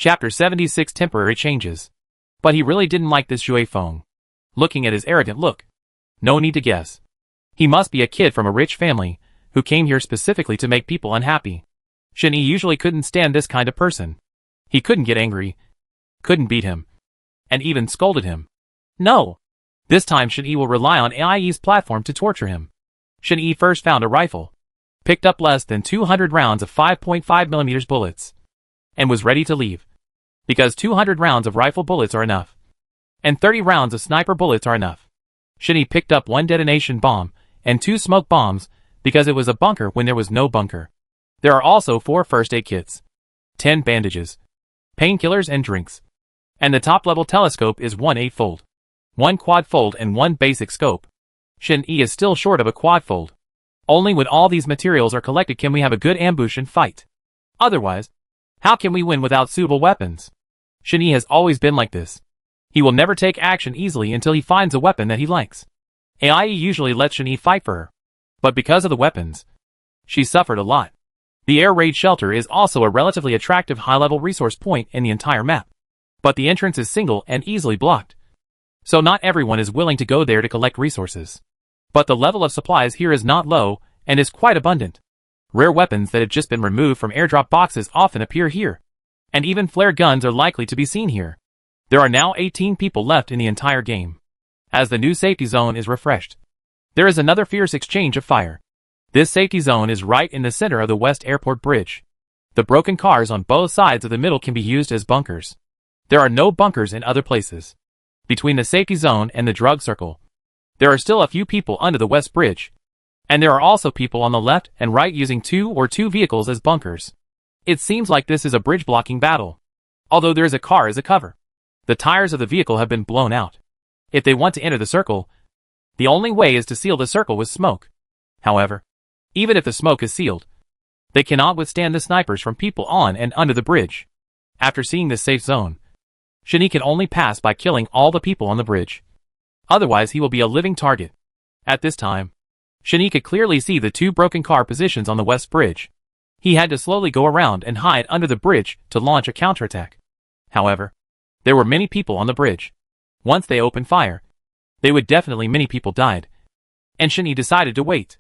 Chapter 76 Temporary Changes. But he really didn't like this Zhui Feng. Looking at his arrogant look. No need to guess. He must be a kid from a rich family, who came here specifically to make people unhappy. Shen Yi usually couldn't stand this kind of person. He couldn't get angry, couldn't beat him, and even scolded him. No! This time Shen Yi will rely on AIE's platform to torture him. Shen Yi first found a rifle, picked up less than 200 rounds of 5.5mm bullets, and was ready to leave. Because 200 rounds of rifle bullets are enough, and 30 rounds of sniper bullets are enough. Shen Yi picked up 1 detonation bomb and 2 smoke bombs because it was a bunker when there was no bunker. There are also 4 first aid kits, 10 bandages, painkillers and drinks. And the top-level telescope is 1 8-fold, 1 quad-fold and 1 basic scope. Shen Yi is still short of a quad-fold. Only when all these materials are collected can we have a good ambush and fight. Otherwise, how can we win without suitable weapons? Shen Yi has always been like this. He will never take action easily until he finds a weapon that he likes. AIE usually lets Shen Yi fight for her. But because of the weapons, she suffered a lot. The air raid shelter is also a relatively attractive high-level resource point in the entire map. But the entrance is single and easily blocked. So not everyone is willing to go there to collect resources. But the level of supplies here is not low and is quite abundant. Rare weapons that have just been removed from airdrop boxes often appear here. And even flare guns are likely to be seen here. There are now 18 people left in the entire game. As the new safety zone is refreshed, there is another fierce exchange of fire. This safety zone is right in the center of the West Airport Bridge. The broken cars on both sides of the middle can be used as bunkers. There are no bunkers in other places. Between the safety zone and the drug circle, there are still a few people under the West Bridge. And there are also people on the left and right using 2 vehicles as bunkers. It seems like this is a bridge blocking battle. Although there is a car as a cover. The tires of the vehicle have been blown out. If they want to enter the circle, the only way is to seal the circle with smoke. However, even if the smoke is sealed, they cannot withstand the snipers from people on and under the bridge. After seeing this safe zone, Shen Yi can only pass by killing all the people on the bridge. Otherwise he will be a living target. At this time, Shen Yi could clearly see the 2 broken car positions on the West Bridge. He had to slowly go around and hide under the bridge to launch a counterattack. However, there were many people on the bridge. Once they opened fire, many people died. And Shen Yi decided to wait.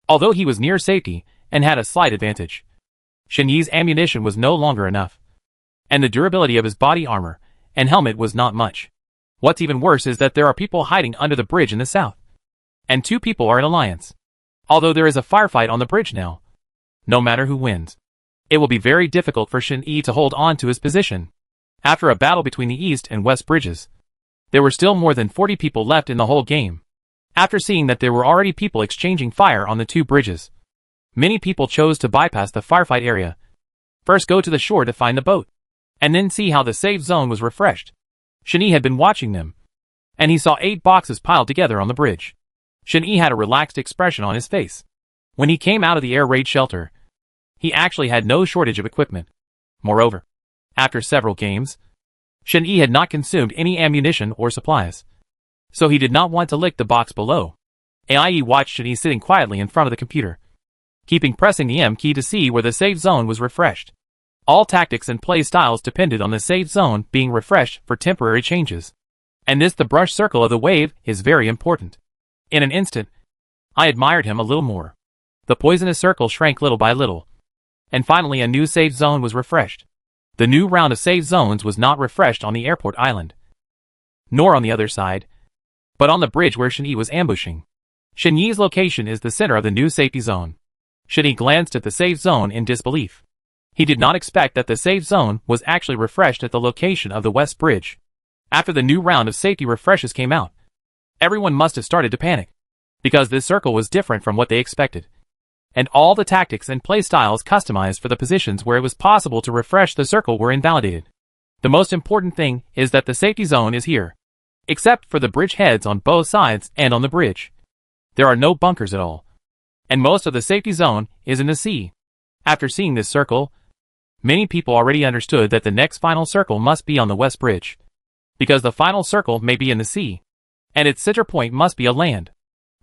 Although he was near safety and had a slight advantage, Shen Yi's ammunition was no longer enough. And the durability of his body armor and helmet was not much. What's even worse is that there are people hiding under the bridge in the south. And 2 people are in alliance. Although there is a firefight on the bridge now, no matter who wins, it will be very difficult for Shen Yi to hold on to his position. After a battle between the east and west bridges, there were still more than 40 people left in the whole game. After seeing that there were already people exchanging fire on the 2 bridges, many people chose to bypass the firefight area. First go to the shore to find the boat, and then see how the safe zone was refreshed. Shen Yi had been watching them, and he saw 8 boxes piled together on the bridge. Shen Yi had a relaxed expression on his face. When he came out of the air raid shelter, he actually had no shortage of equipment. Moreover, after several games, Shen Yi had not consumed any ammunition or supplies. So he did not want to lick the box below. AIE watched Shen Yi sitting quietly in front of the computer, keeping pressing the M key to see where the safe zone was refreshed. All tactics and play styles depended on the safe zone being refreshed for temporary changes. And the brush circle of the wave is very important. In an instant, I admired him a little more. The poisonous circle shrank little by little. And finally a new safe zone was refreshed. The new round of safe zones was not refreshed on the airport island, nor on the other side, but on the bridge where Shen Yi was ambushing. Shen Yi's location is the center of the new safety zone. Shen Yi glanced at the safe zone in disbelief. He did not expect that the safe zone was actually refreshed at the location of the West Bridge. After the new round of safety refreshes came out, everyone must have started to panic, because this circle was different from what they expected. And all the tactics and play styles customized for the positions where it was possible to refresh the circle were invalidated. The most important thing is that the safety zone is here, except for the bridge heads on both sides and on the bridge. There are no bunkers at all. And most of the safety zone is in the sea. After seeing this circle, many people already understood that the next final circle must be on the West Bridge, because the final circle may be in the sea, and its center point must be a land.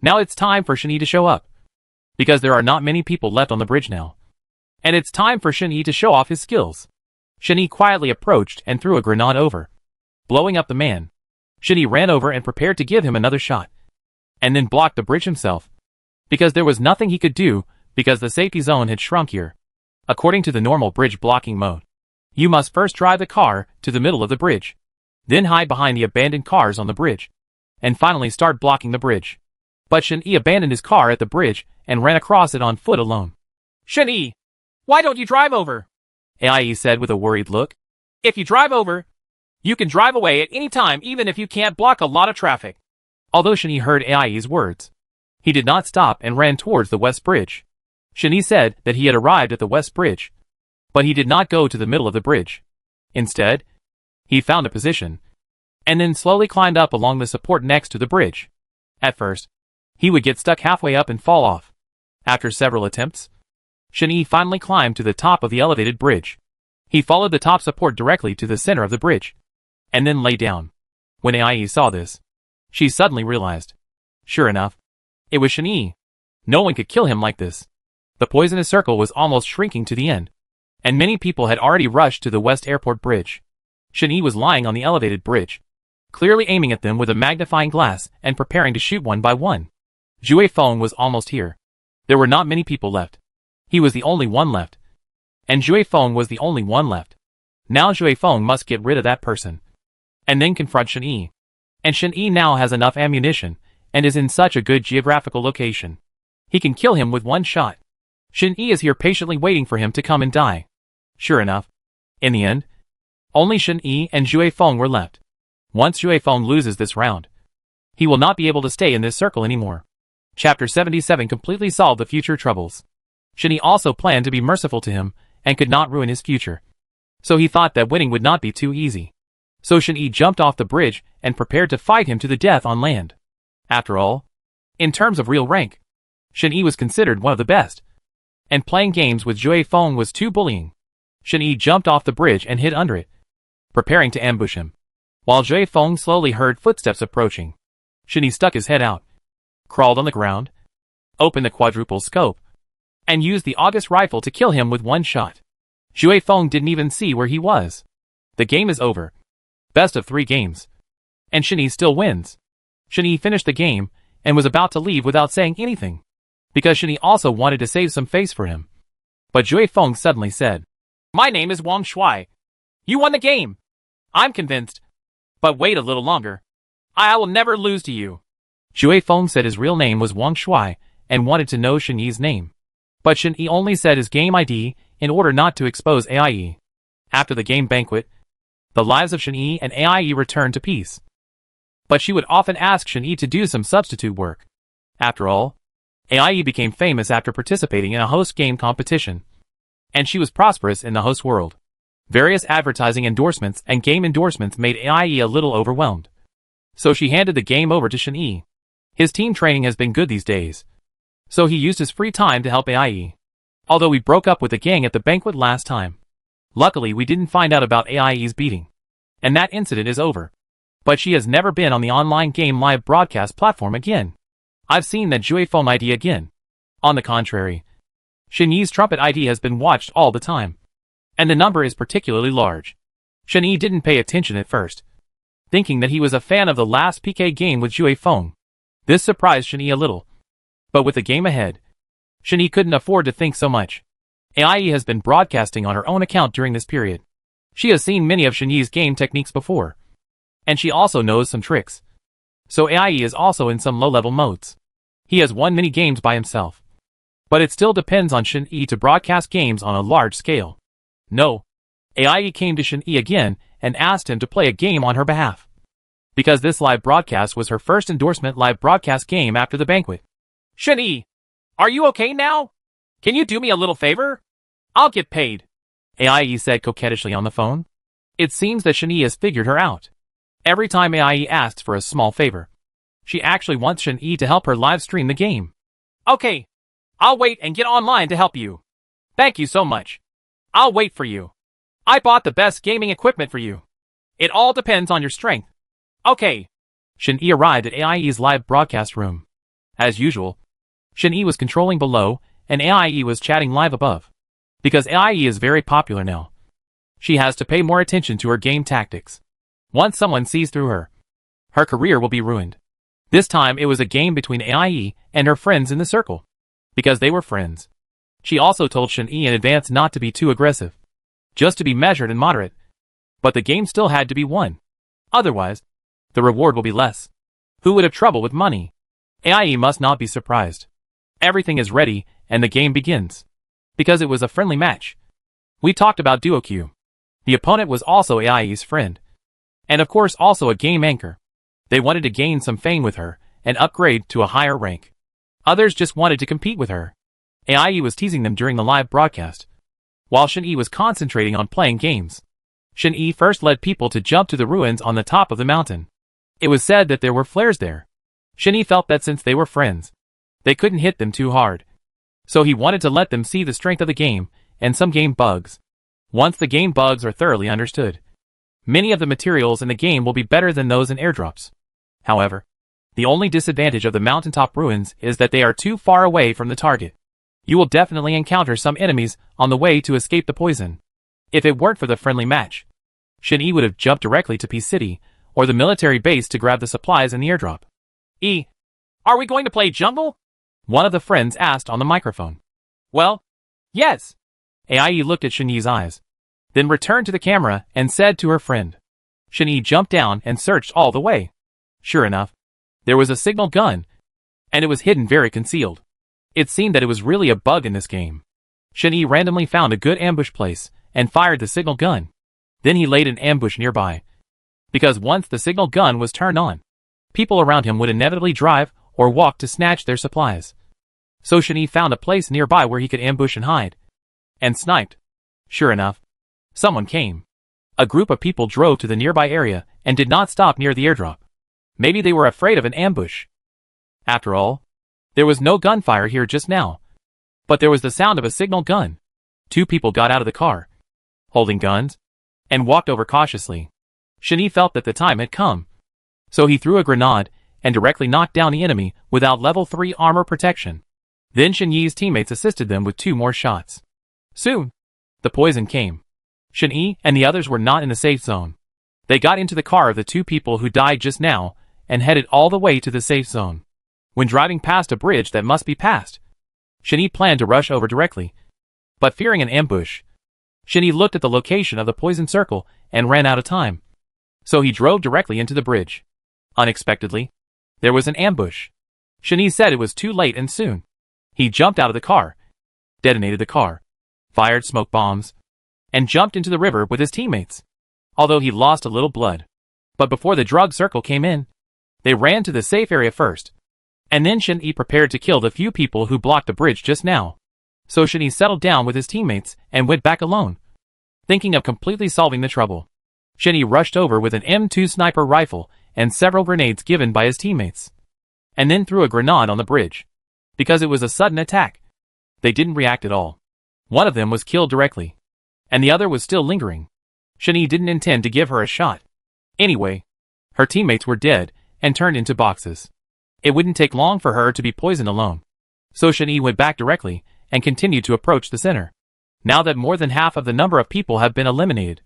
Now it's time for Shen Yi to show up, because there are not many people left on the bridge now. And it's time for Shen Yi to show off his skills. Shin-Yi quietly approached and threw a grenade over, blowing up the man. Shin-Yi ran over and prepared to give him another shot, and then blocked the bridge himself, because there was nothing he could do because the safety zone had shrunk here. According to the normal bridge blocking mode, you must first drive the car to the middle of the bridge, then hide behind the abandoned cars on the bridge, and finally start blocking the bridge. But Shin-Yi abandoned his car at the bridge and ran across it on foot alone. Shin-Yi, why don't you drive over? Ai said with a worried look. If you drive over, you can drive away at any time even if you can't block a lot of traffic. Although Shin-Yi heard Ai's words, he did not stop and ran towards the West Bridge. Shin-Yi said that he had arrived at the West Bridge, but he did not go to the middle of the bridge. Instead, he found a position, and then slowly climbed up along the support next to the bridge. At first, he would get stuck halfway up and fall off. After several attempts, Shin-Yi finally climbed to the top of the elevated bridge. He followed the top support directly to the center of the bridge, and then lay down. When Ai saw this, she suddenly realized. Sure enough, it was Shin-Yi. No one could kill him like this. The poisonous circle was almost shrinking to the end, and many people had already rushed to the West Airport Bridge. Shin-Yi was lying on the elevated bridge, clearly aiming at them with a magnifying glass and preparing to shoot one by one. Jue Feng was almost here. There were not many people left. He was the only one left. And Jue Feng was the only one left. Now Jue Feng must get rid of that person, and then confront Shin-Yi. And Shin-Yi now has enough ammunition, and is in such a good geographical location. He can kill him with one shot. Shin-Yi is here patiently waiting for him to come and die. Sure enough, in the end, only Shin-Yi and Jue Feng were left. Once Jue Feng loses this round, he will not be able to stay in this circle anymore. Chapter 77 completely solved the future troubles. Shin-Yi also planned to be merciful to him, and could not ruin his future. So he thought that winning would not be too easy. So Shin-Yi jumped off the bridge and prepared to fight him to the death on land. After all, in terms of real rank, Shin-Yi was considered one of the best. And playing games with Jue Feng was too bullying. Shin-Yi jumped off the bridge and hid under it, preparing to ambush him. While Jue Feng slowly heard footsteps approaching, Shin-Yi stuck his head out, crawled on the ground, opened the quadruple scope, and used the August rifle to kill him with one shot. Jue Feng didn't even see where he was. The game is over. Best of 3 games. And Shin-Yi still wins. Shin-Yi finished the game, and was about to leave without saying anything, because Shin-Yi also wanted to save some face for him. But Jue Feng suddenly said, My name is Wang Shuai. You won the game. I'm convinced. But wait a little longer. I will never lose to you. Jue Feng said his real name was Wang Shuai, and wanted to know Shin-Yi's name. But Shin-Yi only said his game ID in order not to expose Ai. After the game banquet, the lives of Shin-Yi and Ai returned to peace. But she would often ask Shin-Yi to do some substitute work. After all, Ai became famous after participating in a host game competition, and she was prosperous in the host world. Various advertising endorsements and game endorsements made Ai a little overwhelmed. So she handed the game over to Shin-Yi. His team training has been good these days, so he used his free time to help Ai. Although we broke up with the gang at the banquet last time. Luckily we didn't find out about Ai's beating, and that incident is over. But she has never been on the online game live broadcast platform again. I've seen that Jue Feng ID again. On the contrary, Shin-Yi's trumpet ID has been watched all the time, and the number is particularly large. Shin-Yi didn't pay attention at first, thinking that he was a fan of the last PK game with Jue Feng. This surprised Shin-Yi a little. But with the game ahead, Shin-Yi couldn't afford to think so much. Ai has been broadcasting on her own account during this period. She has seen many of Shin-Yi's game techniques before, and she also knows some tricks. So Ai is also in some low-level modes. He has won many games by himself. But it still depends on Shin-Yi to broadcast games on a large scale. No. Ai came to Shin-Yi again and asked him to play a game on her behalf, because this live broadcast was her first endorsement live broadcast game after the banquet. Shin-Yi, are you okay now? Can you do me a little favor? I'll get paid. Ai said coquettishly on the phone. It seems that Shin-Yi has figured her out. Every time Ai asks for a small favor, she actually wants Shin-Yi to help her live stream the game. Okay. I'll wait and get online to help you. Thank you so much. I'll wait for you. I bought the best gaming equipment for you. It all depends on your strength. Okay. Shin-Yi arrived at Ai's live broadcast room. As usual, Shin-Yi was controlling below, and Ai was chatting live above. Because Ai is very popular now, She has to pay more attention to her game tactics. Once someone sees through her, her career will be ruined. This time it was a game between AIE and her friends in the circle. Because they were friends. She also told Shen-Yi in advance not to be too aggressive. Just to be measured and moderate. But the game still had to be won. Otherwise, the reward will be less. Who would have trouble with money? AIE must not be surprised. Everything is ready, and the game begins. Because it was a friendly match. We talked about Duo Q. The opponent was also AIE's friend. And of course also a game anchor. They wanted to gain some fame with her, and upgrade to a higher rank. Others just wanted to compete with her. AIE was teasing them during the live broadcast. While Shen-Yi was concentrating on playing games. Shen-Yi first led people to jump to the ruins on the top of the mountain. It was said that there were flares there. Shen-Yi felt that since they were friends, they couldn't hit them too hard. So he wanted to let them see the strength of the game, and some game bugs. Once the game bugs are thoroughly understood, many of the materials in the game will be better than those in airdrops. However, the only disadvantage of the mountaintop ruins is that they are too far away from the target. You will definitely encounter some enemies on the way to escape the poison. If it weren't for the friendly match, Shen-Yi would have jumped directly to Peace City, or the military base to grab the supplies in the airdrop. Are we going to play jungle? One of the friends asked on the microphone. Well, yes. AIE looked at Shen-Yi's eyes, then returned to the camera and said to her friend. Shen-Yi jumped down and searched all the way. Sure enough, there was a signal gun, and it was hidden very concealed. It seemed that it was really a bug in this game. Shen-Yi randomly found a good ambush place and fired the signal gun. Then he laid an ambush nearby. Because once the signal gun was turned on, people around him would inevitably drive or walk to snatch their supplies. So Shen-Yi found a place nearby where he could ambush and hide. And sniped. Sure enough, someone came. A group of people drove to the nearby area and did not stop near the airdrop. Maybe they were afraid of an ambush. After all, there was no gunfire here just now. But there was the sound of a signal gun. Two people got out of the car, holding guns, and walked over cautiously. Shen-Yi felt that the time had come. So he threw a grenade and directly knocked down the enemy without level 3 armor protection. Then Shen-Yi's teammates assisted them with 2 more shots. Soon, the poison came. Shen-Yi and the others were not in the safe zone. They got into the car of the 2 people who died just now and headed all the way to the safe zone. When driving past a bridge that must be passed, Shen-Yi planned to rush over directly. But fearing an ambush, Shen-Yi looked at the location of the poison circle and ran out of time. So he drove directly into the bridge. Unexpectedly, there was an ambush. Shen-Yi said it was too late and soon. He jumped out of the car, detonated the car, fired smoke bombs, and jumped into the river with his teammates. Although he lost a little blood. But before the drug circle came in, they ran to the safe area first. And then Shen-Yi prepared to kill the few people who blocked the bridge just now. So Shen-Yi settled down with his teammates and went back alone, thinking of completely solving the trouble. Shen-Yi rushed over with an M2 sniper rifle and several grenades given by his teammates. And then threw a grenade on the bridge. Because it was a sudden attack. They didn't react at all. One of them was killed directly. And the other was still lingering. Shen-Yi didn't intend to give her a shot. Anyway, her teammates were dead and turned into boxes. It wouldn't take long for her to be poisoned alone. So Shen-Yi went back directly and continued to approach the center. Now that more than half of the number of people have been eliminated,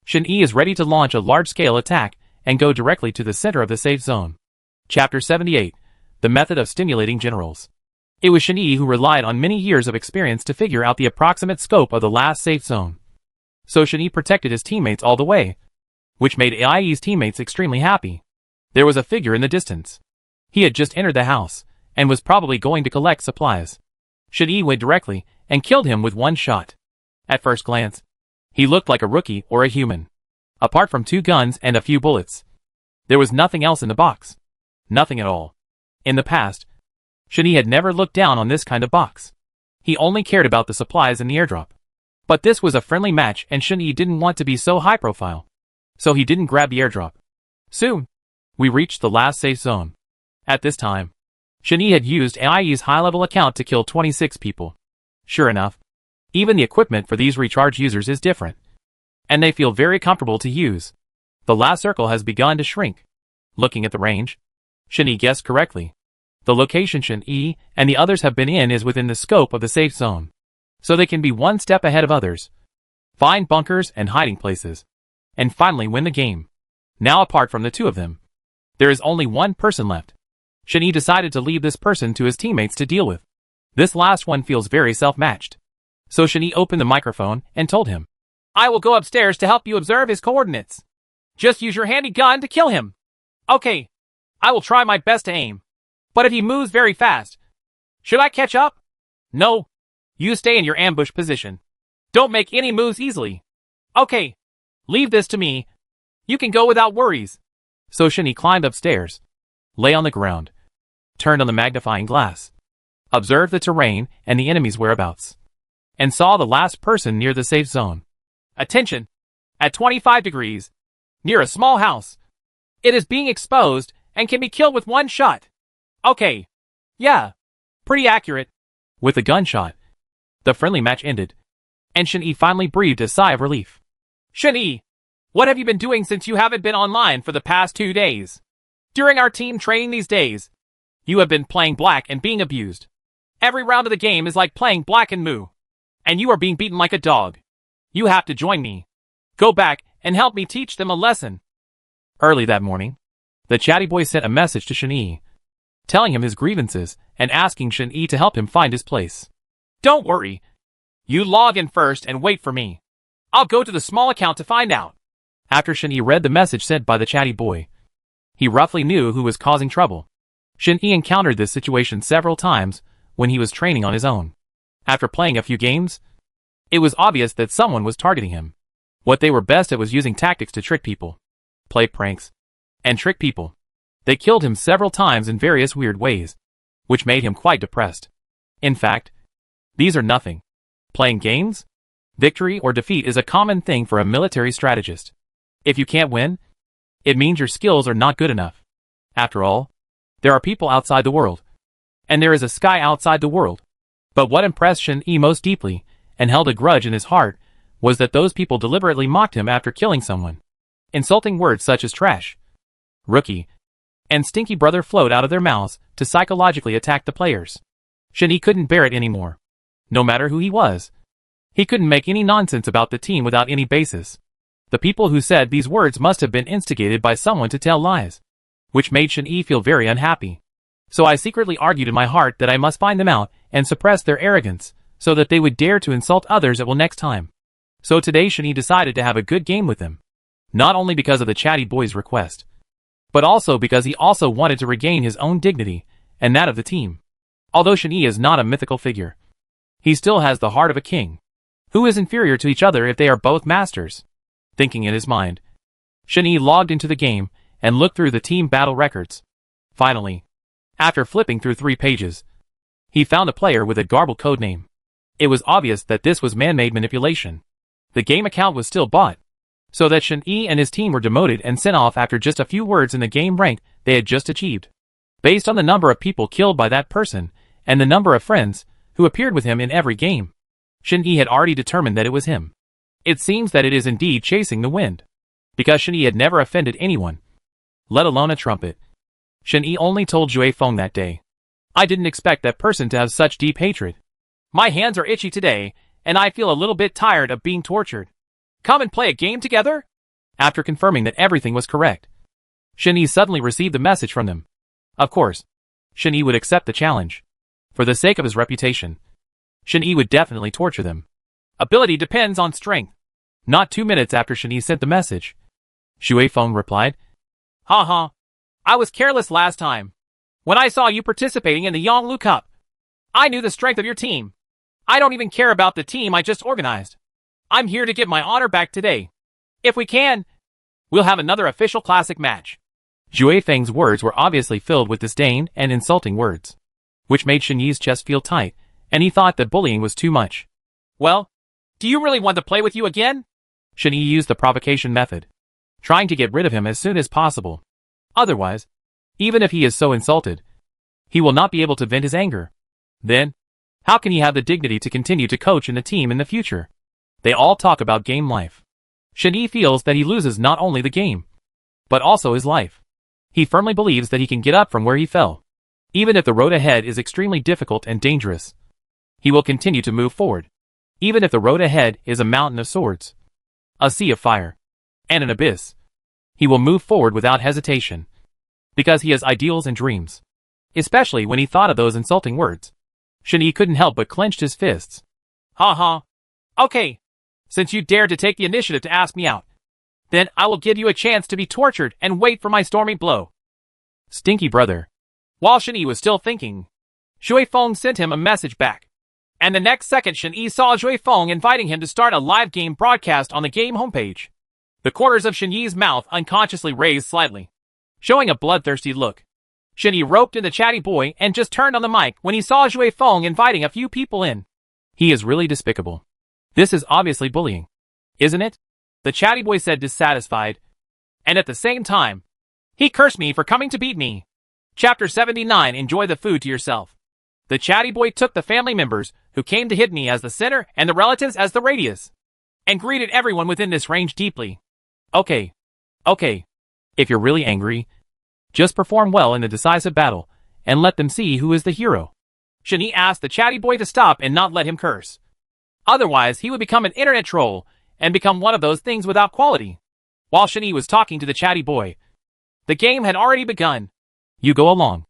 Shen-Yi is ready to launch a large-scale attack and go directly to the center of the safe zone. Chapter 78. The Method of Stimulating Generals. It was Shen-Yi who relied on many years of experience to figure out the approximate scope of the last safe zone. So Shen-Yi protected his teammates all the way, which made AIE's teammates extremely happy. There was a figure in the distance. He had just entered the house, and was probably going to collect supplies. Shen-Yi went directly, and killed him with one shot. At first glance, he looked like a rookie or a human. Apart from 2 guns and a few bullets, there was nothing else in the box. Nothing at all. In the past, Shen-Yi had never looked down on this kind of box. He only cared about the supplies in the airdrop. But this was a friendly match and Shen-Yi didn't want to be so high profile. So he didn't grab the airdrop. Soon, we reached the last safe zone. At this time, Shen-Yi had used AIE's high-level account to kill 26 people. Sure enough, even the equipment for these recharge users is different. And they feel very comfortable to use. The last circle has begun to shrink. Looking at the range, Shen-Yi guessed correctly. The location Shen-Yi and the others have been in is within the scope of the safe zone. So they can be one step ahead of others. find bunkers and hiding places, and finally win the game. Now apart from the two of them, there is only one person left. Shen-Yi decided to leave this person to his teammates to deal with. This last one feels very self-matched. So Shen-Yi opened the microphone and told him, I will go upstairs to help you observe his coordinates. Just use your handy gun to kill him. Okay. I will try my best to aim. But if he moves very fast, should I catch up? No. You stay in your ambush position. Don't make any moves easily. Okay. Leave this to me. You can go without worries. So Shen-Yi climbed upstairs, lay on the ground, turned on the magnifying glass, observed the terrain and the enemy's whereabouts, and saw the last person near the safe zone. Attention! At 25 degrees, near a small house. It is being exposed and can be killed with one shot. Okay. Yeah. Pretty accurate. With the gunshot, the friendly match ended, and Shen-Yi finally breathed a sigh of relief. Shen-Yi, what have you been doing since you haven't been online for the past 2 days? During our team training these days, you have been playing black and being abused. Every round of the game is like playing black and moo. And you are being beaten like a dog. You have to join me. Go back and help me teach them a lesson. Early that morning, the chatty boy sent a message to Shen-Yi, telling him his grievances and asking Shen-Yi to help him find his place. Don't worry. You log in first and wait for me. I'll go to the small account to find out. After Shen-Yi read the message sent by the chatty boy, he roughly knew who was causing trouble. Shen-Yi encountered this situation several times when he was training on his own. After playing a few games, it was obvious that someone was targeting him. What they were best at was using tactics to trick people, play pranks, and trick people. They killed him several times in various weird ways, which made him quite depressed. In fact, these are nothing. Playing games? Victory or defeat is a common thing for a military strategist. If you can't win, it means your skills are not good enough. After all, there are people outside the world, and there is a sky outside the world. But what impressed Shen-Yi most deeply, and held a grudge in his heart, was that those people deliberately mocked him after killing someone. Insulting words such as trash, rookie, and stinky brother flowed out of their mouths to psychologically attack the players. Shen-Yi couldn't bear it anymore. No matter who he was, he couldn't make any nonsense about the team without any basis. The people who said these words must have been instigated by someone to tell lies, which made Shen-Yi feel very unhappy. So I secretly argued in my heart that I must find them out and suppress their arrogance, so that they would dare to insult others at will next time. So today Shen-Yi decided to have a good game with them. Not only because of the chatty boy's request, but also because he also wanted to regain his own dignity, and that of the team. Although Shen-Yi is not a mythical figure, he still has the heart of a king. Who is inferior to each other if they are both masters? Thinking in his mind, Shen-Yi logged into the game and looked through the team battle records. Finally, after flipping through 3 pages, he found a player with a garbled codename. It was obvious that this was man-made manipulation. The game account was still bought, so that Shen-Yi and his team were demoted and sent off after just a few words in the game rank they had just achieved. Based on the number of people killed by that person, and the number of friends who appeared with him in every game, Shen-Yi had already determined that it was him. It seems that it is indeed chasing the wind. Because Shen-Yi had never offended anyone, let alone a trumpet. Shen-Yi only told Jue Feng that day, I didn't expect that person to have such deep hatred. My hands are itchy today, and I feel a little bit tired of being tortured. Come and play a game together? After confirming that everything was correct, Shen-Yi suddenly received a message from them. Of course, Shen-Yi would accept the challenge. For the sake of his reputation, Shen-Yi would definitely torture them. Ability depends on strength. Not 2 minutes after Shen-Yi sent the message, Jue Feng replied, Haha. I was careless last time. When I saw you participating in the Yonglu Cup, I knew the strength of your team. I don't even care about the team I just organized. I'm here to get my honor back today. If we can, we'll have another official classic match. Jue Feng's words were obviously filled with disdain and insulting words, which made Shen-Yi's chest feel tight, and he thought that bullying was too much. Well, do you really want to play with you again? Shen-Yi used the provocation method, trying to get rid of him as soon as possible. Otherwise, even if he is so insulted, he will not be able to vent his anger. Then, how can he have the dignity to continue to coach in the team in the future? They all talk about game life. Shen-Yi feels that he loses not only the game, but also his life. He firmly believes that he can get up from where he fell. Even if the road ahead is extremely difficult and dangerous, he will continue to move forward. Even if the road ahead is a mountain of swords, a sea of fire, and an abyss, he will move forward without hesitation, because he has ideals and dreams. Especially when he thought of those insulting words. Shen-Yi couldn't help but clenched his fists. Ha ha. Okay. Since you dared to take the initiative to ask me out, then I will give you a chance to be tortured and wait for my stormy blow. Stinky brother. While Shen-Yi was still thinking, Shui Feng sent him a message back. And the next second Shen-Yi saw Shui Feng inviting him to start a live game broadcast on the game homepage. The corners of Shen-Yi's mouth unconsciously raised slightly, showing a bloodthirsty look. Shen-Yi roped in the chatty boy and just turned on the mic when he saw Shui Feng inviting a few people in. He is really despicable. This is obviously bullying, isn't it? The chatty boy said, dissatisfied. And at the same time, he cursed me for coming to beat me. Chapter 79. Enjoy the food to yourself. The chatty boy took the family members who came to hit me as the center and the relatives as the radius, and greeted everyone within this range deeply. Okay. If you're really angry, just perform well in the decisive battle, and let them see who is the hero. Shen-Yi asked the chatty boy to stop and not let him curse. Otherwise, he would become an internet troll and become one of those things without quality. While Shen-Yi was talking to the chatty boy, the game had already begun. You go along.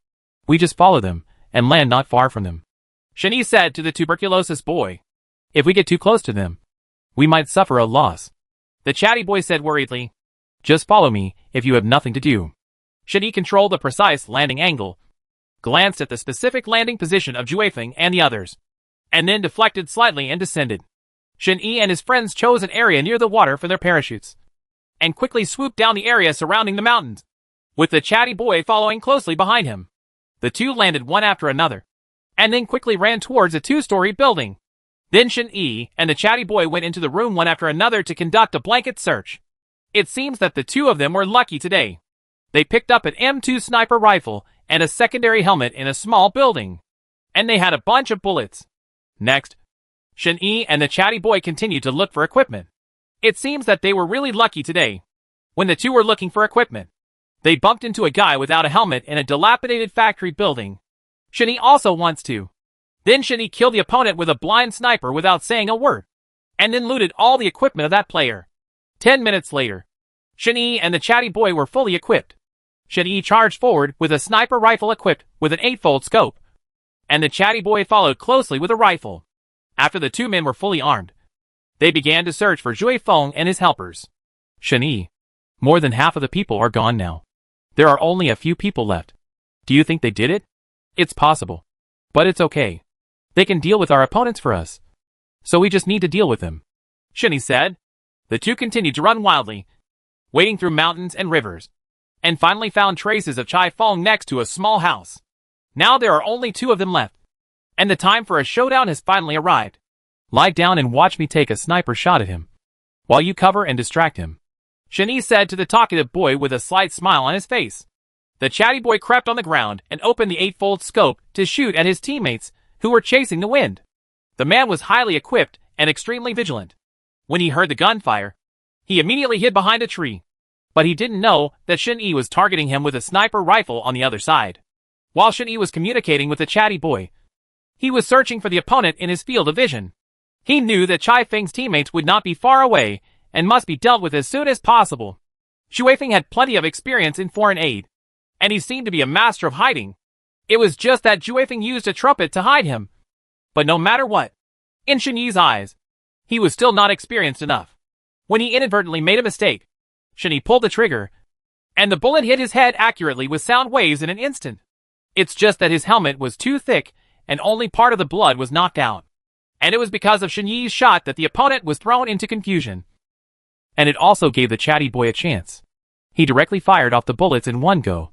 We just follow them, and land not far from them. Shen-Yi said to the tuberculosis boy. If we get too close to them, we might suffer a loss. The chatty boy said worriedly. Just follow me if you have nothing to do. Shen-Yi controlled the precise landing angle, glanced at the specific landing position of Juefeng and the others, and then deflected slightly and descended. Shen-Yi and his friends chose an area near the water for their parachutes, and quickly swooped down the area surrounding the mountains, with the chatty boy following closely behind him. The two landed one after another, and then quickly ran towards a two-story building. Then Shen-Yi and the chatty boy went into the room one after another to conduct a blanket search. It seems that the two of them were lucky today. They picked up an M2 sniper rifle and a secondary helmet in a small building, and they had a bunch of bullets. Next, Shen-Yi and the chatty boy continued to look for equipment. It seems that they were really lucky today. When the two were looking for equipment, they bumped into a guy without a helmet in a dilapidated factory building. Shen-Yi also wants to. Then Shen-Yi killed the opponent with a blind sniper without saying a word, and then looted all the equipment of that player. 10 minutes later, Shen-Yi and the chatty boy were fully equipped. Shen-Yi charged forward with a sniper rifle equipped with an 8-fold scope, and the chatty boy followed closely with a rifle. After the two men were fully armed, they began to search for Shui Feng and his helpers. Shen-Yi, more than half of the people are gone now. There are only a few people left. Do you think they did it? It's possible. But it's okay. They can deal with our opponents for us. So we just need to deal with them. Shen-Yi said. The two continued to run wildly, wading through mountains and rivers, and finally found traces of Chai Feng next to a small house. Now there are only two of them left, and the time for a showdown has finally arrived. Lie down and watch me take a sniper shot at him, while you cover and distract him. Shen-Yi said to the talkative boy with a slight smile on his face. The chatty boy crept on the ground and opened the 8-fold scope to shoot at his teammates who were chasing the wind. The man was highly equipped and extremely vigilant. When he heard the gunfire, he immediately hid behind a tree. But he didn't know that Shen-Yi was targeting him with a sniper rifle on the other side. While Shen-Yi was communicating with the chatty boy, he was searching for the opponent in his field of vision. He knew that Chai Feng's teammates would not be far away and must be dealt with as soon as possible. Shui Feng had plenty of experience in foreign aid, and he seemed to be a master of hiding. It was just that Shui Feng used a trumpet to hide him. But no matter what, in Shen-Yi's eyes, he was still not experienced enough. When he inadvertently made a mistake, Shen-Yi pulled the trigger, and the bullet hit his head accurately with sound waves in an instant. It's just that his helmet was too thick and only part of the blood was knocked out. And it was because of Shen-Yi's shot that the opponent was thrown into confusion. And it also gave the chatty boy a chance. He directly fired off the bullets in one go,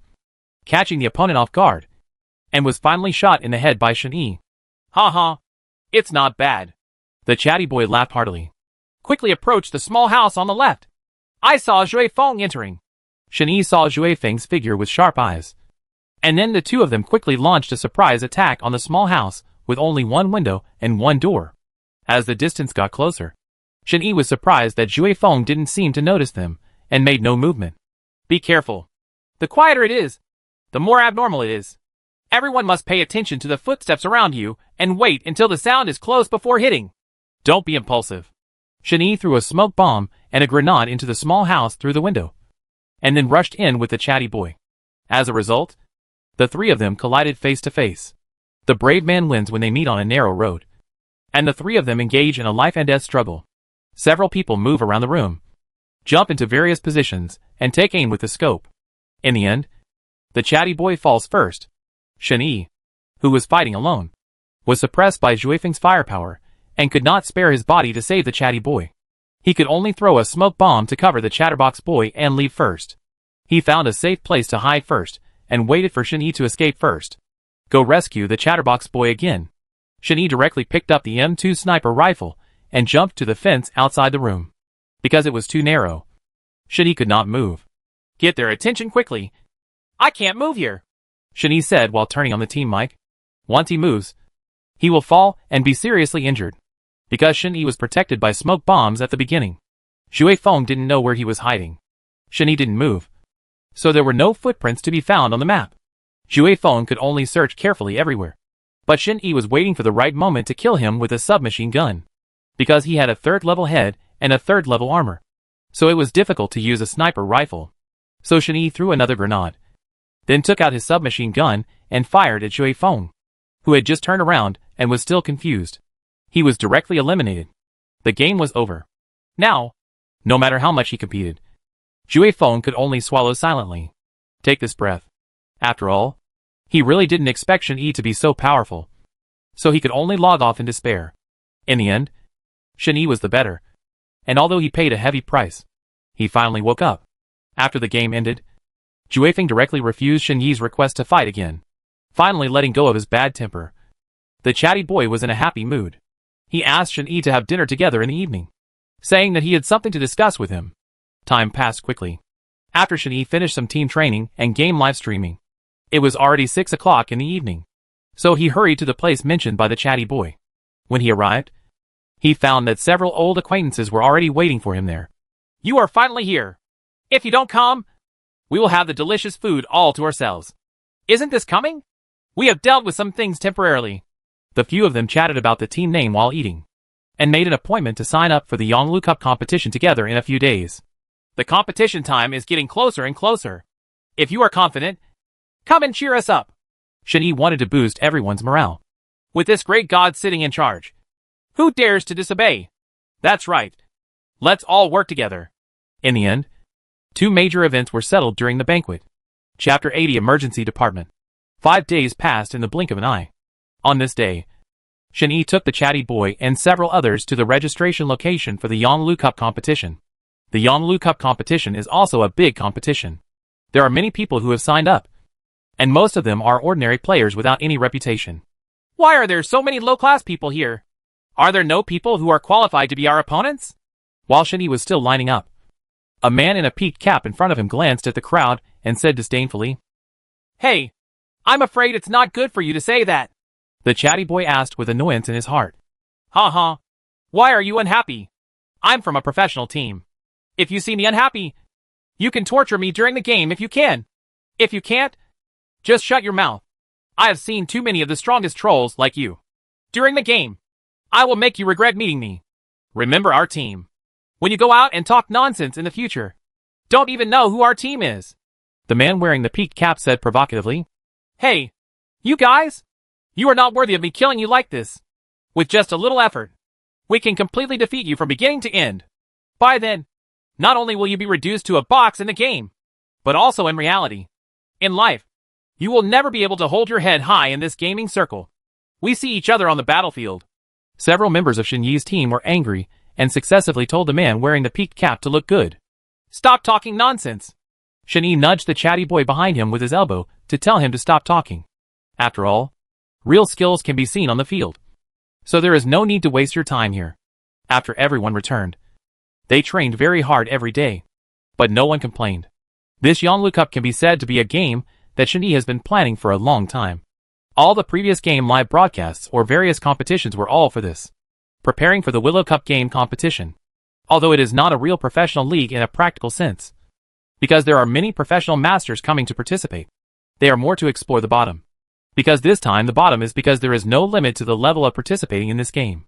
catching the opponent off guard, and was finally shot in the head by Shen-Yi. Ha ha. It's not bad. The chatty boy laughed heartily. Quickly approached the small house on the left. I saw Shui Feng entering. Shen-Yi saw Shui Feng's figure with sharp eyes. And then the two of them quickly launched a surprise attack on the small house with only one window and one door. As the distance got closer, Shen-Yi was surprised that Shui Feng didn't seem to notice them and made no movement. Be careful. The quieter it is, the more abnormal it is. Everyone must pay attention to the footsteps around you and wait until the sound is close before hitting. Don't be impulsive. Shin-Yi threw a smoke bomb and a grenade into the small house through the window, and then rushed in with the chatty boy. As a result, the three of them collided face to face. The brave man wins when they meet on a narrow road, and the three of them engage in a life and death struggle. Several people move around the room, jump into various positions, and take aim with the scope. In the end, the chatty boy falls first. Shin-Yi, who was fighting alone, was suppressed by Juefeng's firepower and could not spare his body to save the chatty boy. He could only throw a smoke bomb to cover the chatterbox boy and leave first. He found a safe place to hide first and waited for Shin-Yi to escape first. Go rescue the chatterbox boy again. Shin-Yi directly picked up the M2 sniper rifle and jumped to the fence outside the room. Because it was too narrow, Shin-Yi could not move. Get their attention quickly. I can't move here, Shin-Yi said while turning on the team mic. Once he moves, he will fall and be seriously injured. Because Shin-Yi was protected by smoke bombs at the beginning, Juefeng didn't know where he was hiding. Shin-Yi didn't move, so there were no footprints to be found on the map. Juefeng could only search carefully everywhere. But Shin-Yi was waiting for the right moment to kill him with a submachine gun, because he had a third-level head and a third-level armor. So it was difficult to use a sniper rifle. So Shin-Yi threw another grenade, then took out his submachine gun and fired at Juefeng, who had just turned around and was still confused. He was directly eliminated. The game was over. Now, no matter how much he competed, Juefeng could only swallow silently. Take this breath. After all, he really didn't expect Shin-Yi to be so powerful, so he could only log off in despair. In the end, Shin-Yi was the better, and although he paid a heavy price, he finally woke up. After the game ended, Juefeng directly refused Shin-Yi's request to fight again, finally letting go of his bad temper. The chatty boy was in a happy mood. He asked Shin-Yi to have dinner together in the evening, saying that he had something to discuss with him. Time passed quickly. After Shin-Yi finished some team training and game live streaming, it was already 6 o'clock in the evening, so he hurried to the place mentioned by the chatty boy. When he arrived, he found that several old acquaintances were already waiting for him there. You are finally here. If you don't come, we will have the delicious food all to ourselves. Isn't this coming? We have dealt with some things temporarily. The few of them chatted about the team name while eating, and made an appointment to sign up for the Yonglu Cup competition together in a few days. The competition time is getting closer and closer. If you are confident, come and cheer us up. Shin-Yi wanted to boost everyone's morale. With this great god sitting in charge, who dares to disobey? That's right. Let's all work together. In the end, 2 major events were settled during the banquet. Chapter 80 Emergency Department. 5 days passed in the blink of an eye. On this day, Shin-Yi took the chatty boy and several others to the registration location for the Yonglu Cup competition. The Yonglu Cup competition is also a big competition. There are many people who have signed up, and most of them are ordinary players without any reputation. Why are there so many low-class people here? Are there no people who are qualified to be our opponents? While Shin-Yi was still lining up, a man in a peaked cap in front of him glanced at the crowd and said disdainfully, "Hey, I'm afraid it's not good for you to say that." The chatty boy asked with annoyance in his heart. Ha. Why are you unhappy? I'm from a professional team. If you see me unhappy, you can torture me during the game if you can. If you can't, just shut your mouth. I have seen too many of the strongest trolls like you. During the game, I will make you regret meeting me. Remember our team. When you go out and talk nonsense in the future, don't even know who our team is. The man wearing the peaked cap said provocatively. Hey, you guys, you are not worthy of me killing you like this. With just a little effort, we can completely defeat you from beginning to end. By then, not only will you be reduced to a box in the game, but also in reality. In life, you will never be able to hold your head high in this gaming circle. We see each other on the battlefield. Several members of Shin-Yi's team were angry and successively told the man wearing the peaked cap to look good. Stop talking nonsense. Shin-Yi nudged the chatty boy behind him with his elbow to tell him to stop talking. After all, real skills can be seen on the field, so there is no need to waste your time here. After everyone returned, they trained very hard every day, but no one complained. This Yonglu Cup can be said to be a game that Shin-Yi has been planning for a long time. All the previous game live broadcasts or various competitions were all for this, preparing for the Willow Cup game competition, although it is not a real professional league in a practical sense, because there are many professional masters coming to participate. They are more to explore the bottom, because this time the bottom is because there is no limit to the level of participating in this game.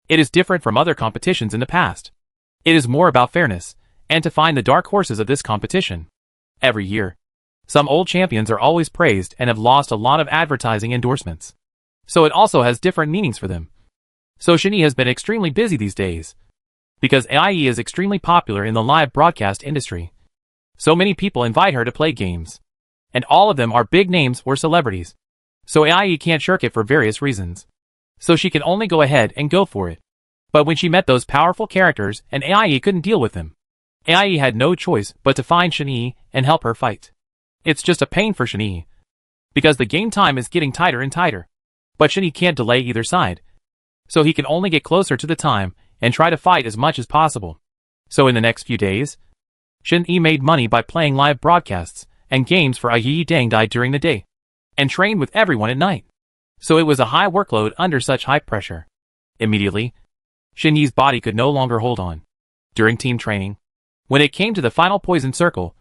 It is different from other competitions in the past. It is more about fairness, and to find the dark horses of this competition. Every year, some old champions are always praised and have lost a lot of advertising endorsements. So it also has different meanings for them. So Shani has been extremely busy these days. Because AIE is extremely popular in the live broadcast industry. So many people invite her to play games. And all of them are big names or celebrities. So AIE can't shirk it for various reasons. So she can only go ahead and go for it. But when she met those powerful characters and AIE couldn't deal with them, AIE had no choice but to find Shani and help her fight. It's just a pain for Shani. Because the game time is getting tighter and tighter. But Shani can't delay either side. So he can only get closer to the time and try to fight as much as possible. So in the next few days, Shani made money by playing live broadcasts and games for Yi Dangdai during the day, and trained with everyone at night. So it was a high workload under such high pressure. Immediately, Shani's body could no longer hold on. During team training, when it came to the final poison circle,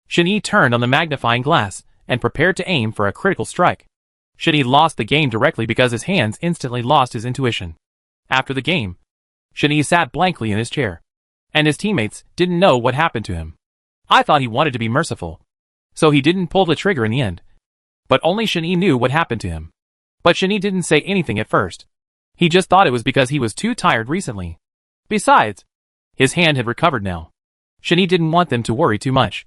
Shani turned on the magnifying glass and prepared to aim for a critical strike. Shani lost the game directly because his hands instantly lost his intuition. After the game, Shani sat blankly in his chair, and his teammates didn't know what happened to him. I thought he wanted to be merciful, so he didn't pull the trigger in the end. But only Shani knew what happened to him. But Shani didn't say anything at first. He just thought it was because he was too tired recently. Besides, his hand had recovered now. Shani didn't want them to worry too much.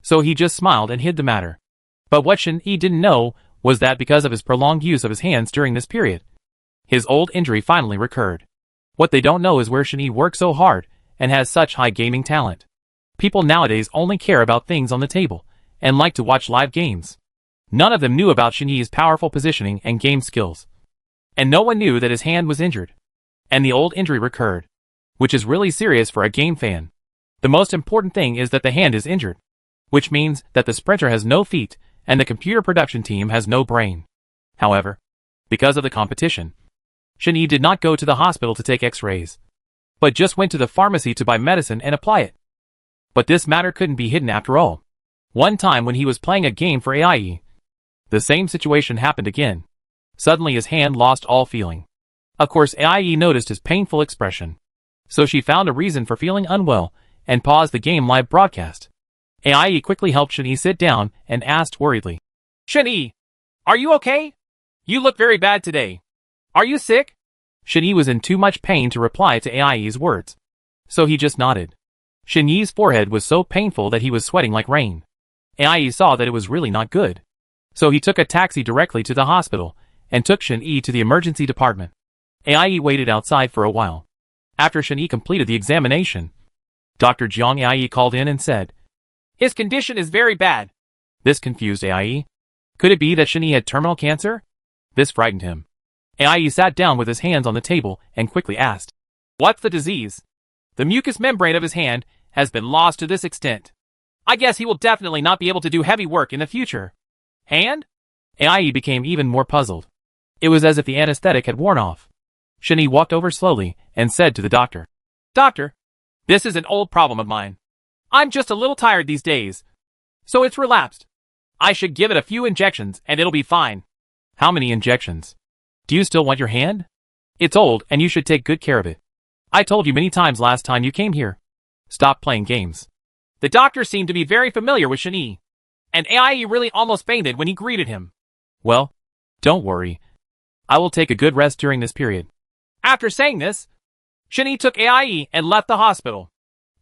So he just smiled and hid the matter. But what Shani didn't know was that because of his prolonged use of his hands during this period, his old injury finally recurred. What they don't know is where Shani worked so hard and has such high gaming talent. People nowadays only care about things on the table and like to watch live games. None of them knew about Shani's powerful positioning and game skills. And no one knew that his hand was injured. And the old injury recurred, which is really serious for a game fan. The most important thing is that the hand is injured, which means that the sprinter has no feet and the computer production team has no brain. However, because of the competition, Shani did not go to the hospital to take x-rays, but just went to the pharmacy to buy medicine and apply it. But this matter couldn't be hidden after all. One time when he was playing a game for AIE, the same situation happened again. Suddenly his hand lost all feeling. Of course AIE noticed his painful expression. So she found a reason for feeling unwell and paused the game live broadcast. AIE quickly helped Shani sit down and asked worriedly, Shani, are you okay? You look very bad today. Are you sick? Shani was in too much pain to reply to AIE's words. So he just nodded. Shani's forehead was so painful that he was sweating like rain. AIE saw that it was really not good. So he took a taxi directly to the hospital and took Shani to the emergency department. AIE waited outside for a while. After Shani completed the examination, Dr. Jiang AIE called in and said, His condition is very bad. This confused AIE. Could it be that Shani had terminal cancer? This frightened him. AIE sat down with his hands on the table and quickly asked, What's the disease? The mucous membrane of his hand has been lost to this extent. I guess he will definitely not be able to do heavy work in the future. Hand? AIE became even more puzzled. It was as if the anesthetic had worn off. Shani walked over slowly and said to the doctor, Doctor, this is an old problem of mine. I'm just a little tired these days. So it's relapsed. I should give it a few injections and it'll be fine. How many injections? Do you still want your hand? It's old and you should take good care of it. I told you many times last time you came here. Stop playing games. The doctor seemed to be very familiar with Shani, and AIE really almost fainted when he greeted him. Well, don't worry. I will take a good rest during this period. After saying this, Shani took AIE and left the hospital.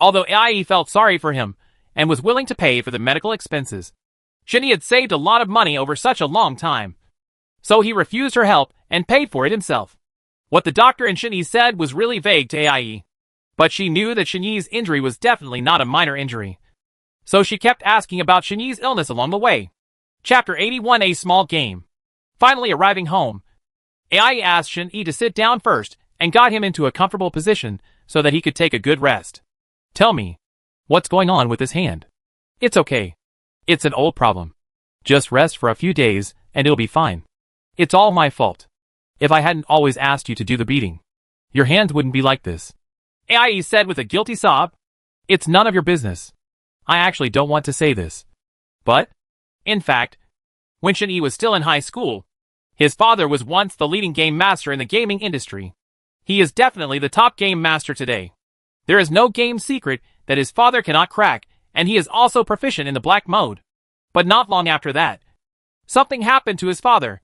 Although AIE felt sorry for him and was willing to pay for the medical expenses, Shani had saved a lot of money over such a long time. So he refused her help and paid for it himself. What the doctor and Shani said was really vague to AIE. But she knew that Shani's injury was definitely not a minor injury. So she kept asking about Shani's illness along the way. Chapter 81, A Small Game. Finally arriving home, AIE asked Shani to sit down first and got him into a comfortable position so that he could take a good rest. Tell me, what's going on with his hand? It's okay. It's an old problem. Just rest for a few days and it'll be fine. It's all my fault. If I hadn't always asked you to do the beating, your hands wouldn't be like this. AIE said with a guilty sob. It's none of your business. I actually don't want to say this. But, in fact, when Shani was still in high school, his father was once the leading game master in the gaming industry. He is definitely the top game master today. There is no game secret that his father cannot crack, and he is also proficient in the black mode. But not long after that, something happened to his father,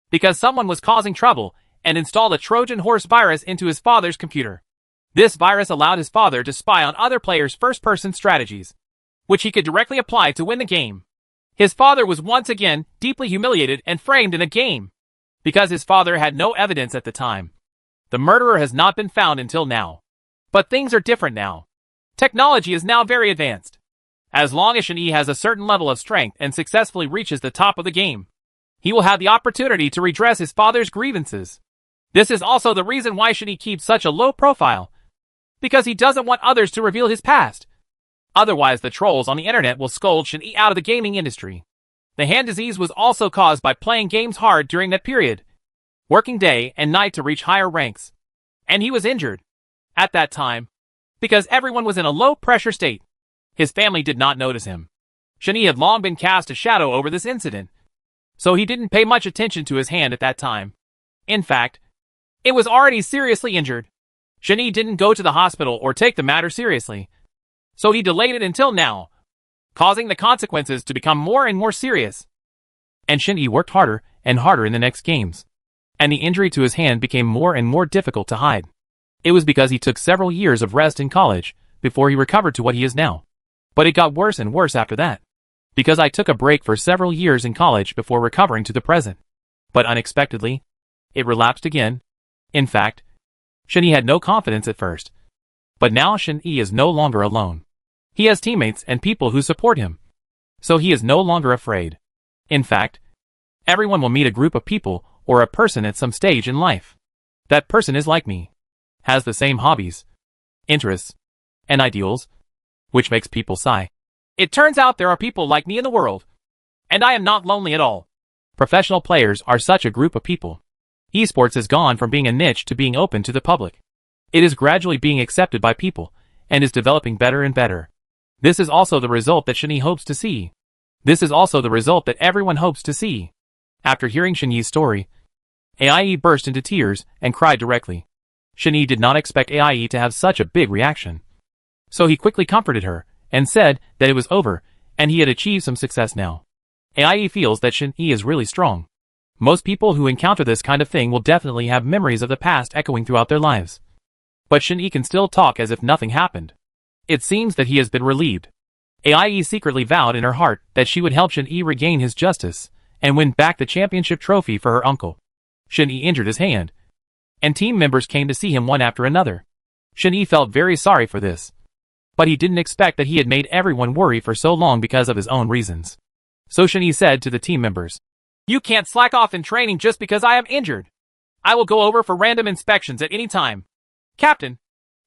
because someone was causing trouble and installed a Trojan horse virus into his father's computer. This virus allowed his father to spy on other players' first-person strategies, which he could directly apply to win the game. His father was once again deeply humiliated and framed in a game, because his father had no evidence at the time. The murderer has not been found until now. But things are different now. Technology is now very advanced. As long as Shen-Yi has a certain level of strength and successfully reaches the top of the game, he will have the opportunity to redress his father's grievances. This is also the reason why Shen-Yi keeps such a low profile, because he doesn't want others to reveal his past. Otherwise, the trolls on the internet will scold Shen-Yi out of the gaming industry. The hand disease was also caused by playing games hard during that period, working day and night to reach higher ranks. And he was injured at that time, because everyone was in a low-pressure state. His family did not notice him. Shen-Yi had long been cast a shadow over this incident, so he didn't pay much attention to his hand at that time. In fact, it was already seriously injured. Shen-Yi didn't go to the hospital or take the matter seriously, so he delayed it until now, causing the consequences to become more and more serious. And Shen-Yi worked harder and harder in the next games, and the injury to his hand became more and more difficult to hide. It was because he took several years of rest in college before he recovered to what he is now. But it got worse and worse after that, because I took a break for several years in college before recovering to the present. But unexpectedly, it relapsed again. In fact, Shen-Yi had no confidence at first. But now Shen-Yi is no longer alone. He has teammates and people who support him, so he is no longer afraid. In fact, everyone will meet a group of people or a person at some stage in life. That person is like me, has the same hobbies, interests, and ideals, which makes people sigh. It turns out there are people like me in the world, and I am not lonely at all. Professional players are such a group of people. Esports has gone from being a niche to being open to the public. It is gradually being accepted by people, and is developing better and better. This is also the result that Shen-Yi hopes to see. This is also the result that everyone hopes to see. After hearing Shen-Yi's story, AIE burst into tears and cried directly. Shen-Yi did not expect AIE to have such a big reaction. So he quickly comforted her, and said that it was over, and he had achieved some success now. AIE feels that Shen-Yi is really strong. Most people who encounter this kind of thing will definitely have memories of the past echoing throughout their lives. But Shen-Yi can still talk as if nothing happened. It seems that he has been relieved. AIE secretly vowed in her heart that she would help Shen-Yi regain his justice, and win back the championship trophy for her uncle. Shen-Yi injured his hand, and team members came to see him one after another. Shen-Yi felt very sorry for this, but he didn't expect that he had made everyone worry for so long because of his own reasons. So Shen-Yi said to the team members, "You can't slack off in training just because I am injured. I will go over for random inspections at any time. Captain,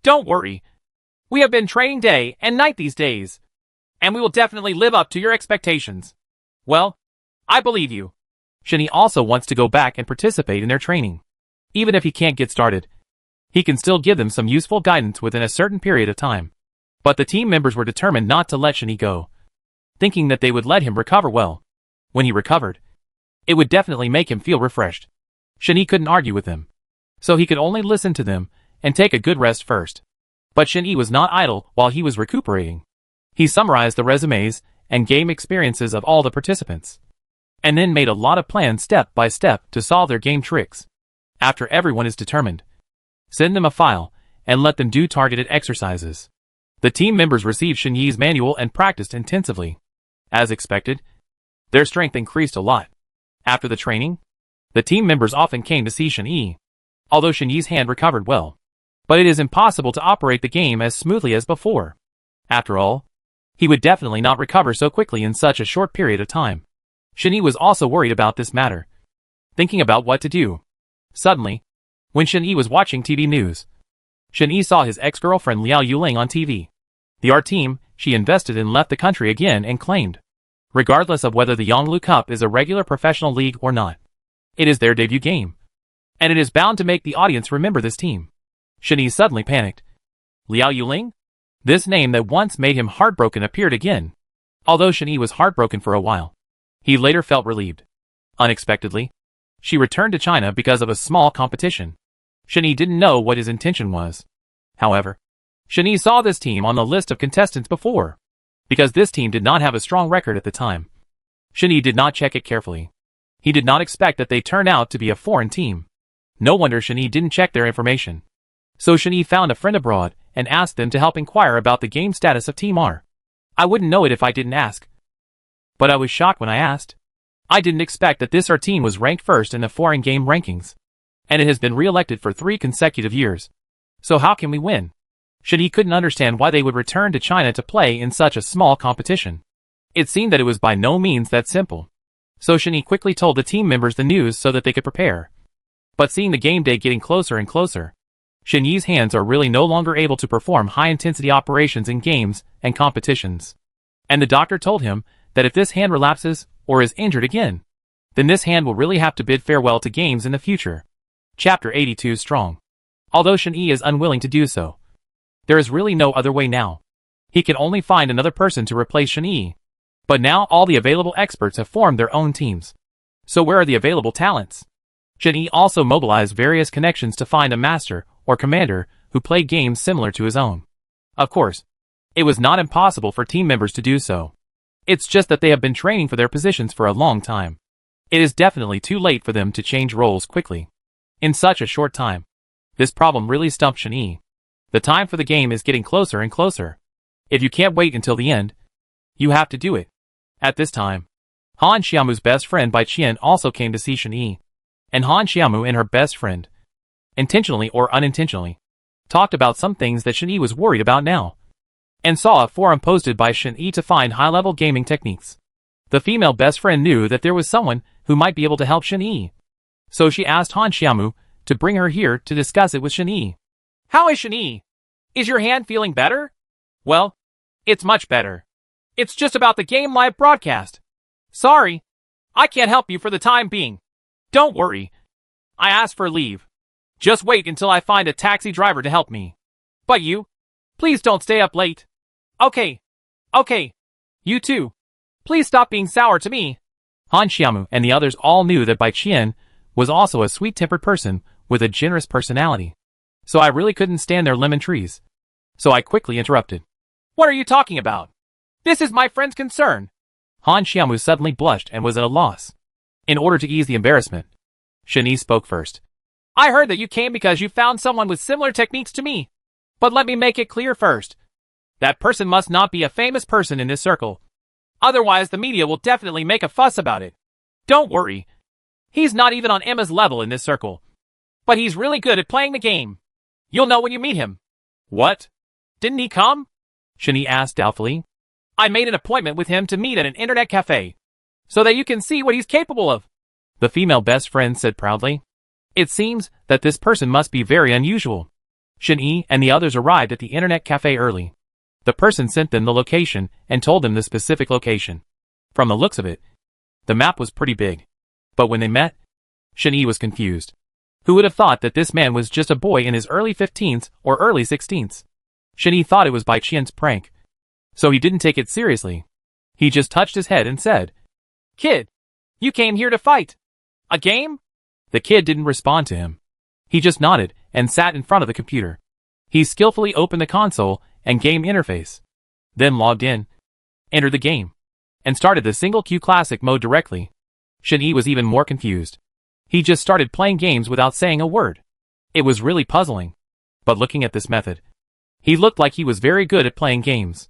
don't worry. We have been training day and night these days, and we will definitely live up to your expectations." Well, I believe you. Shen-Yi also wants to go back and participate in their training. Even if he can't get started, he can still give them some useful guidance within a certain period of time. But the team members were determined not to let Shen-Yi go, thinking that they would let him recover well. When he recovered, it would definitely make him feel refreshed. Shen-Yi couldn't argue with them, so he could only listen to them and take a good rest first. But Shen-Yi was not idle while he was recuperating. He summarized the resumes and game experiences of all the participants, and then made a lot of plans step by step to solve their game tricks. After everyone is determined, send them a file and let them do targeted exercises. The team members received Shen-Yi's manual and practiced intensively. As expected, their strength increased a lot. After the training, the team members often came to see Shen-Yi, although Shen-Yi's hand recovered well. But it is impossible to operate the game as smoothly as before. After all, he would definitely not recover so quickly in such a short period of time. Shen-Yi was also worried about this matter, thinking about what to do. Suddenly, when Shen-Yi was watching TV news, Shen-Yi saw his ex-girlfriend Liao Yuling on TV. The art team she invested in left the country again and claimed, regardless of whether the Yonglu Cup is a regular professional league or not, it is their debut game, and it is bound to make the audience remember this team. Shen-Yi suddenly panicked. Liao Yuling? This name that once made him heartbroken appeared again. Although Shen-Yi was heartbroken for a while, he later felt relieved. Unexpectedly, she returned to China because of a small competition. Shinee didn't know what his intention was. However, Shinee saw this team on the list of contestants before, because this team did not have a strong record at the time. Shinee did not check it carefully. He did not expect that they turned out to be a foreign team. No wonder Shinee didn't check their information. So Shinee found a friend abroad and asked them to help inquire about the game status of Team R. I wouldn't know it if I didn't ask. But I was shocked when I asked. I didn't expect that this R team was ranked first in the foreign game rankings. And it has been re-elected for 3 consecutive years. So how can we win? Shinee couldn't understand why they would return to China to play in such a small competition. It seemed that it was by no means that simple. So Shinee quickly told the team members the news so that they could prepare. But seeing the game day getting closer and closer, Shinee's hands are really no longer able to perform high-intensity operations in games and competitions. And the doctor told him that if this hand relapses or is injured again, then this hand will really have to bid farewell to games in the future. Chapter 82 Strong. Although Shinee is unwilling to do so, there is really no other way now. He can only find another person to replace Shinee. But now all the available experts have formed their own teams. So where are the available talents? Shinee also mobilized various connections to find a master or commander who played games similar to his own. Of course, it was not impossible for team members to do so. It's just that they have been training for their positions for a long time. It is definitely too late for them to change roles quickly. In such a short time. This problem really stumped Shinee. The time for the game is getting closer and closer. If you can't wait until the end, you have to do it. At this time, Han Xiaomu's best friend Bai Qian also came to see Shinee. And Han Xiaomu and her best friend, intentionally or unintentionally, talked about some things that Shinee was worried about now, and saw a forum posted by Shinee to find high-level gaming techniques. The female best friend knew that there was someone who might be able to help Shinee. So she asked Han Xiaomu to bring her here to discuss it with Shinee. How is Shinee? Is your hand feeling better? Well, it's much better. It's just about the game live broadcast. Sorry, I can't help you for the time being. Don't worry. I asked for leave. Just wait until I find a taxi driver to help me. But you, please don't stay up late. Okay. You too. Please stop being sour to me. Han Xiaomu and the others all knew that Bai Qian was also a sweet-tempered person with a generous personality. So I really couldn't stand their lemon trees. So I quickly interrupted. What are you talking about? This is my friend's concern. Han Xiaomu suddenly blushed and was at a loss. In order to ease the embarrassment, Shinee spoke first. I heard that you came because you found someone with similar techniques to me. But let me make it clear first. That person must not be a famous person in this circle. Otherwise the media will definitely make a fuss about it. Don't worry. He's not even on Emma's level in this circle. But he's really good at playing the game. You'll know when you meet him. What? Didn't he come? Shinee asked doubtfully. I made an appointment with him to meet at an internet cafe, so that you can see what he's capable of. The female best friend said proudly. It seems that this person must be very unusual. Shinee and the others arrived at the internet cafe early. The person sent them the location and told them the specific location. From the looks of it, the map was pretty big. But when they met, Shinee was confused. Who would have thought that this man was just a boy in his early 15s or early 16s? Shinee thought it was Bai Qian's prank. So he didn't take it seriously. He just touched his head and said, Kid, you came here to fight. A game? The kid didn't respond to him. He just nodded and sat in front of the computer. He skillfully opened the console and game interface. Then logged in, entered the game, and started the single queue classic mode directly. Shinee was even more confused. He just started playing games without saying a word. It was really puzzling. But looking at this method, he looked like he was very good at playing games.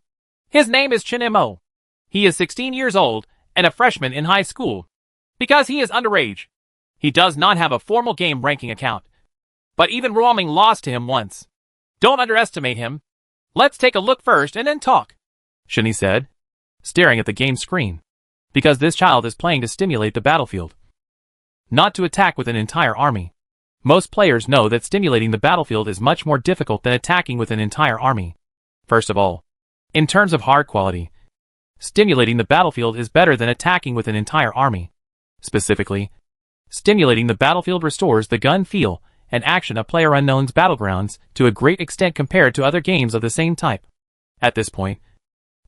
His name is Chinemo. He is 16 years old and a freshman in high school. Because he is underage, he does not have a formal game ranking account. But even roaming lost to him once. Don't underestimate him. Let's take a look first and then talk, Shinee said, staring at the game screen. Because this child is playing to stimulate the battlefield, not to attack with an entire army. Most players know that stimulating the battlefield is much more difficult than attacking with an entire army. First of all, in terms of hard quality, stimulating the battlefield is better than attacking with an entire army. Specifically, stimulating the battlefield restores the gun feel and action of PlayerUnknown's Battlegrounds to a great extent compared to other games of the same type. At this point,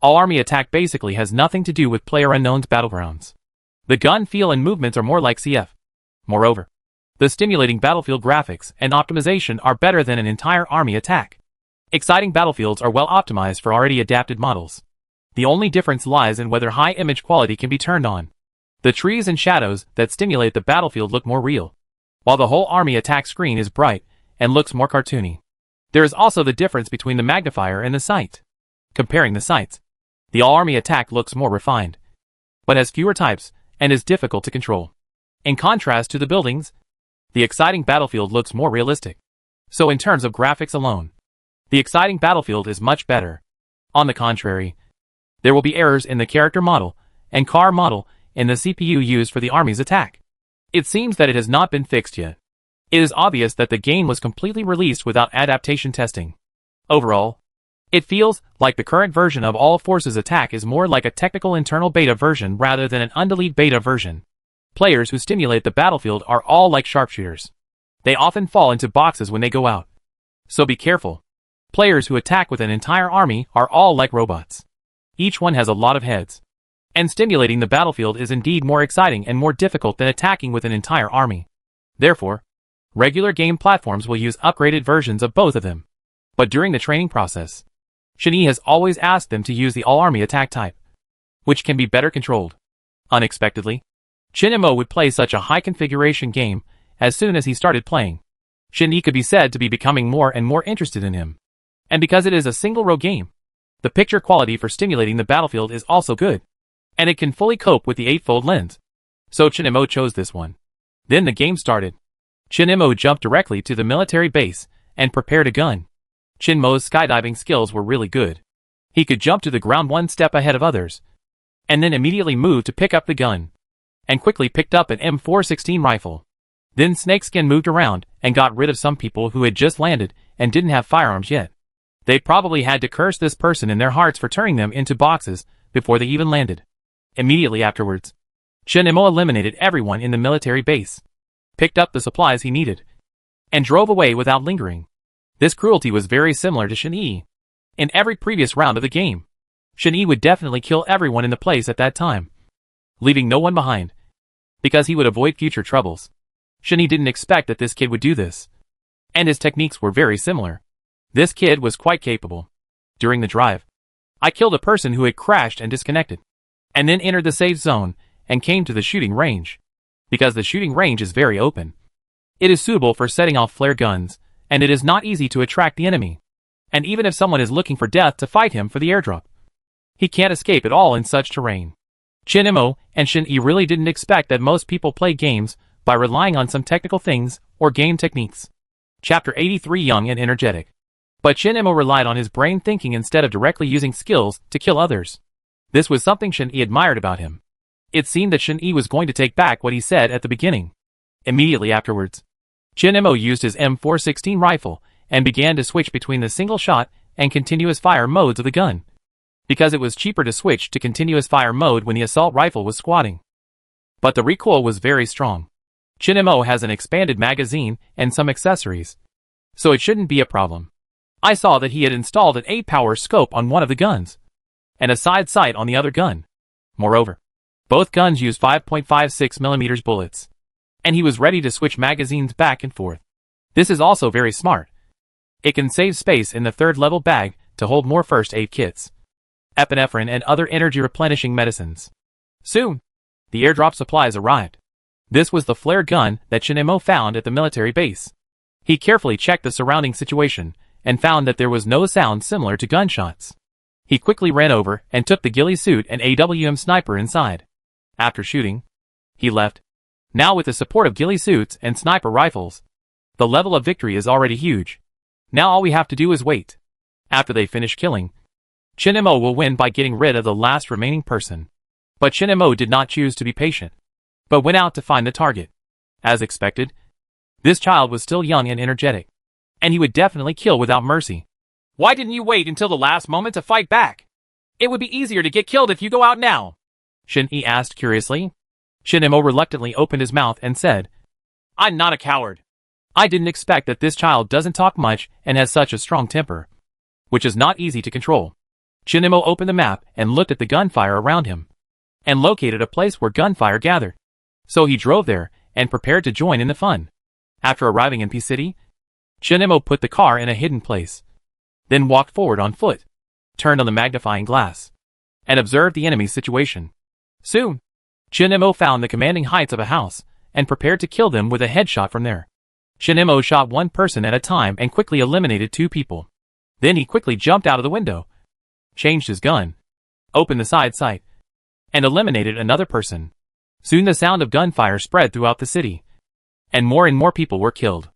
all army attack basically has nothing to do with PlayerUnknown's Battlegrounds. The gun feel and movements are more like CF. Moreover, The stimulating battlefield graphics and optimization are better than an entire army attack. Exciting battlefields are well optimized for already adapted models. The only difference lies in whether high image quality can be turned on. The trees and shadows that stimulate the battlefield look more real, while the whole army attack screen is bright and looks more cartoony. There is also the difference between the magnifier and the sight. Comparing the sights, the all-army attack looks more refined, but has fewer types and is difficult to control. In contrast to the buildings, the exciting battlefield looks more realistic. So in terms of graphics alone, the exciting battlefield is much better. On the contrary, there will be errors in the character model and car model in the CPU used for the army's attack. It seems that it has not been fixed yet. It is obvious that the game was completely released without adaptation testing. Overall, it feels like the current version of All Forces Attack is more like a technical internal beta version rather than an undelayed beta version. Players who stimulate the battlefield are all like sharpshooters. They often fall into boxes when they go out. So be careful. Players who attack with an entire army are all like robots. Each one has a lot of heads. And stimulating the battlefield is indeed more exciting and more difficult than attacking with an entire army. Therefore, regular game platforms will use upgraded versions of both of them. But during the training process, Shin-Yi has always asked them to use the all-army attack type, which can be better controlled. Unexpectedly, Shin-Mo would play such a high-configuration game as soon as he started playing. Shin-Yi could be said to be becoming more and more interested in him. And because it is a single-row game, the picture quality for stimulating the battlefield is also good, and it can fully cope with the 8-fold lens. So Shin-Mo chose this one. Then the game started. Shin-Mo jumped directly to the military base and prepared a gun. Shin-Mo's skydiving skills were really good. He could jump to the ground one step ahead of others, and then immediately moved to pick up the gun, and quickly picked up an M416 rifle. Then Snakeskin moved around and got rid of some people who had just landed and didn't have firearms yet. They probably had to curse this person in their hearts for turning them into boxes before they even landed. Immediately afterwards, Shin-Mo eliminated everyone in the military base, picked up the supplies he needed, and drove away without lingering. This cruelty was very similar to Shin-Yi. In every previous round of the game, Shin-Yi would definitely kill everyone in the place at that time, leaving no one behind, because he would avoid future troubles. Shin-Yi didn't expect that this kid would do this, and his techniques were very similar. This kid was quite capable. During the drive, I killed a person who had crashed and disconnected, and then entered the safe zone and came to the shooting range. Because the shooting range is very open, it is suitable for setting off flare guns, and it is not easy to attract the enemy. And even if someone is looking for death to fight him for the airdrop, he can't escape at all in such terrain. Shin-Mo and Shin-Yi really didn't expect that most people play games by relying on some technical things or game techniques. Chapter 83 Young and Energetic. But Shin-Mo relied on his brain thinking instead of directly using skills to kill others. This was something Shin-Yi admired about him. It seemed that Shin-Yi was going to take back what he said at the beginning. Immediately afterwards, Shin-Mo used his M416 rifle and began to switch between the single shot and continuous fire modes of the gun, because it was cheaper to switch to continuous fire mode when the assault rifle was squatting. But the recoil was very strong. Shin-Mo has an expanded magazine and some accessories, so it shouldn't be a problem. I saw that he had installed an 8-power scope on one of the guns, and a side sight on the other gun. Moreover, both guns use 5.56mm bullets, and he was ready to switch magazines back and forth. This is also very smart. It can save space in the third-level bag to hold more first aid kits, epinephrine and other energy-replenishing medicines. Soon, the airdrop supplies arrived. This was the flare gun that Shin-Mo found at the military base. He carefully checked the surrounding situation and found that there was no sound similar to gunshots. He quickly ran over and took the ghillie suit and AWM sniper inside. After shooting, he left. Now with the support of ghillie suits and sniper rifles, the level of victory is already huge. Now all we have to do is wait. After they finish killing, Shin-Mo will win by getting rid of the last remaining person. But Shin-Mo did not choose to be patient, but went out to find the target. As expected, this child was still young and energetic, and he would definitely kill without mercy. Why didn't you wait until the last moment to fight back? It would be easier to get killed if you go out now. Shin-Yi asked curiously. Shin-Mo reluctantly opened his mouth and said, I'm not a coward. I didn't expect that this child doesn't talk much and has such a strong temper, which is not easy to control. Shin-Mo opened the map and looked at the gunfire around him, and located a place where gunfire gathered. So he drove there and prepared to join in the fun. After arriving in P City, Shinemo put the car in a hidden place, then walked forward on foot, turned on the magnifying glass, and observed the enemy's situation. Soon, Shinemo found the commanding heights of a house, and prepared to kill them with a headshot from there. Shinemo shot one person at a time and quickly eliminated 2 people. Then he quickly jumped out of the window, changed his gun, opened the side sight, and eliminated another person. Soon the sound of gunfire spread throughout the city, and more people were killed.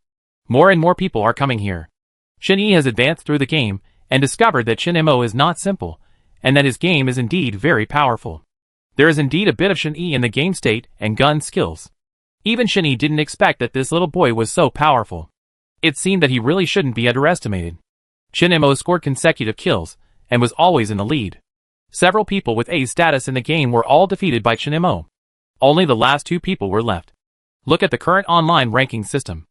More and more people are coming here. Shin-Yi has advanced through the game and discovered that Shinemo is not simple, and that his game is indeed very powerful. There is indeed a bit of Shin-Yi in the game state and gun skills. Even Shin-Yi didn't expect that this little boy was so powerful. It seemed that he really shouldn't be underestimated. Shinemo scored consecutive kills, and was always in the lead. Several people with A status in the game were all defeated by Shinemo. Only the last 2 people were left. Look at the current online ranking system.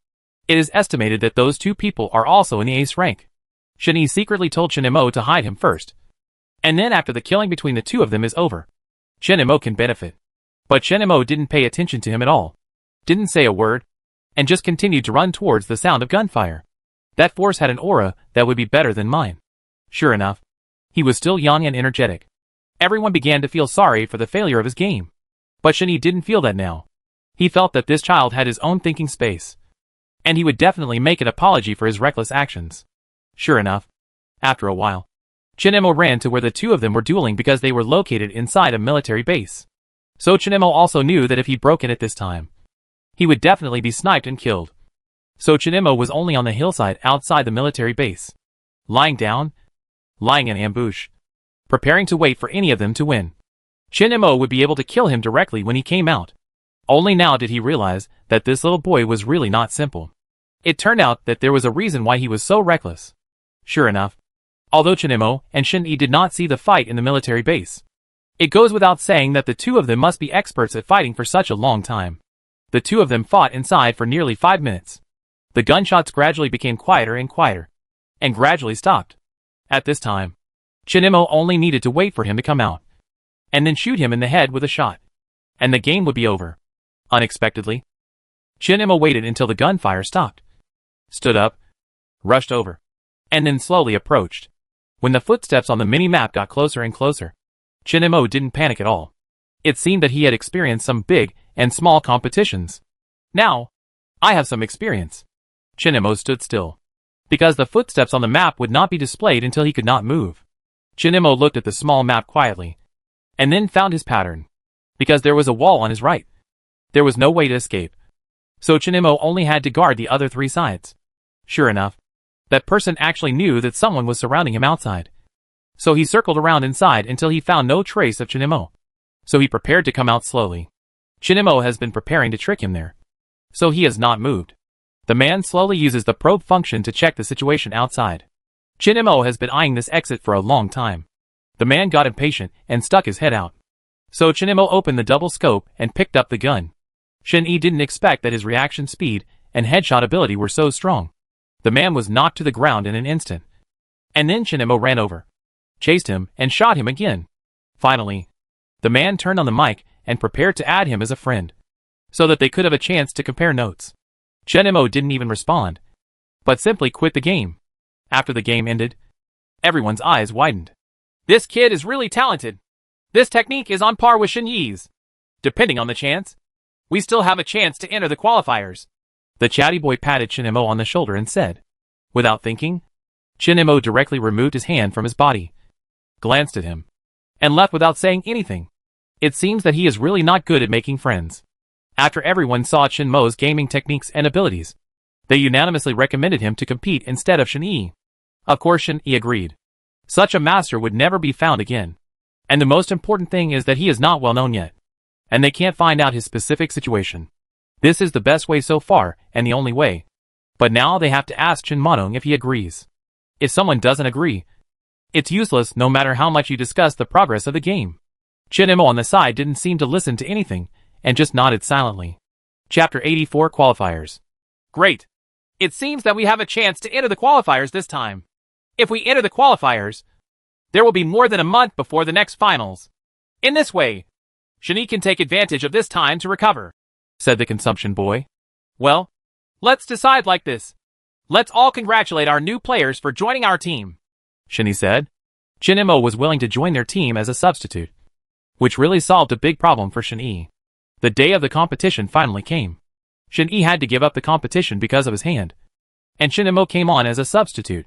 It is estimated that those 2 people are also in the ace rank. Shin-Yi secretly told Shinemo to hide him first. And then after the killing between the 2 of them is over, Shinemo can benefit. But Shinemo didn't pay attention to him at all. Didn't say a word, and just continued to run towards the sound of gunfire. That force had an aura that would be better than mine. Sure enough, he was still young and energetic. Everyone began to feel sorry for the failure of his game. But Shin-Yi didn't feel that now. He felt that this child had his own thinking space, and he would definitely make an apology for his reckless actions. Sure enough, after a while, Shinemo ran to where the 2 of them were dueling because they were located inside a military base. So Shinemo also knew that if he broke in at this time, he would definitely be sniped and killed. So Shinemo was only on the hillside outside the military base, lying down, lying in ambush, preparing to wait for any of them to win. Shinemo would be able to kill him directly when he came out. Only now did he realize that this little boy was really not simple. It turned out that there was a reason why he was so reckless. Sure enough, although Shinemo and Shin-Yi did not see the fight in the military base, it goes without saying that the 2 of them must be experts at fighting for such a long time. The 2 of them fought inside for nearly 5 minutes. The gunshots gradually became quieter and quieter, and gradually stopped. At this time, Shinemo only needed to wait for him to come out, and then shoot him in the head with a shot, and the game would be over. Unexpectedly, Shinemo waited until the gunfire stopped, stood up, rushed over, and then slowly approached. When the footsteps on the mini-map got closer and closer, Shinemo didn't panic at all. It seemed that he had experienced some big and small competitions. Now, I have some experience. Shinemo stood still, because the footsteps on the map would not be displayed until he could not move. Shinemo looked at the small map quietly, and then found his pattern, because there was a wall on his right. There was no way to escape. So Shinemo only had to guard the other 3 sides. Sure enough, that person actually knew that someone was surrounding him outside. So he circled around inside until he found no trace of Shinemo. So he prepared to come out slowly. Shinemo has been preparing to trick him there. So he has not moved. The man slowly uses the probe function to check the situation outside. Shinemo has been eyeing this exit for a long time. The man got impatient and stuck his head out. So Shinemo opened the double scope and picked up the gun. Shin-Yi didn't expect that his reaction speed and headshot ability were so strong. The man was knocked to the ground in an instant. And then Shinemo ran over, chased him, and shot him again. Finally, the man turned on the mic and prepared to add him as a friend, so that they could have a chance to compare notes. Shinemo didn't even respond, but simply quit the game. After the game ended, everyone's eyes widened. This kid is really talented. This technique is on par with Shin-Yi's. Depending on the chance, we still have a chance to enter the qualifiers. The chatty boy patted Shinemo on the shoulder and said. Without thinking, Shinemo directly removed his hand from his body, glanced at him, and left without saying anything. It seems that he is really not good at making friends. After everyone saw Shinmo's gaming techniques and abilities, they unanimously recommended him to compete instead of Shin-Yi. Of course Shin-Yi agreed. Such a master would never be found again. And the most important thing is that he is not well known yet, and they can't find out his specific situation. This is the best way so far, and the only way. But now they have to ask Shin Monong if he agrees. If someone doesn't agree, it's useless no matter how much you discuss the progress of the game. Shinemo on the side didn't seem to listen to anything, and just nodded silently. Chapter 84 Qualifiers. Great. It seems that we have a chance to enter the qualifiers this time. If we enter the qualifiers, there will be more than a month before the next finals. In this way, Shin-Yi can take advantage of this time to recover, said the consumption boy. Well, Let's decide like this. Let's all congratulate our new players for joining our team, Shin-Yi said. Shin-Mo was willing to join their team as a substitute, which really solved a big problem for Shin-Yi. The day of the competition finally came. Shin-Yi had to give up the competition because of his hand, and Shin-Mo came on as a substitute.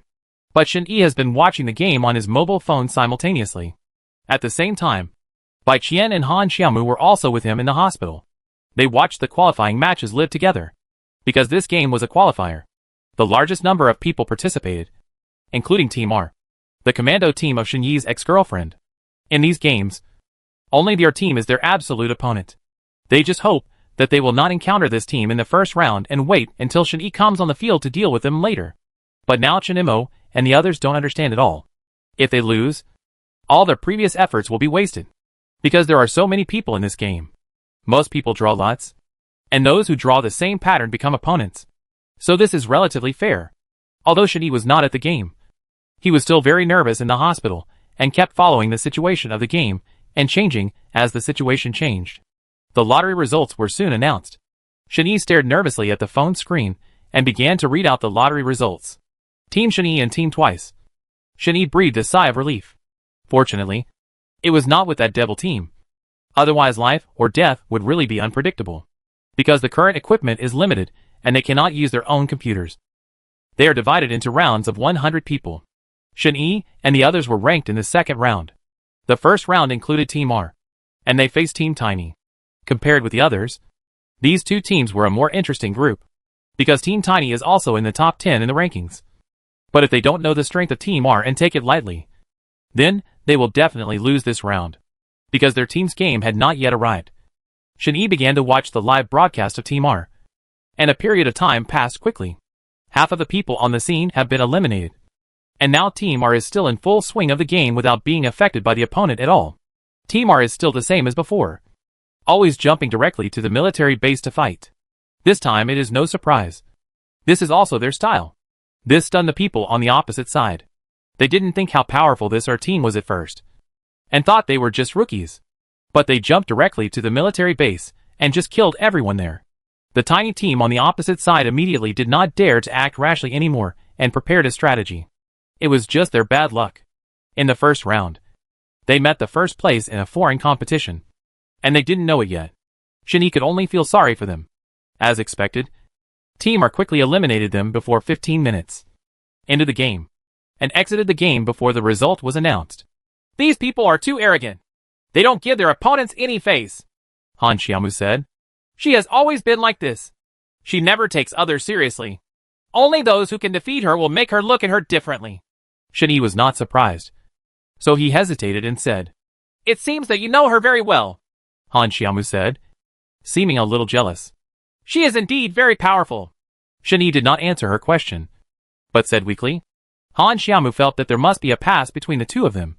But Shin-Yi has been watching the game on his mobile phone simultaneously. At the same time, Bai Qian and Han Xiaomu were also with him in the hospital. They watched the qualifying matches live together. Because this game was a qualifier, the largest number of people participated, including Team R, the commando team of Shin-Yi's ex-girlfriend. In these games, only their team is their absolute opponent. They just hope that they will not encounter this team in the first round and wait until Shin-Yi comes on the field to deal with them later. But now Shin-Mo and the others don't understand at all. If they lose, all their previous efforts will be wasted. Because there are so many people in this game. Most people draw lots, and those who draw the same pattern become opponents. So this is relatively fair. Although Shin-Yi was not at the game, he was still very nervous in the hospital and kept following the situation of the game and changing as the situation changed. The lottery results were soon announced. Shin-Yi stared nervously at the phone screen and began to read out the lottery results. Team Shin-Yi and Team Twice. Shin-Yi breathed a sigh of relief. Fortunately, it was not with that devil team. Otherwise life or death would really be unpredictable. Because the current equipment is limited and they cannot use their own computers. They are divided into rounds of 100 people. Shin-Yi and the others were ranked in the second round. The first round included Team R, and they faced Team Tiny. Compared with the others, these two teams were a more interesting group, because Team Tiny is also in the top 10 in the rankings. But if they don't know the strength of Team R and take it lightly, then they will definitely lose this round, because their team's game had not yet arrived. Shin-Yi began to watch the live broadcast of Team R, and a period of time passed quickly. Half of the people on the scene have been eliminated, and now Team R is still in full swing of the game without being affected by the opponent at all. Team R is still the same as before, always jumping directly to the military base to fight. This time it is no surprise. This is also their style. This stunned the people on the opposite side. They didn't think how powerful this R team was at first, and thought they were just rookies. But they jumped directly to the military base and just killed everyone there. The tiny team on the opposite side immediately did not dare to act rashly anymore and prepared a strategy. It was just their bad luck. In the first round, they met the first place in a foreign competition, and they didn't know it yet. Shin-Yi could only feel sorry for them. As expected, Team R quickly eliminated them before 15 minutes into the game, and exited the game before the result was announced. These people are too arrogant. They don't give their opponents any face, Han Xiaomu said. She has always been like this. She never takes others seriously. Only those who can defeat her will make her look at her differently. Shin-Yi was not surprised, so he hesitated and said, It seems that you know her very well, Han Xiaomu said, seeming a little jealous. She is indeed very powerful. Shin-Yi did not answer her question, but said weakly. Han Xiaomu felt that there must be a pass between the two of them.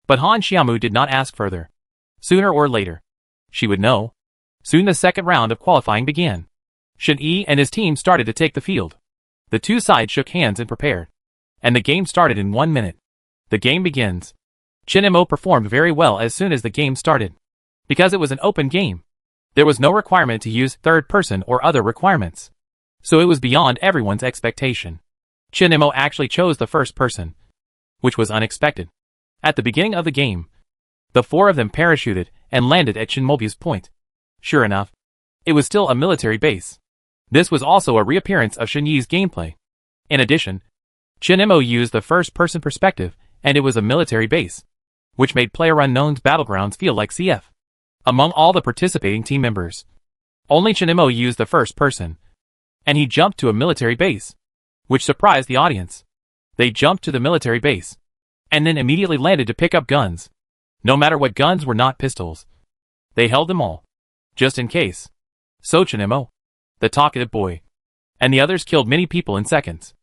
But Han Xiaomu did not ask further. Sooner or later, she would know. Soon the second round of qualifying began. Shin-Yi and his team started to take the field. The two sides shook hands and prepared. And the game started in 1 minute. The game begins. Shin-Mo performed very well as soon as the game started. Because it was an open game, there was no requirement to use third person or other requirements. So it was beyond everyone's expectation. Shin-Mo actually chose the first person, which was unexpected. At the beginning of the game, the four of them parachuted and landed at Shin-Mobi's point. Sure enough, it was still a military base. This was also a reappearance of Shin-Yi's gameplay. In addition, Shin-Mo used the first-person perspective, and it was a military base, which made PlayerUnknown's Battlegrounds feel like CF. Among all the participating team members, only Shin-Mo used the first person, and he jumped to a military base, which surprised the audience. They jumped to the military base, and then immediately landed to pick up guns. No matter what guns were not pistols. They held them all, just in case. So Shin-Mo, the talkative boy, and the others killed many people in seconds.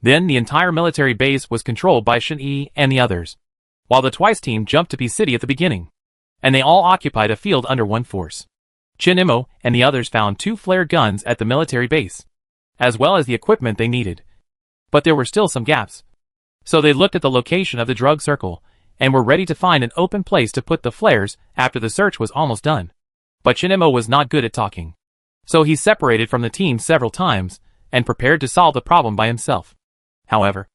Then the entire military base was controlled by Shin-Yi and the others, while the Twice team jumped to P-City at the beginning, and they all occupied a field under one force. Shin-Mo and the others found 2 flare guns at the military base, as well as the equipment they needed. But there were still some gaps. So they looked at the location of the drug circle, and were ready to find an open place to put the flares after the search was almost done. But Shin-Mo was not good at talking. So he separated from the team several times, and prepared to solve the problem by himself. However,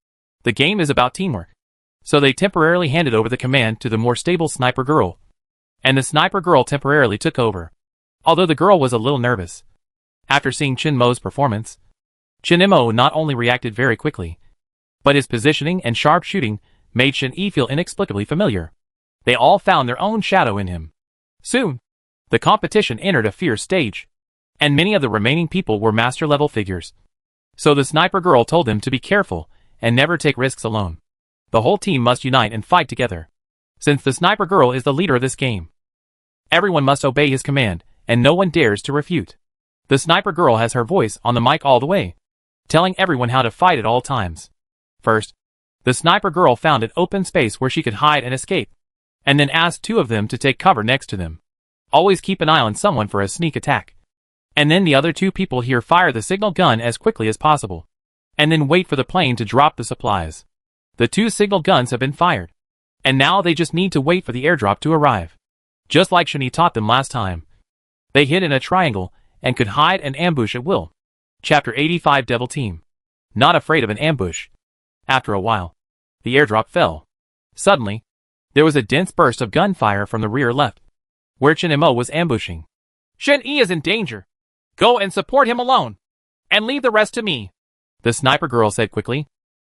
the game is about teamwork. So they temporarily handed over the command to the more stable sniper girl. And the sniper girl temporarily took over. Although the girl was a little nervous. After seeing Chen Mo's performance, Chen Mo not only reacted very quickly, but his positioning and sharp shooting made Shen Yi feel inexplicably familiar. They all found their own shadow in him. Soon, the competition entered a fierce stage, and many of the remaining people were master-level figures. So the sniper girl told them to be careful and never take risks alone. The whole team must unite and fight together. Since the sniper girl is the leader of this game, everyone must obey his command, and no one dares to refute. The sniper girl has her voice on the mic all the way, telling everyone how to fight at all times. First, the sniper girl found an open space where she could hide and escape, and then asked 2 of them to take cover next to them. Always keep an eye on someone for a sneak attack. And then the other 2 people here fire the signal gun as quickly as possible, and then wait for the plane to drop the supplies. The 2 signal guns have been fired, and now they just need to wait for the airdrop to arrive. Just like Shen Yi taught them last time. They hid in a triangle and could hide and ambush at will. Chapter 85 Devil Team. Not afraid of an ambush. After a while, the airdrop fell. Suddenly, there was a dense burst of gunfire from the rear left, where Chen Mo was ambushing. Shen Yi is in danger. Go and support him alone, and leave the rest to me, the sniper girl said quickly.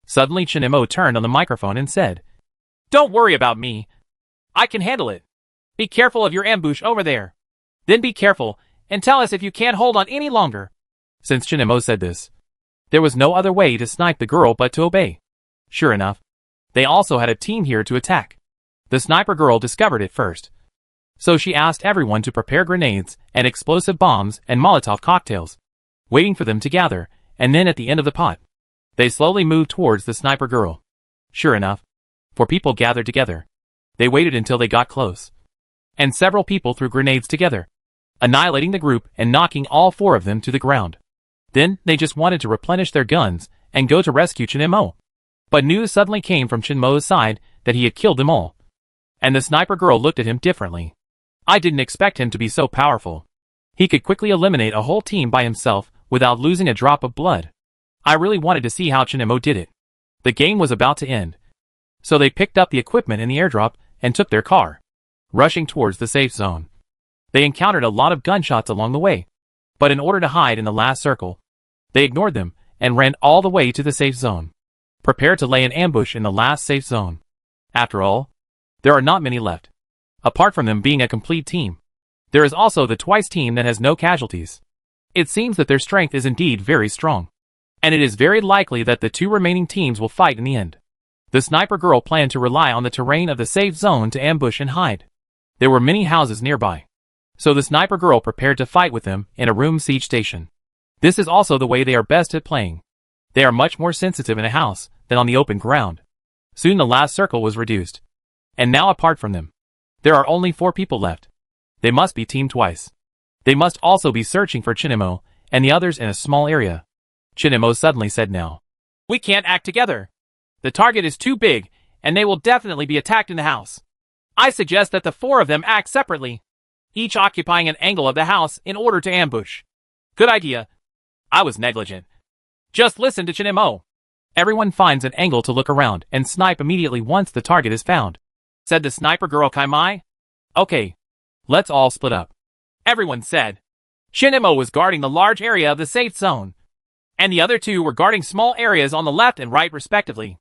Suddenly Chen Mo turned on the microphone and said, Don't worry about me. I can handle it. Be careful of your ambush over there. Then be careful, and tell us if you can't hold on any longer. Since Chen Mo said this, there was no other way to snipe the girl but to obey. Sure enough, they also had a team here to attack. The sniper girl discovered it first. So she asked everyone to prepare grenades and explosive bombs and Molotov cocktails, waiting for them to gather, and then at the end of the pot, they slowly moved towards the sniper girl. Sure enough, 4 people gathered together. They waited until they got close, and several people threw grenades together, annihilating the group and knocking all 4 of them to the ground. Then they just wanted to replenish their guns and go to rescue Chen Mo. But news suddenly came from Chen Mo's side that he had killed them all. And the sniper girl looked at him differently. I didn't expect him to be so powerful. He could quickly eliminate a whole team by himself without losing a drop of blood. I really wanted to see how Chen Mo did it. The game was about to end. So they picked up the equipment in the airdrop and took their car, rushing towards the safe zone. They encountered a lot of gunshots along the way, but in order to hide in the last circle, they ignored them and ran all the way to the safe zone, prepared to lay an ambush in the last safe zone. After all, there are not many left. Apart from them being a complete team, there is also the twice team that has no casualties. It seems that their strength is indeed very strong, and it is very likely that the 2 remaining teams will fight in the end. The sniper girl planned to rely on the terrain of the safe zone to ambush and hide. There were many houses nearby, so the sniper girl prepared to fight with them in a room siege station. This is also the way they are best at playing. They are much more sensitive in a house than on the open ground. Soon the last circle was reduced, and now apart from them, there are only 4 people left. They must be teamed twice. They must also be searching for Chen Mo and the others in a small area. Chen Mo suddenly said now. We can't act together. The target is too big, and they will definitely be attacked in the house. I suggest that the 4 of them act separately, each occupying an angle of the house in order to ambush. Good idea. I was negligent. Just listen to Chen Mo. Everyone finds an angle to look around and snipe immediately once the target is found, said the sniper girl Kai Mai. Okay, let's all split up. Everyone said. Chen Mo was guarding the large area of the safe zone, and the other 2 were guarding small areas on the left and right respectively.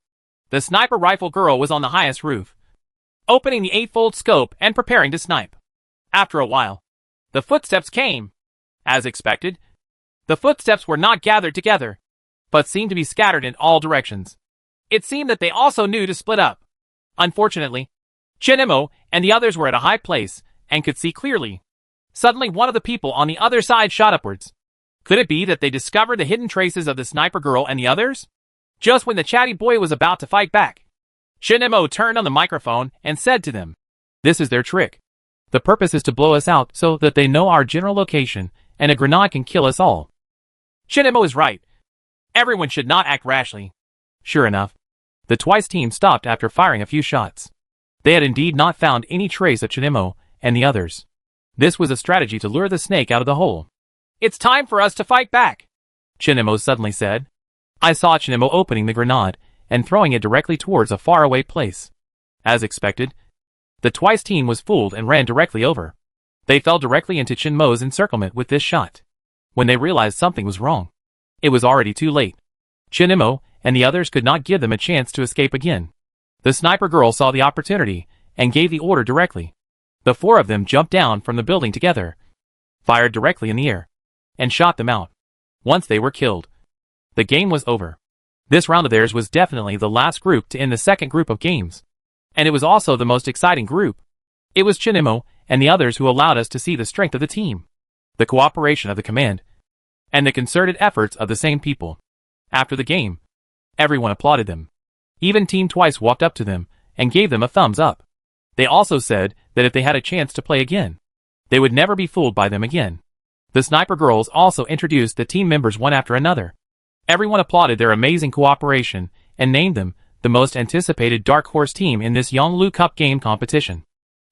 The sniper rifle girl was on the highest roof, opening the 8-fold scope and preparing to snipe. After a while, the footsteps came. As expected, the footsteps were not gathered together, but seemed to be scattered in all directions. It seemed that they also knew to split up. Unfortunately, Chen Mo and the others were at a high place and could see clearly. Suddenly one of the people on the other side shot upwards. Could it be that they discovered the hidden traces of the sniper girl and the others? Just when the chatty boy was about to fight back, Chen Mo turned on the microphone and said to them, This is their trick. The purpose is to blow us out so that they know our general location and a grenade can kill us all. Chen Mo is right. Everyone should not act rashly. Sure enough, the twice team stopped after firing a few shots. They had indeed not found any trace of Chen Mo and the others. This was a strategy to lure the snake out of the hole. It's time for us to fight back. Chinemo suddenly said. I saw Chinemo opening the grenade and throwing it directly towards a faraway place. As expected, the Twice team was fooled and ran directly over. They fell directly into Chinmo's encirclement with this shot. When they realized something was wrong, it was already too late. Chinemo and the others could not give them a chance to escape again. The sniper girl saw the opportunity and gave the order directly. The four of them jumped down from the building together, fired directly in the air, and shot them out. Once they were killed, the game was over. This round of theirs was definitely the last group to end the second group of games. And it was also the most exciting group. It was Chinemo and the others who allowed us to see the strength of the team, the cooperation of the command, and the concerted efforts of the same people. After the game, everyone applauded them. Even Team Twice walked up to them and gave them a thumbs up. They also said that if they had a chance to play again, they would never be fooled by them again. The sniper girls also introduced the team members one after another. Everyone applauded their amazing cooperation and named them the most anticipated Dark Horse team in this Yonglu Cup game competition.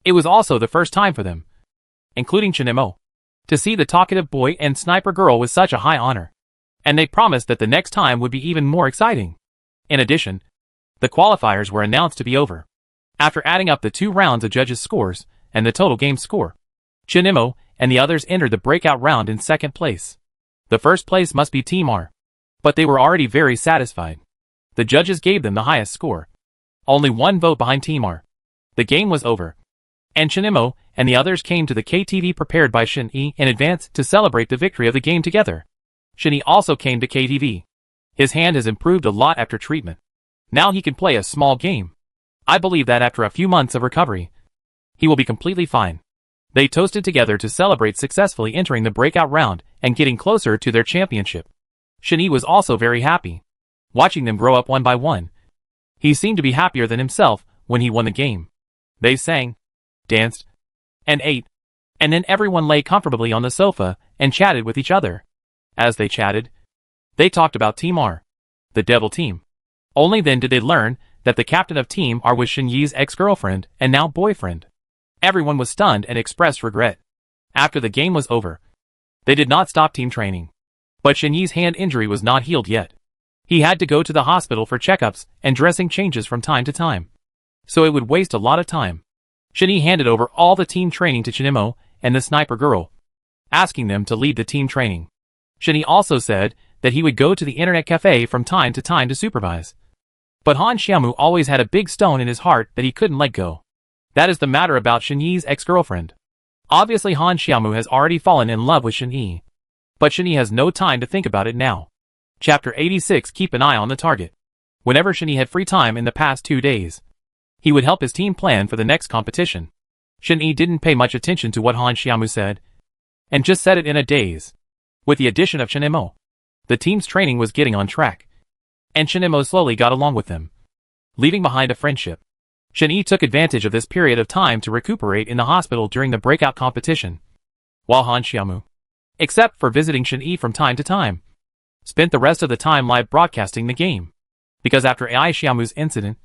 It was also the first time for them, including Chinemo, to see the talkative boy and sniper girl with such a high honor. And they promised that the next time would be even more exciting. In addition, the qualifiers were announced to be over. After adding up the 2 rounds of judges' scores and the total game score, Chinemo and the others entered the breakout round in second place. The first place must be Team R. But they were already very satisfied. The judges gave them the highest score. Only 1 vote behind Team R. The game was over. And Chinemo and the others came to the KTV prepared by Shin Yi in advance to celebrate the victory of the game together. Shin Yi also came to KTV. His hand has improved a lot after treatment. Now he can play a small game. I believe that after a few months of recovery, he will be completely fine. They toasted together to celebrate successfully entering the breakout round and getting closer to their championship. Shin Yi was also very happy, watching them grow up one by one. He seemed to be happier than himself when he won the game. They sang, danced, and ate, and then everyone lay comfortably on the sofa and chatted with each other. As they chatted, they talked about Team R, the devil team. Only then did they learn that the captain of Team R was Shin Yi's ex-girlfriend and now boyfriend. Everyone was stunned and expressed regret. After the game was over, they did not stop team training. But Shin Yi's hand injury was not healed yet. He had to go to the hospital for checkups and dressing changes from time to time. So it would waste a lot of time. Shin Yi handed over all the team training to Chinemo and the sniper girl, asking them to lead the team training. Shin Yi also said that he would go to the internet cafe from time to supervise. But Han Xiaomu always had a big stone in his heart that he couldn't let go. That is the matter about Shin Yi's ex-girlfriend. Obviously Han Xiaomu has already fallen in love with Shin Yi. But Shin Yi has no time to think about it now. Chapter 86. Keep an eye on the target. Whenever Shin Yi had free time in the past 2 days, he would help his team plan for the next competition. Shin Yi didn't pay much attention to what Han Xiaomu said, and just said it in a daze. With the addition of Chinemo, the team's training was getting on track, and Chinemo slowly got along with them, leaving behind a friendship. Shin Yi took advantage of this period of time to recuperate in the hospital during the breakout competition, while Han Xiaomu, except for visiting Shin Yi from time to time, spent the rest of the time live broadcasting the game. Because after Ai Xiaomu's incident,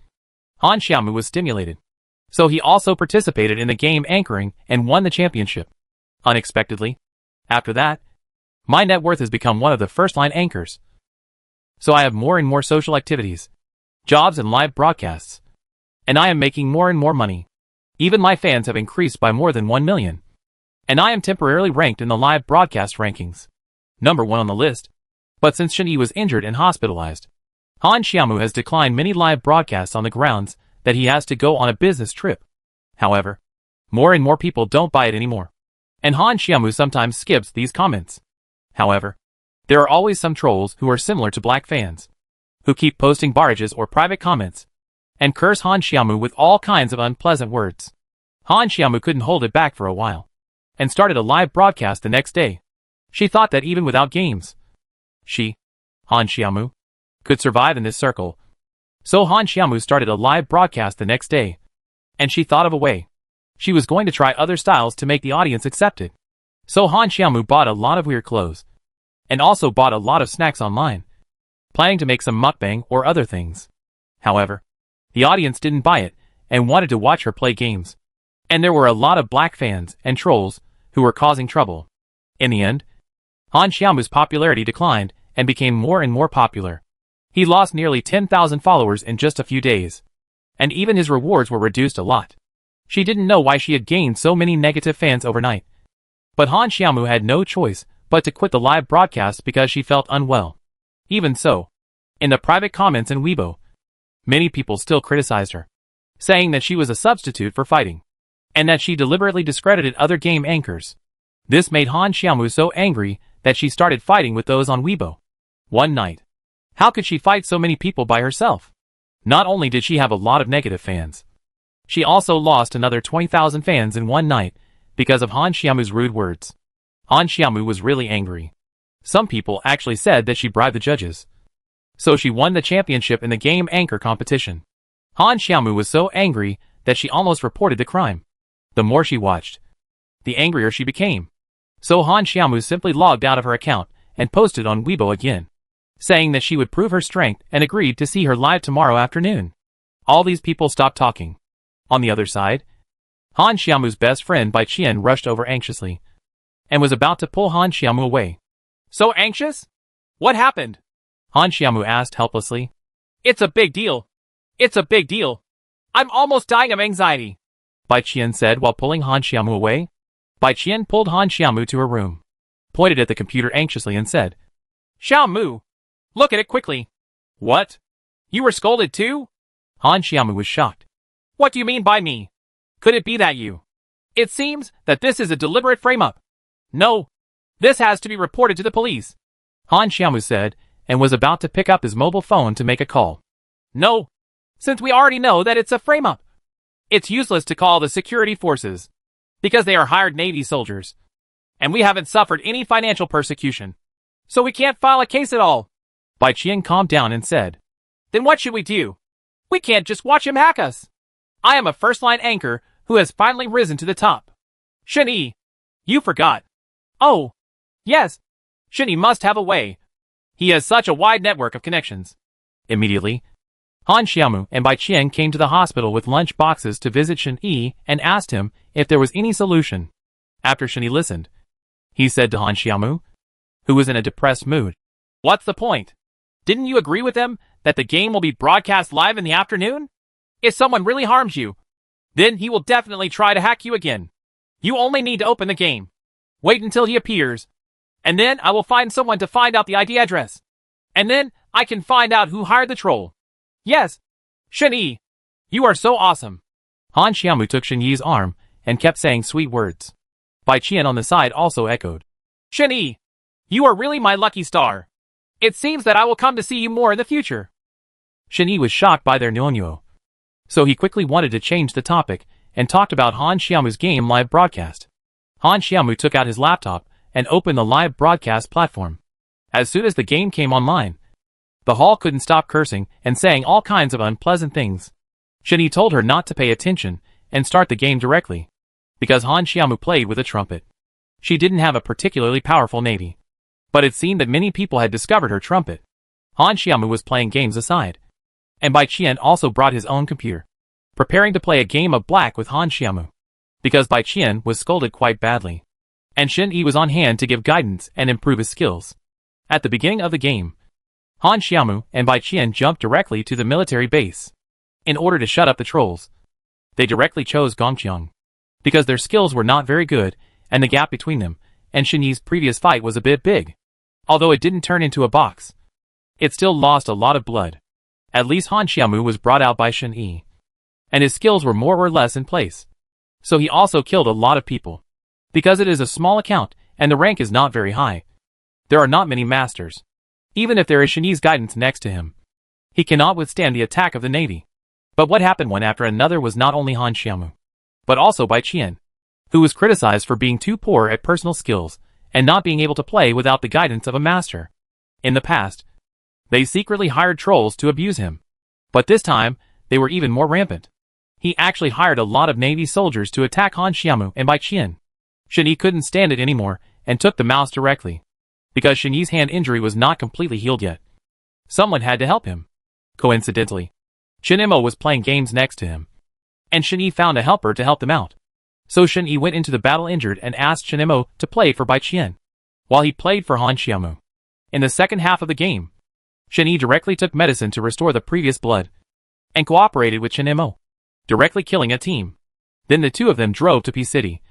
Han Xiaomu was stimulated. So he also participated in the game anchoring and won the championship. Unexpectedly, after that, my net worth has become one of the first-line anchors. So I have more and more social activities, jobs and live broadcasts. And I am making more and more money. Even my fans have increased by more than 1 million. And I am temporarily ranked in the live broadcast rankings, number 1 on the list. But since Shin Yi was injured and hospitalized, Han Xiaomu has declined many live broadcasts on the grounds that he has to go on a business trip. However, more and more people don't buy it anymore. And Han Xiaomu sometimes skips these comments. However, there are always some trolls who are similar to black fans, who keep posting barrages or private comments, and curse Han Xiaomu with all kinds of unpleasant words. Han Xiaomu couldn't hold it back for a while, and started a live broadcast the next day. She thought that even without games, Han Xiaomu, could survive in this circle. So Han Xiaomu started a live broadcast the next day, and she thought of a way. She was going to try other styles to make the audience accept it. So Han Xiaomu bought a lot of weird clothes, and also bought a lot of snacks online, planning to make some mukbang or other things. However, the audience didn't buy it and wanted to watch her play games. And there were a lot of black fans and trolls who were causing trouble. In the end, Han Xiaomu's popularity declined and became more and more popular. He lost nearly 10,000 followers in just a few days. And even his rewards were reduced a lot. She didn't know why she had gained so many negative fans overnight. But Han Xiaomu had no choice but to quit the live broadcast because she felt unwell. Even so, in the private comments in Weibo, many people still criticized her, saying that she was a substitute for fighting, and that she deliberately discredited other game anchors. This made Han Xiaomu so angry that she started fighting with those on Weibo. One night, how could she fight so many people by herself? Not only did she have a lot of negative fans, she also lost another 20,000 fans in one night because of Han Xiaomu's rude words. Han Xiaomu was really angry. Some people actually said that she bribed the judges. So she won the championship in the game anchor competition. Han Xiaomu was so angry that she almost reported the crime. The more she watched, the angrier she became. So Han Xiaomu simply logged out of her account and posted on Weibo again, saying that she would prove her strength and agreed to see her live tomorrow afternoon. All these people stopped talking. On the other side, Han Xiaomu's best friend Bai Qian rushed over anxiously and was about to pull Han Xiaomu away. So anxious? What happened? Han Xiaomu asked helplessly. It's a big deal. It's a big deal. I'm almost dying of anxiety, Bai Qian said while pulling Han Xiaomu away. Bai Qian pulled Han Xiaomu to her room, pointed at the computer anxiously and said, Xiaomu, look at it quickly. What? You were scolded too? Han Xiaomu was shocked. What do you mean by me? Could it be that you? It seems that this is a deliberate frame-up. No. This has to be reported to the police, Han Xiaomu said, and was about to pick up his mobile phone to make a call. No. Since we already know that it's a frame-up, it's useless to call the security forces, because they are hired Navy soldiers, and we haven't suffered any financial persecution, so we can't file a case at all. Bai Qian calmed down and said, Then what should we do? We can't just watch him hack us. I am a first-line anchor who has finally risen to the top. Shen Yi, you forgot. Oh, yes. Shen Yi must have a way. He has such a wide network of connections. Immediately, Han Xiaomu and Bai Qian came to the hospital with lunch boxes to visit Shen Yi and asked him if there was any solution. After Shen Yi listened, he said to Han Xiaomu, who was in a depressed mood, What's the point? Didn't you agree with them that the game will be broadcast live in the afternoon? If someone really harms you, then he will definitely try to hack you again. You only need to open the game. Wait until he appears, and then I will find someone to find out the ID address. And then I can find out who hired the troll. Yes, Shen Yi, you are so awesome. Han Xiaomu took Shen Yi's arm and kept saying sweet words. Bai Qian on the side also echoed, Shen Yi, you are really my lucky star. It seems that I will come to see you more in the future. Shen Yi was shocked by their nuonyo, so he quickly wanted to change the topic and talked about Han Xiaomu's game live broadcast. Han Xiaomu took out his laptop and opened the live broadcast platform. As soon as the game came online, the hall couldn't stop cursing and saying all kinds of unpleasant things. Shen Yi told her not to pay attention and start the game directly, because Han Xiaomu played with a trumpet. She didn't have a particularly powerful navy, but it seemed that many people had discovered her trumpet. Han Xiaomu was playing games aside, and Bai Qian also brought his own computer, preparing to play a game of black with Han Xiaomu, because Bai Qian was scolded quite badly, and Shen Yi was on hand to give guidance and improve his skills. At the beginning of the game, Han Xiaomu and Bai Qian jumped directly to the military base. In order to shut up the trolls, they directly chose Gongqiang, because their skills were not very good and the gap between them and Shen Yi's previous fight was a bit big. Although it didn't turn into a box, it still lost a lot of blood. At least Han Xiaomu was brought out by Shen Yi, and his skills were more or less in place. So he also killed a lot of people. Because it is a small account and the rank is not very high, there are not many masters. Even if there is Shen Yi's guidance next to him, he cannot withstand the attack of the navy. But what happened one after another was not only Han Xiaomu, but also Bai Qian, who was criticized for being too poor at personal skills and not being able to play without the guidance of a master. In the past, they secretly hired trolls to abuse him. But this time, they were even more rampant. He actually hired a lot of Navy soldiers to attack Han Xiaomu and Bai Qian. Shen Yi couldn't stand it anymore and took the mouse directly, because Shen Yi's hand injury was not completely healed yet. Someone had to help him. Coincidentally, Chen Imo was playing games next to him, and Shen Yi found a helper to help them out. So Shen Yi went into the battle injured and asked Chen Imo to play for Bai Qian, while he played for Han Xiaomu. In the second half of the game, Shin-Yi directly took medicine to restore the previous blood, and cooperated with Shin-Imo, directly killing a team. Then the two of them drove to P City,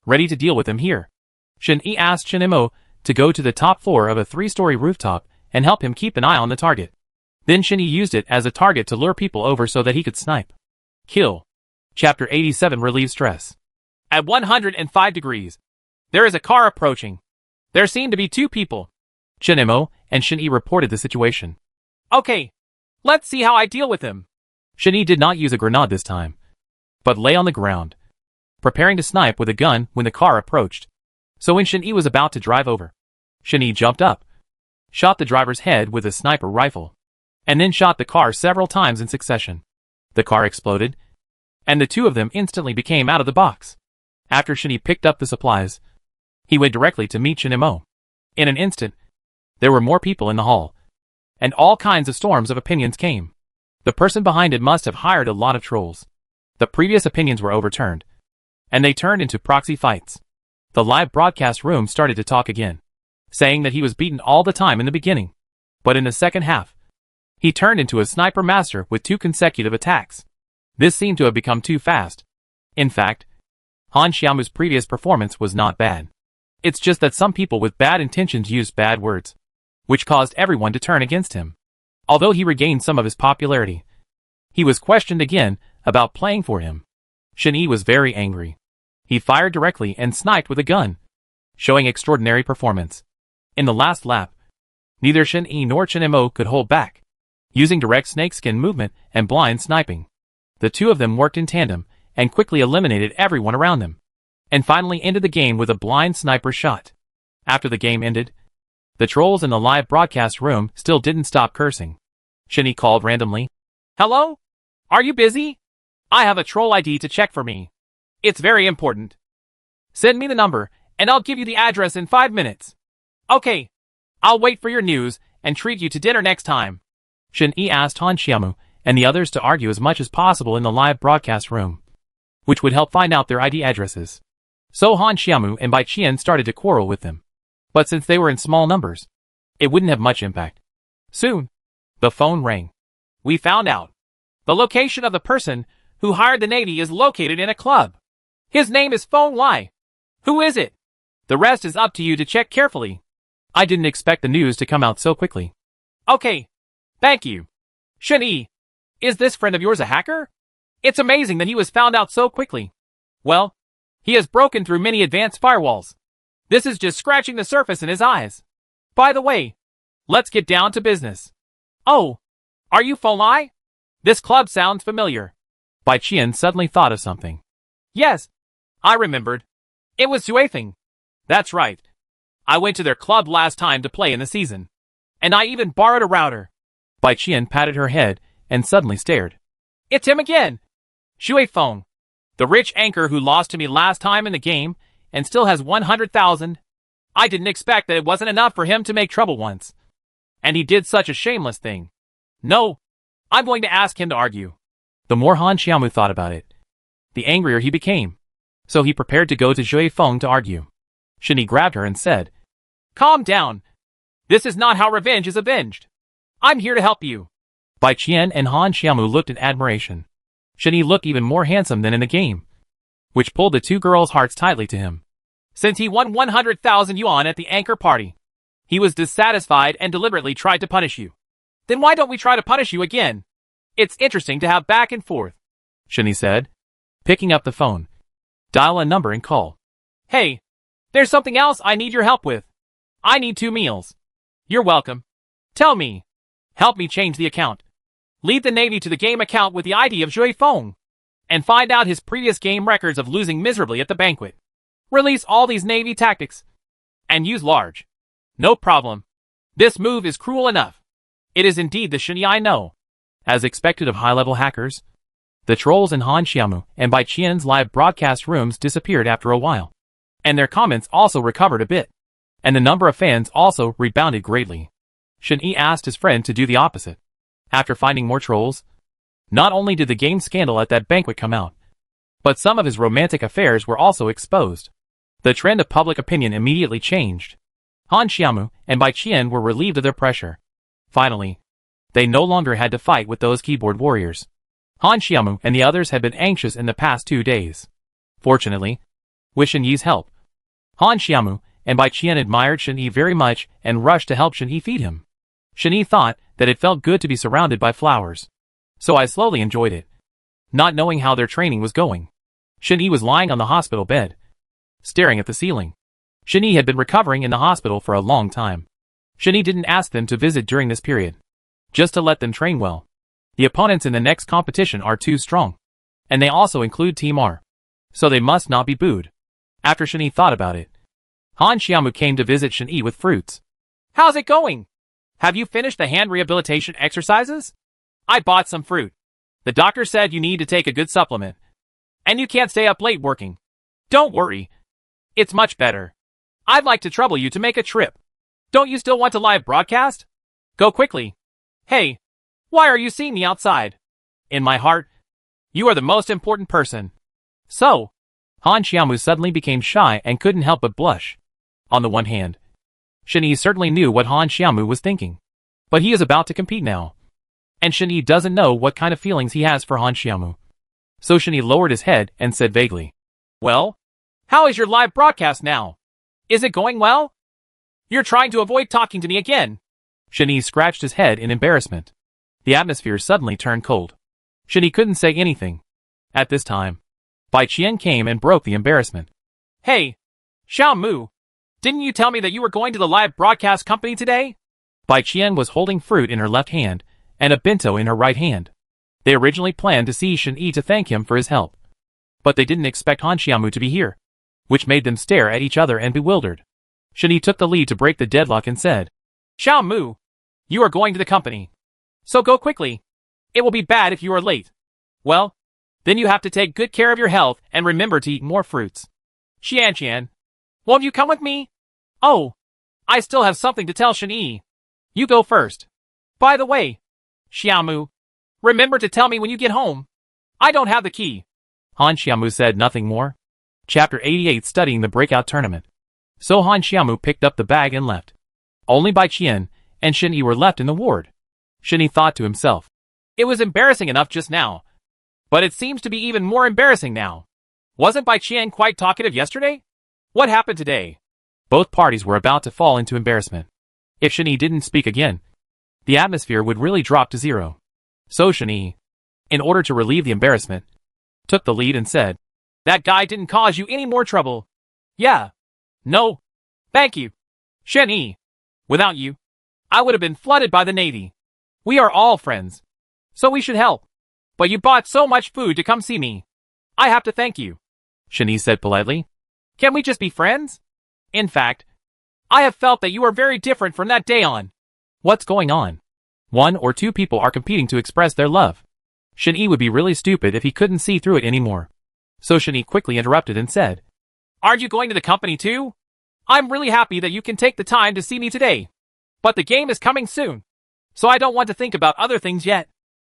ready to deal with him here. Shin-Yi asked Shin-Imo to go to the top floor of a 3-story rooftop and help him keep an eye on the target. Then Shin-Yi used it as a target to lure people over so that he could snipe. Kill. Chapter 87 Relieve Stress. At 105 degrees, there is a car approaching. There seem to be 2 people. Shin-Imo and Shin-Yi reported the situation. Okay, let's see how I deal with him. Shin-Yi did not use a grenade this time, but lay on the ground, preparing to snipe with a gun when the car approached. So when Shin-Yi was about to drive over, Shin-Yi jumped up, shot the driver's head with a sniper rifle, and then shot the car several times in succession. The car exploded, and the two of them instantly became out of the box. After Shin-Yi picked up the supplies, he went directly to meet Shin-Imo. In an instant, there were more people in the hall, and all kinds of storms of opinions came. The person behind it must have hired a lot of trolls. The previous opinions were overturned, and they turned into proxy fights. The live broadcast room started to talk again, saying that he was beaten all the time in the beginning, but in the second half, he turned into a sniper master with 2 consecutive attacks. This seemed to have become too fast. In fact, Han Xiaomu's previous performance was not bad. It's just that some people with bad intentions used bad words, which caused everyone to turn against him. Although he regained some of his popularity, he was questioned again about playing for him. Shin-Yi was very angry. He fired directly and sniped with a gun, showing extraordinary performance. In the last lap, neither Shin-Yi nor Shin-Imo could hold back, using direct snakeskin movement and blind sniping. The two of them worked in tandem and quickly eliminated everyone around them, and finally ended the game with a blind sniper shot. After the game ended, the trolls in the live broadcast room still didn't stop cursing. Shin-Yi called randomly. Hello? Are you busy? I have a troll ID to check for me. It's very important. Send me the number, and I'll give you the address in 5 minutes. Okay. I'll wait for your news and treat you to dinner next time. Shin-Yi asked Han Xiaomu and the others to argue as much as possible in the live broadcast room, which would help find out their ID addresses. So Han Xiaomu and Bai Qian started to quarrel with them. But since they were in small numbers, it wouldn't have much impact. Soon, the phone rang. We found out. The location of the person who hired the Navy is located in a club. His name is Feng Lai. Who is it? The rest is up to you to check carefully. I didn't expect the news to come out so quickly. Okay. Thank you. Shin-Yi, is this friend of yours a hacker? It's amazing that he was found out so quickly. Well, he has broken through many advanced firewalls. This is just scratching the surface in his eyes. By the way, let's get down to business. Oh, are you Feng Lai? This club sounds familiar. Bai Qian suddenly thought of something. Yes, I remembered. It was Xuefeng. That's right. I went to their club last time to play in the season. And I even borrowed a router. Bai Qian patted her head and suddenly stared. It's him again. Xuefeng. The rich anchor who lost to me last time in the game and still has 100,000. I didn't expect that it wasn't enough for him to make trouble once. And he did such a shameless thing. No, I'm going to ask him to argue. The more Han Xiaomu thought about it, the angrier he became. So he prepared to go to Xuefeng to argue. Shin-Yi grabbed her and said, Calm down. This is not how revenge is avenged. I'm here to help you. Bai Qian and Han Xiaomu looked in admiration. Shin-Yi looked even more handsome than in the game, which pulled the two girls' hearts tightly to him. Since he won 100,000 yuan at the anchor party, he was dissatisfied and deliberately tried to punish you. Then why don't we try to punish you again? It's interesting to have back and forth. Shin-Yi said, picking up the phone. Dial a number and call. Hey, there's something else I need your help with. I need 2 meals. You're welcome. Tell me. Help me change the account. Lead the Navy to the game account with the ID of Xuefeng, and find out his previous game records of losing miserably at the banquet. Release all these Navy tactics. And use large. No problem. This move is cruel enough. It is indeed the Shin-Yi I know. As expected of high-level hackers, the trolls in Han Xiaomu and Bai Qian's live broadcast rooms disappeared after a while. And their comments also recovered a bit. And the number of fans also rebounded greatly. Shin-Yi asked his friend to do the opposite. After finding more trolls, not only did the game scandal at that banquet come out, but some of his romantic affairs were also exposed. The trend of public opinion immediately changed. Han Xiaomu and Bai Qian were relieved of their pressure. Finally, they no longer had to fight with those keyboard warriors. Han Xiaomu and the others had been anxious in the past 2 days. Fortunately, with Shen Yi's help, Han Xiaomu and Bai Qian admired Shen Yi very much and rushed to help Shen Yi feed him. Shen Yi thought that it felt good to be surrounded by flowers. So I slowly enjoyed it. Not knowing how their training was going, Shen Yi was lying on the hospital bed, staring at the ceiling. Shen Yi had been recovering in the hospital for a long time. Shen Yi didn't ask them to visit during this period, just to let them train well. The opponents in the next competition are too strong, and they also include Team R, so they must not be booed. After Shen Yi thought about it, Han Xiaomu came to visit Shen Yi with fruits. How's it going? Have you finished the hand rehabilitation exercises? I bought some fruit. The doctor said you need to take a good supplement, and you can't stay up late working. Don't worry. It's much better. I'd like to trouble you to make a trip. Don't you still want to live broadcast? Go quickly. Hey, why are you seeing me outside? In my heart, you are the most important person. So, Han Xiaomu suddenly became shy and couldn't help but blush. On the one hand, Shen Yi certainly knew what Han Xiaomu was thinking, but he is about to compete now, and Shen Yi doesn't know what kind of feelings he has for Han Xiaomu. So Shen Yi lowered his head and said vaguely, "Well, how is your live broadcast now? Is it going well? You're trying to avoid talking to me again." Shen Yi scratched his head in embarrassment. The atmosphere suddenly turned cold. Shen Yi couldn't say anything. At this time, Bai Qian came and broke the embarrassment. "Hey, Xiaomu, didn't you tell me that you were going to the live broadcast company today?" Bai Qian was holding fruit in her left hand and a bento in her right hand. They originally planned to see Shen Yi to thank him for his help, but they didn't expect Han Xiaomu to be here, which made them stare at each other and bewildered. Shen Yi took the lead to break the deadlock and said, "Xiaomu, you are going to the company, so go quickly. It will be bad if you are late. Well, then you have to take good care of your health and remember to eat more fruits. Xianqian, won't you come with me? Oh, I still have something to tell Shen Yi. You go first. By the way, Xiaomu, remember to tell me when you get home. I don't have the key." Han Xiaomu said nothing more. Chapter 88 Studying the Breakout Tournament. So Han Xiaomu picked up the bag and left. Only Bai Qian and Shen Yi were left in the ward. Shen Yi thought to himself, "It was embarrassing enough just now, but it seems to be even more embarrassing now. Wasn't Bai Qian quite talkative yesterday? What happened today?" Both parties were about to fall into embarrassment. If Shen Yi didn't speak again, the atmosphere would really drop to zero. So Shen Yi, in order to relieve the embarrassment, took the lead and said, "That guy didn't cause you any more trouble." "Yeah. No. Thank you. Shen Yi, without you, I would have been flooded by the Navy. We are all friends, so we should help. But you bought so much food to come see me. I have to thank you," Shen Yi said politely. "Can we just be friends? In fact, I have felt that you are very different from that day on." What's going on? 1 or 2 people are competing to express their love. Shen Yi would be really stupid if he couldn't see through it anymore. So Shen Yi quickly interrupted and said, "Aren't you going to the company too? I'm really happy that you can take the time to see me today. But the game is coming soon, so I don't want to think about other things yet.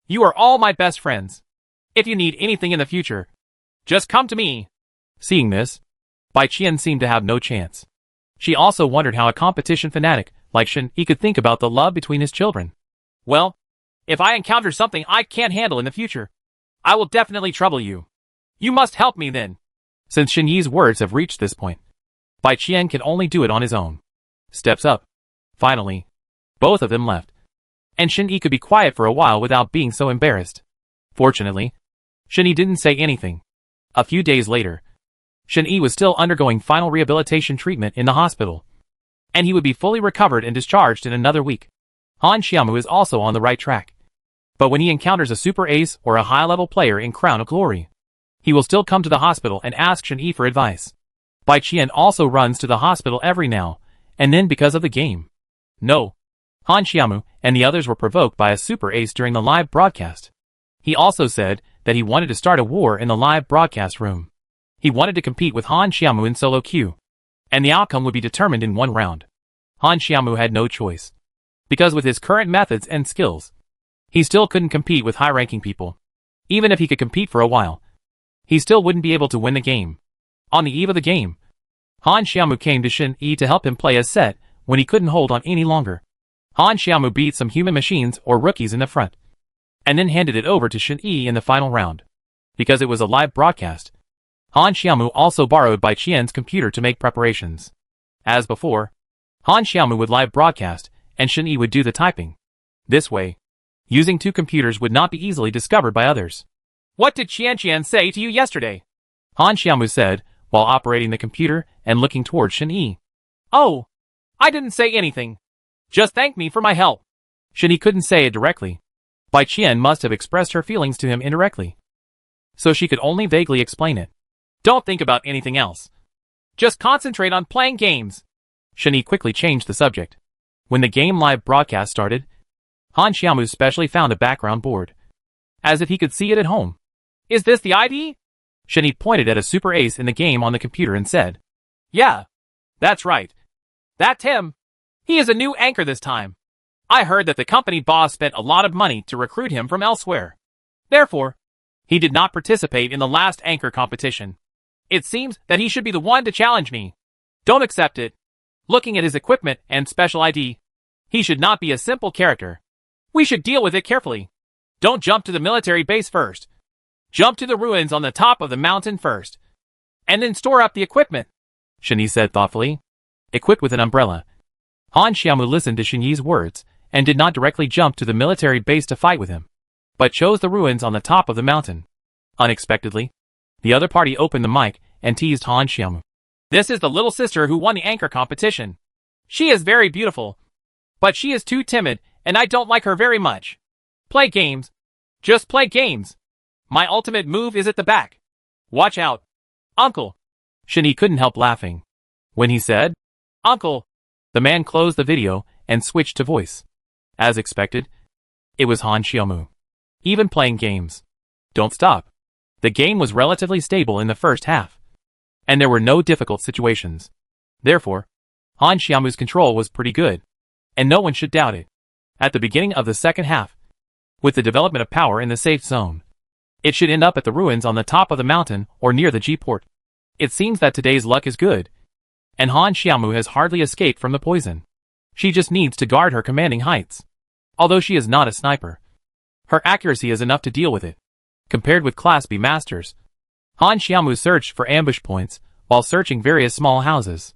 You are all my best friends. If you need anything in the future, just come to me." Seeing this, Bai Qian seemed to have no chance. She also wondered how a competition fanatic like Shen Yi could think about the love between his children. "Well, if I encounter something I can't handle in the future, I will definitely trouble you. You must help me then." Since Shen Yi's words have reached this point, Bai Qian can only do it on his own. Steps up. Finally, both of them left, and Shen Yi could be quiet for a while without being so embarrassed. Fortunately, Shen Yi didn't say anything. A few days later, Shen Yi was still undergoing final rehabilitation treatment in the hospital, and he would be fully recovered and discharged in another week. Han Xiaomu is also on the right track. But when he encounters a super ace or a high-level player in Crown of Glory, he will still come to the hospital and ask Shen Yi for advice. Bai Qian also runs to the hospital every now and then because of the game. No, Han Xiaomu and the others were provoked by a super ace during the live broadcast. He also said that he wanted to start a war in the live broadcast room. He wanted to compete with Han Xiaomu in solo queue, and the outcome would be determined in 1 round. Han Xiaomu had no choice, because with his current methods and skills, he still couldn't compete with high-ranking people. Even if he could compete for a while, he still wouldn't be able to win the game. On the eve of the game, Han Xiaomu came to Shen Yi to help him play a set when he couldn't hold on any longer. Han Xiaomu beat some human machines or rookies in the front, and then handed it over to Shen Yi in the final round. Because it was a live broadcast, Han Xiaomu also borrowed Bai Qian's computer to make preparations. As before, Han Xiaomu would live broadcast, and Shen Yi would do the typing. This way, using two computers would not be easily discovered by others. What did Qian say to you yesterday? Han Xiaomu said, while operating the computer and looking towards Shen Yi. Oh, I didn't say anything. Just thank me for my help. Shen Yi couldn't say it directly. Bai Qian must have expressed her feelings to him indirectly, so she could only vaguely explain it. Don't think about anything else. Just concentrate on playing games. Shen Yi quickly changed the subject. When the game live broadcast started, Han Xiaomu specially found a background board, as if he could see it at home. Is this the ID? Shen Yi pointed at a super ace in the game on the computer and said, Yeah, that's right. That's him. He is a new anchor this time. I heard that the company boss spent a lot of money to recruit him from elsewhere. Therefore, he did not participate in the last anchor competition. It seems that he should be the one to challenge me. Don't accept it. Looking at his equipment and special ID, he should not be a simple character. We should deal with it carefully. Don't jump to the military base first. Jump to the ruins on the top of the mountain first, and then store up the equipment, Shen Yi said thoughtfully. Equipped with an umbrella, Han Xiaomu listened to Shen Yi's words and did not directly jump to the military base to fight with him, but chose the ruins on the top of the mountain. Unexpectedly, the other party opened the mic and teased Han Xiaomu. This is the little sister who won the anchor competition. She is very beautiful, but she is too timid and I don't like her very much. Play games. Just play games. My ultimate move is at the back. Watch out. Uncle. Shen Yi couldn't help laughing when he said, Uncle. The man closed the video and switched to voice. As expected, it was Han Xiaomu. Even playing games. Don't stop. The game was relatively stable in the first half, and there were no difficult situations. Therefore, Han Xiaomu's control was pretty good, and no one should doubt it. At the beginning of the second half, with the development of power in the safe zone, it should end up at the ruins on the top of the mountain or near the G-port. It seems that today's luck is good, and Han Xiaomu has hardly escaped from the poison. She just needs to guard her commanding heights. Although she is not a sniper, her accuracy is enough to deal with it. Compared with Class B masters, Han Xiaomu searched for ambush points while searching various small houses.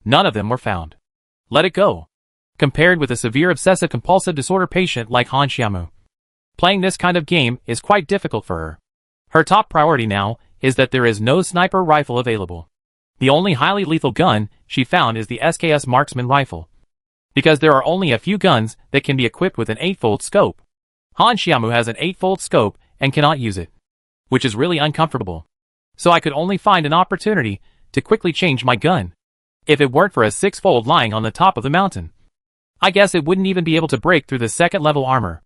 None of them were found. Let it go. Compared with a severe obsessive-compulsive disorder patient like Han Xiaomu, playing this kind of game is quite difficult for her. Her top priority now is that there is no sniper rifle available. The only highly lethal gun she found is the SKS marksman rifle, because there are only a few guns that can be equipped with an 8-fold scope. Han Xiaomu has an 8-fold scope and cannot use it, which is really uncomfortable. So I could only find an opportunity to quickly change my gun. If it weren't for a 6-fold lying on the top of the mountain, I guess it wouldn't even be able to break through the second-level armor.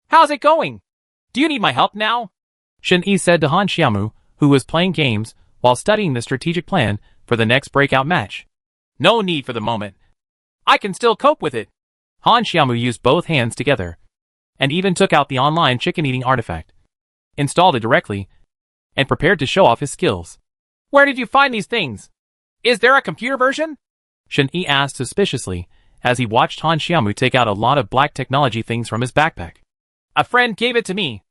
How's it going? Do you need my help now? Shen Yi said to Han Xiaomu, who was playing games while studying the strategic plan for the next breakout match. No need for the moment. I can still cope with it. Han Xiaomu used both hands together, and even took out the online chicken-eating artifact, installed it directly, and prepared to show off his skills. Where did you find these things? Is there a computer version? Shen Yi asked suspiciously as he watched Han Xiaomu take out a lot of black technology things from his backpack. A friend gave it to me.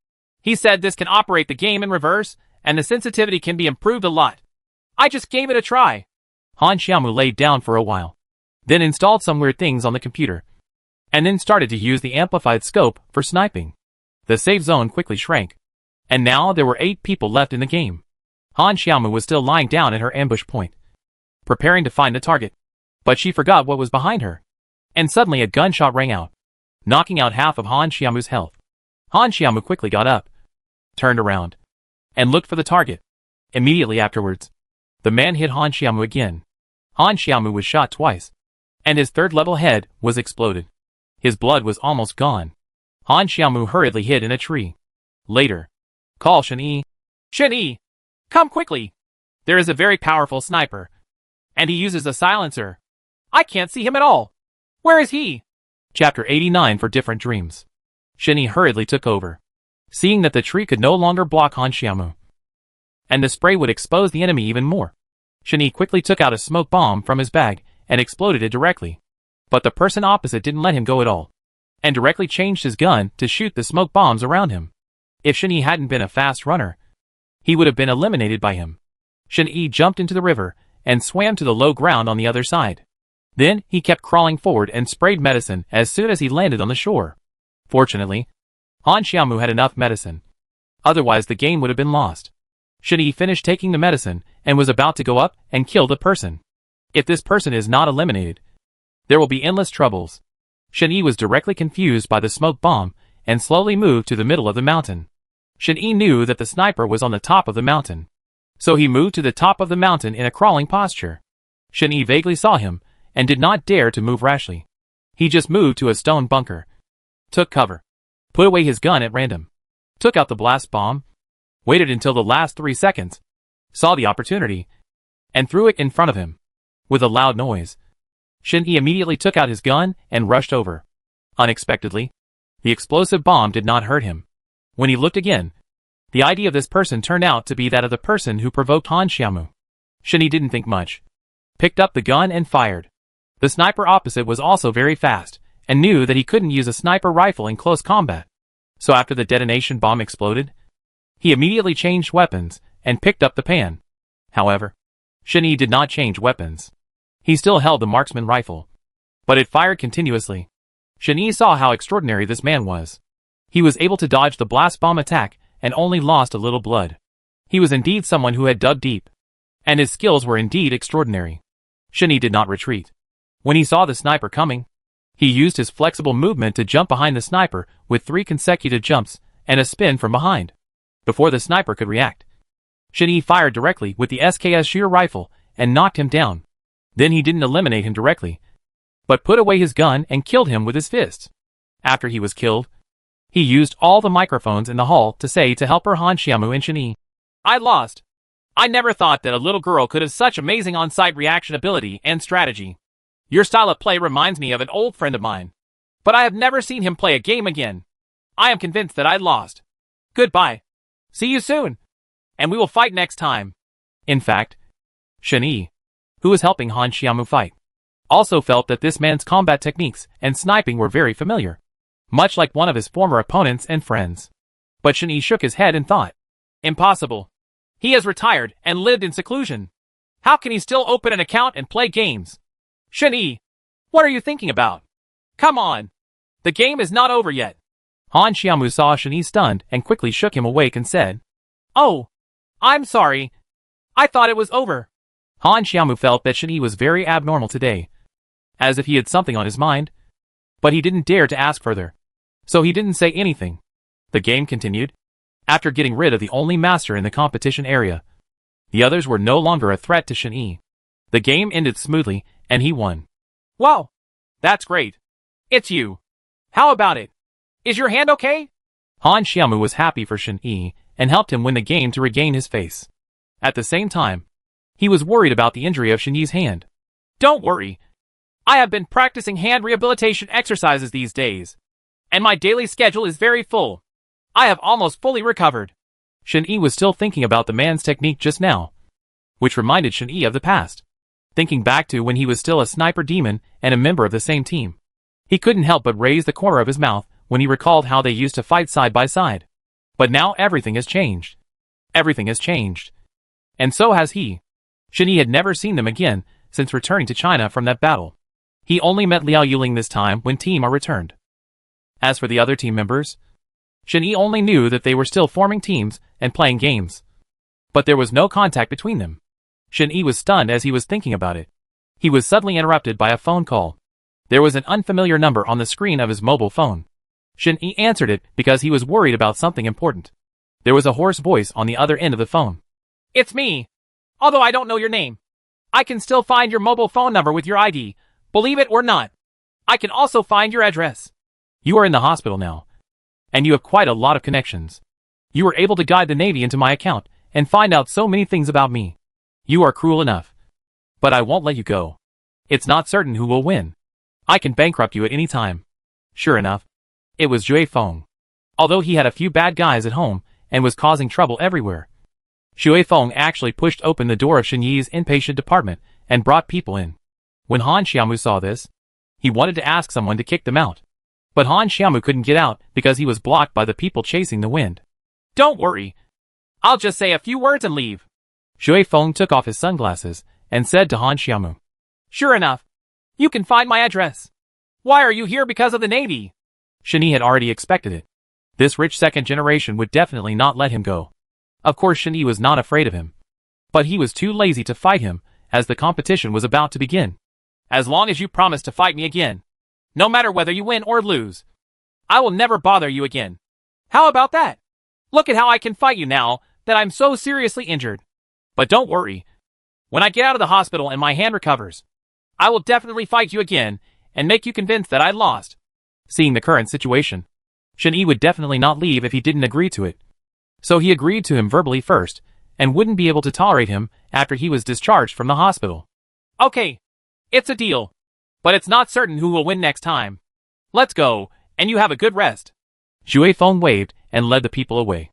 He said this can operate the game in reverse, and the sensitivity can be improved a lot. I just gave it a try. Han Xiaomu laid down for a while, then installed some weird things on the computer, and then started to use the amplified scope for sniping. The safe zone quickly shrank, and now there were 8 people left in the game. Han Xiaomu was still lying down at her ambush point, preparing to find a target, but she forgot what was behind her, and suddenly a gunshot rang out, knocking out half of Han Xiaomu's health. Han Xiaomu quickly got up, turned around, and looked for the target. Immediately afterwards, the man hit Han Xiaomu again. Han Xiaomu was shot twice, and his third-level head was exploded. His blood was almost gone. Han Xiaomu hurriedly hid in a tree. Later, call Shen Yi. Shen Yi, come quickly. There is a very powerful sniper, and he uses a silencer. I can't see him at all. Where is he? Chapter 89 for Different Dreams. Shen Yi hurriedly took over, seeing that the tree could no longer block Han Xiaomu, and the spray would expose the enemy even more. Shen Yi quickly took out a smoke bomb from his bag and exploded it directly. But the person opposite didn't let him go at all, and directly changed his gun to shoot the smoke bombs around him. If Shen-Yi hadn't been a fast runner, he would have been eliminated by him. Shen-Yi jumped into the river and swam to the low ground on the other side. Then he kept crawling forward and sprayed medicine as soon as he landed on the shore. Fortunately, Han Xiaomu had enough medicine. Otherwise the game would have been lost. Shen-Yi finished taking the medicine and was about to go up and kill the person. If this person is not eliminated, there will be endless troubles. Shen-Yi was directly confused by the smoke bomb and slowly moved to the middle of the mountain. Shen-Yi knew that the sniper was on the top of the mountain, so he moved to the top of the mountain in a crawling posture. Shen-Yi vaguely saw him and did not dare to move rashly. He just moved to a stone bunker, took cover, put away his gun at random, took out the blast bomb, waited until the last 3 seconds, saw the opportunity, and threw it in front of him. With a loud noise, Shen-Yi immediately took out his gun and rushed over. Unexpectedly, the explosive bomb did not hurt him. When he looked again, the ID of this person turned out to be that of the person who provoked Han Xiaomu. Shen-Yi didn't think much, picked up the gun and fired. The sniper opposite was also very fast, and knew that he couldn't use a sniper rifle in close combat. So after the detonation bomb exploded, he immediately changed weapons and picked up the pan. However, Shen-Yi did not change weapons. He still held the marksman rifle, but it fired continuously. Shen-Yi saw how extraordinary this man was. He was able to dodge the blast bomb attack and only lost a little blood. He was indeed someone who had dug deep, and his skills were indeed extraordinary. Shen-Yi did not retreat. When he saw the sniper coming, he used his flexible movement to jump behind the sniper with 3 consecutive jumps and a spin from behind. Before the sniper could react, Shen-Yi fired directly with the SKS sheer rifle and knocked him down. Then he didn't eliminate him directly, but put away his gun and killed him with his fists. After he was killed, he used all the microphones in the hall to say to helper Han Xiaomu and Shen-Yi, I lost. I never thought that a little girl could have such amazing on-site reaction ability and strategy. Your style of play reminds me of an old friend of mine, but I have never seen him play a game again. I am convinced that I lost. Goodbye. See you soon, and we will fight next time. In fact, Shen-Yi, who was helping Han Xiaomu fight, also felt that this man's combat techniques and sniping were very familiar, much like one of his former opponents and friends. But Shen-Yi shook his head and thought, impossible. He has retired and lived in seclusion. How can he still open an account and play games? Shen-Yi, what are you thinking about? Come on. The game is not over yet. Han Xiaomu saw Shen-Yi stunned and quickly shook him awake and said, Oh, I'm sorry. I thought it was over. Han Xiaomu felt that Shen-Yi was very abnormal today, as if he had something on his mind, but he didn't dare to ask further, so he didn't say anything. The game continued. After getting rid of the only master in the competition area, the others were no longer a threat to Shen-Yi. The game ended smoothly, and he won. Wow, that's great. It's you. How about it? Is your hand okay? Han Xiaomu was happy for Shen-Yi and helped him win the game to regain his face. At the same time, he was worried about the injury of Shen-Yi's hand. Don't worry. I have been practicing hand rehabilitation exercises these days, and my daily schedule is very full. I have almost fully recovered. Shen-Yi was still thinking about the man's technique just now, which reminded Shen-Yi of the past. Thinking back to when he was still a sniper demon and a member of the same team, he couldn't help but raise the corner of his mouth when he recalled how they used to fight side by side. But now everything has changed. Everything has changed. And so has he. Shen-Yi had never seen them again since returning to China from that battle. He only met Liao Yuling this time when Team R returned. As for the other team members, Shen-Yi only knew that they were still forming teams and playing games. But there was no contact between them. Shen-Yi was stunned as he was thinking about it. He was suddenly interrupted by a phone call. There was an unfamiliar number on the screen of his mobile phone. Shen-Yi answered it because he was worried about something important. There was a hoarse voice on the other end of the phone. It's me. Although I don't know your name, I can still find your mobile phone number with your ID, believe it or not. I can also find your address. You are in the hospital now, and you have quite a lot of connections. You were able to guide the Navy into my account and find out so many things about me. You are cruel enough, but I won't let you go. It's not certain who will win. I can bankrupt you at any time. Sure enough, it was Jue Feng. Although he had a few bad guys at home and was causing trouble everywhere, Jue Feng actually pushed open the door of Shen-Yi's inpatient department and brought people in. When Han Xiaomu saw this, He wanted to ask someone to kick them out. But Han Xiaomu couldn't get out because he was blocked by the people chasing the wind. Don't worry. I'll just say a few words and leave. Shui Feng took off his sunglasses and said to Han Xiaomu. Sure enough. You can find my address. Why are you here? Because of the Navy? Shen Yi had already expected it. This rich second generation would definitely not let him go. Of course Shen Yi was not afraid of him. But he was too lazy to fight him, as the competition was about to begin. As long as you promise to fight me again, no matter whether you win or lose, I will never bother you again. How about that? Look at how I can fight you now that I'm so seriously injured. But don't worry. When I get out of the hospital and my hand recovers, I will definitely fight you again and make you convinced that I lost. Seeing the current situation, Shen Yi would definitely not leave if he didn't agree to it. So he agreed to him verbally first, and wouldn't be able to tolerate him after he was discharged from the hospital. Okay, it's a deal. But it's not certain who will win next time. Let's go, and you have a good rest. Shui Feng waved and led the people away.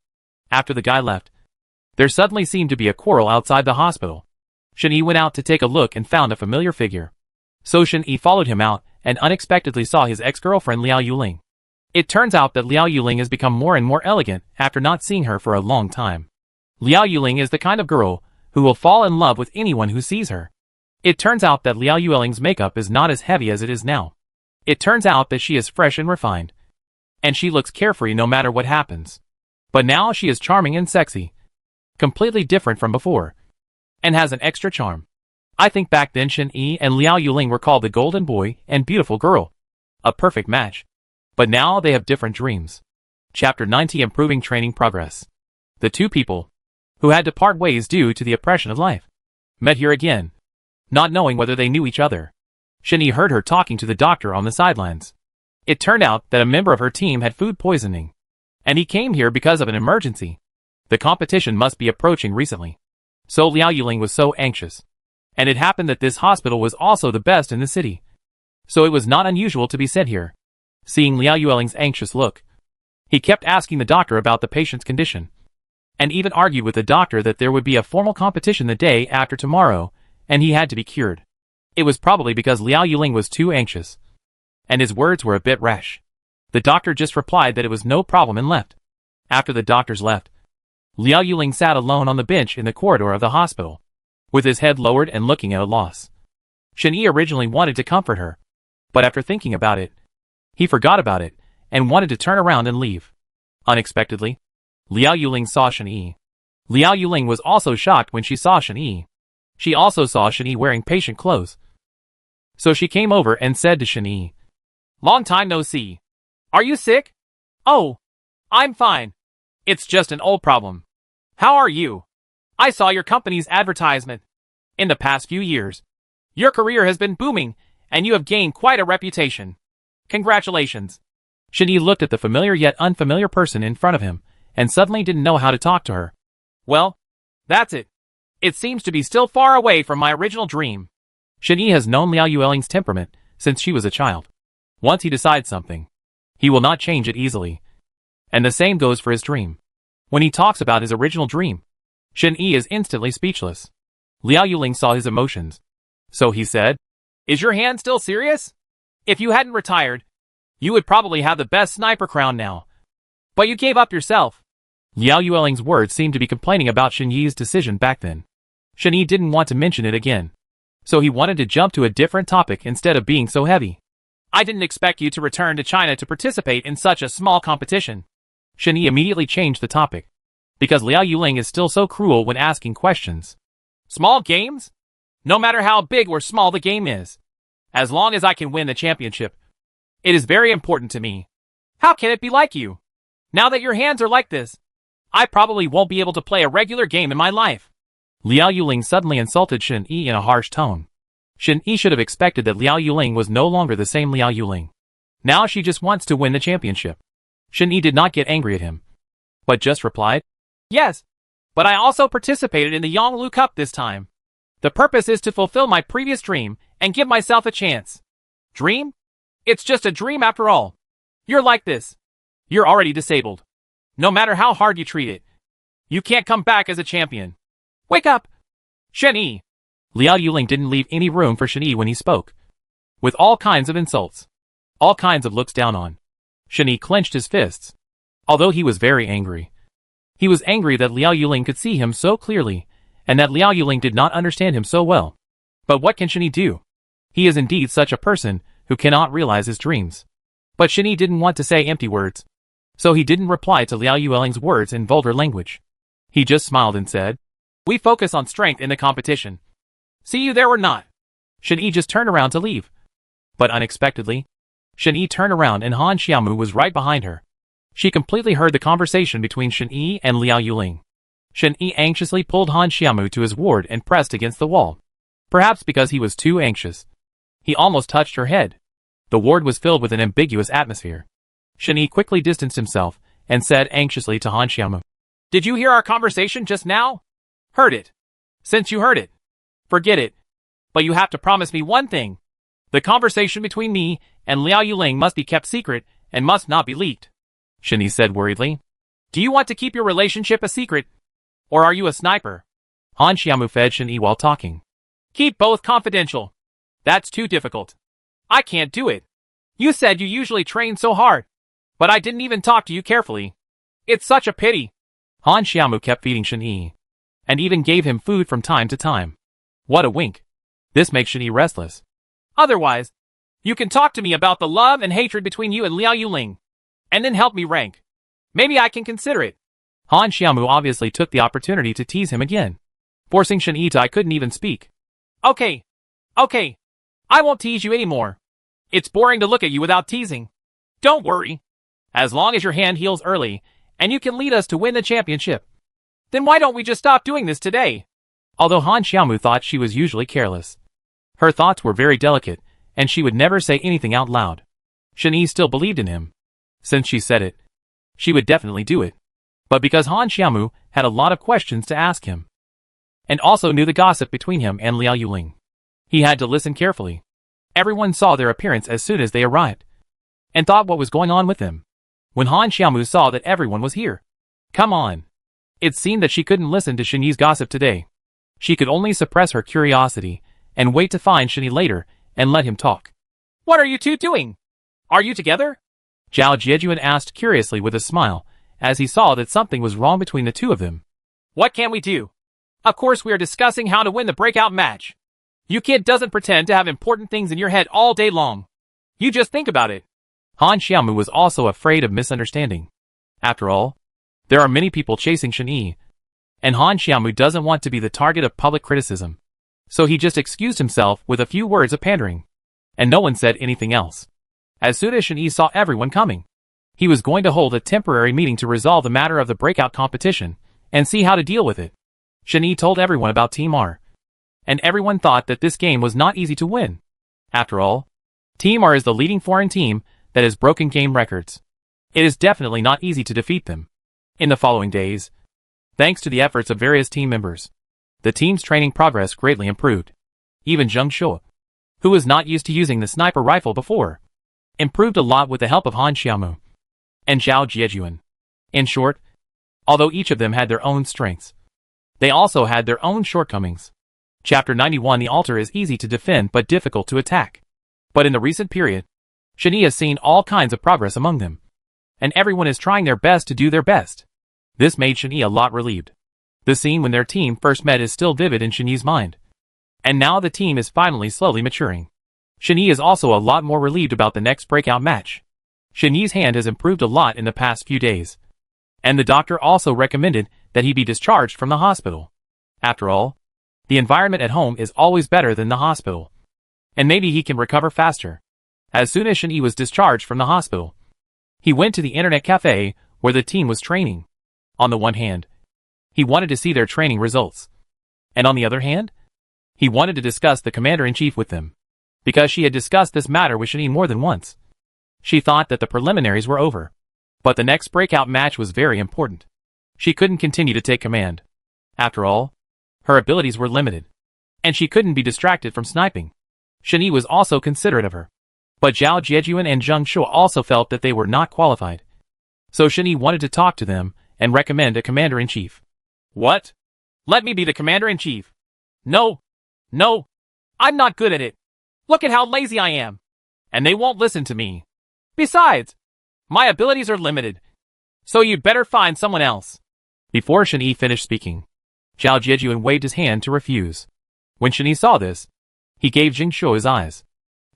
After the guy left, there suddenly seemed to be a quarrel outside the hospital. Shen Yi went out to take a look and found a familiar figure. So Shen Yi followed him out and unexpectedly saw his ex-girlfriend Liao Yuling. It turns out that Liao Yuling has become more and more elegant after not seeing her for a long time. Liao Yuling is the kind of girl who will fall in love with anyone who sees her. It turns out that Liao Yuling's makeup is not as heavy as it is now. It turns out that she is fresh and refined. And she looks carefree no matter what happens. But now she is charming and sexy. Completely different from before. And has an extra charm. I think back then Shen Yi and Liao Yuling were called the golden boy and beautiful girl. A perfect match. But now they have different dreams. Chapter 90 Improving Training Progress. The two people, who had to part ways due to the oppression of life, met here again, not knowing whether they knew each other. Shen Yi heard her talking to the doctor on the sidelines. It turned out that a member of her team had food poisoning, and he came here because of an emergency. The competition must be approaching recently. So Liao Yuling was so anxious. And it happened that this hospital was also the best in the city. So it was not unusual to be sent here. Seeing Liao Yuling's anxious look, he kept asking the doctor about the patient's condition, and even argued with the doctor that there would be a formal competition the day after tomorrow, and he had to be cured. It was probably because Liao Yuling was too anxious, and his words were a bit rash. The doctor just replied that it was no problem and left. After the doctors left, Liao Yuling sat alone on the bench in the corridor of the hospital, with his head lowered and looking at a loss. Shen Yi originally wanted to comfort her, but after thinking about it, he forgot about it, and wanted to turn around and leave. Unexpectedly, Liao Yuling saw Shen Yi. Liao Yuling was also shocked when she saw Shen Yi. She also saw Shen Yi wearing patient clothes. So she came over and said to Shen Yi, "Long time no see. Are you sick?" "Oh, I'm fine. It's just an old problem. How are you? I saw your company's advertisement. In the past few years, your career has been booming, and you have gained quite a reputation. Congratulations." Shen Yi looked at the familiar yet unfamiliar person in front of him, and suddenly didn't know how to talk to her. "Well, that's it. It seems to be still far away from my original dream." Shen Yi has known Liao Yuling's temperament since she was a child. Once he decides something, he will not change it easily. And the same goes for his dream. When he talks about his original dream, Shen Yi is instantly speechless. Liao Yuling saw his emotions. So he said, "Is your hand still serious? If you hadn't retired, you would probably have the best sniper crown now. But you gave up yourself." Liao Yuling's words seemed to be complaining about Shen Yi's decision back then. Shen Yi didn't want to mention it again. So he wanted to jump to a different topic instead of being so heavy. "I didn't expect you to return to China to participate in such a small competition." Shen Yi immediately changed the topic, because Liao Yuling is still so cruel when asking questions. "Small games? No matter how big or small the game is, as long as I can win the championship, it is very important to me. How can it be like you? Now that your hands are like this, I probably won't be able to play a regular game in my life." Liao Yuling suddenly insulted Shen Yi in a harsh tone. Shen Yi should have expected that Liao Yuling was no longer the same Liao Yuling. Now she just wants to win the championship. Shen Yi did not get angry at him, but just replied, "Yes, but I also participated in the Yonglu Cup this time. The purpose is to fulfill my previous dream and give myself a chance." "Dream? It's just a dream after all. You're like this. You're already disabled. No matter how hard you treat it, you can't come back as a champion. Wake up, Shen Yi." Liao Yuling didn't leave any room for Shen Yi when he spoke. with all kinds of insults, all kinds of looks down on. Shen Yi clenched his fists. Although he was very angry. He was angry that Liao Yuling could see him so clearly, and that Liao Yuling did not understand him so well. But what can Shen Yi do? He is indeed such a person who cannot realize his dreams. But Shen Yi didn't want to say empty words. So he didn't reply to Liao Yuling's words in vulgar language. He just smiled and said, "We focus on strength in the competition. See you there or not." Shen Yi just turned around to leave. But unexpectedly, Shen Yi turned around and Han Xiaomu was right behind her. She completely heard the conversation between Shen Yi and Liao Yuling. Shen Yi anxiously pulled Han Xiaomu to his ward and pressed against the wall. Perhaps because he was too anxious. He almost touched her head. The ward was filled with an ambiguous atmosphere. Shen Yi quickly distanced himself and said anxiously to Han Xiaomu, "Did you hear our conversation just now?" "Heard it." "Since you heard it, forget it. But you have to promise me one thing. The conversation between me and Liao Yuling must be kept secret and must not be leaked," Shen Yi said worriedly. "Do you want to keep your relationship a secret? Or are you a sniper?" Han Xiaomu fed Shen Yi while talking. "Keep both confidential. That's too difficult. I can't do it. You said you usually train so hard. But I didn't even talk to you carefully. It's such a pity." Han Xiaomu kept feeding Shen Yi, and even gave him food from time to time. What a wink. This makes Shen Yi restless. "Otherwise, you can talk to me about the love and hatred between you and Liao Yuling, and then help me rank. Maybe I can consider it." Han Xiaomu obviously took the opportunity to tease him again, forcing Shen Yi to I couldn't even speak. Okay. I won't tease you anymore. It's boring to look at you without teasing. Don't worry. As long as your hand heals early, and you can lead us to win the championship. Then why don't we just stop doing this today?" Although Han Xiaomu thought she was usually careless. Her thoughts were very delicate, and she would never say anything out loud. Shen Yi still believed in him. Since she said it, she would definitely do it. But because Han Xiaomu had a lot of questions to ask him, and also knew the gossip between him and Liao Yuling, he had to listen carefully. Everyone saw their appearance as soon as they arrived, and thought what was going on with them. When Han Xiaomu saw that everyone was here, come on. It seemed that she couldn't listen to Shen Yi's gossip today. She could only suppress her curiosity and wait to find Shen Yi later and let him talk. "What are you two doing? Are you together?" Zhao Jiejuan asked curiously with a smile, as he saw that something was wrong between the two of them. "What can we do? Of course we are discussing how to win the breakout match. You kid doesn't pretend to have important things in your head all day long. You just think about it." Han Xiaomu was also afraid of misunderstanding. After all, there are many people chasing Shen Yi, and Han Xiaomu doesn't want to be the target of public criticism. So he just excused himself with a few words of pandering. And no one said anything else. As soon as Shen Yi saw everyone coming, he was going to hold a temporary meeting to resolve the matter of the breakout competition and see how to deal with it. Shen Yi told everyone about Team R. And everyone thought that this game was not easy to win. After all, Team R is the leading foreign team that has broken game records. It is definitely not easy to defeat them. In the following days, thanks to the efforts of various team members, the team's training progress greatly improved. Even Zheng Shuo, who was not used to using the sniper rifle before, improved a lot with the help of Han Xiaomu and Zhao Jiejuan. In short, although each of them had their own strengths, they also had their own shortcomings. Chapter 91. The altar is easy to defend but difficult to attack. But in the recent period, Shen Yi has seen all kinds of progress among them, and everyone is trying their best to do their best. This made Shen Yi a lot relieved. The scene when their team first met is still vivid in Shen Yi's mind. And now the team is finally slowly maturing. Shen Yi is also a lot more relieved about the next breakout match. Shen Yi's hand has improved a lot in the past few days. And the doctor also recommended that he be discharged from the hospital. After all, the environment at home is always better than the hospital. And maybe he can recover faster. As soon as Shen Yi was discharged from the hospital, he went to the internet cafe where the team was training. On the one hand, he wanted to see their training results. And on the other hand, he wanted to discuss the commander-in-chief with them. Because she had discussed this matter with Shen Yi more than once. She thought that the preliminaries were over. But the next breakout match was very important. She couldn't continue to take command. After all, her abilities were limited. And she couldn't be distracted from sniping. Shen Yi was also considerate of her. But Zhao Jiejuan and Zheng Shuo also felt that they were not qualified. So Shen Yi wanted to talk to them and recommend a commander-in-chief. "What? Let me be the commander-in-chief. No. I'm not good at it. Look at how lazy I am. And they won't listen to me. Besides, my abilities are limited. So you'd better find someone else. Before Shen Yi finished speaking, Zhao Jiejuan waved his hand to refuse. When Shen Yi saw this, he gave Jing Shuo his eyes.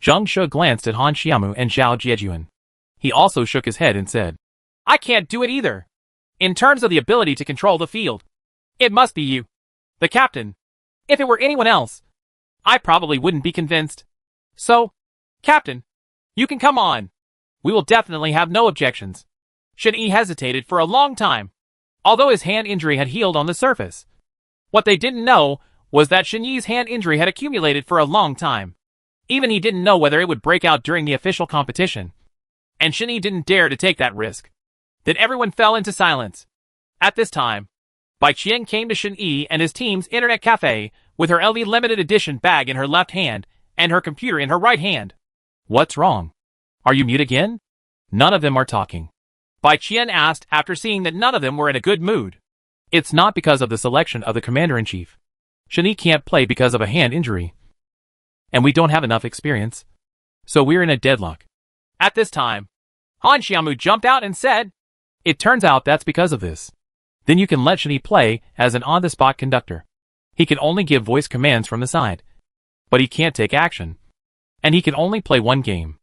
Zheng Shu glanced at Han Xiaomu and Zhao Jiejuan. He also shook his head and said, I can't do it either. In terms of the ability to control the field, it must be you, the captain. If it were anyone else, I probably wouldn't be convinced. So, Captain, you can come on. We will definitely have no objections. Shen Yi hesitated for a long time, although his hand injury had healed on the surface. What they didn't know was that Shen Yi's hand injury had accumulated for a long time. Even he didn't know whether it would break out during the official competition. And Shen Yi didn't dare to take that risk. Then everyone fell into silence. At this time, Bai Qian came to Shen Yi and his team's internet cafe with her LV limited edition bag in her left hand and her computer in her right hand. What's wrong? Are you mute again? None of them are talking. Bai Qian asked after seeing that none of them were in a good mood. It's not because of the selection of the commander-in-chief. Shen Yi can't play because of a hand injury. And we don't have enough experience. So we're in a deadlock. At this time, Han Xiaomu jumped out and said, It turns out that's because of this. Then you can let Shen Yi play as an on-the-spot conductor. He can only give voice commands from the side. But he can't take action. And he can only play one game.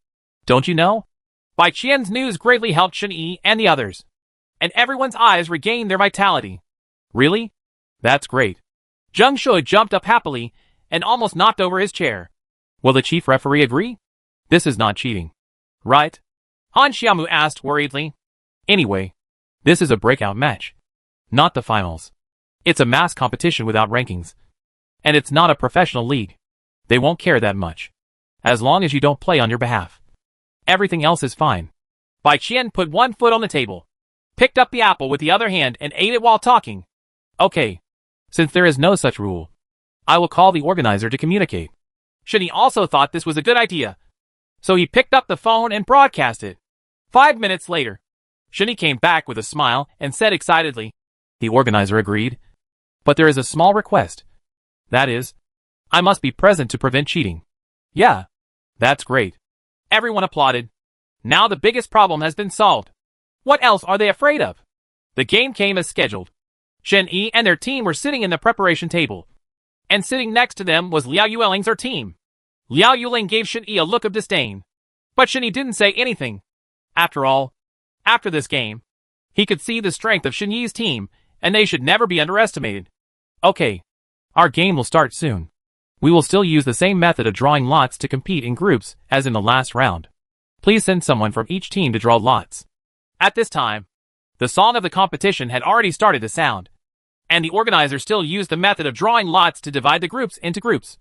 Don't you know? Bai Qian's news greatly helped Shen Yi and the others. And everyone's eyes regained their vitality. Really? That's great. Zheng Shu jumped up happily and almost knocked over his chair. Will the chief referee agree? This is not cheating. Right? Han Xiaomu asked worriedly. Anyway, this is a breakout match. Not the finals. It's a mass competition without rankings. And it's not a professional league. They won't care that much. As long as you don't play on your behalf. Everything else is fine. Bai Qian put one foot on the table, picked up the apple with the other hand and ate it while talking. Okay. Since there is no such rule, I will call the organizer to communicate. Shen Yi also thought this was a good idea. So he picked up the phone and broadcast it. 5 minutes later, Shen Yi came back with a smile and said excitedly, The organizer agreed. But there is a small request. That is, I must be present to prevent cheating. Yeah. That's great. Everyone applauded. Now the biggest problem has been solved. What else are they afraid of? The game came as scheduled. Shen Yi and their team were sitting in the preparation table. And sitting next to them was Liao Yuling's team. Liao Yuling gave Shen Yi a look of disdain. But Shen Yi didn't say anything. After all, after this game, he could see the strength of Shen Yi's team, and they should never be underestimated. Okay. Our game will start soon. We will still use the same method of drawing lots to compete in groups as in the last round. Please send someone from each team to draw lots. At this time, the song of the competition had already started to sound, and the organizer still used the method of drawing lots to divide the groups into groups.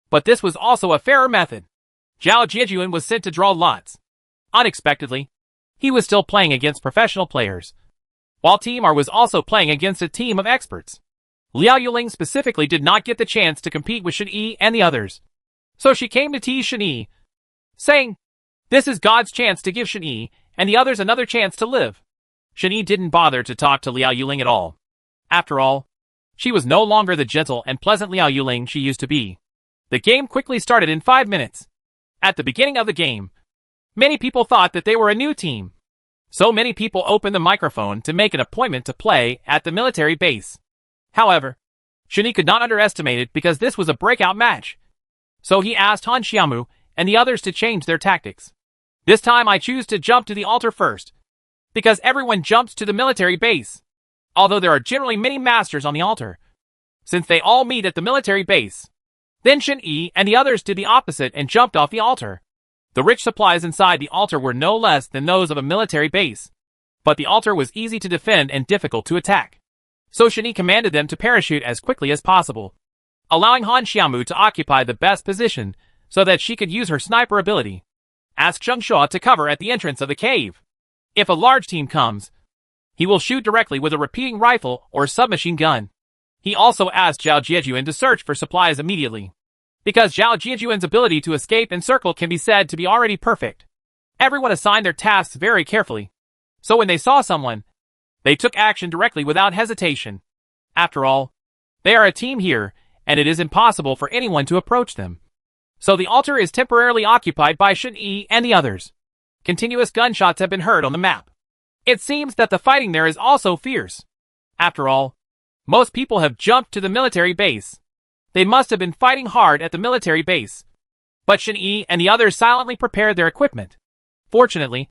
But this was also a fairer method. Zhao Jiejuan was sent to draw lots. Unexpectedly, he was still playing against professional players, while Team R was also playing against a team of experts. Liao Yuling specifically did not get the chance to compete with Shen Yi and the others. So she came to tease Shen Yi, saying, This is God's chance to give Shen Yi and the others another chance to live. Shen Yi didn't bother to talk to Liao Yuling at all. After all, she was no longer the gentle and pleasant Liao Yuling she used to be. The game quickly started in 5 minutes. At the beginning of the game, many people thought that they were a new team. So many people opened the microphone to make an appointment to play at the military base. However, Shen Yi could not underestimate it because this was a breakout match. So he asked Han Xiaomu and the others to change their tactics. This time I choose to jump to the altar first, because everyone jumps to the military base, although there are generally many masters on the altar, since they all meet at the military base. Then Shen Yi and the others did the opposite and jumped off the altar. The rich supplies inside the altar were no less than those of a military base, but the altar was easy to defend and difficult to attack. So Shen Yi commanded them to parachute as quickly as possible, allowing Han Xiaomu to occupy the best position so that she could use her sniper ability. Ask Zheng Shu to cover at the entrance of the cave. If a large team comes, he will shoot directly with a repeating rifle or submachine gun. He also asked Zhao Jiejuan to search for supplies immediately, because Zhao Jiejuan's ability to escape and circle can be said to be already perfect. Everyone assigned their tasks very carefully, so when they saw someone, they took action directly without hesitation. After all, they are a team here, and it is impossible for anyone to approach them. So the altar is temporarily occupied by Shen Yi and the others. Continuous gunshots have been heard on the map. It seems that the fighting there is also fierce. After all, most people have jumped to the military base. They must have been fighting hard at the military base. But Shen Yi and the others silently prepared their equipment. Fortunately,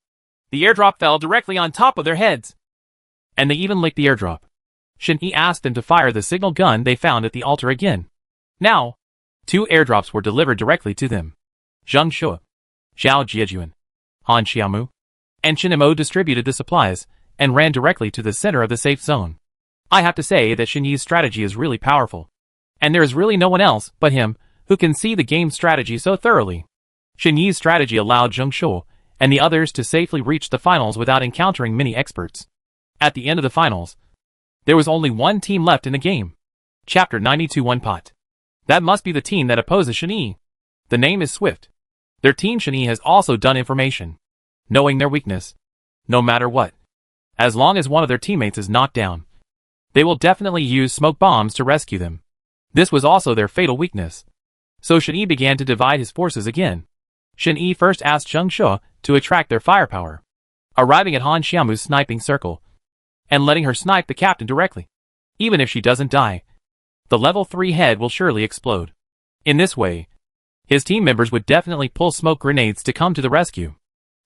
the airdrop fell directly on top of their heads. And they even licked the airdrop. Shen Yi asked them to fire the signal gun they found at the altar again. Now, 2 airdrops were delivered directly to them. Zheng Shuo, Zhao Jiejuan, Han Xiaomu, and Chen Mo distributed the supplies and ran directly to the center of the safe zone. I have to say that Shen Yi's strategy is really powerful. And there is really no one else but him who can see the game's strategy so thoroughly. Shen Yi's strategy allowed Zheng Shuo and the others to safely reach the finals without encountering many experts. At the end of the finals, there was only one team left in the game. Chapter 92 One Pot. That must be the team that opposes Shen Yi. The name is Swift. Their team Shen Yi has also done information, knowing their weakness. No matter what. As long as one of their teammates is knocked down, they will definitely use smoke bombs to rescue them. This was also their fatal weakness. So Shen Yi began to divide his forces again. Shen Yi first asked Zheng Shuo to attract their firepower, arriving at Han Xiaomu's sniping circle, and letting her snipe the captain directly. Even if she doesn't die, the level 3 head will surely explode. In this way, his team members would definitely pull smoke grenades to come to the rescue.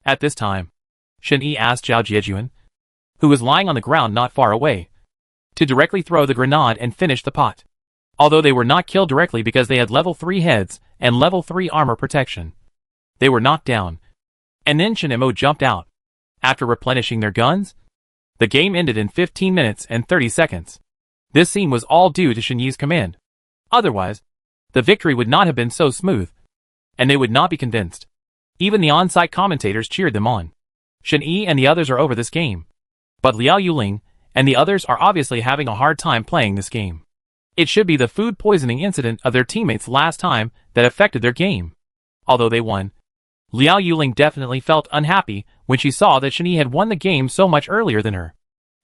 At this time, Shen Yi asked Zhao Jiejuan, who was lying on the ground not far away, to directly throw the grenade and finish the pot. Although they were not killed directly because they had level 3 heads and level 3 armor protection, they were knocked down. And then Chen Mo jumped out. After replenishing their guns, the game ended in 15 minutes and 30 seconds. This scene was all due to Shen Yi's command. Otherwise, the victory would not have been so smooth, and they would not be convinced. Even the on-site commentators cheered them on. Shen Yi and the others are over this game. But Liao Yuling and the others are obviously having a hard time playing this game. It should be the food poisoning incident of their teammates last time that affected their game. Although they won, Liao Yuling definitely felt unhappy when she saw that Shen Yi had won the game so much earlier than her.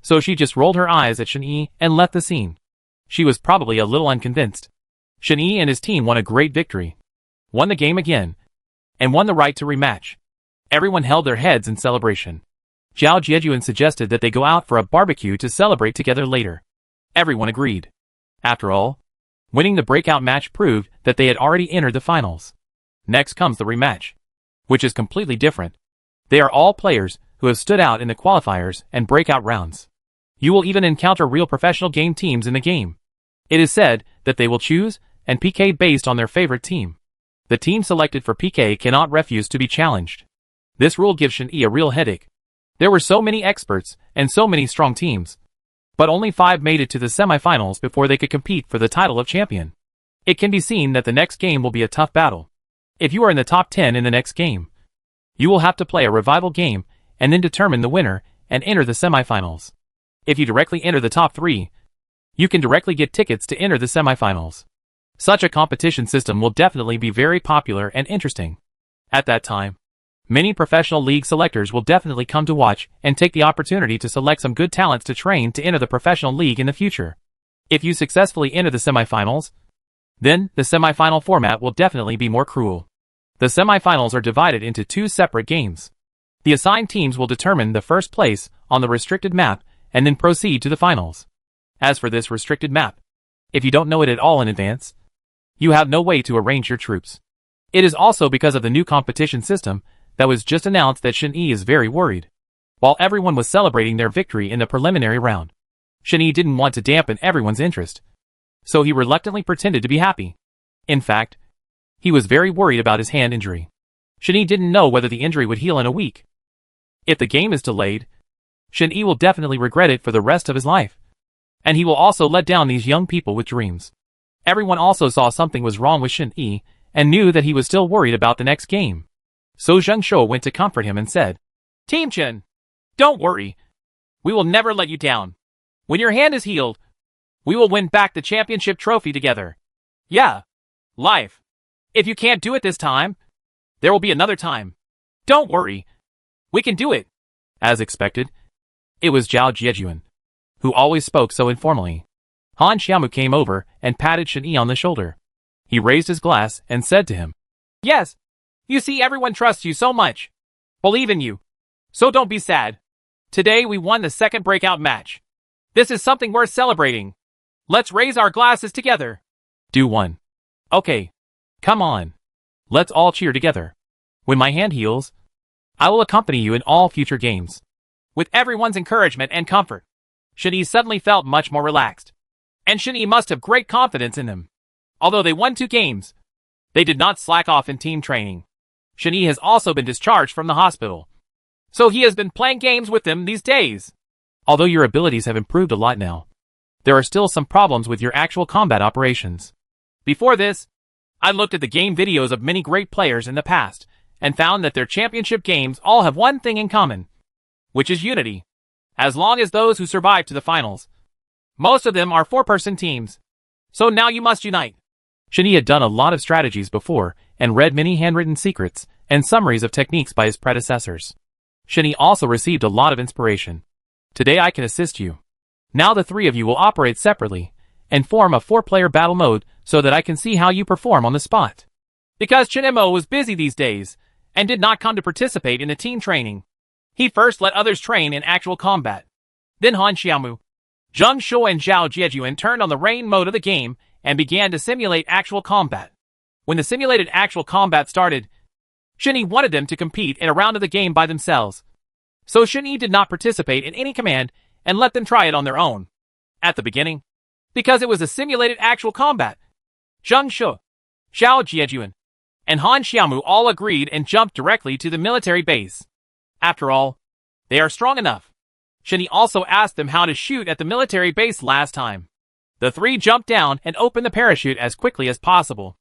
So she just rolled her eyes at Shen Yi and left the scene. She was probably a little unconvinced. Shen Yi and his team won a great victory, won the game again, and won the right to rematch. Everyone held their heads in celebration. Zhao Jiejuan suggested that they go out for a barbecue to celebrate together later. Everyone agreed. After all, winning the breakout match proved that they had already entered the finals. Next comes the rematch, which is completely different. They are all players who have stood out in the qualifiers and breakout rounds. You will even encounter real professional game teams in the game. It is said that they will choose and PK based on their favorite team. The team selected for PK cannot refuse to be challenged. This rule gives Shen Yi a real headache. There were so many experts and so many strong teams, but only 5 made it to the semifinals before they could compete for the title of champion. It can be seen that the next game will be a tough battle. If you are in the top 10 in the next game, you will have to play a revival game and then determine the winner and enter the semifinals. If you directly enter the top 3, you can directly get tickets to enter the semifinals. Such a competition system will definitely be very popular and interesting. At that time, many professional league selectors will definitely come to watch and take the opportunity to select some good talents to train to enter the professional league in the future. If you successfully enter the semifinals, then the semifinal format will definitely be more cruel. The semifinals are divided into 2 separate games. The assigned teams will determine the first place on the restricted map and then proceed to the finals. As for this restricted map, if you don't know it at all in advance, you have no way to arrange your troops. It is also because of the new competition system that was just announced that Shen Yi is very worried. While everyone was celebrating their victory in the preliminary round, Shen Yi didn't want to dampen everyone's interest, so he reluctantly pretended to be happy. In fact, he was very worried about his hand injury. Shen Yi didn't know whether the injury would heal in a week. If the game is delayed, Shen Yi will definitely regret it for the rest of his life. And he will also let down these young people with dreams. Everyone also saw something was wrong with Shen Yi and knew that he was still worried about the next game. So Zheng Shuo went to comfort him and said, "Team Chen, don't worry. We will never let you down. When your hand is healed, we will win back the championship trophy together. Yeah, life. If you can't do it this time, there will be another time. Don't worry. We can do it." As expected, it was Zhao Jiejuan, who always spoke so informally. Han Xiaomu came over and patted Shen Yi on the shoulder. He raised his glass and said to him, Yes. You see, everyone trusts you so much. Believe in you. So don't be sad. Today we won the second breakout match. This is something worth celebrating. Let's raise our glasses together. Do one. Okay. Come on. Let's all cheer together. When my hand heals, I will accompany you in all future games. With everyone's encouragement and comfort, Shin-Yi suddenly felt much more relaxed. And Shin-Yi must have great confidence in them. Although they won 2 games, they did not slack off in team training. Shin-Yi has also been discharged from the hospital, so he has been playing games with them these days. Although your abilities have improved a lot now, there are still some problems with your actual combat operations. Before this, I looked at the game videos of many great players in the past, and found that their championship games all have one thing in common, which is unity. As long as those who survive to the finals, most of them are 4-person teams. So now you must unite. Shin-Yi had done a lot of strategies before, and read many handwritten secrets and summaries of techniques by his predecessors. Shin-Yi also received a lot of inspiration. Today I can assist you. Now the 3 of you will operate separately, and form a 4-player battle mode so that I can see how you perform on the spot. Because Shin-Mo was busy these days, and did not come to participate in the team training, he first let others train in actual combat. Then Han Xiaomu, Zheng Shuo and Zhao Jiejuan turned on the rain mode of the game and began to simulate actual combat. When the simulated actual combat started, Shin-Yi wanted them to compete in a round of the game by themselves. So Shin-Yi did not participate in any command and let them try it on their own. At the beginning, because it was a simulated actual combat, Zheng Shuo, Zhao Jiejuan, and Han Xiaomu all agreed and jumped directly to the military base. After all, they are strong enough. Shin-Yi also asked them how to shoot at the military base last time. The 3 jumped down and opened the parachute as quickly as possible.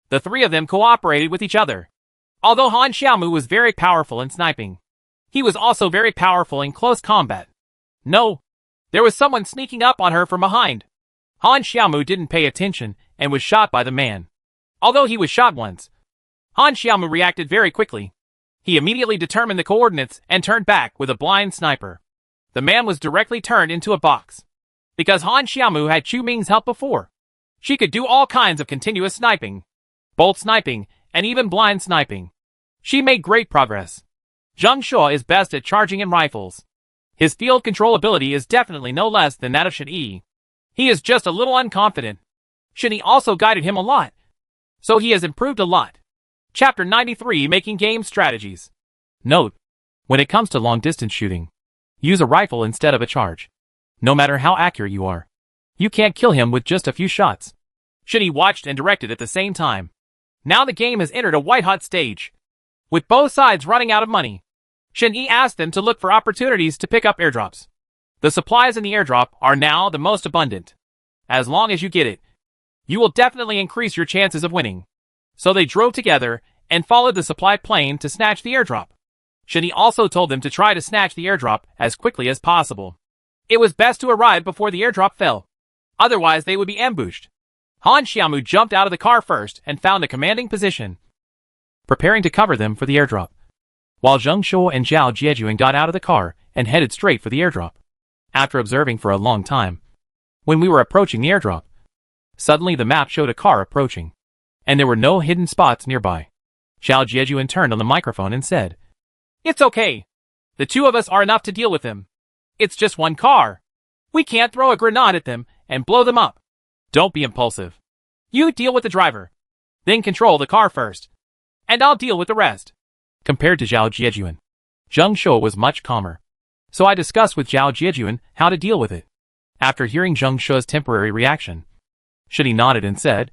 The 3 of them cooperated with each other. Although Han Xiaomu was very powerful in sniping, he was also very powerful in close combat. No, there was someone sneaking up on her from behind. Han Xiaomu didn't pay attention and was shot by the man. Although he was shot once, Han Xiaomu reacted very quickly. He immediately determined the coordinates and turned back with a blind sniper. The man was directly turned into a box. Because Han Xiaomu had Chu Ming's help before, she could do all kinds of continuous sniping, bolt sniping, and even blind sniping. She made great progress. Zheng Shuo is best at charging in rifles. His field control ability is definitely no less than that of Shin-Yi. He is just a little unconfident. Shin-Yi also guided him a lot, so he has improved a lot. Chapter 93, Making Game Strategies. Note: when it comes to long-distance shooting, use a rifle instead of a charge. No matter how accurate you are, you can't kill him with just a few shots. Shin-Yi watched and directed at the same time. Now the game has entered a white-hot stage, with both sides running out of money. Shin-Yi asked them to look for opportunities to pick up airdrops. The supplies in the airdrop are now the most abundant. As long as you get it, you will definitely increase your chances of winning. So they drove together and followed the supply plane to snatch the airdrop. Shin-Yi also told them to try to snatch the airdrop as quickly as possible. It was best to arrive before the airdrop fell. Otherwise they would be ambushed. Han Xiaomu jumped out of the car first and found a commanding position, preparing to cover them for the airdrop, while Zheng Shuo and Zhao Jiejuan got out of the car and headed straight for the airdrop. After observing for a long time, when we were approaching the airdrop, suddenly the map showed a car approaching, and there were no hidden spots nearby. Zhao Jiejuan turned on the microphone and said, "It's okay. The 2 of us are enough to deal with them. It's just one car. We can't throw a grenade at them and blow them up. Don't be impulsive. You deal with the driver. Then control the car first. And I'll deal with the rest." Compared to Zhao Jiejuan, Zheng Shuo was much calmer. So I discussed with Zhao Jiejuan how to deal with it. After hearing Zheng Shuo's temporary reaction, Shin-Yi nodded and said,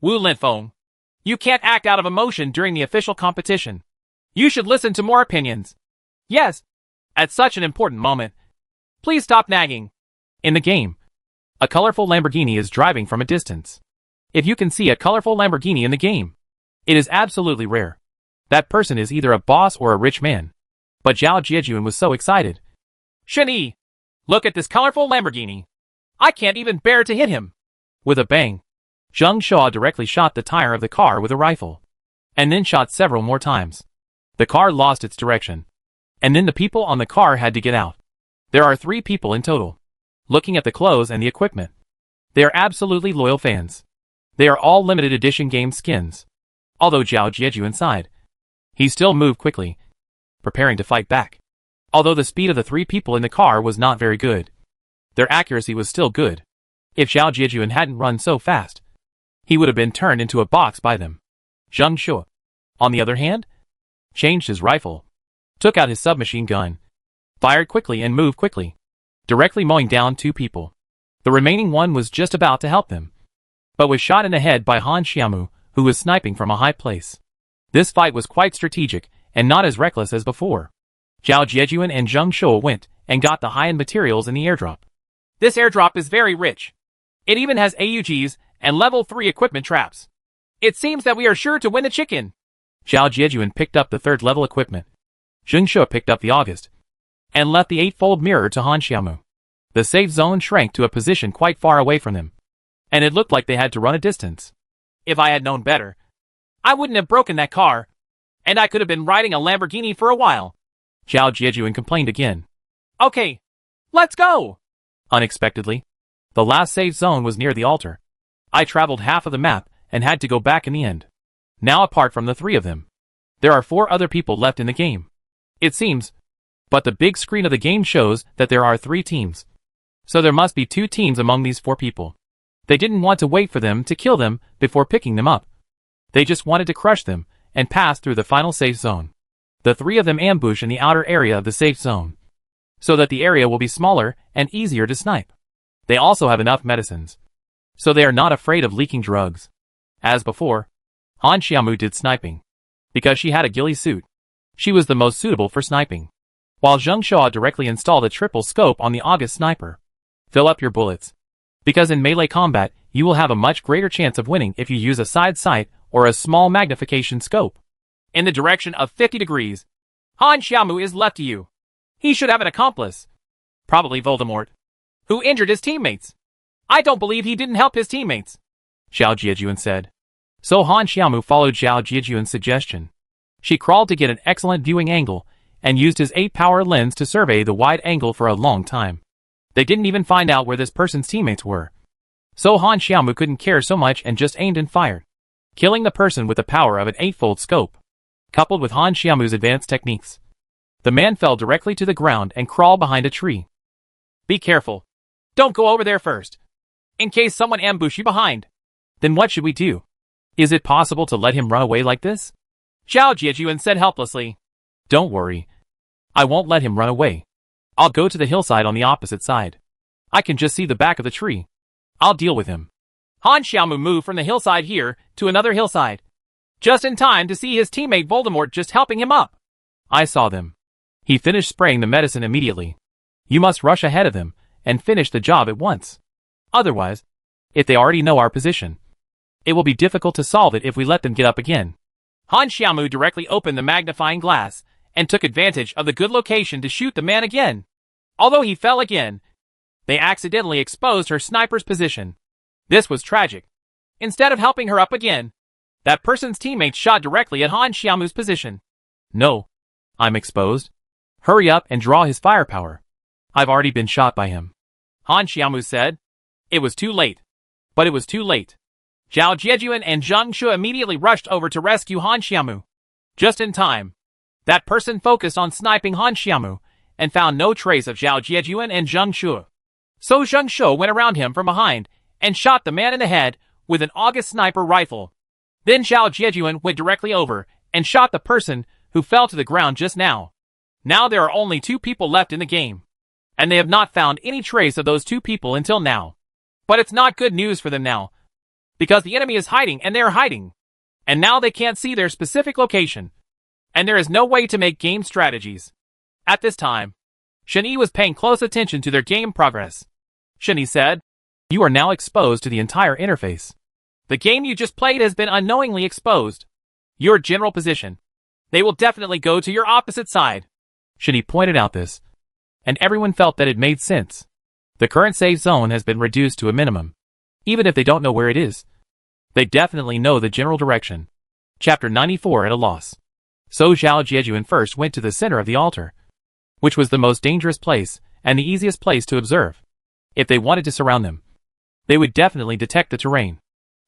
"Wu Linfeng, you can't act out of emotion during the official competition. You should listen to more opinions. Yes, at such an important moment. Please stop nagging." In the game, a colorful Lamborghini is driving from a distance. If you can see a colorful Lamborghini in the game, it is absolutely rare. That person is either a boss or a rich man. But Zhao Jiejuan was so excited. "Shin-Yi, look at this colorful Lamborghini. I can't even bear to hit him." With a bang, Zheng Shuo directly shot the tire of the car with a rifle, and then shot several more times. The car lost its direction, and then the people on the car had to get out. There are 3 people in total. Looking at the clothes and the equipment, they are absolutely loyal fans. They are all limited edition game skins. Although Zhao Jieju inside, he still moved quickly, preparing to fight back. Although the speed of the three people in the car was not very good, their accuracy was still good. If Zhao Jieju hadn't run so fast, he would have been turned into a box by them. Zheng Shuo, on the other hand, changed his rifle, took out his submachine gun, fired quickly and moved quickly, directly mowing down two people. The remaining one was just about to help them, but was shot in the head by Han Xiaomu, who was sniping from a high place. This fight was quite strategic and not as reckless as before. Zhao Jiejuan and Zheng Shuo went and got the high-end materials in the airdrop. This airdrop is very rich. It even has AUGs and level 3 equipment traps. It seems that we are sure to win the chicken. Zhao Jiejuan picked up the third-level equipment. Zheng Shuo picked up the August and left the 8-fold mirror to Han Xiaomu. The safe zone shrank to a position quite far away from them, and it looked like they had to run a distance. If I had known better, I wouldn't have broken that car, and I could have been riding a Lamborghini for a while. Zhao Jiejuan complained again. Okay, let's go! Unexpectedly, the last safe zone was near the altar. I traveled half of the map and had to go back in the end. Now apart from the three of them, there are 4 other people left in the game. It seems, but the big screen of the game shows that there are 3 teams. So there must be 2 teams among these 4 people. They didn't want to wait for them to kill them before picking them up. They just wanted to crush them and pass through the final safe zone. The 3 of them ambush in the outer area of the safe zone, so that the area will be smaller and easier to snipe. They also have enough medicines, so they are not afraid of leaking drugs. As before, Han Xiaomu did sniping. Because she had a ghillie suit, she was the most suitable for sniping. While Zheng Shuo directly installed a triple scope on the August sniper. Fill up your bullets, because in melee combat, you will have a much greater chance of winning if you use a side sight or a small magnification scope. In the direction of 50 degrees, Han Xiaomu is left to you. He should have an accomplice. Probably Voldemort, who injured his teammates. I don't believe he didn't help his teammates, Zhao Jiejuan said. So Han Xiaomu followed Zhao Jiejuan's suggestion. She crawled to get an excellent viewing angle and used his 8-power lens to survey the wide angle for a long time. They didn't even find out where this person's teammates were. So Han Xiaomu couldn't care so much and just aimed and fired, killing the person with the power of an 8-fold scope. Coupled with Han Xiaomu's advanced techniques, the man fell directly to the ground and crawled behind a tree. Be careful. Don't go over there first, in case someone ambush you behind. Then what should we do? Is it possible to let him run away like this? Zhao Jiejuan said helplessly. Don't worry. I won't let him run away. I'll go to the hillside on the opposite side. I can just see the back of the tree. I'll deal with him. Han Xiaomu moved from the hillside here to another hillside, just in time to see his teammate Voldemort just helping him up. I saw them. He finished spraying the medicine immediately. You must rush ahead of them and finish the job at once. Otherwise, if they already know our position, it will be difficult to solve it if we let them get up again. Han Xiaomu directly opened the magnifying glass and took advantage of the good location to shoot the man again. Although he fell again, they accidentally exposed her sniper's position. This was tragic. Instead of helping her up again, that person's teammate shot directly at Han Xiaomu's position. No, I'm exposed. Hurry up and draw his firepower. I've already been shot by him, Han Xiaomu said. It was too late. But it was too late. Zhao Jiejuan and Zheng Shuo immediately rushed over to rescue Han Xiaomu. Just in time. That person focused on sniping Han Xiaomu and found no trace of Zhao Jiejuan and Zheng Shuo. So Zheng Shuo went around him from behind and shot the man in the head with an August sniper rifle. Then Zhao Jiejuan went directly over and shot the person who fell to the ground just now. Now there are only 2 people left in the game, and they have not found any trace of those 2 people until now. But it's not good news for them now, because the enemy is hiding and they're hiding, and now they can't see their specific location, and there is no way to make game strategies. At this time, Shen Yi was paying close attention to their game progress. Shen Yi said, "You are now exposed to the entire interface. The game you just played has been unknowingly exposed. Your general position. They will definitely go to your opposite side." Shen Yi pointed out this, and everyone felt that it made sense. The current safe zone has been reduced to a minimum. Even if they don't know where it is, they definitely know the general direction. Chapter 94 at a loss. So Zhao Jiejuan first went to the center of the altar, which was the most dangerous place and the easiest place to observe. If they wanted to surround them, they would definitely detect the terrain,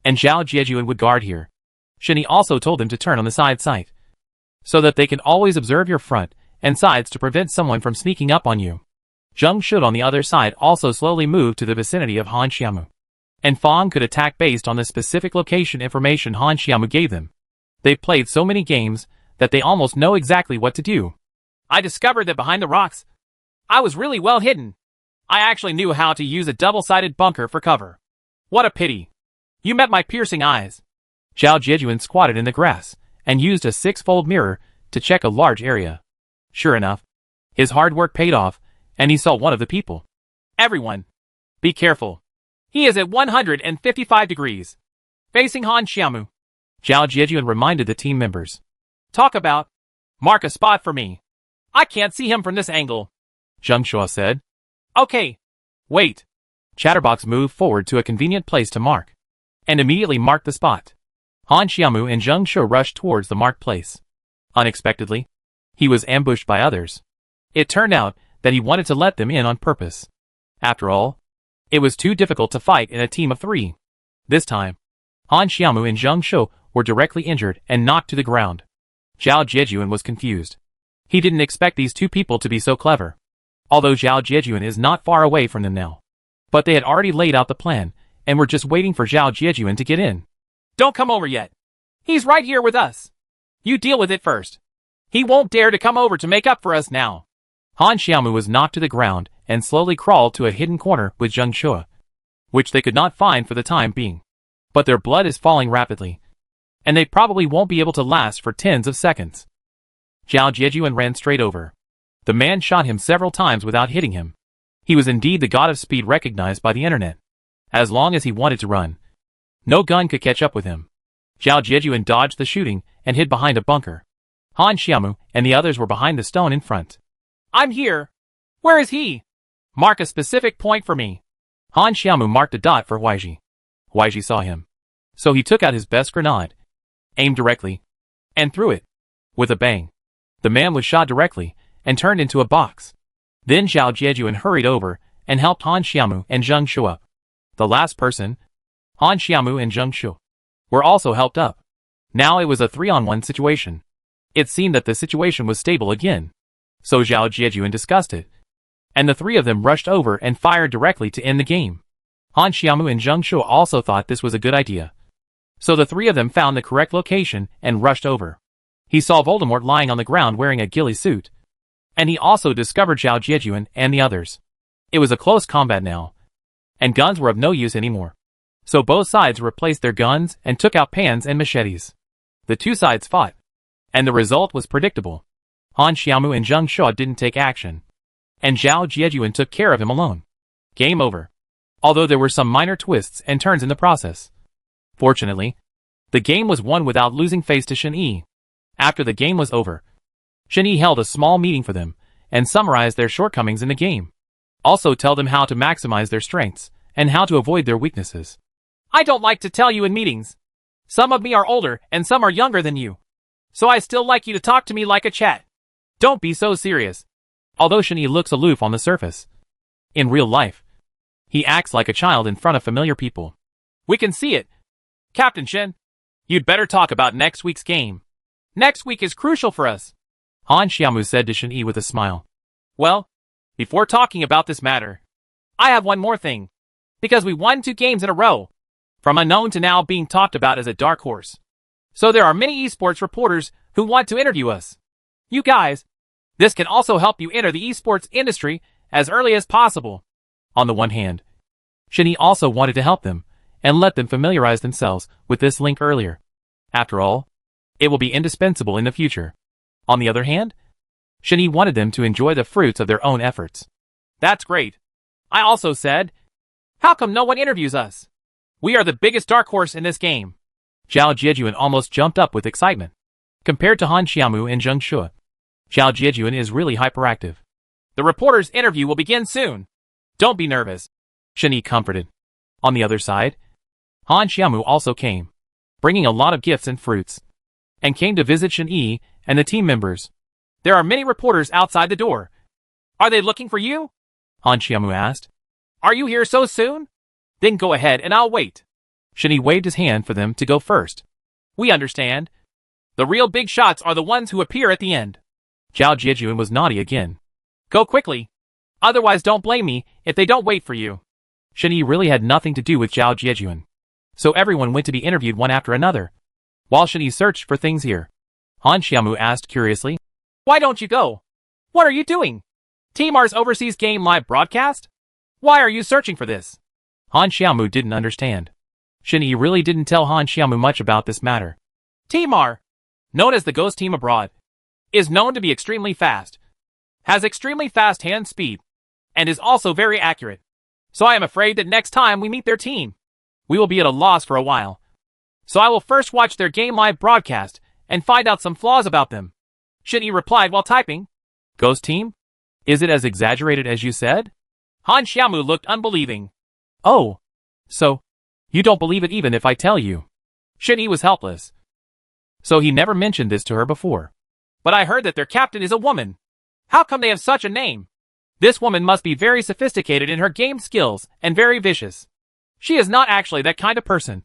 and Zhao Jiejuan would guard here. Shinny also told them to turn on the side sight, so that they can always observe your front and sides to prevent someone from sneaking up on you. Zheng Shu on the other side also slowly moved to the vicinity of Han Xiamu, and Fang could attack based on the specific location information Han Xiamu gave them. They've played so many games that they almost know exactly what to do. I discovered that behind the rocks, I was really well hidden. I actually knew how to use a double-sided bunker for cover. What a pity. You met my piercing eyes. Zhao Jiejuan squatted in the grass and used a six-fold mirror to check a large area. Sure enough, his hard work paid off, and he saw one of the people. Everyone, be careful. He is at 155 degrees, facing Han Xiamu. Zhao Jiejuan reminded the team members. Talk about. Mark a spot for me. I can't see him from this angle. Zheng Shuo said. Okay. Wait. Chatterbox moved forward to a convenient place to mark, and immediately marked the spot. Han Xiamu and Zheng Shuo rushed towards the marked place. Unexpectedly, he was ambushed by others. It turned out that he wanted to let them in on purpose. After all, it was too difficult to fight in a team of 3. This time, Han Xiamu and Zheng Shuo were directly injured and knocked to the ground. Zhao Jiejuan was confused. He didn't expect these two people to be so clever, although Zhao Jiejuan is not far away from them now. But they had already laid out the plan and were just waiting for Zhao Jiejuan to get in. Don't come over yet. He's right here with us. You deal with it first. He won't dare to come over to make up for us now. Han Xiamu was knocked to the ground and slowly crawled to a hidden corner with Zheng Shuo, which they could not find for the time being. But their blood is falling rapidly, and they probably won't be able to last for tens of seconds. Zhao Jiejuan ran straight over. The man shot him several times without hitting him. He was indeed the god of speed recognized by the internet. As long as he wanted to run, no gun could catch up with him. Zhao Jiejuan dodged the shooting and hid behind a bunker. Han Xiamu and the others were behind the stone in front. I'm here. Where is he? Mark a specific point for me. Han Xiamu marked a dot for Huaiji. Huaiji saw him, so he took out his best grenade, aimed directly, and threw it. With a bang, the man was shot directly and turned into a box. Then Zhao Jiejuan hurried over and helped Han Xiamu and Zheng Shuo up. The last person, Han Xiamu and Zheng Shuo, were also helped up. Now it was a 3-on-1 situation. It seemed that the situation was stable again. So Zhao Jiejuan discussed it, and the 3 of them rushed over and fired directly to end the game. Han Xiamu and Zheng Shuo also thought this was a good idea. So the 3 of them found the correct location and rushed over. He saw Voldemort lying on the ground wearing a ghillie suit, and he also discovered Zhao Jiejuan and the others. It was a close combat now, and guns were of no use anymore. So both sides replaced their guns and took out pans and machetes. The 2 sides fought, and the result was predictable. Han Xiamu and Zheng Shuo didn't take action, and Zhao Jiejuan took care of him alone. Game over. Although there were some minor twists and turns in the process. Fortunately, the game was won without losing face to Shen Yi. After the game was over, Shen Yi held a small meeting for them and summarized their shortcomings in the game. Also tell them how to maximize their strengths and how to avoid their weaknesses. I don't like to tell you in meetings. Some of me are older and some are younger than you. So I still like you to talk to me like a chat. Don't be so serious. Although Shen Yi looks aloof on the surface, in real life, he acts like a child in front of familiar people. We can see it. Captain Shen, you'd better talk about next week's game. Next week is crucial for us. Han Xiamu said to Shen Yi with a smile. Well, before talking about this matter, I have one more thing. Because we won 2 games in a row, from unknown to now being talked about as a dark horse. So there are many esports reporters who want to interview us. You guys, this can also help you enter the esports industry as early as possible. On the one hand, Shen Yi also wanted to help them and let them familiarize themselves with this link earlier. After all, it will be indispensable in the future. On the other hand, Shen Yi wanted them to enjoy the fruits of their own efforts. That's great. I also said, how come no one interviews us? We are the biggest dark horse in this game. Zhao Jiejuan almost jumped up with excitement. Compared to Han Xiamu and Zheng Shuo, Zhao Jiejuan is really hyperactive. The reporter's interview will begin soon. Don't be nervous, Shen Yi comforted. On the other side, Han Xiamu also came, bringing a lot of gifts and fruits, and came to visit Shen Yi and the team members. There are many reporters outside the door. Are they looking for you? Han Xiamu asked. Are you here so soon? Then go ahead and I'll wait. Shen Yi waved his hand for them to go first. We understand. The real big shots are the ones who appear at the end. Zhao Jiejuan was naughty again. Go quickly. Otherwise don't blame me if they don't wait for you. Shen Yi really had nothing to do with Zhao Jiejuan. So everyone went to be interviewed one after another. While Shen Yi searched for things here, Han Xiaomu asked curiously, Why don't you go? What are you doing? Timar's overseas game live broadcast? Why are you searching for this? Han Xiaomu didn't understand. Shen Yi really didn't tell Han Xiaomu much about this matter. Timar, known as the ghost team abroad, is known to be extremely fast, has extremely fast hand speed, and is also very accurate. So I am afraid that next time we meet their team, we will be at a loss for a while. So I will first watch their game live broadcast and find out some flaws about them. Shen Yi replied while typing. Ghost team? Is it as exaggerated as you said? Han Xiaomu looked unbelieving. Oh. So, you don't believe it even if I tell you. Shen Yi was helpless. So he never mentioned this to her before. But I heard that their captain is a woman. How come they have such a name? This woman must be very sophisticated in her game skills and very vicious. She is not actually that kind of person.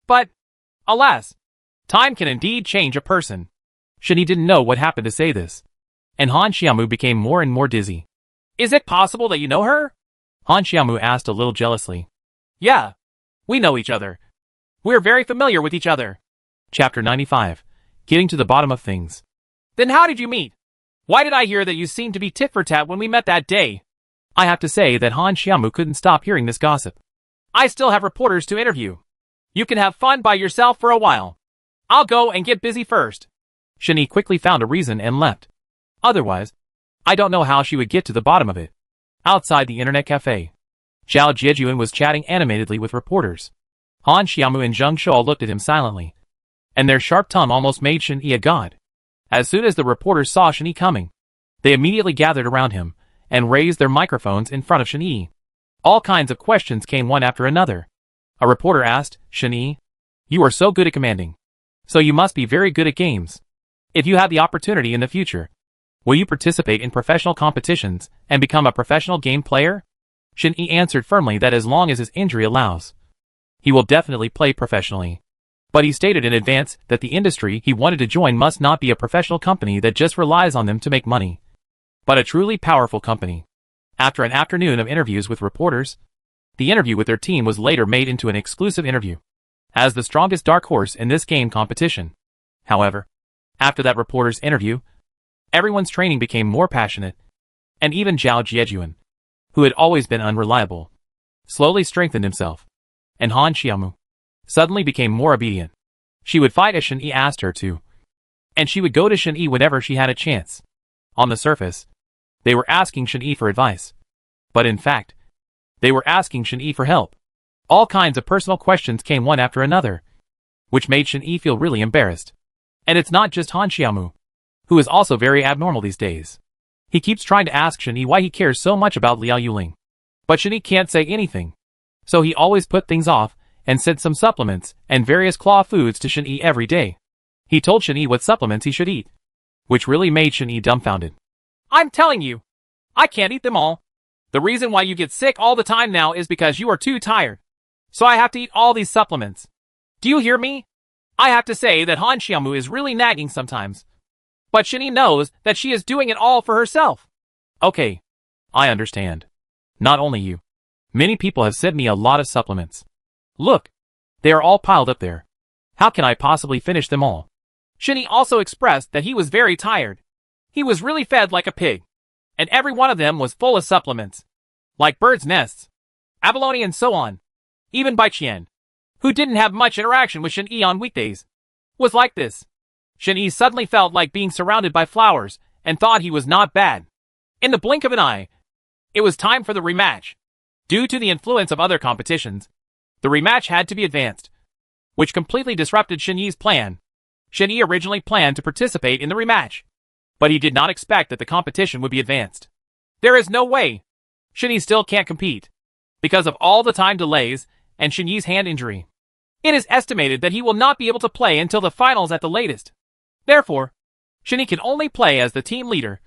But, alas, time can indeed change a person. Shen Yi didn't know what happened to say this. And Han Xiaomu became more and more dizzy. Is it possible that you know her? Han Xiaomu asked a little jealously. Yeah, we know each other. We're very familiar with each other. Chapter 95. Getting to the bottom of things. Then how did you meet? Why did I hear that you seemed to be tit for tat when we met that day? I have to say that Han Xiaomu couldn't stop hearing this gossip. I still have reporters to interview. You can have fun by yourself for a while. I'll go and get busy first. Shen Yi quickly found a reason and left. Otherwise, I don't know how she would get to the bottom of it. Outside the internet cafe, Zhao Jiejuan was chatting animatedly with reporters. Han Xiaomu and Zheng Shuo looked at him silently, and their sharp tongue almost made Shen Yi a god. As soon as the reporters saw Shen Yi coming, they immediately gathered around him and raised their microphones in front of Shen Yi. All kinds of questions came one after another. A reporter asked, Shen Yi, you are so good at commanding, so you must be very good at games. If you have the opportunity in the future, will you participate in professional competitions and become a professional game player? Shen Yi answered firmly that as long as his injury allows, he will definitely play professionally. But he stated in advance that the industry he wanted to join must not be a professional company that just relies on them to make money, but a truly powerful company. After an afternoon of interviews with reporters, the interview with their team was later made into an exclusive interview as the strongest dark horse in this game competition. However, after that reporter's interview, everyone's training became more passionate, and even Zhao Jiejuan, who had always been unreliable, slowly strengthened himself, and Han Xiaomu suddenly became more obedient. She would fight as Shen Yi asked her to, and she would go to Shen Yi whenever she had a chance. On the surface, they were asking Shen Yi for advice, but in fact, they were asking Shen Yi for help. All kinds of personal questions came one after another, which made Shen Yi feel really embarrassed. And it's not just Han Xiaomu, who is also very abnormal these days. He keeps trying to ask Shen Yi why he cares so much about Liao Yuling, but Shen Yi can't say anything. So he always put things off and sent some supplements and various claw foods to Shen Yi every day. He told Shen Yi what supplements he should eat, which really made Shen Yi dumbfounded. I'm telling you, I can't eat them all. The reason why you get sick all the time now is because you are too tired. So I have to eat all these supplements. Do you hear me? I have to say that Han Xiaomu is really nagging sometimes. But Shen Yi knows that she is doing it all for herself. Okay, I understand. Not only you. Many people have sent me a lot of supplements. Look, they are all piled up there. How can I possibly finish them all? Shen Yi also expressed that he was very tired. He was really fed like a pig, and every one of them was full of supplements, like birds' nests, abalone and so on. Even Bai Qian, who didn't have much interaction with Shen Yi on weekdays, was like this. Shen Yi suddenly felt like being surrounded by flowers and thought he was not bad. In the blink of an eye, it was time for the rematch. Due to the influence of other competitions, the rematch had to be advanced, which completely disrupted Shen Yi's plan. Shen Yi originally planned to participate in the rematch, but he did not expect that the competition would be advanced. There is no way. Shen Yi still can't compete, because of all the time delays and Shen Yi's hand injury. It is estimated that he will not be able to play until the finals at the latest. Therefore, Shen Yi can only play as the team leader.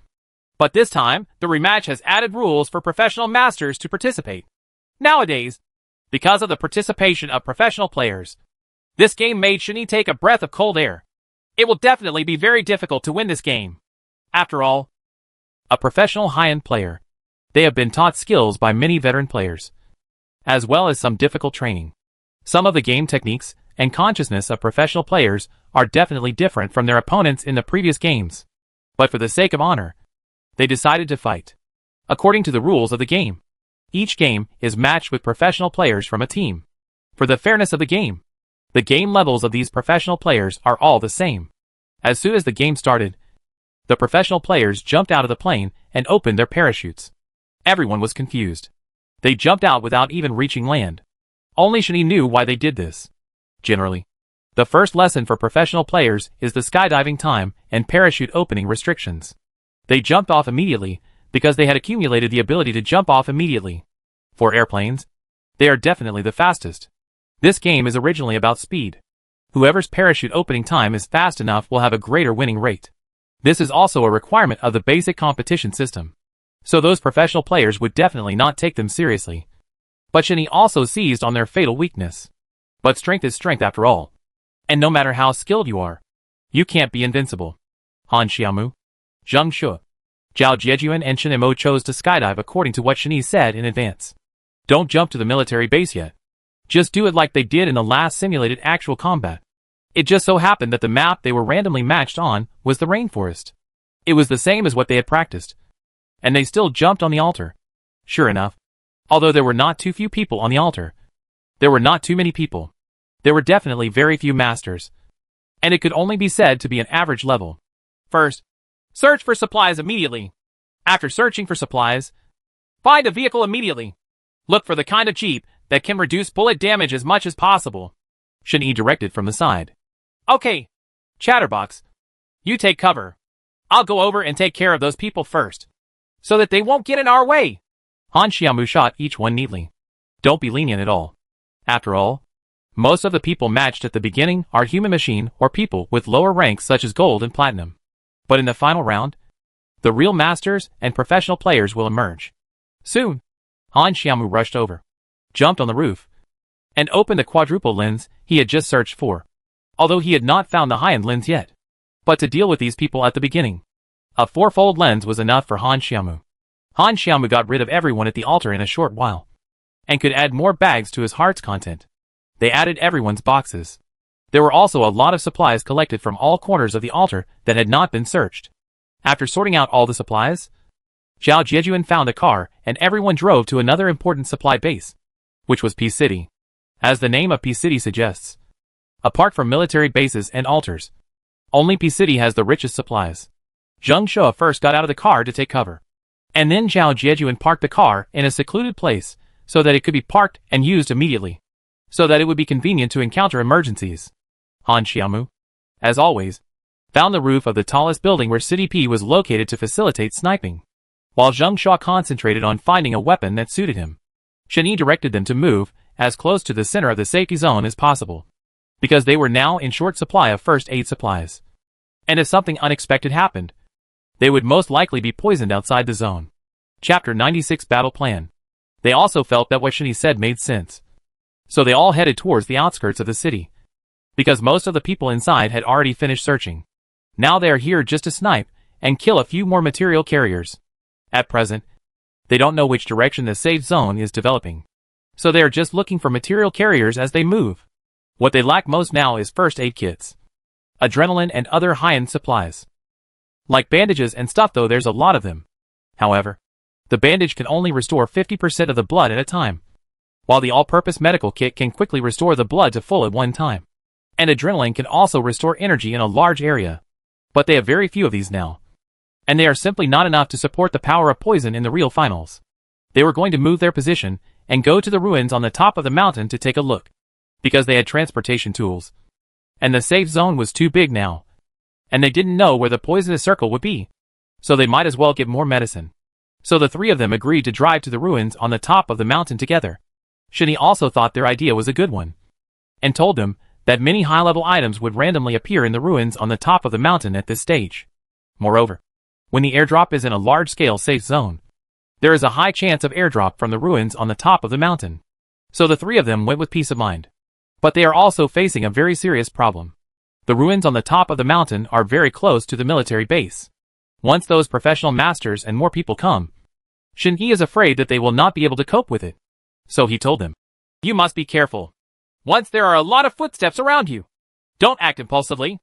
But this time, the rematch has added rules for professional masters to participate. Nowadays, because of the participation of professional players, This game made Shani take a breath of cold air. It will definitely be very difficult to win this game. After all, a professional high-end player. They have been taught skills by many veteran players, as well as some difficult training. Some of the game techniques and consciousness of professional players are definitely different from their opponents in the previous games. But for the sake of honor, they decided to fight. According to the rules of the game, each game is matched with professional players from a team. For the fairness of the game levels of these professional players are all the same. As soon as the game started, the professional players jumped out of the plane and opened their parachutes. Everyone was confused. They jumped out without even reaching land. Only Shani knew why they did this. Generally, the first lesson for professional players is the skydiving time and parachute opening restrictions. They jumped off immediately because they had accumulated the ability to jump off immediately. For airplanes, they are definitely the fastest. This game is originally about speed. Whoever's parachute opening time is fast enough will have a greater winning rate. This is also a requirement of the basic competition system. So those professional players would definitely not take them seriously. But Shani also seized on their fatal weakness. But strength is strength after all. And no matter how skilled you are, you can't be invincible. Han Xiaomu, Zheng Shu, Zhao Jiejuan and Shen Mo chose to skydive according to what Shani said in advance. Don't jump to the military base yet. Just do it like they did in the last simulated actual combat. It just so happened that the map they were randomly matched on was the rainforest. It was the same as what they had practiced. And they still jumped on the altar. Sure enough, although there were not too few people on the altar, there were not too many people. There were definitely very few masters. And it could only be said to be an average level. First, search for supplies immediately. After searching for supplies, find a vehicle immediately. Look for the kind of jeep that can reduce bullet damage as much as possible. Shani directed from the side. Okay, Chatterbox, you take cover. I'll go over and take care of those people first, so that they won't get in our way. Han Xiaomu shot each one neatly. Don't be lenient at all. After all, most of the people matched at the beginning are human machine or people with lower ranks such as gold and platinum. But in the final round, the real masters and professional players will emerge. Soon, Han Xiaomu rushed over, jumped on the roof, and opened the quadruple lens he had just searched for, although he had not found the high-end lens yet. But to deal with these people at the beginning, a fourfold lens was enough for Han Xiaomu. Han Xiaomu got rid of everyone at the altar in a short while, and could add more bags to his heart's content. They added everyone's boxes. There were also a lot of supplies collected from all corners of the altar that had not been searched. After sorting out all the supplies, Zhao Jiejuan found a car and everyone drove to another important supply base, which was Peace City. As the name of Peace City suggests, apart from military bases and altars, only Peace City has the richest supplies. Zheng Shu first got out of the car to take cover, and then Zhao Jiejuan parked the car in a secluded place so that it could be parked and used immediately, so that it would be convenient to encounter emergencies. Han Xiaomu, as always, found the roof of the tallest building where City P was located to facilitate sniping, while Zheng Shu concentrated on finding a weapon that suited him. Shani directed them to move as close to the center of the safety zone as possible, because they were now in short supply of first aid supplies. And if something unexpected happened, they would most likely be poisoned outside the zone. Chapter 96 Battle Plan. They also felt that what Shani said made sense. So they all headed towards the outskirts of the city, because most of the people inside had already finished searching. Now they are here just to snipe and kill a few more material carriers. At present, they don't know which direction the safe zone is developing, so they are just looking for material carriers as they move. What they lack most now is first aid kits, adrenaline and other high-end supplies. Like bandages and stuff, though there's a lot of them. However, the bandage can only restore 50% of the blood at a time, while the all-purpose medical kit can quickly restore the blood to full at one time. And adrenaline can also restore energy in a large area. But they have very few of these now, and they are simply not enough to support the power of poison in the real finals. They were going to move their position and go to the ruins on the top of the mountain to take a look, because they had transportation tools. And the safe zone was too big now, and they didn't know where the poisonous circle would be, so they might as well get more medicine. So the three of them agreed to drive to the ruins on the top of the mountain together. Shani also thought their idea was a good one, and told them that many high-level items would randomly appear in the ruins on the top of the mountain at this stage. Moreover, when the airdrop is in a large-scale safe zone, there is a high chance of airdrop from the ruins on the top of the mountain. So the three of them went with peace of mind. But they are also facing a very serious problem. The ruins on the top of the mountain are very close to the military base. Once those professional masters and more people come, Shin-Yi is afraid that they will not be able to cope with it. So he told them, "You must be careful. Once there are a lot of footsteps around you, don't act impulsively.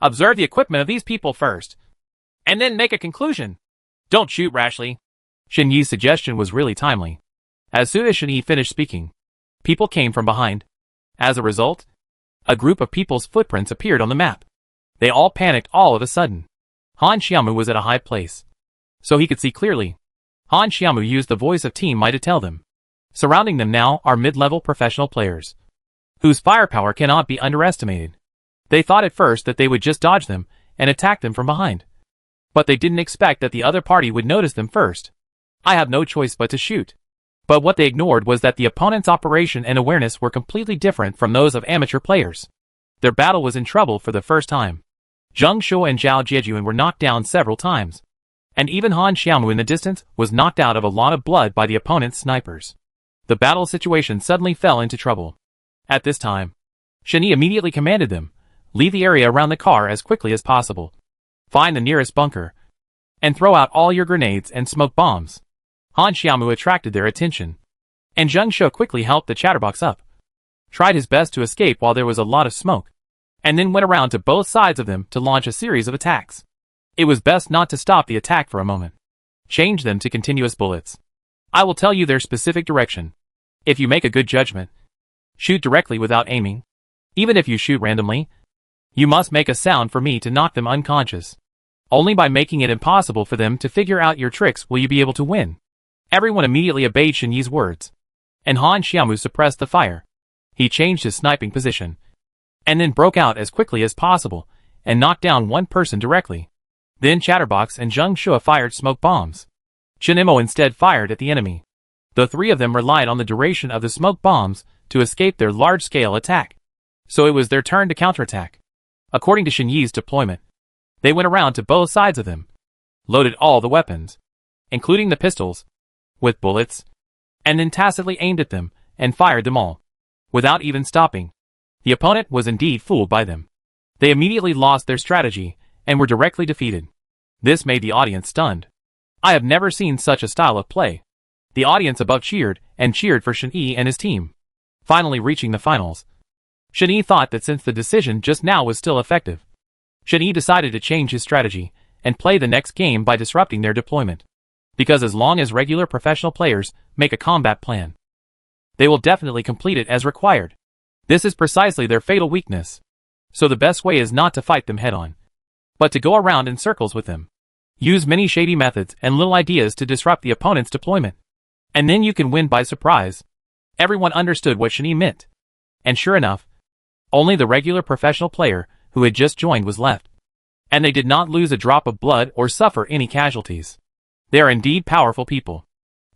Observe the equipment of these people first, and then make a conclusion. Don't shoot rashly." Shin-Yi's suggestion was really timely. As soon as Shin-Yi finished speaking, people came from behind. As a result, a group of people's footprints appeared on the map. They all panicked all of a sudden. Han Xiaomu was at a high place, so he could see clearly. Han Xiaomu used the voice of Team Mai to tell them. Surrounding them now are mid-level professional players, whose firepower cannot be underestimated. They thought at first that they would just dodge them and attack them from behind. But they didn't expect that the other party would notice them first. I have no choice but to shoot. But what they ignored was that the opponent's operation and awareness were completely different from those of amateur players. Their battle was in trouble for the first time. Zheng Shuo and Zhao Jiejuan were knocked down several times. And even Han Xiaomu in the distance was knocked out of a lot of blood by the opponent's snipers. The battle situation suddenly fell into trouble. At this time, Shin-Yi immediately commanded them, leave the area around the car as quickly as possible. Find the nearest bunker, and throw out all your grenades and smoke bombs. Han Xiaomu attracted their attention, and Zheng Shuo quickly helped the chatterbox up, tried his best to escape while there was a lot of smoke, and then went around to both sides of them to launch a series of attacks. It was best not to stop the attack for a moment. Change them to continuous bullets. I will tell you their specific direction. If you make a good judgment, shoot directly without aiming. Even if you shoot randomly, you must make a sound for me to knock them unconscious. Only by making it impossible for them to figure out your tricks will you be able to win. Everyone immediately obeyed Shin-Yi's words, and Han Xiaomu suppressed the fire. He changed his sniping position, and then broke out as quickly as possible, and knocked down one person directly. Then Chatterbox and Zheng Shuo fired smoke bombs. Chen Imo instead fired at the enemy. The three of them relied on the duration of the smoke bombs to escape their large-scale attack. So it was their turn to counterattack. According to Shin-Yi's deployment, they went around to both sides of them, loaded all the weapons, including the pistols, with bullets, and then tacitly aimed at them and fired them all, without even stopping. The opponent was indeed fooled by them. They immediately lost their strategy and were directly defeated. This made the audience stunned. I have never seen such a style of play. The audience above cheered and cheered for Shin-Yi and his team. Finally reaching the finals, Shin-Yi thought that since the decision just now was still effective, Shin-Yi decided to change his strategy and play the next game by disrupting their deployment. Because as long as regular professional players make a combat plan, they will definitely complete it as required. This is precisely their fatal weakness. So the best way is not to fight them head-on, but to go around in circles with them. Use many shady methods and little ideas to disrupt the opponent's deployment. And then you can win by surprise. Everyone understood what Shin-Yi meant. And sure enough, only the regular professional player who had just joined was left. And they did not lose a drop of blood or suffer any casualties. They are indeed powerful people.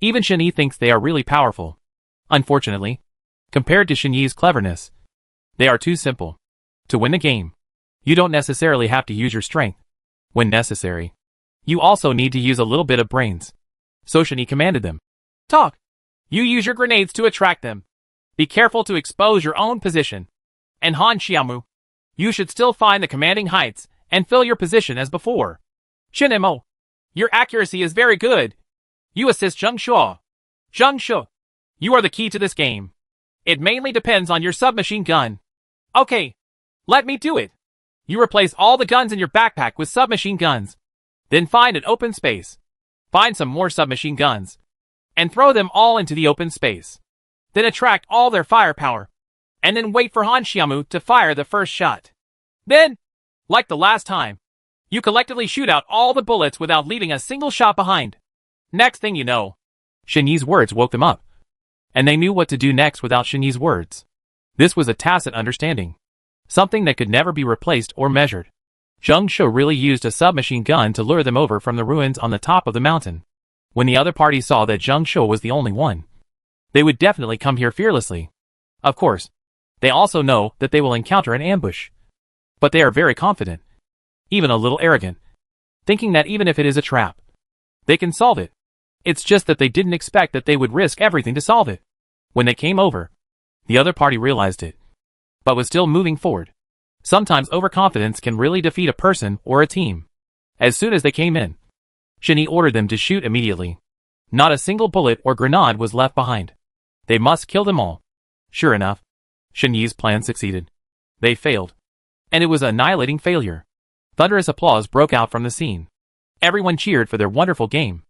Even Shin-Yi thinks they are really powerful. Unfortunately, compared to Shin-Yi's cleverness, they are too simple. To win the game, you don't necessarily have to use your strength. When necessary, you also need to use a little bit of brains. So Shin-Yi commanded them. Talk. You use your grenades to attract them. Be careful to expose your own position. And Han Xiaomu, you should still find the commanding heights and fill your position as before. Chen Imo, your accuracy is very good. You assist Zheng Shuo. Zheng Shuo, you are the key to this game. It mainly depends on your submachine gun. Okay, let me do it. You replace all the guns in your backpack with submachine guns. Then find an open space. Find some more submachine guns, and throw them all into the open space. Then attract all their firepower, and then wait for Han Xiaomu to fire the first shot. Then, like the last time, you collectively shoot out all the bullets without leaving a single shot behind. Next thing you know, Shin-Yi's words woke them up, and they knew what to do next without Shin-Yi's words. This was a tacit understanding, something that could never be replaced or measured. Zheng Shuo really used a submachine gun to lure them over from the ruins on the top of the mountain. When the other party saw that Zheng Shuo was the only one, they would definitely come here fearlessly. Of course, they also know that they will encounter an ambush. But they are very confident, even a little arrogant, thinking that even if it is a trap, they can solve it. It's just that they didn't expect that they would risk everything to solve it. When they came over, the other party realized it. but was still moving forward. Sometimes overconfidence can really defeat a person or a team. As soon as they came in, Shen-Yi ordered them to shoot immediately. Not a single bullet or grenade was left behind. They must kill them all. Sure enough, Shen-Yi's plan succeeded. They failed. And it was an annihilating failure. Thunderous applause broke out from the scene. Everyone cheered for their wonderful game.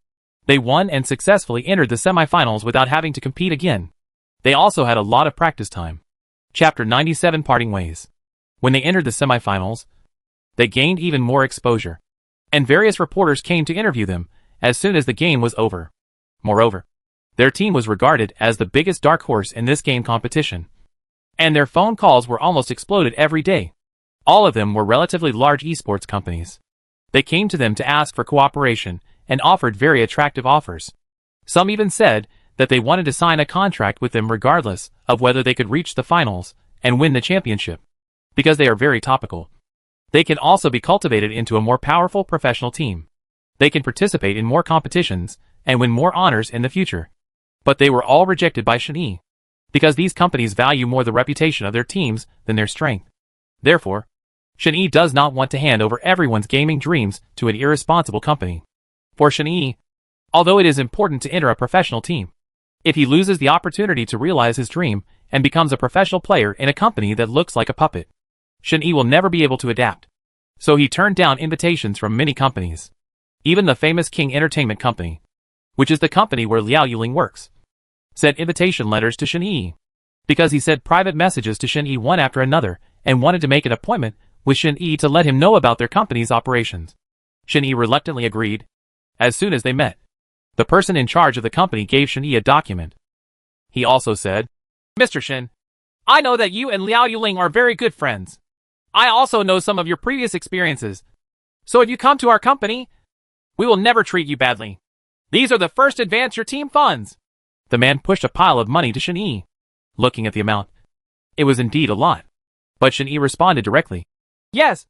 They won and successfully entered the semifinals without having to compete again. They also had a lot of practice time. Chapter 97 Parting Ways. When they entered the semifinals, they gained even more exposure. And various reporters came to interview them as soon as the game was over. Moreover, their team was regarded as the biggest dark horse in this game competition. And their phone calls were almost exploded every day. All of them were relatively large esports companies. They came to them to ask for cooperation and offered very attractive offers. Some even said that they wanted to sign a contract with them regardless of whether they could reach the finals and win the championship. Because they are very topical. They can also be cultivated into a more powerful professional team. They can participate in more competitions and win more honors in the future. But they were all rejected by Shen-Yi, because these companies value more the reputation of their teams than their strength. Therefore, Shen-Yi does not want to hand over everyone's gaming dreams to an irresponsible company. For Shen-Yi, although it is important to enter a professional team, if he loses the opportunity to realize his dream and becomes a professional player in a company that looks like a puppet, Shen-Yi will never be able to adapt. So he turned down invitations from many companies. Even the famous King Entertainment Company, which is the company where Liao Yuling works, sent invitation letters to Shen-Yi, because he sent private messages to Shen-Yi one after another and wanted to make an appointment with Shen-Yi to let him know about their company's operations. Shen-Yi reluctantly agreed. As soon as they met, the person in charge of the company gave Shen-Yi a document. He also said, Mr. Shen, I know that you and Liao Yuling are very good friends. I also know some of your previous experiences. So if you come to our company, we will never treat you badly. These are the first advance your team funds. The man pushed a pile of money to Shen-Yi. Looking at the amount, it was indeed a lot. But Shen-Yi responded directly. Yes,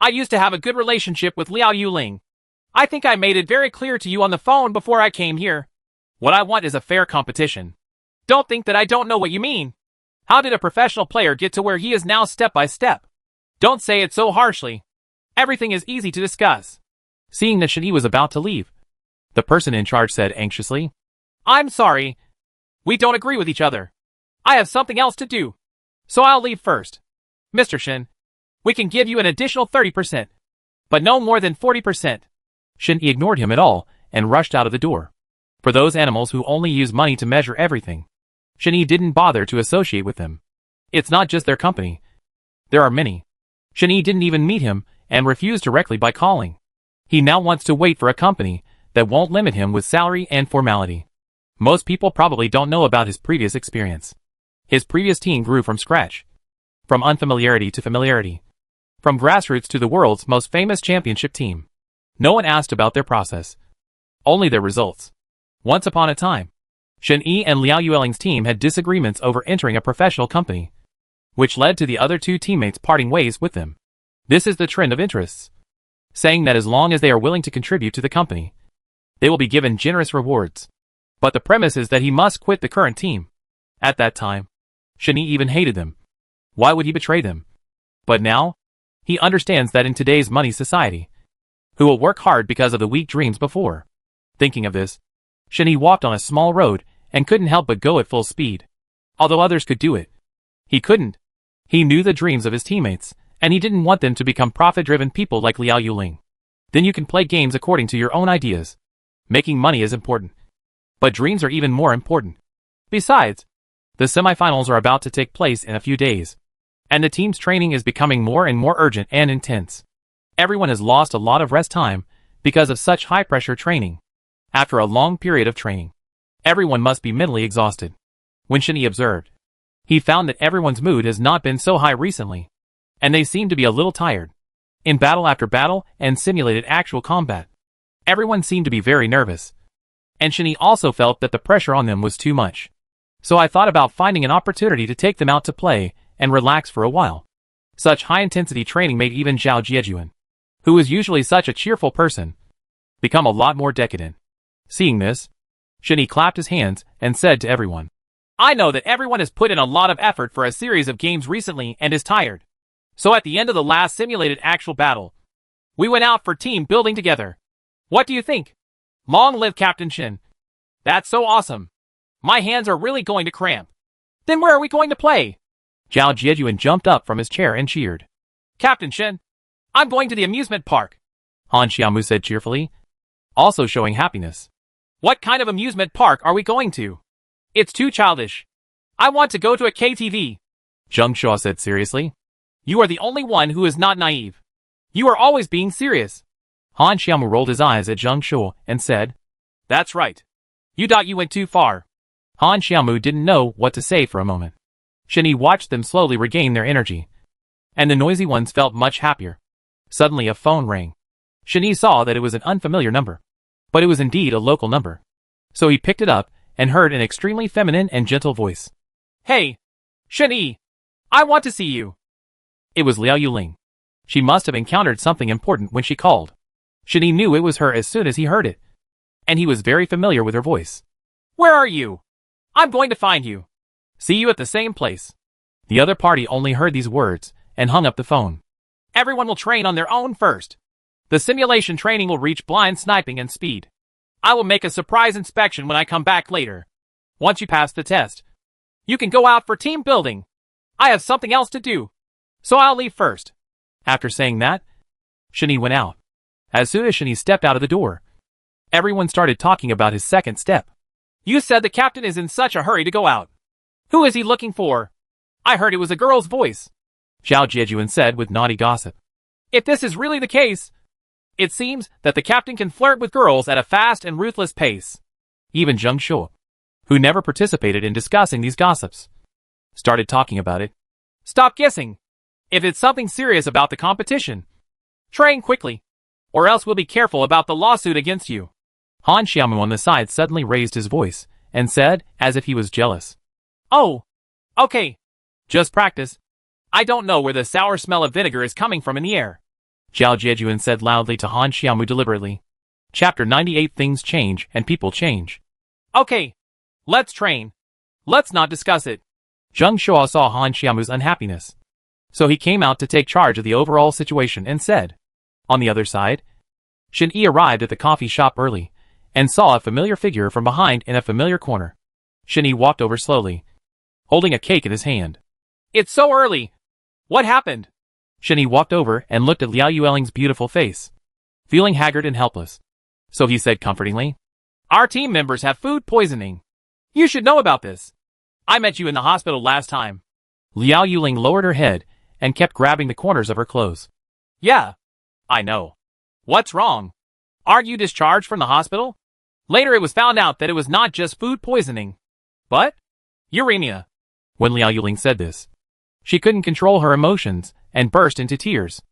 I used to have a good relationship with Liao Yuling. I think I made it very clear to you on the phone before I came here. What I want is a fair competition. Don't think that I don't know what you mean. How did a professional player get to where he is now step by step? Don't say it so harshly. Everything is easy to discuss. Seeing that Shen-Yi was about to leave, the person in charge said anxiously, I'm sorry. We don't agree with each other. I have something else to do. So I'll leave first. Mr. Shen, we can give you an additional 30%, but no more than 40%. Shen-Yi ignored him at all and rushed out of the door. For those animals who only use money to measure everything, Shen-Yi didn't bother to associate with them. It's not just their company. There are many. Shen-Yi didn't even meet him and refused directly by calling. He now wants to wait for a company that won't limit him with salary and formality. Most people probably don't know about his previous experience. His previous team grew from scratch. From unfamiliarity to familiarity. From grassroots to the world's most famous championship team. No one asked about their process. Only their results. Once upon a time, Shen-Yi and Liao Yueling's team had disagreements over entering a professional company, which led to the other two teammates parting ways with them. This is the trend of interests, saying that as long as they are willing to contribute to the company, they will be given generous rewards. But the premise is that he must quit the current team. At that time, Shen-Yi even hated them. Why would he betray them? But now, he understands that in today's money society, who will work hard because of the weak dreams before. Thinking of this, Shen-Yi walked on a small road and couldn't help but go at full speed. Although others could do it, he couldn't. He knew the dreams of his teammates, and he didn't want them to become profit-driven people like Liao Yuling. Then you can play games according to your own ideas. Making money is important. But dreams are even more important. Besides, the semifinals are about to take place in a few days, and the team's training is becoming more and more urgent and intense. Everyone has lost a lot of rest time because of such high-pressure training. After a long period of training, everyone must be mentally exhausted. When Shen-Yi observed, he found that everyone's mood has not been so high recently, and they seem to be a little tired. In battle after battle and simulated actual combat, everyone seemed to be very nervous. And Shen-Yi also felt that the pressure on them was too much. So I thought about finding an opportunity to take them out to play and relax for a while. Such high-intensity training made even Zhao Jiejuan, who is usually such a cheerful person, become a lot more decadent. Seeing this, Shen-Yi clapped his hands and said to everyone, I know that everyone has put in a lot of effort for a series of games recently and is tired. So at the end of the last simulated actual battle, we went out for team building together. What do you think? Long live Captain Shin. That's so awesome. My hands are really going to cramp. Then where are we going to play? Zhao Jiejuan jumped up from his chair and cheered. Captain Shin, I'm going to the amusement park, Han Xiaomu said cheerfully, also showing happiness. What kind of amusement park are we going to? It's too childish. I want to go to a KTV. Zheng Shuo said seriously. You are the only one who is not naive. You are always being serious. Han Xiaomu rolled his eyes at Zheng Shuo and said, That's right. You thought you went too far. Han Xiaomu didn't know what to say for a moment. Shen Yi watched them slowly regain their energy. And the noisy ones felt much happier. Suddenly a phone rang. Shen Yi saw that it was an unfamiliar number. But it was indeed a local number. So he picked it up and heard an extremely feminine and gentle voice. Hey, Shen Yi, I want to see you. It was Liao Yuling. She must have encountered something important when she called. Shen Yi knew it was her as soon as he heard it. And he was very familiar with her voice. Where are you? I'm going to find you. See you at the same place. The other party only heard these words and hung up the phone. Everyone will train on their own first. The simulation training will reach blind sniping and speed. I will make a surprise inspection when I come back later. Once you pass the test, you can go out for team building. I have something else to do, so I'll leave first. After saying that, Shen Yi went out. As soon as Shen Yi stepped out of the door, everyone started talking about his second step. You said the captain is in such a hurry to go out. Who is he looking for? I heard it was a girl's voice. Zhao Jiejuan said with naughty gossip. If this is really the case, it seems that the captain can flirt with girls at a fast and ruthless pace. Even Zheng Shuo, who never participated in discussing these gossips, started talking about it. Stop guessing. If it's something serious about the competition, train quickly, or else we'll be careful about the lawsuit against you. Han Xiaomu on the side suddenly raised his voice and said, as if he was jealous. Oh, okay. Just practice. I don't know where the sour smell of vinegar is coming from in the air. Zhao Jiejuan said loudly to Han Xiaomu deliberately. Chapter 98 Things change and people change. Okay. Let's train. Let's not discuss it. Zheng Shuo saw Han Xiaomu's unhappiness. So he came out to take charge of the overall situation and said. On the other side, Shen Yi arrived at the coffee shop early and saw a familiar figure from behind in a familiar corner. Shen Yi walked over slowly, holding a cake in his hand. It's so early. What happened? Shen Yi walked over and looked at Liao Yueling's beautiful face, feeling haggard and helpless. So he said comfortingly, Our team members have food poisoning. You should know about this. I met you in the hospital last time. Liao Yuling lowered her head and kept grabbing the corners of her clothes. Yeah, I know. What's wrong? Aren't you discharged from the hospital? Later it was found out that it was not just food poisoning, but uremia. When Liao Yuling said this, she couldn't control her emotions and burst into tears.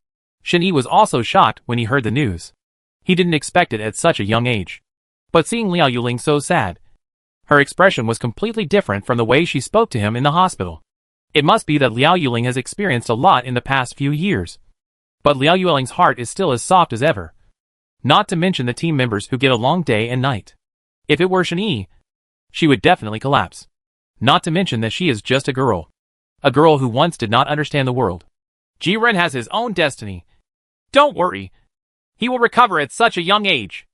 Shen Yi was also shocked when he heard the news. He didn't expect it at such a young age. But seeing Liao Yuling so sad, her expression was completely different from the way she spoke to him in the hospital. It must be that Liao Yuling has experienced a lot in the past few years. But Liao Yueling's heart is still as soft as ever. Not to mention the team members who get along day and night. If it were Shen Yi, she would definitely collapse. Not to mention that she is just a girl. A girl who once did not understand the world. Jiren has his own destiny. Don't worry. He will recover at such a young age.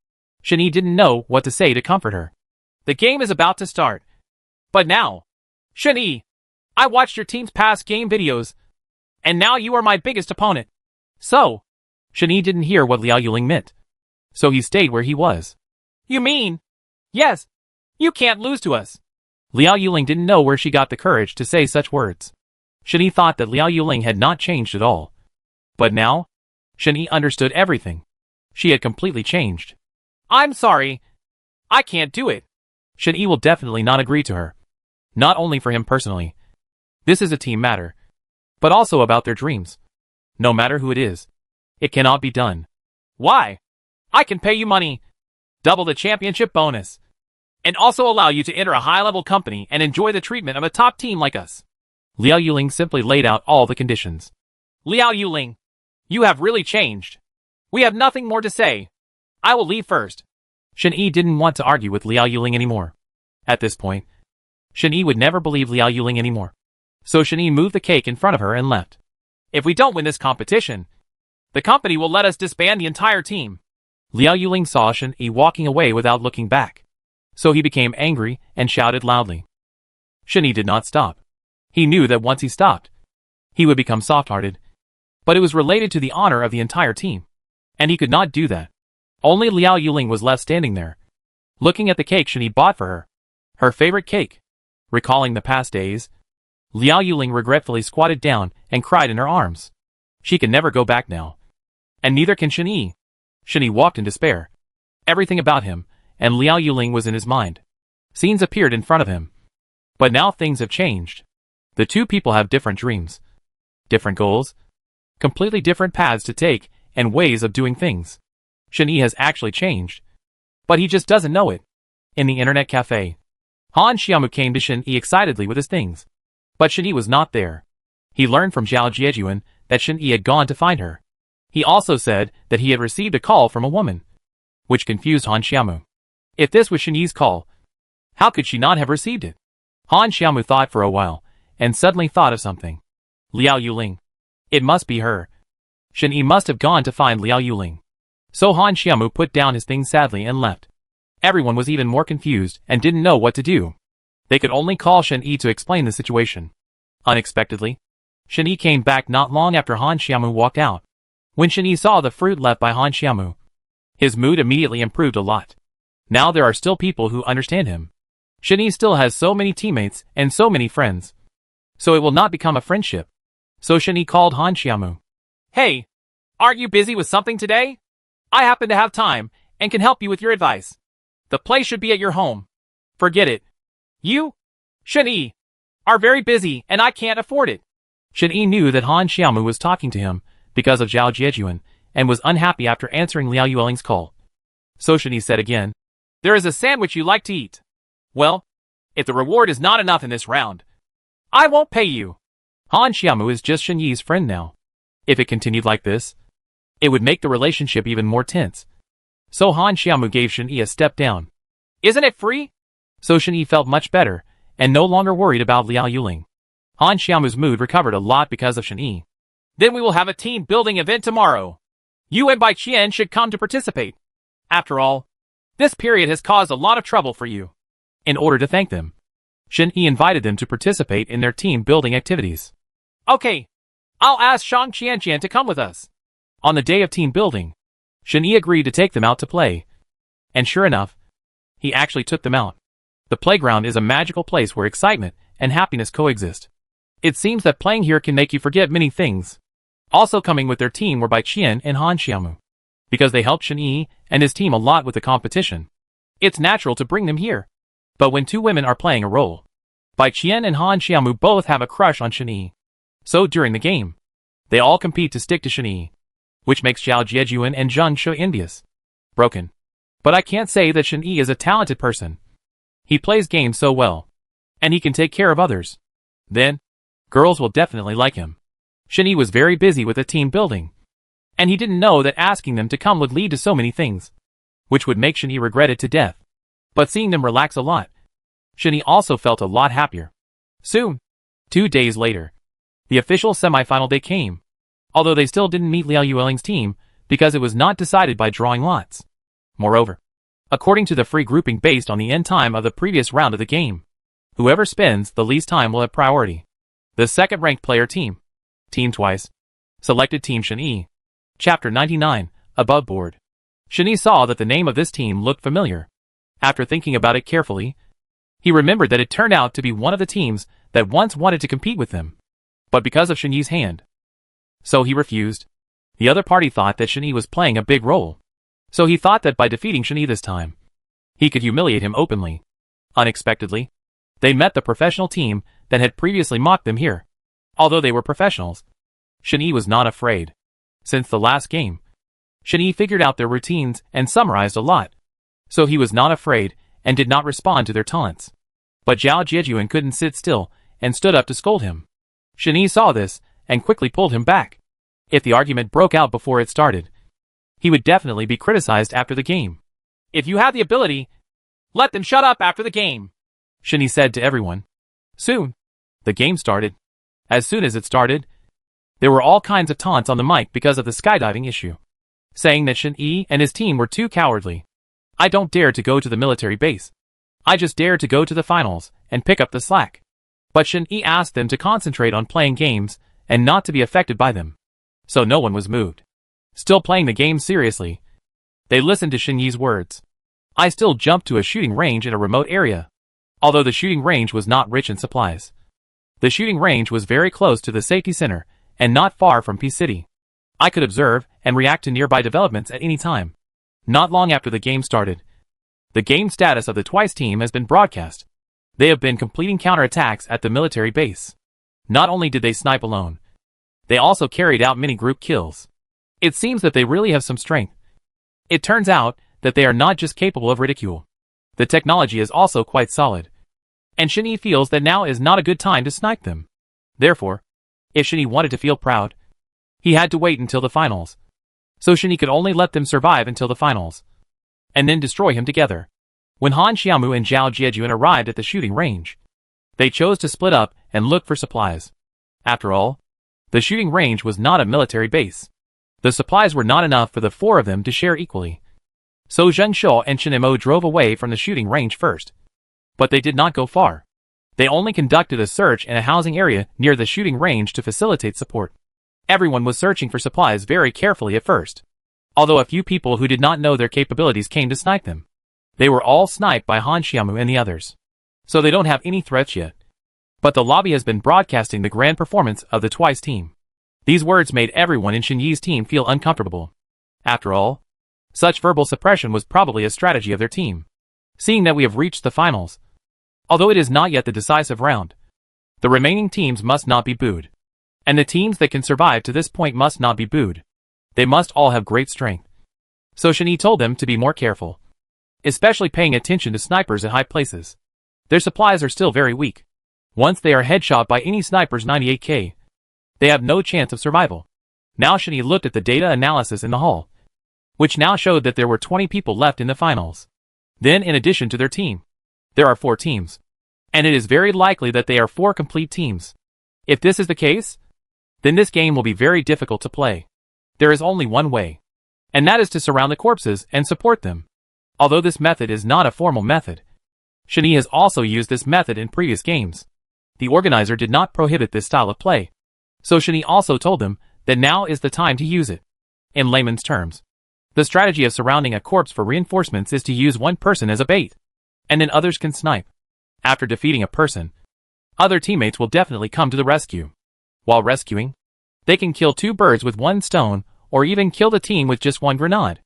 Shen Yi didn't know what to say to comfort her. The game is about to start. But now, Shen Yi, I watched your team's past game videos, and now you are my biggest opponent. So, Shen Yi didn't hear what Liao Yuling meant. So he stayed where he was. You mean? Yes. You can't lose to us. Liao Yuling didn't know where she got the courage to say such words. Shen Yi thought that Liao Yuling had not changed at all. But now, Shen Yi understood everything. She had completely changed. I'm sorry. I can't do it. Shen Yi will definitely not agree to her. Not only for him personally. This is a team matter. But also about their dreams. No matter who it is. It cannot be done. Why? I can pay you money. Double the championship bonus. And also allow you to enter a high-level company and enjoy the treatment of a top team like us. Liao Yuling simply laid out all the conditions. Liao Yuling, you have really changed. We have nothing more to say. I will leave first. Shen Yi didn't want to argue with Liao Yuling anymore. At this point, Shen-Yi would never believe Liao Yuling anymore. So Shen-Yi moved the cake in front of her and left. If we don't win this competition, the company will let us disband the entire team. Liao Yuling saw Shen-Yi walking away without looking back. So he became angry and shouted loudly. Shen-Yi did not stop. He knew that once he stopped, he would become soft-hearted. But it was related to the honor of the entire team. And he could not do that. Only Liao Yuling was left standing there, looking at the cake Shen-Yi bought for her. Her favorite cake. Recalling the past days, Liao Yuling regretfully squatted down and cried in her arms. She can never go back now. And neither can Shen-Yi. Shen-Yi walked in despair. Everything about him, and Liao Yuling was in his mind. Scenes appeared in front of him. But now things have changed. The two people have different dreams, different goals, completely different paths to take, and ways of doing things. Shen-Yi has actually changed. But he just doesn't know it. In the internet cafe, Han Xiaomu came to Shen-Yi excitedly with his things. But Shen-Yi was not there. He learned from Zhao Jiejuan that Shen-Yi had gone to find her. He also said that he had received a call from a woman, which confused Han Xiaomu. If this was Shen-Yi's call, how could she not have received it? Han Xiaomu thought for a while, and suddenly thought of something. Liao Yuling. It must be her. Shen-Yi must have gone to find Liao Yuling. So Han Xiaomu put down his things sadly and left. Everyone was even more confused and didn't know what to do. They could only call Shen-Yi to explain the situation. Unexpectedly, Shen-Yi came back not long after Han Xiaomu walked out. When Shen-Yi saw the fruit left by Han Xiaomu, his mood immediately improved a lot. Now there are still people who understand him. Shen-Yi still has so many teammates and so many friends. So it will not become a friendship. So Shen-Yi called Han Xiaomu. Hey, aren't you busy with something today? I happen to have time and can help you with your advice. The place should be at your home. Forget it. You, Shen-Yi, are very busy and I can't afford it. Shen-Yi knew that Han Xiaomu was talking to him because of Zhao Jiejuan and was unhappy after answering Liao Yuling's call. So Shen-Yi said again, there is a sandwich you like to eat. Well, if the reward is not enough in this round, I won't pay you. Han Xiaomu is just Shen-Yi's friend now. If it continued like this, it would make the relationship even more tense. So Han Xiaomu gave Shen-Yi a step down. Isn't it free? So Shen-Yi felt much better, and no longer worried about Liao Yuling. Han Xiaomu's mood recovered a lot because of Shen-Yi. Then we will have a team building event tomorrow. You and Bai Qian should come to participate. After all, this period has caused a lot of trouble for you. In order to thank them, Shen-Yi invited them to participate in their team building activities. Okay, I'll ask Shang Qianqian to come with us. On the day of team building, Shen-Yi agreed to take them out to play. And sure enough, he actually took them out. The playground is a magical place where excitement and happiness coexist. It seems that playing here can make you forget many things. Also coming with their team were Bai Qian and Han Xiaomu. Because they helped Shen-Yi and his team a lot with the competition, it's natural to bring them here. But when two women are playing a role, Bai Qian and Han Xiaomu both have a crush on Shen-Yi. So during the game, they all compete to stick to Shen-Yi, which makes Zhao Jiejuan and Zheng Shu envious. Broken. But I can't say that Shen-Yi is a talented person. He plays games so well. And he can take care of others. Then, girls will definitely like him. Shen-Yi was very busy with the team building. And he didn't know that asking them to come would lead to so many things, which would make Shen-Yi regret it to death. But seeing them relax a lot, Shen-Yi also felt a lot happier. Soon, 2 days later, the official semi-final day came. Although they still didn't meet Liao Yuling's team, because it was not decided by drawing lots. Moreover, according to the free grouping based on the end time of the previous round of the game, whoever spends the least time will have priority. The second-ranked player team. Team twice. Selected Team Shen-Yi. Chapter 99, Above Board. Shen-Yi saw that the name of this team looked familiar. After thinking about it carefully, he remembered that it turned out to be one of the teams that once wanted to compete with them. But because of Shen-Yi's hand, so he refused. The other party thought that Shen-Yi was playing a big role. So he thought that by defeating Shen-Yi this time, he could humiliate him openly. Unexpectedly, they met the professional team that had previously mocked them here. Although they were professionals, Shen-Yi was not afraid. Since the last game, Shen-Yi figured out their routines and summarized a lot. So he was not afraid and did not respond to their taunts. But Zhao Jiejuan couldn't sit still and stood up to scold him. Shen-Yi saw this and quickly pulled him back. If the argument broke out before it started, he would definitely be criticized after the game. If you have the ability, let them shut up after the game. Shinny said to everyone. Soon, the game started. As soon as it started, there were all kinds of taunts on the mic because of the skydiving issue, saying that Shin-Yi and his team were too cowardly. I don't dare to go to the military base. I just dare to go to the finals and pick up the slack. But Shin-Yi asked them to concentrate on playing games and not to be affected by them. So no one was moved. Still playing the game seriously, they listened to Shin-Yi's words. I still jumped to a shooting range in a remote area. Although the shooting range was not rich in supplies, the shooting range was very close to the safety center and not far from Peace City. I could observe and react to nearby developments at any time. Not long after the game started, the game status of the Twice team has been broadcast. They have been completing counterattacks at the military base. Not only did they snipe alone, they also carried out many group kills. It seems that they really have some strength. It turns out that they are not just capable of ridicule. The technology is also quite solid. And Shin-Yi feels that now is not a good time to snipe them. Therefore, if Shin-Yi wanted to feel proud, he had to wait until the finals. So Shin-Yi could only let them survive until the finals, and then destroy him together. When Han Xiaomu and Zhao Jiejuan arrived at the shooting range, they chose to split up and look for supplies. After all, the shooting range was not a military base. The supplies were not enough for the four of them to share equally. So Zheng Shuo and Chen Mo drove away from the shooting range first. But they did not go far. They only conducted a search in a housing area near the shooting range to facilitate support. Everyone was searching for supplies very carefully at first. Although a few people who did not know their capabilities came to snipe them. They were all sniped by Han Xiaomu and the others. So they don't have any threats yet. But the lobby has been broadcasting the grand performance of the Twice team. These words made everyone in Shin-Yi's team feel uncomfortable. After all, such verbal suppression was probably a strategy of their team. Seeing that we have reached the finals, although it is not yet the decisive round, the remaining teams must not be booed. And the teams that can survive to this point must not be booed. They must all have great strength. So Shin-Yi told them to be more careful, especially paying attention to snipers at high places. Their supplies are still very weak. Once they are headshot by any sniper's 98k, they have no chance of survival. Now Shin-Yi looked at the data analysis in the hall, which now showed that there were 20 people left in the finals. Then in addition to their team, there are 4 teams. And it is very likely that they are 4 complete teams. If this is the case, then this game will be very difficult to play. There is only one way, and that is to surround the corpses and support them. Although this method is not a formal method, Shin-Yi has also used this method in previous games. The organizer did not prohibit this style of play. So Shin-Yi also told them that now is the time to use it. In layman's terms, the strategy of surrounding a corpse for reinforcements is to use one person as a bait, and then others can snipe. After defeating a person, other teammates will definitely come to the rescue. While rescuing, they can kill 2 birds with 1 stone, or even kill the team with just 1 grenade.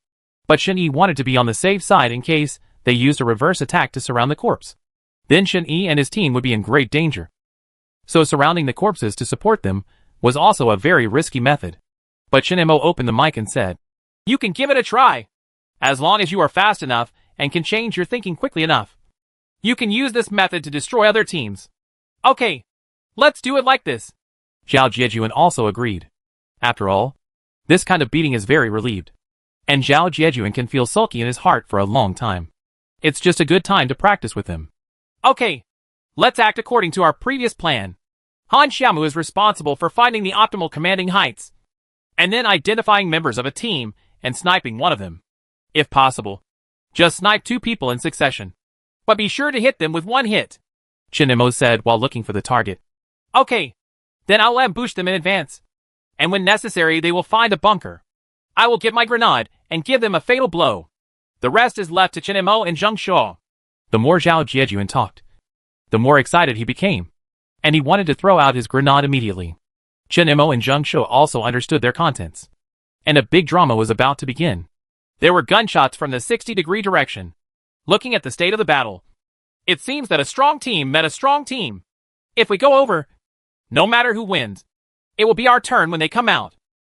But Shin-Yi wanted to be on the safe side in case they used a reverse attack to surround the corpse. Then Shin-Yi and his team would be in great danger. So surrounding the corpses to support them was also a very risky method. But Shin Mo opened the mic and said, "You can give it a try. As long as you are fast enough and can change your thinking quickly enough, you can use this method to destroy other teams. Okay, let's do it like this." Zhao Jiejuan also agreed. After all, this kind of beating is very relieved. And Zhao Jiejuan can feel sulky in his heart for a long time. It's just a good time to practice with him. Okay, let's act according to our previous plan. Han Xiaomu is responsible for finding the optimal commanding heights, and then identifying members of a team and sniping one of them. If possible, just snipe 2 people in succession. But be sure to hit them with 1 hit, Chen Mo said while looking for the target. Okay, then I'll ambush them in advance. And when necessary they will find a bunker. I will get my grenade and give them a fatal blow. The rest is left to Chen Mo and Zheng Shuo. The more Zhao Jiejuan talked, the more excited he became, and he wanted to throw out his grenade immediately. Chen Mo and Zheng Shuo also understood their contents, and a big drama was about to begin. There were gunshots from the 60-degree direction. Looking at the state of the battle, it seems that a strong team met a strong team. If we go over, no matter who wins, it will be our turn when they come out,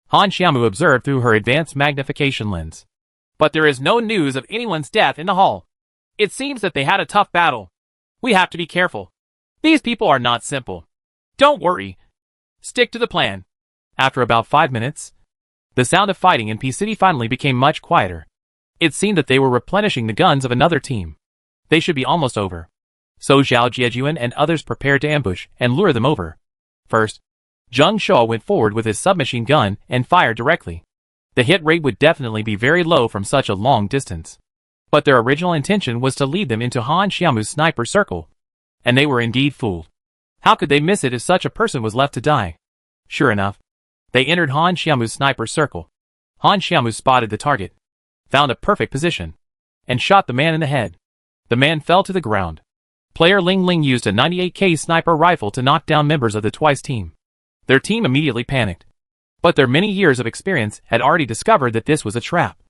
Han Xiaomu observed through her advanced magnification lens. But there is no news of anyone's death in the hall. It seems that they had a tough battle. We have to be careful. These people are not simple. Don't worry. Stick to the plan. After about 5 minutes, the sound of fighting in Peace City finally became much quieter. It seemed that they were replenishing the guns of another team. They should be almost over. So Zhao Jiejuan and others prepared to ambush and lure them over. First, Zheng Shao went forward with his submachine gun and fired directly. The hit rate would definitely be very low from such a long distance. But their original intention was to lead them into Han Xiaomu's sniper circle. And they were indeed fooled. How could they miss it if such a person was left to die? Sure enough, they entered Han Xiaomu's sniper circle. Han Xiaomu spotted the target, found a perfect position, and shot the man in the head. The man fell to the ground. Player Ling Ling used a 98K sniper rifle to knock down members of the Twice team. Their team immediately panicked. But their many years of experience had already discovered that this was a trap.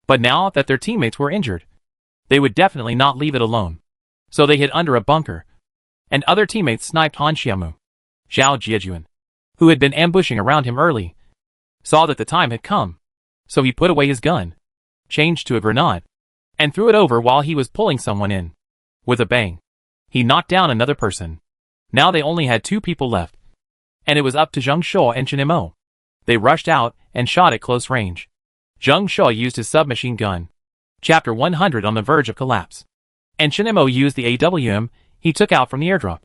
But now that their teammates were injured, they would definitely not leave it alone. So they hid under a bunker. And other teammates sniped Han Xiaomu. Zhao Jiejuan, who had been ambushing around him early, saw that the time had come. So he put away his gun, changed to a grenade, and threw it over while he was pulling someone in. With a bang, he knocked down another person. Now they only had 2 people left. And it was up to Zheng Shao and Chen Mo. They rushed out and shot at close range. Zheng Shao used his submachine gun. Chapter 100 on the verge of collapse. And Chen Mo used the AWM he took out from the airdrop.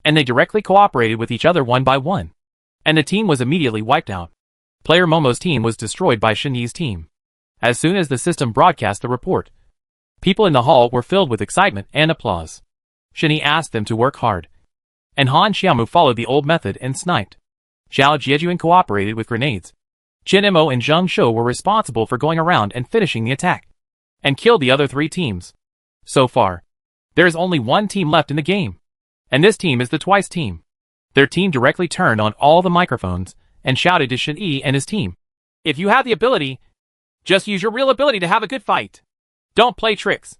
And they directly cooperated with each other one by one. And the team was immediately wiped out. Player Momo's team was destroyed by Shen Yi's team. As soon as the system broadcast the report, people in the hall were filled with excitement and applause. Shen Yi asked them to work hard. And Han Xiaomu followed the old method and sniped. Zhao Jiejuan cooperated with grenades. Chen Mo and Zheng Shao were responsible for going around and finishing the attack. And killed the other 3 teams. So far, there is only one team left in the game. And this team is the Twice team. Their team directly turned on all the microphones and shouted to Shen Yi and his team. If you have the ability, just use your real ability to have a good fight. Don't play tricks.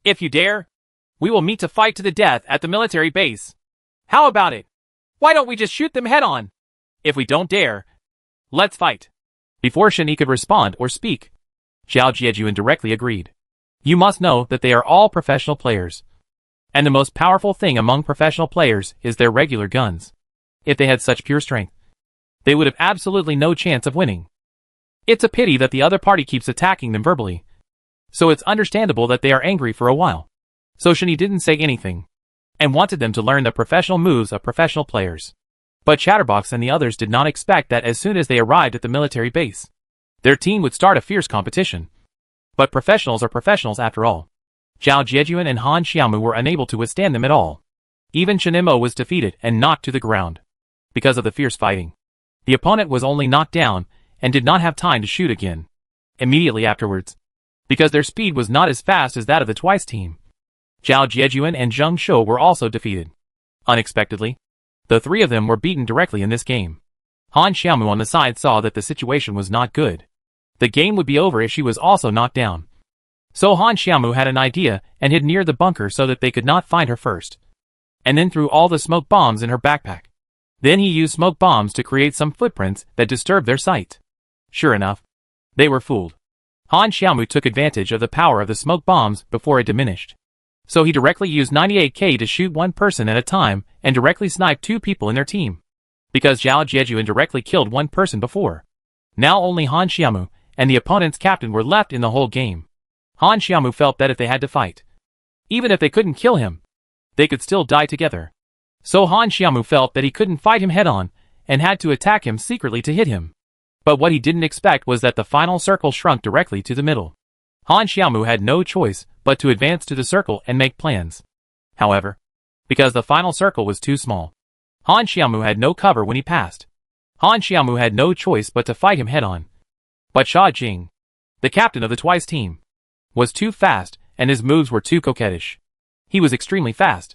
If you dare, we will meet to fight to the death at the military base. How about it? Why don't we just shoot them head on? If we don't dare, let's fight. Before Shen Yi could respond or speak, Zhao Jiejuan directly agreed. You must know that they are all professional players. And the most powerful thing among professional players is their regular guns. If they had such pure strength, they would have absolutely no chance of winning. It's a pity that the other party keeps attacking them verbally. So it's understandable that they are angry for a while. So Shen Yi didn't say anything, and wanted them to learn the professional moves of professional players. But Chatterbox and the others did not expect that as soon as they arrived at the military base, their team would start a fierce competition. But professionals are professionals after all. Zhao Jiejuan and Han Xiaomu were unable to withstand them at all. Even Chen Mo was defeated and knocked to the ground. Because of the fierce fighting, the opponent was only knocked down and did not have time to shoot again. Immediately afterwards, because their speed was not as fast as that of the Twice team, Zhao Jiejuan and Zheng Shao were also defeated. Unexpectedly, the 3 of them were beaten directly in this game. Han Xiaomu on the side saw that the situation was not good. The game would be over if she was also knocked down. So Han Xiaomu had an idea and hid near the bunker so that they could not find her first. And then threw all the smoke bombs in her backpack. Then he used smoke bombs to create some footprints that disturbed their sight. Sure enough, they were fooled. Han Xiaomu took advantage of the power of the smoke bombs before it diminished. So he directly used 98K to shoot 1 person at a time and directly sniped 2 people in their team. Because Zhao Jiejuan directly killed 1 person before. Now only Han Xiaomu and the opponent's captain were left in the whole game. Han Xiaomu felt that if they had to fight, even if they couldn't kill him, they could still die together. So Han Xiaomu felt that he couldn't fight him head-on and had to attack him secretly to hit him. But what he didn't expect was that the final circle shrunk directly to the middle. Han Xiaomu had no choice but to advance to the circle and make plans. However, because the final circle was too small, Han Xiaomu had no cover when he passed. Han Xiaomu had no choice but to fight him head-on. But Sha Jing, the captain of the Twice team, was too fast and his moves were too coquettish. He was extremely fast.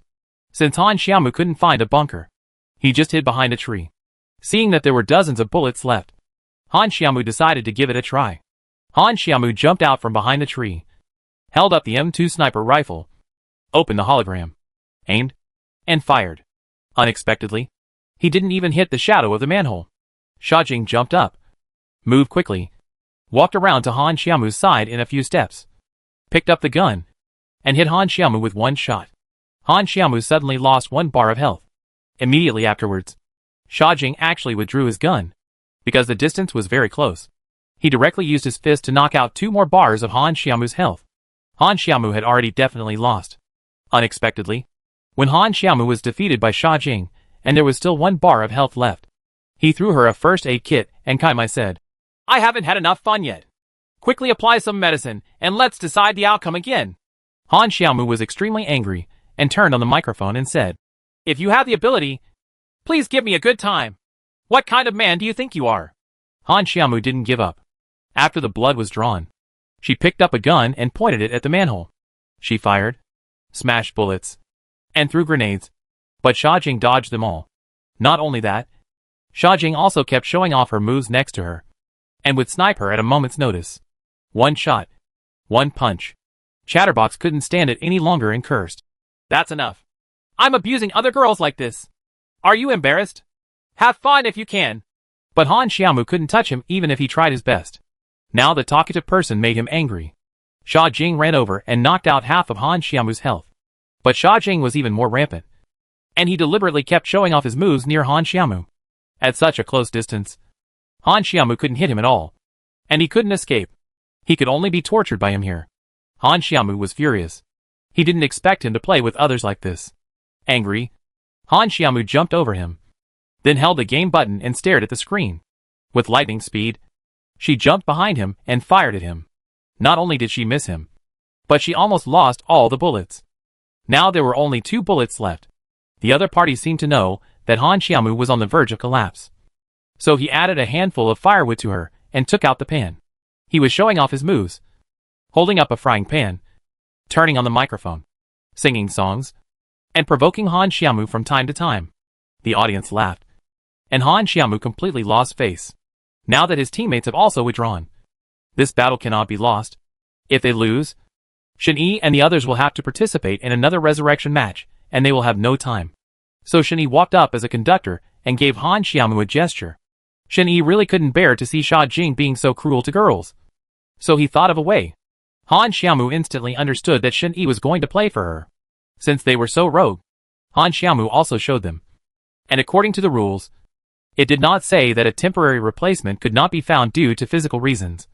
Since Han Xiaomu couldn't find a bunker, he just hid behind a tree. Seeing that there were dozens of bullets left, Han Xiaomu decided to give it a try. Han Xiaomu jumped out from behind the tree, held up the M2 sniper rifle, opened the hologram, aimed, and fired. Unexpectedly, he didn't even hit the shadow of the manhole. Sha Jing jumped up, moved quickly, walked around to Han Xiaomu's side in a few steps, picked up the gun, and hit Han Xiaomu with 1 shot. Han Xiaomu suddenly lost 1 bar of health. Immediately afterwards, Sha Jing actually withdrew his gun, because the distance was very close. He directly used his fist to knock out 2 more bars of Han Xiaomu's health. Han Xiaomu had already definitely lost. Unexpectedly, When Han Xiaomu was defeated by Sha Jing, and there was still 1 bar of health left, he threw her a first aid kit, and Kai Mai said, I haven't had enough fun yet. Quickly apply some medicine, and let's decide the outcome again. Han Xiaomu was extremely angry, and turned on the microphone and said, If you have the ability, please give me a good time. What kind of man do you think you are? Han Xiaomu didn't give up. After the blood was drawn, she picked up a gun and pointed it at the manhole. She fired, smashed bullets, and threw grenades, but Sha Jing dodged them all. Not only that, Sha Jing also kept showing off her moves next to her, and would snipe her at a moment's notice. 1 shot, 1 punch. Chatterbox couldn't stand it any longer and cursed. That's enough. I'm abusing other girls like this. Are you embarrassed? Have fun if you can. But Han Xiaomu couldn't touch him even if he tried his best. Now the talkative person made him angry. Sha Jing ran over and knocked out half of Han Xiaomu's health. But Sha Jing was even more rampant, and he deliberately kept showing off his moves near Han Xiaomu. At such a close distance, Han Xiaomu couldn't hit him at all, and he couldn't escape. He could only be tortured by him here. Han Xiaomu was furious. He didn't expect him to play with others like this. Angry, Han Xiaomu jumped over him, then held the game button and stared at the screen. With lightning speed, she jumped behind him and fired at him. Not only did she miss him, but she almost lost all the bullets. Now there were only 2 bullets left. The other party seemed to know that Han Xiaomu was on the verge of collapse. So he added a handful of firewood to her and took out the pan. He was showing off his moves, holding up a frying pan, turning on the microphone, singing songs, and provoking Han Xiaomu from time to time. The audience laughed, and Han Xiaomu completely lost face. Now that his teammates have also withdrawn, this battle cannot be lost. If they lose, Shen Yi and the others will have to participate in another resurrection match, and they will have no time. So Shen Yi walked up as a conductor and gave Han Xiaomu a gesture. Shen Yi really couldn't bear to see Sha Jing being so cruel to girls. So he thought of a way. Han Xiaomu instantly understood that Shen Yi was going to play for her. Since they were so rogue, Han Xiaomu also showed them. And according to the rules, it did not say that a temporary replacement could not be found due to physical reasons.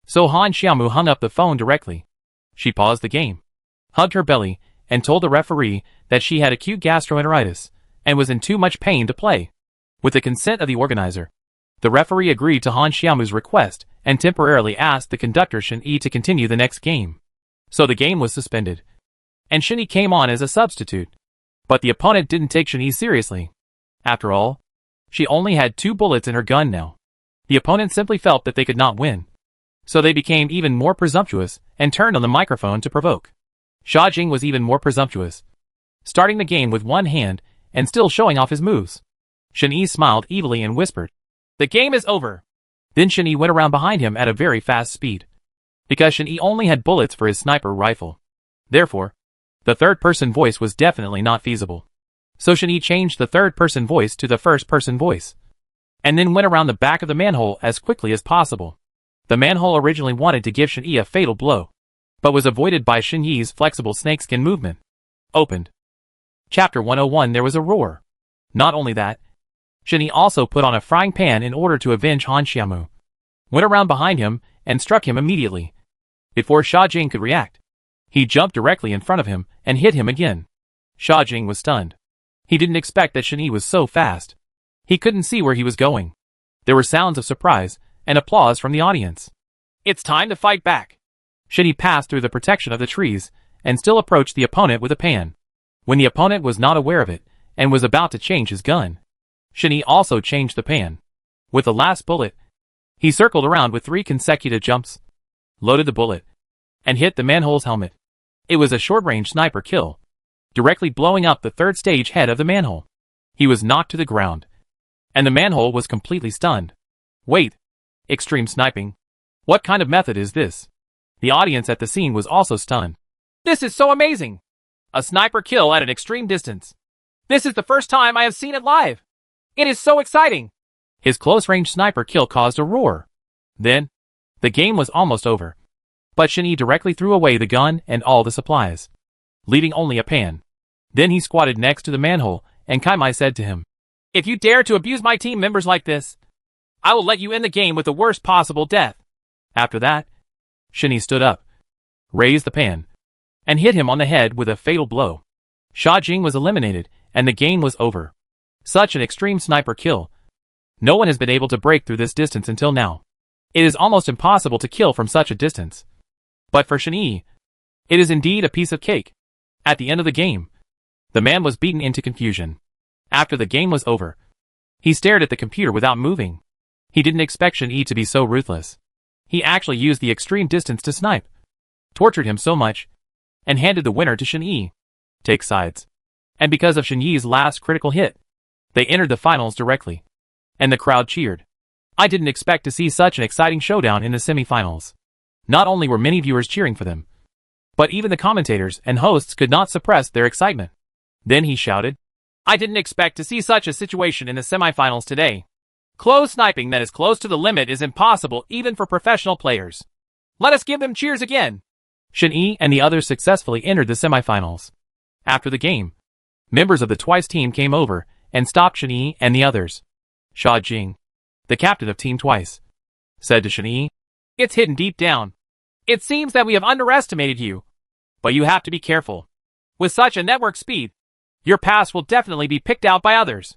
So Han Xiaomu hung up the phone directly. She paused the game, hugged her belly, and told the referee that she had acute gastroenteritis and was in too much pain to play. With the consent of the organizer, the referee agreed to Han Xiaomu's request and temporarily asked the conductor Shen Yi to continue the next game. So the game was suspended, and Shen Yi came on as a substitute. But the opponent didn't take Shen Yi seriously. After all, she only had 2 bullets in her gun now. The opponent simply felt that they could not win. So they became even more presumptuous and turned on the microphone to provoke. Sha Jing was even more presumptuous, starting the game with 1 hand and still showing off his moves. Shen Yi smiled evilly and whispered, The game is over. Then Shen Yi went around behind him at a very fast speed, because Shen Yi only had bullets for his sniper rifle. Therefore, the third-person voice was definitely not feasible. So Shen Yi changed the third-person voice to the first-person voice, and then went around the back of the manhole as quickly as possible. The manhole originally wanted to give Shen Yi a fatal blow, but was avoided by Shen Yi's flexible snakeskin movement. Opened. Chapter 101. There was a roar. Not only that, Shen Yi also put on a frying pan in order to avenge Han Xiaomu, went around behind him and struck him immediately. Before Sha Jing could react, he jumped directly in front of him and hit him again. Sha Jing was stunned. He didn't expect that Shen Yi was so fast. He couldn't see where he was going. There were sounds of surprise and applause from the audience. It's time to fight back. Shen Yi passed through the protection of the trees and still approached the opponent with a pan. When the opponent was not aware of it and was about to change his gun, Shen Yi also changed the pan. With the last bullet, he circled around with 3 consecutive jumps, loaded the bullet, and hit the manhole's helmet. It was a short-range sniper kill, directly blowing up the 3rd stage head of the manhole. He was knocked to the ground, and the manhole was completely stunned. Wait! Extreme sniping? What kind of method is this? The audience at the scene was also stunned. This is so amazing! A sniper kill at an extreme distance. This is the first time I have seen it live. It is so exciting! His close-range sniper kill caused a roar. Then, the game was almost over. But Shen Yi directly threw away the gun and all the supplies, leaving only a pan. Then he squatted next to the manhole, and Kai Mai said to him, If you dare to abuse my team members like this, I will let you end the game with the worst possible death. After that, Shen Yi stood up, raised the pan, and hit him on the head with a fatal blow. Sha Jing was eliminated, and the game was over. Such an extreme sniper kill. No one has been able to break through this distance until now. It is almost impossible to kill from such a distance. But for Shen Yi, it is indeed a piece of cake. At the end of the game, the man was beaten into confusion. After the game was over, he stared at the computer without moving. He didn't expect Shen Yi to be so ruthless. He actually used the extreme distance to snipe, tortured him so much, and handed the winner to Shen Yi. Take sides. And because of Shen Yi's last critical hit, they entered the finals directly. And the crowd cheered. I didn't expect to see such an exciting showdown in the semi-finals. Not only were many viewers cheering for them, but even the commentators and hosts could not suppress their excitement. Then he shouted, I didn't expect to see such a situation in the semi-finals today. Close sniping that is close to the limit is impossible even for professional players. Let us give them cheers again. Shen Yi and the others successfully entered the semi-finals. After the game, members of the Twice team came over and stopped Shen Yi and the others. Sha Jing, the captain of Team Twice, said to Shen Yi, It's hidden deep down. It seems that we have underestimated you. But you have to be careful. With such a network speed, your past will definitely be picked out by others.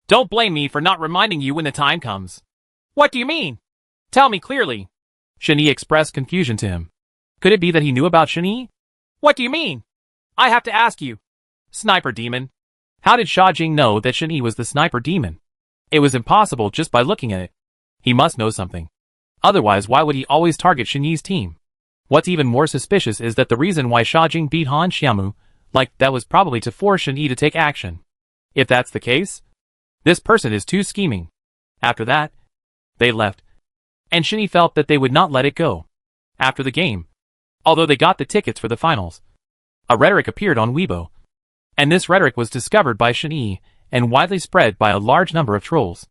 Don't blame me for not reminding you when the time comes. What do you mean? Tell me clearly. Shen Yi expressed confusion to him. Could it be that he knew about Shen Yi? What do you mean? I have to ask you. Sniper demon. How did Sha Jing know that Shen Yi was the sniper demon? It was impossible just by looking at it. He must know something. Otherwise, why would he always target Shen Yi's team? What's even more suspicious is that the reason why Sha Jing beat Han Xiaomu like that was probably to force Shen Yi to take action. If that's the case, this person is too scheming. After that, they left. And Shen Yi felt that they would not let it go. After the game, although they got the tickets for the finals, a rhetoric appeared on Weibo. And this rhetoric was discovered by Shen Yi and widely spread by a large number of trolls.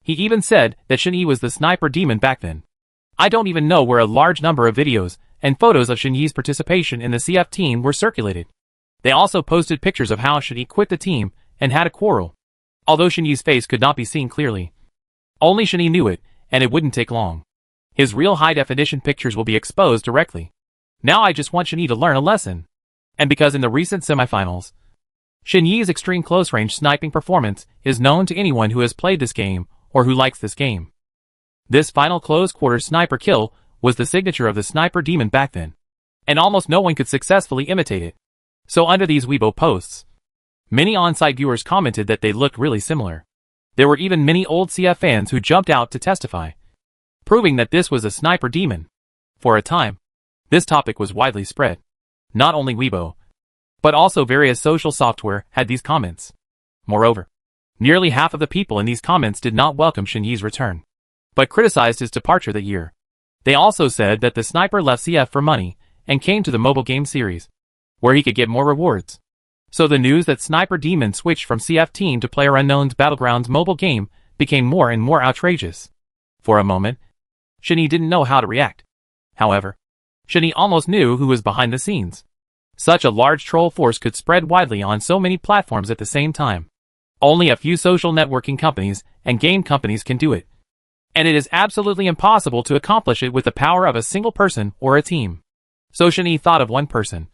He even said that Shen Yi was the sniper demon back then. I don't even know where a large number of videos and photos of Shen Yi's participation in the CF team were circulated. They also posted pictures of how Shen Yi quit the team and had a quarrel. Although Shen Yi's face could not be seen clearly, only Shen Yi knew it, and it wouldn't take long. His real high-definition pictures will be exposed directly. Now I just want Shen Yi to learn a lesson. And because in the recent semifinals, Shen Yi's extreme close-range sniping performance is known to anyone who has played this game or who likes this game. This final close-quarter sniper kill was the signature of the sniper demon back then, and almost no one could successfully imitate it. So under these Weibo posts, many on-site viewers commented that they looked really similar. There were even many old CF fans who jumped out to testify, proving that this was a sniper demon. For a time, this topic was widely spread. Not only Weibo, but also various social software had these comments. Moreover, nearly half of the people in these comments did not welcome Shen Yi's return, but criticized his departure that year. They also said that the sniper left CF for money and came to the mobile game series, where he could get more rewards. So the news that Sniper Demon switched from CF team to PlayerUnknown's Battlegrounds mobile game became more and more outrageous. For a moment, Shen Yi didn't know how to react. However, Shen Yi almost knew who was behind the scenes. Such a large troll force could spread widely on so many platforms at the same time. Only a few social networking companies and game companies can do it. And it is absolutely impossible to accomplish it with the power of a single person or a team. So Shen Yi thought of one person.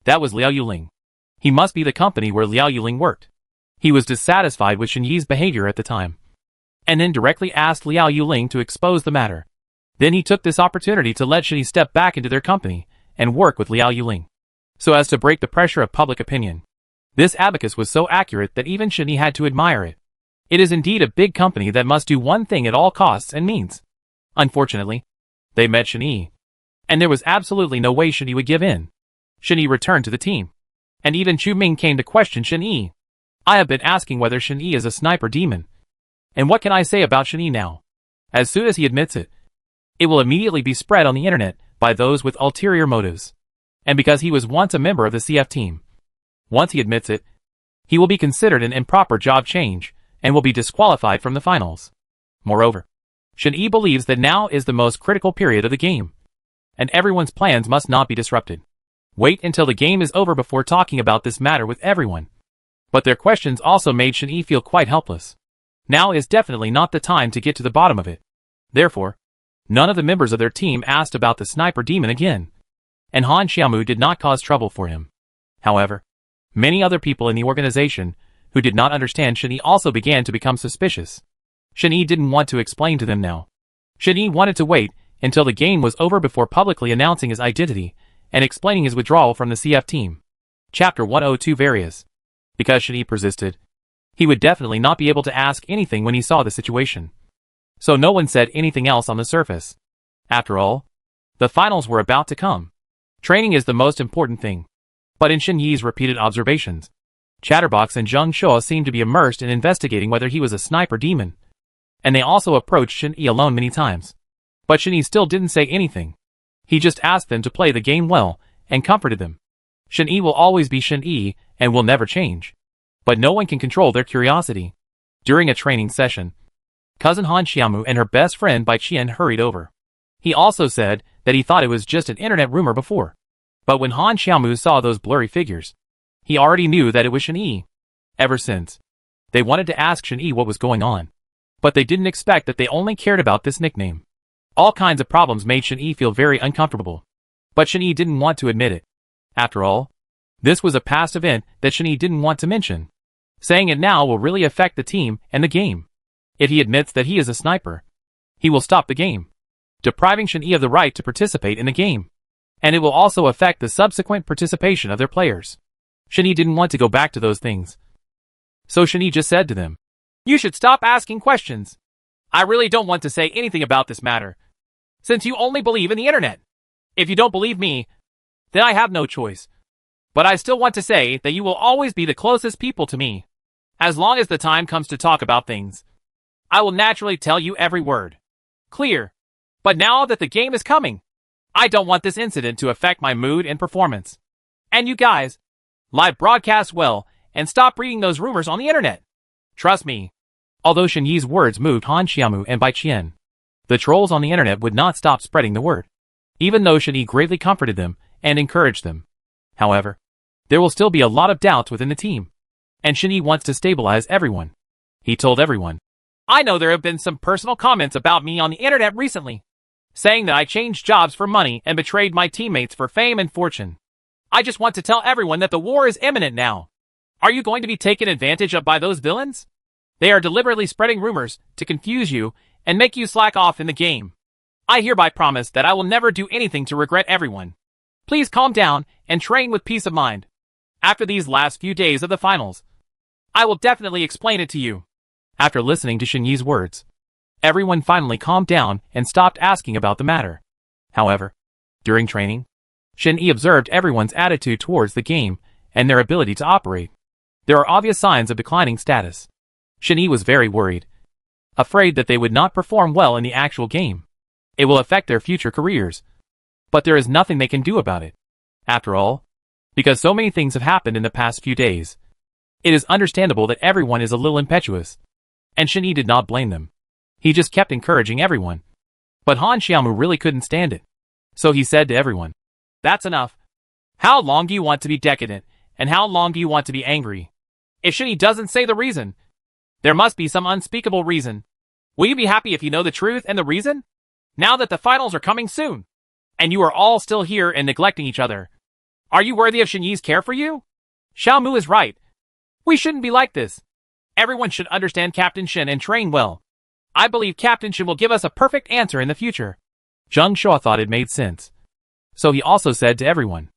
That was Liao Yuling. He must be the company where Liao Yuling worked. He was dissatisfied with Shen Yi's behavior at the time, and then directly asked Liao Yuling to expose the matter. Then he took this opportunity to let Shen Yi step back into their company and work with Liao Yuling, so as to break the pressure of public opinion. This abacus was so accurate that even Shen Yi had to admire it. It is indeed a big company that must do one thing at all costs and means. Unfortunately, they met Shen Yi, and there was absolutely no way Shen Yi would give in. Shen Yi returned to the team, and even Chu Ming came to question Shen Yi. I have been asking whether Shen Yi is a sniper demon. And what can I say about Shen Yi now? As soon as he admits it, it will immediately be spread on the internet by those with ulterior motives. And because he was once a member of the CF team, once he admits it, he will be considered an improper job change and will be disqualified from the finals. Moreover, Shen Yi believes that now is the most critical period of the game, and everyone's plans must not be disrupted. Wait until the game is over before talking about this matter with everyone. But their questions also made Shen Yi feel quite helpless. Now is definitely not the time to get to the bottom of it. Therefore, none of the members of their team asked about the sniper demon again, and Han Xiaomu did not cause trouble for him. However, Many other people in the organization, who did not understand Shen Yi, also began to become suspicious. Shen Yi didn't want to explain to them now. Shen Yi wanted to wait until the game was over before publicly announcing his identity and explaining his withdrawal from the CF team. Chapter 102 Various. Because Shen Yi persisted, he would definitely not be able to ask anything when he saw the situation. So no one said anything else on the surface. After all, the finals were about to come. Training is the most important thing. But in Shen Yi's repeated observations, Chatterbox and Zheng Shuo seemed to be immersed in investigating whether he was a sniper demon. And they also approached Shen Yi alone many times. But Shen Yi still didn't say anything. He just asked them to play the game well, and comforted them. Shen Yi will always be Shen Yi, and will never change. But no one can control their curiosity. During a training session, cousin Han Xiaomu and her best friend Bai Qian hurried over. He also said that he thought it was just an internet rumor before. But when Han Xiaomu saw those blurry figures, he already knew that it was Shen Yi. Ever since, they wanted to ask Shen Yi what was going on. But they didn't expect that they only cared about this nickname. All kinds of problems made Shen Yi feel very uncomfortable. But Shen Yi didn't want to admit it. After all, this was a past event that Shen Yi didn't want to mention. Saying it now will really affect the team and the game. If he admits that he is a sniper, he will stop the game, depriving Shen Yi of the right to participate in the game. And it will also affect the subsequent participation of their players. Shen Yi didn't want to go back to those things. So Shen Yi just said to them, "You should stop asking questions. I really don't want to say anything about this matter, since you only believe in the internet. If you don't believe me, then I have no choice. But I still want to say that you will always be the closest people to me. As long as the time comes to talk about things, I will naturally tell you every word. Clear? But now that the game is coming, I don't want this incident to affect my mood and performance. And you guys, live broadcast well and stop reading those rumors on the internet. Trust me." Although Shen Yi's words moved Han Xiaomu and Bai Qian, the trolls on the internet would not stop spreading the word, even though Shen Yi greatly comforted them and encouraged them. However, there will still be a lot of doubts within the team, and Shen Yi wants to stabilize everyone. He told everyone, "I know there have been some personal comments about me on the internet recently, saying that I changed jobs for money and betrayed my teammates for fame and fortune. I just want to tell everyone that the war is imminent now. Are you going to be taken advantage of by those villains? They are deliberately spreading rumors to confuse you and make you slack off in the game. I hereby promise that I will never do anything to regret everyone. Please calm down and train with peace of mind. After these last few days of the finals, I will definitely explain it to you." After listening to Shen Yi's words, everyone finally calmed down and stopped asking about the matter. However, during training, Shen Yi observed everyone's attitude towards the game and their ability to operate. There are obvious signs of declining status. Shen Yi was very worried, afraid that they would not perform well in the actual game. It will affect their future careers. But there is nothing they can do about it. After all, because so many things have happened in the past few days, it is understandable that everyone is a little impetuous. And Shen Yi did not blame them. He just kept encouraging everyone. But Han Xiaomu really couldn't stand it. So he said to everyone, "That's enough. How long do you want to be decadent, and how long do you want to be angry? If Shen Yi doesn't say the reason, there must be some unspeakable reason. Will you be happy if you know the truth and the reason? Now that the finals are coming soon, and you are all still here and neglecting each other, are you worthy of Shen Yi's care for you? Xiaomu is right. We shouldn't be like this. Everyone should understand Captain Shen and train well. I believe Captain Shen will give us a perfect answer in the future." Zheng Shuo thought it made sense. So he also said to everyone,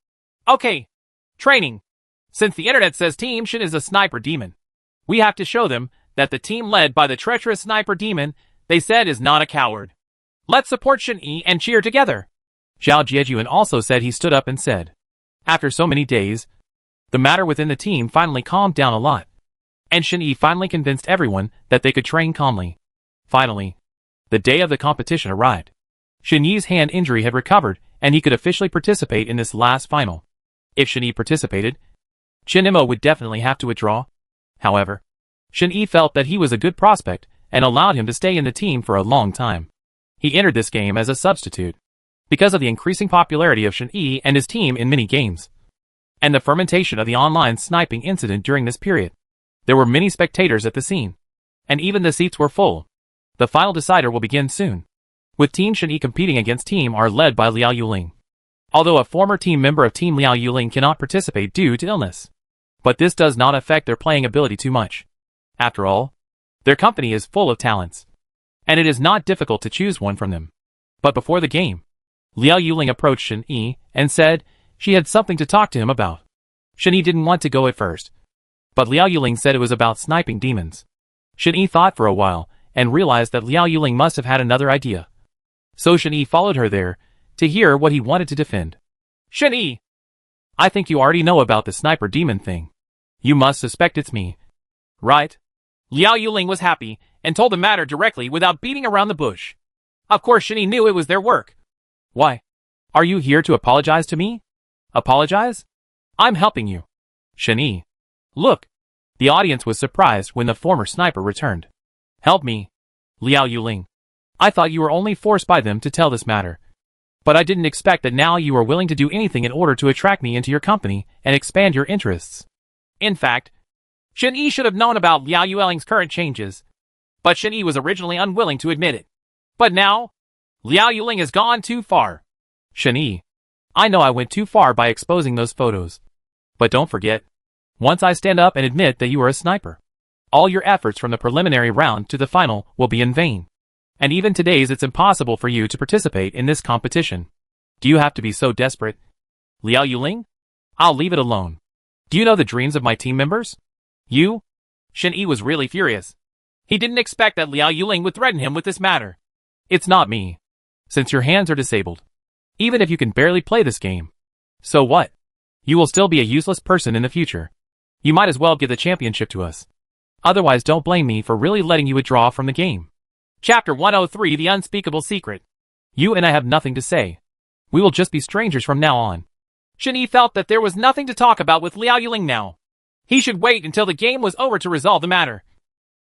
"Okay, training. Since the internet says Team Shen is a sniper demon, we have to show them that the team led by the treacherous sniper demon they said is not a coward. Let's support Shen Yi and cheer together." Zhao Jiejuan also said he stood up and said, after so many days, the matter within the team finally calmed down a lot. And Shen Yi finally convinced everyone that they could train calmly. Finally, the day of the competition arrived. Shen Yi's hand injury had recovered and he could officially participate in this last final. If Shen Yi participated, Chen Imo would definitely have to withdraw. However, Shen Yi felt that he was a good prospect and allowed him to stay in the team for a long time. He entered this game as a substitute, because of the increasing popularity of Shen Yi and his team in many games, and the fermentation of the online sniping incident during this period. There were many spectators at the scene, and even the seats were full. The final decider will begin soon, with Team Shen Yi competing against Team R led by Liao Yuling. Although a former team member of Team Liao Yuling cannot participate due to illness, But this does not affect their playing ability too much. After all, their company is full of talents, and it is not difficult to choose one from them. But before the game, Liao Yuling approached Shen Yi and said she had something to talk to him about. Shen Yi didn't want to go at first, but Liao Yuling said it was about sniping demons. Shen Yi thought for a while and realized that Liao Yuling must have had another idea. So Shen Yi followed her there to hear what he wanted to defend. Shen Yi, I think you already know about the sniper demon thing. You must suspect it's me, right? Liao Yuling was happy and told the matter directly without beating around the bush. Of course Shen Yi knew it was their work. Why? Are you here to apologize to me? Apologize? I'm helping you. Shen Yi. Look. The audience was surprised when the former sniper returned. Help me. Liao Yuling. I thought you were only forced by them to tell this matter. But I didn't expect that now you are willing to do anything in order to attract me into your company and expand your interests. In fact, Shen Yi should have known about Liao Yuling's current changes, but Shen Yi was originally unwilling to admit it. But now, Liao Yuling has gone too far. Shen Yi, I know I went too far by exposing those photos. But don't forget, once I stand up and admit that you are a sniper, all your efforts from the preliminary round to the final will be in vain. And even today's it's impossible for you to participate in this competition. Do you have to be so desperate? Liao Yuling? I'll leave it alone. Do you know the dreams of my team members? You? Shen Yi was really furious. He didn't expect that Liao Yuling would threaten him with this matter. It's not me. Since your hands are disabled. Even if you can barely play this game. So what? You will still be a useless person in the future. You might as well give the championship to us. Otherwise don't blame me for really letting you withdraw from the game. Chapter 103 The Unspeakable Secret. You and I have nothing to say. We will just be strangers from now on. Shen Yi felt that there was nothing to talk about with Liao Yuling now. He should wait until the game was over to resolve the matter.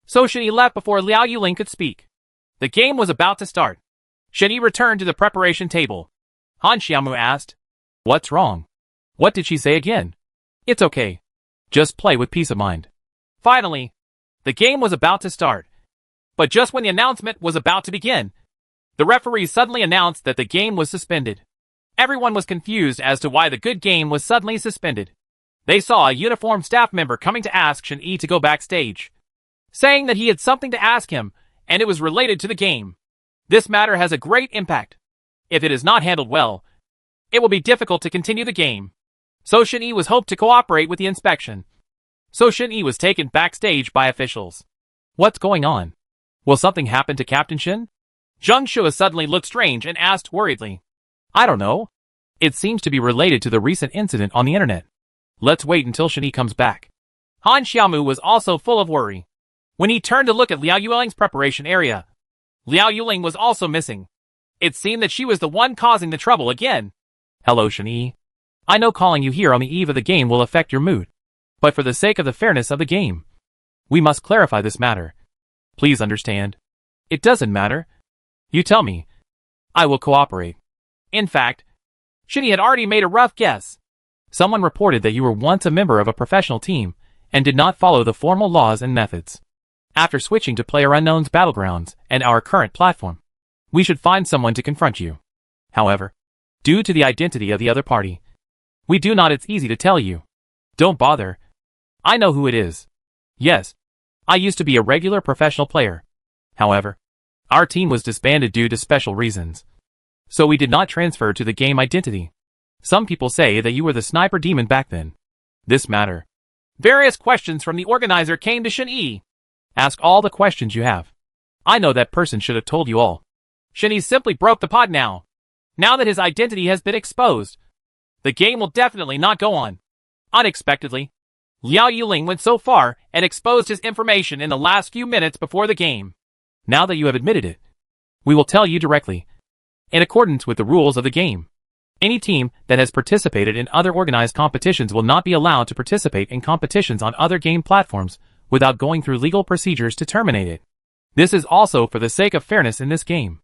So Shen Yi left before Liao Yuling could speak. The game was about to start. Shen Yi returned to the preparation table. Han Xiaomu asked, "What's wrong? What did she say again?" "It's okay. Just play with peace of mind." Finally, the game was about to start. But just when the announcement was about to begin, the referee suddenly announced that the game was suspended. Everyone was confused as to why the good game was suddenly suspended. They saw a uniformed staff member coming to ask Shen Yi to go backstage, saying that he had something to ask him, and it was related to the game. This matter has a great impact. If it is not handled well, it will be difficult to continue the game. So Shen Yi was hoped to cooperate with the inspection. So Shen Yi was taken backstage by officials. What's going on? Will something happen to Captain Shen? Zheng Shua suddenly looked strange and asked worriedly. I don't know. It seems to be related to the recent incident on the internet. Let's wait until Shen Yi comes back. Han Xiaomu was also full of worry. When he turned to look at Liao Yuling's preparation area, Liao Yuling was also missing. It seemed that she was the one causing the trouble again. Hello, Shen Yi. I know calling you here on the eve of the game will affect your mood. But for the sake of the fairness of the game, we must clarify this matter. Please understand. It doesn't matter. You tell me. I will cooperate. In fact, Shen Yi had already made a rough guess. Someone reported that you were once a member of a professional team and did not follow the formal laws and methods. After switching to PlayerUnknown's Battlegrounds and our current platform, we should find someone to confront you. However, due to the identity of the other party, we do not. It's easy to tell you. Don't bother. I know who it is. Yes, I used to be a regular professional player. However, our team was disbanded due to special reasons. So we did not transfer to the game identity. Some people say that you were the sniper demon back then. This matter. Various questions from the organizer came to Shen Yi. Ask all the questions you have. I know that person should have told you all. Shen Yi simply broke the pod now. Now that his identity has been exposed, the game will definitely not go on. Unexpectedly, Liao Yuling went so far and exposed his information in the last few minutes before the game. Now that you have admitted it, we will tell you directly. In accordance with the rules of the game, any team that has participated in other organized competitions will not be allowed to participate in competitions on other game platforms without going through legal procedures to terminate it. This is also for the sake of fairness in this game.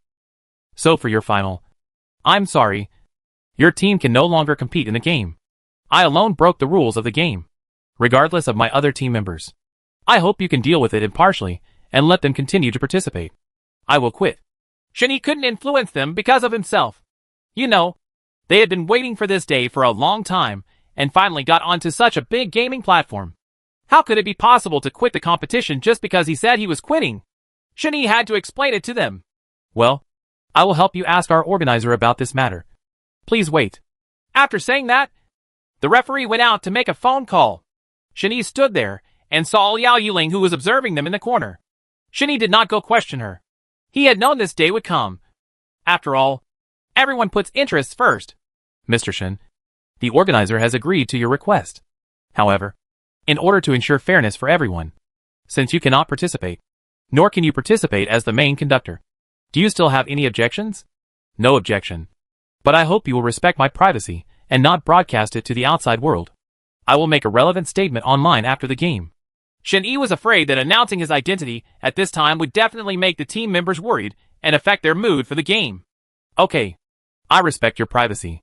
So for your final, I'm sorry, your team can no longer compete in the game. I alone broke the rules of the game, regardless of my other team members. I hope you can deal with it impartially and let them continue to participate. I will quit. Shen Yi couldn't influence them because of himself. You know, they had been waiting for this day for a long time, and finally got onto such a big gaming platform. How could it be possible to quit the competition just because he said he was quitting? Shin-Yi had to explain it to them. Well, I will help you ask our organizer about this matter. Please wait. After saying that, the referee went out to make a phone call. Shin-Yi stood there and saw Liao Yuling, who was observing them in the corner. Shin-Yi did not go question her. He had known this day would come. After all, everyone puts interests first. Mr. Shin, the organizer has agreed to your request. However, in order to ensure fairness for everyone, since you cannot participate, nor can you participate as the main conductor, do you still have any objections? No objection. But I hope you will respect my privacy and not broadcast it to the outside world. I will make a relevant statement online after the game. Shin-Yi was afraid that announcing his identity at this time would definitely make the team members worried and affect their mood for the game. Okay, I respect your privacy.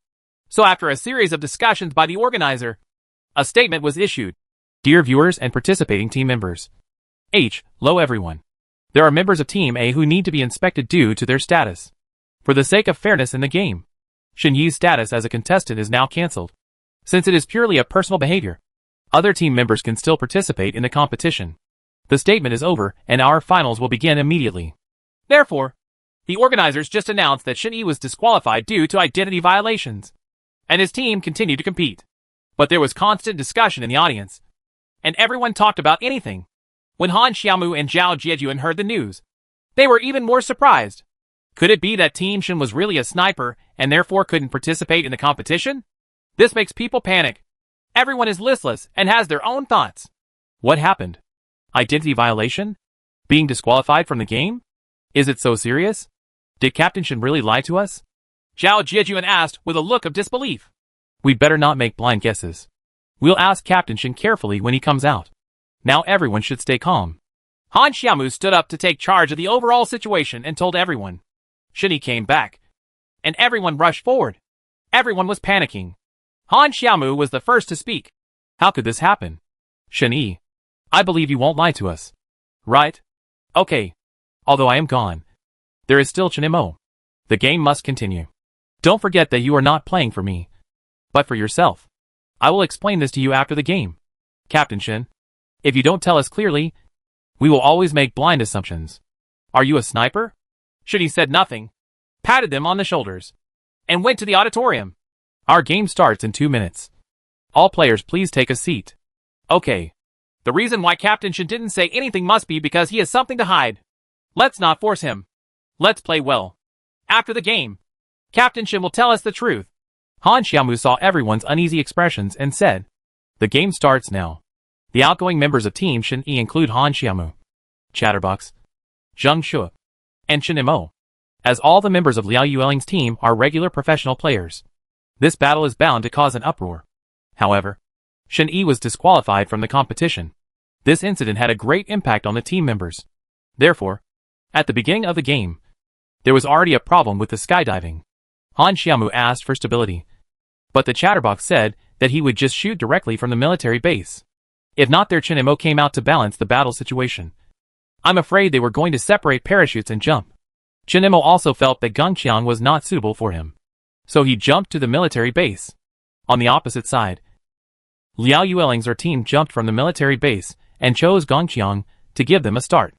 So after a series of discussions by the organizer, a statement was issued. Dear viewers and participating team members. Hello everyone. There are members of Team A who need to be inspected due to their status. For the sake of fairness in the game, Shin-Yi's status as a contestant is now cancelled. Since it is purely a personal behavior, other team members can still participate in the competition. The statement is over and our finals will begin immediately. Therefore, the organizers just announced that Shin-Yi was disqualified due to identity violations, and his team continued to compete. But there was constant discussion in the audience, and everyone talked about anything. When Han Xiaomu and Zhao Jiejuan heard the news, they were even more surprised. Could it be that Team Shin was really a sniper and therefore couldn't participate in the competition? This makes people panic. Everyone is listless and has their own thoughts. What happened? Identity violation? Being disqualified from the game? Is it so serious? Did Captain Shin really lie to us? Zhao Jiejuan asked with a look of disbelief. We'd better not make blind guesses. We'll ask Captain Shin carefully when he comes out. Now everyone should stay calm. Han Xiaomu stood up to take charge of the overall situation and told everyone. Shin-Yi came back, and everyone rushed forward. Everyone was panicking. Han Xiaomu was the first to speak. How could this happen? Shin-Yi, I believe you won't lie to us. Right? Okay. Although I am gone, there is still Chinimo. The game must continue. Don't forget that you are not playing for me, but for yourself. I will explain this to you after the game. Captain Shin, if you don't tell us clearly, we will always make blind assumptions. Are you a sniper? Shin-Yi said nothing, patted them on the shoulders, and went to the auditorium. Our game starts in 2 minutes. All players please take a seat. Okay. The reason why Captain Shin didn't say anything must be because he has something to hide. Let's not force him. Let's play well. After the game, Captain Shin will tell us the truth. Han Xiaomu saw everyone's uneasy expressions and said, the game starts now. The outgoing members of Team Shin-Yi include Han Xiaomu, Chatterbox, Zheng Shuo, and Chinimo, as all the members of Liao Yueling's team are regular professional players. This battle is bound to cause an uproar. However, Shin-Yi was disqualified from the competition. This incident had a great impact on the team members. Therefore, at the beginning of the game, there was already a problem with the skydiving. Han Xiaomu asked for stability, but the Chatterbox said that he would just shoot directly from the military base. If not, their Chinimo came out to balance the battle situation. I'm afraid they were going to separate parachutes and jump. Chinimo also felt that Gengqiang was not suitable for him, so he jumped to the military base. On the opposite side, Liao Yueling's team jumped from the military base and chose Gengqiang to give them a start.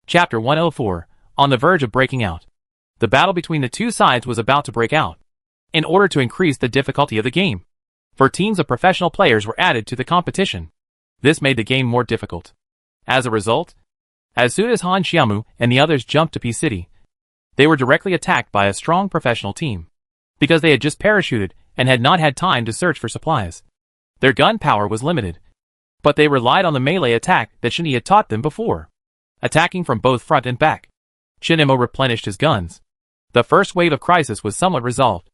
Chapter 104, on the verge of breaking out. The battle between the two sides was about to break out. In order to increase the difficulty of the game, 4 teams of professional players were added to the competition. This made the game more difficult. As a result, as soon as Han Xiaomu and the others jumped to P-City, they were directly attacked by a strong professional team, because they had just parachuted and had not had time to search for supplies. Their gun power was limited, but they relied on the melee attack that Shin-Yi had taught them before, attacking from both front and back. Chinimo replenished his guns. The first wave of crisis was somewhat resolved,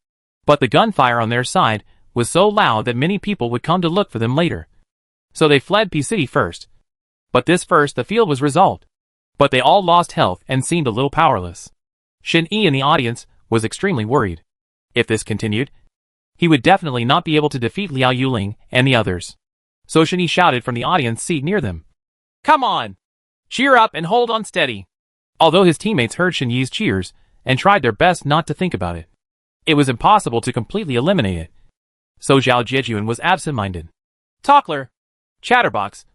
but the gunfire on their side was so loud that many people would come to look for them later. So they fled P-City first. But the field was resolved. But they all lost health and seemed a little powerless. Shin-Yi in the audience was extremely worried. If this continued, he would definitely not be able to defeat Liao Yuling and the others. So Shin-Yi shouted from the audience seat near them. Come on! Cheer up and hold on steady. Although his teammates heard Shin-Yi's cheers and tried their best not to think about it, it was impossible to completely eliminate it. so Zhao Jiejuan was absent-minded. Talkler. Chatterbox.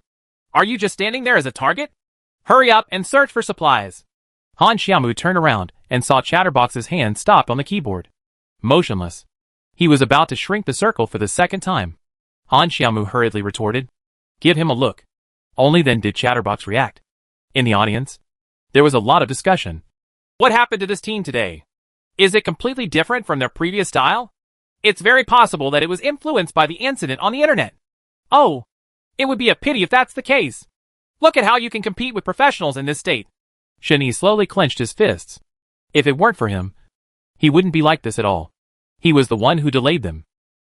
Are you just standing there as a target? Hurry up and search for supplies. Han Xiaomu turned around and saw Chatterbox's hand stopped on the keyboard. Motionless. He was about to shrink the circle for the second time. Han Xiaomu hurriedly retorted, "Give him a look." Only then did Chatterbox react. In the audience, there was a lot of discussion. What happened to this team today? Is it completely different from their previous style? It's very possible that it was influenced by the incident on the internet. Oh, it would be a pity if that's the case. Look at how you can compete with professionals in this state. Shen Yi slowly clenched his fists. If it weren't for him, he wouldn't be like this at all. He was the one who delayed them.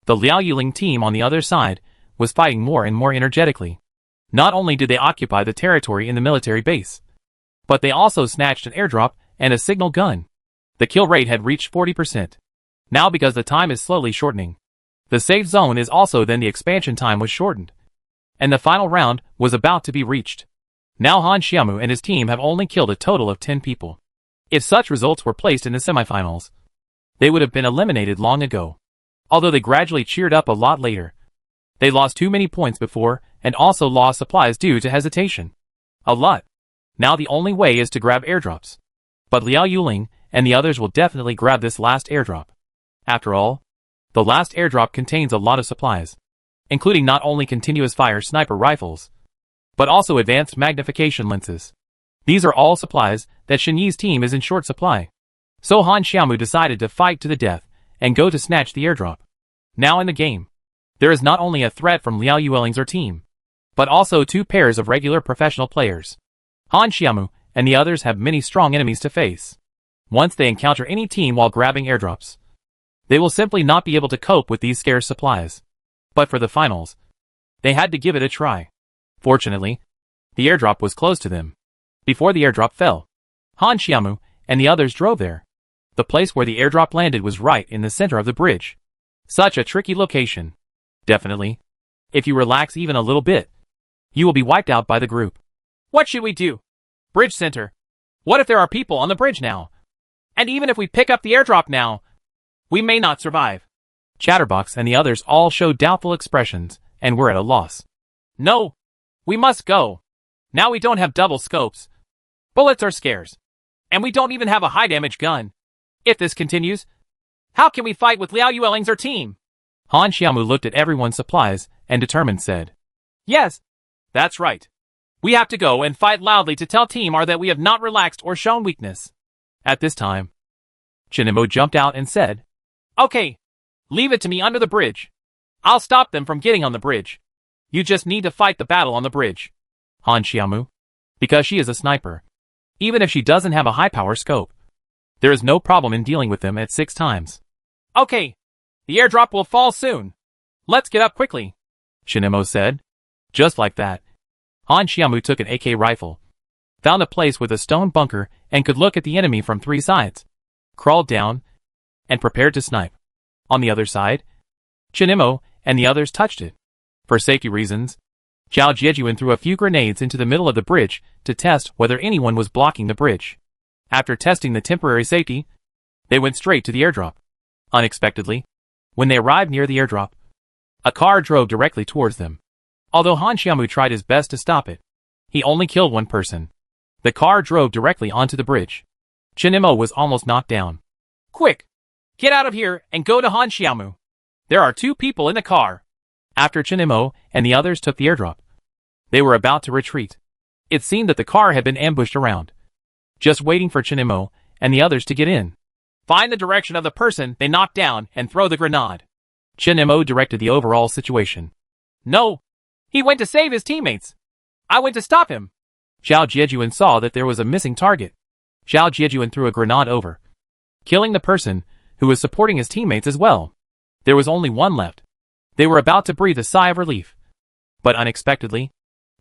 The Liao Yuling team on the other side was fighting more and more energetically. Not only did they occupy the territory in the military base, but they also snatched an airdrop and a signal gun. The kill rate had reached 40%. Now because the time is slowly shortening, the safe zone is also then the expansion time was shortened. And the final round was about to be reached. Now Han Xiaomu and his team have only killed a total of 10 people. If such results were placed in the semifinals, they would have been eliminated long ago. Although they gradually cheered up a lot later. They lost too many points before and also lost supplies due to hesitation. A lot. Now the only way is to grab airdrops. But Liao Yuling and the others will definitely grab this last airdrop. After all, the last airdrop contains a lot of supplies, including not only continuous fire sniper rifles, but also advanced magnification lenses. These are all supplies that Shen Yi's team is in short supply. So Han Xiaomu decided to fight to the death and go to snatch the airdrop. Now in the game, there is not only a threat from Liao Yueling's team, but also 2 pairs of regular professional players. Han Xiaomu and the others have many strong enemies to face. Once they encounter any team while grabbing airdrops, they will simply not be able to cope with these scarce supplies. But for the finals, they had to give it a try. Fortunately, the airdrop was close to them. Before the airdrop fell, Han Xiaomu and the others drove there. The place where the airdrop landed was right in the center of the bridge. Such a tricky location. Definitely, if you relax even a little bit, you will be wiped out by the group. What should we do? Bridge center. What if there are people on the bridge now? And even if we pick up the airdrop now, we may not survive. Chatterbox and the others all showed doubtful expressions and were at a loss. No, we must go. Now we don't have double scopes. Bullets are scarce. And we don't even have a high damage gun. If this continues, how can we fight with Liao Yueling's team? Han Xiaomu looked at everyone's supplies and determined said, Yes, that's right. We have to go and fight loudly to tell Team R that we have not relaxed or shown weakness. At this time, Chinimo jumped out and said, Okay, leave it to me under the bridge. I'll stop them from getting on the bridge. You just need to fight the battle on the bridge. Han Xiaomu, because she is a sniper, even if she doesn't have a high-power scope, there is no problem in dealing with them at 6 times. Okay, the airdrop will fall soon. Let's get up quickly, Chinimo said. Just like that, Han Xiaomu took an AK rifle, found a place with a stone bunker and could look at the enemy from 3 sides, crawled down, and prepared to snipe. On the other side, Chinimo and the others touched it. For safety reasons, Zhao Jiejuan threw a few grenades into the middle of the bridge to test whether anyone was blocking the bridge. After testing the temporary safety, they went straight to the airdrop. Unexpectedly, when they arrived near the airdrop, a car drove directly towards them. Although Han Xiaomu tried his best to stop it, he only killed 1 person. The car drove directly onto the bridge. Chinimo was almost knocked down. Quick! Get out of here and go to Han Xiaomu. There are 2 people in the car. After Chinimo and the others took the airdrop, they were about to retreat. It seemed that the car had been ambushed around, just waiting for Chinimo and the others to get in. Find the direction of the person they knocked down and throw the grenade. Chinimo directed the overall situation. No, he went to save his teammates. I went to stop him. Zhao Jiejuan saw that there was a missing target. Zhao Jiejuan threw a grenade over, killing the person who was supporting his teammates as well. There was only 1 left. They were about to breathe a sigh of relief. But unexpectedly,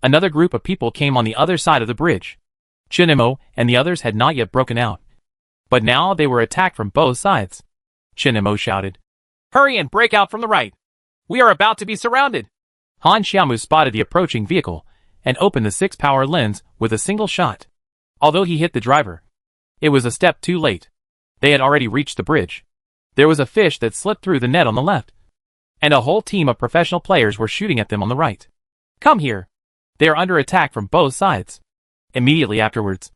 another group of people came on the other side of the bridge. Chinimo and the others had not yet broken out. But now they were attacked from both sides. Chinimo shouted, Hurry and break out from the right. We are about to be surrounded. Han Xiaomu spotted the approaching vehicle and opened the 6-power lens with a single shot. Although he hit the driver, it was a step too late. They had already reached the bridge. There was a fish that slipped through the net on the left, and a whole team of professional players were shooting at them on the right. Come here. They are under attack from both sides. Immediately afterwards,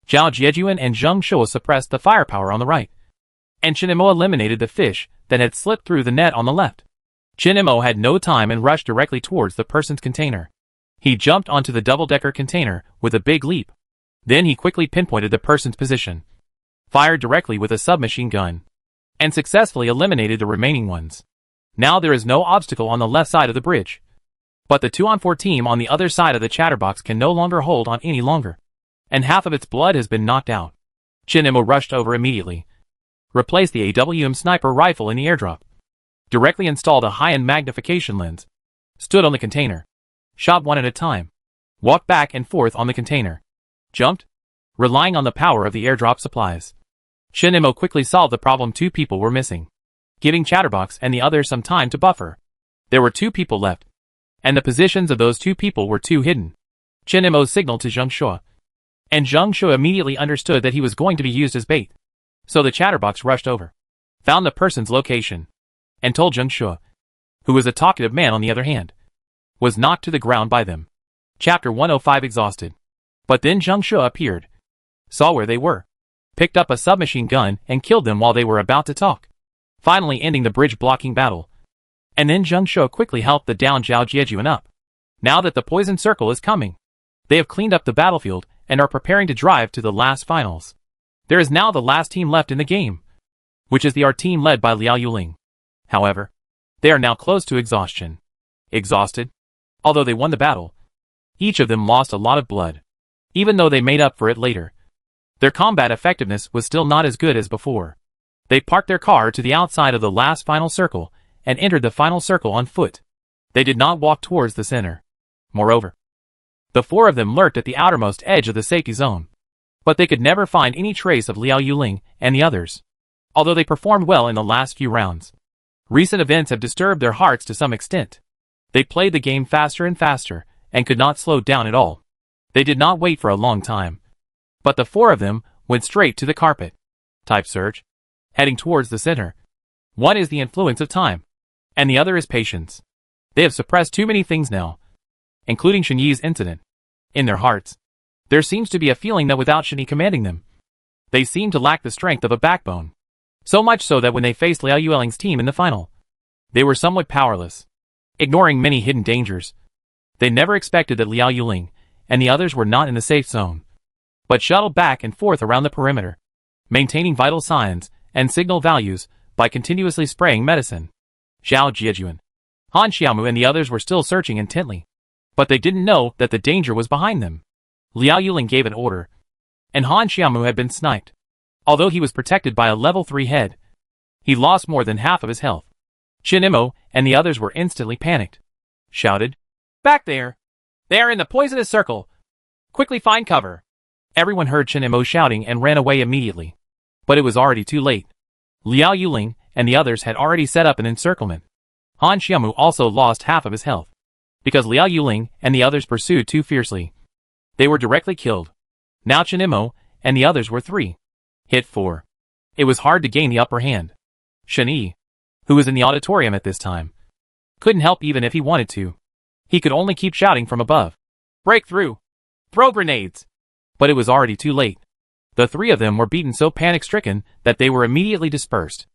Zhao Jiejuan and Zheng Shuo suppressed the firepower on the right, and Chinemo eliminated the fish that had slipped through the net on the left. Chinemo had no time and rushed directly towards the person's container. He jumped onto the double-decker container with a big leap. Then he quickly pinpointed the person's position, fired directly with a submachine gun, and successfully eliminated the remaining ones. Now there is no obstacle on the left side of the bridge. But the 2-on-4 team on the other side of the chatterbox can no longer hold on any longer, and half of its blood has been knocked out. Chinemo rushed over immediately, replaced the AWM sniper rifle in the airdrop, directly installed a high-end magnification lens, stood on the container, shot one at a time, walked back and forth on the container, jumped, relying on the power of the airdrop supplies. Chinemo quickly solved the problem. 2 people were missing, giving Chatterbox and the others some time to buffer. There were 2 people left, and the positions of those 2 people were too hidden. Chinemo signaled to Zheng Shuo, and Zheng Shuo immediately understood that he was going to be used as bait. So the Chatterbox rushed over, found the person's location, and told Zheng Shuo, who was a talkative man on the other hand, was knocked to the ground by them. Chapter 105 Exhausted. But then Zheng Shuo appeared, saw where they were, picked up a submachine gun and killed them while they were about to talk, finally ending the bridge-blocking battle. And then Zheng Shuo quickly helped the down Zhao Jiejuan up. Now that the poison circle is coming, they have cleaned up the battlefield and are preparing to drive to the last finals. There is now the last team left in the game, which is the R team led by Liao Yuling. However, they are now close to exhaustion. Exhausted, although they won the battle, each of them lost a lot of blood, even though they made up for it later. Their combat effectiveness was still not as good as before. They parked their car to the outside of the last final circle and entered the final circle on foot. They did not walk towards the center. Moreover, the 4 of them lurked at the outermost edge of the safety zone, but they could never find any trace of Liao Yuling and the others, although they performed well in the last few rounds. Recent events have disturbed their hearts to some extent. They played the game faster and faster, and could not slow down at all. They did not wait for a long time, but the 4 of them went straight to the carpet. Type search, heading towards the center. One is the influence of time, and the other is patience. They have suppressed too many things now, including Shenyi's incident. In their hearts, there seems to be a feeling that without Shenyi commanding them, they seem to lack the strength of a backbone. So much so that when they faced Liao Yuling's team in the final, they were somewhat powerless, ignoring many hidden dangers. They never expected that Liao Yuling and the others were not in the safe zone, but shuttled back and forth around the perimeter, maintaining vital signs and signal values by continuously spraying medicine. Zhao Jiejuan, Han Xiaomu and the others were still searching intently, but they didn't know that the danger was behind them. Liao Yuling gave an order, and Han Xiaomu had been sniped. Although he was protected by a level 3 head, he lost more than half of his health. Chinemo and the others were instantly panicked, shouted, "Back there! They are in the poisonous circle! Quickly find cover!" Everyone heard Chinemo shouting and ran away immediately, but it was already too late. Liao Yuling and the others had already set up an encirclement. Han Xiaomu also lost half of his health, because Liao Yuling and the others pursued too fiercely. They were directly killed. Now Chinemo and the others were 3. Hit 4. It was hard to gain the upper hand. Shenyi, who was in the auditorium at this time, couldn't help even if he wanted to. He could only keep shouting from above, "Break through! Throw grenades!" But it was already too late. The 3 of them were beaten so panic-stricken that they were immediately dispersed.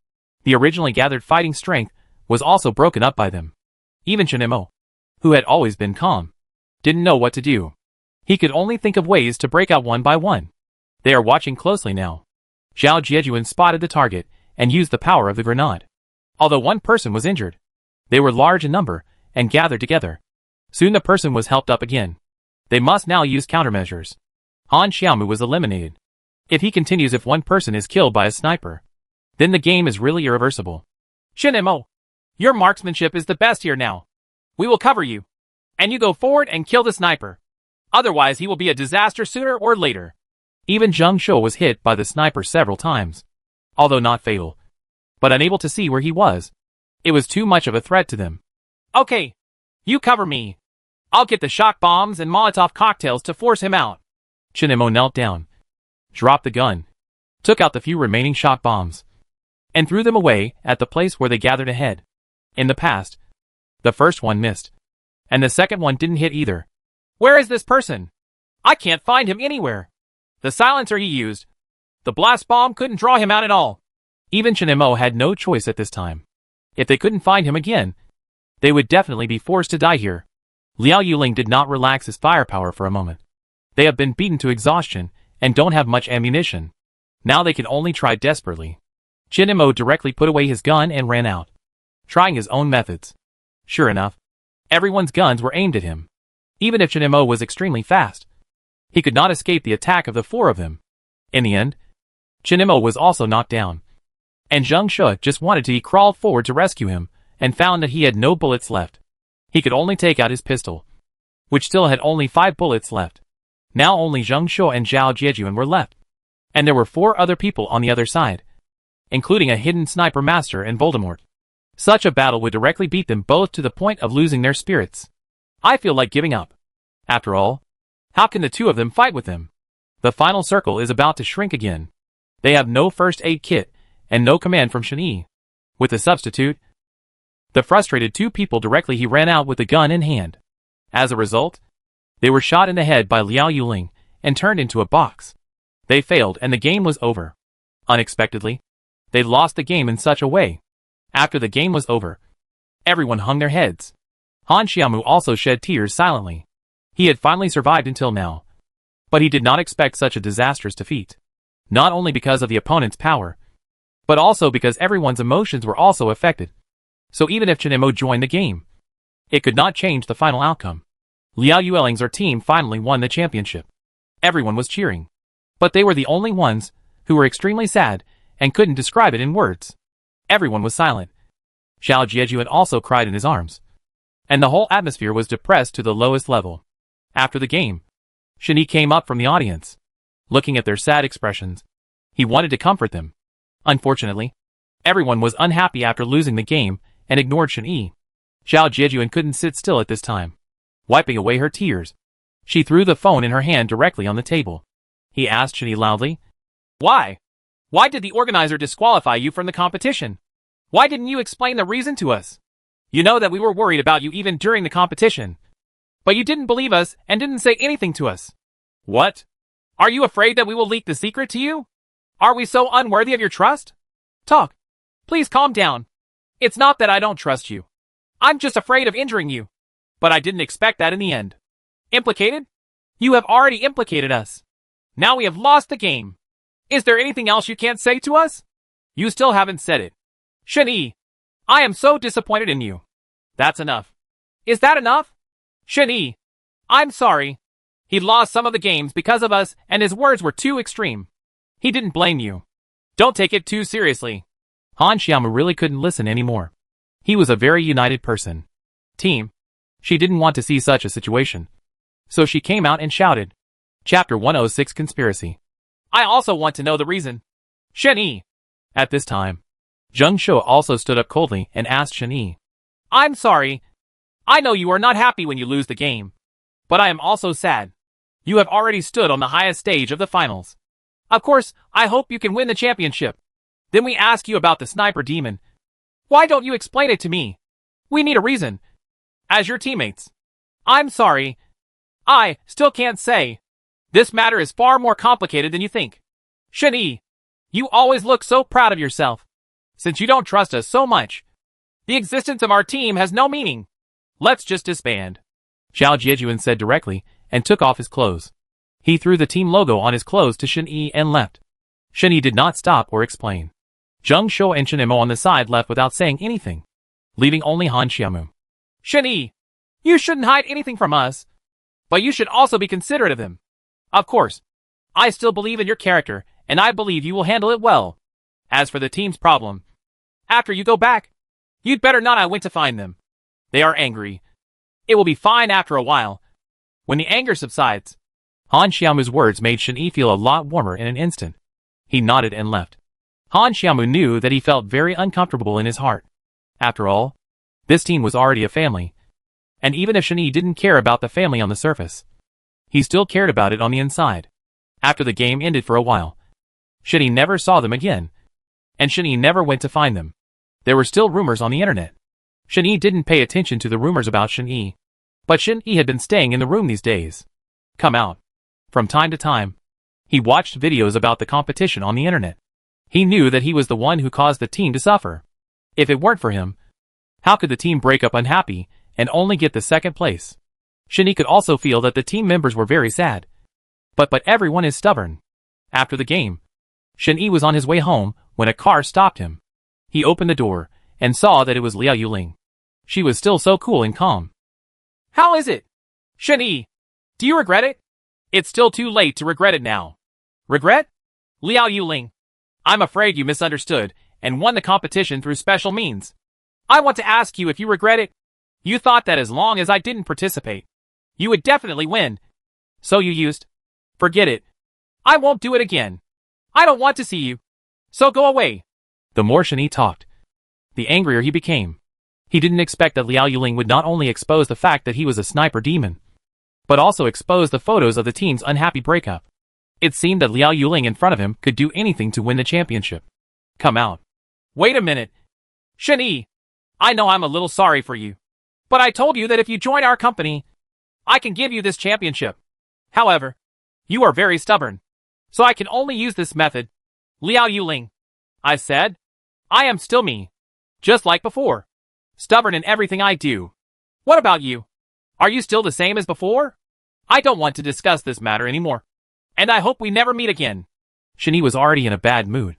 The originally gathered fighting strength was also broken up by them. Even Chinemo, who had always been calm, didn't know what to do. He could only think of ways to break out one by one. They are watching closely now. Zhao Jiejuan spotted the target and used the power of the grenade. Although one person was injured, they were large in number and gathered together. Soon the person was helped up again. They must now use countermeasures. Han Xiaomu was eliminated. If one person is killed by a sniper, then the game is really irreversible. "Chinemo, your marksmanship is the best here now. We will cover you, and you go forward and kill the sniper. Otherwise he will be a disaster sooner or later." Even Zheng Shuo was hit by the sniper several times, although not fatal, but unable to see where he was. It was too much of a threat to them. "Okay, you cover me. I'll get the shock bombs and Molotov cocktails to force him out." Chinemo knelt down, dropped the gun, took out the few remaining shock bombs, and threw them away at the place where they gathered ahead. In the past, The first one missed, and the second one didn't hit either. Where is this person? I can't find him anywhere. The silencer he used, the blast bomb couldn't draw him out at all. Even Chen and Mo had no choice at this time. If they couldn't find him again, they would definitely be forced to die here. Liao Yuling did not relax his firepower for a moment. They have been beaten to exhaustion and don't have much ammunition. Now they can only try desperately. Chen and Mo directly put away his gun and ran out, trying his own methods. Sure enough, everyone's guns were aimed at him. Even if Chen and Mo was extremely fast, he could not escape the attack of the four of them. In the end, Chen and Mo was also knocked down, and Zheng Shu just wanted to crawl forward to rescue him and found that he had no bullets left. He could only take out his pistol, which still had only 5 bullets left. Now only Zheng Shu and Zhao Jiejuan were left, and there were 4 other people on the other side, including a hidden sniper master and Voldemort. Such a battle would directly beat them both to the point of losing their spirits. I feel like giving up. After all, how can the two of them fight with them? The final circle is about to shrink again. They have no first aid kit and no command from Shen Yi. With the substitute, the frustrated 2 people directly he ran out with the gun in hand. As a result, they were shot in the head by Liao Yuling and turned into a box. They failed and the game was over. Unexpectedly, they lost the game in such a way. After the game was over, everyone hung their heads. Han Xiaomu also shed tears silently. He had finally survived until now, but he did not expect such a disastrous defeat. Not only because of the opponent's power, but also because everyone's emotions were also affected. So even if Chen and Mo joined the game, it could not change the final outcome. Liao Yueling's team finally won the championship. Everyone was cheering, but they were the only ones who were extremely sad and couldn't describe it in words. Everyone was silent. Zhao Jiejuan also cried in his arms, and the whole atmosphere was depressed to the lowest level. After the game, Shen Yi came up from the audience. Looking at their sad expressions, he wanted to comfort them. Unfortunately, everyone was unhappy after losing the game and ignored Shen Yi. Zhao Jiejuan couldn't sit still at this time. Wiping away her tears, she threw the phone in her hand directly on the table. He asked Shen Yi loudly, "Why? Why did the organizer disqualify you from the competition? Why didn't you explain the reason to us? You know that we were worried about you even during the competition. But you didn't believe us and didn't say anything to us. What? Are you afraid that we will leak the secret to you? Are we so unworthy of your trust? Talk. Please calm down. It's not that I don't trust you. I'm just afraid of injuring you. But I didn't expect that in the end. Implicated? You have already implicated us. Now we have lost the game. Is there anything else you can't say to us? You still haven't said it. Shen Yi, I am so disappointed in you. That's enough. Is that enough? Shen Yi, I'm sorry. He lost some of the games because of us and his words were too extreme. He didn't blame you. Don't take it too seriously. Han Xiaomu really couldn't listen anymore. He was a very united person. Team. She didn't want to see such a situation. So she came out and shouted. Chapter 106 Conspiracy. I also want to know the reason. Shen Yi. At this time, Zheng Shu also stood up coldly and asked Shen Yi. I'm sorry. I know you are not happy when you lose the game. But I am also sad. You have already stood on the highest stage of the finals. Of course, I hope you can win the championship. Then we ask you about the sniper demon. Why don't you explain it to me? We need a reason. As your teammates. I'm sorry. I still can't say. This matter is far more complicated than you think. Shen Yi, you always look so proud of yourself. Since you don't trust us so much, the existence of our team has no meaning. Let's just disband. Zhao Jiejuan said directly and took off his clothes. He threw the team logo on his clothes to Shen Yi and left. Shen Yi did not stop or explain. Zheng Shu and Chen Mo on the side left without saying anything, leaving only Han Xiaomu. Shen Yi, you shouldn't hide anything from us, but you should also be considerate of him. Of course, I still believe in your character, and I believe you will handle it well. As for the team's problem, after you go back, you'd better not. I went to find them. They are angry. It will be fine after a while. When the anger subsides. Han Xiaomu's words made Shen Yi feel a lot warmer in an instant. He nodded and left. Han Xiaomu knew that he felt very uncomfortable in his heart. After all, this team was already a family. And even if Shen Yi didn't care about the family on the surface, he still cared about it on the inside. After the game ended for a while, Shen Yi never saw them again. And Shen Yi never went to find them. There were still rumors on the internet. Shen-Yi didn't pay attention to the rumors about Shen-Yi. But Shen-Yi had been staying in the room these days. Come out. From time to time, he watched videos about the competition on the internet. He knew that he was the one who caused the team to suffer. If it weren't for him, how could the team break up unhappy and only get the second place? Shen-Yi could also feel that the team members were very sad. But everyone is stubborn. After the game, Shen-Yi was on his way home when a car stopped him. He opened the door and saw that it was Liao Yuling. She was still so cool and calm. How is it? Shen-Yi, do you regret it? It's still too late to regret it now. Regret? Liao Yuling, I'm afraid you misunderstood and won the competition through special means. I want to ask you if you regret it. You thought that as long as I didn't participate, you would definitely win. So you used. Forget it. I won't do it again. I don't want to see you. So go away. The more Shen-Yi talked, the angrier he became. He didn't expect that Liao Yuling would not only expose the fact that he was a sniper demon, but also expose the photos of the team's unhappy breakup. It seemed that Liao Yuling in front of him could do anything to win the championship. Come out. Wait a minute. Shen-Yi, I know I'm a little sorry for you, but I told you that if you join our company, I can give you this championship. However, you are very stubborn, so I can only use this method. Liao Yuling, I said, I am still me, just like before. Stubborn in everything I do. What about you? Are you still the same as before? I don't want to discuss this matter anymore, and I hope we never meet again. Shen-Yi was already in a bad mood,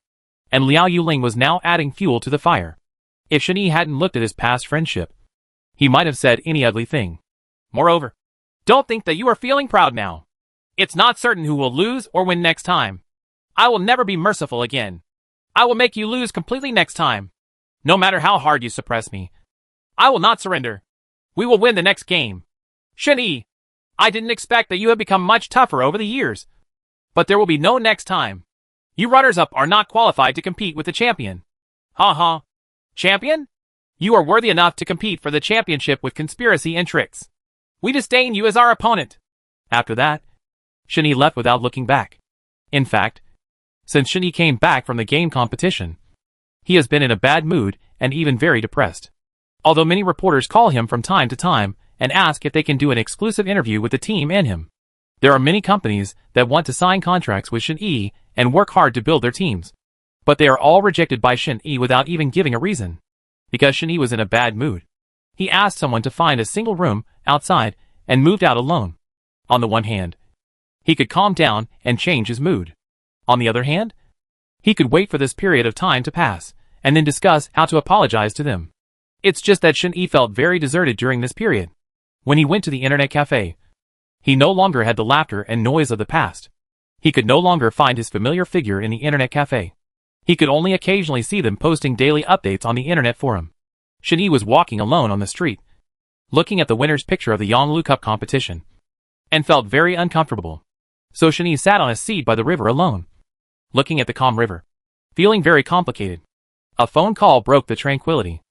and Liao Yuling was now adding fuel to the fire. If Shen-Yi hadn't looked at his past friendship, he might have said any ugly thing. Moreover, don't think that you are feeling proud now. It's not certain who will lose or win next time. I will never be merciful again. I will make you lose completely next time. No matter how hard you suppress me, I will not surrender. We will win the next game. Shen-Yi, I didn't expect that you have become much tougher over the years. But there will be no next time. You runners-up are not qualified to compete with the champion. Ha. Champion? You are worthy enough to compete for the championship with conspiracy and tricks. We disdain you as our opponent. After that, Shen-Yi left without looking back. In fact, since Shen-Yi came back from the game competition, he has been in a bad mood and even very depressed. Although many reporters call him from time to time and ask if they can do an exclusive interview with the team and him. There are many companies that want to sign contracts with Shen-Yi and work hard to build their teams. But they are all rejected by Shen-Yi without even giving a reason. Because Shen-Yi was in a bad mood. He asked someone to find a single room outside and moved out alone. On the one hand, he could calm down and change his mood. On the other hand, he could wait for this period of time to pass and then discuss how to apologize to them. It's just that Shen-Yi felt very deserted during this period. When he went to the internet cafe, he no longer had the laughter and noise of the past. He could no longer find his familiar figure in the internet cafe. He could only occasionally see them posting daily updates on the internet forum. Shen-Yi was walking alone on the street, looking at the winner's picture of the Yonglu Cup competition, and felt very uncomfortable. So Shen-Yi sat on a seat by the river alone, looking at the calm river, feeling very complicated. A phone call broke the tranquility.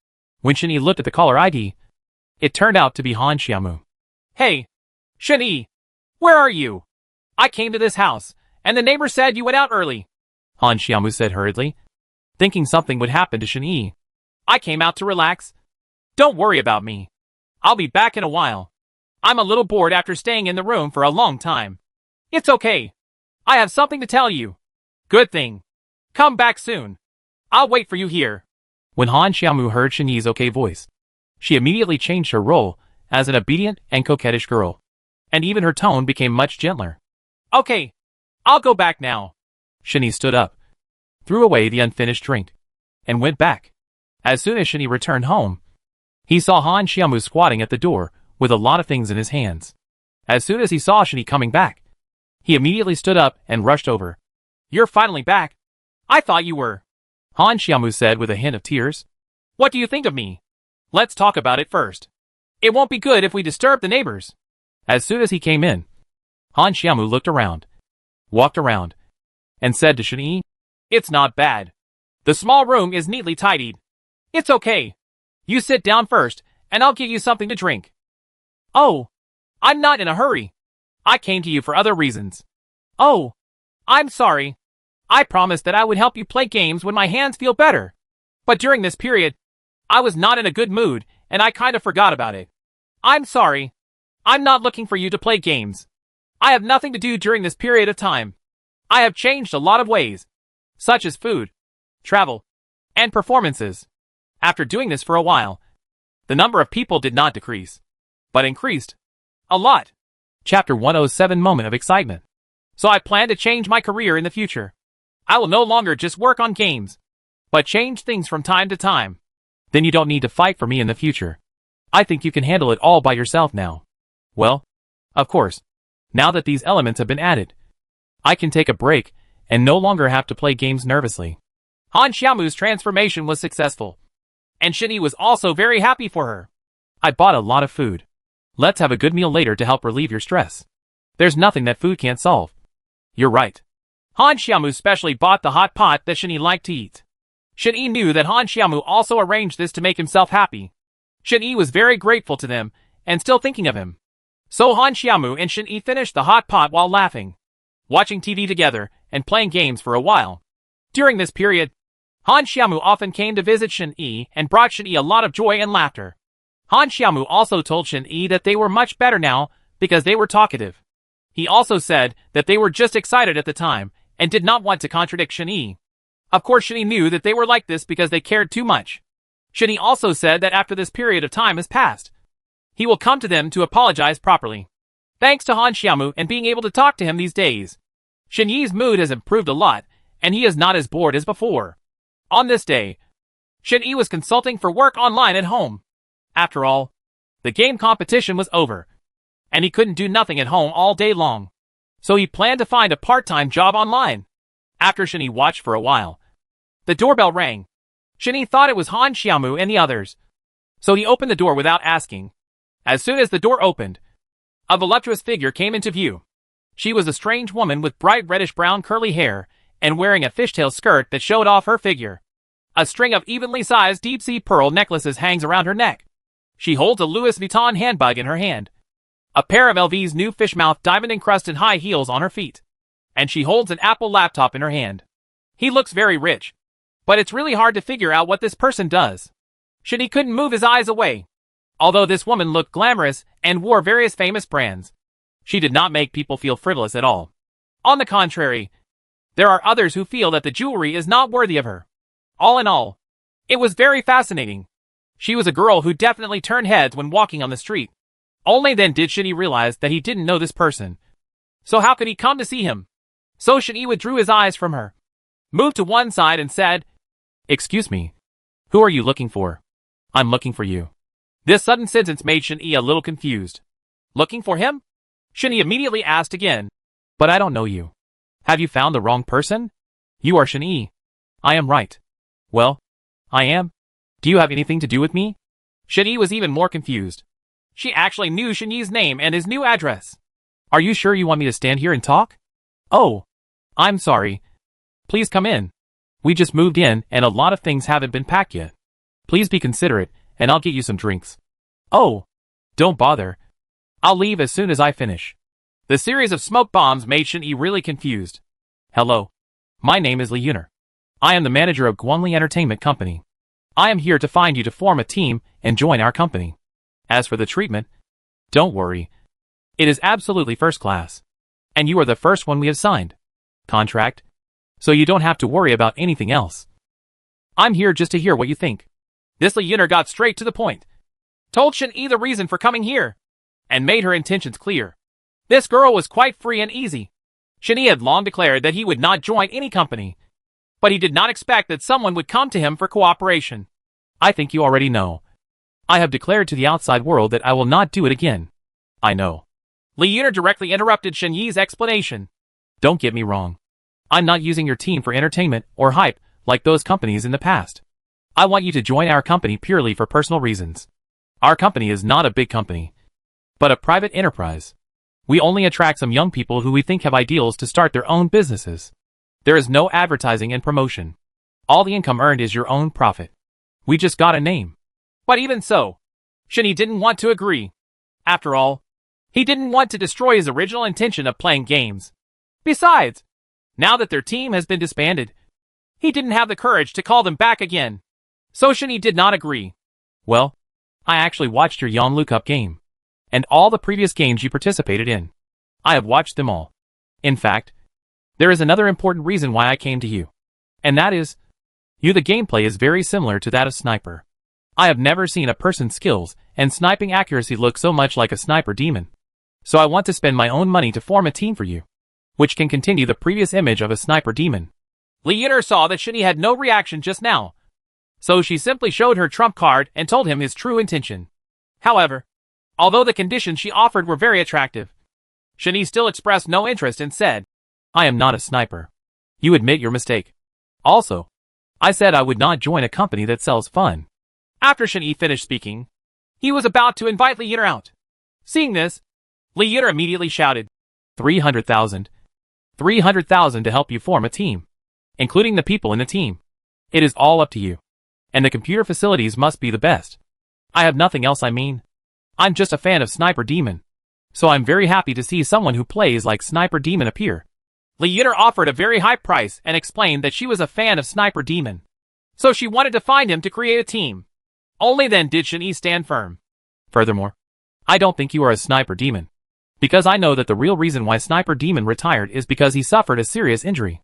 When Shen-Yi looked at the caller ID, it turned out to be Han Xiaomu. Hey, Shen-Yi, where are you? I came to this house, and the neighbor said you went out early. Han Xiaomu said hurriedly, thinking something would happen to Shen-Yi. I came out to relax. Don't worry about me. I'll be back in a while. I'm a little bored after staying in the room for a long time. It's okay. I have something to tell you. Good thing. Come back soon. I'll wait for you here. When Han Xiaomu heard Shen-Yi's okay voice, she immediately changed her role as an obedient and coquettish girl, and even her tone became much gentler. Okay, I'll go back now. Shen-Yi stood up, threw away the unfinished drink, and went back. As soon as Shen-Yi returned home, he saw Han Xiaomu squatting at the door with a lot of things in his hands. As soon as he saw Shen-Yi coming back, he immediately stood up and rushed over. You're finally back. I thought you were. Han Xiaomu said with a hint of tears. What do you think of me? Let's talk about it first. It won't be good if we disturb the neighbors. As soon as he came in, Han Xiaomu looked around, walked around, and said to Shen-Yi, It's not bad. The small room is neatly tidied. It's okay. You sit down first, and I'll get you something to drink. Oh, I'm not in a hurry. I came to you for other reasons. Oh, I'm sorry. I promised that I would help you play games when my hands feel better. But during this period, I was not in a good mood, and I kinda forgot about it. I'm sorry. I'm not looking for you to play games. I have nothing to do during this period of time. I have changed a lot of ways, such as food, travel, and performances. After doing this for a while, the number of people did not decrease, but increased. A lot. Chapter 107 Moment of Excitement. So I plan to change my career in the future. I will no longer just work on games, but change things from time to time. Then you don't need to fight for me in the future. I think you can handle it all by yourself now. Well, of course, now that these elements have been added, I can take a break and no longer have to play games nervously. Han Xiaomu's transformation was successful, and Shen Yi was also very happy for her. I bought a lot of food. Let's have a good meal later to help relieve your stress. There's nothing that food can't solve. You're right. Han Xiaomu specially bought the hot pot that Shen Yi liked to eat. Shen Yi knew that Han Xiaomu also arranged this to make himself happy. Shen Yi was very grateful to them, and still thinking of him. So Han Xiaomu and Shen Yi finished the hot pot while laughing, watching TV together, and playing games for a while. During this period, Han Xiaomu often came to visit Shen Yi and brought Shen Yi a lot of joy and laughter. Han Xiaomu also told Shen Yi that they were much better now because they were talkative. He also said that they were just excited at the time and did not want to contradict Shen Yi. Of course, Shen Yi knew that they were like this because they cared too much. Shen Yi also said that after this period of time has passed, he will come to them to apologize properly. Thanks to Han Xiaomu and being able to talk to him these days, Shen Yi's mood has improved a lot, and he is not as bored as before. On this day, Shen Yi was consulting for work online at home. After all, the game competition was over, and he couldn't do nothing at home all day long. So he planned to find a part-time job online. After Shen Yi watched for a while, the doorbell rang. Shen Yi thought it was Han Xiaomu and the others, so he opened the door without asking. As soon as the door opened, a voluptuous figure came into view. She was a strange woman with bright reddish-brown curly hair and wearing a fishtail skirt that showed off her figure. A string of evenly sized deep-sea pearl necklaces hangs around her neck. She holds a Louis Vuitton handbag in her hand, a pair of LV's new fishmouth diamond-encrusted high heels on her feet, and she holds an Apple laptop in her hand. He looks very rich, but it's really hard to figure out what this person does. Shen Yi couldn't move his eyes away. Although this woman looked glamorous and wore various famous brands, she did not make people feel frivolous at all. On the contrary, there are others who feel that the jewelry is not worthy of her. All in all, it was very fascinating. She was a girl who definitely turned heads when walking on the street. Only then did Shen Yi realize that he didn't know this person. So how could he come to see him? So Shen Yi withdrew his eyes from her, moved to one side and said, "Excuse me. Who are you looking for?" "I'm looking for you." This sudden sentence made Shen Yi a little confused. Looking for him? Shen Yi immediately asked again. "But I don't know you. Have you found the wrong person? You are Shen Yi." "I am right." "Well, I am. Do you have anything to do with me?" Shen Yi was even more confused. She actually knew Shen Yi's name and his new address. "Are you sure you want me to stand here and talk?" "Oh, I'm sorry. Please come in. We just moved in and a lot of things haven't been packed yet. Please be considerate and I'll get you some drinks." "Oh, don't bother. I'll leave as soon as I finish." The series of smoke bombs made Shen Yi really confused. "Hello. My name is Li Yuner. I am the manager of Guanli Entertainment Company. I am here to find you to form a team and join our company. As for the treatment, don't worry. It is absolutely first class. And you are the first one we have signed contract, so you don't have to worry about anything else. I'm here just to hear what you think." This Li Yuner got straight to the point, told Shen Yi the reason for coming here, and made her intentions clear. This girl was quite free and easy. Shen Yi had long declared that he would not join any company, but he did not expect that someone would come to him for cooperation. "I think you already know. I have declared to the outside world that I will not do it again." "I know." Li Yuner directly interrupted Shen Yi's explanation. "Don't get me wrong. I'm not using your team for entertainment or hype like those companies in the past. I want you to join our company purely for personal reasons. Our company is not a big company, but a private enterprise. We only attract some young people who we think have ideals to start their own businesses. There is no advertising and promotion. All the income earned is your own profit. We just got a name." But even so, Shen Yi didn't want to agree. After all, he didn't want to destroy his original intention of playing games. Besides, now that their team has been disbanded, he didn't have the courage to call them back again. So Shen Yi did not agree. "Well, I actually watched your Yonlu Cup game. And all the previous games you participated in. I have watched them all. In fact, there is another important reason why I came to you. And that is, the gameplay is very similar to that of Sniper. I have never seen a person's skills and sniping accuracy look so much like a sniper demon. So I want to spend my own money to form a team for you, which can continue the previous image of a sniper demon. Li Yin'er saw that Shen Yi had no reaction just now, so she simply showed her trump card and told him his true intention. However, although the conditions she offered were very attractive, Shen Yi still expressed no interest and said, I am not a sniper. You admit your mistake. Also, I said I would not join a company that sells fun. After Shen Yi finished speaking, he was about to invite Li Yin'er out. Seeing this, Li Yin'er immediately shouted, 300,000. 300,000 to help you form a team, including the people in the team. It is all up to you. And the computer facilities must be the best. I have nothing else. I'm just a fan of Sniper Demon. So I'm very happy to see someone who plays like Sniper Demon appear. Li Yin'er offered a very high price and explained that she was a fan of Sniper Demon. So she wanted to find him to create a team. Only then did Shen Yi stand firm. Furthermore, I don't think you are a Sniper Demon. Because I know that the real reason why Sniper Demon retired is because he suffered a serious injury.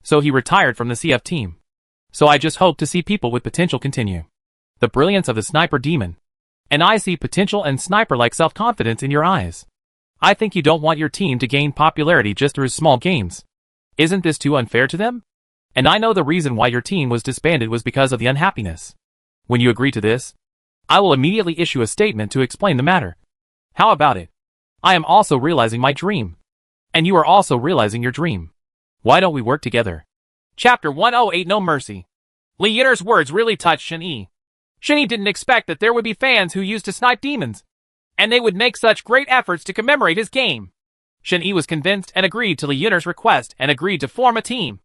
So he retired from the CF team. So I just hope to see people with potential continue the brilliance of the Sniper Demon. And I see potential and sniper-like self-confidence in your eyes. I think you don't want your team to gain popularity just through small games. Isn't this too unfair to them? And I know the reason why your team was disbanded was because of the unhappiness. When you agree to this, I will immediately issue a statement to explain the matter. How about it? I am also realizing my dream. And you are also realizing your dream. Why don't we work together? Chapter 108 No Mercy. Li Yin'er's words really touched Shen Yi. Shen Yi didn't expect that there would be fans who used to snipe demons, and they would make such great efforts to commemorate his game. Shen Yi was convinced and agreed to Li Yin'er's request and agreed to form a team.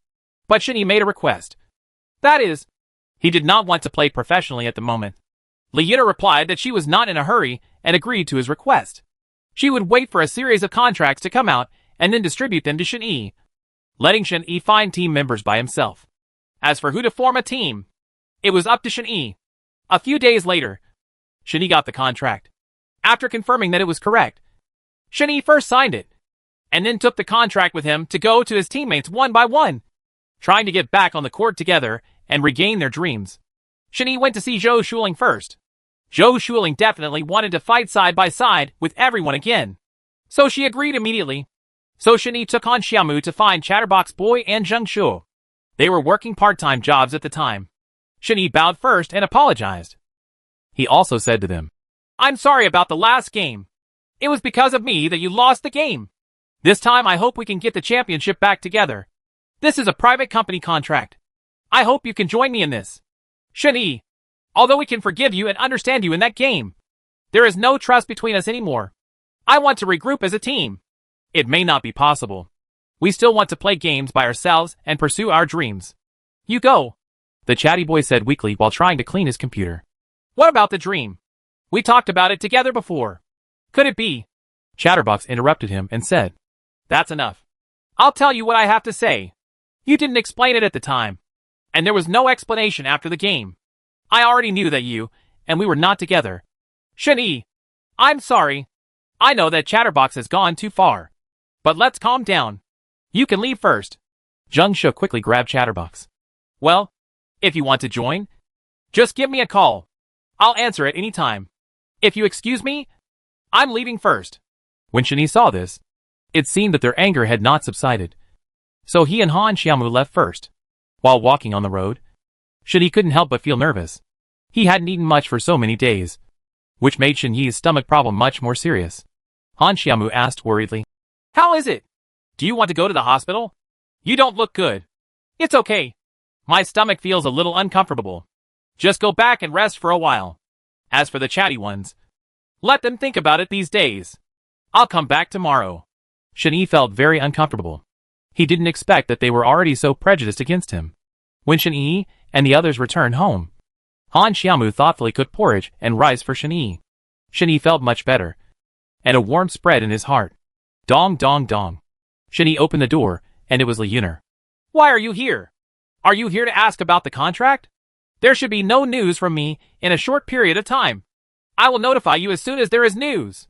But Shen Yi made a request. That is, he did not want to play professionally at the moment. Li Yin'er replied that she was not in a hurry and agreed to his request. She would wait for a series of contracts to come out and then distribute them to Shen Yi, letting Shen Yi find team members by himself. As for who to form a team, it was up to Shen Yi. A few days later, Shen Yi got the contract. After confirming that it was correct, Shen Yi first signed it, and then took the contract with him to go to his teammates one by one, trying to get back on the court together and regain their dreams. Shen Yi went to see Zhou Shuling first. Zhou Shuling definitely wanted to fight side by side with everyone again, so she agreed immediately. So Shen Yi took on Xiaomu to find Chatterbox Boy and Zheng Shu. They were working part-time jobs at the time. Shen Yi bowed first and apologized. He also said to them, I'm sorry about the last game. It was because of me that you lost the game. This time I hope we can get the championship back together. This is a private company contract. I hope you can join me in this. Shen Yi, although we can forgive you and understand you in that game, there is no trust between us anymore. I want to regroup as a team. It may not be possible. We still want to play games by ourselves and pursue our dreams. You go, the chatty boy said weakly while trying to clean his computer. What about the dream? We talked about it together before. Could it be? Chatterbox interrupted him and said, That's enough. I'll tell you what I have to say. You didn't explain it at the time, and there was no explanation after the game. I already knew that you and we were not together. Shen Yi, I'm sorry. I know that Chatterbox has gone too far. But let's calm down. You can leave first. Zheng Shu quickly grabbed Chatterbox. Well, if you want to join, just give me a call. I'll answer at any time. If you excuse me, I'm leaving first. When Shen Yi saw this, it seemed that their anger had not subsided. So he and Han Xiaomu left first. While walking on the road, Shen Yi couldn't help but feel nervous. He hadn't eaten much for so many days, which made Shen Yi's stomach problem much more serious. Han Xiaomu asked worriedly, How is it? Do you want to go to the hospital? You don't look good. It's okay. My stomach feels a little uncomfortable. Just go back and rest for a while. As for the chatty ones, let them think about it these days. I'll come back tomorrow. Shen Yi felt very uncomfortable. He didn't expect that they were already so prejudiced against him. When Shen Yi and the others returned home, Han Xiaomu thoughtfully cooked porridge and rice for Shen Yi. Shen Yi felt much better, and a warmth spread in his heart. Dong dong dong. Shen Yi opened the door, and it was Li Yin'er. Why are you here? Are you here to ask about the contract? There should be no news from me in a short period of time. I will notify you as soon as there is news.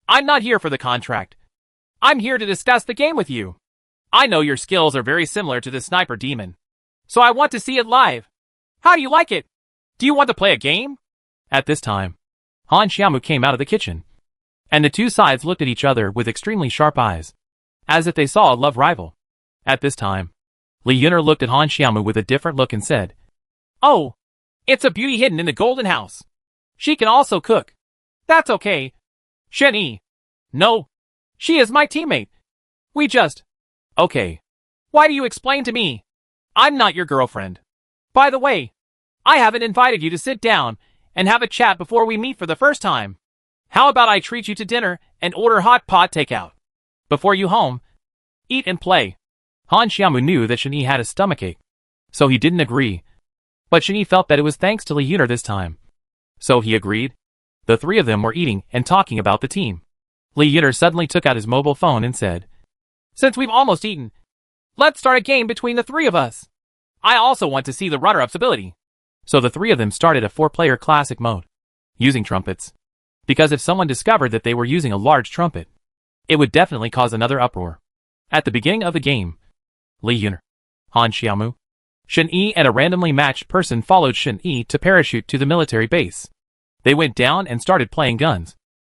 I'm not here for the contract. I'm here to discuss the game with you. I know your skills are very similar to the sniper demon, so I want to see it live. How do you like it? Do you want to play a game? At this time, Han Xiaomu came out of the kitchen, and the two sides looked at each other with extremely sharp eyes, as if they saw a love rival. At this time, Li Yuner looked at Han Xiaomu with a different look and said, "Oh, it's a beauty hidden in the golden house. She can also cook. That's okay. Shen Yi. No, she is my teammate. We just... Okay. Why do you explain to me? I'm not your girlfriend. By the way, I haven't invited you to sit down and have a chat before we meet for the first time. How about I treat you to dinner and order hot pot takeout? Before you home, eat and play." Han Xiaomu knew that Shen Yi had a stomachache, so he didn't agree. But Shen Yi felt that it was thanks to Li Yuner this time, so he agreed. The three of them were eating and talking about the team. Li Yuner suddenly took out his mobile phone and said, "Since we've almost eaten, let's start a game between the three of us. I also want to see the runner-up's ability." So the three of them started a 4-player classic mode, using trumpets, because if someone discovered that they were using a large trumpet, it would definitely cause another uproar. At the beginning of the game, Li Yuner, Han Xiaomu, Shen Yi and a randomly matched person followed Shen Yi to parachute to the military base. They went down and started playing guns,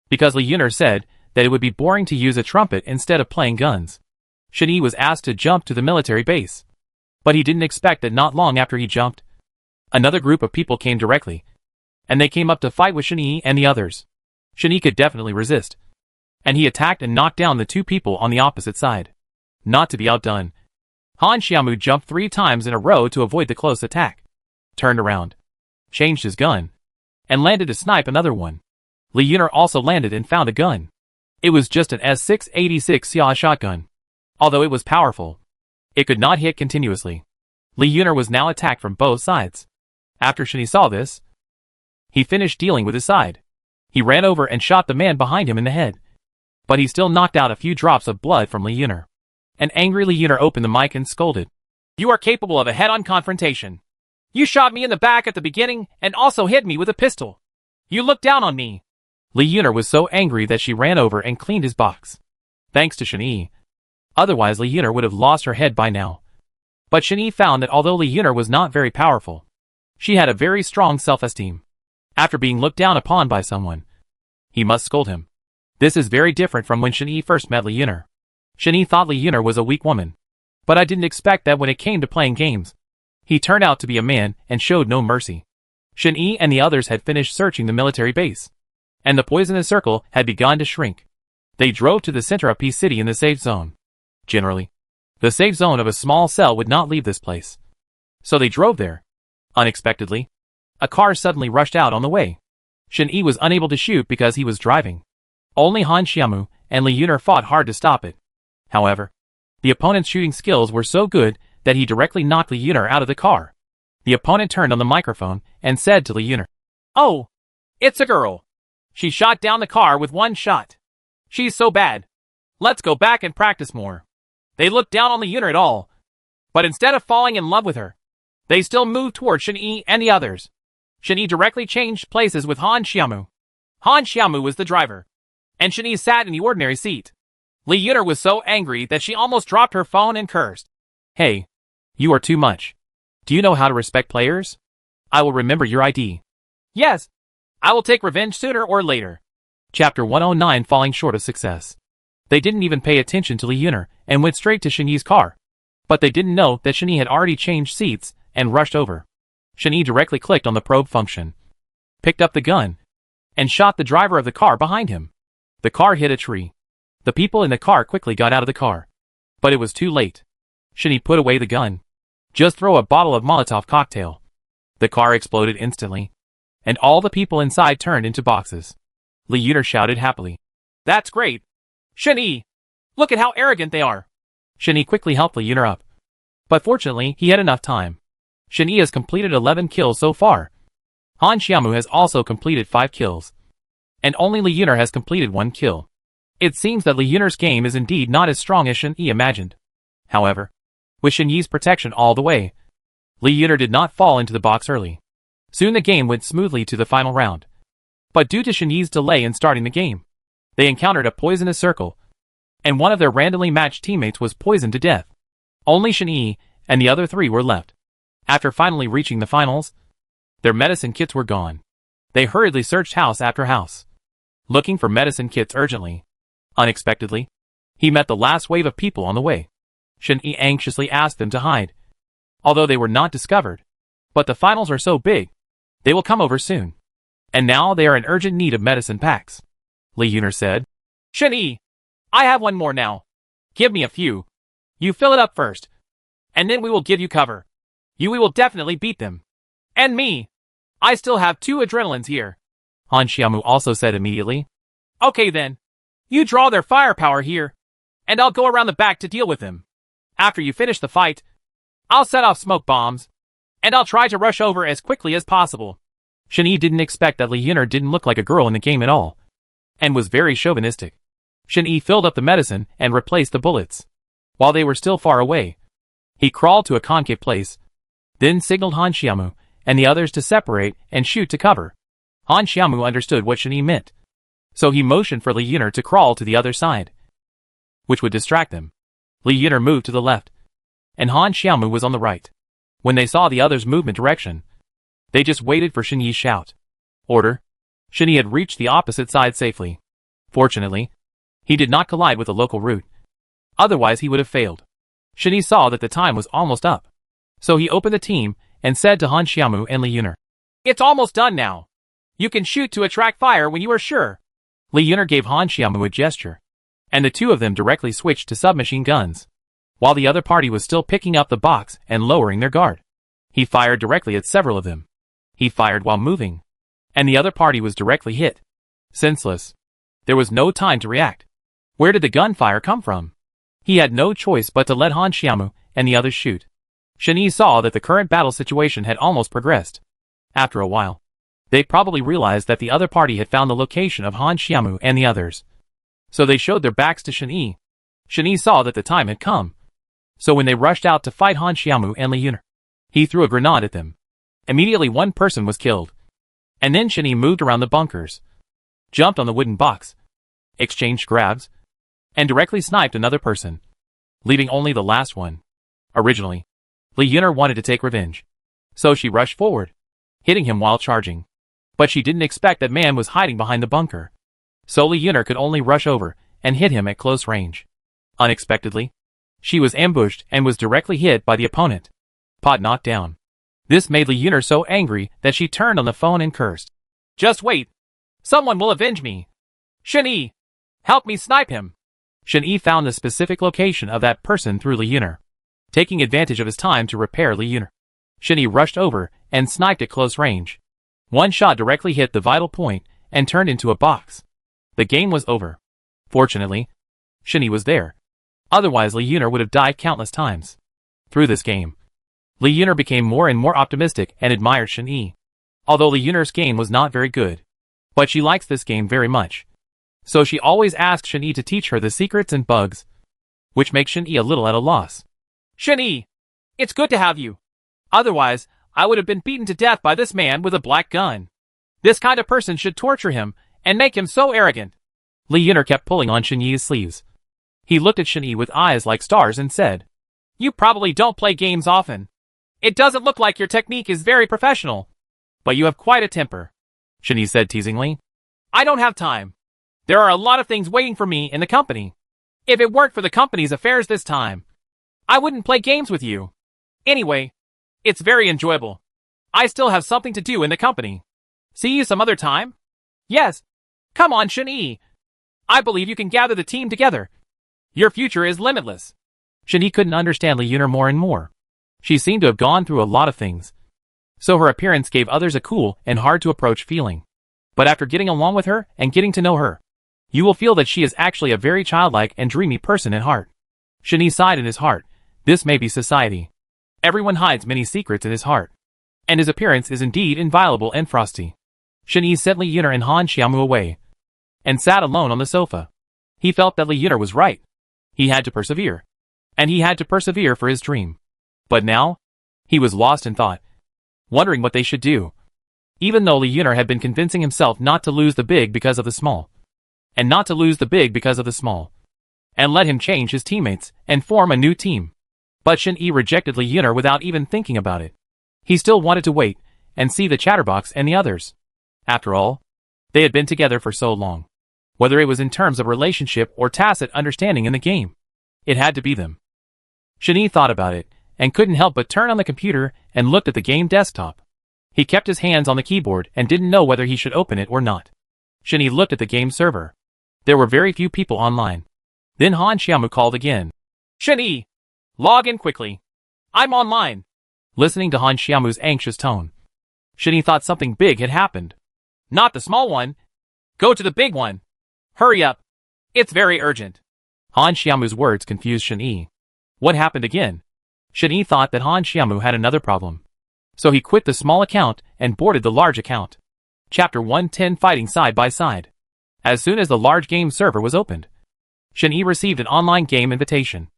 because Li Yuner said that it would be boring to use a trumpet instead of playing guns. Shen Yi was asked to jump to the military base, but he didn't expect that not long after he jumped, another group of people came directly, and they came up to fight with Shen Yi and the others. Shen Yi could definitely resist, and he attacked and knocked down the two people on the opposite side. Not to be outdone, Han Xiaomu jumped 3 times in a row to avoid the close attack, turned around, changed his gun, and landed to snipe another one. Li Yuner also landed and found a gun. It was just an S686 Xia shotgun. Although it was powerful, it could not hit continuously. Li Yuner was now attacked from both sides. After Shen Yi saw this, he finished dealing with his side. He ran over and shot the man behind him in the head, but he still knocked out a few drops of blood from Li Yuner. An angry Li Yuner opened the mic and scolded, "You are capable of a head-on confrontation. You shot me in the back at the beginning and also hit me with a pistol. You looked down on me." Li Yuner was so angry that she ran over and cleaned his box. Thanks to Shen Yi. Otherwise Li Yuner would have lost her head by now. But Shen Yi found that although Li Yuner was not very powerful, she had a very strong self-esteem. After being looked down upon by someone, he must scold him. This is very different from when Shen Yi first met Li Yuner. Shen Yi thought Li Yuner was a weak woman, but I didn't expect that when it came to playing games. He turned out to be a man and showed no mercy. Shen Yi and the others had finished searching the military base, and the poisonous circle had begun to shrink. They drove to the center of Peace City in the safe zone. Generally, the safe zone of a small cell would not leave this place. So they drove there. Unexpectedly, a car suddenly rushed out on the way. Shen Yi was unable to shoot because he was driving. Only Han Xiaomu and Li Yuner fought hard to stop it. However, the opponent's shooting skills were so good that he directly knocked Li Yuner out of the car. The opponent turned on the microphone and said to Li Yuner, "Oh, it's a girl. She shot down the car with 1 shot. She's so bad. Let's go back and practice more." They looked down on Li Yuner at all, but instead of falling in love with her, they still moved toward Shen Yi and the others. Shen Yi directly changed places with Han Xiaomu. Han Xiaomu was the driver, and Shen Yi sat in the ordinary seat. Li Yuner was so angry that she almost dropped her phone and cursed. "Hey, you are too much. Do you know how to respect players? I will remember your ID." "Yes, I will take revenge sooner or later." Chapter 109 Falling Short of Success. They didn't even pay attention to Li Yuner and went straight to Shen Yi's car. But they didn't know that Shen Yi had already changed seats and rushed over. Shen Yi directly clicked on the probe function, picked up the gun, and shot the driver of the car behind him. The car hit a tree. The people in the car quickly got out of the car. But it was too late. Shen Yi put away the gun. Just throw a bottle of Molotov cocktail. The car exploded instantly, and all the people inside turned into boxes. Li Yuner shouted happily, "That's great! Shen Yi, look at how arrogant they are!" Shen Yi quickly helped Li Yuner up. But fortunately, he had enough time. Shen Yi has completed 11 kills so far. Han Xiaomu has also completed 5 kills. And only Li Yuner has completed 1 kill. It seems that Li Yuner's game is indeed not as strong as Shen Yi imagined. However, with Shen Yi's protection all the way, Li Yuner did not fall into the box early. Soon the game went smoothly to the final round. But due to Shenyi's delay in starting the game, they encountered a poisonous circle, and one of their randomly matched teammates was poisoned to death. Only Shenyi and the other 3 were left. After finally reaching the finals, their medicine kits were gone. They hurriedly searched house after house, looking for medicine kits urgently. Unexpectedly, he met the last wave of people on the way. Shenyi anxiously asked them to hide, although they were not discovered. But the finals are so big, they will come over soon. And now they are in urgent need of medicine packs. Li Yuner said. Shenyi, I have one more now. Give me a few. You fill it up first, and then we will give you cover. We will definitely beat them. And me. I still have 2 adrenalines here. Han Xiaomu also said immediately. Okay then. You draw their firepower here, and I'll go around the back to deal with them. After you finish the fight, I'll set off smoke bombs, and I'll try to rush over as quickly as possible. Shenyi didn't expect that Li Yuner didn't look like a girl in the game at all, and was very chauvinistic. Shenyi filled up the medicine and replaced the bullets. While they were still far away, he crawled to a concave place, then signaled Han Xiaomu and the others to separate and shoot to cover. Han Xiaomu understood what Shenyi meant, so he motioned for Li Yuner to crawl to the other side, which would distract them. Li Yuner moved to the left, and Han Xiaomu was on the right. When they saw the others' movement direction, they just waited for Shenyi's shout. Order. Shenyi had reached the opposite side safely. Fortunately, he did not collide with the local route. Otherwise he would have failed. Shenyi saw that the time was almost up, so he opened the team and said to Han Xiaomu and Li Yuner, It's almost done now. You can shoot to attract fire when you are sure. Li Yuner gave Han Xiaomu a gesture, and the 2 of them directly switched to submachine guns, while the other party was still picking up the box and lowering their guard. He fired directly at several of them. He fired while moving, and the other party was directly hit. Senseless. There was no time to react. Where did the gunfire come from? He had no choice but to let Han Xiaomu and the others shoot. Shenyi saw that the current battle situation had almost progressed. After a while, they probably realized that the other party had found the location of Han Xiaomu and the others. So they showed their backs to Shenyi. Shenyi saw that the time had come. So when they rushed out to fight Han Xiaomu and Li Yuner, he threw a grenade at them. Immediately one person was killed. And then Shenyi moved around the bunkers, jumped on the wooden box, exchanged grabs, and directly sniped another person, leaving only the last one. Originally, Li Yuner wanted to take revenge, so she rushed forward, hitting him while charging. But she didn't expect that man was hiding behind the bunker, so Li Yuner could only rush over and hit him at close range. Unexpectedly, she was ambushed and was directly hit by the opponent. Pot knocked down. This made Li Yuner so angry that she turned on the phone and cursed. Just wait. Someone will avenge me. Shenyi, help me snipe him. Shenyi found the specific location of that person through Li Yuner, taking advantage of his time to repair Li Yuner. Shenyi rushed over and sniped at close range. One shot directly hit the vital point and turned into a box. The game was over. Fortunately, Shenyi was there. Otherwise Li Yuner would have died countless times. Through this game, Li Yuner became more and more optimistic and admired Shenyi. Although Li Yuner's game was not very good, but she likes this game very much. So she always asks Shenyi to teach her the secrets and bugs, which makes Shenyi a little at a loss. Shenyi, it's good to have you. Otherwise, I would have been beaten to death by this man with a black gun. This kind of person should torture him and make him so arrogant. Li Yuner kept pulling on Shenyi's sleeves. He looked at Shenyi with eyes like stars and said, You probably don't play games often. It doesn't look like your technique is very professional. But you have quite a temper. Shenyi said teasingly. I don't have time. There are a lot of things waiting for me in the company. If it weren't for the company's affairs this time, I wouldn't play games with you. Anyway, it's very enjoyable. I still have something to do in the company. See you some other time? Yes. Come on, Shenyi. I believe you can gather the team together. Your future is limitless. Shenyi couldn't understand Li Yuner more and more. She seemed to have gone through a lot of things, so her appearance gave others a cool and hard-to-approach feeling. But after getting along with her and getting to know her, you will feel that she is actually a very childlike and dreamy person at heart. Shenyi sighed in his heart. This may be society. Everyone hides many secrets in his heart, and his appearance is indeed inviolable and frosty. Shenyi sent Li Yuner and Han Xiaomu away, and sat alone on the sofa. He felt that Li Yuner was right. He had to persevere, and he had to persevere for his dream. But now, he was lost in thought, wondering what they should do. Even though Li Yuner had been convincing himself not to lose the big because of the small. And not to lose the big because of the small. And let him change his teammates and form a new team. But Shen Yi rejected Li Yuner without even thinking about it. He still wanted to wait and see the chatterbox and the others. After all, they had been together for so long. Whether it was in terms of relationship or tacit understanding in the game, it had to be them. Shen Yi thought about it and couldn't help but turn on the computer and looked at the game desktop. He kept his hands on the keyboard and didn't know whether he should open it or not. Shen Yi looked at the game server. There were very few people online. Then Han Xiaomu called again. Shen Yi, log in quickly. I'm online. Listening to Han Xiaomu's anxious tone, Shen Yi thought something big had happened. Not the small one. Go to the big one. Hurry up. It's very urgent. Han Xiaomu's words confused Shen Yi. What happened again? Shen Yi thought that Han Xiaomu had another problem. So he quit the small account and boarded the large account. Chapter 110 Fighting Side by Side. As soon as the large game server was opened, Shen Yi received an online game invitation.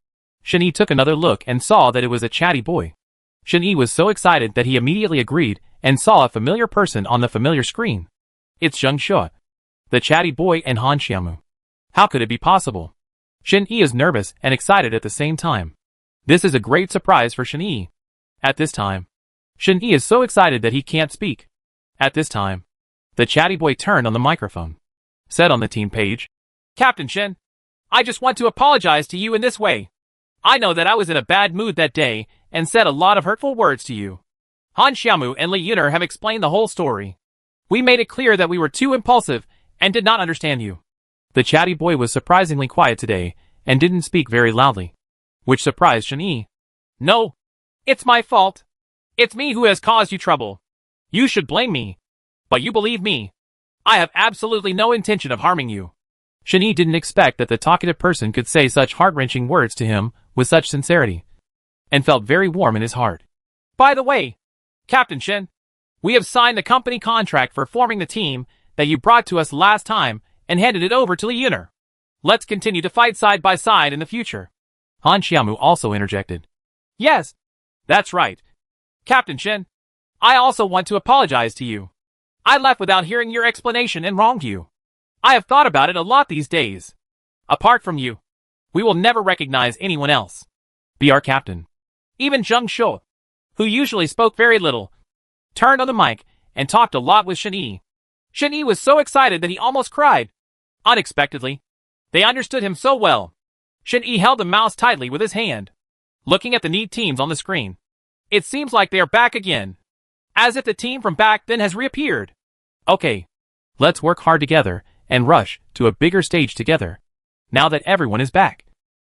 Shen Yi took another look and saw that it was a chatty boy. Shen Yi was so excited that he immediately agreed and saw a familiar person on the familiar screen. It's Zheng Shuo, the chatty boy, and Han Xiaomu. How could it be possible? Shen Yi is nervous and excited at the same time. This is a great surprise for Shen Yi. At this time, Shen Yi is so excited that he can't speak. At this time, the chatty boy turned on the microphone. Said on the team page, Captain Shen, I just want to apologize to you in this way. I know that I was in a bad mood that day and said a lot of hurtful words to you. Han Xiaomu and Li Yuner have explained the whole story. We made it clear that we were too impulsive and did not understand you. The chatty boy was surprisingly quiet today and didn't speak very loudly, which surprised Shen Yi. No, it's my fault. It's me who has caused you trouble. You should blame me. But you believe me. I have absolutely no intention of harming you. Shen Yi didn't expect that the talkative person could say such heart-wrenching words to him with such sincerity, and felt very warm in his heart. By the way, Captain Shen, we have signed the company contract for forming the team that you brought to us last time and handed it over to Li Yuner. Let's continue to fight side by side in the future. Han Xiaomu also interjected. Yes, that's right. Captain Shen, I also want to apologize to you. I left without hearing your explanation and wronged you. I have thought about it a lot these days. Apart from you, we will never recognize anyone else. Be our captain. Even Zheng Shuo, who usually spoke very little, turned on the mic and talked a lot with Shen Yi. Shen Yi was so excited that he almost cried. Unexpectedly, they understood him so well. Shen Yi held the mouse tightly with his hand, looking at the neat teams on the screen. It seems like they are back again. As if the team from back then has reappeared. Okay, let's work hard together and rush to a bigger stage together. Now that everyone is back,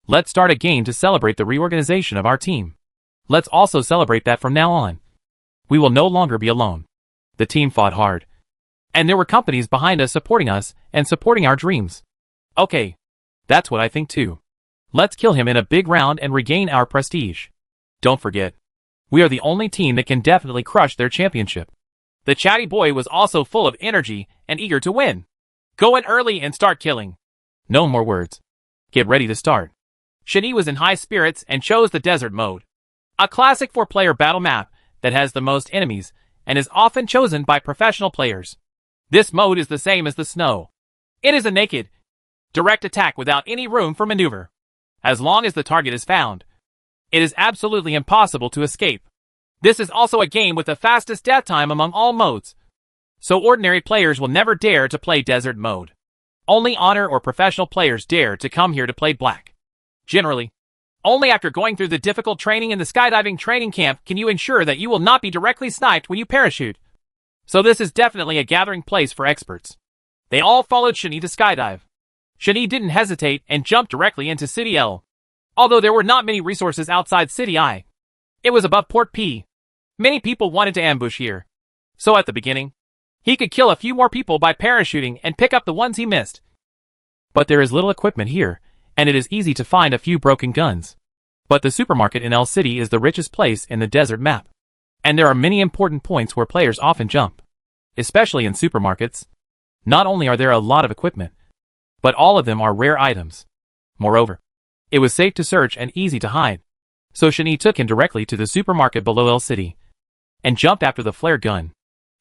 let's start a game to celebrate the reorganization of our team. Let's also celebrate that from now on, we will no longer be alone. The team fought hard, and there were companies behind us supporting and supporting our dreams. Okay, that's what I think too. Let's kill him in a big round and regain our prestige. Don't forget, we are the only team that can definitely crush their championship. The chatty boy was also full of energy and eager to win. Go in early and start killing. No more words. Get ready to start. Shen Yi was in high spirits and chose the desert mode. A classic 4-player battle map that has the most enemies and is often chosen by professional players. This mode is the same as the snow. It is a naked, direct attack without any room for maneuver. As long as the target is found, it is absolutely impossible to escape. This is also a game with the fastest death time among all modes. So ordinary players will never dare to play desert mode. Only honor or professional players dare to come here to play black. Generally, only after going through the difficult training in the skydiving training camp can you ensure that you will not be directly sniped when you parachute. So this is definitely a gathering place for experts. They all followed Shen Yi to skydive. Shen Yi didn't hesitate and jumped directly into City L. Although there were not many resources outside City I. It was above Port P. Many people wanted to ambush here. So at the beginning, he could kill a few more people by parachuting and pick up the ones he missed. But there is little equipment here, and it is easy to find a few broken guns. But the supermarket in L City is the richest place in the desert map. And there are many important points where players often jump. Especially in supermarkets. Not only are there a lot of equipment, but all of them are rare items. Moreover, it was safe to search and easy to hide. So Shen Yi took him directly to the supermarket below L City, and jumped after the flare gun.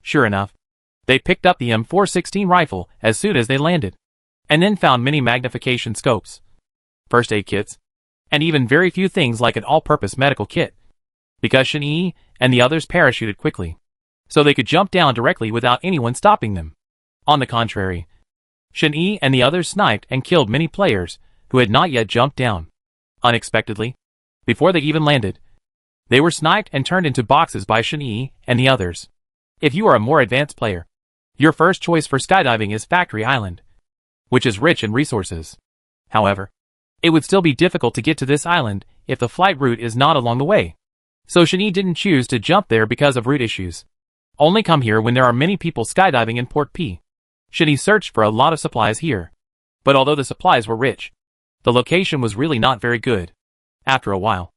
Sure enough, they picked up the M416 rifle as soon as they landed, and then found many magnification scopes, first aid kits, and even very few things like an all-purpose medical kit. Because Shen-Yi and the others parachuted quickly, so they could jump down directly without anyone stopping them. On the contrary, Shen-Yi and the others sniped and killed many players who had not yet jumped down. Unexpectedly, before they even landed, they were sniped and turned into boxes by Shen-Yi and the others. If you are a more advanced player, your first choice for skydiving is Factory Island, which is rich in resources. However, it would still be difficult to get to this island if the flight route is not along the way. So Shen-Yi didn't choose to jump there because of route issues. Only come here when there are many people skydiving in Port P. Shen-Yi searched for a lot of supplies here. But although the supplies were rich, the location was really not very good. After a while,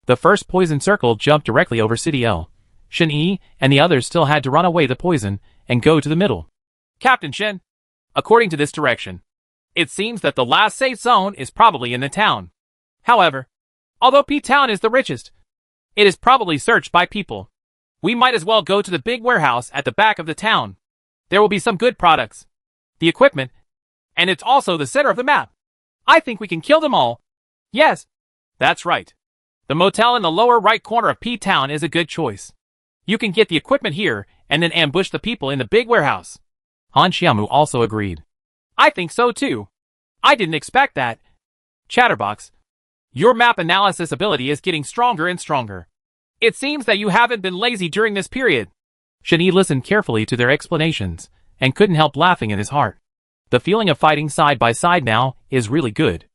the first poison circle jumped directly over City L. Shen-Yi and the others still had to run away the poison and go to the middle. Captain Shen, according to this direction, it seems that the last safe zone is probably in the town. However, although P-Town is the richest, it is probably searched by people. We might as well go to the big warehouse at the back of the town. There will be some good products, the equipment, and it's also the center of the map. I think we can kill them all. Yes, that's right. The motel in the lower right corner of P-Town is a good choice. You can get the equipment here and then ambush the people in the big warehouse. Han Xiaomu also agreed. I think so too. I didn't expect that. Chatterbox, your map analysis ability is getting stronger and stronger. It seems that you haven't been lazy during this period. Shen-Yi listened carefully to their explanations and couldn't help laughing in his heart. The feeling of fighting side by side now is really good,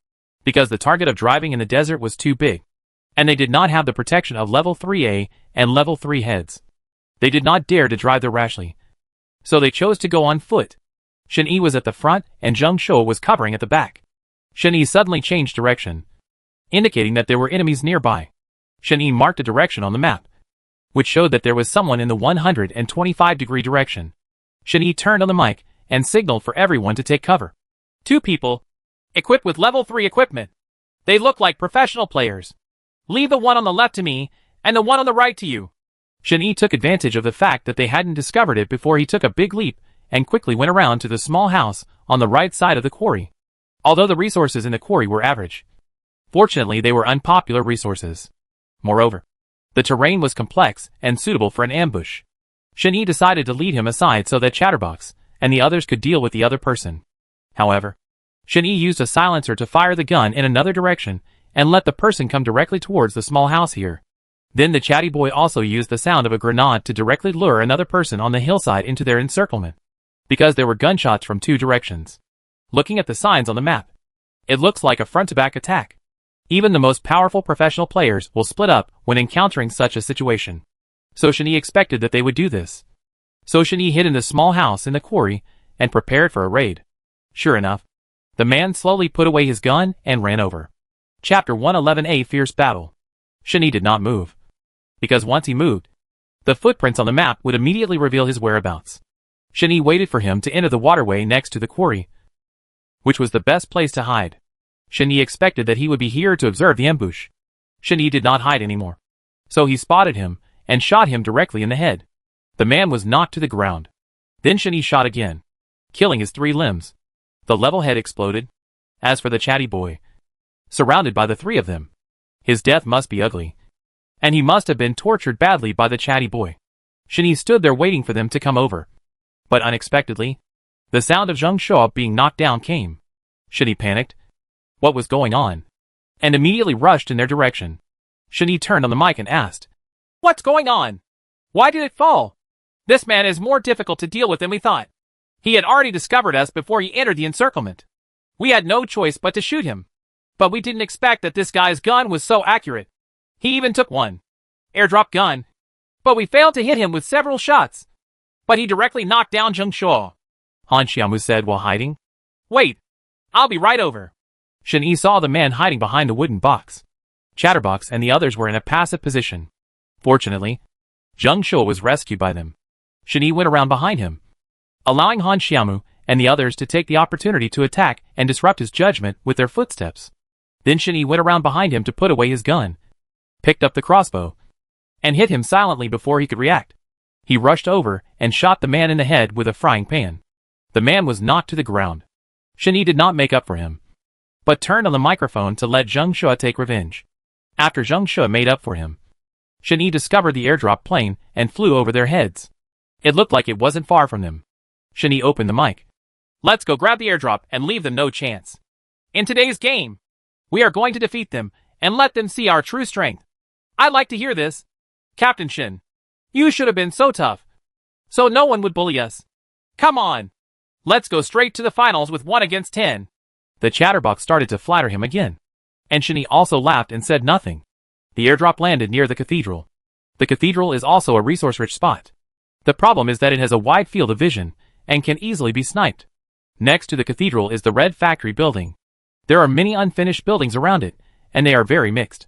because the target of driving in the desert was too big, and they did not have the protection of level 3A and level 3 heads. They did not dare to drive there rashly, so they chose to go on foot. Shen-Yi was at the front and Zheng Shuo was covering at the back. Shen-Yi suddenly changed direction, indicating that there were enemies nearby. Shen-Yi marked a direction on the map, which showed that there was someone in the 125-degree direction. Shen-Yi turned on the mic and signaled for everyone to take cover. 2 people, equipped with level 3 equipment. They look like professional players. Leave the one on the left to me, and the one on the right to you. Shen-Yi took advantage of the fact that they hadn't discovered it before he took a big leap and quickly went around to the small house on the right side of the quarry. Although the resources in the quarry were average, fortunately they were unpopular resources. Moreover, the terrain was complex and suitable for an ambush. Shen-Yi decided to lead him aside so that Chatterbox and the others could deal with the other person. However, Shen-Yi used a silencer to fire the gun in another direction and let the person come directly towards the small house here. Then the chatty boy also used the sound of a grenade to directly lure another person on the hillside into their encirclement, because there were gunshots from 2 directions. Looking at the signs on the map, it looks like a front-to-back attack. Even the most powerful professional players will split up when encountering such a situation. So Shen-Yi expected that they would do this. So Shen-Yi hid in the small house in the quarry and prepared for a raid. Sure enough, the man slowly put away his gun and ran over. Chapter 111A Fierce Battle. Shen-Yi did not move, because once he moved, the footprints on the map would immediately reveal his whereabouts. Shen-Yi waited for him to enter the waterway next to the quarry, which was the best place to hide. Shen-Yi expected that he would be here to observe the ambush. Shen-Yi did not hide anymore, so he spotted him and shot him directly in the head. The man was knocked to the ground. Then Shen-Yi shot again, killing his 3 limbs. The level head exploded. As for the chatty boy, surrounded by the 3 of them, his death must be ugly, and he must have been tortured badly by the chatty boy. Shen-Yi stood there waiting for them to come over. But unexpectedly, the sound of Zheng Shuo being knocked down came. Shen-Yi panicked. What was going on? And immediately rushed in their direction. Shen-Yi turned on the mic and asked, "What's going on? Why did it fall? This man is more difficult to deal with than we thought. He had already discovered us before he entered the encirclement. We had no choice but to shoot him. But we didn't expect that this guy's gun was so accurate. He even took one airdrop gun. But we failed to hit him with several shots. But he directly knocked down Zheng Shuo," Han Xiaomu said while hiding. "Wait, I'll be right over." Shen-Yi saw the man hiding behind a wooden box. Chatterbox and the others were in a passive position. Fortunately, Zheng Shuo was rescued by them. Shen-Yi went around behind him, allowing Han Xiaomu and the others to take the opportunity to attack and disrupt his judgment with their footsteps. Then Shen-Yi went around behind him to put away his gun, picked up the crossbow, and hit him silently before he could react. He rushed over and shot the man in the head with a frying pan. The man was knocked to the ground. Shen did not make up for him, but turned on the microphone to let Zheng Shuo take revenge. After Zheng Shuo made up for him, Shen discovered the airdrop plane and flew over their heads. It looked like it wasn't far from them. Shen opened the mic. Let's go grab the airdrop and leave them no chance. In today's game, we are going to defeat them and let them see our true strength. I'd like to hear this. Captain Shen, you should have been so tough, so no one would bully us. Come on. Let's go straight to the finals with 1 against 10. The chatterbox started to flatter him again. And Shen also laughed and said nothing. The airdrop landed near the cathedral. The cathedral is also a resource-rich spot. The problem is that it has a wide field of vision and can easily be sniped. Next to the cathedral is the red factory building. There are many unfinished buildings around it, and they are very mixed.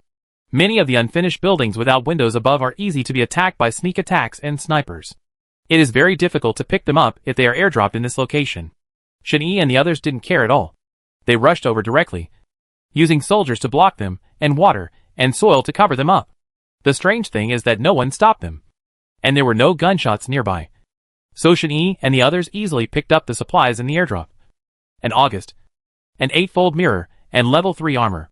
Many of the unfinished buildings without windows above are easy to be attacked by sneak attacks and snipers. It is very difficult to pick them up if they are airdropped in this location. Shen and the others didn't care at all. They rushed over directly, using soldiers to block them, and water and soil to cover them up. The strange thing is that no one stopped them, and there were no gunshots nearby. So Shen and the others easily picked up the supplies in the airdrop. An August, an 8-fold mirror, and level 3 armor.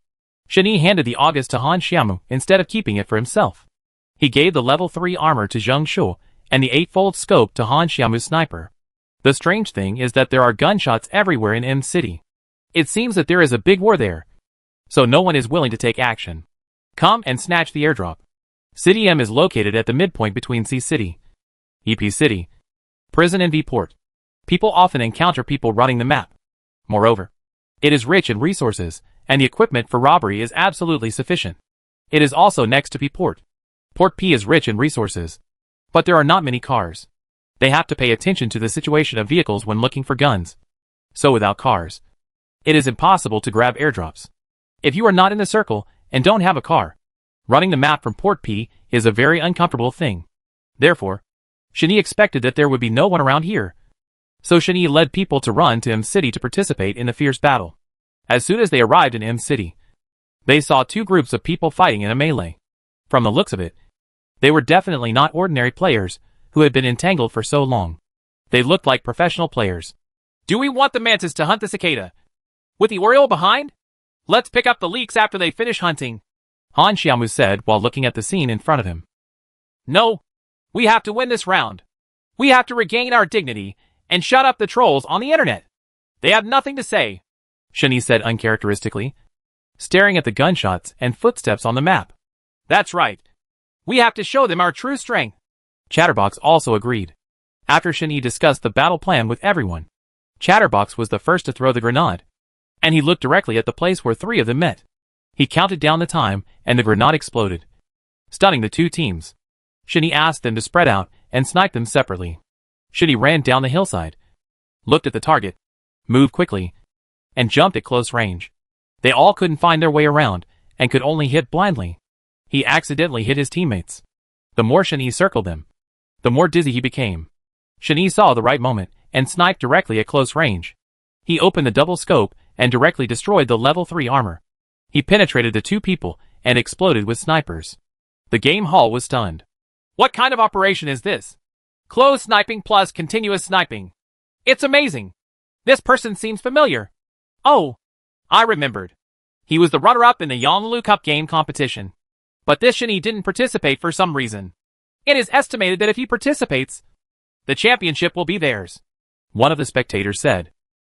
Shen handed the August to Han Xiaomu instead of keeping it for himself. He gave the level 3 armor to Zheng Shuo and the 8-fold scope to Han Xiaomu's sniper. The strange thing is that there are gunshots everywhere in M City. It seems that there is a big war there, so no one is willing to take action. Come and snatch the airdrop. City M is located at the midpoint between C City, EP City, Prison and V Port. People often encounter people running the map. Moreover, it is rich in resources, and the equipment for robbery is absolutely sufficient. It is also next to P Port. Port P is rich in resources, but there are not many cars. They have to pay attention to the situation of vehicles when looking for guns. So without cars, it is impossible to grab airdrops. If you are not in the circle and don't have a car, running the map from Port P is a very uncomfortable thing. Therefore, Shen expected that there would be no one around here. So Shen led people to run to M City to participate in the fierce battle. As soon as they arrived in M City, they saw 2 groups of people fighting in a melee. From the looks of it, they were definitely not ordinary players who had been entangled for so long. They looked like professional players. Do we want the mantis to hunt the cicada with the oriole behind? Let's pick up the leaks after they finish hunting, Han Xiaomu said while looking at the scene in front of him. No. We have to win this round. We have to regain our dignity and shut up the trolls on the internet. They have nothing to say, Shen said uncharacteristically, staring at the gunshots and footsteps on the map. That's right. We have to show them our true strength. Chatterbox also agreed. After Shen discussed the battle plan with everyone, Chatterbox was the first to throw the grenade, and he looked directly at the place where 3 of them met. He counted down the time, and the grenade exploded, stunning the 2 teams. Shen asked them to spread out and snipe them separately. Shen ran down the hillside, looked at the target, moved quickly, and jumped at close range. They all couldn't find their way around and could only hit blindly. He accidentally hit his teammates. The more Shen circled them, the more dizzy he became. Shen saw the right moment and sniped directly at close range. He opened the double scope and directly destroyed the level 3 armor. He penetrated the 2 people and exploded with snipers. The game hall was stunned. What kind of operation is this? Close sniping plus continuous sniping. It's amazing. This person seems familiar. Oh, I remembered. He was the runner-up in the Yonglulu Cup game competition. But this Shen didn't participate for some reason. It is estimated that if he participates, the championship will be theirs, one of the spectators said.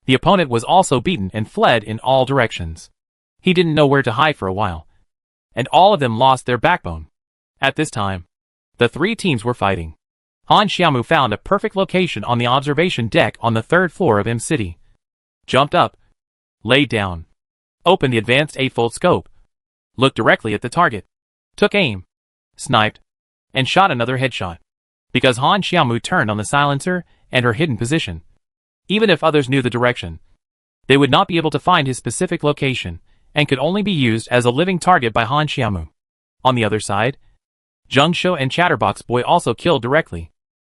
The opponent was also beaten and fled in all directions. He didn't know where to hide for a while, and all of them lost their backbone. At this time, the 3 teams were fighting. Han Xiaomu found a perfect location on the observation deck on the 3rd floor of M City. Jumped up, laid down, opened the advanced 8-fold scope, looked directly at the target, took aim, sniped, and shot another headshot. Because Han Xiaomu turned on the silencer and her hidden position, even if others knew the direction, they would not be able to find his specific location and could only be used as a living target by Han Xiaomu. On the other side, Zheng Shuo and Chatterbox Boy also killed directly.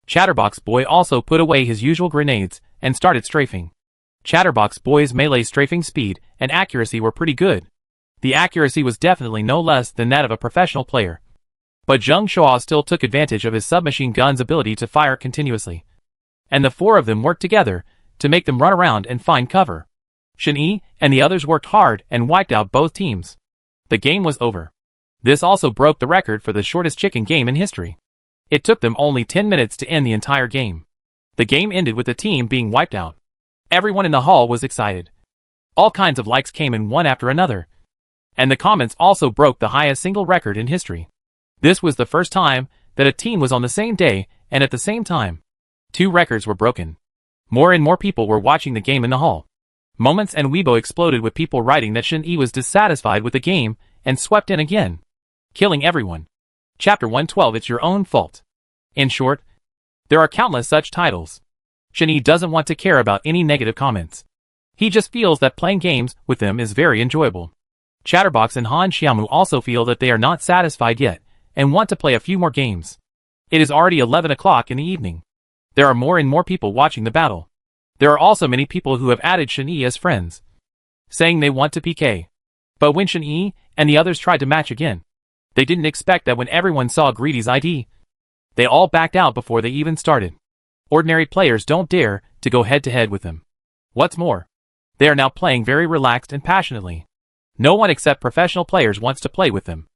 Chatterbox Boy also put away his usual grenades and started strafing. Chatterbox Boy's melee strafing speed and accuracy were pretty good. The accuracy was definitely no less than that of a professional player. But Zheng Shuo still took advantage of his submachine gun's ability to fire continuously. And the four of them worked together to make them run around and find cover. Shen Yi and the others worked hard and wiped out both teams. The game was over. This also broke the record for the shortest chicken game in history. It took them only 10 minutes to end the entire game. The game ended with the team being wiped out. Everyone in the hall was excited. All kinds of likes came in one after another. And the comments also broke the highest single record in history. This was the first time that a team was on the same day and at the same time. 2 records were broken. More and more people were watching the game in the hall. Moments and Weibo exploded with people writing that Shen Yi was dissatisfied with the game and swept in again, killing everyone. Chapter 112 It's Your Own Fault. In short, there are countless such titles. Shen Yi doesn't want to care about any negative comments. He just feels that playing games with them is very enjoyable. Chatterbox and Han Xiaomu also feel that they are not satisfied yet and want to play a few more games. It is already 11 o'clock in the evening. There are more and more people watching the battle. There are also many people who have added Shen Yi as friends, saying they want to PK. But when Shen Yi and the others tried to match again, they didn't expect that when everyone saw Greedy's ID, they all backed out before they even started. Ordinary players don't dare to go head-to-head with them. What's more, they are now playing very relaxed and passionately. No one except professional players wants to play with them.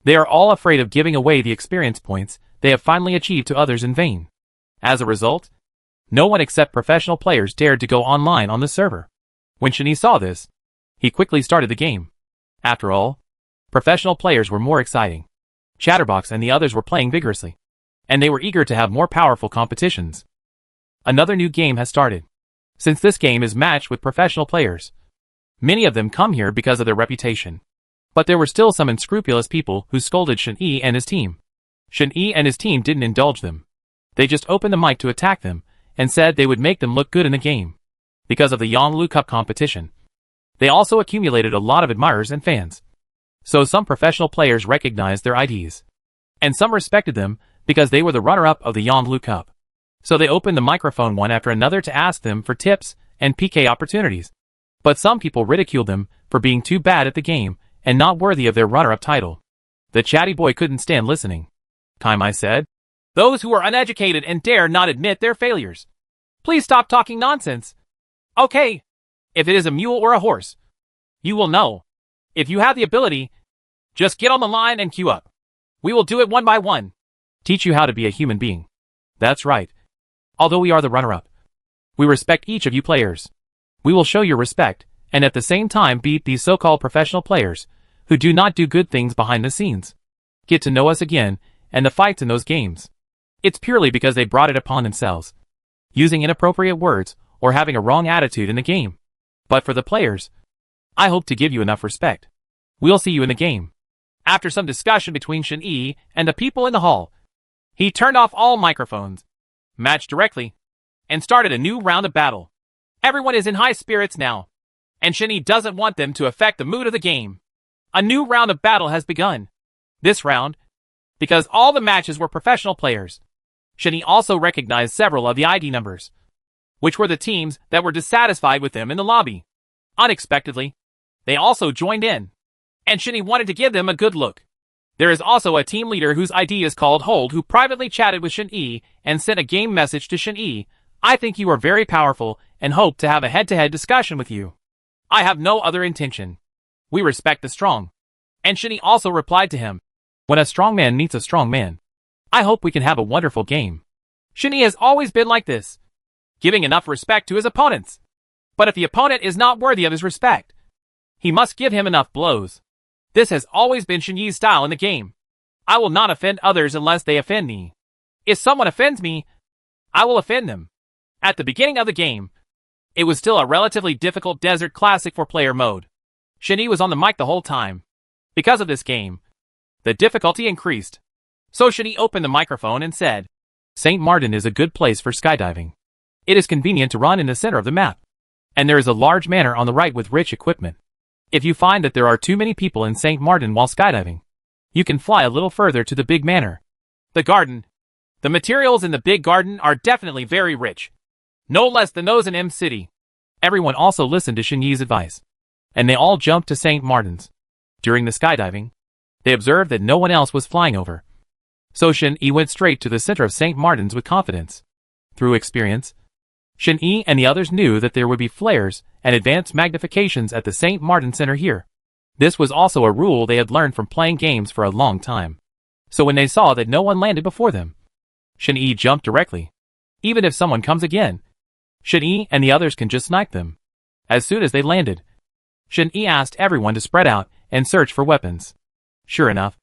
They are all afraid of giving away the experience points they have finally achieved to others in vain. As a result, no one except professional players dared to go online on the server. When Shen Yi saw this, he quickly started the game. After all, professional players were more exciting. Chatterbox and the others were playing vigorously, and they were eager to have more powerful competitions. Another new game has started. Since this game is matched with professional players, many of them come here because of their reputation. But there were still some unscrupulous people who scolded Shen Yi and his team. Shen Yi and his team didn't indulge them. They just opened the mic to attack them, and said they would make them look good in the game. Because of the Yanglu Cup competition, they also accumulated a lot of admirers and fans. So some professional players recognized their IDs. And some respected them because they were the runner-up of the Yanglu Cup. So they opened the microphone one after another to ask them for tips and PK opportunities. But some people ridiculed them for being too bad at the game and not worthy of their runner-up title. The chatty boy couldn't stand listening. Kaimai said, "Those who are uneducated and dare not admit their failures, please stop talking nonsense. Okay, if it is a mule or a horse, you will know. If you have the ability, just get on the line and queue up. We will do it one by one. Teach you how to be a human being." That's right. Although we are the runner-up, we respect each of you players. We will show your respect, and at the same time beat these so-called professional players, who do not do good things behind the scenes. Get to know us again, and the fights in those games. It's purely because they brought it upon themselves, using inappropriate words, or having a wrong attitude in the game. But for the players, I hope to give you enough respect. We'll see you in the game. After some discussion between Shen Yi and the people in the hall, he turned off all microphones, matched directly, and started a new round of battle. Everyone is in high spirits now, and Shen Yi doesn't want them to affect the mood of the game. A new round of battle has begun. This round, because all the matches were professional players, Shen Yi also recognized several of the ID numbers, which were the teams that were dissatisfied with them in the lobby. Unexpectedly, they also joined in, and Shen Yi wanted to give them a good look. There is also a team leader whose ID is called Hold who privately chatted with Shen Yi and sent a game message to Shen Yi. "I think you are very powerful and hope to have a head-to-head discussion with you. I have no other intention. We respect the strong." And Shen Yi also replied to him, "When a strong man meets a strong man, I hope we can have a wonderful game." Shen Yi has always been like this, giving enough respect to his opponents. But if the opponent is not worthy of his respect, he must give him enough blows. This has always been Shen Yi's style in the game. I will not offend others unless they offend me. If someone offends me, I will offend them. At the beginning of the game, it was still a relatively difficult Desert Classic 4-player mode. Shen Yi was on the mic the whole time. Because of this game, the difficulty increased. So Shen Yi opened the microphone and said, "St. Martin is a good place for skydiving. It is convenient to run in the center of the map. And there is a large manor on the right with rich equipment. If you find that there are too many people in St. Martin while skydiving, you can fly a little further to the big manor." The garden. The materials in the big garden are definitely very rich. No less than those in M City. Everyone also listened to Shen Yi's advice, and they all jumped to St. Martin's. During the skydiving, they observed that no one else was flying over. So Shin-Yi went straight to the center of St. Martin's with confidence. Through experience, Shin-Yi and the others knew that there would be flares and advanced magnifications at the St. Martin Center here. This was also a rule they had learned from playing games for a long time. So when they saw that no one landed before them, Shin-Yi jumped directly. Even if someone comes again, Shin-Yi and the others can just snipe them. As soon as they landed, Shin-Yi asked everyone to spread out and search for weapons. Sure enough,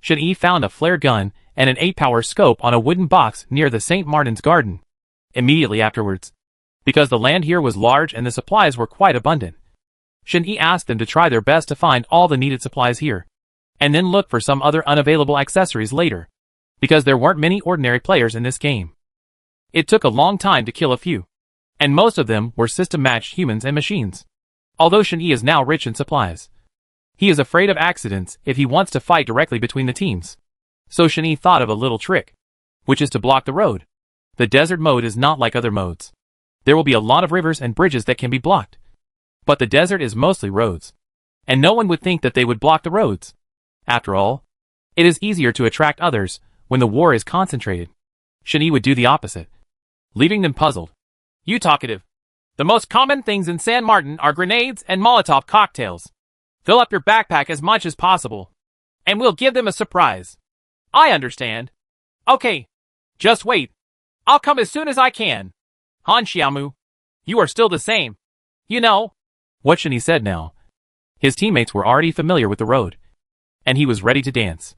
Shin-Yi found a flare gun and an 8-power scope on a wooden box near the St. Martin's garden. Immediately afterwards, because the land here was large and the supplies were quite abundant, Shin-Yi asked them to try their best to find all the needed supplies here, and then look for some other unavailable accessories later, because there weren't many ordinary players in this game. It took a long time to kill a few, and most of them were system-matched humans and machines. Although Shin-Yi is now rich in supplies, he is afraid of accidents if he wants to fight directly between the teams. So Shin-Yi thought of a little trick, which is to block the road. The desert mode is not like other modes. There will be a lot of rivers and bridges that can be blocked. But the desert is mostly roads, and no one would think that they would block the roads. After all, it is easier to attract others when the war is concentrated. Shin-Yi would do the opposite, leaving them puzzled. You talkative. The most common things in San Martin are grenades and Molotov cocktails. Fill up your backpack as much as possible, and we'll give them a surprise. I understand. Okay. Just wait. I'll come as soon as I can. Han Xiaomu, you are still the same. You know what Shin-Yi said now. His teammates were already familiar with the road, and he was ready to dance.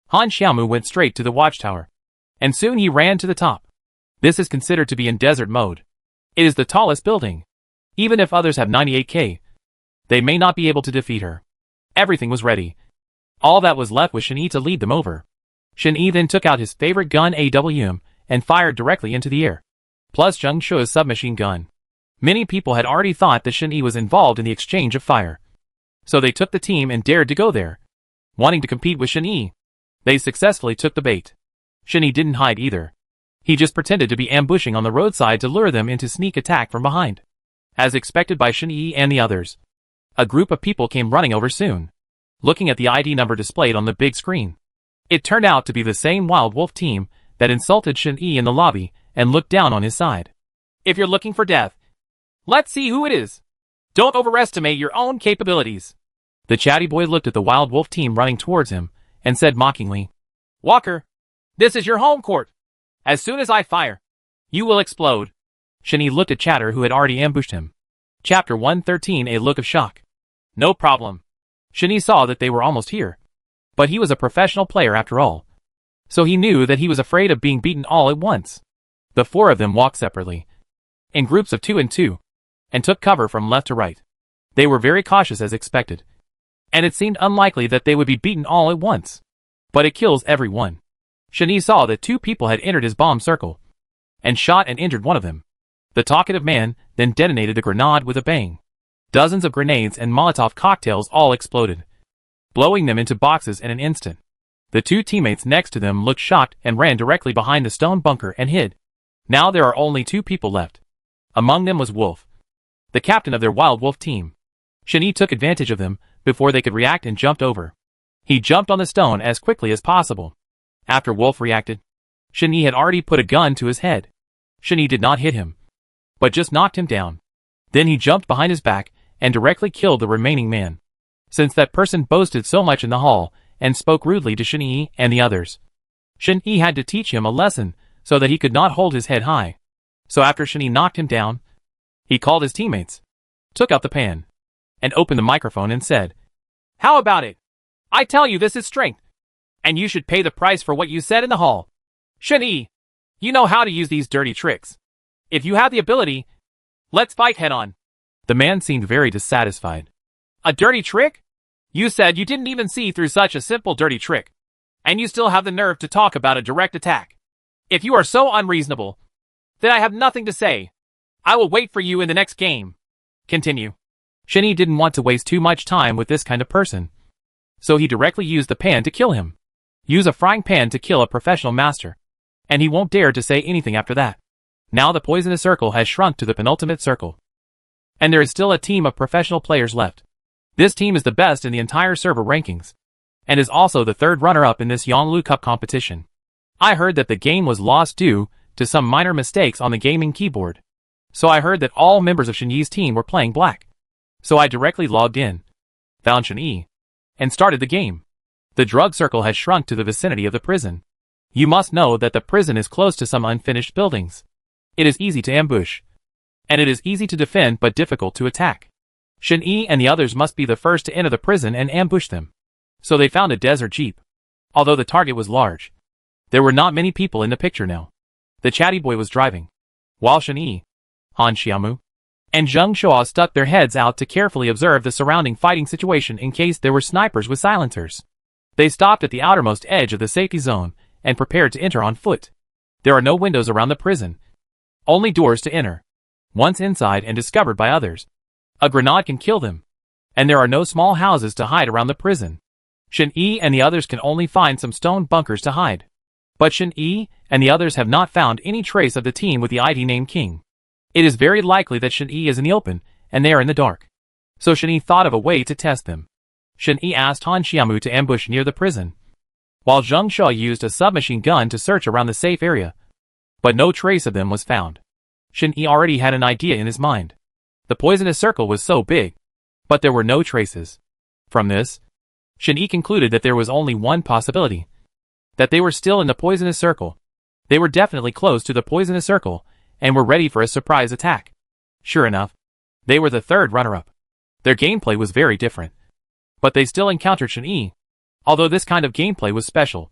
Han Xiaomu went straight to the watchtower, and soon he ran to the top. This is considered to be in desert mode. It is the tallest building. Even if others have 98k, they may not be able to defeat her. Everything was ready. All that was left was Shin-Yi to lead them over. Shin-Yi then took out his favorite gun AWM and fired directly into the air, plus Zheng Shu's submachine gun. Many people had already thought that Shin-Yi was involved in the exchange of fire, so they took the team and dared to go there, wanting to compete with Shin-Yi. They successfully took the bait. Shin-Yi didn't hide either. He just pretended to be ambushing on the roadside to lure them into sneak attack from behind. As expected by Shin-Yi and the others, a group of people came running over soon, looking at the ID number displayed on the big screen. It turned out to be the same Wild Wolf team that insulted Shin-Yi in the lobby and looked down on his side. If you're looking for death, let's see who it is. Don't overestimate your own capabilities. The chatty boy looked at the Wild Wolf team running towards him and said mockingly, Walker, this is your home court. As soon as I fire, you will explode. Shin-Yi looked at Chatter, who had already ambushed him. Chapter 113, a look of shock. No problem. Shin-Yi saw that they were almost here. But he was a professional player after all, so he knew that he was afraid of being beaten all at once. The four of them walked separately, in groups of 2 and 2, and took cover from left to right. They were very cautious as expected, and it seemed unlikely that they would be beaten all at once. But it kills everyone. Shin-Yi saw that 2 people had entered his bomb circle, and shot and injured one of them. The talkative man then detonated the grenade with a bang. Dozens of grenades and Molotov cocktails all exploded, blowing them into boxes in an instant. The 2 teammates next to them looked shocked and ran directly behind the stone bunker and hid. Now there are only 2 people left. Among them was Wolf, the captain of their Wild Wolf team. Shin-Yi took advantage of them before they could react and jumped over. He jumped on the stone as quickly as possible. After Wolf reacted, Shin-Yi had already put a gun to his head. Shin-Yi did not hit him, but just knocked him down. Then he jumped behind his back and directly killed the remaining man. Since that person boasted so much in the hall and spoke rudely to Shin-Yi and the others, Shin-Yi had to teach him a lesson so that he could not hold his head high. So after Shin-Yi knocked him down, he called his teammates, took out the pan, and opened the microphone and said, How about it? I tell you this is strength, and you should pay the price for what you said in the hall. Shin-Yi, you know how to use these dirty tricks. If you have the ability, let's fight head-on. The man seemed very dissatisfied. A dirty trick? You said you didn't even see through such a simple dirty trick, and you still have the nerve to talk about a direct attack. If you are so unreasonable, then I have nothing to say. I will wait for you in the next game. Continue. Shin-Yi didn't want to waste too much time with this kind of person, so he directly used the pan to kill him. Use a frying pan to kill a professional master, and he won't dare to say anything after that. Now the poisonous circle has shrunk to the penultimate circle, and there is still a team of professional players left. This team is the best in the entire server rankings, and is also the 3rd runner-up in this Yonglu Cup competition. I heard that the game was lost due to some minor mistakes on the gaming keyboard. So I heard that all members of Shen Yi's team were playing black. So I directly logged in, found Shen Yi, and started the game. The drug circle has shrunk to the vicinity of the prison. You must know that the prison is close to some unfinished buildings. It is easy to ambush, and it is easy to defend but difficult to attack. Shen Yi and the others must be the first to enter the prison and ambush them. So they found a desert jeep. Although the target was large, there were not many people in the picture now. The chatty boy was driving, while Shen Yi, Han Xiaomu, and Zheng Shuo stuck their heads out to carefully observe the surrounding fighting situation in case there were snipers with silencers. They stopped at the outermost edge of the safety zone and prepared to enter on foot. There are no windows around the prison, only doors to enter. Once inside and discovered by others, a grenade can kill them, and there are no small houses to hide around the prison. Shen Yi and the others can only find some stone bunkers to hide. But Shen Yi and the others have not found any trace of the team with the ID name King. It is very likely that Shen Yi is in the open, and they are in the dark. So Shen Yi thought of a way to test them. Shen Yi asked Han Xiaomu to ambush near the prison, while Zheng Shuo used a submachine gun to search around the safe area. But no trace of them was found. Shen Yi already had an idea in his mind. The poisonous circle was so big, but there were no traces. From this, Shen Yi concluded that there was only one possibility, that they were still in the poisonous circle. They were definitely close to the poisonous circle, and were ready for a surprise attack. Sure enough, they were the third runner-up. Their gameplay was very different, but they still encountered Shen Yi. Although this kind of gameplay was special,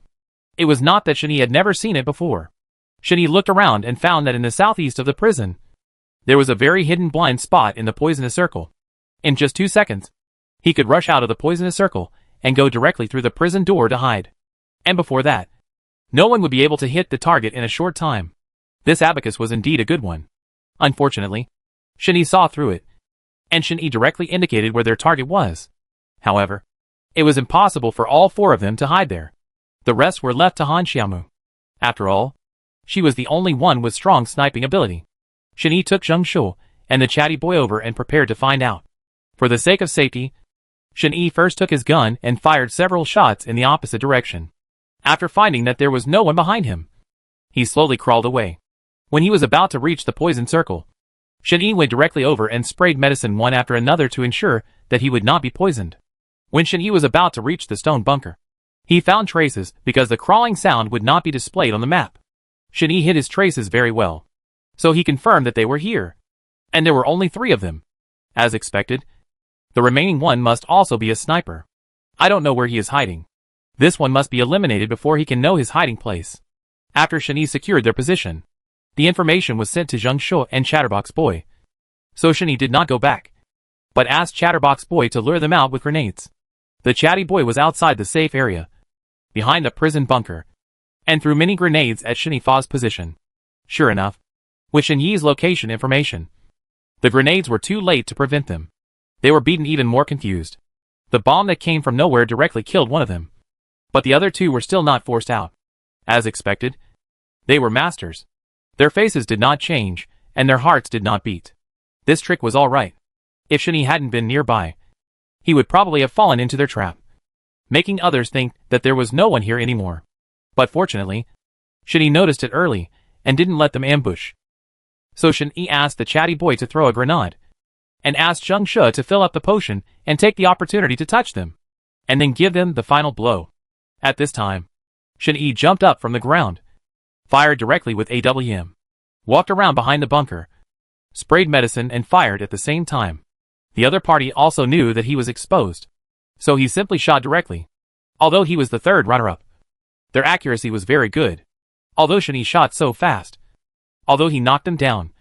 it was not that Shen Yi had never seen it before. Shen Yi looked around and found that in the southeast of the prison, there was a very hidden blind spot in the poisonous circle. In just 2 seconds, he could rush out of the poisonous circle and go directly through the prison door to hide. And before that, no one would be able to hit the target in a short time. This abacus was indeed a good one. Unfortunately, Shen Yi saw through it, and Shen Yi directly indicated where their target was. However, it was impossible for all four of them to hide there. The rest were left to Han Xiaomu. After all, she was the only one with strong sniping ability. Shen Yi took Zheng Shuo and the chatty boy over and prepared to find out. For the sake of safety, Shen Yi first took his gun and fired several shots in the opposite direction. After finding that there was no one behind him, he slowly crawled away. When he was about to reach the poison circle, Shen Yi went directly over and sprayed medicine one after another to ensure that he would not be poisoned. When Shen Yi was about to reach the stone bunker, he found traces because the crawling sound would not be displayed on the map. Shen Yi hid his traces very well, so he confirmed that they were here. And there were only 3 of them. As expected, the remaining one must also be a sniper. I don't know where he is hiding. This one must be eliminated before he can know his hiding place. After Shen Yi secured their position, the information was sent to Zheng Shuo and Chatterbox Boy. So Shen Yi did not go back, but asked Chatterbox Boy to lure them out with grenades. The chatty boy was outside the safe area, behind the prison bunker, and threw many grenades at Shen Yi's position. Sure enough, with Shen Yi's location information, the grenades were too late to prevent them. They were beaten even more confused. The bomb that came from nowhere directly killed one of them, but the other 2 were still not forced out. As expected, they were masters. Their faces did not change, and their hearts did not beat. This trick was all right. If Shen Yi hadn't been nearby, he would probably have fallen into their trap, making others think that there was no one here anymore. But fortunately, Shen Yi noticed it early and didn't let them ambush. So Shen Yi asked the chatty boy to throw a grenade, and asked Zheng Shuo to fill up the potion and take the opportunity to touch them, and then give them the final blow. At this time, Shen Yi jumped up from the ground, fired directly with AWM, walked around behind the bunker, sprayed medicine and fired at the same time. The other party also knew that he was exposed, so he simply shot directly. Although he was the third runner-up, their accuracy was very good. Although Shen Yi shot so fast, although he knocked them down,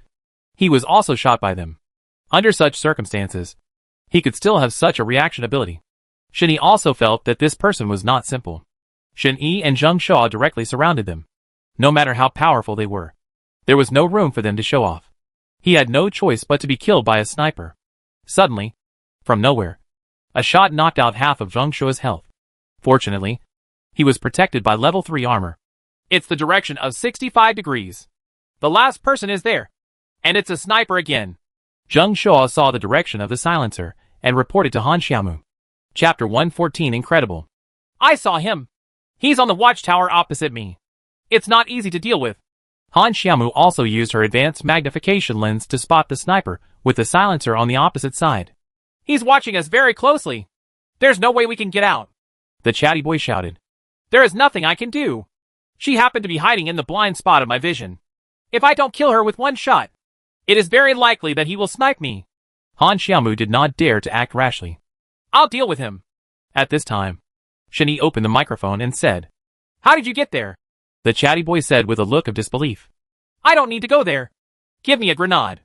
he was also shot by them. Under such circumstances, he could still have such a reaction ability. Shen Yi also felt that this person was not simple. Shen Yi and Zheng Shuo directly surrounded them. No matter how powerful they were, there was no room for them to show off. He had no choice but to be killed by a sniper. Suddenly, from nowhere, a shot knocked out half of Zheng Shuo's health. Fortunately, he was protected by level 3 armor. It's the direction of 65 degrees. The last person is there, and it's a sniper again. Zheng Shuo saw the direction of the silencer and reported to Han Xiaomu. Chapter 114 Incredible. I saw him. He's on the watchtower opposite me. It's not easy to deal with. Han Xiaomu also used her advanced magnification lens to spot the sniper with the silencer on the opposite side. He's watching us very closely. There's no way we can get out. The chatty boy shouted. There is nothing I can do. She happened to be hiding in the blind spot of my vision. If I don't kill her with one shot, it is very likely that he will snipe me. Han Xiaomu did not dare to act rashly. I'll deal with him. At this time, Shen Yi opened the microphone and said, How did you get there? The chatty boy said with a look of disbelief. I don't need to go there. Give me a grenade.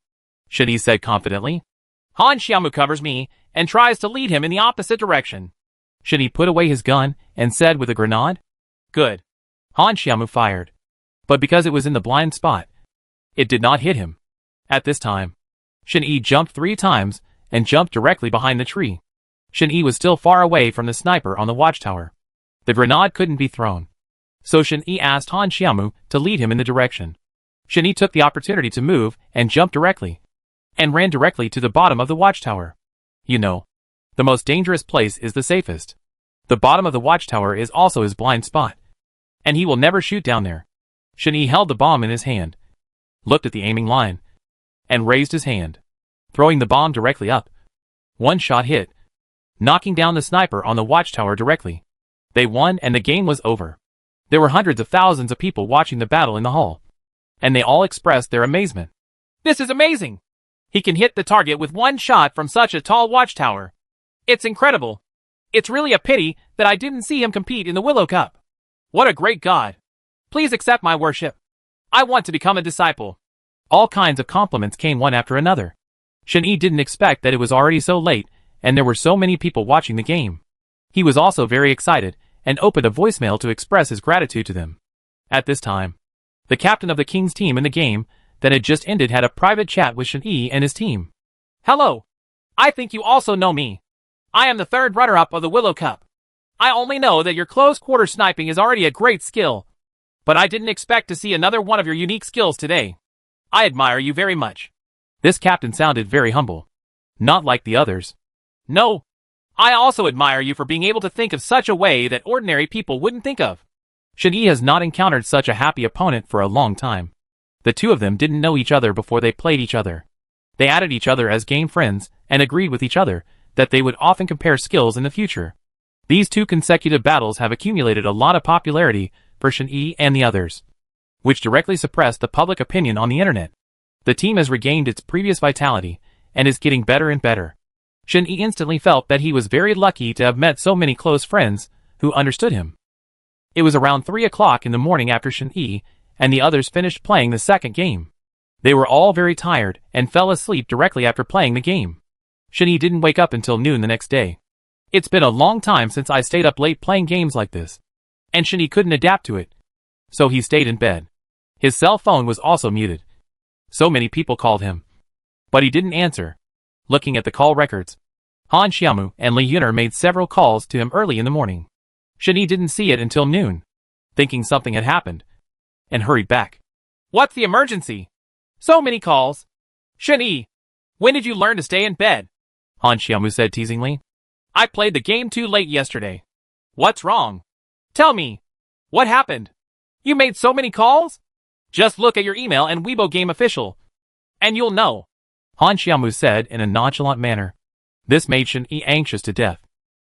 Shen Yi said confidently. Han Xiaomu covers me and tries to lead him in the opposite direction. Shen Yi put away his gun and said with a grenade. Good. Han Xiaomu fired. But because it was in the blind spot, it did not hit him. At this time, Shen Yi jumped 3 times and jumped directly behind the tree. Shen Yi was still far away from the sniper on the watchtower. The grenade couldn't be thrown. So Shen Yi asked Han Xiaomu to lead him in the direction. Shen Yi took the opportunity to move and jumped directly, and ran directly to the bottom of the watchtower. You know, the most dangerous place is the safest. The bottom of the watchtower is also his blind spot, and he will never shoot down there. Shen Yi held the bomb in his hand, looked at the aiming line, and raised his hand, throwing the bomb directly up. One shot hit, knocking down the sniper on the watchtower directly. They won and the game was over. There were hundreds of thousands of people watching the battle in the hall, and they all expressed their amazement. This is amazing! He can hit the target with one shot from such a tall watchtower. It's incredible. It's really a pity that I didn't see him compete in the Willow Cup. What a great god. Please accept my worship. I want to become a disciple. All kinds of compliments came one after another. Shen Yi didn't expect that it was already so late, and there were so many people watching the game. He was also very excited, and opened a voicemail to express his gratitude to them. At this time, the captain of the king's team in the game that had just ended had a private chat with Shen Yi and his team. Hello. I think you also know me. I am the 3rd runner-up of the Willow Cup. I only know that your close-quarter sniping is already a great skill, but I didn't expect to see another one of your unique skills today. I admire you very much. This captain sounded very humble. Not like the others. No. I also admire you for being able to think of such a way that ordinary people wouldn't think of. Shen Yi has not encountered such a happy opponent for a long time. The two of them didn't know each other before they played each other. They added each other as game friends and agreed with each other that they would often compare skills in the future. These 2 consecutive battles have accumulated a lot of popularity for Shen Yi and the others, which directly suppressed the public opinion on the internet. The team has regained its previous vitality and is getting better and better. Shen Yi instantly felt that he was very lucky to have met so many close friends who understood him. It was around 3 o'clock in the morning after Shen Yi and the others finished playing the second game. They were all very tired and fell asleep directly after playing the game. Shen Yi didn't wake up until noon the next day. It's been a long time since I stayed up late playing games like this, and Shen Yi couldn't adapt to it, so he stayed in bed. His cell phone was also muted. So many people called him, but he didn't answer. Looking at the call records, Han Xiaomu and Li Yuner made several calls to him early in the morning. Shen Yi didn't see it until noon, thinking something had happened, and hurried back. What's the emergency? So many calls. Shen Yi, when did you learn to stay in bed? Han Xiaomu said teasingly. I played the game too late yesterday. What's wrong? Tell me. What happened? You made so many calls? Just look at your email and Weibo Game Official, and you'll know. Han Xiaomu said in a nonchalant manner. This made Shen Yi anxious to death.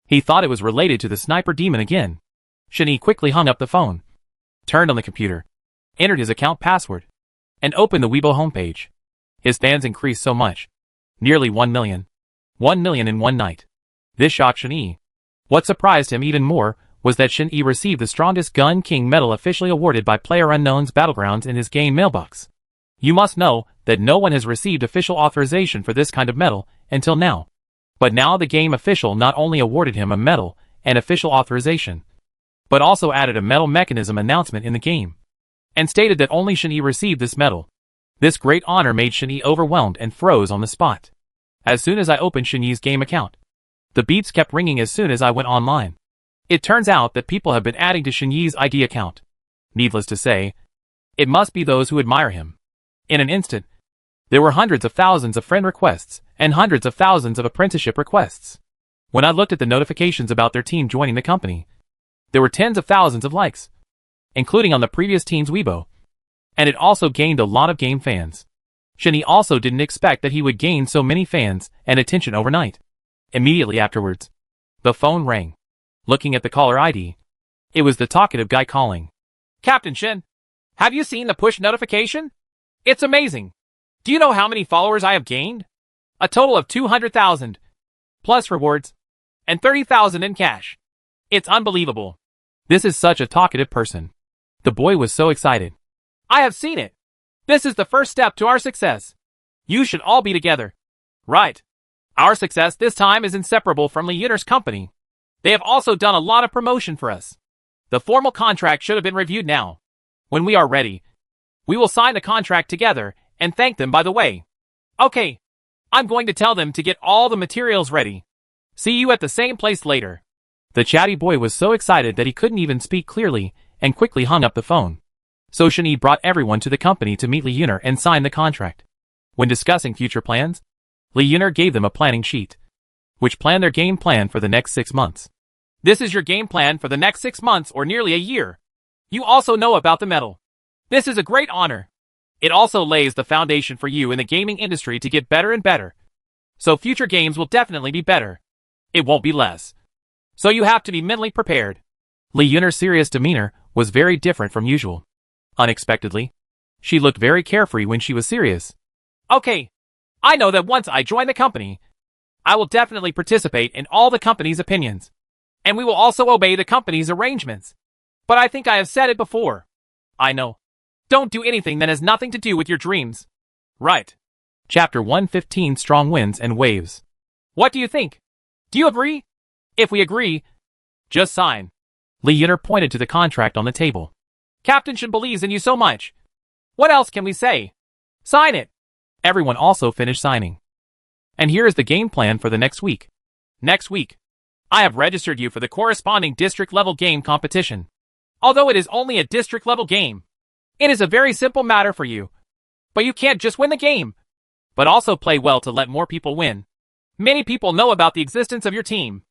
He thought it was related to the sniper demon again. Shen Yi quickly hung up the phone, turned on the computer, entered his account password, and opened the Weibo homepage. His fans increased so much. Nearly 1 million. 1 million in one night. This shocked Shen Yi. What surprised him even more was that Shen Yi received the strongest Gun King medal officially awarded by PlayerUnknown's Battlegrounds in his game mailbox. You must know that no one has received official authorization for this kind of medal until now. But now the game official not only awarded him a medal and official authorization, but also added a medal mechanism announcement in the game, and stated that only Shen Yi received this medal. This great honor made Shen Yi overwhelmed and froze on the spot. As soon as I opened Shen Yi's game account, the beeps kept ringing as soon as I went online. It turns out that people have been adding to Shen Yi's ID account. Needless to say, it must be those who admire him. In an instant, there were hundreds of thousands of friend requests and hundreds of thousands of apprenticeship requests. When I looked at the notifications about their team joining the company, there were tens of thousands of likes. including on the previous team's Weibo. And it also gained a lot of game fans. Shinee also didn't expect that he would gain so many fans and attention overnight. Immediately afterwards, the phone rang. Looking at the caller ID, it was the talkative guy calling. Captain Shin, have you seen the push notification? It's amazing. Do you know how many followers I have gained? A total of 200,000, plus rewards, and 30,000 in cash. It's unbelievable. This is such a talkative person. The boy was so excited. I have seen it. This is the first step to our success. You should all be together. Right. Our success this time is inseparable from Lee Yuner's company. They have also done a lot of promotion for us. The formal contract should have been reviewed now. When we are ready, we will sign the contract together and thank them by the way. Okay. I'm going to tell them to get all the materials ready. See you at the same place later. The chatty boy was so excited that he couldn't even speak clearly and quickly hung up the phone. So Shinee brought everyone to the company to meet Lee Yuner and sign the contract. When discussing future plans, Lee Yuner gave them a planning sheet, which planned their game plan for the next 6 months. This is your game plan for the next 6 months or nearly a year. You also know about the medal. This is a great honor. It also lays the foundation for you in the gaming industry to get better and better. So future games will definitely be better. It won't be less. So you have to be mentally prepared. Lee Yuner's serious demeanor was very different from usual. Unexpectedly, she looked very carefree when she was serious. Okay. I know that once I join the company, I will definitely participate in all the company's opinions. And we will also obey the company's arrangements. But I think I have said it before. I know. Don't do anything that has nothing to do with your dreams. Right. Chapter 115 Strong Winds and Waves. What do you think? Do you agree? If we agree, just sign. Lee Yuner pointed to the contract on the table. Captain Shin believes in you so much. What else can we say? Sign it. Everyone also finished signing. And here is the game plan for the next week. Next week, I have registered you for the corresponding district-level game competition. Although it is only a district-level game, it is a very simple matter for you. But you can't just win the game, but also play well to let more people win. Many people know about the existence of your team.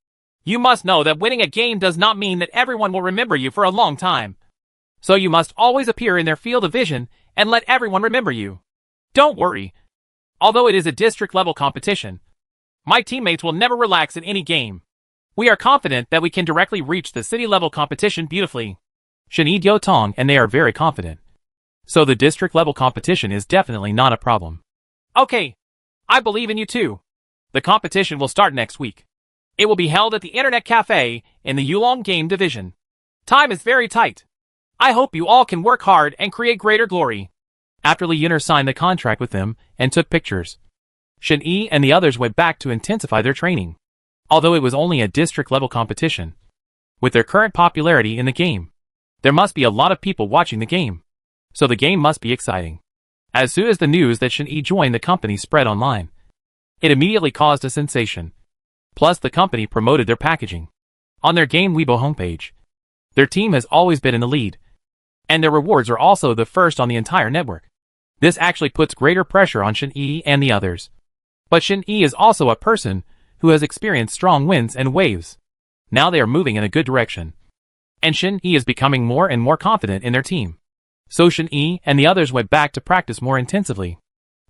You must know that winning a game does not mean that everyone will remember you for a long time. So you must always appear in their field of vision and let everyone remember you. Don't worry. Although it is a district-level competition, my teammates will never relax in any game. We are confident that we can directly reach the city-level competition beautifully. Shinee Diotong and they are very confident. So the district-level competition is definitely not a problem. Okay. I believe in you too. The competition will start next week. It will be held at the Internet Cafe in the Yulong Game Division. Time is very tight. I hope you all can work hard and create greater glory. After Lee Yuner signed the contract with them and took pictures, Shin-Yi and the others went back to intensify their training. Although it was only a district-level competition, with their current popularity in the game, there must be a lot of people watching the game. So the game must be exciting. As soon as the news that Shin-Yi joined the company spread online, it immediately caused a sensation. Plus the company promoted their packaging. On their Game Weibo homepage, their team has always been in the lead, and their rewards are also the first on the entire network. This actually puts greater pressure on Shin-Yi and the others. But Shin-Yi is also a person who has experienced strong winds and waves. Now they are moving in a good direction. And Shin-Yi is becoming more and more confident in their team. So Shin-Yi and the others went back to practice more intensively.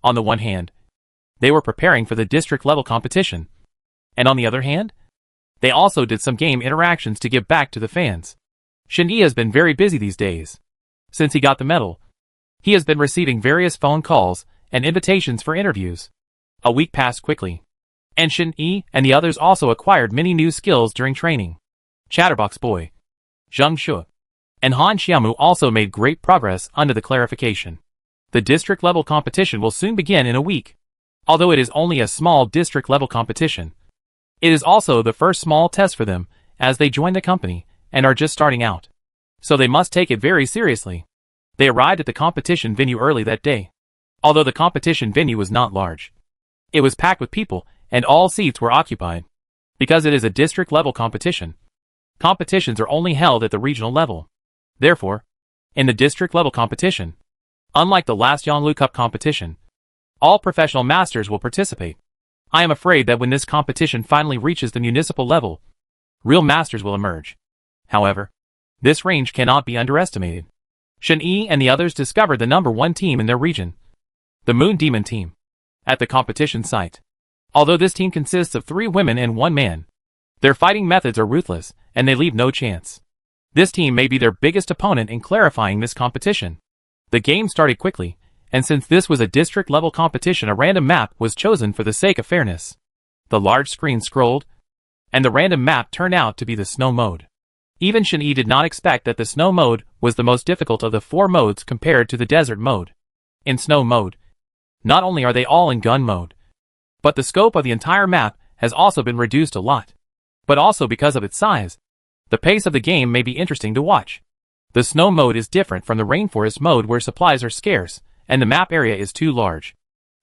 On the one hand, they were preparing for the district-level competition. And on the other hand, they also did some game interactions to give back to the fans. Shin-Yi has been very busy these days. Since he got the medal, he has been receiving various phone calls and invitations for interviews. A week passed quickly. And Shin-Yi and the others also acquired many new skills during training. Chatterbox Boy, Zheng Shu, and Han Xiaomu also made great progress under the clarification. The district-level competition will soon begin in a week. Although it is only a small district-level competition, it is also the first small test for them as they join the company and are just starting out. So they must take it very seriously. They arrived at the competition venue early that day. Although the competition venue was not large, it was packed with people and all seats were occupied. Because it is a district-level competition, competitions are only held at the regional level. Therefore, in the district-level competition, unlike the last Yonglu Cup competition, all professional masters will participate. I am afraid that when this competition finally reaches the municipal level, real masters will emerge. However, This range cannot be underestimated. Shen-Yi and the others discovered the #1 team in their region, the Moon Demon Team, at the competition site. Although this team consists of 3 women and 1 man, their fighting methods are ruthless, and they leave no chance. This team may be their biggest opponent in clarifying this competition. The game started quickly, and since this was a district-level competition, a random map was chosen for the sake of fairness. The large screen scrolled, and the random map turned out to be the snow mode. Even Shen-Yi did not expect that the snow mode was the most difficult of the 4 modes compared to the desert mode. In snow mode, not only are they all in gun mode, but the scope of the entire map has also been reduced a lot. But also because of its size, the pace of the game may be interesting to watch. The snow mode is different from the rainforest mode where supplies are scarce, and the map area is too large.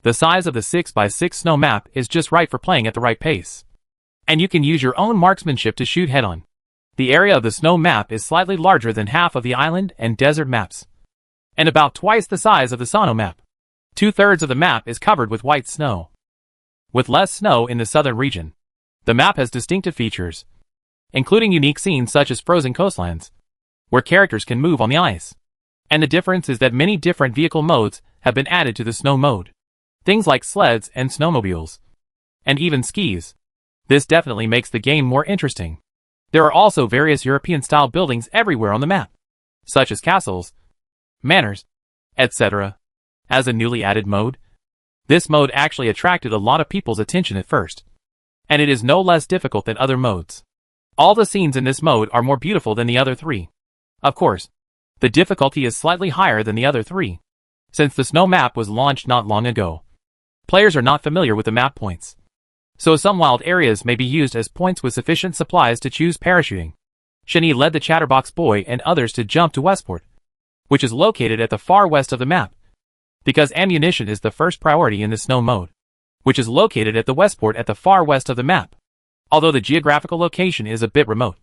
The size of the 6x6 snow map is just right for playing at the right pace. And you can use your own marksmanship to shoot head-on. The area of the snow map is slightly larger than half of the island and desert maps, and about twice the size of the Sano map. 2/3 of the map is covered with white snow. With less snow in the southern region, the map has distinctive features, including unique scenes such as frozen coastlands, where characters can move on the ice. And the difference is that many different vehicle modes have been added to the snow mode. Things like sleds and snowmobiles, and even skis. This definitely makes the game more interesting. There are also various European-style buildings everywhere on the map, such as castles, manors, etc. As a newly added mode, this mode actually attracted a lot of people's attention at first, and it is no less difficult than other modes. All the scenes in this mode are more beautiful than the other 3. Of course, the difficulty is slightly higher than the other 3, since the snow map was launched not long ago. Players are not familiar with the map points, so some wild areas may be used as points with sufficient supplies to choose parachuting. Shen-Yi led the Chatterbox Boy and others to jump to Westport, which is located at the far west of the map, because ammunition is the first priority in the snow mode, which is located at the Westport at the far west of the map. Although the geographical location is a bit remote,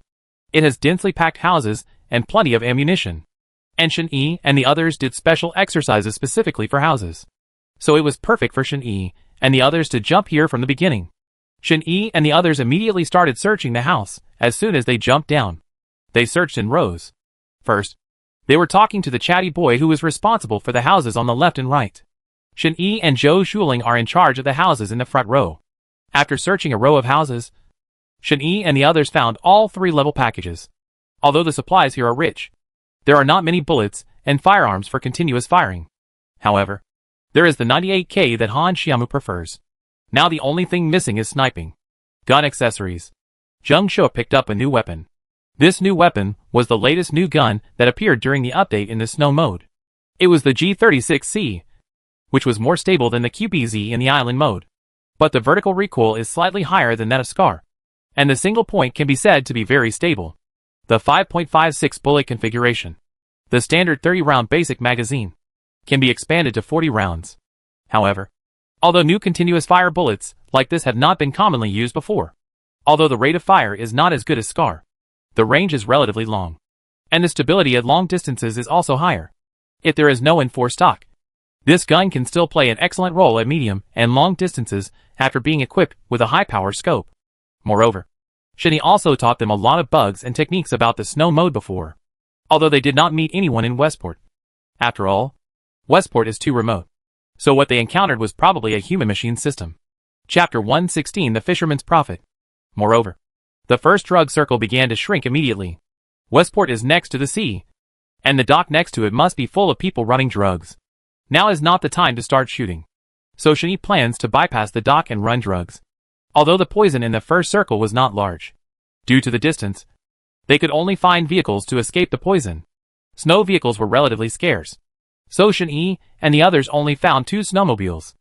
it has densely packed houses and plenty of ammunition. And Shen-Yi and the others did special exercises specifically for houses, so it was perfect for Shen-Yi and the others to jump here from the beginning. Shen-Yi and the others immediately started searching the house as soon as they jumped down. They searched in rows. First, they were talking to the chatty boy who was responsible for the houses on the left and right. Shen-Yi and Zhou Shuling are in charge of the houses in the front row. After searching a row of houses, Shen-Yi and the others found all 3 level packages. Although the supplies here are rich, there are not many bullets and firearms for continuous firing. However, there is the 98K that Han Xiaomu prefers. Now the only thing missing is sniping. Gun accessories. Zheng Shuo picked up a new weapon. This new weapon was the latest new gun that appeared during the update in the snow mode. It was the G36C, which was more stable than the QBZ in the island mode. But the vertical recoil is slightly higher than that of Scar, and the single point can be said to be very stable. The 5.56 bullet configuration, the standard 30-round basic magazine, can be expanded to 40 rounds. However, although new continuous fire bullets like this have not been commonly used before, although the rate of fire is not as good as Scar, the range is relatively long, and the stability at long distances is also higher. If there is no N4 stock, this gun can still play an excellent role at medium and long distances after being equipped with a high-power scope. Moreover, Shen-Yi also taught them a lot of bugs and techniques about the snow mode before, although they did not meet anyone in Westport. After all, Westport is too remote, so what they encountered was probably a human-machine system. Chapter 116: The Fisherman's Prophet. Moreover, the first drug circle began to shrink immediately. Westport is next to the sea, and the dock next to it must be full of people running drugs. Now is not the time to start shooting, so Shen-Yi plans to bypass the dock and run drugs. Although the poison in the first circle was not large, due to the distance, they could only find vehicles to escape the poison. Snow vehicles were relatively scarce, so Shen-Yi and the others only found 2 snowmobiles.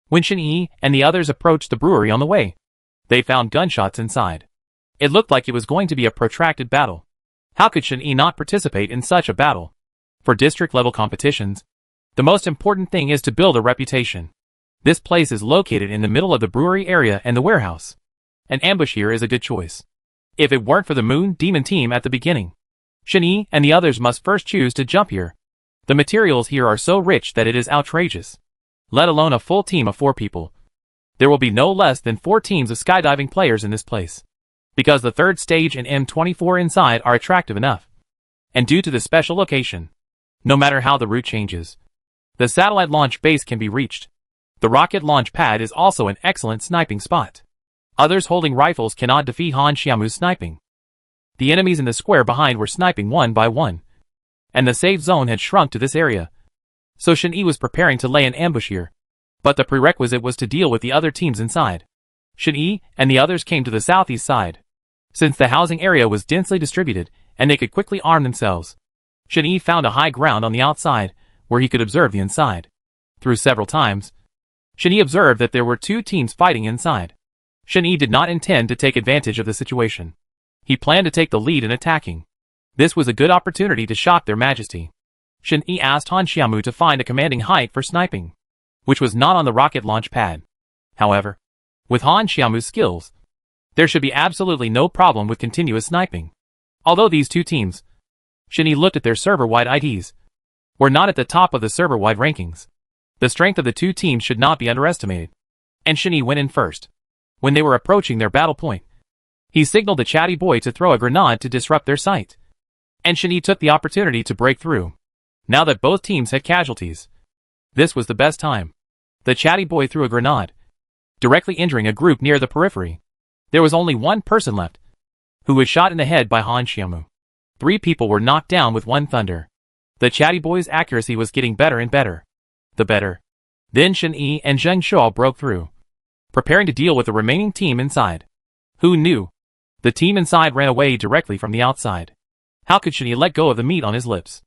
When Shen-Yi and the others approached the brewery on the way, they found gunshots inside. It looked like it was going to be a protracted battle. How could Shen-Yi not participate in such a battle? For district-level competitions, the most important thing is to build a reputation. This place is located in the middle of the brewery area and the warehouse. An ambush here is a good choice. If it weren't for the Moon Demon team at the beginning, Shen-Yi and the others must first choose to jump here. The materials here are so rich that it is outrageous. Let alone a full team of 4 people. There will be no less than 4 teams of skydiving players in this place, because the 3rd stage and M24 inside are attractive enough. And due to the special location, no matter how the route changes, the satellite launch base can be reached. The rocket launch pad is also an excellent sniping spot. Others holding rifles cannot defeat Han Xiaomu's sniping. The enemies in the square behind were sniping one by one, and the safe zone had shrunk to this area. So Shen Yi was preparing to lay an ambush here. But the prerequisite was to deal with the other teams inside. Shen Yi and the others came to the southeast side, since the housing area was densely distributed and they could quickly arm themselves. Shen Yi found a high ground on the outside, where he could observe the inside. Through several times, Shen Yi observed that there were two teams fighting inside. Shen Yi did not intend to take advantage of the situation. He planned to take the lead in attacking. This was a good opportunity to shock their majesty. Shen Yi asked Han Xiaomu to find a commanding height for sniping, which was not on the rocket launch pad. However, with Han Xiaomu's skills, there should be absolutely no problem with continuous sniping. Although these two teams, Shen Yi looked at their server-wide IDs, were not at the top of the server-wide rankings. The strength of the two teams should not be underestimated. And Shen Yi went in first. When they were approaching their battle point, he signaled the chatty boy to throw a grenade to disrupt their sight. And Shen Yi took the opportunity to break through. Now that both teams had casualties, this was the best time. The chatty boy threw a grenade, directly injuring a group near the periphery. There was only one person left, who was shot in the head by Han Xiaomu. 3 people were knocked down with one thunder. The chatty boy's accuracy was getting better and better. The better. Then Shen Yi and Zheng Shuo broke through, preparing to deal with the remaining team inside. Who knew? The team inside ran away directly from the outside. How could Shen Yi let go of the meat on his lips?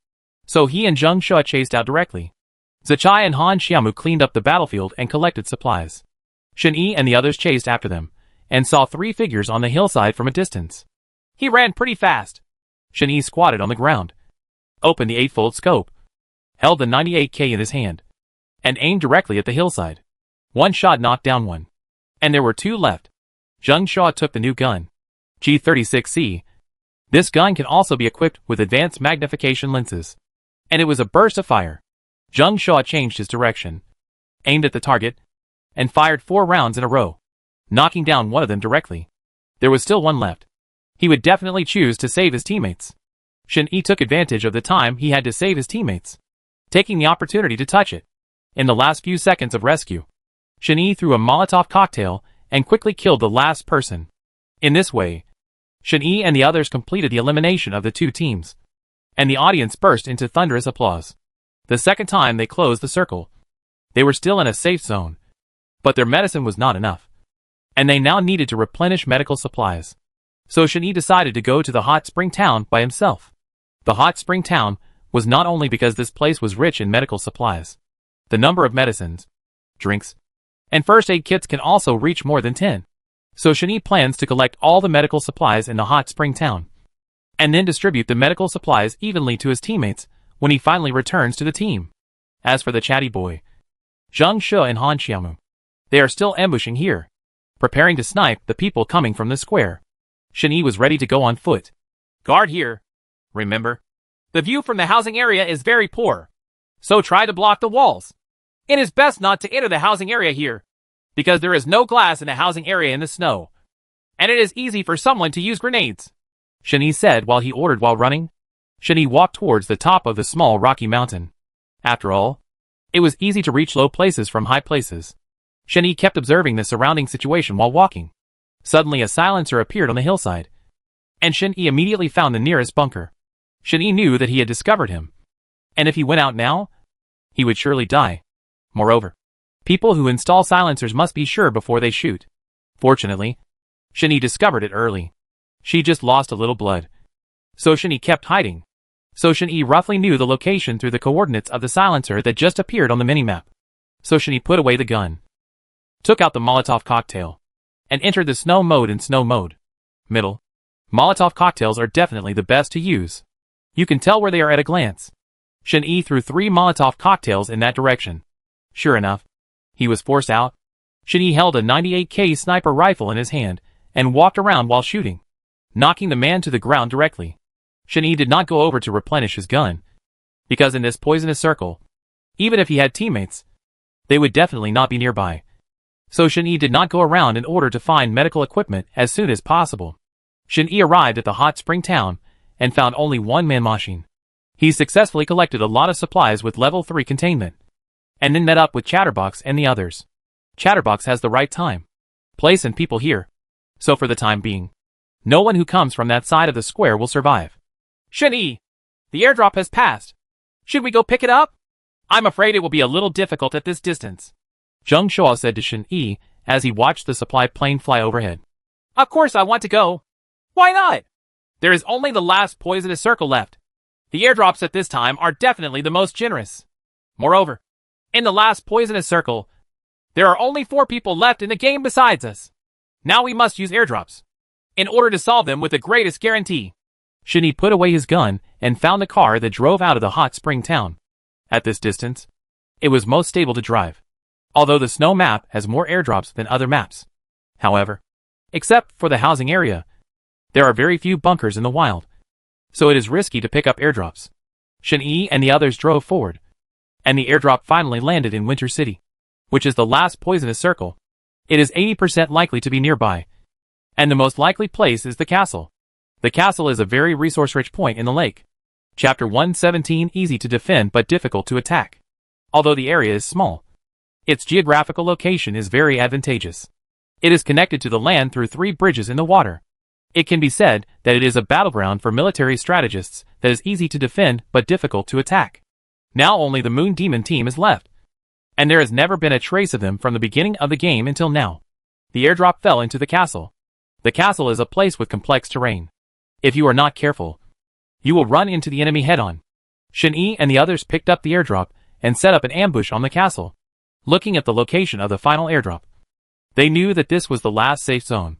So he and Zheng Shuo chased out directly. Zichai and Han Xiaomu cleaned up the battlefield and collected supplies. Shen Yi and the others chased after them, and saw 3 figures on the hillside from a distance. He ran pretty fast. Shen Yi squatted on the ground, opened the 8-fold scope, held the 98K in his hand, and aimed directly at the hillside. One shot knocked down one, and there were 2 left. Zheng Shuo took the new gun, G36C. This gun can also be equipped with advanced magnification lenses, and it was a burst of fire. Zheng Shuo changed his direction, aimed at the target, and fired 4 rounds in a row, knocking down one of them directly. There was still one left. He would definitely choose to save his teammates. Shen Yi took advantage of the time he had to save his teammates, taking the opportunity to touch it. In the last few seconds of rescue, Shen Yi threw a Molotov cocktail and quickly killed the last person. In this way, Shen Yi and the others completed the elimination of the 2 teams, and the audience burst into thunderous applause. The second time they closed the circle, they were still in a safe zone, but their medicine was not enough, and they now needed to replenish medical supplies. So Shen Yi decided to go to the hot spring town by himself. The hot spring town was not only because this place was rich in medical supplies. The number of medicines, drinks, and first aid kits can also reach more than 10. So Shen Yi plans to collect all the medical supplies in the hot spring town, and then distribute the medical supplies evenly to his teammates when he finally returns to the team. As for the chatty boy, Zheng Shuo and Han Xiaomu, they are still ambushing here, preparing to snipe the people coming from the square. Shen Yi was ready to go on foot. Guard here. Remember, the view from the housing area is very poor, so try to block the walls. It is best not to enter the housing area here, because there is no glass in the housing area in the snow, and it is easy for someone to use grenades, Shen Yi said while he ordered while running. Shen Yi walked towards the top of the small rocky mountain. After all, it was easy to reach low places from high places. Shen Yi kept observing the surrounding situation while walking. Suddenly a silencer appeared on the hillside, and Shen Yi immediately found the nearest bunker. Shen Yi knew that he had discovered him, and if he went out now, he would surely die. Moreover, people who install silencers must be sure before they shoot. Fortunately, Shen Yi discovered it early. She just lost a little blood, so Shen Yi kept hiding. So Shen Yi roughly knew the location through the coordinates of the silencer that just appeared on the minimap. So Shen Yi put away the gun, took out the Molotov cocktail, and entered the snow mode in snow mode. Middle. Molotov cocktails are definitely the best to use. You can tell where they are at a glance. Shen Yi threw 3 Molotov cocktails in that direction. Sure enough, he was forced out. Shen Yi held a 98K sniper rifle in his hand and walked around while shooting, knocking the man to the ground directly. Shen Yi did not go over to replenish his gun, because in this poisonous circle, even if he had teammates, they would definitely not be nearby. So Shen Yi did not go around in order to find medical equipment as soon as possible. Shen Yi arrived at the hot spring town and found only one man machine. He successfully collected a lot of supplies with level 3 containment, and then met up with Chatterbox and the others. Chatterbox has the right time, place and people here, so for the time being, no one who comes from that side of the square will survive. Shen-Yi, the airdrop has passed. Should we go pick it up? I'm afraid it will be a little difficult at this distance, Zheng Shuo said to Shen-Yi as he watched the supply plane fly overhead. Of course I want to go. Why not? There is only the last poisonous circle left. The airdrops at this time are definitely the most generous. Moreover, in the last poisonous circle, there are only 4 people left in the game besides us. Now we must use airdrops in order to solve them with the greatest guarantee. Shen-Yi put away his gun and found the car that drove out of the hot spring town. At this distance, it was most stable to drive, although the snow map has more airdrops than other maps. However, except for the housing area, there are very few bunkers in the wild, so it is risky to pick up airdrops. Shen-Yi and the others drove forward, and the airdrop finally landed in Winter City, which is the last poisonous circle. It is 80% likely to be nearby, and the most likely place is the castle. The castle is a very resource-rich point in the lake. Chapter 117 easy to defend but difficult to attack. Although the area is small, its geographical location is very advantageous. It is connected to the land through 3 bridges in the water. It can be said that it is a battleground for military strategists that is easy to defend but difficult to attack. Now only the Moon Demon team is left, and there has never been a trace of them from the beginning of the game until now. The airdrop fell into the castle. The castle is a place with complex terrain. If you are not careful, you will run into the enemy head-on. Shen-Yi and the others picked up the airdrop and set up an ambush on the castle. Looking at the location of the final airdrop, they knew that this was the last safe zone.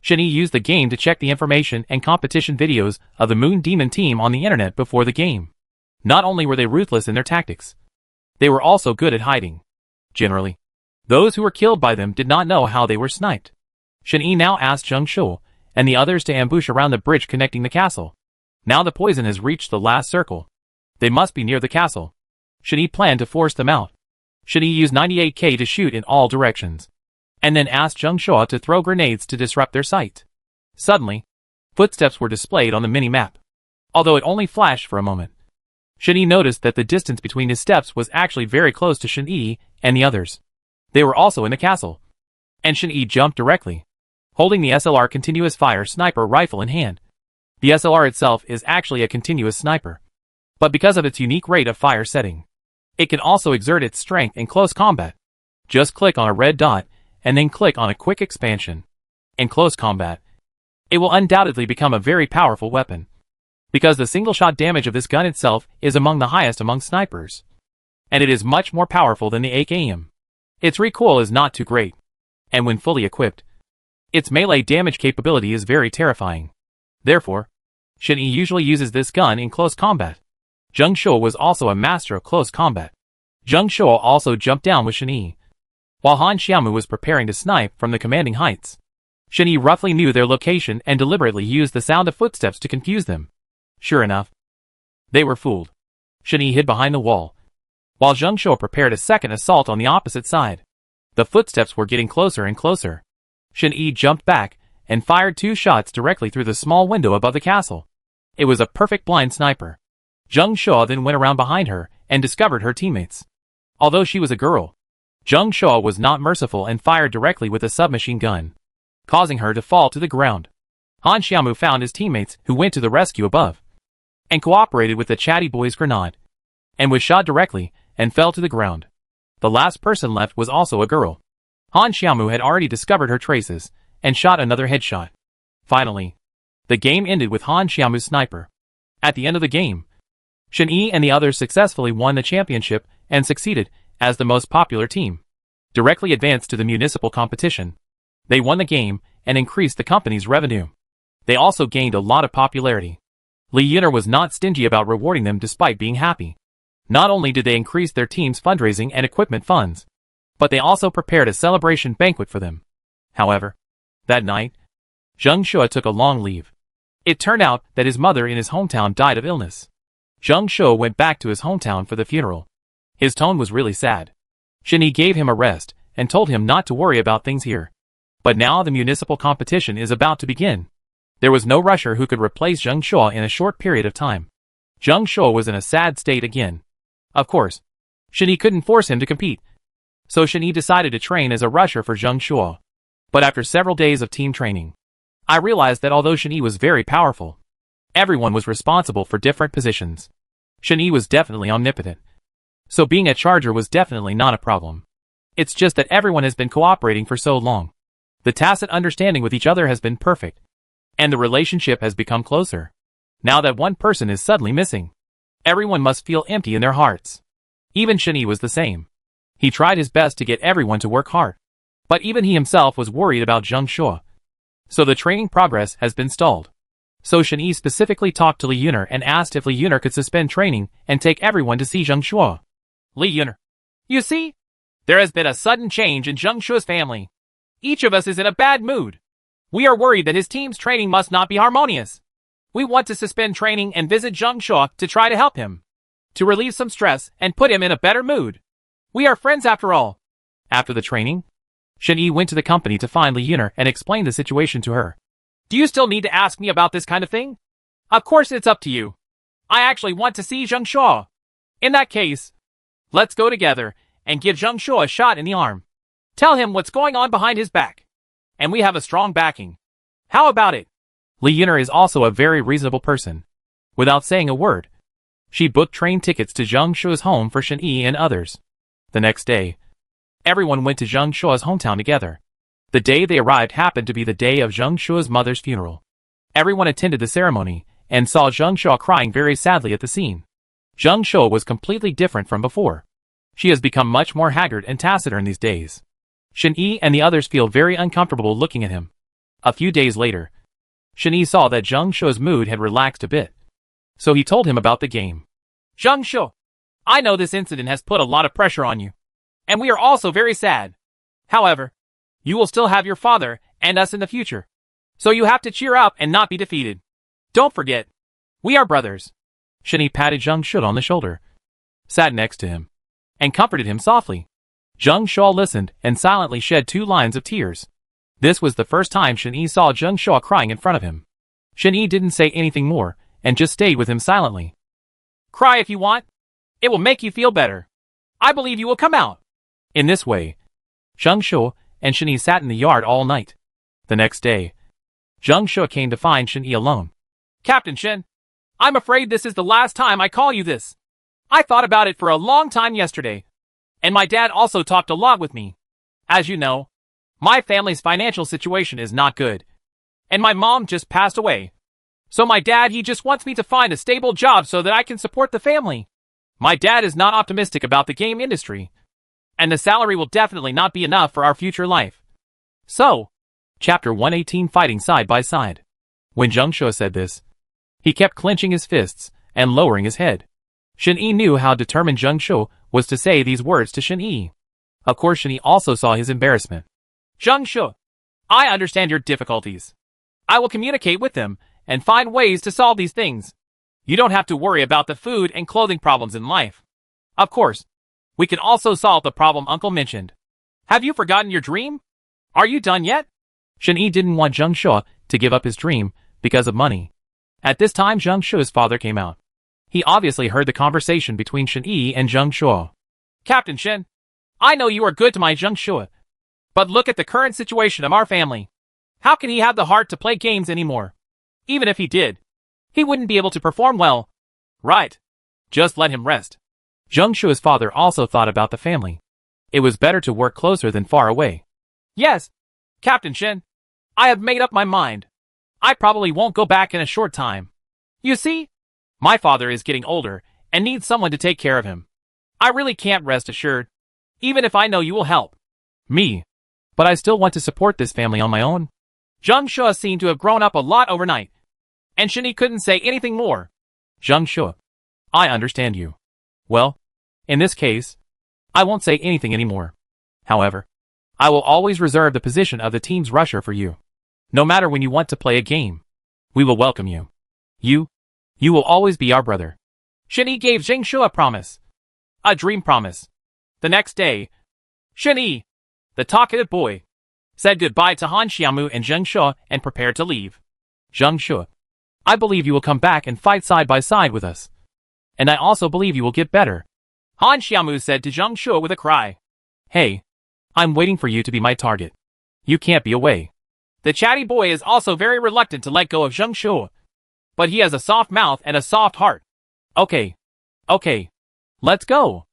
Shen-Yi used the game to check the information and competition videos of the Moon Demon team on the internet before the game. Not only were they ruthless in their tactics, they were also good at hiding. Generally, those who were killed by them did not know how they were sniped. Shen-Yi now asked Zheng Shuo and the others to ambush around the bridge connecting the castle. Now the poison has reached the last circle. They must be near the castle. Shen-Yi planned to force them out. Shen-Yi used 98K to shoot in all directions, and then asked Zheng Shuo to throw grenades to disrupt their sight. Suddenly, footsteps were displayed on the mini-map. Although it only flashed for a moment, Shen-Yi noticed that the distance between his steps was actually very close to Shen-Yi and the others. They were also in the castle, and Shen-Yi jumped directly, holding the SLR continuous fire sniper rifle in hand. The SLR itself is actually a continuous sniper, but because of its unique rate of fire setting, it can also exert its strength in close combat. Just click on a red dot and then click on a quick expansion. In close combat, it will undoubtedly become a very powerful weapon, because the single-shot damage of this gun itself is among the highest among snipers, and it is much more powerful than the AKM. Its recoil is not too great, and when fully equipped, its melee damage capability is very terrifying. Therefore, Shen-Yi usually uses this gun in close combat. Zheng Shuo was also a master of close combat. Zheng Shuo also jumped down with Shen-Yi, while Han Xiaomu was preparing to snipe from the commanding heights. Shen-Yi roughly knew their location and deliberately used the sound of footsteps to confuse them. Sure enough, they were fooled. Shen-Yi hid behind the wall, while Zheng Shuo prepared a second assault on the opposite side. The footsteps were getting closer and closer. Shen-Yi jumped back and fired 2 shots directly through the small window above the castle. It was a perfect blind sniper. Zheng Shuo then went around behind her and discovered her teammates. Although she was a girl, Zheng Shuo was not merciful and fired directly with a submachine gun, causing her to fall to the ground. Han Xiaomu found his teammates who went to the rescue above, and cooperated with the chatty boy's grenade, and was shot directly and fell to the ground. The last person left was also a girl. Han Xiaomu had already discovered her traces and shot another headshot. Finally, the game ended with Han Xiaomu's sniper. At the end of the game, Shen-Yi and the others successfully won the championship and succeeded as the most popular team. Directly advanced to the municipal competition. They won the game and increased the company's revenue. They also gained a lot of popularity. Li Yuner was not stingy about rewarding them despite being happy. Not only did they increase their team's fundraising and equipment funds, but they also prepared a celebration banquet for them. However, that night, Zheng Shuo took a long leave. It turned out that his mother in his hometown died of illness. Zheng Shuo went back to his hometown for the funeral. His tone was really sad. Shen-Yi gave him a rest and told him not to worry about things here. But now the municipal competition is about to begin. There was no rusher who could replace Zheng Shuo in a short period of time. Zheng Shuo was in a sad state again. Of course, Shen Yi couldn't force him to compete, so Shen Yi decided to train as a rusher for Zheng Shuo. But after several days of team training, I realized that although Shen Yi was very powerful, everyone was responsible for different positions. Shen Yi was definitely omnipotent, so being a charger was definitely not a problem. It's just that everyone has been cooperating for so long. The tacit understanding with each other has been perfect, and the relationship has become closer. Now that one person is suddenly missing, everyone must feel empty in their hearts. Even Shen Yi was the same. He tried his best to get everyone to work hard, but even he himself was worried about Zheng Shuo. So the training progress has been stalled. So Shen Yi specifically talked to Li Yuner and asked if Li Yuner could suspend training and take everyone to see Zheng Shuo. Li Yuner, you see, there has been a sudden change in Zheng Shuo's family. Each of us is in a bad mood. We are worried that his team's training must not be harmonious. We want to suspend training and visit Zheng Shuo to try to help him, to relieve some stress and put him in a better mood. We are friends after all. After the training, Shen Yi went to the company to find Li Yuner and explained the situation to her. Do you still need to ask me about this kind of thing? Of course it's up to you. I actually want to see Zheng Shuo. In that case, let's go together and give Zheng Shuo a shot in the arm. Tell him what's going on behind his back. And we have a strong backing. How about it? Li Yuner is also a very reasonable person. Without saying a word, she booked train tickets to Zheng Shuo's home for Shen Yi and others. The next day, everyone went to Zheng Shuo's hometown together. The day they arrived happened to be the day of Zheng Shuo's mother's funeral. Everyone attended the ceremony and saw Zheng Shuo crying very sadly at the scene. Zheng Shuo was completely different from before. She has become much more haggard and taciturn these days. Shen Yi and the others feel very uncomfortable looking at him. A few days later, Shen Yi saw that Zheng Shuo's mood had relaxed a bit. So he told him about the game. Zheng Shuo, I know this incident has put a lot of pressure on you. And we are also very sad. However, you will still have your father and us in the future. So you have to cheer up and not be defeated. Don't forget, we are brothers. Shen Yi patted Zheng Shuo on the shoulder, sat next to him, and comforted him softly. Zheng Shuo listened and silently shed 2 lines of tears. This was the first time Shen Yi saw Zheng Shuo crying in front of him. Shen Yi didn't say anything more and just stayed with him silently. Cry if you want. It will make you feel better. I believe you will come out. In this way, Zheng Shuo and Shen Yi sat in the yard all night. The next day, Zheng Shuo came to find Shen Yi alone. Captain Shen, I'm afraid this is the last time I call you this. I thought about it for a long time yesterday. And my dad also talked a lot with me. As you know, my family's financial situation is not good. And my mom just passed away. So my dad, he just wants me to find a stable job so that I can support the family. My dad is not optimistic about the game industry. And the salary will definitely not be enough for our future life. So, Chapter 118 Fighting Side by Side. When Zheng Shuo said this, he kept clenching his fists and lowering his head. Shen Yi knew how determined Zheng Shuo was to say these words to Shen Yi. Of course Shen Yi also saw his embarrassment. Zheng Shuo, I understand your difficulties. I will communicate with them and find ways to solve these things. You don't have to worry about the food and clothing problems in life. Of course, we can also solve the problem Uncle mentioned. Have you forgotten your dream? Are you done yet? Shen Yi didn't want Zheng Shuo to give up his dream because of money. At this time Zheng Shuo's father came out. He obviously heard the conversation between Shen Yi and Zheng Shuo. Captain Shen, I know you are good to my Zheng Shuo. But look at the current situation of our family. How can he have the heart to play games anymore? Even if he did, he wouldn't be able to perform well. Right. Just let him rest. Zheng Shuo's father also thought about the family. It was better to work closer than far away. Yes, Captain Shen. I have made up my mind. I probably won't go back in a short time. You see, my father is getting older and needs someone to take care of him. I really can't rest assured, even if I know you will help. Me. But I still want to support this family on my own. Zheng Shuo seemed to have grown up a lot overnight. And Shen Yi couldn't say anything more. Zheng Shuo, I understand you. Well, in this case, I won't say anything anymore. However, I will always reserve the position of the team's rusher for you. No matter when you want to play a game, we will welcome you. You will always be our brother. Shen Yi gave Zheng Shuo a promise. A dream promise. The next day, Shen Yi, the talkative boy, said goodbye to Han Xiaomu and Zheng Shuo and prepared to leave. Zhang Shu. I believe you will come back and fight side by side with us. And I also believe you will get better. Han Xiaomu said to Zhang Shu with a cry. Hey, I'm waiting for you to be my target. You can't be away. The chatty boy is also very reluctant to let go of Zhang Shu. But he has a soft mouth and a soft heart. Okay. Let's go.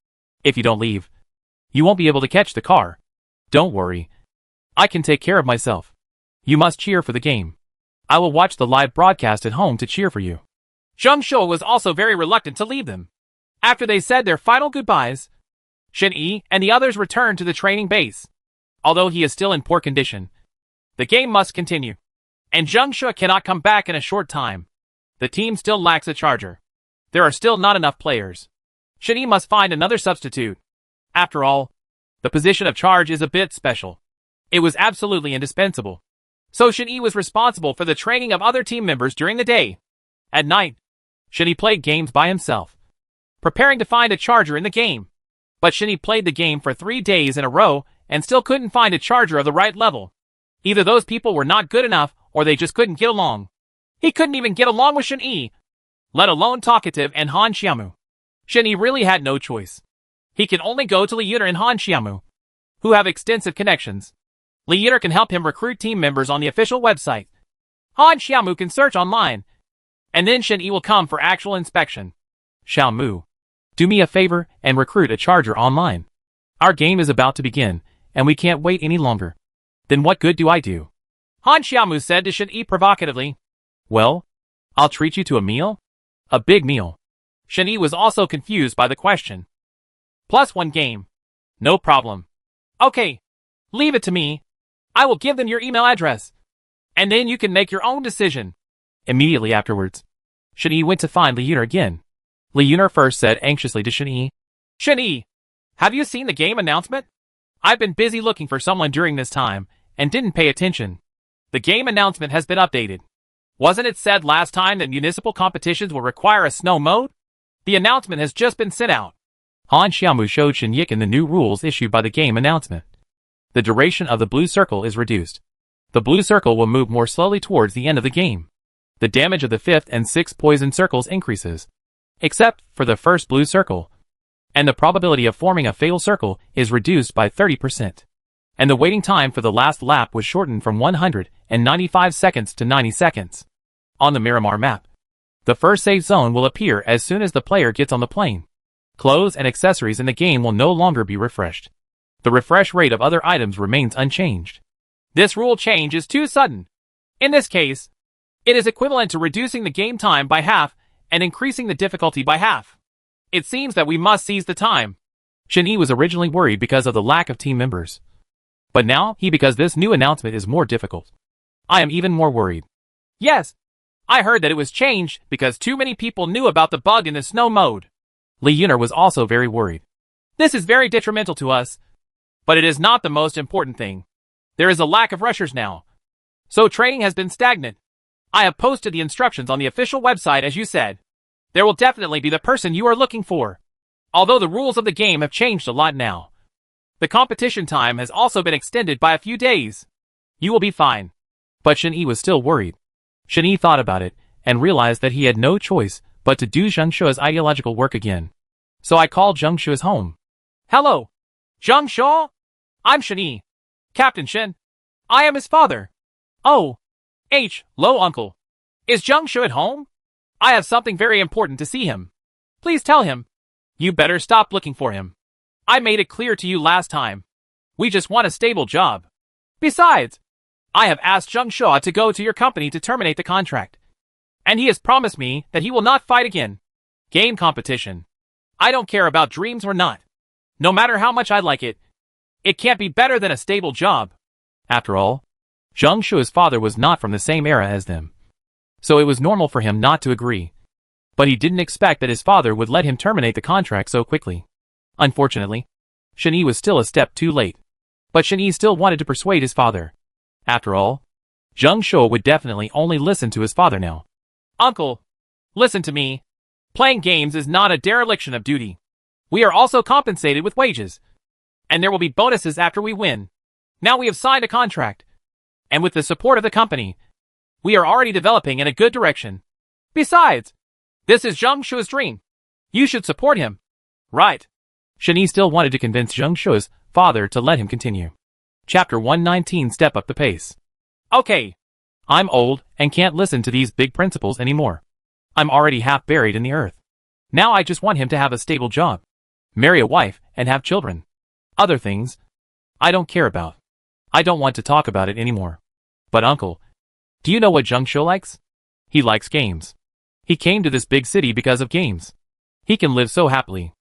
If you don't leave, you won't be able to catch the car. Don't worry. I can take care of myself. You must cheer for the game. I will watch the live broadcast at home to cheer for you. Zhang Shu was also very reluctant to leave them. After they said their final goodbyes, Shen Yi and the others returned to the training base. Although he is still in poor condition, the game must continue. And Zhang Shu cannot come back in a short time. The team still lacks a charger. There are still not enough players. Shen Yi must find another substitute. After all, the position of charge is a bit special. It was absolutely indispensable. So Shen Yi was responsible for the training of other team members during the day. At night, Shen Yi played games by himself, preparing to find a charger in the game. But Shen Yi played the game for 3 days in a row and still couldn't find a charger of the right level. Either those people were not good enough or they just couldn't get along. He couldn't even get along with Shen Yi, let alone Talkative and Han Xiaomu. Shen Yi really had no choice. He can only go to Li Yuner and Han Xiaomu, who have extensive connections. Li Yuner can help him recruit team members on the official website. Han Xiaomu can search online. And then Shen Yi will come for actual inspection. Xiaomu, do me a favor and recruit a charger online. Our game is about to begin, and we can't wait any longer. Then what good do I do? Han Xiaomu said to Shen Yi provocatively. Well, I'll treat you to a meal? A big meal. Shen Yi was also confused by the question. +1 game. No problem. Okay, leave it to me. I will give them your email address. And then you can make your own decision. Immediately afterwards, Shen Yi went to find Li Yuner again. Li Yuner first said anxiously to Shen Yi, Shen Yi, have you seen the game announcement? I've been busy looking for someone during this time, and didn't pay attention. The game announcement has been updated. Wasn't it said last time that municipal competitions will require a snow mode? The announcement has just been sent out. Han Xiaomu showed Shen Yikin the new rules issued by the game announcement. The duration of the blue circle is reduced. The blue circle will move more slowly towards the end of the game. The damage of the 5th and 6th poison circles increases, except for the first blue circle. And the probability of forming a fatal circle is reduced by 30%. And the waiting time for the last lap was shortened from 195 seconds to 90 seconds. On the Miramar map, the first safe zone will appear as soon as the player gets on the plane. Clothes and accessories in the game will no longer be refreshed. The refresh rate of other items remains unchanged. This rule change is too sudden. In this case, it is equivalent to reducing the game time by half and increasing the difficulty by half. It seems that we must seize the time. Shen Yi was originally worried because of the lack of team members. But now, because this new announcement is more difficult. I am even more worried. Yes, I heard that it was changed because too many people knew about the bug in the snow mode. Li Yuner was also very worried. This is very detrimental to us. But it is not the most important thing. There is a lack of rushers now. So training has been stagnant. I have posted the instructions on the official website as you said. There will definitely be the person you are looking for. Although the rules of the game have changed a lot now. The competition time has also been extended by a few days. You will be fine. But Shen Yi was still worried. Shen Yi thought about it, and realized that he had no choice but to do Zhang Shu's ideological work again. So I called Zhang Shu's home. Hello, Zhang Shu? I'm Shen Yi. Captain Shen. I am his father. Oh. Hello uncle. Is Zhang Shu at home? I have something very important to see him. Please tell him. You better stop looking for him. I made it clear to you last time. We just want a stable job. Besides, I have asked Zhang Shu to go to your company to terminate the contract. And he has promised me that he will not fight again. Game competition. I don't care about dreams or not. No matter how much I like it, it can't be better than a stable job. After all, Zhang Shu's father was not from the same era as them. So it was normal for him not to agree. But he didn't expect that his father would let him terminate the contract so quickly. Unfortunately, Shen Yi was still a step too late. But Shen Yi still wanted to persuade his father. After all, Zhang Shu would definitely only listen to his father now. Uncle, listen to me. Playing games is not a dereliction of duty. We are also compensated with wages. And there will be bonuses after we win. Now we have signed a contract. And with the support of the company, We are already developing in a good direction. Besides, this is Zheng Shu's dream. You should support him. Right. Shen still wanted to convince Zheng Shu's father to let him continue. Chapter 119 Step Up the Pace. Okay. I'm old and can't listen to these big principles anymore. I'm already half buried in the earth. Now I just want him to have a stable job, marry a wife, and have children. Other things, I don't care about. I don't want to talk about it anymore. But uncle, do you know what Zheng Shu likes? He likes games. He came to this big city because of games. He can live so happily.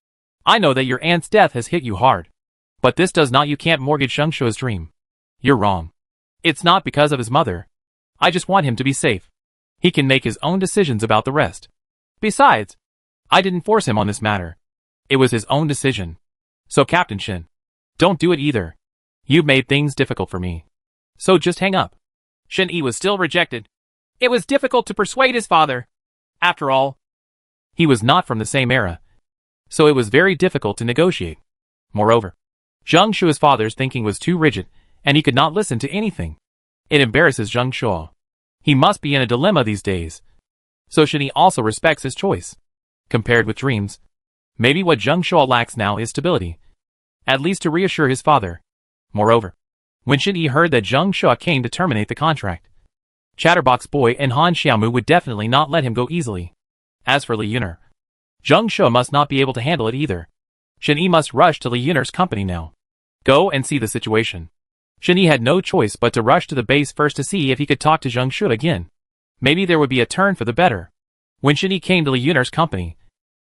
I know that your aunt's death has hit you hard. But this does not, you can't mortgage Zheng Shu's dream. You're wrong. It's not because of his mother. I just want him to be safe. He can make his own decisions about the rest. Besides, I didn't force him on this matter. It was his own decision. So Captain Shin, don't do it either. You've made things difficult for me. So just hang up. Shen Yi was still rejected. It was difficult to persuade his father. After all, he was not from the same era. So it was very difficult to negotiate. Moreover, Zheng Shu's father's thinking was too rigid, and he could not listen to anything. It embarrasses Zheng Shu. He must be in a dilemma these days. So Shen Yi also respects his choice. Compared with dreams, maybe what Zheng Shu lacks now is stability. At least to reassure his father. Moreover, when Shen Yi heard that Zheng Shu came to terminate the contract, Chatterbox Boy and Han Xiaomu would definitely not let him go easily. As for Li Yuner, Zheng Shu must not be able to handle it either. Shen Yi must rush to Li Yuner's company now. Go and see the situation. Shen Yi had no choice but to rush to the base first to see if he could talk to Zheng Shu again. Maybe there would be a turn for the better. When Shen Yi came to Li Yuner's company,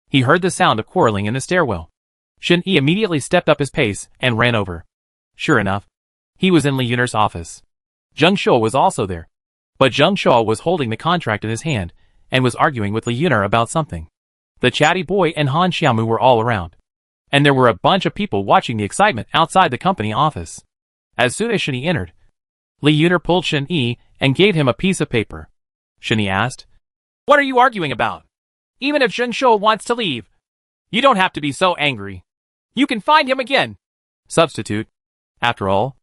he heard the sound of quarreling in the stairwell. Shen Yi immediately stepped up his pace and ran over. Sure enough, he was in Li Yuner's office. Zheng Shu was also there. But Zheng Shu was holding the contract in his hand and was arguing with Li Yuner about something. The chatty boy and Han Xiaomu were all around. And there were a bunch of people watching the excitement outside the company office. As soon as Shen Yi entered, Li Yuner pulled Shen Yi and gave him a piece of paper. Shen Yi asked, "What are you arguing about? Even if Zheng Shu wants to leave, you don't have to be so angry. You can find him again." Substitute. After all,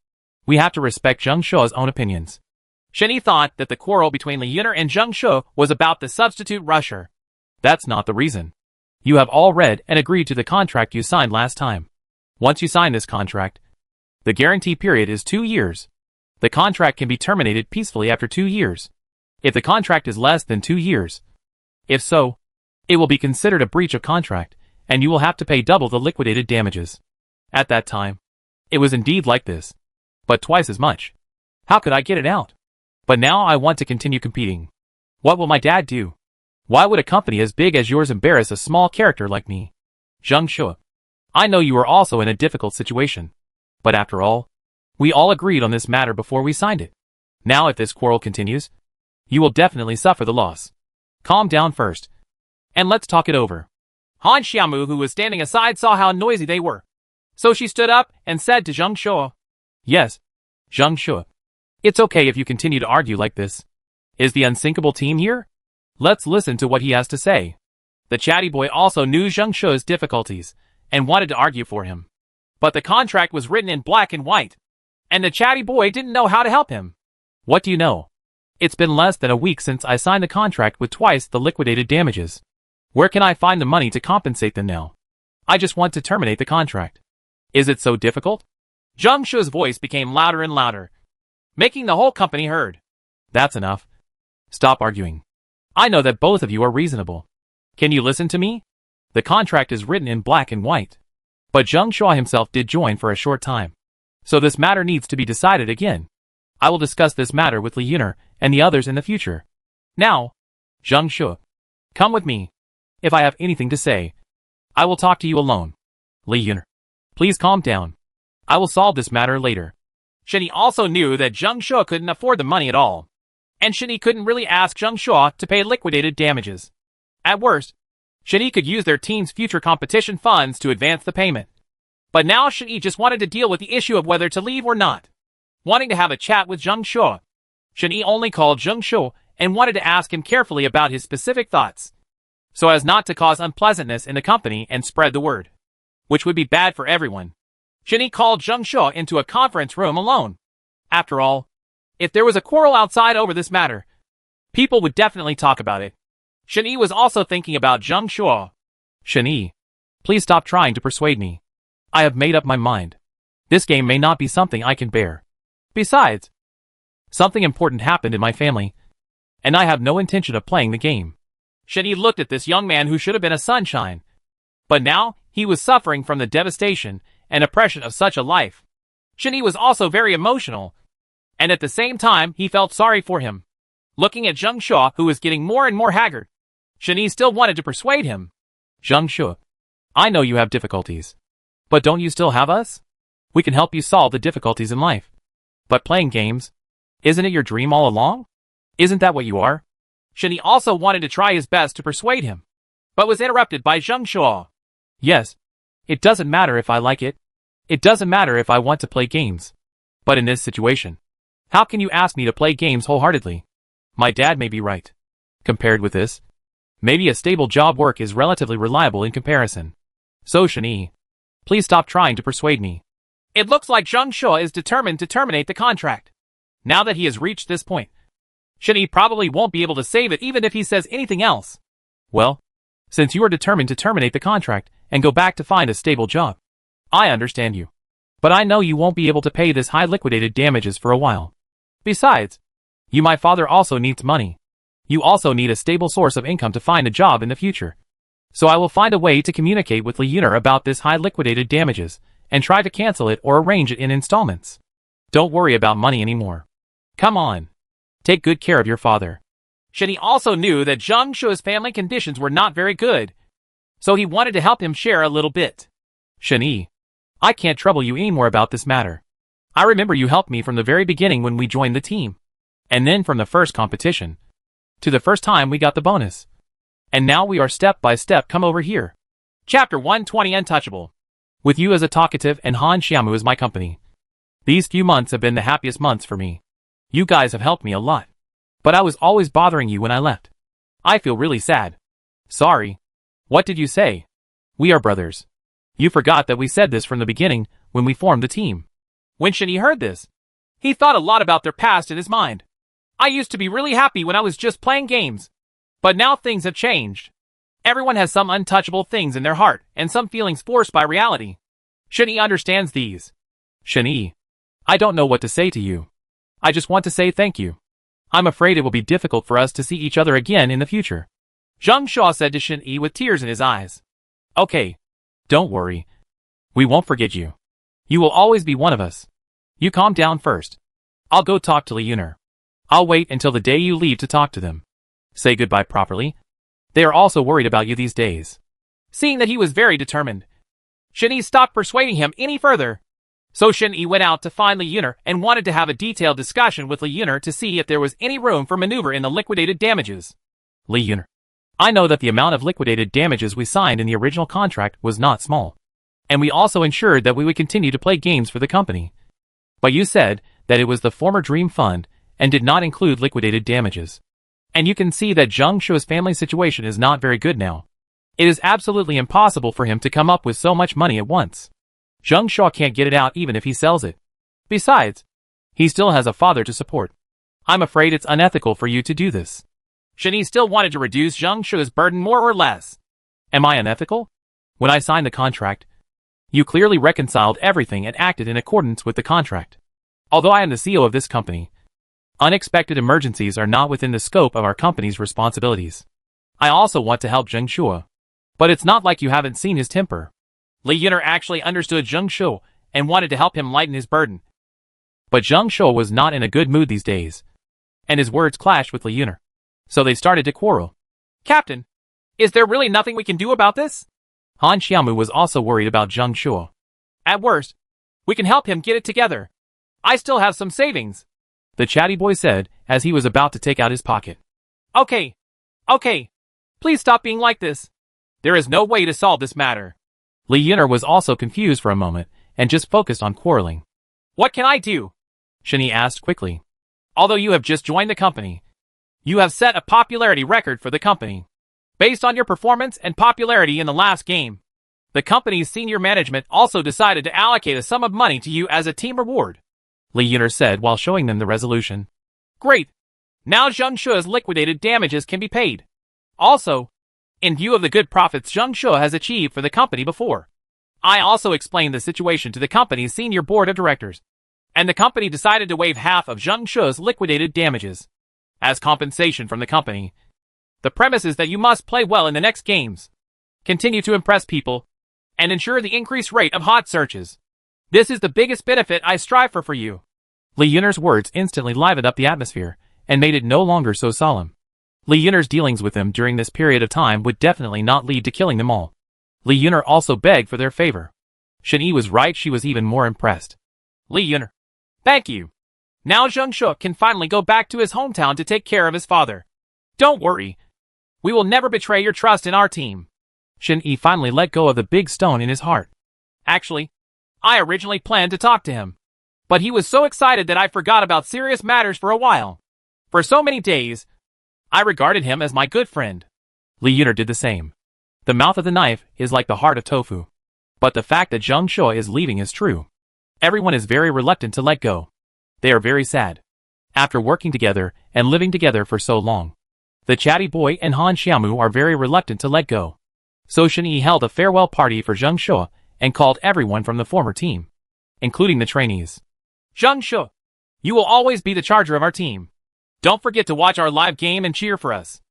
we have to respect Zheng Shu's own opinions. Shen Yi thought that the quarrel between Li Yuner and Zheng Shu was about the substitute rusher. That's not the reason. You have all read and agreed to the contract you signed last time. Once you sign this contract, the guarantee period is 2 years. The contract can be terminated peacefully after 2 years. If the contract is less than 2 years, if so, it will be considered a breach of contract, and you will have to pay double the liquidated damages. At that time, it was indeed like this, but twice as much. How could I get it out? But now I want to continue competing. What will my dad do? Why would a company as big as yours embarrass a small character like me? Zheng Shu, I know you are also in a difficult situation. But after all, we all agreed on this matter before we signed it. Now if this quarrel continues, you will definitely suffer the loss. Calm down first, and let's talk it over. Han Xiaomu, who was standing aside, saw how noisy they were. So she stood up and said to Zheng Shu, "Yes, Zheng Shu. It's okay if you continue to argue like this. Is the unsinkable team here? Let's listen to what he has to say." The chatty boy also knew Zheng Shu's difficulties and wanted to argue for him. But the contract was written in black and white, and the chatty boy didn't know how to help him. What do you know? It's been less than a week since I signed the contract with twice the liquidated damages. Where can I find the money to compensate them now? I just want to terminate the contract. Is it so difficult? Zheng Shu's voice became louder and louder, making the whole company heard. That's enough. Stop arguing. I know that both of you are reasonable. Can you listen to me? The contract is written in black and white. But Zheng Shu himself did join for a short time. So this matter needs to be decided again. I will discuss this matter with Li Yuner and the others in the future. Now, Zheng Shu, come with me. If I have anything to say, I will talk to you alone. Li Yuner, please calm down. I will solve this matter later. Shen Yi also knew that Zheng Shu couldn't afford the money at all. And Shen Yi couldn't really ask Zheng Shu to pay liquidated damages. At worst, Shen Yi could use their team's future competition funds to advance the payment. But now Shen Yi just wanted to deal with the issue of whether to leave or not. Wanting to have a chat with Zheng Shu, Shen Yi only called Zheng Shu and wanted to ask him carefully about his specific thoughts, so as not to cause unpleasantness in the company and spread the word, which would be bad for everyone. Shen Yi called Zheng Shu into a conference room alone. After all, if there was a quarrel outside over this matter, People would definitely talk about it. Shen Yi was also thinking about Zheng Shuo. Shen Yi, please stop trying to persuade me. I have made up my mind. This game may not be something I can bear. Besides, something important happened in my family, and I have no intention of playing the game. Shen Yi looked at this young man who should have been a sunshine. But now, he was suffering from the devastation and oppression of such a life. Shen Yi was also very emotional, and at the same time he felt sorry for him. Looking at Zheng Shuo, who was getting more and more haggard, Shen Yi still wanted to persuade him. Zheng Shuo, I know you have difficulties. But don't you still have us? We can help you solve the difficulties in life. But playing games, isn't it your dream all along? Isn't that what you are? Shen Yi also wanted to try his best to persuade him, but was interrupted by Zheng Shuo. Yes, it doesn't matter if I like it. It doesn't matter if I want to play games. But in this situation, how can you ask me to play games wholeheartedly? My dad may be right. Compared with this, maybe a stable job work is relatively reliable in comparison. So Shen Yi, please stop trying to persuade me. It looks like Zheng Shuo is determined to terminate the contract. Now that he has reached this point, Shen Yi probably won't be able to save it even if he says anything else. Well, since you are determined to terminate the contract and go back to find a stable job, I understand you. But I know you won't be able to pay this high liquidated damages for a while. Besides, my father also needs money. You also need a stable source of income to find a job in the future. So I will find a way to communicate with Li Yuner about this high liquidated damages and try to cancel it or arrange it in installments. Don't worry about money anymore. Come on. Take good care of your father. Shen Yi also knew that Zheng Shuo's family conditions were not very good, so he wanted to help him share a little bit. Shen Yi, I can't trouble you anymore about this matter. I remember you helped me from the very beginning when we joined the team. And then from the first competition to the first time we got the bonus. And now we are step by step come over here. Chapter 120 Untouchable. With you as a talkative and Han Xiaomu as my company. These few months have been the happiest months for me. You guys have helped me a lot. But I was always bothering you when I left. I feel really sad. Sorry. What did you say? We are brothers. You forgot that we said this from the beginning when we formed the team. When Shen Yi heard this, he thought a lot about their past in his mind. I used to be really happy when I was just playing games. But now things have changed. Everyone has some untouchable things in their heart and some feelings forced by reality. Shen Yi understands these. Shen Yi, I don't know what to say to you. I just want to say thank you. I'm afraid it will be difficult for us to see each other again in the future. Zheng Shuo said to Shen Yi with tears in his eyes. Okay. Don't worry. We won't forget you. You will always be one of us. You calm down first. I'll go talk to Li Yuner. I'll wait until the day you leave to talk to them. Say goodbye properly. They are also worried about you these days. Seeing that he was very determined, Shen Yi stopped persuading him any further. So Shen Yi went out to find Li Yuner and wanted to have a detailed discussion with Li Yuner to see if there was any room for maneuver in the liquidated damages. Li Yuner, I know that the amount of liquidated damages we signed in the original contract was not small. And we also ensured that we would continue to play games for the company. But you said that it was the former Dream Fund and did not include liquidated damages. And you can see that Zheng Shuo's family situation is not very good now. It is absolutely impossible for him to come up with so much money at once. Zheng Shuo can't get it out even if he sells it. Besides, he still has a father to support. I'm afraid it's unethical for you to do this. Shen Yi still wanted to reduce Zheng Shuo's burden more or less. Am I unethical? When I signed the contract, you clearly reconciled everything and acted in accordance with the contract. Although I am the CEO of this company, unexpected emergencies are not within the scope of our company's responsibilities. I also want to help Zheng Shuo. But it's not like you haven't seen his temper. Li Yuner actually understood Zheng Shuo and wanted to help him lighten his burden. But Zheng Shuo was not in a good mood these days, and his words clashed with Li Yuner. So they started to quarrel. Captain, is there really nothing we can do about this? Han Xiaomu was also worried about Zheng Shuo. At worst, we can help him get it together. I still have some savings, the chatty boy said as he was about to take out his pocket. Okay. Please stop being like this. There is no way to solve this matter. Li Yuner was also confused for a moment and just focused on quarreling. What can I do? Shen Yi asked quickly. Although you have just joined the company, you have set a popularity record for the company. Based on your performance and popularity in the last game, the company's senior management also decided to allocate a sum of money to you as a team reward, Li Yuner said while showing them the resolution. Great. Now Zheng Shu's liquidated damages can be paid. Also, in view of the good profits Zheng Shu has achieved for the company before, I also explained the situation to the company's senior board of directors, and the company decided to waive half of Zheng Shu's liquidated damages as compensation from the company. The premise is that you must play well in the next games, continue to impress people, and ensure the increased rate of hot searches. This is the biggest benefit I strive for you. Li Yun'er's words instantly livened up the atmosphere and made it no longer so solemn. Li Yun'er's dealings with them during this period of time would definitely not lead to killing them all. Li Yun'er also begged for their favor. Shen Yi was right, she was even more impressed. Li Yun'er, thank you. Now Zheng Shu can finally go back to his hometown to take care of his father. Don't worry. We will never betray your trust in our team. Shen Yi finally let go of the big stone in his heart. Actually, I originally planned to talk to him, but he was so excited that I forgot about serious matters for a while. For so many days, I regarded him as my good friend. Li Yun'er did the same. The mouth of the knife is like the heart of tofu. But the fact that Zheng Shu is leaving is true. Everyone is very reluctant to let go. They are very sad. After working together and living together for so long, the chatty boy and Han Xiaomu are very reluctant to let go. So Shen Yi held a farewell party for Zheng Shu and called everyone from the former team, including the trainees. Zheng Shu, you will always be the charger of our team. Don't forget to watch our live game and cheer for us.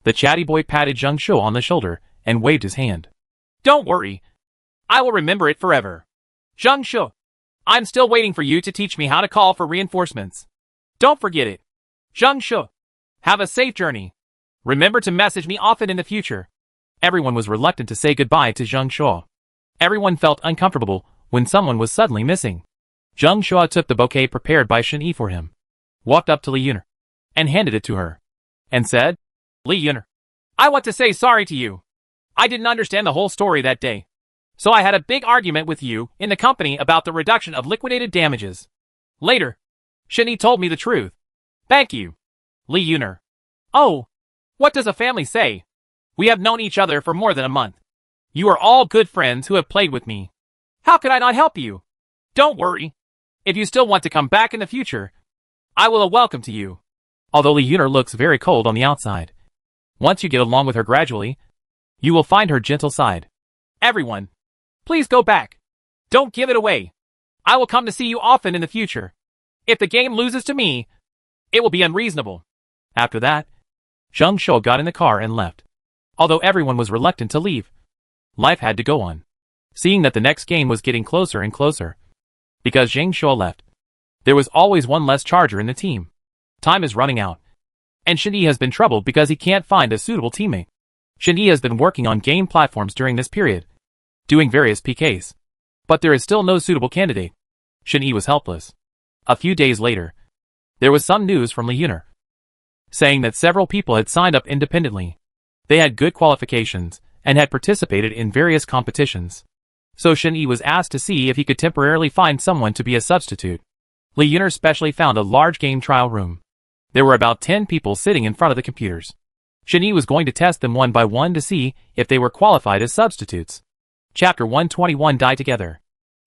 The chatty boy patted Zheng Shu on the shoulder and waved his hand. Don't worry. I will remember it forever. Zheng Shu, I'm still waiting for you to teach me how to call for reinforcements. Don't forget it. Zheng Shu, have a safe journey. Remember to message me often in the future. Everyone was reluctant to say goodbye to Zheng Shu. Everyone felt uncomfortable when someone was suddenly missing. Zheng Shu took the bouquet prepared by Shen Yi for him, walked up to Li Yun'er, and handed it to her, and said, Li Yun'er, I want to say sorry to you. I didn't understand the whole story that day, so I had a big argument with you in the company about the reduction of liquidated damages. Later, Shen Yi told me the truth. Thank you, Li Yun'er. Oh, what does a family say? We have known each other for more than a month. You are all good friends who have played with me. How could I not help you? Don't worry. If you still want to come back in the future, I will welcome to you. Although Li Yun'er looks very cold on the outside, once you get along with her gradually, you will find her gentle side. Everyone, please go back. Don't give it away. I will come to see you often in the future. If the game loses to me, it will be unreasonable. After that, Zheng Shu got in the car and left. Although everyone was reluctant to leave, life had to go on. Seeing that the next game was getting closer and closer, because Zheng Shu left, there was always one less charger in the team. Time is running out, and Shen Yi has been troubled because he can't find a suitable teammate. Shen Yi has been working on game platforms during this period, doing various PKs, but there is still no suitable candidate. Shen Yi was helpless. A few days later, there was some news from Li Yun'er, saying that several people had signed up independently. They had good qualifications and had participated in various competitions. So Shen Yi was asked to see if he could temporarily find someone to be a substitute. Li Yun'er specially found a large game trial room. There were about 10 people sitting in front of the computers. Shen Yi was going to test them one by one to see if they were qualified as substitutes. Chapter 121 Die Together.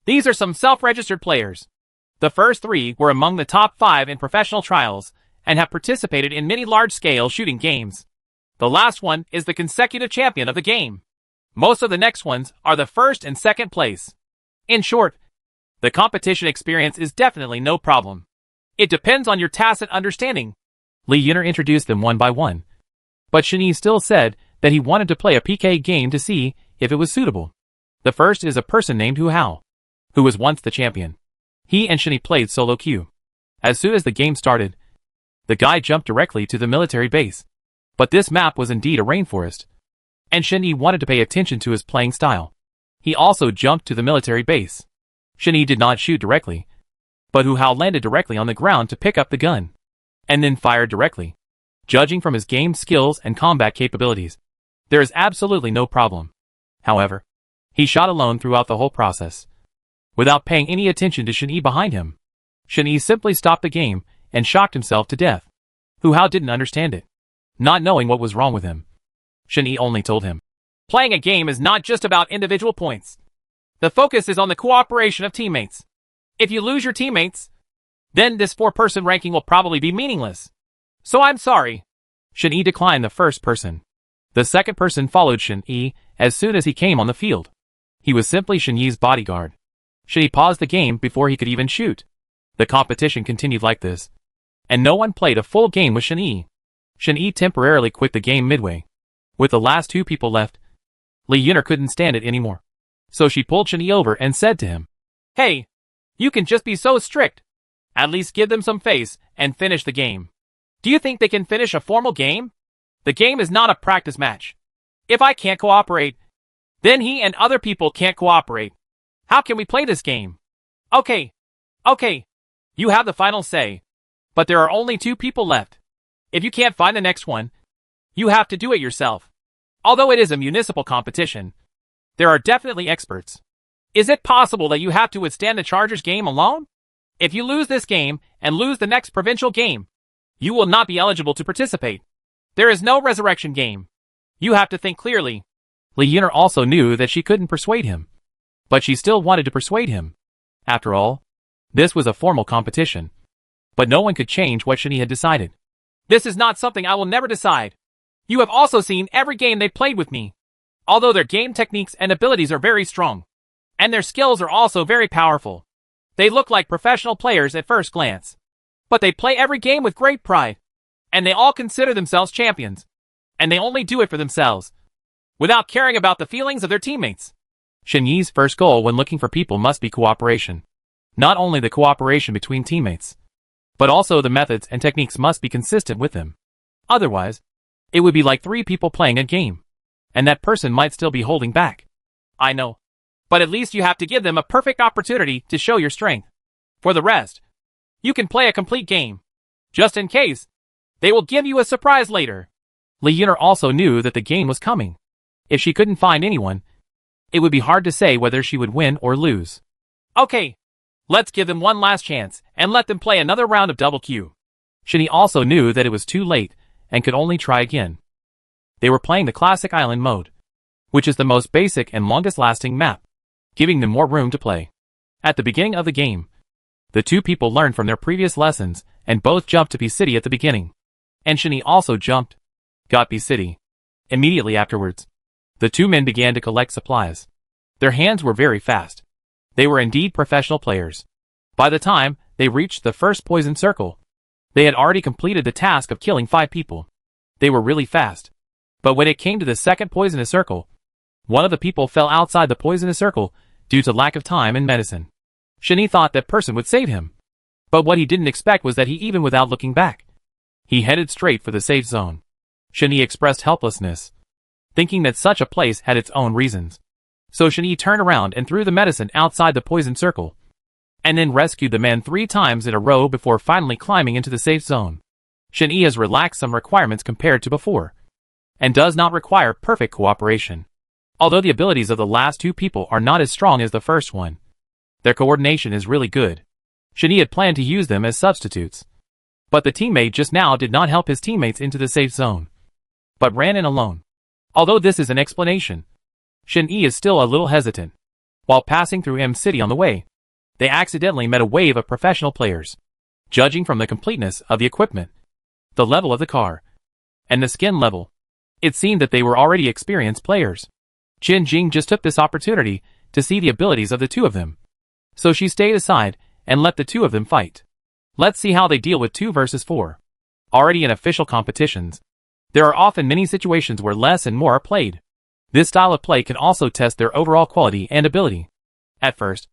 These are some self-registered players. The first 3 were among the top 5 in professional trials and have participated in many large-scale shooting games. The last one is the consecutive champion of the game. Most of the next ones are the first and second place. In short, the competition experience is definitely no problem. It depends on your tacit understanding. Li Yun'er introduced them one by one, but Shen Yi still said that he wanted to play a PK game to see if it was suitable. The first is a person named Hu Hao, who was once the champion. He and Shen Yi played solo queue. As soon as the game started, the guy jumped directly to the military base. But this map was indeed a rainforest, and Shen Yi wanted to pay attention to his playing style. He also jumped to the military base. Shen Yi did not shoot directly, but Hu Hao landed directly on the ground to pick up the gun, and then fired directly. Judging from his game skills and combat capabilities, there is absolutely no problem. However, he shot alone throughout the whole process, without paying any attention to Shen Yi behind him. Shen Yi simply stopped the game and shocked himself to death. Hu Hao didn't understand it, not knowing what was wrong with him. Shen Yi only told him, playing a game is not just about individual points. The focus is on the cooperation of teammates. If you lose your teammates, then this 4-person ranking will probably be meaningless. So I'm sorry. Shen-Yi declined the first person. The second person followed Shen-Yi as soon as he came on the field. He was simply Shen-Yi's bodyguard. Shen-Yi paused the game before he could even shoot. The competition continued like this, and no one played a full game with Shen-Yi. Shen-Yi temporarily quit the game midway. With the last two people left, Li Yuner couldn't stand it anymore. So she pulled Shen-Yi over and said to him, Hey, you can just be so strict. At least give them some face and finish the game. Do you think they can finish a formal game? The game is not a practice match. If I can't cooperate, then he and other people can't cooperate. How can we play this game? Okay. You have the final say. But there are only 2 people left. If you can't find the next one, you have to do it yourself. Although it is a municipal competition, there are definitely experts. Is it possible that you have to withstand the Chargers game alone? If you lose this game and lose the next provincial game, you will not be eligible to participate. There is no resurrection game. You have to think clearly. Li Yuner also knew that she couldn't persuade him, but she still wanted to persuade him. After all, this was a formal competition. But no one could change what Shen-Yi had decided. This is not something I will never decide. You have also seen every game they played with me. Although their game techniques and abilities are very strong, and their skills are also very powerful. They look like professional players at first glance. But they play every game with great pride. And they all consider themselves champions. And they only do it for themselves, without caring about the feelings of their teammates. Shen-Yi's first goal when looking for people must be cooperation. Not only the cooperation between teammates, but also the methods and techniques must be consistent with them. Otherwise, it would be like 3 people playing a game, and that person might still be holding back. I know. But at least you have to give them a perfect opportunity to show your strength. For the rest, you can play a complete game. Just in case, they will give you a surprise later. Li Yuner also knew that the game was coming. If she couldn't find anyone, it would be hard to say whether she would win or lose. Okay. Let's give them one last chance and let them play another round of double Q. Shen-Yi also knew that it was too late and could only try again. They were playing the classic island mode, which is the most basic and longest lasting map, giving them more room to play. At the beginning of the game, the 2 people learned from their previous lessons and both jumped to P City at the beginning. And Shen-Yi also jumped, got P City. Immediately afterwards, the 2 men began to collect supplies. Their hands were very fast. They were indeed professional players. By the time they reached the first poison circle, they had already completed the task of killing 5 people. They were really fast. But when it came to the second poisonous circle, one of the people fell outside the poisonous circle due to lack of time and medicine. Shen-Yi thought that person would save him. But what he didn't expect was that even without looking back, he headed straight for the safe zone. Shen-Yi expressed helplessness, thinking that such a place had its own reasons. So Shen-Yi turned around and threw the medicine outside the poison circle, and then rescued the man 3 times in a row before finally climbing into the safe zone. Shen-Yi has relaxed some requirements compared to before, and does not require perfect cooperation. Although the abilities of the last 2 people are not as strong as the first one, their coordination is really good. Shen-Yi had planned to use them as substitutes. But the teammate just now did not help his teammates into the safe zone, but ran in alone. Although this is an explanation, Shen-Yi is still a little hesitant. While passing through M City on the way, they accidentally met a wave of professional players. Judging from the completeness of the equipment, the level of the car, and the skin level, it seemed that they were already experienced players. Qin Jing just took this opportunity to see the abilities of the 2 of them. So she stayed aside and let the 2 of them fight. Let's see how they deal with 2 versus 4. Already in official competitions, there are often many situations where less and more are played. This style of play can also test their overall quality and ability. At first,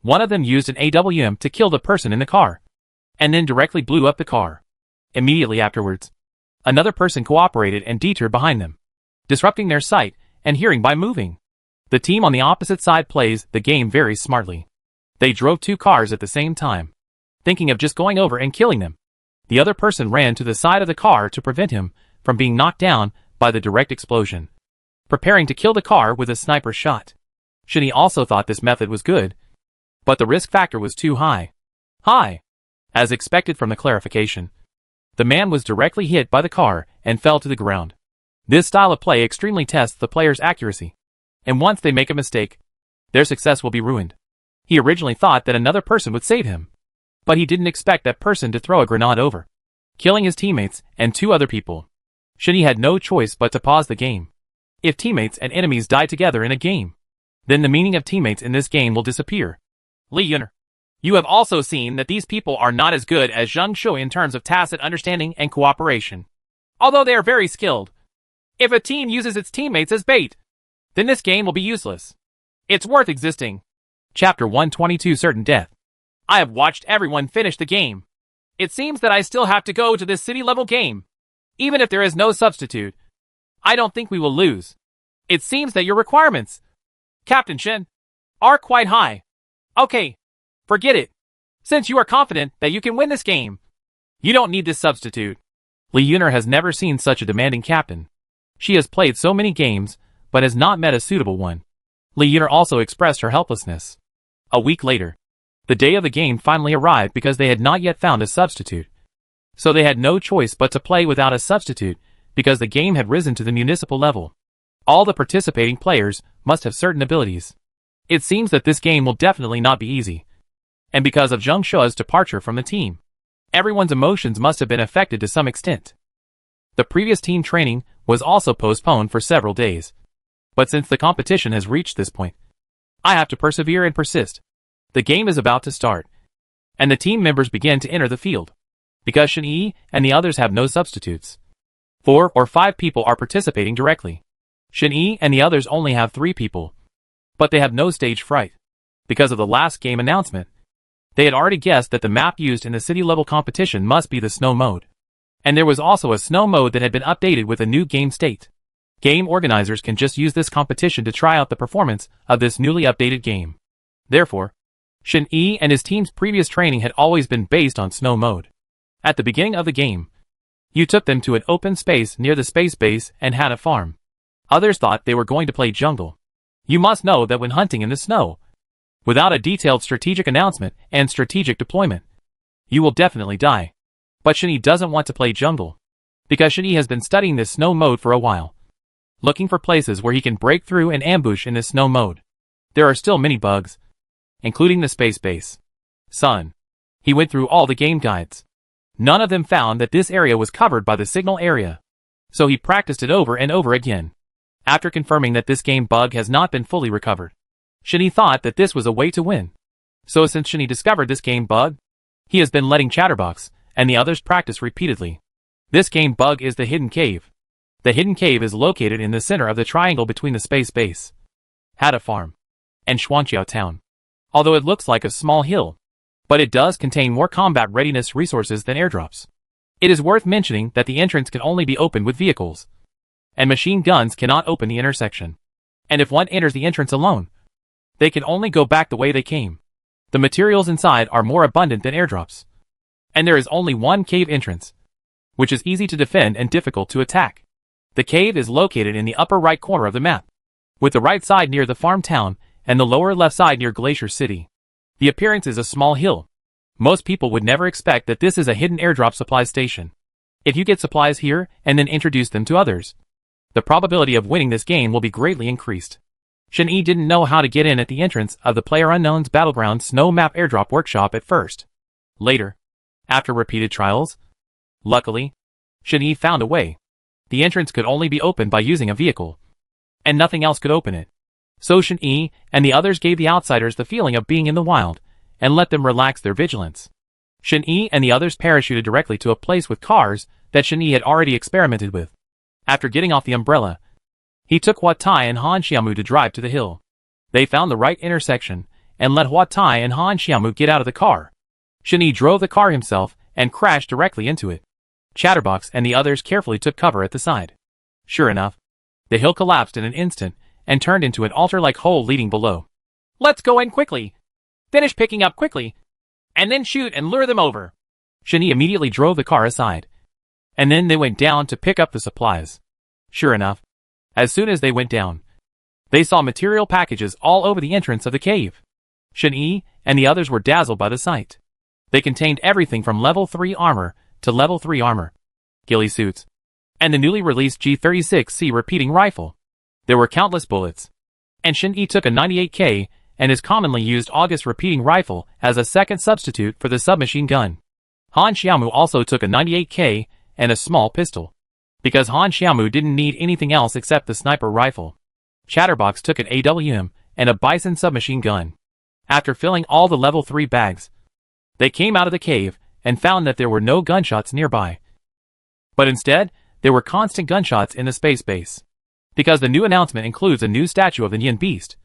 one of them used an AWM to kill the person in the car, and then directly blew up the car. Immediately afterwards, another person cooperated and detoured behind them, disrupting their sight and hearing by moving. The team on the opposite side plays the game very smartly. They drove 2 cars at the same time, thinking of just going over and killing them. The other person ran to the side of the car to prevent him from being knocked down by the direct explosion, preparing to kill the car with a sniper shot. Shen-Yi also thought this method was good, but the risk factor was too high. As expected from the clarification, the man was directly hit by the car and fell to the ground. This style of play extremely tests the player's accuracy, and once they make a mistake, their success will be ruined. He originally thought that another person would save him, but he didn't expect that person to throw a grenade over. killing his teammates and 2 other people. Shin-Yi had no choice but to pause the game. If teammates and enemies die together in a game, then the meaning of teammates in this game will disappear. Li Yuner, you have also seen that these people are not as good as Zheng Shui in terms of tacit understanding and cooperation. Although they are very skilled, if a team uses its teammates as bait, then this game will be useless. It's worth existing. Chapter 122 Certain Death. I have watched everyone finish the game. It seems that I still have to go to this city-level game. Even if there is no substitute, I don't think we will lose. It seems that your requirements, Captain Shin, are quite high. Okay, forget it. Since you are confident that you can win this game, you don't need this substitute. Li Yuner has never seen such a demanding captain. She has played so many games, but has not met a suitable one. Li Yuner also expressed her helplessness. A week later, the day of the game finally arrived because they had not yet found a substitute. So they had no choice but to play without a substitute because the game had risen to the municipal level. All the participating players must have certain abilities. It seems that this game will definitely not be easy. And because of Zheng Shui's departure from the team, everyone's emotions must have been affected to some extent. The previous team training was also postponed for several days. But since the competition has reached this point, I have to persevere and persist. The game is about to start, and the team members begin to enter the field. Because Shin-Yi and the others have no substitutes, 4 or 5 people are participating directly. Shin-Yi and the others only have 3 people. But they have no stage fright. Because of the last game announcement, they had already guessed that the map used in the city-level competition must be the snow mode. And there was also a snow mode that had been updated with a new game state. Game organizers can just use this competition to try out the performance of this newly updated game. Therefore, Shin-Yi and his team's previous training had always been based on snow mode. At the beginning of the game, you took them to an open space near the space base and had a farm. Others thought they were going to play jungle. You must know that when hunting in the snow, without a detailed strategic announcement and strategic deployment, you will definitely die. But Shin-Yi doesn't want to play jungle, because Shin-Yi has been studying this snow mode for a while, looking for places where he can break through and ambush in this snow mode. There are still many bugs, including the space base. Son. He went through all the game guides. None of them found that this area was covered by the signal area. So he practiced it over and over again. After confirming that this game bug has not been fully recovered, Shin-Yi thought that this was a way to win. So since Shin-Yi discovered this game bug, he has been letting Chatterbox and the others practice repeatedly. This game bug is the hidden cave. The hidden cave is located in the center of the triangle between the space base, Hada Farm, and Xuanqiao Town. Although it looks like a small hill, but it does contain more combat readiness resources than airdrops. It is worth mentioning that the entrance can only be opened with vehicles, and machine guns cannot open the intersection. And if one enters the entrance alone, they can only go back the way they came. The materials inside are more abundant than airdrops. And there is only one cave entrance, which is easy to defend and difficult to attack. The cave is located in the upper right corner of the map, with the right side near the farm town and the lower left side near Glacier City. The appearance is a small hill. Most people would never expect that this is a hidden airdrop supply station. If you get supplies here and then introduce them to others, the probability of winning this game will be greatly increased. Shin-Yi didn't know how to get in at the entrance of the PlayerUnknown's Battlegrounds Snow Map Airdrop Workshop at first. Later, after repeated trials, luckily, Shin-Yi found a way. The entrance could only be opened by using a vehicle, and nothing else could open it. So Shin-Yi and the others gave the outsiders the feeling of being in the wild, and let them relax their vigilance. Shin-Yi and the others parachuted directly to a place with cars that Shin-Yi had already experimented with. After getting off the umbrella, he took Hua Tai and Han Xiaomu to drive to the hill. They found the right intersection, and let Hua Tai and Han Xiaomu get out of the car. Shin-Yi drove the car himself and crashed directly into it. Chatterbox and the others carefully took cover at the side. Sure enough, the hill collapsed in an instant and turned into an altar-like hole leading below. Let's go in quickly. Finish picking up quickly, and then shoot and lure them over. Shin-Yi immediately drove the car aside, and then they went down to pick up the supplies. Sure enough, as soon as they went down, they saw material packages all over the entrance of the cave. Shin-Yi and the others were dazzled by the sight. They contained everything from level 3 armor to level 3 armor, ghillie suits, and the newly released G36C repeating rifle. There were countless bullets, and Shin-Yi took a 98K and his commonly used August repeating rifle as a second substitute for the submachine gun. Han Xiaomu also took a 98K and a small pistol, because Han Xiaomu didn't need anything else except the sniper rifle. Chatterbox took an AWM and a Bison submachine gun. After filling all the level 3 bags, they came out of the cave and found that there were no gunshots nearby. But instead, there were constant gunshots in the space base, because the new announcement includes a new statue of the Yin Beast,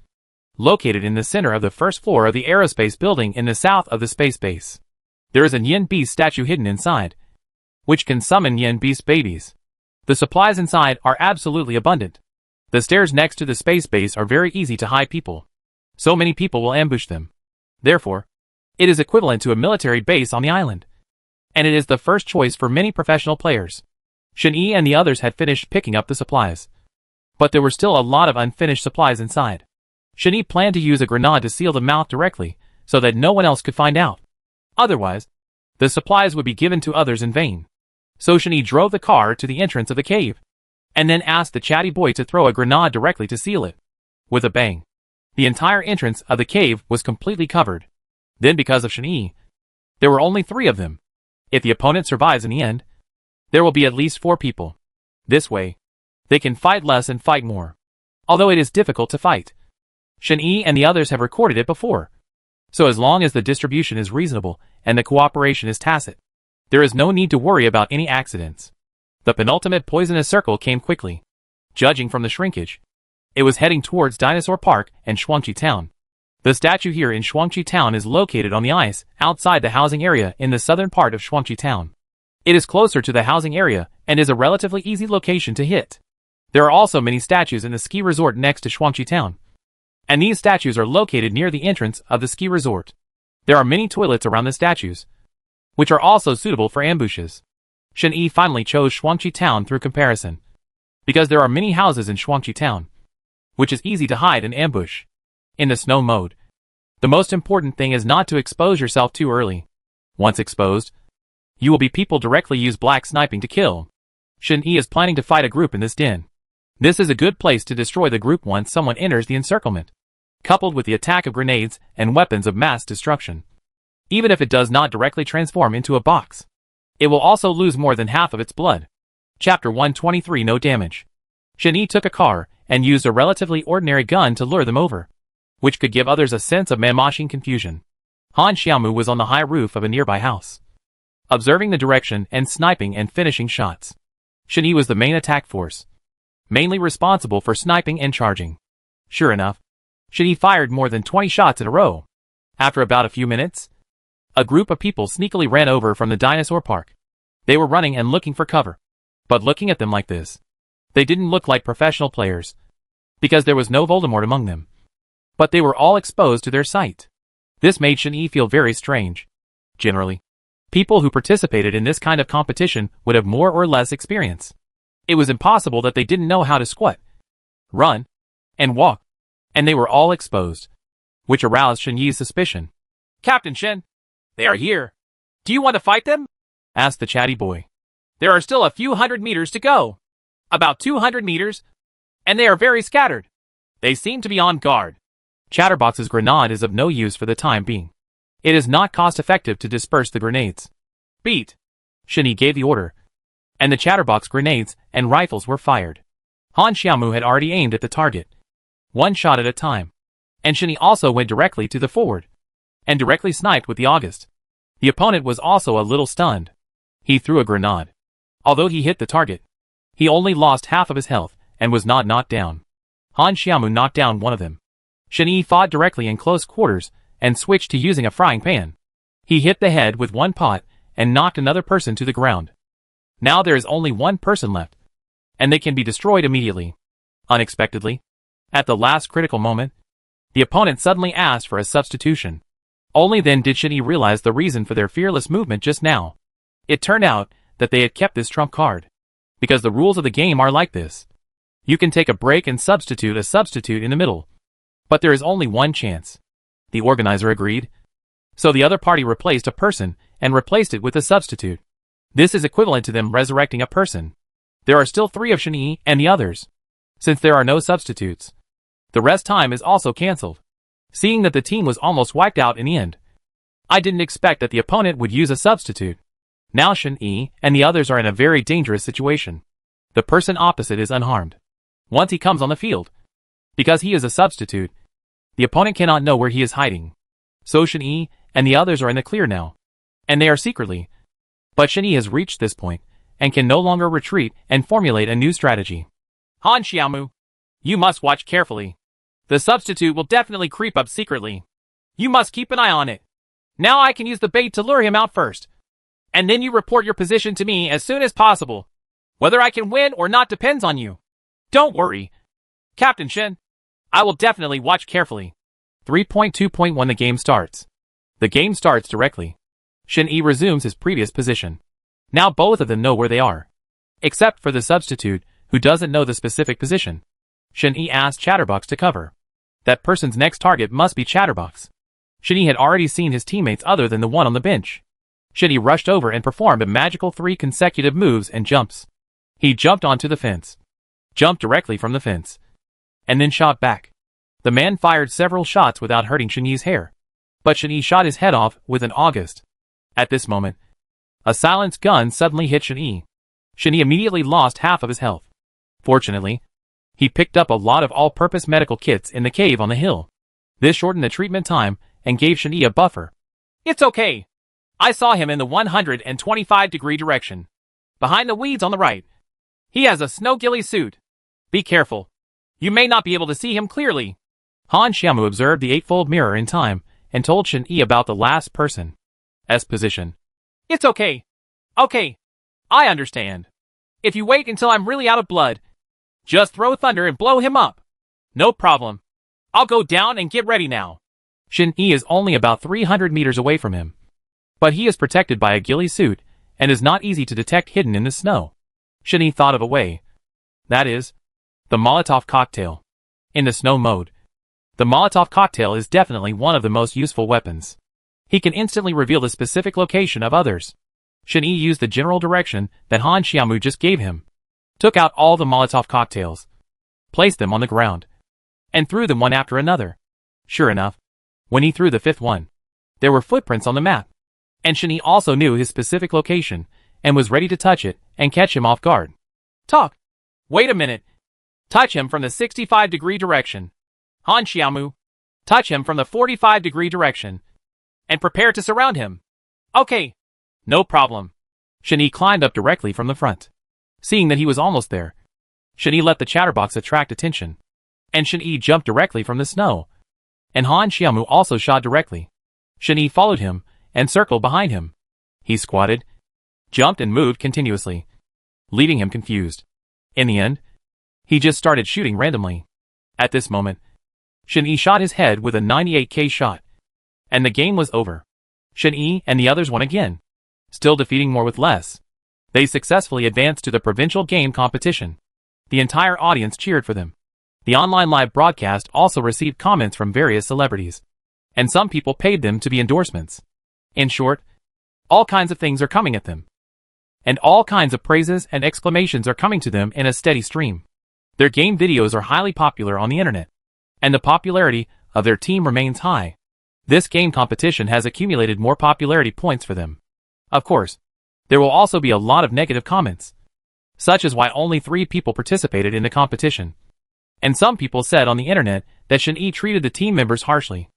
located in the center of the first floor of the aerospace building in the south of the space base. There is a Yin Beast statue hidden inside, which can summon Yin Beast babies. The supplies inside are absolutely abundant. The stairs next to the space base are very easy to hide people, so many people will ambush them. Therefore, it is equivalent to a military base on the island, and it is the first choice for many professional players. Shen-Yi and the others had finished picking up the supplies, but there were still a lot of unfinished supplies inside. Shen-Yi planned to use a grenade to seal the mouth directly, so that no one else could find out. Otherwise, the supplies would be given to others in vain. So Shen-Yi drove the car to the entrance of the cave, and then asked the chatty boy to throw a grenade directly to seal it. With a bang, the entire entrance of the cave was completely covered. Then because of Shen-Yi, there were only 3 of them. If the opponent survives in the end, there will be at least 4 people. This way, they can fight less and fight more. Although it is difficult to fight, Shen-Yi and the others have recorded it before. So as long as the distribution is reasonable and the cooperation is tacit, there is no need to worry about any accidents. The penultimate poisonous circle came quickly. Judging from the shrinkage, it was heading towards Dinosaur Park and Shuangqi Town. The statue here in Shuangqi Town is located on the ice outside the housing area in the southern part of Shuangqi Town. It is closer to the housing area and is a relatively easy location to hit. There are also many statues in the ski resort next to Shuangqi Town, and these statues are located near the entrance of the ski resort. There are many toilets around the statues, which are also suitable for ambushes. Shen-Yi finally chose Shuangqi Town through comparison, because there are many houses in Shuangqi Town, which is easy to hide and ambush. In the snow mode, the most important thing is not to expose yourself too early. Once exposed, you will be people directly use black sniping to kill. Shen-Yi is planning to fight a group in this den. This is a good place to destroy the group once someone enters the encirclement, coupled with the attack of grenades and weapons of mass destruction. Even if it does not directly transform into a box, it will also lose more than half of its blood. Chapter 123 No Damage. Shen-Yi took a car and used a relatively ordinary gun to lure them over, which could give others a sense of man-machine confusion. Han Xiaomu was on the high roof of a nearby house, observing the direction and sniping and finishing shots. Shen-Yi was the main attack force, mainly responsible for sniping and charging. Sure enough, Shen-Yi fired more than 20 shots in a row. After about a few minutes, a group of people sneakily ran over from the dinosaur park. They were running and looking for cover. But looking at them like this, they didn't look like professional players, because there was no Voldemort among them. But they were all exposed to their sight. This made Shen-Yi feel very strange. Generally, people who participated in this kind of competition would have more or less experience. It was impossible that they didn't know how to squat, run, and walk, and they were all exposed, which aroused Shen-Yi's suspicion. Captain Shen, they are here. Do you want to fight them? Asked the chatty boy. There are still a few hundred meters to go. About 200 meters, and they are very scattered. They seem to be on guard. Chatterbox's grenade is of no use for the time being. It is not cost-effective to disperse the grenades. Beat. Shen-Yi gave the order, and the Chatterbox grenades and rifles were fired. Han Xiaomu had already aimed at the target, one shot at a time, and Shen-Yi also went directly to the forward, and directly sniped with the August. The opponent was also a little stunned. He threw a grenade. Although he hit the target, he only lost half of his health and was not knocked down. Han Xiaomu knocked down one of them. Shen-Yi fought directly in close quarters and switched to using a frying pan. He hit the head with one pot and knocked another person to the ground. Now there is only one person left, and they can be destroyed immediately. Unexpectedly, at the last critical moment, the opponent suddenly asked for a substitution. Only then did Shen-Yi realize the reason for their fearless movement just now. It turned out that they had kept this trump card, because the rules of the game are like this. You can take a break and substitute a substitute in the middle, but there is only one chance. The organizer agreed, so the other party replaced a person and replaced it with a substitute. This is equivalent to them resurrecting a person. There are still 3 of Shen-Yi and the others. Since there are no substitutes, the rest time is also cancelled. Seeing that the team was almost wiped out in the end, I didn't expect that the opponent would use a substitute. Now Shen-Yi and the others are in a very dangerous situation. The person opposite is unharmed. Once he comes on the field, because he is a substitute, the opponent cannot know where he is hiding. So Shen-Yi and the others are in the clear now. And they are secretly. But Shen-Yi has reached this point and can no longer retreat and formulate a new strategy. Han Xiaomu, you must watch carefully. The substitute will definitely creep up secretly. You must keep an eye on it. Now I can use the bait to lure him out first. And then you report your position to me as soon as possible. Whether I can win or not depends on you. Don't worry, Captain Shen. I will definitely watch carefully. 3.2.1 The game starts. The game starts directly. Shen-Yi resumes his previous position. Now both of them know where they are. Except for the substitute, who doesn't know the specific position. Shen-Yi asks Chatterbox to cover. That person's next target must be Chatterbox. Shen-Yi had already seen his teammates other than the one on the bench. Shen-Yi rushed over and performed a magical 3 consecutive moves and jumps. He jumped onto the fence. Jumped directly from the fence. And then shot back. The man fired several shots without hurting Shen-Yi's hair. But Shen-Yi shot his head off with an August. At this moment, a silenced gun suddenly hit Shen-Yi. Shen-Yi immediately lost half of his health. Fortunately, he picked up a lot of all-purpose medical kits in the cave on the hill. This shortened the treatment time and gave Shen-Yi a buffer. It's okay. I saw him in the 125-degree direction. Behind the weeds on the right. He has a snow ghillie suit. Be careful. You may not be able to see him clearly. Han Xiaomu observed the eightfold mirror in time and told Shen-Yi about the last person's position. It's okay. Okay. I understand. If you wait until I'm really out of blood, just throw thunder and blow him up. No problem. I'll go down and get ready now. Shen-Yi is only about 300 meters away from him. But he is protected by a ghillie suit and is not easy to detect hidden in the snow. Shen-Yi thought of a way. That is, the Molotov cocktail. In the snow mode, the Molotov cocktail is definitely one of the most useful weapons. He can instantly reveal the specific location of others. Shen-Yi used the general direction that Han Xiaomu just gave him. Took out all the Molotov cocktails. Placed them on the ground. And threw them one after another. Sure enough, when he threw the fifth one, there were footprints on the map. And Shen-Yi also knew his specific location and was ready to touch it and catch him off guard. Talk. Wait a minute. Touch him from the 65-degree direction. Han Xiaomu. Touch him from the 45-degree direction. And prepare to surround him. Okay. No problem. Shen-Yi climbed up directly from the front. Seeing that he was almost there, Shen-Yi let the chatterbox attract attention. And Shen-Yi jumped directly from the snow. And Han Xiaomu also shot directly. Shen-Yi followed him and circled behind him. He squatted, jumped and moved continuously, leaving him confused. In the end, he just started shooting randomly. At this moment, Shen-Yi shot his head with a 98k shot. And the game was over. Shen-Yi and the others won again. Still defeating more with less. They successfully advanced to the provincial game competition. The entire audience cheered for them. The online live broadcast also received comments from various celebrities. And some people paid them to be endorsements. In short, all kinds of things are coming at them. And all kinds of praises and exclamations are coming to them in a steady stream. Their game videos are highly popular on the internet. And the popularity of their team remains high. This game competition has accumulated more popularity points for them. Of course, there will also be a lot of negative comments. Such as why only 3 people participated in the competition. And some people said on the internet that Shen-Yi treated the team members harshly.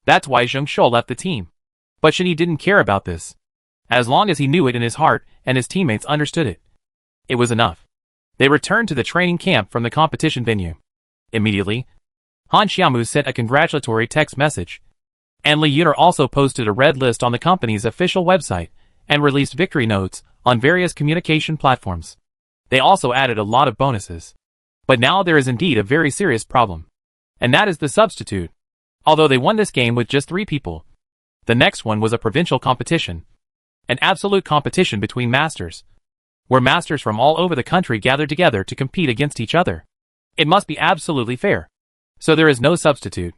That's why Zheng Shuo left the team. But Shen-Yi didn't care about this. As long as he knew it in his heart and his teammates understood it. It was enough. They returned to the training camp from the competition venue. Immediately, Han Xiaomu sent a congratulatory text message. And Li Yuner also posted a red list on the company's official website and released victory notes on various communication platforms. They also added a lot of bonuses. But now there is indeed a very serious problem. And that is the substitute. Although they won this game with just 3 people. The next one was a provincial competition. An absolute competition between masters. Where masters from all over the country gathered together to compete against each other. It must be absolutely fair. So there is no substitute.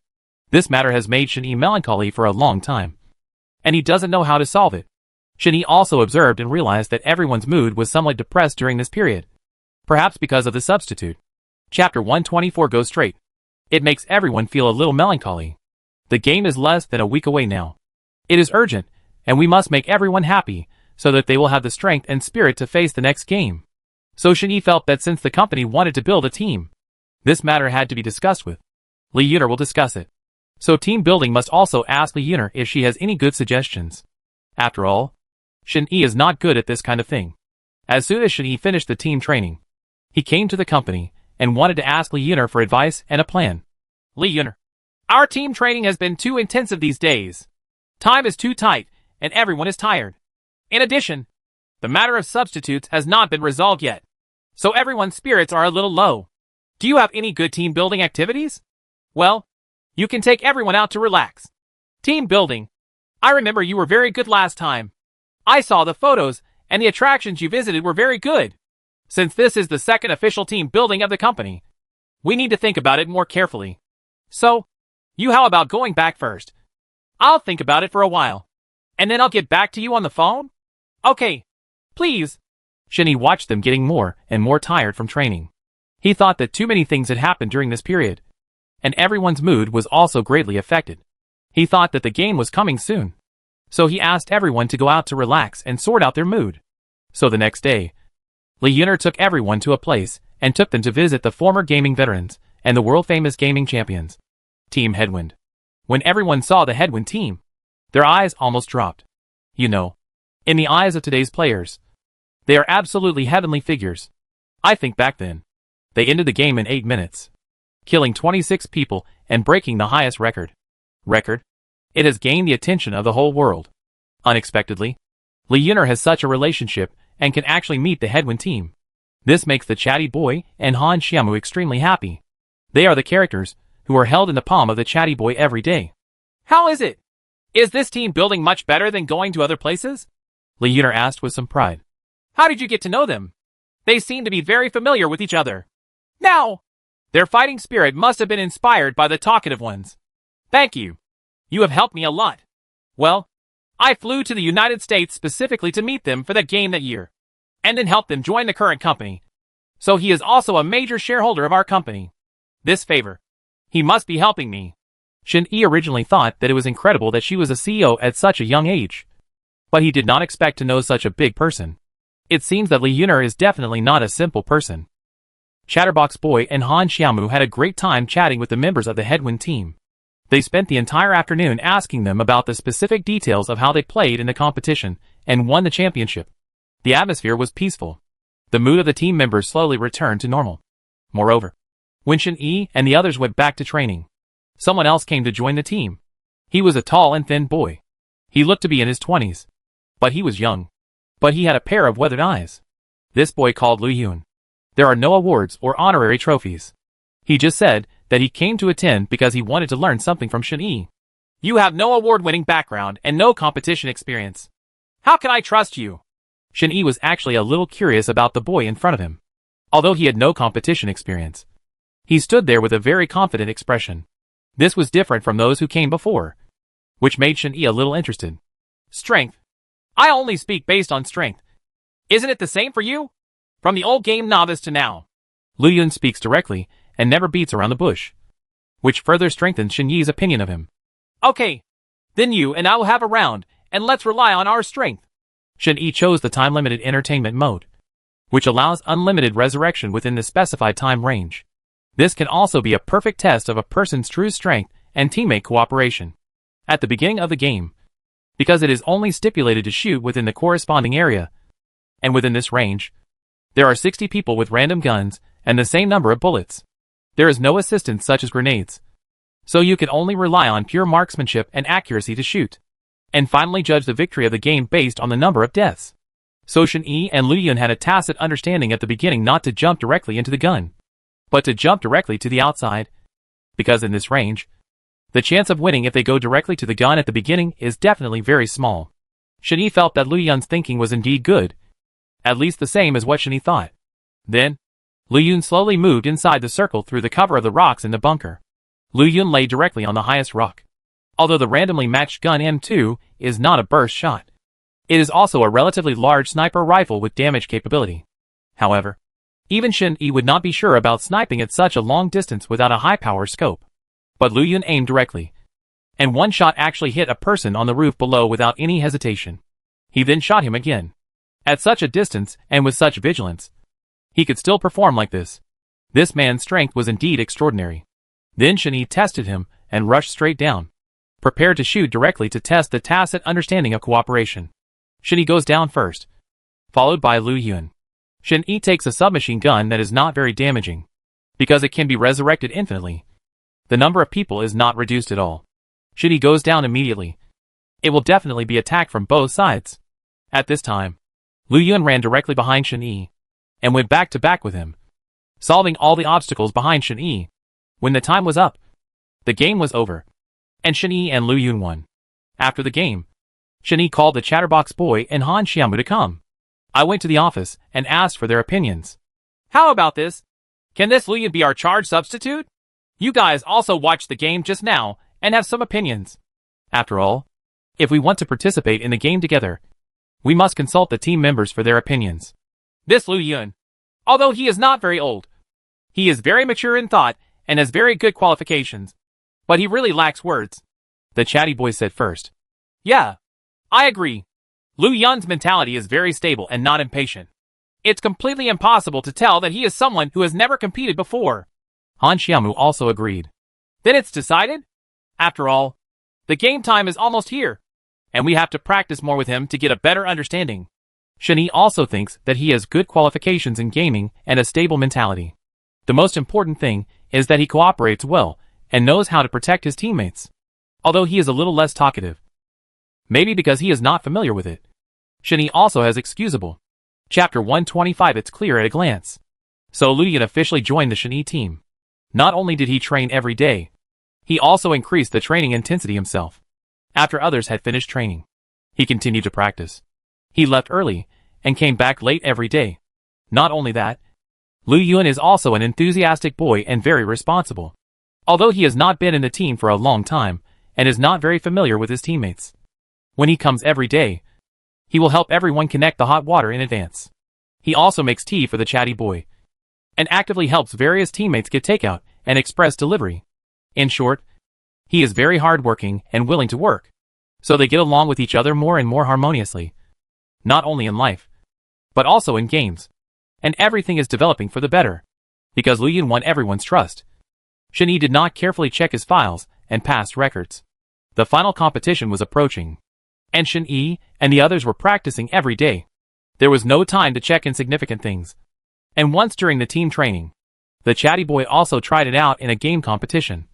This matter has made Shen-Yi melancholy for a long time. And he doesn't know how to solve it. Shen-Yi also observed and realized that everyone's mood was somewhat depressed during this period. Perhaps because of the substitute. Chapter 124 goes straight. It makes everyone feel a little melancholy. The game is less than a week away now. It is urgent, and we must make everyone happy, so that they will have the strength and spirit to face the next game. So Shin-Yi felt that since the company wanted to build a team, this matter had to be discussed with. Lee Yuner will discuss it. So team building must also ask Lee Yuner if she has any good suggestions. After all, Shin-Yi is not good at this kind of thing. As soon as Shin-Yi finished the team training, he came to the company and wanted to ask Lee Yuner for advice and a plan. Lee Yuner, our team training has been too intensive these days. Time is too tight, and everyone is tired. In addition, the matter of substitutes has not been resolved yet, so everyone's spirits are a little low. Do you have any good team building activities? Well, you can take everyone out to relax. Team building. I remember you were very good last time. I saw the photos, and the attractions you visited were very good. Since this is the second official team building of the company, we need to think about it more carefully. So, how about going back first? I'll think about it for a while, and then I'll get back to you on the phone? Okay. Please. Shin-Yi watched them getting more and more tired from training. He thought that too many things had happened during this period, and everyone's mood was also greatly affected. He thought that the game was coming soon. So he asked everyone to go out to relax and sort out their mood. So the next day, Lee Yuner took everyone to a place and took them to visit the former gaming veterans and the world-famous gaming champions, Team Headwind. When everyone saw the Headwind team, their eyes almost dropped. You know, in the eyes of today's players, they are absolutely heavenly figures. I think back then, they ended the game in 8 minutes, killing 26 people and breaking the highest record. It has gained the attention of the whole world. Unexpectedly, Lee Yuner has such a relationship and can actually meet the Headwind team. This makes the Chatty Boy and Han Xiaomu extremely happy. They are the characters who are held in the palm of the Chatty Boy every day. How is it? Is this team building much better than going to other places? Lee Yuner asked with some pride. How did you get to know them? They seem to be very familiar with each other. Now, their fighting spirit must have been inspired by the talkative ones. Thank you. You have helped me a lot. Well, I flew to the United States specifically to meet them for the game that year, and then help them join the current company. So he is also a major shareholder of our company. This favor, he must be helping me. Shin-Yi originally thought that it was incredible that she was a CEO at such a young age, but he did not expect to know such a big person. It seems that Lee Yuner is definitely not a simple person. Chatterbox Boy and Han Xiaomu had a great time chatting with the members of the Headwind team. They spent the entire afternoon asking them about the specific details of how they played in the competition and won the championship. The atmosphere was peaceful. The mood of the team members slowly returned to normal. Moreover, when Shin-Yi and the others went back to training, someone else came to join the team. He was a tall and thin boy. He looked to be in his 20s, but he was young. But he had a pair of weathered eyes. This boy called Lu Yun. There are no awards or honorary trophies. He just said that he came to attend because he wanted to learn something from Shin-Yi. You have no award-winning background and no competition experience. How can I trust you? Shin-Yi was actually a little curious about the boy in front of him. Although he had no competition experience, he stood there with a very confident expression. This was different from those who came before, which made Shin-Yi a little interested. Strength. I only speak based on strength. Isn't it the same for you? From the old game novice to now. Lu Yun speaks directly and never beats around the bush, which further strengthens Shin-Yi's opinion of him. Okay. Then you and I will have a round, and let's rely on our strength. Shin-Yi chose the time-limited entertainment mode, which allows unlimited resurrection within the specified time range. This can also be a perfect test of a person's true strength and teammate cooperation. At the beginning of the game, because it is only stipulated to shoot within the corresponding area, and within this range, there are 60 people with random guns and the same number of bullets. There is no assistance such as grenades, so you can only rely on pure marksmanship and accuracy to shoot, and finally judge the victory of the game based on the number of deaths. So Shin-Yi and Lu Yun had a tacit understanding at the beginning not to jump directly into the gun, but to jump directly to the outside, because in this range, the chance of winning if they go directly to the gun at the beginning is definitely very small. Shin-Yi felt that Lu Yun's thinking was indeed good, at least the same as what Shin-Yi thought. Then, Lu Yun slowly moved inside the circle through the cover of the rocks in the bunker. Lu Yun lay directly on the highest rock. Although the randomly matched gun M2 is not a burst shot, it is also a relatively large sniper rifle with damage capability. However, even Shin-Yi would not be sure about sniping at such a long distance without a high-power scope. But Lu Yun aimed directly, and one shot actually hit a person on the roof below without any hesitation. He then shot him again. At such a distance and with such vigilance, he could still perform like this. This man's strength was indeed extraordinary. Then Shen Yi tested him and rushed straight down, prepared to shoot directly to test the tacit understanding of cooperation. Shen Yi goes down first, followed by Lu Yun. Shen Yi takes a submachine gun that is not very damaging, because it can be resurrected infinitely. The number of people is not reduced at all. Shen Yi goes down immediately. It will definitely be attacked from both sides. At this time, Lu Yun ran directly behind Shen Yi, and went back to back with him, solving all the obstacles behind Shen Yi. When the time was up, the game was over, and Shen Yi and Lu Yun won. After the game, Shen Yi called the Chatterbox Boy and Han Xiaomu to come. I went to the office and asked for their opinions. How about this? Can this Lu Yun be our charge substitute? You guys also watched the game just now and have some opinions. After all, if we want to participate in the game together, we must consult the team members for their opinions. This Lu Yun, although he is not very old, he is very mature in thought and has very good qualifications, but he really lacks words. The chatty boy said first. Yeah, I agree. Lu Yun's mentality is very stable and not impatient. It's completely impossible to tell that he is someone who has never competed before. Han Xiaomu also agreed. Then it's decided? After all, the game time is almost here, and we have to practice more with him to get a better understanding. Shen Yi also thinks that he has good qualifications in gaming and a stable mentality. The most important thing is that he cooperates well and knows how to protect his teammates, although he is a little less talkative. Maybe because he is not familiar with it. Shen Yi also has excusable. Chapter 125. It's clear at a glance. So Lu Yun officially joined the Shen Yi team. Not only did he train every day, he also increased the training intensity himself. After others had finished training, he continued to practice. He left early and came back late every day. Not only that, Lu Yun is also an enthusiastic boy and very responsible. Although he has not been in the team for a long time and is not very familiar with his teammates. When he comes every day, he will help everyone connect the hot water in advance. He also makes tea for the chatty boy and actively helps various teammates get takeout and express delivery. In short, he is very hardworking and willing to work, so they get along with each other more and more harmoniously. Not only in life, but also in games. And everything is developing for the better, because Lu Yun won everyone's trust. Shen Yi did not carefully check his files and passed records. The final competition was approaching, and Shen Yi and the others were practicing every day. There was no time to check insignificant things. And once during the team training, the chatty boy also tried it out in a game competition.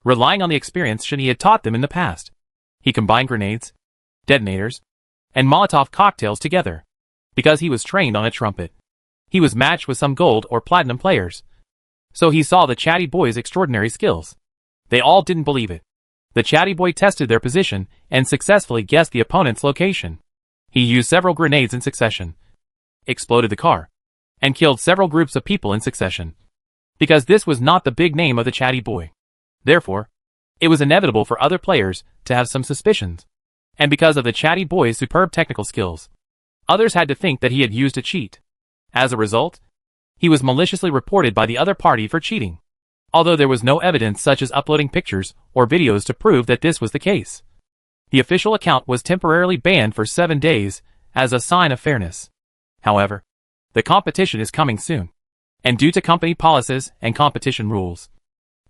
Relying on the experience Shen Yi had taught them in the past, he combined grenades, detonators, and Molotov cocktails together, because he was trained on a trumpet. He was matched with some gold or platinum players. So he saw the chatty boy's extraordinary skills. They all didn't believe it. The chatty boy tested their position and successfully guessed the opponent's location. He used several grenades in succession, exploded the car, and killed several groups of people in succession. Because this was not the big name of the chatty boy. Therefore, it was inevitable for other players to have some suspicions. And because of the chatty boy's superb technical skills, others had to think that he had used a cheat. As a result, he was maliciously reported by the other party for cheating, although there was no evidence such as uploading pictures or videos to prove that this was the case. The official account was temporarily banned for 7 days as a sign of fairness. However, the competition is coming soon, and due to company policies and competition rules,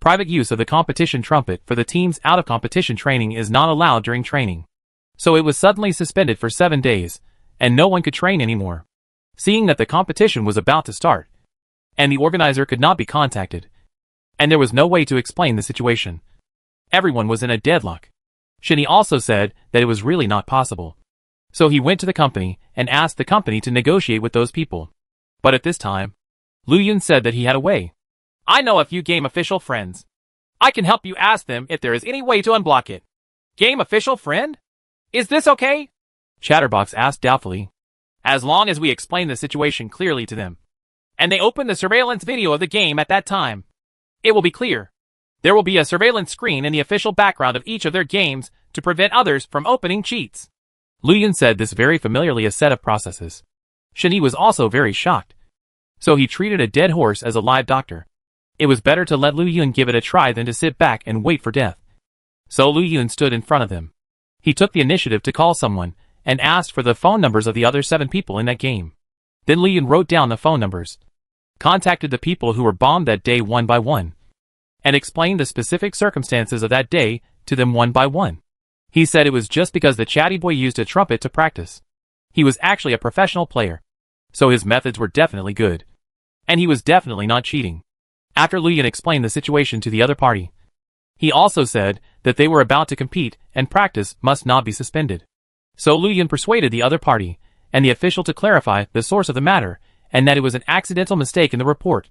private use of the competition trumpet for the team's out-of-competition training is not allowed during training. So it was suddenly suspended for 7 days, and no one could train anymore. Seeing that the competition was about to start, and the organizer could not be contacted, and there was no way to explain the situation, everyone was in a deadlock. Shen Yi also said that it was really not possible. So he went to the company and asked the company to negotiate with those people. But at this time, Lu Yun said that he had a way. I know a few game official friends. I can help you ask them if there is any way to unblock it. Game official friend? Is this okay? Chatterbox asked doubtfully. As long as we explain the situation clearly to them, and they open the surveillance video of the game at that time, it will be clear. There will be a surveillance screen in the official background of each of their games to prevent others from opening cheats. Lu Yun said this very familiarly a set of processes. Shen Yi was also very shocked. So he treated a dead horse as a live doctor. It was better to let Lu Yun give it a try than to sit back and wait for death. So Lu Yun stood in front of them. He took the initiative to call someone and asked for the phone numbers of the other 7 people in that game. Then Li Yun wrote down the phone numbers, contacted the people who were bombed that day one by one, and explained the specific circumstances of that day to them one by one. He said it was just because the chatty boy used a trumpet to practice. He was actually a professional player, so his methods were definitely good. And he was definitely not cheating. After Li Yun explained the situation to the other party, he also said that they were about to compete and practice must not be suspended. So Li Yun persuaded the other party and the official to clarify the source of the matter and that it was an accidental mistake in the report.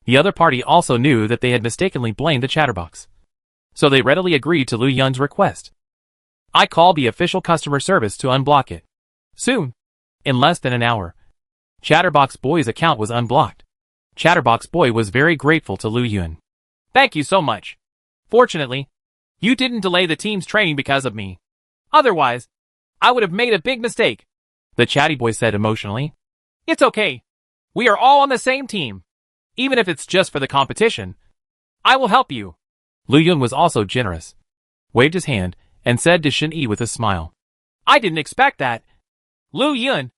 The other party also knew that they had mistakenly blamed the chatterbox, so they readily agreed to Li Yun's request. I called the official customer service to unblock it. Soon, in less than an hour, Chatterbox Boy's account was unblocked. Chatterbox Boy was very grateful to Li Yun. Thank you so much. Fortunately, you didn't delay the team's training because of me. Otherwise, I would have made a big mistake, the chatty boy said emotionally. It's okay. We are all on the same team. Even if it's just for the competition, I will help you. Li Yun was also generous, waved his hand, and said to Shin Yi with a smile. I didn't expect that. Li Yun,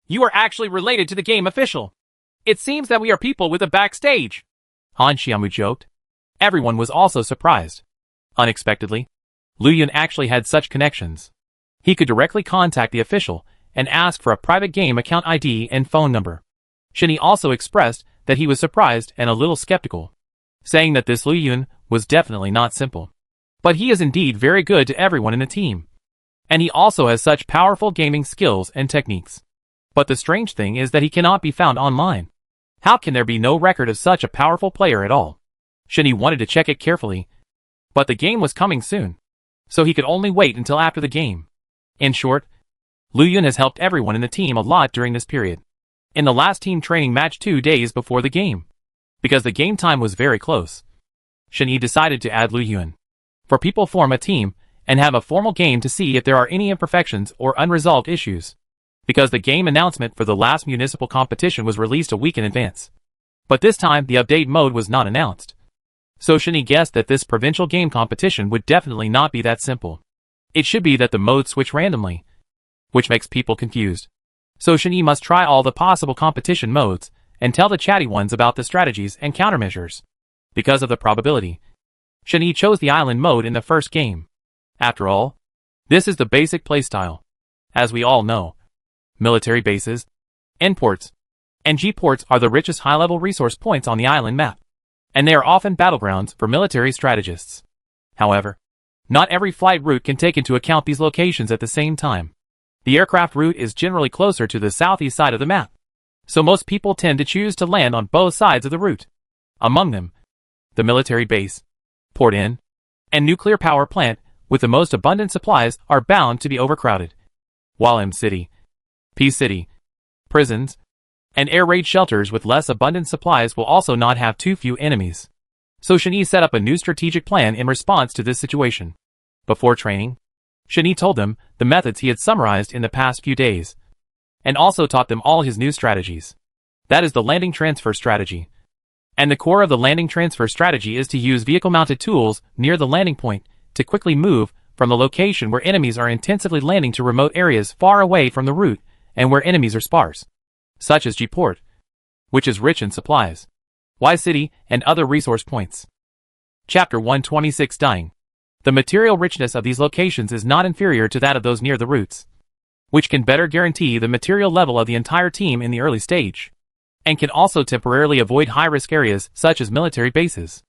you are actually related to the game official. It seems that we are people with a backstage. Han Xiaomu joked. Everyone was also surprised. Unexpectedly, Li Yun actually had such connections. He could directly contact the official and ask for a private game account ID and phone number. Shin Yi also expressed that he was surprised and a little skeptical, saying that this Li Yun was definitely not simple. But he is indeed very good to everyone in the team. And he also has such powerful gaming skills and techniques. But the strange thing is that he cannot be found online. How can there be no record of such a powerful player at all? Shin Yi wanted to check it carefully, but the game was coming soon, so he could only wait until after the game. In short, Li Yun has helped everyone in the team a lot during this period. In the last team training match 2 days before the game, because the game time was very close, Shin Yi decided to add Li Yun. For people form a team and have a formal game to see if there are any imperfections or unresolved issues, because the game announcement for the last municipal competition was released a week in advance. But this time the update mode was not announced. So Shin Yi guessed that this provincial game competition would definitely not be that simple. It should be that the modes switch randomly, which makes people confused. So Shin Yi must try all the possible competition modes and tell the chatty ones about the strategies and countermeasures. Because of the probability, Shin Yi chose the island mode in the first game. After all, this is the basic playstyle. As we all know, military bases, N-ports, and G-ports are the richest high-level resource points on the island map, and they are often battlegrounds for military strategists. However, not every flight route can take into account these locations at the same time. The aircraft route is generally closer to the southeast side of the map, so most people tend to choose to land on both sides of the route. Among them, the military base, port inn, and nuclear power plant with the most abundant supplies are bound to be overcrowded, while M-City, P-City, prisons, and air raid shelters with less abundant supplies will also not have too few enemies. So Shin Yi set up a new strategic plan in response to this situation. Before training, Shin Yi told them the methods he had summarized in the past few days, and also taught them all his new strategies. That is the landing transfer strategy. And the core of the landing transfer strategy is to use vehicle-mounted tools near the landing point to quickly move from the location where enemies are intensively landing to remote areas far away from the route and where enemies are sparse, such as G-Port, which is rich in supplies, Y-City, and other resource points. Chapter 126 Dying. The material richness of these locations is not inferior to that of those near the routes, which can better guarantee the material level of the entire team in the early stage, and can also temporarily avoid high-risk areas such as military bases.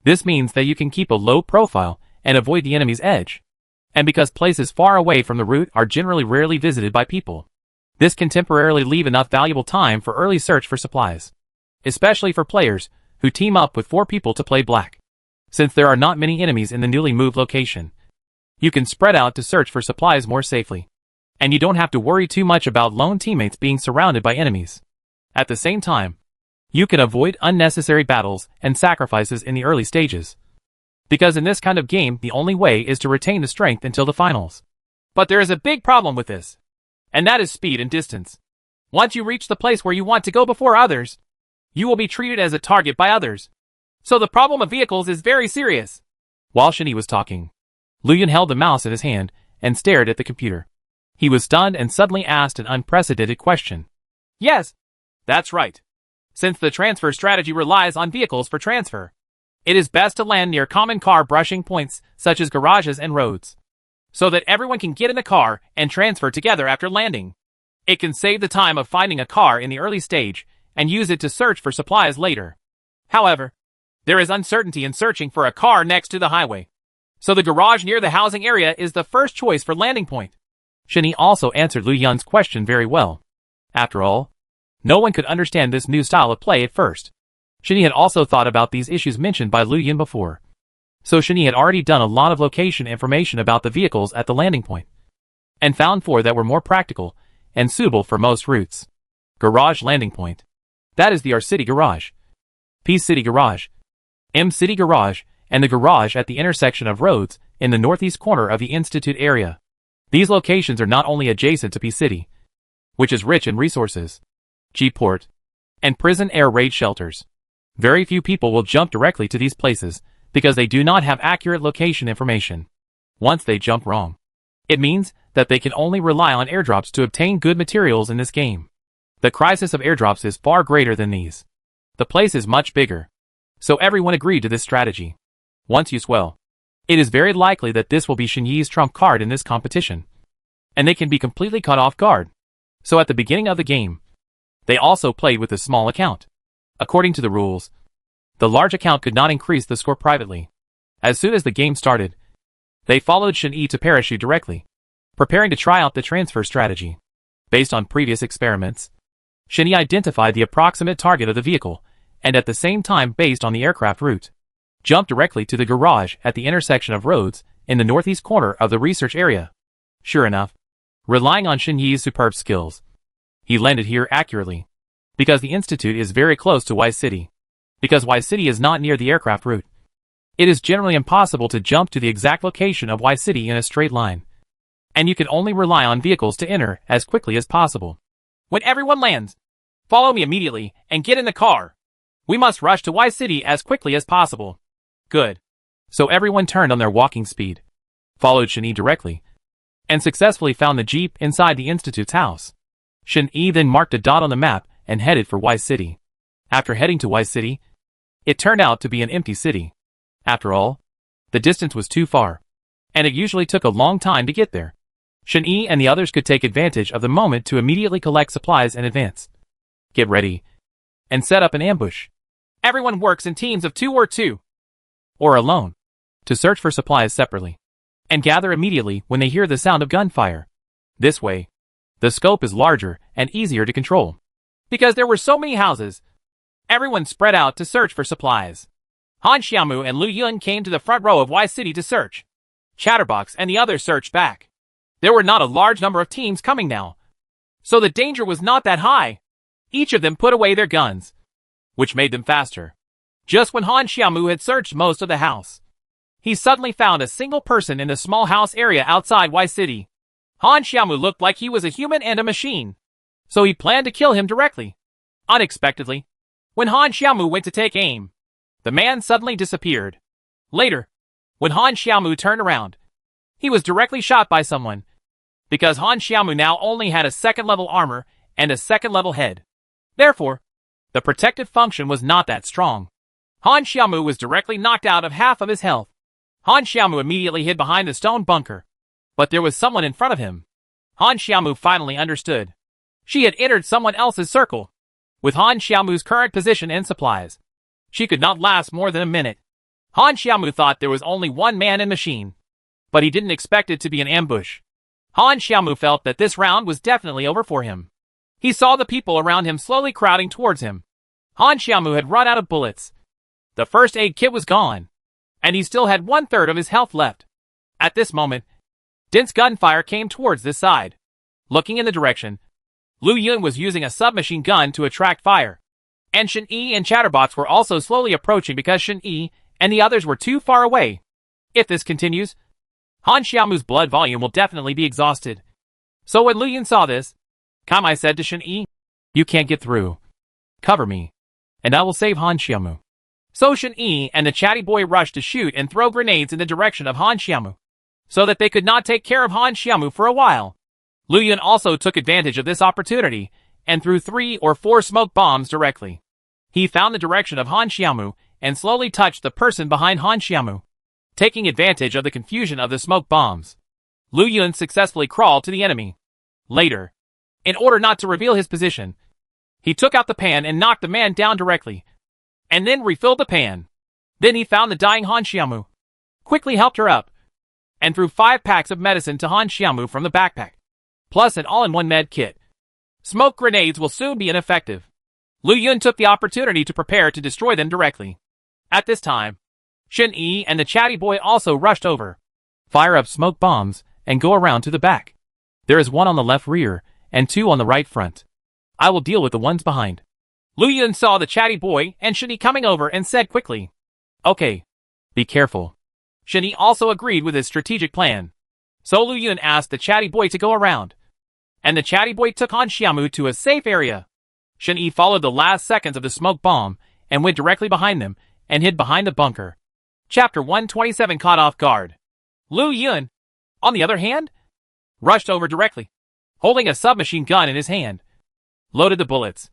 This means that you can keep a low profile and avoid the enemy's edge, and because places far away from the route are generally rarely visited by people, this can temporarily leave enough valuable time for early search for supplies, especially for players who team up with 4 people to play black. Since there are not many enemies in the newly moved location, you can spread out to search for supplies more safely, and you don't have to worry too much about lone teammates being surrounded by enemies. At the same time, you can avoid unnecessary battles and sacrifices in the early stages, because in this kind of game the only way is to retain the strength until the finals. But there is a big problem with this, and that is speed and distance. Once you reach the place where you want to go before others, you will be treated as a target by others. So the problem of vehicles is very serious. While Shin Yi was talking, Li Yun held the mouse in his hand and stared at the computer. He was stunned and suddenly asked an unprecedented question. Yes, that's right. Since the transfer strategy relies on vehicles for transfer, it is best to land near common car brushing points such as garages and roads, so that everyone can get in the car and transfer together after landing. It can save the time of finding a car in the early stage and use it to search for supplies later. However, there is uncertainty in searching for a car next to the highway, so the garage near the housing area is the first choice for landing point. Shen-Yi also answered Lu Yun's question very well. After all, no one could understand this new style of play at first. Shen-Yi had also thought about these issues mentioned by Lu Yun before. So Shen-Yi had already done a lot of location information about the vehicles at the landing point, and found 4 that were more practical and suitable for most routes. Garage landing point. That is the R City Garage, P City Garage, M City Garage, and the garage at the intersection of roads in the northeast corner of the Institute area. These locations are not only adjacent to P City, which is rich in resources, G Port, and prison air raid shelters. Very few people will jump directly to these places because they do not have accurate location information. Once they jump wrong, it means that they can only rely on airdrops to obtain good materials in this game. The crisis of airdrops is far greater than these. The place is much bigger, so everyone agreed to this strategy. Once used well, it is very likely that this will be Shen-Yi's trump card in this competition, and they can be completely caught off guard. So at the beginning of the game, they also played with a small account. According to the rules, the large account could not increase the score privately. As soon as the game started, they followed Shen-Yi to parachute directly, preparing to try out the transfer strategy. Based on previous experiments, Shen-Yi identified the approximate target of the vehicle, and at the same time based on the aircraft route, jumped directly to the garage at the intersection of roads in the northeast corner of the research area. Sure enough, relying on Shen-Yi's superb skills, he landed here accurately, because the Institute is very close to Y City. Because Y City is not near the aircraft route, it is generally impossible to jump to the exact location of Y City in a straight line, and you can only rely on vehicles to enter as quickly as possible. When everyone lands, follow me immediately and get in the car. We must rush to Y City as quickly as possible. Good. So everyone turned on their walking speed, followed Shen-Yi directly, and successfully found the jeep inside the Institute's house. Shen-Yi then marked a dot on the map and headed for Y City. After heading to Y City, it turned out to be an empty city. After all, the distance was too far, and it usually took a long time to get there. Shen-Yi and the others could take advantage of the moment to immediately collect supplies in advance, get ready, and set up an ambush. Everyone works in teams of 2 or 2, or alone, to search for supplies separately, and gather immediately when they hear the sound of gunfire. This way, the scope is larger and easier to control. Because there were so many houses, everyone spread out to search for supplies. Han Xiaomu and Lu Yun came to the front row of Y City to search. Chatterbox and the others searched back. There were not a large number of teams coming now, so the danger was not that high. Each of them put away their guns, which made them faster. Just when Han Xiaomu had searched most of the house, he suddenly found a single person in the small house area outside Y City. Han Xiaomu looked like he was a human and a machine, so he planned to kill him directly. Unexpectedly, when Han Xiaomu went to take aim, the man suddenly disappeared. Later, when Han Xiaomu turned around, he was directly shot by someone, because Han Xiaomu now only had a second-level armor and a second-level head. Therefore, the protective function was not that strong. Han Xiaomu was directly knocked out of half of his health. Han Xiaomu immediately hid behind the stone bunker, but there was someone in front of him. Han Xiaomu finally understood. She had entered someone else's circle. With Han Xiaomu's current position and supplies, she could not last more than a minute. Han Xiaomu thought there was only one man and machine, but he didn't expect it to be an ambush. Han Xiaomu felt that this round was definitely over for him. He saw the people around him slowly crowding towards him. Han Xiaomu had run out of bullets. The first aid kit was gone, and he still had 1/3 of his health left. At this moment, dense gunfire came towards this side. Looking in the direction, Lu Yun was using a submachine gun to attract fire, and Shen-Yi and Chatterbox were also slowly approaching because Shen-Yi and the others were too far away. If this continues, Han Xiaomu's blood volume will definitely be exhausted. So when Lu Yun saw this, Kamai said to Shen-Yi, "You can't get through. Cover me, and I will save Han Xiaomu." So Shen-Yi and the chatty boy rushed to shoot and throw grenades in the direction of Han Xiaomu, so that they could not take care of Han Xiaomu for a while. Lu Yun also took advantage of this opportunity and threw 3 or 4 smoke bombs directly. He found the direction of Han Xiaomu and slowly touched the person behind Han Xiaomu. Taking advantage of the confusion of the smoke bombs, Lu Yun successfully crawled to the enemy. Later, in order not to reveal his position, he took out the pan and knocked the man down directly, and then refilled the pan. Then he found the dying Han Xiaomu, quickly helped her up, and threw 5 packs of medicine to Han Xiaomu from the backpack, plus an all-in-one med kit. Smoke grenades will soon be ineffective. Lu Yun took the opportunity to prepare to destroy them directly. At this time, Shen Yi and the chatty boy also rushed over. Fire up smoke bombs and go around to the back. There is 1 on the left rear and 2 on the right front. I will deal with the ones behind. Lu Yun saw the chatty boy and Shen Yi coming over and said quickly, Okay. Be careful. Shen Yi also agreed with his strategic plan. So Lu Yun asked the chatty boy to go around, and the chatty boy took Han Xiaomu to a safe area. Shen Yi followed the last seconds of the smoke bomb and went directly behind them and hid behind the bunker. Chapter 127 Caught Off Guard. Lu Yun, on the other hand, rushed over directly, holding a submachine gun in his hand, loaded the bullets,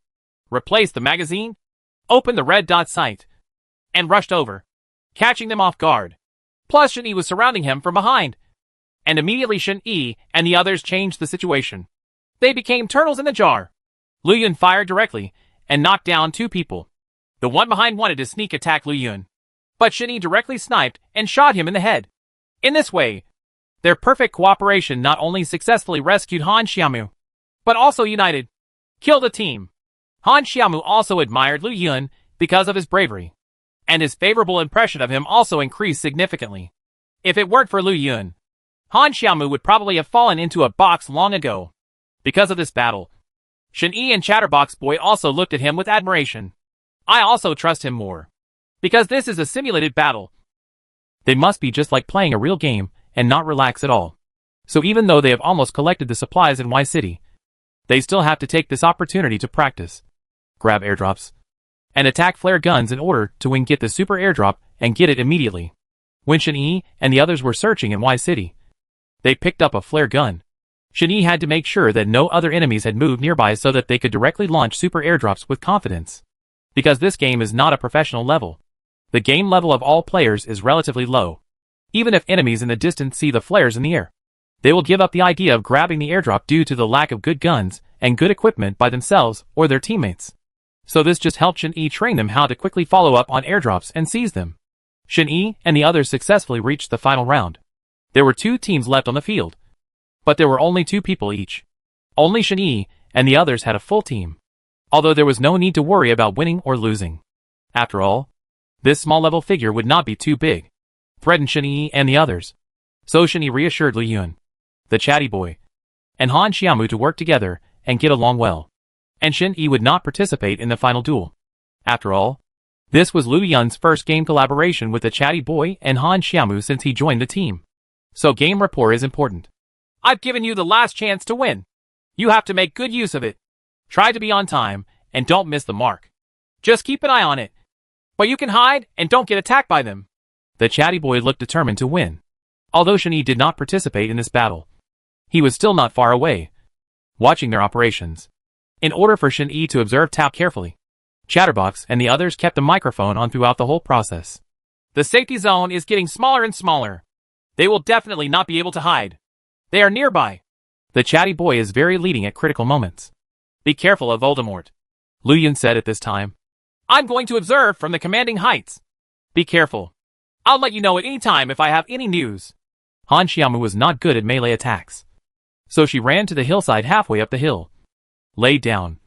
replaced the magazine, opened the red dot sight, and rushed over, catching them off guard. Plus Shen Yi was surrounding him from behind, and immediately Shen Yi and the others changed the situation. They became turtles in the jar. Lu Yun fired directly and knocked down 2 people. The one behind wanted to sneak attack Lu Yun, but Shen Yi directly sniped and shot him in the head. In this way, their perfect cooperation not only successfully rescued Han Xiaomu, but also united, killed a team. Han Xiaomu also admired Lu Yun because of his bravery, and his favorable impression of him also increased significantly. If it weren't for Lu Yun, Han Xiaomu would probably have fallen into a box long ago. Because of this battle, Shen Yi and Chatterbox Boy also looked at him with admiration. I also trust him more, because this is a simulated battle. They must be just like playing a real game and not relax at all. So even though they have almost collected the supplies in Y City, they still have to take this opportunity to practice, grab airdrops, and attack flare guns in order to get the super airdrop and get it immediately. When Shen Yi and the others were searching in Y City, they picked up a flare gun. Shen Yi had to make sure that no other enemies had moved nearby so that they could directly launch super airdrops with confidence. Because this game is not a professional level, the game level of all players is relatively low. Even if enemies in the distance see the flares in the air, they will give up the idea of grabbing the airdrop due to the lack of good guns and good equipment by themselves or their teammates. So this just helped Shen Yi train them how to quickly follow up on airdrops and seize them. Shen Yi and the others successfully reached the final round. There were 2 teams left on the field, but there were only 2 people each. Only Shen Yi and the others had a full team, although there was no need to worry about winning or losing. After all, this small-level figure would not be too big, threatened Shen Yi and the others. So Shen Yi reassured Lu Yun, the chatty boy, and Han Xiaomu to work together and get along well. And Shen Yi would not participate in the final duel. After all, this was Lu Yun's first game collaboration with the chatty boy and Han Xiaomu since he joined the team. So game rapport is important. I've given you the last chance to win. You have to make good use of it. Try to be on time and don't miss the mark. Just keep an eye on it. But you can hide and don't get attacked by them. The chatty boy looked determined to win. Although Shen Yi did not participate in this battle, he was still not far away, watching their operations. In order for Shen Yi to observe Tao carefully, Chatterbox and the others kept the microphone on throughout the whole process. The safety zone is getting smaller and smaller. They will definitely not be able to hide. They are nearby. The chatty boy is very leading at critical moments. Be careful of Voldemort, Lu Yun said at this time. I'm going to observe from the commanding heights. Be careful. I'll let you know at any time if I have any news. Han Xiaomu was not good at melee attacks, so she ran to the hillside halfway up the hill, laid down,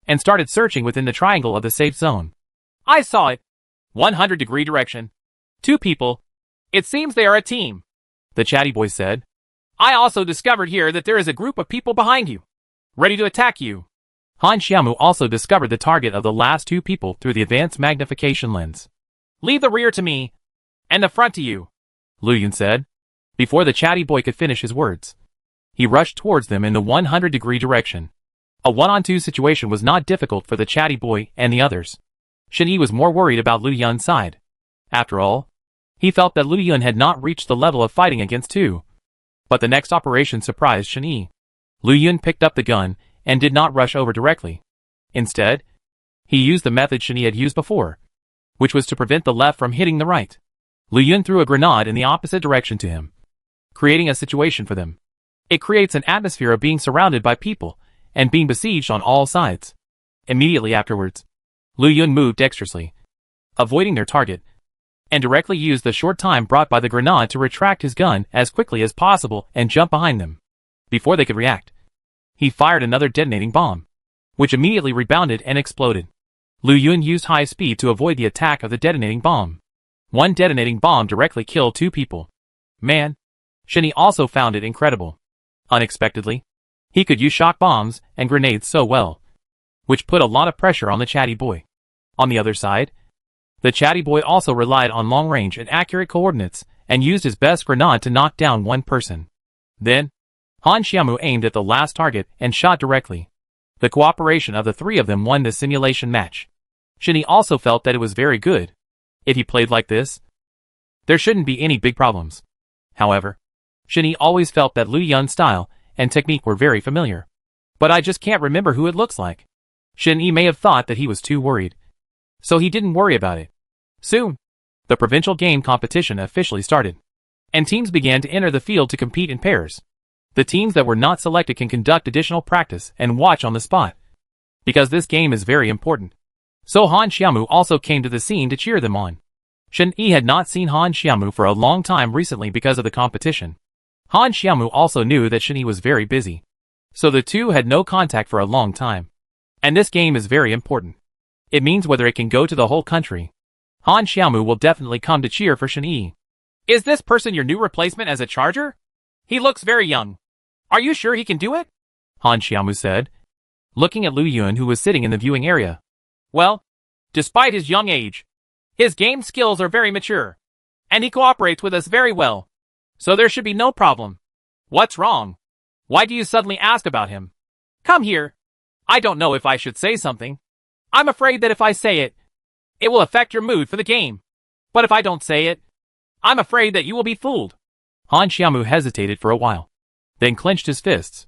and started searching within the triangle of the safe zone. I saw it. 100-degree direction. 2 people. It seems they are a team, the chatty boy said. I also discovered here that there is a group of people behind you, ready to attack you. Han Xiaomu also discovered the target of the last 2 people through the advanced magnification lens. Leave the rear to me, and the front to you, Lu Yun said. Before the chatty boy could finish his words, he rushed towards them in the 100-degree direction. A 1-on-2 situation was not difficult for the chatty boy and the others. Shen Yi was more worried about Lu Yun's side. After all, he felt that Lu Yun had not reached the level of fighting against 2. But the next operation surprised Shen Yi. Lu Yun picked up the gun and did not rush over directly. Instead, he used the method Shen Yi had used before, which was to prevent the left from hitting the right. Lu Yun threw a grenade in the opposite direction to him, creating a situation for them. It creates an atmosphere of being surrounded by people and being besieged on all sides. Immediately afterwards, Lu Yun moved dexterously, avoiding their target, and directly used the short time brought by the grenade to retract his gun as quickly as possible and jump behind them. Before they could react, he fired another detonating bomb, which immediately rebounded and exploded. Lu Yun used high speed to avoid the attack of the detonating bomb. One detonating bomb directly killed 2 people. Man, Shen Yi also found it incredible. Unexpectedly, he could use shock bombs and grenades so well, which put a lot of pressure on the chatty boy. On the other side, the chatty boy also relied on long range and accurate coordinates and used his best grenade to knock down one person. Then, Han Xiaomu aimed at the last target and shot directly. The cooperation of the 3 of them won the simulation match. Shen Yi also felt that it was very good. If he played like this, there shouldn't be any big problems. However, Shen Yi always felt that Lu Yun's style and technique were very familiar. But I just can't remember who it looks like. Shen Yi may have thought that he was too worried, so he didn't worry about it. Soon, the provincial game competition officially started, and teams began to enter the field to compete in pairs. The teams that were not selected can conduct additional practice and watch on the spot, because this game is very important. So Han Xiaomu also came to the scene to cheer them on. Shen Yi had not seen Han Xiaomu for a long time recently because of the competition. Han Xiaomu also knew that Shen Yi was very busy, so the two had no contact for a long time. And this game is very important. It means whether it can go to the whole country. Han Xiaomu will definitely come to cheer for Shen Yi. Is this person your new replacement as a charger? He looks very young. Are you sure he can do it? Han Xiaomu said, looking at Lu Yun who was sitting in the viewing area. Well, despite his young age, his game skills are very mature, and he cooperates with us very well, so there should be no problem. What's wrong? Why do you suddenly ask about him? Come here. I don't know if I should say something. I'm afraid that if I say it, it will affect your mood for the game. But if I don't say it, I'm afraid that you will be fooled. Han Xiaomu hesitated for a while, then clenched his fists.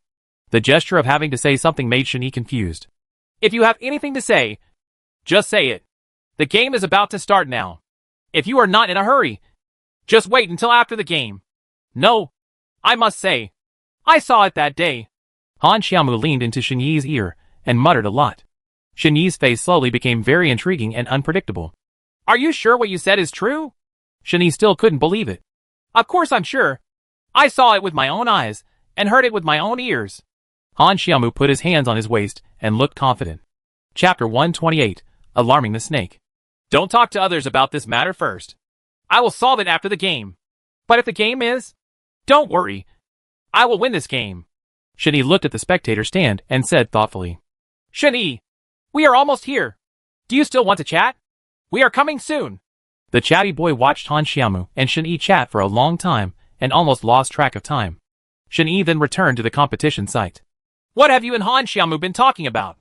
The gesture of having to say something made Shen Yi confused. If you have anything to say, just say it. The game is about to start now. If you are not in a hurry, just wait until after the game. No, I must say, I saw it that day. Han Xiaomu leaned into Shen Yi's ear and muttered a lot. Shen Yi's face slowly became very intriguing and unpredictable. Are you sure what you said is true? Shen Yi still couldn't believe it. Of course I'm sure. I saw it with my own eyes and heard it with my own ears. Han Xiaomu put his hands on his waist and looked confident. Chapter 128, Alarming the Snake. Don't talk to others about this matter first. I will solve it after the game. But if the game is, don't worry. I will win this game. Shen Yi looked at the spectator stand and said thoughtfully. Shen Yi, we are almost here. Do you still want to chat? We are coming soon. The chatty boy watched Han Xiaomu and Shen Yi chat for a long time and almost lost track of time. Shen Yi then returned to the competition site. What have you and Han Xiaomu been talking about?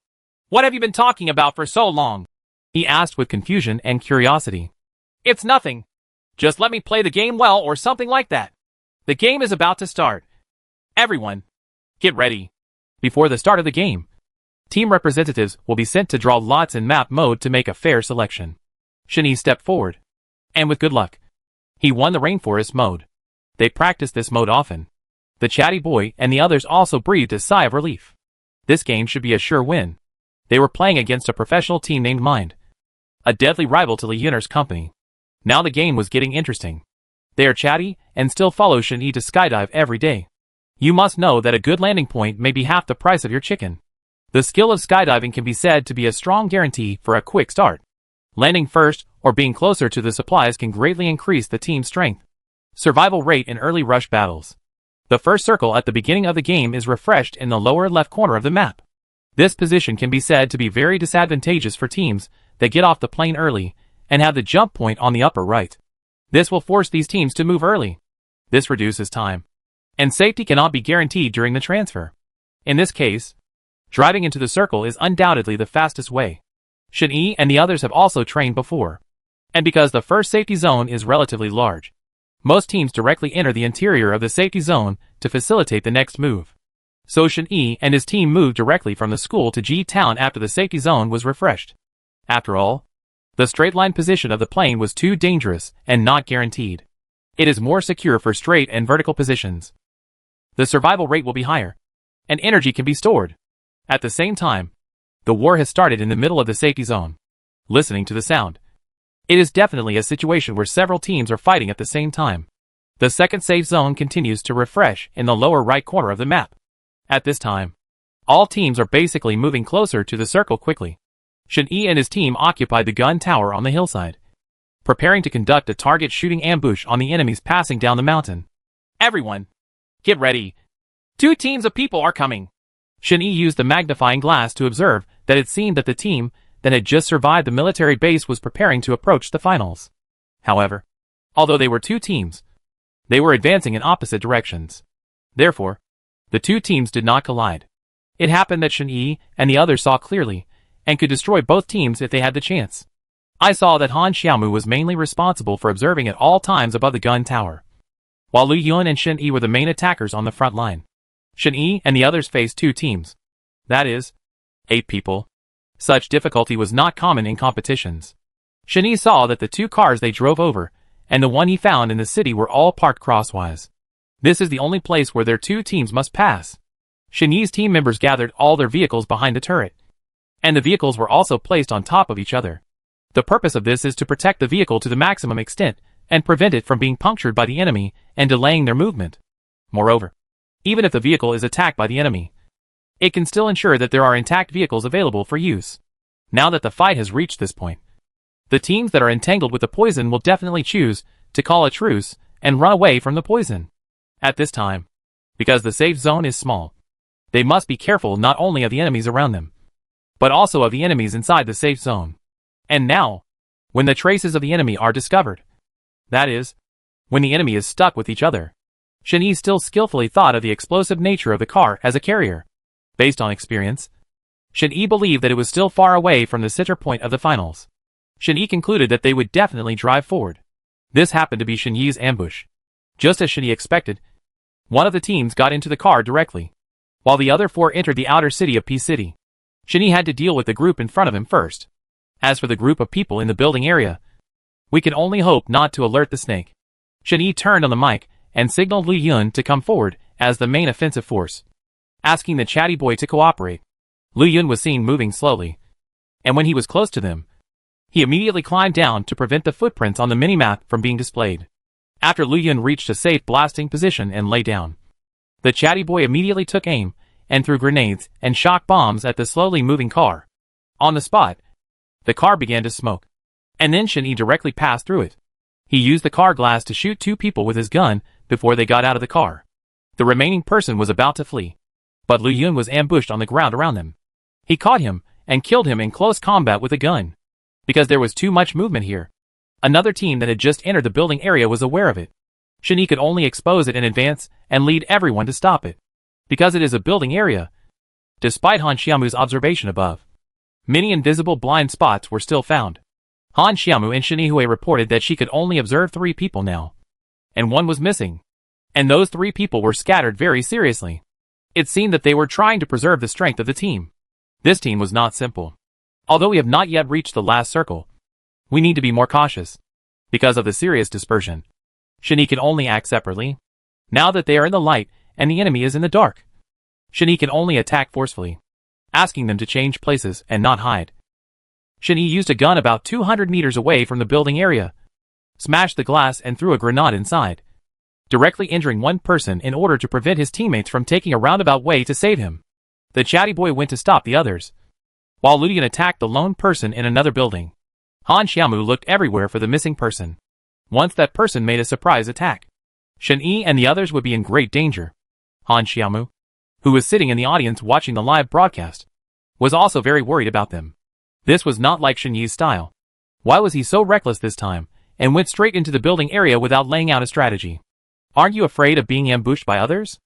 What have you been talking about for so long? He asked with confusion and curiosity. It's nothing. Just let me play the game well or something like that. The game is about to start. Everyone, get ready. Before the start of the game, team representatives will be sent to draw lots in map mode to make a fair selection. Shen Yi stepped forward, and with good luck, he won the rainforest mode. They practiced this mode often. The chatty boy and the others also breathed a sigh of relief. This game should be a sure win. They were playing against a professional team named Mind, a deadly rival to Li Yun'er's company. Now the game was getting interesting. They are chatty and still follow Shen Yi to skydive every day. You must know that a good landing point may be half the price of your chicken. The skill of skydiving can be said to be a strong guarantee for a quick start. Landing first or being closer to the supplies can greatly increase the team's strength. Survival rate in early rush battles. The first circle at the beginning of the game is refreshed in the lower left corner of the map. This position can be said to be very disadvantageous for teams that get off the plane early and have the jump point on the upper right. This will force these teams to move early. This reduces time, and safety cannot be guaranteed during the transfer. In this case, driving into the circle is undoubtedly the fastest way. Shen Yi and the others have also trained before. And because the first safety zone is relatively large, most teams directly enter the interior of the safety zone to facilitate the next move. So Shen Yi and his team moved directly from the school to G-Town after the safety zone was refreshed. After all, the straight-line position of the plane was too dangerous and not guaranteed. It is more secure for straight and vertical positions. The survival rate will be higher, and energy can be stored. At the same time, the war has started in the middle of the safety zone. Listening to the sound, it is definitely a situation where several teams are fighting at the same time. The second safe zone continues to refresh in the lower right corner of the map. At this time, all teams are basically moving closer to the circle quickly. Shen Yi and his team occupy the gun tower on the hillside, preparing to conduct a target shooting ambush on the enemies passing down the mountain. Everyone, get ready. 2 teams of people are coming. Shen Yi used the magnifying glass to observe that it seemed that the team that had just survived the military base was preparing to approach the finals. However, although they were 2 teams, they were advancing in opposite directions. Therefore, the 2 teams did not collide. It happened that Shen Yi and the others saw clearly and could destroy both teams if they had the chance. I saw that Han Xiaomu was mainly responsible for observing at all times above the gun tower, while Lu Yun and Shen Yi were the main attackers on the front line. Shen Yi and the others faced 2 teams. That is, 8 people. Such difficulty was not common in competitions. Shen Yi saw that the 2 cars they drove over and the one he found in the city were all parked crosswise. This is the only place where their 2 teams must pass. Shen Yi's team members gathered all their vehicles behind the turret, and the vehicles were also placed on top of each other. The purpose of this is to protect the vehicle to the maximum extent and prevent it from being punctured by the enemy and delaying their movement. Moreover, even if the vehicle is attacked by the enemy, it can still ensure that there are intact vehicles available for use. Now that the fight has reached this point, the teams that are entangled with the poison will definitely choose to call a truce and run away from the poison. At this time, because the safe zone is small, they must be careful not only of the enemies around them, but also of the enemies inside the safe zone. And now, when the traces of the enemy are discovered, that is, when the enemy is stuck with each other, Shen Yi still skillfully thought of the explosive nature of the car as a carrier. Based on experience, Shen Yi believed that it was still far away from the center point of the finals. Shen Yi concluded that they would definitely drive forward. This happened to be Shen Yi's ambush. Just as Shen Yi expected, one of the teams got into the car directly, while the other 4 entered the outer city of P City. Shen Yi had to deal with the group in front of him first. As for the group of people in the building area, we can only hope not to alert the snake. Shen Yi turned on the mic and signaled Lu Yun to come forward as the main offensive force, asking the chatty boy to cooperate. Lu Yun was seen moving slowly, and when he was close to them, he immediately climbed down to prevent the footprints on the minimap from being displayed. After Lu Yun reached a safe blasting position and lay down, the chatty boy immediately took aim and threw grenades and shock bombs at the slowly moving car. On the spot, the car began to smoke, and then Shen Yi directly passed through it. He used the car glass to shoot 2 people with his gun before they got out of the car. The remaining person was about to flee, but Lu Yun was ambushed on the ground around them. He caught him and killed him in close combat with a gun. Because there was too much movement here, another team that had just entered the building area was aware of it. Shen Yi could only expose it in advance and lead everyone to stop it. Because it is a building area, despite Han Xiaomu's observation above, many invisible blind spots were still found. Han Xiaomu and Shen Yihui reported that she could only observe 3 people now, and 1 was missing, and those 3 people were scattered very seriously. It seemed that they were trying to preserve the strength of the team. This team was not simple. Although we have not yet reached the last circle, we need to be more cautious. Because of the serious dispersion, Shen Yi can only act separately. Now that they are in the light and the enemy is in the dark, Shen Yi can only attack forcefully, asking them to change places and not hide. Shen Yi used a gun about 200 meters away from the building area, smashed the glass and threw a grenade inside, directly injuring 1 person in order to prevent his teammates from taking a roundabout way to save him. The chatty boy went to stop the others, while Lu Yun attacked the lone person in another building. Han Xiaomu looked everywhere for the missing person. Once that person made a surprise attack, Shen Yi and the others would be in great danger. Han Xiaomu, who was sitting in the audience watching the live broadcast, was also very worried about them. This was not like Shen Yi's style. Why was he so reckless this time, and went straight into the building area without laying out a strategy? Aren't you afraid of being ambushed by others?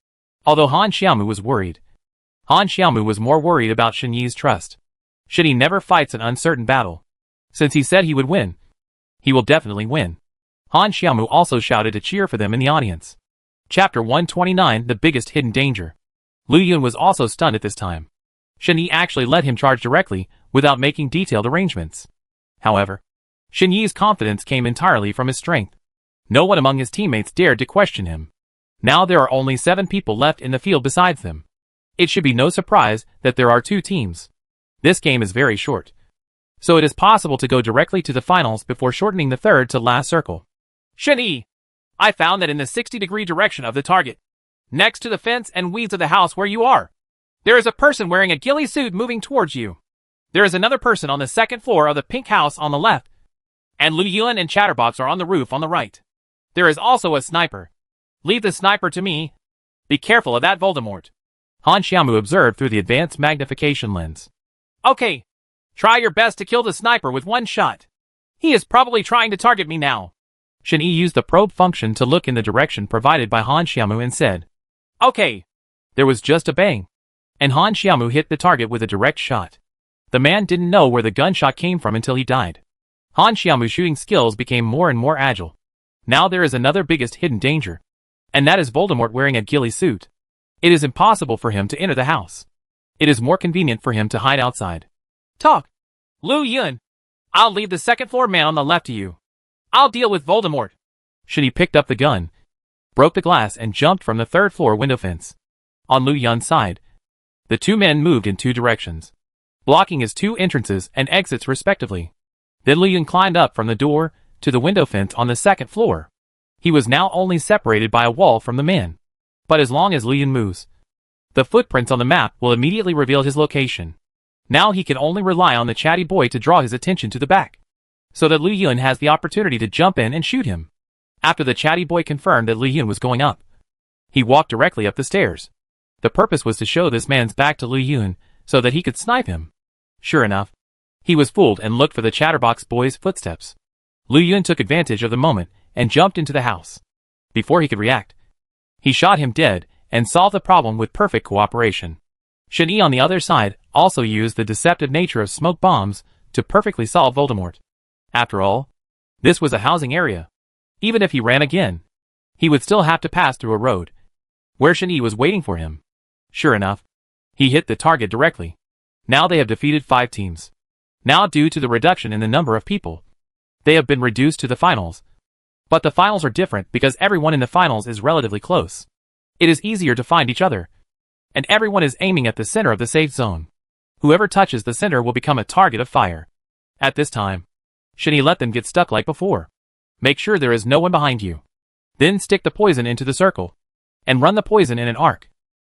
Although Han Xiaomu was worried, Han Xiaomu was more worried about Shen Yi's trust. Shen Yi never fights an uncertain battle. Since he said he would win, he will definitely win. Han Xiaomu also shouted to cheer for them in the audience. Chapter 129, The Biggest Hidden Danger. Lu Yun was also stunned at this time. Shen Yi actually let him charge directly, without making detailed arrangements. However, Shen Yi's confidence came entirely from his strength. No one among his teammates dared to question him. Now there are only 7 people left in the field besides them. It should be no surprise that there are 2 teams. This game is very short, so it is possible to go directly to the finals before shortening the third to last circle. Shen Yi, I found that in the 60-degree direction of the target, next to the fence and weeds of the house where you are, there is a person wearing a ghillie suit moving towards you. There is another person on the 2nd floor of the pink house on the left, and Lu Yun and Chatterbox are on the roof on the right. There is also a sniper. Leave the sniper to me. Be careful of that Voldemort, Han Xiaomu observed through the advanced magnification lens. Okay. Try your best to kill the sniper with 1 shot. He is probably trying to target me now. Shen Yi used the probe function to look in the direction provided by Han Xiaomu and said, Okay. There was just a bang, and Han Xiaomu hit the target with a direct shot. The man didn't know where the gunshot came from until he died. Han Xiaomu's shooting skills became more and more agile. Now there is another biggest hidden danger, and that is Voldemort wearing a ghillie suit. It is impossible for him to enter the house. It is more convenient for him to hide outside. Talk. Lu Yun, I'll leave the 2nd floor man on the left to you. I'll deal with Voldemort. Shen Yi picked up the gun, broke the glass and jumped from the 3rd floor window fence. On Lu Yun's side, the 2 men moved in 2 directions, blocking his 2 entrances and exits respectively. Then Lu Yun climbed up from the door to the window fence on the 2nd floor. He was now only separated by a wall from the man. But as long as Lu Yun moves, the footprints on the map will immediately reveal his location. Now he can only rely on the chatty boy to draw his attention to the back, so that Lu Yun has the opportunity to jump in and shoot him. After the chatty boy confirmed that Lu Yun was going up, he walked directly up the stairs. The purpose was to show this man's back to Lu Yun, so that he could snipe him. Sure enough, he was fooled and looked for the chatterbox boy's footsteps. Lu Yun took advantage of the moment and jumped into the house. Before he could react, he shot him dead and solved the problem with perfect cooperation. Shen Yi on the other side also used the deceptive nature of smoke bombs to perfectly solve Voldemort. After all, this was a housing area. Even if he ran again, he would still have to pass through a road, where Shen Yi was waiting for him. Sure enough, he hit the target directly. Now they have defeated 5 teams. Now due to the reduction in the number of people, they have been reduced to the finals. But the finals are different because everyone in the finals is relatively close. It is easier to find each other, and everyone is aiming at the center of the safe zone. Whoever touches the center will become a target of fire. At this time, Shen Yi let them get stuck like before. Make sure there is no one behind you. Then stick the poison into the circle, and run the poison in an arc.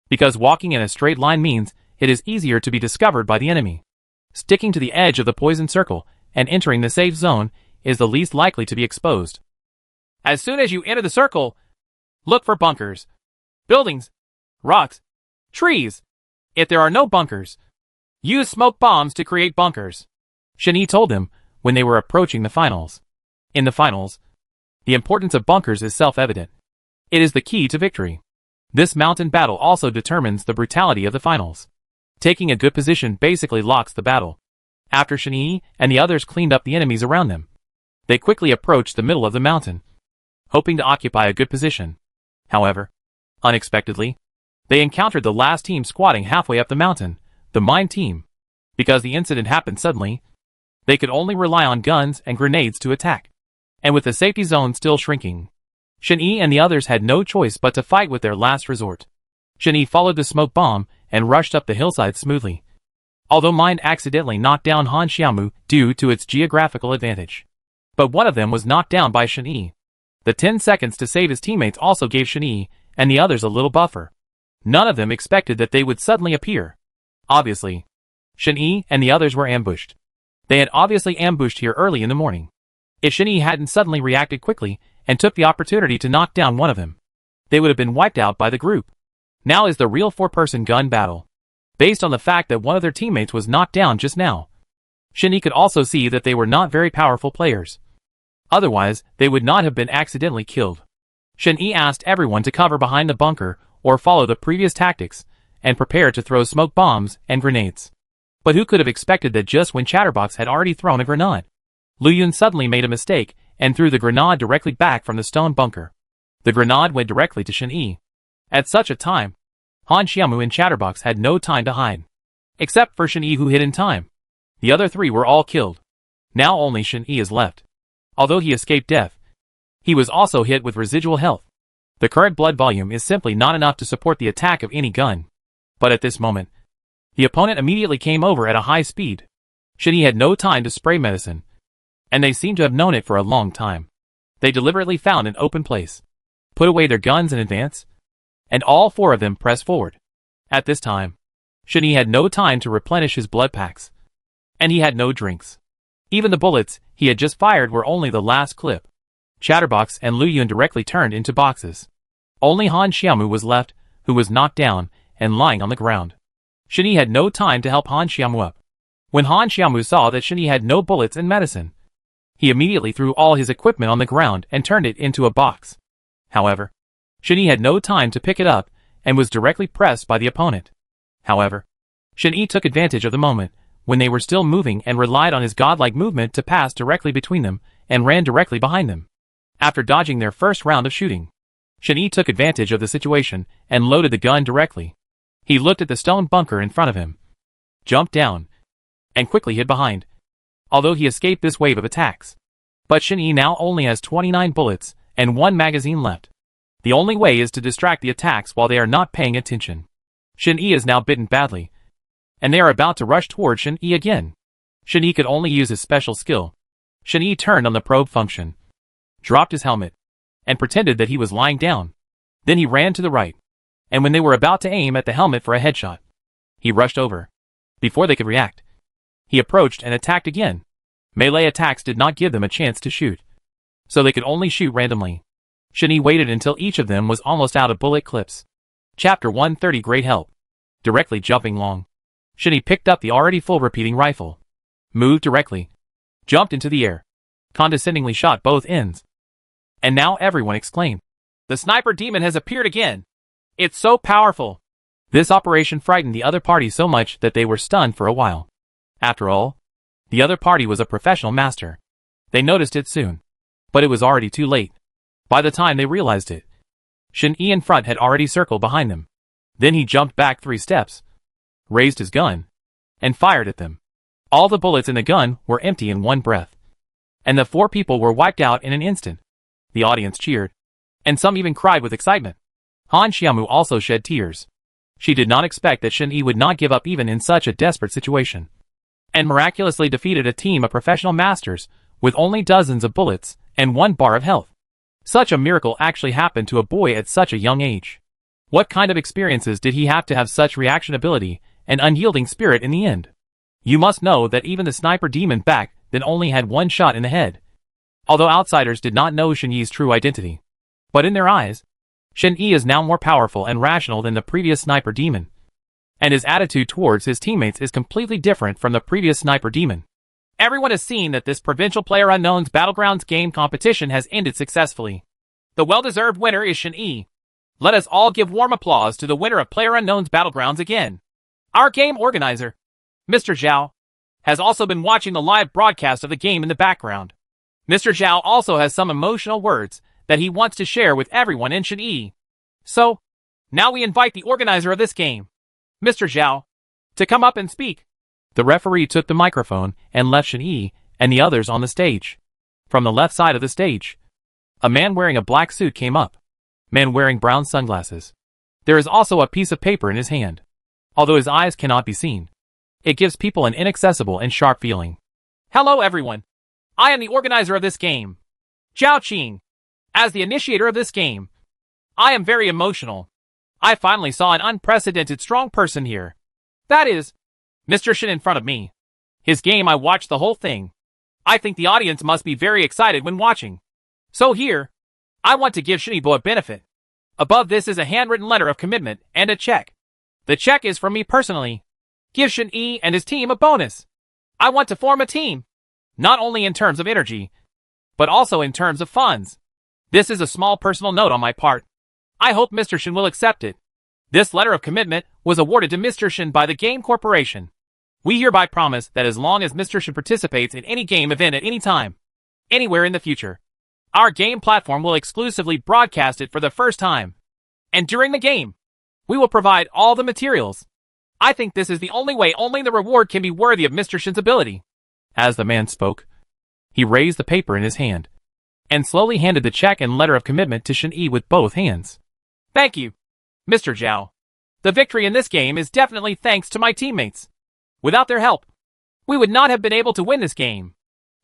Because walking in a straight line means it is easier to be discovered by the enemy. Sticking to the edge of the poison circle and entering the safe zone is the least likely to be exposed. As soon as you enter the circle, look for bunkers, buildings, rocks, trees. If there are no bunkers, use smoke bombs to create bunkers, Shen Yi told them when they were approaching the finals. In the finals, the importance of bunkers is self-evident. It is the key to victory. This mountain battle also determines the brutality of the finals. Taking a good position basically locks the battle. After Shen Yi and the others cleaned up the enemies around them, they quickly approached the middle of the mountain, hoping to occupy a good position. However, unexpectedly, they encountered the last team squatting halfway up the mountain, the mine team. Because the incident happened suddenly, they could only rely on guns and grenades to attack. And with the safety zone still shrinking, Shen Yi and the others had no choice but to fight with their last resort. Shen Yi followed the smoke bomb and rushed up the hillside smoothly. Although mine accidentally knocked down Han Xiaomu due to its geographical advantage. But one of them was knocked down by Shen Yi. The 10 seconds to save his teammates also gave Shen Yi and the others a little buffer. None of them expected that they would suddenly appear. Obviously, Shen Yi and the others were ambushed. They had obviously ambushed here early in the morning. If Shen Yi hadn't suddenly reacted quickly and took the opportunity to knock down one of them, they would have been wiped out by the group. Now is the real 4-person gun battle. Based on the fact that one of their teammates was knocked down just now, Shen Yi could also see that they were not very powerful players. Otherwise, they would not have been accidentally killed. Shen Yi asked everyone to cover behind the bunker or follow the previous tactics and prepare to throw smoke bombs and grenades. But who could have expected that just when Chatterbox had already thrown a grenade, Lu Yun suddenly made a mistake and threw the grenade directly back from the stone bunker. The grenade went directly to Shen Yi. At such a time, Han Xiaomu and Chatterbox had no time to hide. Except for Shen Yi, who hid in time. The other three were all killed. Now only Shen Yi is left. Although he escaped death, he was also hit with residual health. The current blood volume is simply not enough to support the attack of any gun. But at this moment, the opponent immediately came over at a high speed. Shen Yi had no time to spray medicine, and they seemed to have known it for a long time. They deliberately found an open place, put away their guns in advance, and all four of them pressed forward. At this time, Shen Yi had no time to replenish his blood packs, and he had no drinks. Even the bullets he had just fired were only the last clip. Chatterbox and Lu Yun directly turned into boxes. Only Han Xiaomu was left, who was knocked down and lying on the ground. Shen Yi had no time to help Han Xiaomu up. When Han Xiaomu saw that Shen Yi had no bullets and medicine, he immediately threw all his equipment on the ground and turned it into a box. However, Shen Yi had no time to pick it up and was directly pressed by the opponent. However, Shen Yi took advantage of the moment when they were still moving and relied on his godlike movement to pass directly between them and ran directly behind them. After dodging their first round of shooting, Shen Yi took advantage of the situation and loaded the gun directly. He looked at the stone bunker in front of him, jumped down, and quickly hid behind. Although he escaped this wave of attacks, but Shen Yi now only has 29 bullets and 1 magazine left. The only way is to distract the attacks while they are not paying attention. Shen Yi is now bitten badly, and they are about to rush toward Shen Yi again. Shen Yi could only use his special skill. Shen Yi turned on the probe function, dropped his helmet, and pretended that he was lying down. Then he ran to the right, and when they were about to aim at the helmet for a headshot, he rushed over. Before they could react, he approached and attacked again. Melee attacks did not give them a chance to shoot, so they could only shoot randomly. Shen Yi waited until each of them was almost out of bullet clips. Chapter 130 Great Help. Directly jumping long, Shen Yi picked up the already full repeating rifle, moved directly, jumped into the air, condescendingly shot both ends. And now everyone exclaimed, "The sniper demon has appeared again! It's so powerful!" This operation frightened the other party so much that they were stunned for a while. After all, the other party was a professional master. They noticed it soon, but it was already too late. By the time they realized it, Shen Yi in front had already circled behind them. Then he jumped back 3 steps, raised his gun, and fired at them. All the bullets in the gun were empty in one breath, and the 4 people were wiped out in an instant. The audience cheered, and some even cried with excitement. Han Xiaomu also shed tears. She did not expect that Shen Yi would not give up even in such a desperate situation, and miraculously defeated a team of professional masters with only dozens of bullets and 1 bar of health. Such a miracle actually happened to a boy at such a young age. What kind of experiences did he have to have such reaction ability and unyielding spirit in the end? You must know that even the sniper demon back then only had 1 shot in the head. Although outsiders did not know Shen Yi's true identity, but in their eyes, Shen Yi is now more powerful and rational than the previous sniper demon, and his attitude towards his teammates is completely different from the previous sniper demon. Everyone has seen that this Provincial PlayerUnknown's Battlegrounds game competition has ended successfully. The well-deserved winner is Shen Yi. Let us all give warm applause to the winner of PlayerUnknown's Battlegrounds again. Our game organizer, Mr. Zhao, has also been watching the live broadcast of the game in the background. Mr. Zhao also has some emotional words that he wants to share with everyone in Shen Yi. So, now we invite the organizer of this game, Mr. Zhao, to come up and speak. The referee took the microphone and left Shen Yi and the others on the stage. From the left side of the stage, a man wearing a black suit came up. Man wearing brown sunglasses. There is also a piece of paper in his hand. Although his eyes cannot be seen, it gives people an inaccessible and sharp feeling. Hello everyone. I am the organizer of this game, Zhao Qing. As the initiator of this game, I am very emotional. I finally saw an unprecedented strong person here. That is, Mr. Shen in front of me. His game, I watched the whole thing. I think the audience must be very excited when watching. So here, I want to give Shen Yi a benefit. Above this is a handwritten letter of commitment and a check. The check is from me personally. Give Shen Yi and his team a bonus. I want to form a team, not only in terms of energy, but also in terms of funds. This is a small personal note on my part. I hope Mr. Shen will accept it. This letter of commitment was awarded to Mr. Shen by the Game Corporation. We hereby promise that as long as Mr. Shen participates in any game event at any time, anywhere in the future, our game platform will exclusively broadcast it for the first time. And during the game, We will provide all the materials. I think this is the only way only the reward can be worthy of Mr. Shin's ability. As the man spoke, he raised the paper in his hand and slowly handed the check and letter of commitment to Shin-Yi with both hands. Thank you, Mr. Zhao. The victory in this game is definitely thanks to my teammates. Without their help, we would not have been able to win this game.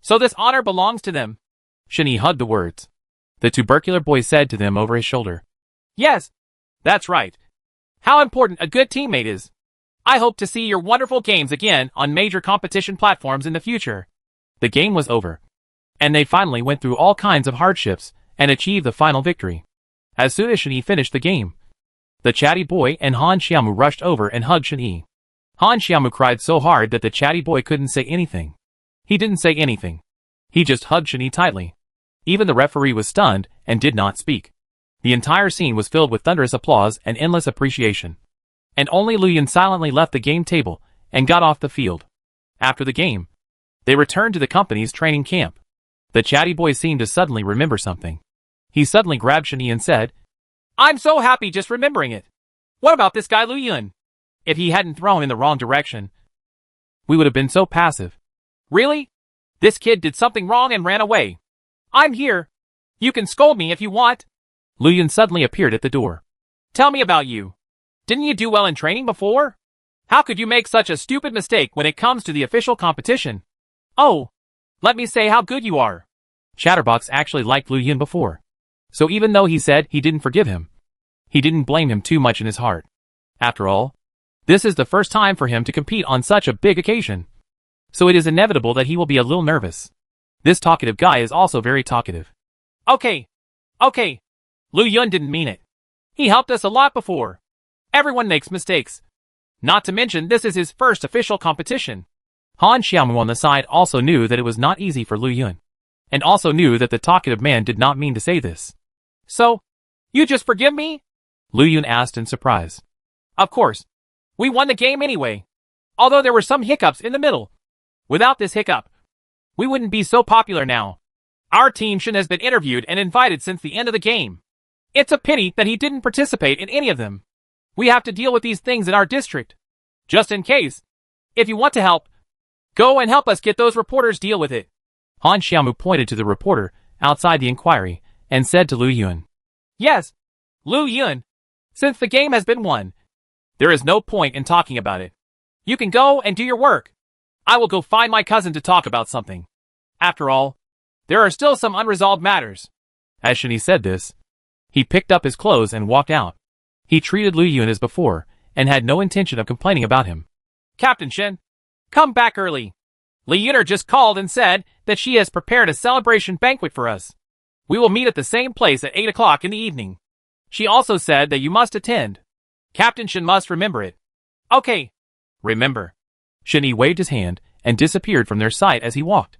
So this honor belongs to them. Shin-Yi hugged the words the tubercular boy said to them over his shoulder. Yes, that's right. How important a good teammate is. I hope to see your wonderful games again on major competition platforms in the future. The game was over, and they finally went through all kinds of hardships and achieved the final victory. As soon as Shin-Yi finished the game, the chatty boy and Han Xiaomu rushed over and hugged Shin-Yi. Han Xiaomu cried so hard that the chatty boy couldn't say anything. He didn't say anything. He just hugged Shin-Yi tightly. Even the referee was stunned and did not speak. The entire scene was filled with thunderous applause and endless appreciation. And only Lu Yun silently left the game table and got off the field. After the game, they returned to the company's training camp. The chatty boy seemed to suddenly remember something. He suddenly grabbed Shin-Yi and said, I'm so happy just remembering it. What about this guy Lu Yun? If he hadn't thrown in the wrong direction, we would have been so passive. Really? This kid did something wrong and ran away. I'm here. You can scold me if you want. Lu Yun suddenly appeared at the door. Tell me about you. Didn't you do well in training before? How could you make such a stupid mistake when it comes to the official competition? Oh, let me say how good you are. Chatterbox actually liked Lu Yun before. So even though he said he didn't forgive him, he didn't blame him too much in his heart. After all, this is the first time for him to compete on such a big occasion. So it is inevitable that he will be a little nervous. This talkative guy is also very talkative. Okay. Lu Yun didn't mean it. He helped us a lot before. Everyone makes mistakes. Not to mention this is his first official competition. Han Xiaomu on the side also knew that it was not easy for Lu Yun, and also knew that the talkative man did not mean to say this. So, you just forgive me? Lu Yun asked in surprise. Of course. We won the game anyway. Although there were some hiccups in the middle. Without this hiccup, we wouldn't be so popular now. Our team Shin has been interviewed and invited since the end of the game. It's a pity that he didn't participate in any of them. We have to deal with these things in our district. Just in case. If you want to help, go and help us get those reporters deal with it. Han Xiaomu pointed to the reporter outside the inquiry and said to Lu Yun. Yes, Lu Yun. Since the game has been won, there is no point in talking about it. You can go and do your work. I will go find my cousin to talk about something. After all, there are still some unresolved matters. As Shin-Yi said this, he picked up his clothes and walked out. He treated Lu Yun as before and had no intention of complaining about him. Captain Shin, come back early. Lu Yun just called and said that she has prepared a celebration banquet for us. We will meet at the same place at 8 o'clock in the evening. She also said that you must attend. Captain Shin must remember it. Okay. Remember. Shin-Yi waved his hand and disappeared from their sight as he walked.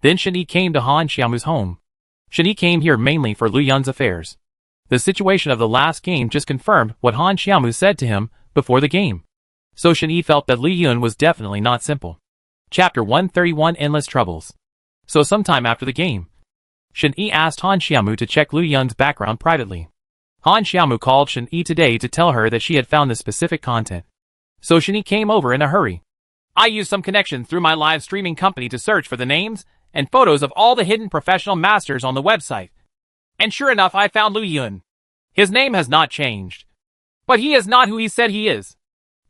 Then Shin-Yi came to Han Xiaomu's home. Shin-Yi came here mainly for Lu Yun's affairs. The situation of the last game just confirmed what Han Xiaomu said to him before the game. So Shin-Yi felt that Lu Yun was definitely not simple. Chapter 131 Endless Troubles. So sometime after the game, Shin-Yi asked Han Xiaomu to check Lu Yun's background privately. Han Xiaomu called Shin-Yi today to tell her that she had found the specific content. So Shin-Yi came over in a hurry. I used some connections through my live streaming company to search for the names and photos of all the hidden professional masters on the website. And sure enough, I found Lu Yun. His name has not changed. But he is not who he said he is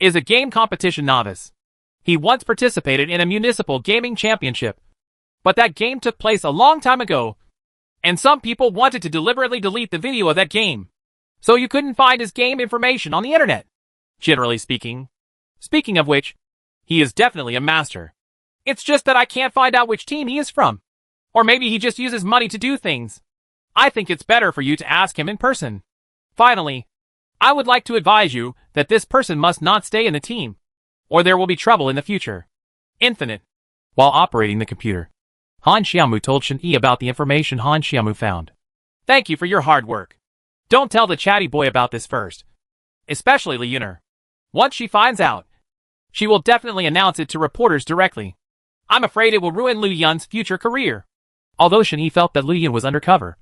a game competition novice. He once participated in a municipal gaming championship. But that game took place a long time ago. And some people wanted to deliberately delete the video of that game. So you couldn't find his game information on the internet. Generally speaking. Speaking of which, he is definitely a master. It's just that I can't find out which team he is from. Or maybe he just uses money to do things. I think it's better for you to ask him in person. Finally, I would like to advise you that this person must not stay in the team, or there will be trouble in the future. Infinite. While operating the computer, Han Xiaomu told Shin-Yi about the information Han Xiaomu found. Thank you for your hard work. Don't tell the chatty boy about this first. Especially Lu Yun. Once she finds out, she will definitely announce it to reporters directly. I'm afraid it will ruin Lu Yun's future career. Although Shin-Yi felt that Lu Yun was undercover,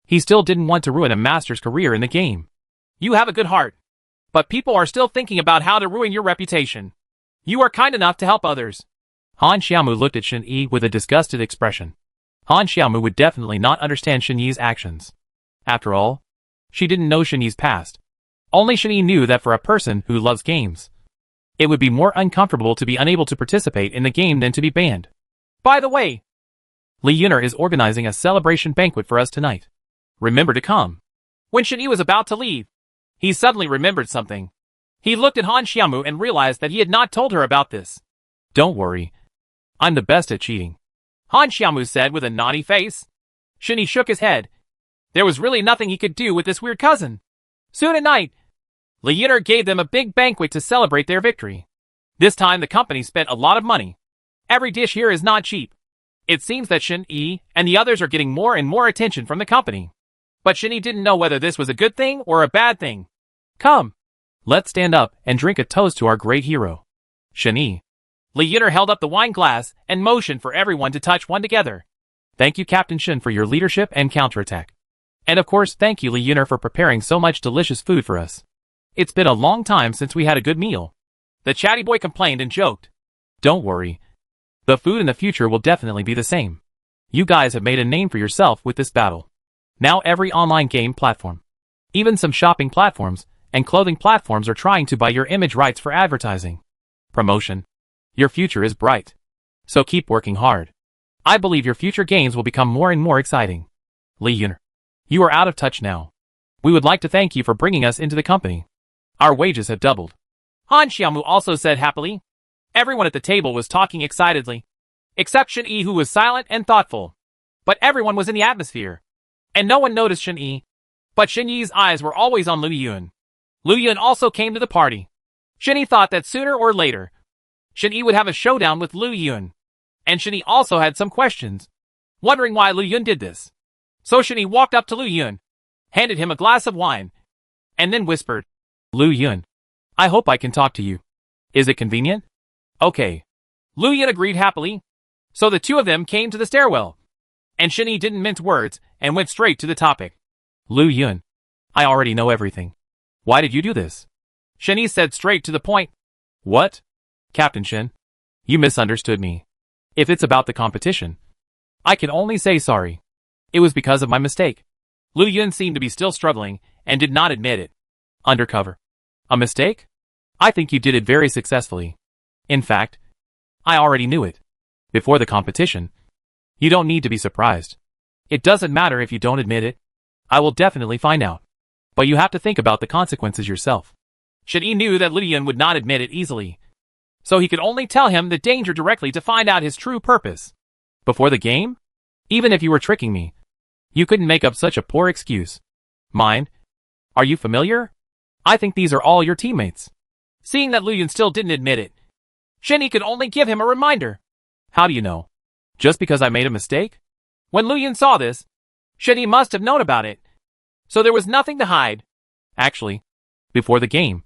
he still didn't want to ruin a master's career in the game. You have a good heart. But people are still thinking about how to ruin your reputation. You are kind enough to help others. Han Xiaomu looked at Shen Yi with a disgusted expression. Han Xiaomu would definitely not understand Shen Yi's actions. After all, she didn't know Shen Yi's past. Only Shen Yi knew that for a person who loves games, it would be more uncomfortable to be unable to participate in the game than to be banned. By the way, Li Yuner is organizing a celebration banquet for us tonight. Remember to come. When Shen Yi was about to leave, he suddenly remembered something. He looked at Han Xiaomu and realized that he had not told her about this. Don't worry. I'm the best at cheating, Han Xiaomu said with a naughty face. Shen Yi shook his head. There was really nothing he could do with this weird cousin. Soon at night, Li Yuner gave them a big banquet to celebrate their victory. This time the company spent a lot of money. Every dish here is not cheap. It seems that Shen Yi and the others are getting more and more attention from the company. But Shen Yi didn't know whether this was a good thing or a bad thing. Come. Let's stand up and drink a toast to our great hero, Shen Yi. Li Yuner held up the wine glass and motioned for everyone to touch one together. Thank you, Captain Shen, for your leadership and counterattack. And of course, thank you, Li Yuner, for preparing so much delicious food for us. It's been a long time since we had a good meal. The chatty boy complained and joked. Don't worry. The food in the future will definitely be the same. You guys have made a name for yourself with this battle. Now every online game platform, even some shopping platforms and clothing platforms are trying to buy your image rights for advertising. Promotion. Your future is bright. So keep working hard. I believe your future games will become more and more exciting. Li Yuner, you are out of touch now. We would like to thank you for bringing us into the company. Our wages have doubled. Han Xiaomu also said happily. Everyone at the table was talking excitedly, except Shen Yi, who was silent and thoughtful. But everyone was in the atmosphere, and no one noticed Shen Yi. But Shen Yi's eyes were always on Lu Yun. Lu Yun also came to the party. Shen Yi thought that sooner or later, Shen Yi would have a showdown with Lu Yun. And Shen Yi also had some questions, wondering why Lu Yun did this. So Shen Yi walked up to Lu Yun, handed him a glass of wine, and then whispered, Lu Yun, I hope I can talk to you. Is it convenient? Okay. Lu Yun agreed happily. So the two of them came to the stairwell. And Shen Yi didn't mince words and went straight to the topic. Lu Yun, I already know everything. Why did you do this? Shen Yi said straight to the point. What? Captain Shen, you misunderstood me. If it's about the competition, I can only say sorry. It was because of my mistake. Lu Yun seemed to be still struggling and did not admit it. Undercover. A mistake? I think you did it very successfully. In fact, I already knew it. Before the competition. You don't need to be surprised. It doesn't matter if you don't admit it. I will definitely find out. But you have to think about the consequences yourself. Shen Yi knew that Lu Yun would not admit it easily. So he could only tell him the danger directly to find out his true purpose. Before the game? Even if you were tricking me, you couldn't make up such a poor excuse. Mind? Are you familiar? I think these are all your teammates. Seeing that Lu Yun still didn't admit it, Shen Yi could only give him a reminder. How do you know? Just because I made a mistake? When Lu Yun saw this, Shen Yi must have known about it. So there was nothing to hide. Actually, before the game,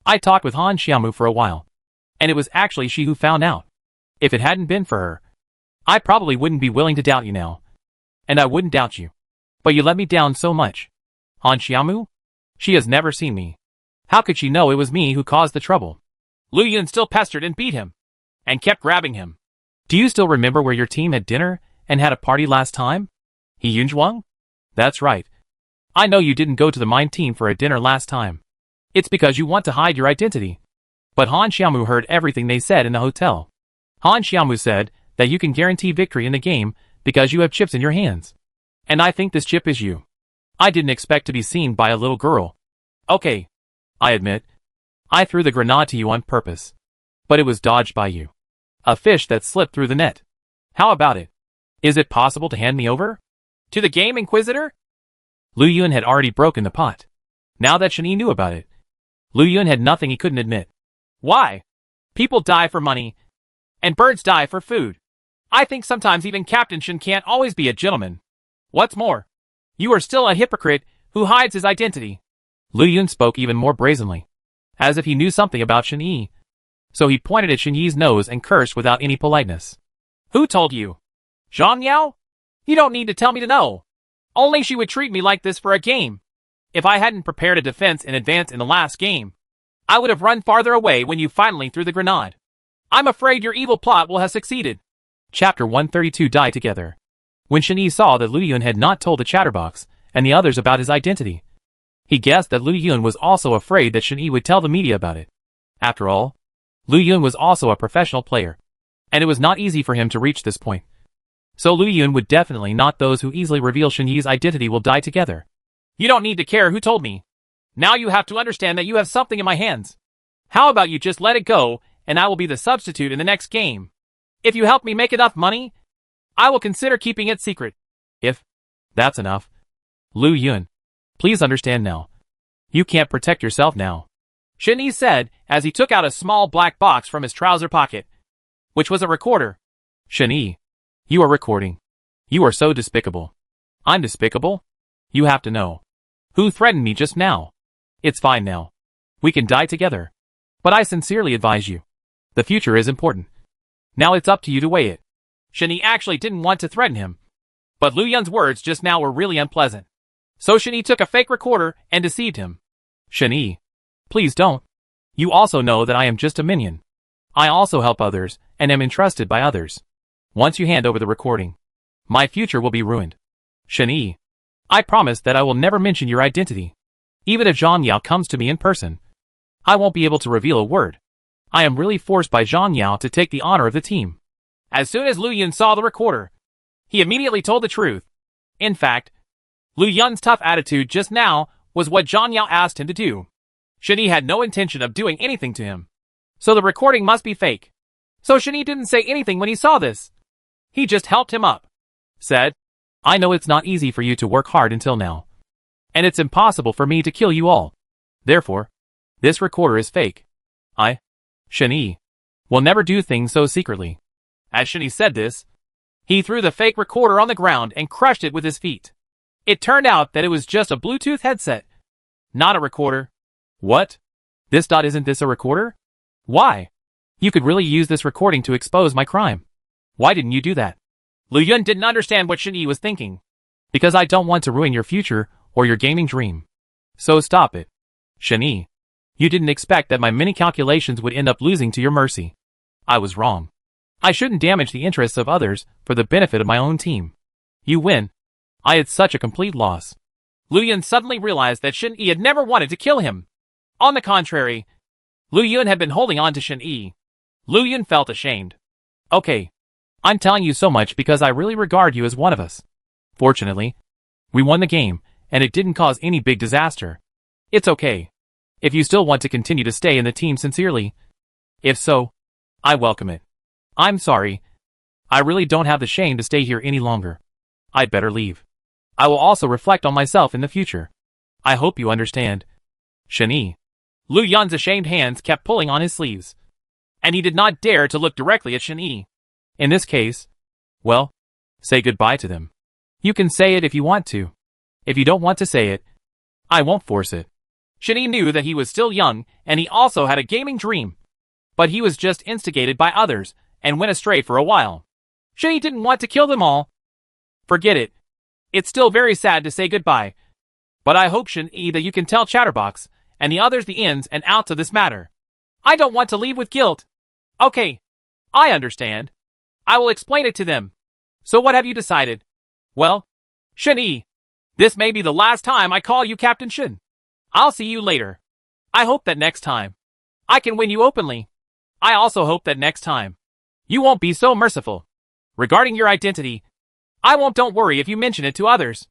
I talked with Han Xiaomu for a while. And it was actually she who found out. If it hadn't been for her, I probably wouldn't be willing to doubt you now. And I wouldn't doubt you. But you let me down so much. Han Xiaomu? She has never seen me. How could she know it was me who caused the trouble? Lu Yun still pestered and beat him, and kept grabbing him. Do you still remember where your team had dinner and had a party last time? He Yunzhuang? That's right. I know you didn't go to the mine team for a dinner last time. It's because you want to hide your identity. But Han Xiaomu heard everything they said in the hotel. Han Xiaomu said that you can guarantee victory in the game because you have chips in your hands. And I think this chip is you. I didn't expect to be seen by a little girl. Okay. I admit. I threw the grenade to you on purpose. But it was dodged by you. A fish that slipped through the net. How about it? Is it possible to hand me over? To the game Inquisitor? Lu Yun had already broken the pot. Now that Shen Yi knew about it, Lu Yun had nothing he couldn't admit. Why? People die for money. And birds die for food. I think sometimes even Captain Shen can't always be a gentleman. What's more, you are still a hypocrite who hides his identity. Lu Yun spoke even more brazenly, as if he knew something about Shen Yi. So he pointed at Shen Yi's nose and cursed without any politeness. Who told you? Zhang Yao? You don't need to tell me to know. Only she would treat me like this for a game. If I hadn't prepared a defense in advance in the last game, I would have run farther away when you finally threw the grenade. I'm afraid your evil plot will have succeeded. Chapter 132 Die Together. When Shen-Yi saw that Lu Yun had not told the Chatterbox and the others about his identity, he guessed that Lu Yun was also afraid that Shen-Yi would tell the media about it. After all, Lu Yun was also a professional player, and it was not easy for him to reach this point. So Lu Yun would definitely not those who easily reveal Shen-Yi's identity will die together. You don't need to care who told me. Now you have to understand that you have something in my hands. How about you just let it go, and I will be the substitute in the next game. If you help me make enough money, I will consider keeping it secret. If that's enough. Lu Yun, please understand now. You can't protect yourself now, Shen-Yi said as he took out a small black box from his trouser pocket, which was a recorder. Shen-Yi, you are recording. You are so despicable. I'm despicable? You have to know. Who threatened me just now? It's fine now. We can die together. But I sincerely advise you. The future is important. Now it's up to you to weigh it. Shen-Yi actually didn't want to threaten him, but Lu Yun's words just now were really unpleasant. So Shen-Yi took a fake recorder and deceived him. Shen-Yi, please don't. You also know that I am just a minion. I also help others and am entrusted by others. Once you hand over the recording, my future will be ruined. Shen-Yi, I promise that I will never mention your identity. Even if Zhang Yao comes to me in person, I won't be able to reveal a word. I am really forced by Zhang Yao to take the honor of the team. As soon as Lu Yun saw the recorder, he immediately told the truth. In fact, Lu Yun's tough attitude just now was what Zhang Yao asked him to do. Shen-Yi had no intention of doing anything to him, so the recording must be fake. So Shen-Yi didn't say anything when he saw this. He just helped him up. Said, I know it's not easy for you to work hard until now, and it's impossible for me to kill you all. Therefore, this recorder is fake. I, Shen-Yi, will never do things so secretly. As Shen-Yi said this, he threw the fake recorder on the ground and crushed it with his feet. It turned out that it was just a Bluetooth headset, not a recorder. What? Isn't this a recorder? Why? You could really use this recording to expose my crime. Why didn't you do that? Lu Yun didn't understand what Shen-Yi was thinking. Because I don't want to ruin your future or your gaming dream. So stop it. Shen-Yi, you didn't expect that my many calculations would end up losing to your mercy. I was wrong. I shouldn't damage the interests of others for the benefit of my own team. You win. I had such a complete loss. Lu Yun suddenly realized that Shen-Yi had never wanted to kill him. On the contrary, Lu Yun had been holding on to Shen-Yi. Lu Yun felt ashamed. Okay. I'm telling you so much because I really regard you as one of us. Fortunately, we won the game, and it didn't cause any big disaster. It's okay. If you still want to continue to stay in the team sincerely. If so, I welcome it. I'm sorry. I really don't have the shame to stay here any longer. I'd better leave. I will also reflect on myself in the future. I hope you understand. Shen-Yi. Lu Yun's ashamed hands kept pulling on his sleeves, and he did not dare to look directly at Shen-Yi. In this case, well, say goodbye to them. You can say it if you want to. If you don't want to say it, I won't force it. Shen-Yi knew that he was still young, and he also had a gaming dream. But he was just instigated by others, and went astray for a while. Shen-Yi didn't want to kill them all. Forget it. It's still very sad to say goodbye. But I hope, Shen-Yi, that you can tell Chatterbox, and the others the ins and outs of this matter. I don't want to leave with guilt. Okay. I understand. I will explain it to them. So what have you decided? Well, Shen-Yi, this may be the last time I call you Captain Shen. I'll see you later. I hope that next time I can win you openly. I also hope that next time you won't be so merciful. Regarding your identity, I won't. Don't worry if you mention it to others.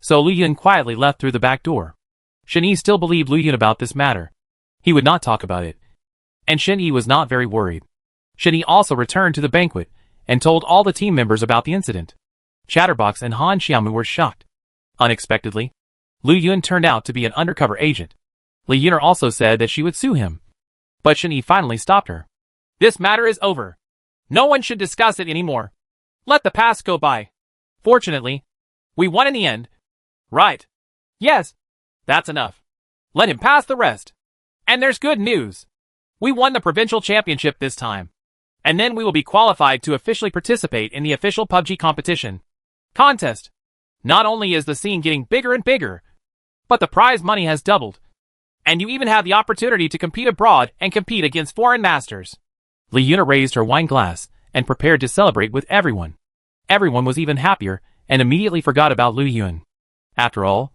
So Lu Yun quietly left through the back door. Shen-Yi still believed Lu Yun about this matter. He would not talk about it. And Shen-Yi was not very worried. Shen-Yi also returned to the banquet and told all the team members about the incident. Chatterbox and Han Xiaomu were shocked. Unexpectedly, Lu Yun turned out to be an undercover agent. Li Yuner also said that she would sue him. But Shen-Yi finally stopped her. This matter is over. No one should discuss it anymore. Let the past go by. Fortunately, we won in the end. Right. Yes. That's enough. Let him pass the rest. And there's good news. We won the provincial championship this time. And then we will be qualified to officially participate in the official PUBG competition. Contest. Not only is the scene getting bigger and bigger, but the prize money has doubled. And you even have the opportunity to compete abroad and compete against foreign masters. Liuna raised her wine glass and prepared to celebrate with everyone. Everyone was even happier and immediately forgot about Lu Yun. After all,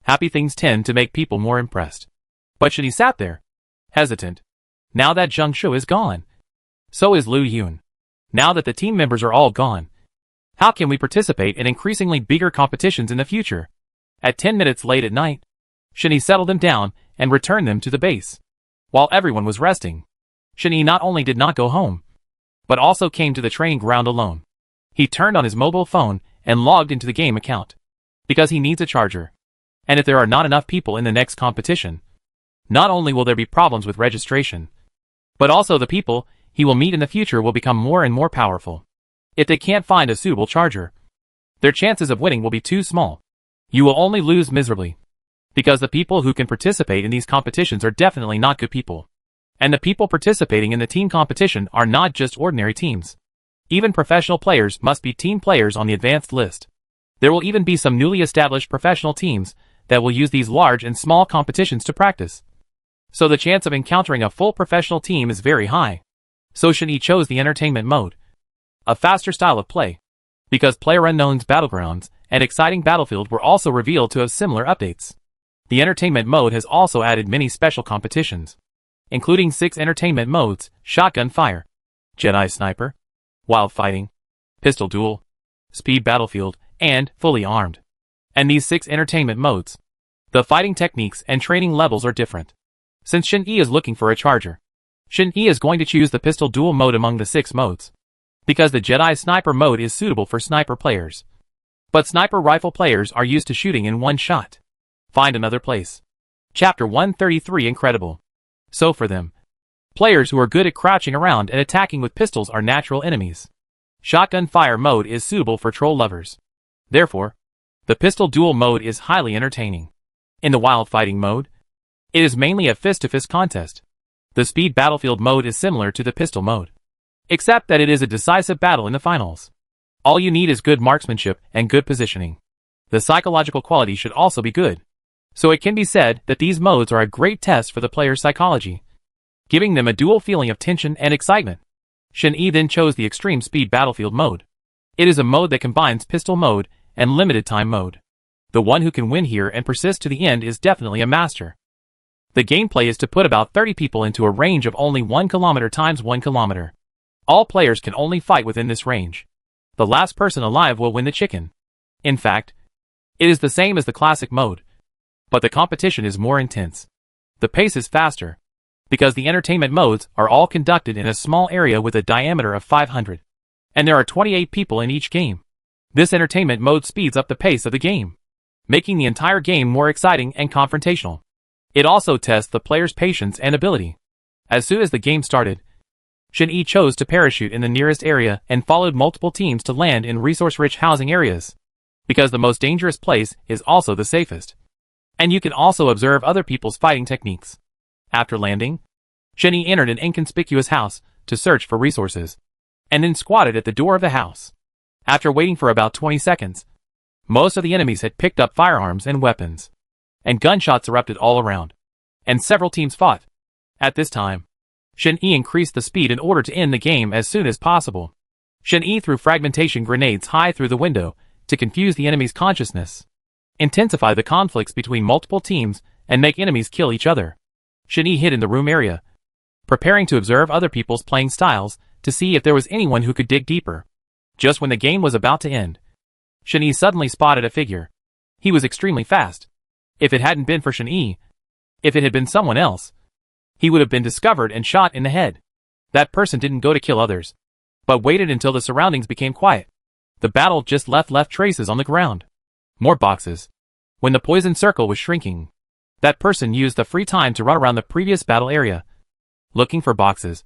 happy things tend to make people more impressed. But Shani sat there, hesitant. Now that Zheng Shu is gone, so is Lu Yun. Now that the team members are all gone, how can we participate in increasingly bigger competitions in the future? At 10 minutes late at night, Shani settled them down and returned them to the base. While everyone was resting, Shani not only did not go home, but also came to the training ground alone. He turned on his mobile phone and logged into the game account, because he needs a charger. And if there are not enough people in the next competition, not only will there be problems with registration, but also the people he will meet in the future will become more and more powerful. If they can't find a suitable charger, their chances of winning will be too small. You will only lose miserably. Because the people who can participate in these competitions are definitely not good people. And the people participating in the team competition are not just ordinary teams. Even professional players must be team players on the advanced list. There will even be some newly established professional teams that will use these large and small competitions to practice. So the chance of encountering a full professional team is very high. So Shani chose the entertainment mode, a faster style of play, because PlayerUnknown's Battlegrounds and Exciting Battlefield were also revealed to have similar updates. The entertainment mode has also added many special competitions, including 6 entertainment modes: Shotgun Fire, Jedi Sniper, Wild Fighting, Pistol Duel, Speed Battlefield, and Fully Armed. And these 6 entertainment modes, the fighting techniques and training levels are different. Since Shin-Yi is looking for a charger, Shin-Yi is going to choose the Pistol Duel mode among the 6 modes, because the Jedi Sniper mode is suitable for sniper players. But sniper rifle players are used to shooting in one shot. Find another place. Chapter 133 Incredible. So for them, players who are good at crouching around and attacking with pistols are natural enemies. Shotgun Fire mode is suitable for troll lovers. Therefore, the Pistol Duel mode is highly entertaining. In the Wild Fighting mode, it is mainly a fist-to-fist contest. The Speed Battlefield mode is similar to the Pistol mode, except that it is a decisive battle in the finals. All you need is good marksmanship and good positioning. The psychological quality should also be good. So it can be said that these modes are a great test for the player's psychology, giving them a dual feeling of tension and excitement. Shin-Yi then chose the Extreme Speed Battlefield mode. It is a mode that combines pistol mode and limited time mode. The one who can win here and persist to the end is definitely a master. The gameplay is to put about 30 people into a range of only 1 kilometer times 1 kilometer. All players can only fight within this range. The last person alive will win the chicken. In fact, it is the same as the classic mode, but the competition is more intense. The pace is faster, because the entertainment modes are all conducted in a small area with a diameter of 500. And there are 28 people in each game. This entertainment mode speeds up the pace of the game, making the entire game more exciting and confrontational. It also tests the player's patience and ability. As soon as the game started, Shin-Yi chose to parachute in the nearest area and followed multiple teams to land in resource-rich housing areas, because the most dangerous place is also the safest. And you can also observe other people's fighting techniques. After landing, Shin-Yi entered an inconspicuous house to search for resources, and then squatted at the door of the house. After waiting for about 20 seconds, most of the enemies had picked up firearms and weapons, and gunshots erupted all around, and several teams fought. At this time, Shin-Yi increased the speed in order to end the game as soon as possible. Shin-Yi threw fragmentation grenades high through the window to confuse the enemy's consciousness, intensify the conflicts between multiple teams, and make enemies kill each other. Shin-Yi hid in the room area, preparing to observe other people's playing styles to see if there was anyone who could dig deeper. Just when the game was about to end, Shin-Yi suddenly spotted a figure. He was extremely fast. If it hadn't been for Shin-Yi, if it had been someone else, he would have been discovered and shot in the head. That person didn't go to kill others, but waited until the surroundings became quiet. The battle just left traces on the ground. More boxes. When the poison circle was shrinking, that person used the free time to run around the previous battle area, looking for boxes,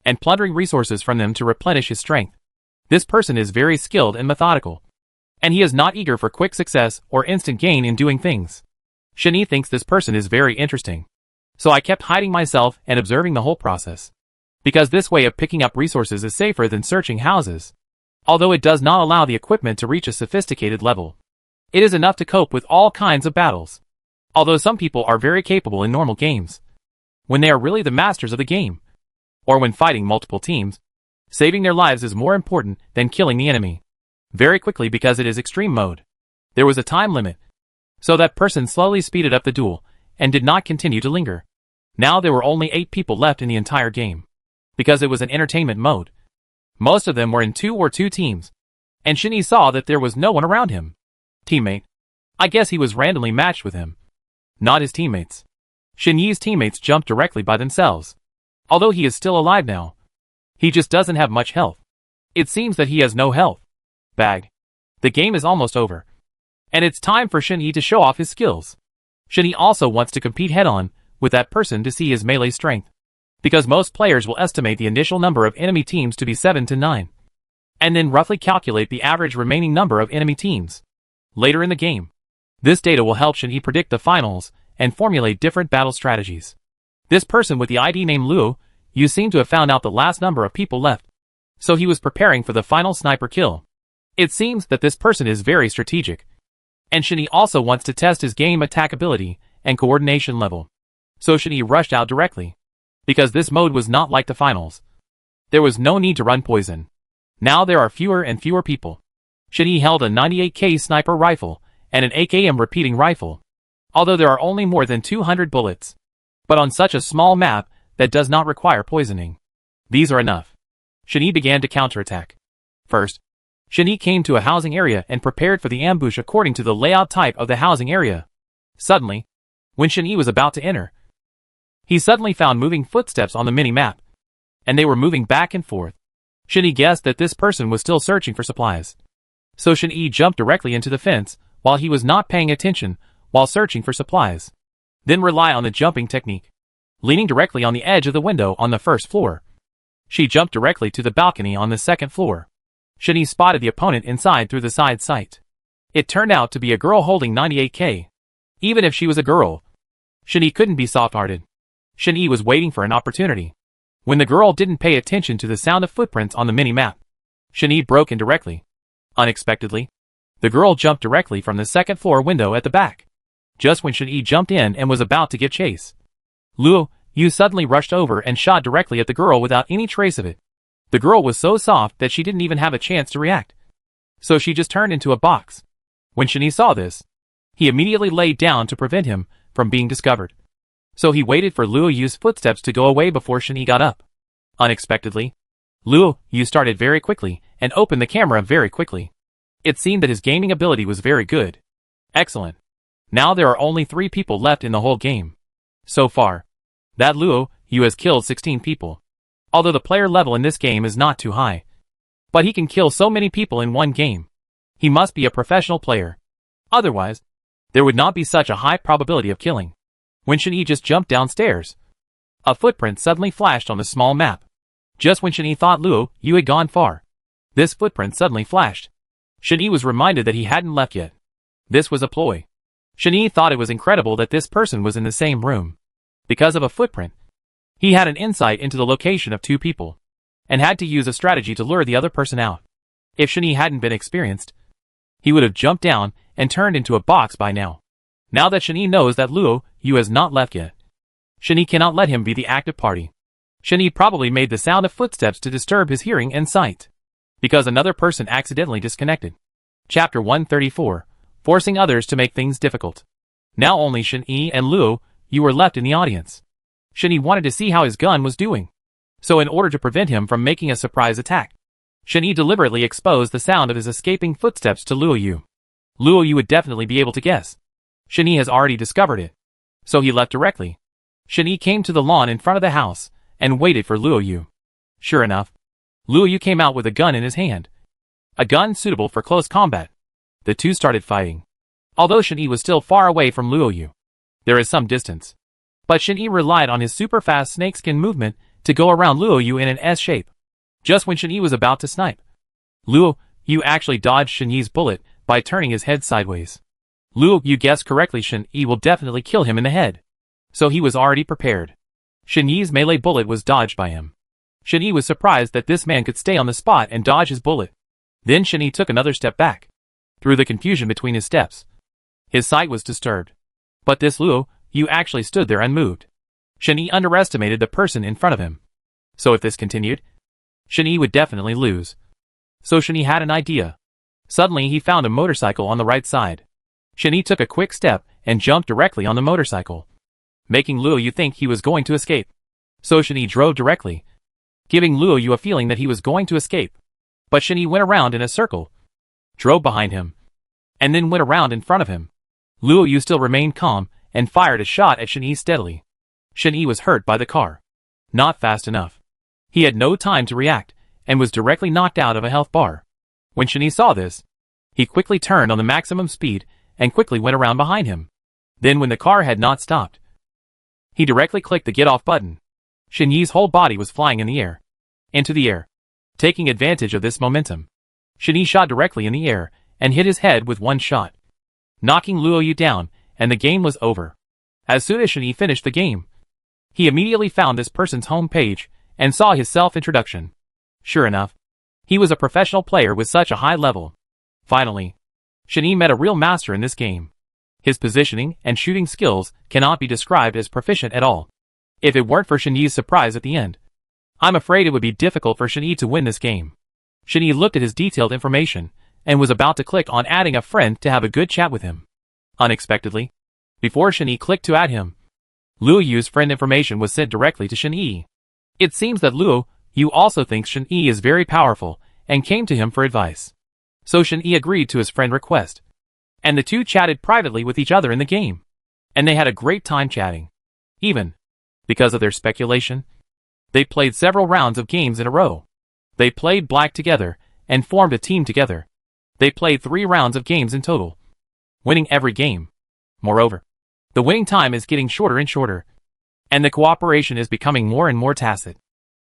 and plundering resources from them to replenish his strength. This person is very skilled and methodical, and he is not eager for quick success or instant gain in doing things. Shin-Yi thinks this person is very interesting. So I kept hiding myself and observing the whole process, because this way of picking up resources is safer than searching houses. Although it does not allow the equipment to reach a sophisticated level, it is enough to cope with all kinds of battles. Although some people are very capable in normal games, when they are really the masters of the game, or when fighting multiple teams, saving their lives is more important than killing the enemy. Very quickly because it is extreme mode. There was a time limit, so that person slowly speeded up the duel, and did not continue to linger. Now there were only 8 people left in the entire game, because it was an entertainment mode. Most of them were in 2 or 2 teams, and Shin-Yi saw that there was no one around him. Teammate. I guess he was randomly matched with him. Not his teammates. Shin-Yi's teammates jumped directly by themselves. Although he is still alive now, he just doesn't have much health. It seems that he has no health. Bag. The game is almost over, and it's time for Shin-Yi to show off his skills. Shin-Yi also wants to compete head-on with that person to see his melee strength, because most players will estimate the initial number of enemy teams to be 7 to 9, and then roughly calculate the average remaining number of enemy teams later in the game. This data will help Shin-Yi predict the finals and formulate different battle strategies. This person with the ID name Luo, you seem to have found out the last number of people left, so he was preparing for the final sniper kill. It seems that this person is very strategic, and Shin-Yi also wants to test his game attack ability and coordination level. So Shin-Yi rushed out directly, because this mode was not like the finals. There was no need to run poison. Now there are fewer and fewer people. Shin-Yi held a 98K sniper rifle and an AKM repeating rifle, although there are only more than 200 bullets. But on such a small map that does not require poisoning, these are enough. Shin-Yi began to counterattack. First, Shin-Yi came to a housing area and prepared for the ambush according to the layout type of the housing area. Suddenly, when Shin-Yi was about to enter, he suddenly found moving footsteps on the mini-map, and they were moving back and forth. Shin-Yi guessed that this person was still searching for supplies. So Shin-Yi jumped directly into the fence while he was not paying attention while searching for supplies. Then rely on the jumping technique. Leaning directly on the edge of the window on the first floor, she jumped directly to the balcony on the second floor. Shin-Yi spotted the opponent inside through the side sight. It turned out to be a girl holding 98K. Even if she was a girl, Shin-Yi couldn't be soft-hearted. Shin-Yi was waiting for an opportunity. When the girl didn't pay attention to the sound of footprints on the mini-map, Shin-Yi broke in directly. Unexpectedly, the girl jumped directly from the second floor window at the back. Just when Shin-Yi jumped in and was about to give chase, Luo Yu suddenly rushed over and shot directly at the girl without any trace of it. The girl was so soft that she didn't even have a chance to react, so she just turned into a box. When Shin-Yi saw this, he immediately laid down to prevent him from being discovered. So he waited for Luo Yu's footsteps to go away before Shin-Yi got up. Unexpectedly, Luo Yu started very quickly and opened the camera very quickly. It seemed that his gaming ability was very good. Excellent. Now there are only 3 people left in the whole game. So far, that Luo Yu has killed 16 people. Although the player level in this game is not too high, but he can kill so many people in one game. He must be a professional player. Otherwise, there would not be such a high probability of killing. When Shin-Yi just jumped downstairs, a footprint suddenly flashed on the small map. Just when Shin-Yi thought Luo Yu had gone far, this footprint suddenly flashed. Shin-Yi was reminded that he hadn't left yet. This was a ploy. Shin-Yi thought it was incredible that this person was in the same room. Because of a footprint, he had an insight into the location of 2 people, and had to use a strategy to lure the other person out. If Shin-Yi hadn't been experienced, he would have jumped down and turned into a box by now. Now that Shin-Yi knows that Luo Yu has not left yet, Shin-Yi cannot let him be the active party. Shin-Yi probably made the sound of footsteps to disturb his hearing and sight, because another person accidentally disconnected. Chapter 134, Forcing Others to Make Things Difficult. Now only Shin-Yi and Luo Yu were left in the audience. Shin-Yi wanted to see how his gun was doing, so in order to prevent him from making a surprise attack, Shin-Yi deliberately exposed the sound of his escaping footsteps to Luo Yu. Luo Yu would definitely be able to guess. Shin-Yi has already discovered it, so he left directly. Shin-Yi came to the lawn in front of the house and waited for Luo Yu. Sure enough, Luo Yu came out with a gun in his hand, a gun suitable for close combat. The two started fighting. Although Shin-Yi was still far away from Luo Yu, there is some distance, but Shin-Yi relied on his super fast snakeskin movement to go around Luo Yu in an S shape. Just when Shin-Yi was about to snipe, Luo Yu actually dodged Shin-Yi's bullet by turning his head sideways. Luo Yu guessed correctly Shin-Yi will definitely kill him in the head, so he was already prepared. Shin-Yi's melee bullet was dodged by him. Shin-Yi was surprised that this man could stay on the spot and dodge his bullet. Then Shin-Yi took another step back. Through the confusion between his steps, his sight was disturbed. But this Luo Yu actually stood there unmoved. Shen Yi underestimated the person in front of him. So if this continued, Shen Yi would definitely lose. So Shen Yi had an idea. Suddenly he found a motorcycle on the right side. Shen Yi took a quick step and jumped directly on the motorcycle, making Luo Yu think he was going to escape. So Shen Yi drove directly, giving Luo Yu a feeling that he was going to escape. But Shen Yi went around in a circle, drove behind him, and then went around in front of him. Luo Yu still remained calm and fired a shot at Shen Yi steadily. Shen Yi was hurt by the car. Not fast enough. He had no time to react and was directly knocked out of a health bar. When Shen Yi saw this, he quickly turned on the maximum speed and quickly went around behind him. Then when the car had not stopped, he directly clicked the get off button. Shen Yi's whole body was flying in the air. Into the air. Taking advantage of this momentum, Shen Yi shot directly in the air and hit his head with one shot, knocking Luo Yu down, and the game was over. As soon as Shen Yi finished the game, he immediately found this person's home page and saw his self-introduction. Sure enough, he was a professional player with such a high level. Finally, Shen Yi met a real master in this game. His positioning and shooting skills cannot be described as proficient at all. If it weren't for Shen Yi's surprise at the end, I'm afraid it would be difficult for Shen Yi to win this game. Shen Yi looked at his detailed information and was about to click on adding a friend to have a good chat with him. Unexpectedly, before Shen Yi clicked to add him, Luo Yu's friend information was sent directly to Shen Yi. It seems that Luo Yu also thinks Shen Yi is very powerful and came to him for advice. So Shen Yi agreed to his friend request, and the two chatted privately with each other in the game. And they had a great time chatting. Even because of their speculation, they played several rounds of games in a row. They played black together and formed a team together. They played 3 rounds of games in total, winning every game. Moreover, the winning time is getting shorter and shorter, and the cooperation is becoming more and more tacit.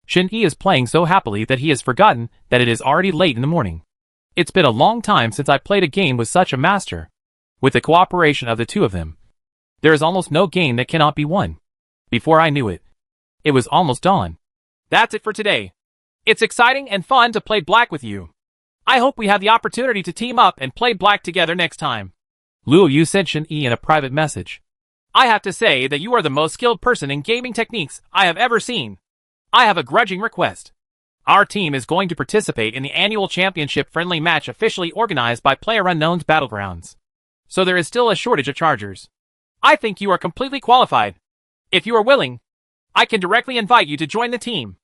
Shen Yi is playing so happily that he has forgotten that it is already late in the morning. It's been a long time since I played a game with such a master. With the cooperation of the two of them, there is almost no game that cannot be won. Before I knew it, it was almost dawn. That's it for today. It's exciting and fun to play black with you. I hope we have the opportunity to team up and play black together next time. Luo Yu sent Shen Yi in a private message. I have to say that you are the most skilled person in gaming techniques I have ever seen. I have a grudging request. Our team is going to participate in the annual championship friendly match officially organized by PlayerUnknown's Battlegrounds. So there is still a shortage of chargers. I think you are completely qualified. If you are willing, I can directly invite you to join the team.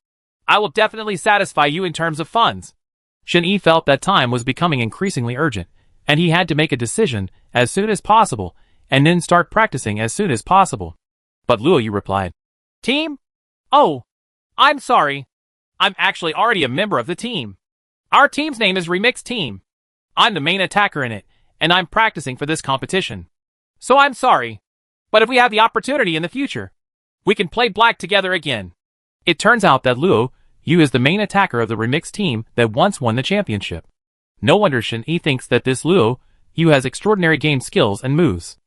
I will definitely satisfy you in terms of funds. Shen Yi felt that time was becoming increasingly urgent, and he had to make a decision as soon as possible, and then start practicing as soon as possible. But Luo Yu replied, Team? Oh, I'm sorry. I'm actually already a member of the team. Our team's name is Remix Team. I'm the main attacker in it, and I'm practicing for this competition. So I'm sorry. But if we have the opportunity in the future, we can play black together again. It turns out that Luo Yu is the main attacker of the Remix team that once won the championship. No wonder Shen Yi thinks that this Luo Yu has extraordinary game skills and moves.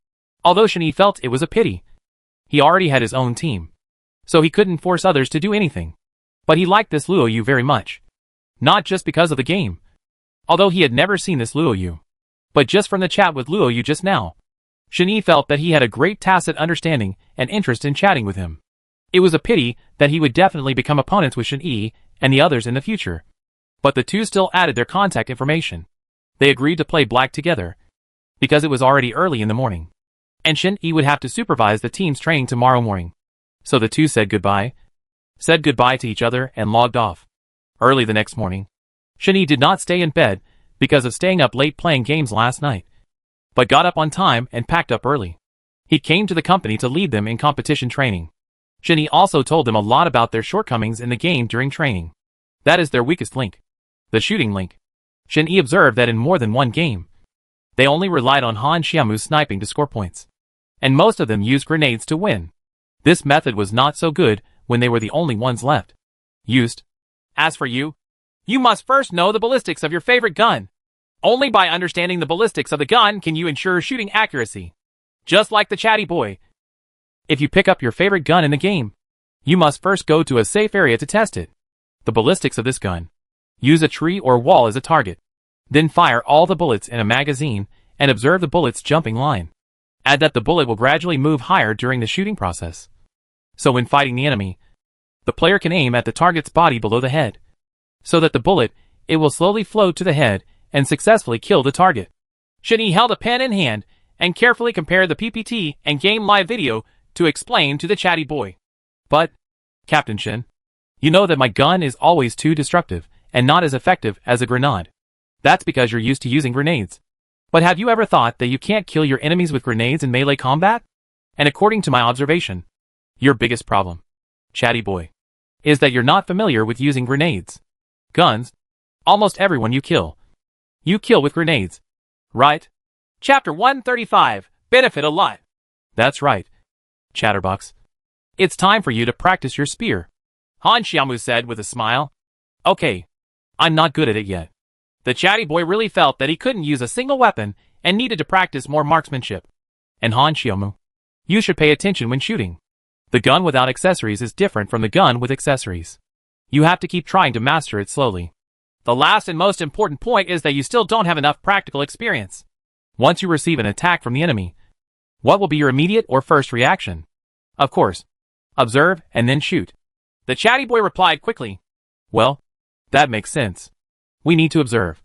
Although Shen Yi felt it was a pity. He already had his own team, so he couldn't force others to do anything. But he liked this Luo Yu very much. Not just because of the game, although he had never seen this Luo Yu, but just from the chat with Luo Yu just now. Shen Yi felt that he had a great tacit understanding and interest in chatting with him. It was a pity that he would definitely become opponents with Shen Yi and the others in the future. But the two still added their contact information. They agreed to play black together, because it was already early in the morning, and Shen Yi would have to supervise the team's training tomorrow morning. So the two said goodbye to each other and logged off. Early the next morning, Shen Yi did not stay in bed because of staying up late playing games last night, but got up on time and packed up early. He came to the company to lead them in competition training. Shen Yi also told them a lot about their shortcomings in the game during training. That is their weakest link, the shooting link. Shen Yi observed that in more than one game, they only relied on Han Xiaomu's sniping to score points, and most of them used grenades to win. This method was not so good when they were the only ones left. Used. As for you, you must first know the ballistics of your favorite gun. Only by understanding the ballistics of the gun can you ensure shooting accuracy. Just like the chatty boy. If you pick up your favorite gun in the game, you must first go to a safe area to test it. The ballistics of this gun. Use a tree or wall as a target. Then fire all the bullets in a magazine and observe the bullets jumping line. Add that the bullet will gradually move higher during the shooting process. So when fighting the enemy, the player can aim at the target's body below the head, so that the bullet, it will slowly float to the head and successfully kill the target. Shin-Yi held a pen in hand and carefully compared the PPT and game live video to explain to the chatty boy. But, Captain Shin, you know that my gun is always too destructive and not as effective as a grenade. That's because you're used to using grenades. But have you ever thought that you can't kill your enemies with grenades in melee combat? And according to my observation, your biggest problem, chatty boy, is that you're not familiar with using grenades. Guns, almost everyone you kill with grenades. Right? Chapter 135, Benefit a Lot. That's right, Chatterbox. It's time for you to practice your spear, Han Xiaomu said with a smile. Okay, I'm not good at it yet. The chatty boy really felt that he couldn't use a single weapon and needed to practice more marksmanship. And Han Xiaomu, you should pay attention when shooting. The gun without accessories is different from the gun with accessories. You have to keep trying to master it slowly. The last and most important point is that you still don't have enough practical experience. Once you receive an attack from the enemy, what will be your immediate or first reaction? Of course, observe and then shoot. The chatty boy replied quickly. Well, that makes sense. We need to observe,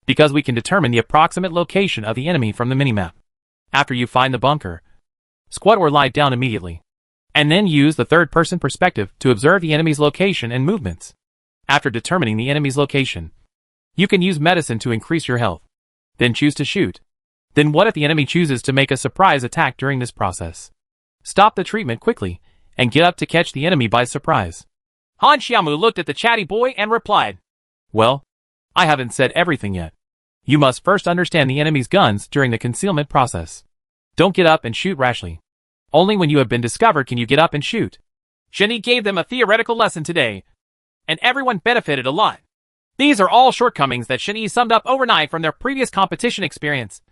because we can determine the approximate location of the enemy from the minimap. After you find the bunker, squat or lie down immediately, and then use the third-person perspective to observe the enemy's location and movements. After determining the enemy's location, you can use medicine to increase your health. Then choose to shoot. Then what if the enemy chooses to make a surprise attack during this process? Stop the treatment quickly, and get up to catch the enemy by surprise. Han Xiaomu looked at the chatty boy and replied. Well, I haven't said everything yet. You must first understand the enemy's guns during the concealment process. Don't get up and shoot rashly. Only when you have been discovered can you get up and shoot. Shin-Yi gave them a theoretical lesson today, and everyone benefited a lot. These are all shortcomings that Shin-Yi summed up overnight from their previous competition experience.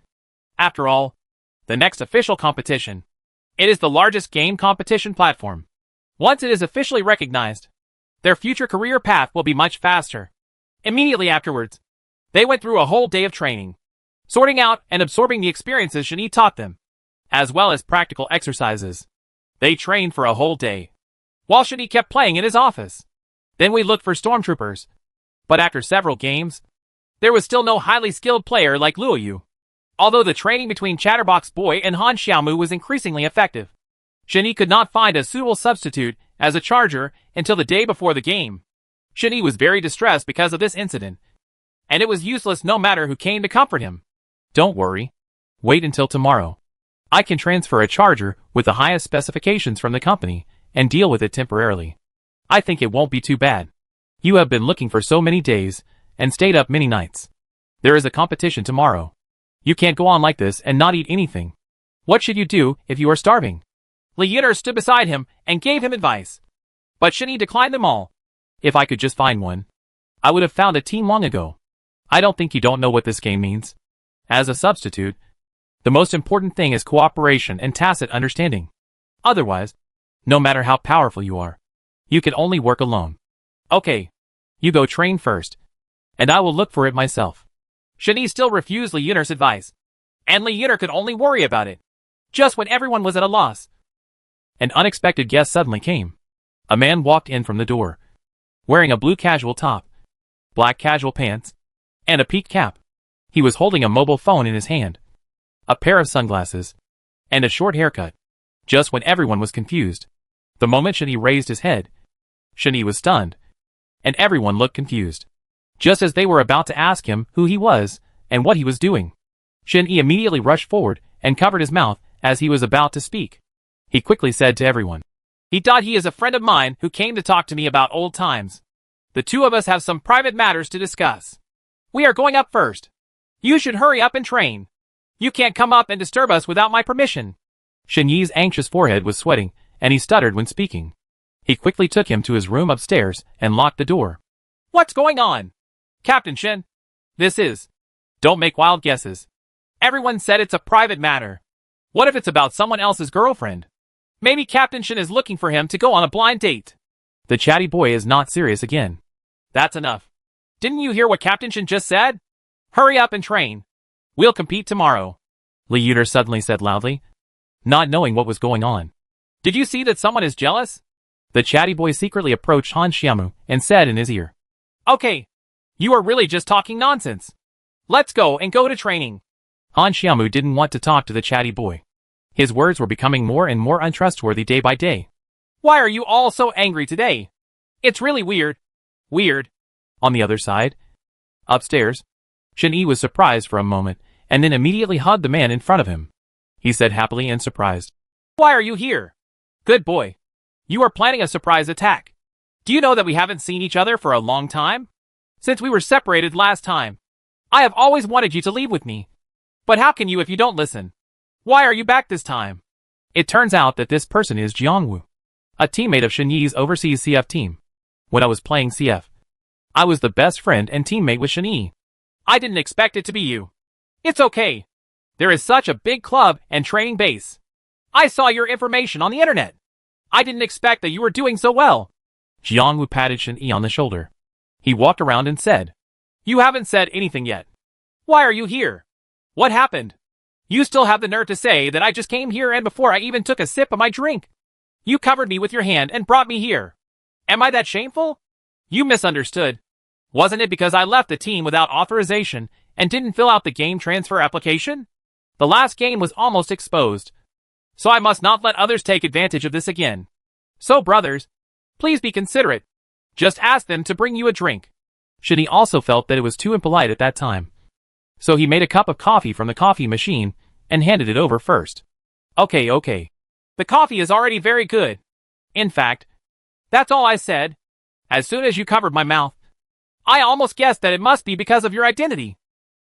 After all, the next official competition, it is the largest game competition platform. Once it is officially recognized, their future career path will be much faster. Immediately afterwards, they went through a whole day of training, sorting out and absorbing the experiences Shin-Yi taught them, as well as practical exercises. They trained for a whole day, while Shin-Yi kept playing in his office. Then we looked for stormtroopers, but after several games, there was still no highly skilled player like Luo Yu. Although the training between Chatterbox Boy and Han Xiaomu was increasingly effective, Shin-Yi could not find a suitable substitute as a charger until the day before the game. Shin-Yi was very distressed because of this incident, and it was useless no matter who came to comfort him. Don't worry. Wait until tomorrow. I can transfer a charger with the highest specifications from the company and deal with it temporarily. I think it won't be too bad. You have been looking for so many days and stayed up many nights. There is a competition tomorrow. You can't go on like this and not eat anything. What should you do if you are starving? Li Yin'er stood beside him and gave him advice, but Shin-Yi declined them all. If I could just find one, I would have found a team long ago. I don't think you don't know what this game means. As a substitute, the most important thing is cooperation and tacit understanding. Otherwise, no matter how powerful you are, you can only work alone. Okay, you go train first, and I will look for it myself. Shin-Yi still refused Li Yin'er's advice, and Li Yin'er could only worry about it. Just when everyone was at a loss, an unexpected guest suddenly came. A man walked in from the door, wearing a blue casual top, black casual pants, and a peaked cap. He was holding a mobile phone in his hand, a pair of sunglasses, and a short haircut. Just when everyone was confused, the moment Shin-Yi raised his head, Shin-Yi was stunned, and everyone looked confused. Just as they were about to ask him who he was and what he was doing, Shin-Yi immediately rushed forward and covered his mouth as he was about to speak. He quickly said to everyone, "He is a friend of mine who came to talk to me about old times. The two of us have some private matters to discuss. We are going up first. You should hurry up and train. You can't come up and disturb us without my permission." Shin-Yi's anxious forehead was sweating, and he stuttered when speaking. He quickly took him to his room upstairs and locked the door. "What's going on? Captain Shin, this is..." "Don't make wild guesses. Everyone said it's a private matter. What if it's about someone else's girlfriend? Maybe Captain Shin is looking for him to go on a blind date." The chatty boy is not serious again. "That's enough. Didn't you hear what Captain Shin just said? Hurry up and train. We'll compete tomorrow." Li Yin'er suddenly said loudly. not knowing what was going on. Did you see that someone is jealous? The chatty boy secretly approached Han Xiaomu and said in his ear. Okay. You are really just talking nonsense. Let's go to training. Han Xiaomu didn't want to talk to the chatty boy. His words were becoming more and more untrustworthy day by day. Why are you all so angry today? It's really weird. Weird. On the other side, upstairs, Shen Yi was surprised for a moment and then immediately hugged the man in front of him. He said happily and surprised. Why are you here? Good boy. You are planning a surprise attack. Do you know that we haven't seen each other for a long time? Since we were separated last time. I have always wanted you to leave with me. But how can you if you don't listen? Why are you back this time? It turns out that this person is Jiangwu, a teammate of Shen Yi's overseas CF team. When I was playing CF, I was the best friend and teammate with Shen Yi. I didn't expect it to be you. It's okay. There is such a big club and training base. I saw your information on the internet. I didn't expect that you were doing so well. Jiangwu patted Shen Yi on the shoulder. He walked around and said, You haven't said anything yet. Why are you here? What happened? You still have the nerve to say that I just came here and before I even took a sip of my drink. You covered me with your hand and brought me here. Am I that shameful? You misunderstood. Wasn't it because I left the team without authorization and didn't fill out the game transfer application? The last game was almost exposed. So I must not let others take advantage of this again. So brothers, please be considerate. Just ask them to bring you a drink. Shen Yi also felt that it was too impolite at that time. So he made a cup of coffee from the coffee machine and handed it over first. Okay. The coffee is already very good. In fact, that's all I said. As soon as you covered my mouth, I almost guessed that it must be because of your identity.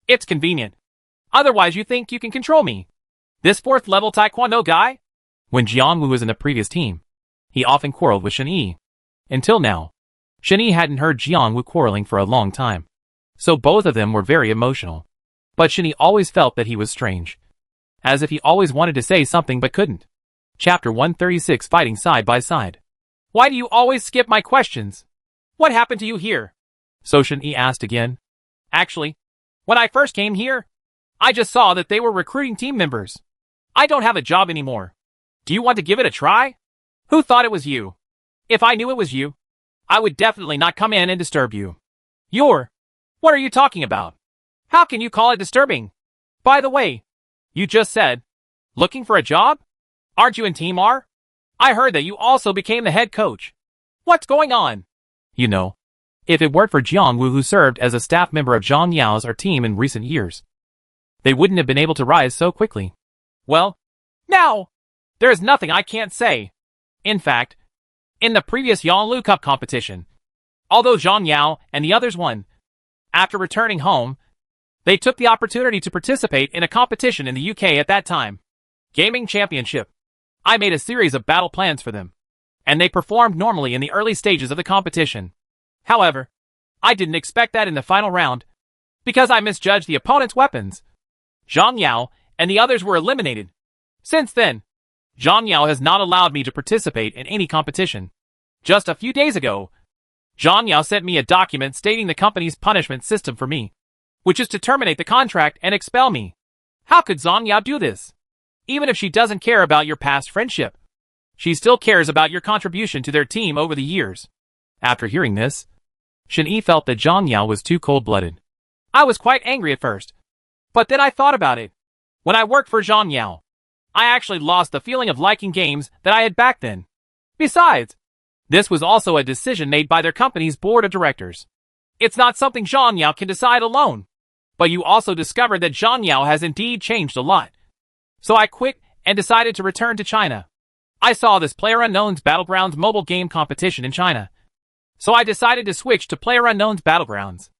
It's convenient. Otherwise you think you can control me. This 4th level taekwondo guy? When Jiangwu was in the previous team, he often quarreled with Shen Yi. Until now, Shen Yi hadn't heard Jiangwu quarreling for a long time. So both of them were very emotional. But Shen Yi always felt that he was strange. As if he always wanted to say something but couldn't. Chapter 136 Fighting Side by Side. Why do you always skip my questions? What happened to you here? So Shen Yi asked again. Actually, when I first came here, I just saw that they were recruiting team members. I don't have a job anymore. Do you want to give it a try? Who thought it was you? If I knew it was you, I would definitely not come in and disturb you. What are you talking about? How can you call it disturbing? By the way, you just said, looking for a job? Aren't you in Team R? I heard that you also became the head coach. What's going on? You know, if it weren't for Jiangwu who served as a staff member of Zhang Yao's our team in recent years, they wouldn't have been able to rise so quickly. Well, now, there is nothing I can't say. In fact, in the previous Yanglu Cup competition, although Zhang Yao and the others won, after returning home, they took the opportunity to participate in a competition in the UK at that time. Gaming Championship. I made a series of battle plans for them, and they performed normally in the early stages of the competition. However, I didn't expect that in the final round, because I misjudged the opponent's weapons. Zhang Yao and the others were eliminated. Since then, Zhang Yao has not allowed me to participate in any competition. Just a few days ago, Zhang Yao sent me a document stating the company's punishment system for me, which is to terminate the contract and expel me. How could Zhang Yao do this? Even if she doesn't care about your past friendship, she still cares about your contribution to their team over the years. After hearing this, Shen Yi felt that Zhang Yao was too cold-blooded. I was quite angry at first, but then I thought about it. When I worked for Zhang Yao, I actually lost the feeling of liking games that I had back then. Besides, this was also a decision made by their company's board of directors. It's not something Zhang Yao can decide alone. But you also discovered that Zhang Yao has indeed changed a lot. So I quit and decided to return to China. I saw this PlayerUnknown's Battlegrounds mobile game competition in China. So I decided to switch to PlayerUnknown's Battlegrounds.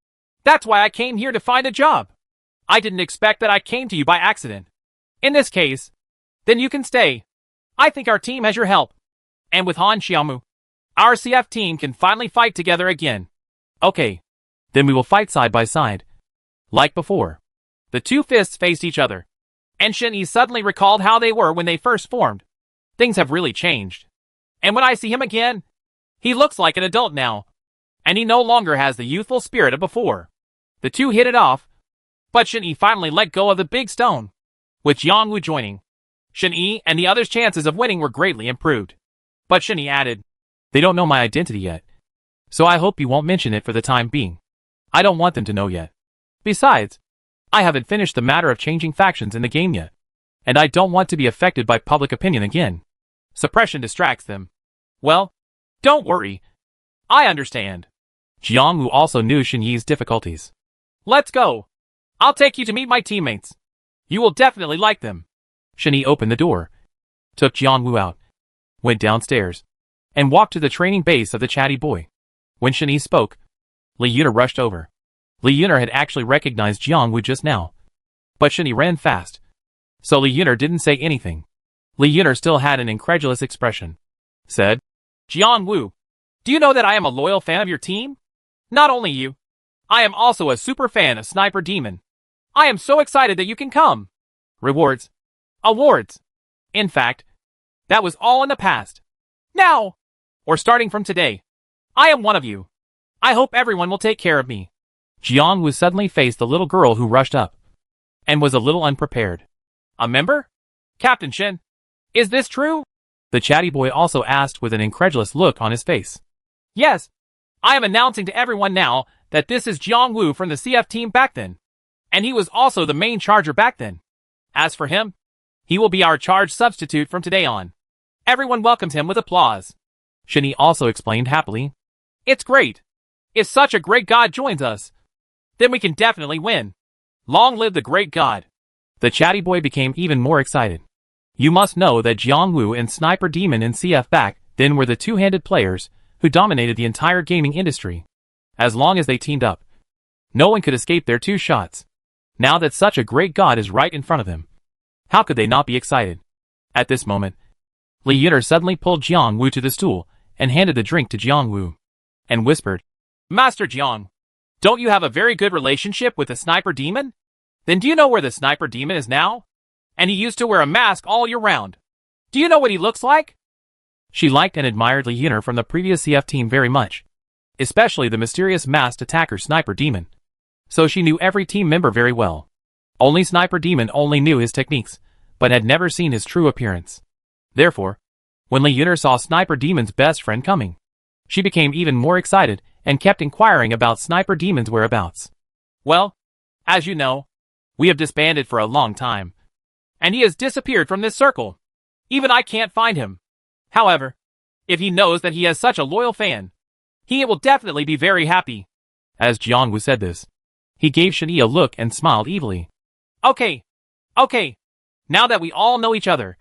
That's why I came here to find a job. I didn't expect that I came to you by accident. In this case, then you can stay. I think our team has your help. And with Han Xiaomu, our CF team can finally fight together again. Okay. Then we will fight side by side. Like before. The two fists faced each other. And Shen Yi suddenly recalled how they were when they first formed. Things have really changed. And when I see him again, he looks like an adult now. And he no longer has the youthful spirit of before. The two hit it off. But Shen Yi finally let go of the big stone. With Jiangwu joining, Shen Yi and the others' chances of winning were greatly improved. But Shen Yi added, They don't know my identity yet. So I hope you won't mention it for the time being. I don't want them to know yet. Besides, I haven't finished the matter of changing factions in the game yet. And I don't want to be affected by public opinion again. Suppression distracts them. Well, don't worry. I understand. Jiangwu also knew Shen Yi's difficulties. Let's go. I'll take you to meet my teammates. You will definitely like them. Shen Yi opened the door, took Jiangwu out, went downstairs, and walked to the training base of the chatty boy. When Shen Yi spoke, Li Yuner rushed over. Li Yuner had actually recognized Jiangwu just now. But Shen Yi ran fast, so Li Yuner didn't say anything. Li Yuner still had an incredulous expression. Said, Jiangwu, do you know that I am a loyal fan of your team? Not only you, I am also a super fan of Sniper Demon. I am so excited that you can come. Rewards. Awards. In fact, that was all in the past. Now, or starting from today, I am one of you. I hope everyone will take care of me. Jiangwu suddenly faced the little girl who rushed up, and was a little unprepared. A member? Captain Shen, is this true? The chatty boy also asked with an incredulous look on his face. Yes. I am announcing to everyone now that this is Jiangwu from the CF team back then. And he was also the main charger back then. As for him, he will be our charge substitute from today on. Everyone welcomed him with applause. Shen Yi also explained happily. It's great. If such a great god joins us, then we can definitely win. Long live the great god. The chatty boy became even more excited. You must know that Jiangwu and Sniper Demon in CF back then were the two-handed players who dominated the entire gaming industry. As long as they teamed up, no one could escape their two shots. Now that such a great god is right in front of them, how could they not be excited? At this moment, Li Yuner suddenly pulled Jiangwu to the stool and handed the drink to Jiangwu, and whispered, Master Jiang, don't you have a very good relationship with the Sniper Demon? Then do you know where the Sniper Demon is now? And he used to wear a mask all year round. Do you know what he looks like? She liked and admired Li Yuner from the previous CF team very much, especially the mysterious masked attacker Sniper Demon. So she knew every team member very well. Only Sniper Demon only knew his techniques, but had never seen his true appearance. Therefore, when Li Yuner saw Sniper Demon's best friend coming, she became even more excited and kept inquiring about Sniper Demon's whereabouts. Well, as you know, we have disbanded for a long time, and he has disappeared from this circle. Even I can't find him. However, if he knows that he has such a loyal fan, he will definitely be very happy. As Jiangwu said this, he gave Shen Yi a look and smiled evilly. Okay. Now that we all know each other,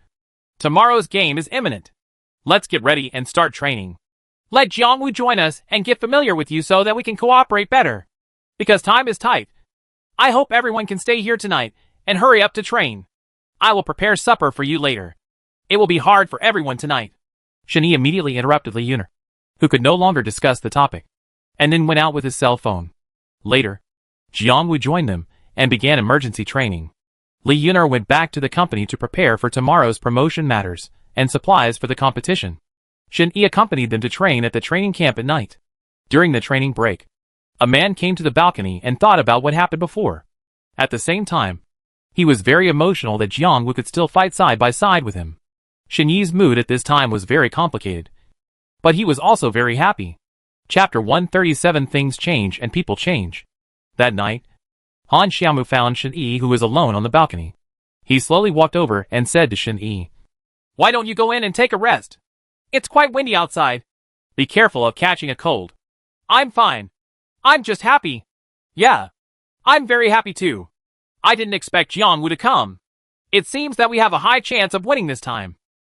tomorrow's game is imminent. Let's get ready and start training. Let Jiangwu join us and get familiar with you so that we can cooperate better. Because time is tight. I hope everyone can stay here tonight and hurry up to train. I will prepare supper for you later. It will be hard for everyone tonight. Shen Yi immediately interrupted Li Yuner, who could no longer discuss the topic, and then went out with his cell phone. Later, Jiangwu joined them and began emergency training. Li Yuner went back to the company to prepare for tomorrow's promotion matters and supplies for the competition. Shen Yi accompanied them to train at the training camp at night. During the training break, a man came to the balcony and thought about what happened before. At the same time, he was very emotional that Jiangwu could still fight side by side with him. Shen Yi's mood at this time was very complicated, but he was also very happy. Chapter 137 Things Change and People Change. That night, Han Xiaomu found Shen Yi who was alone on the balcony. He slowly walked over and said to Shen Yi, Why don't you go in and take a rest? It's quite windy outside. Be careful of catching a cold. I'm fine. I'm just happy. Yeah. I'm very happy too. I didn't expect Jiangwu to come. It seems that we have a high chance of winning this time.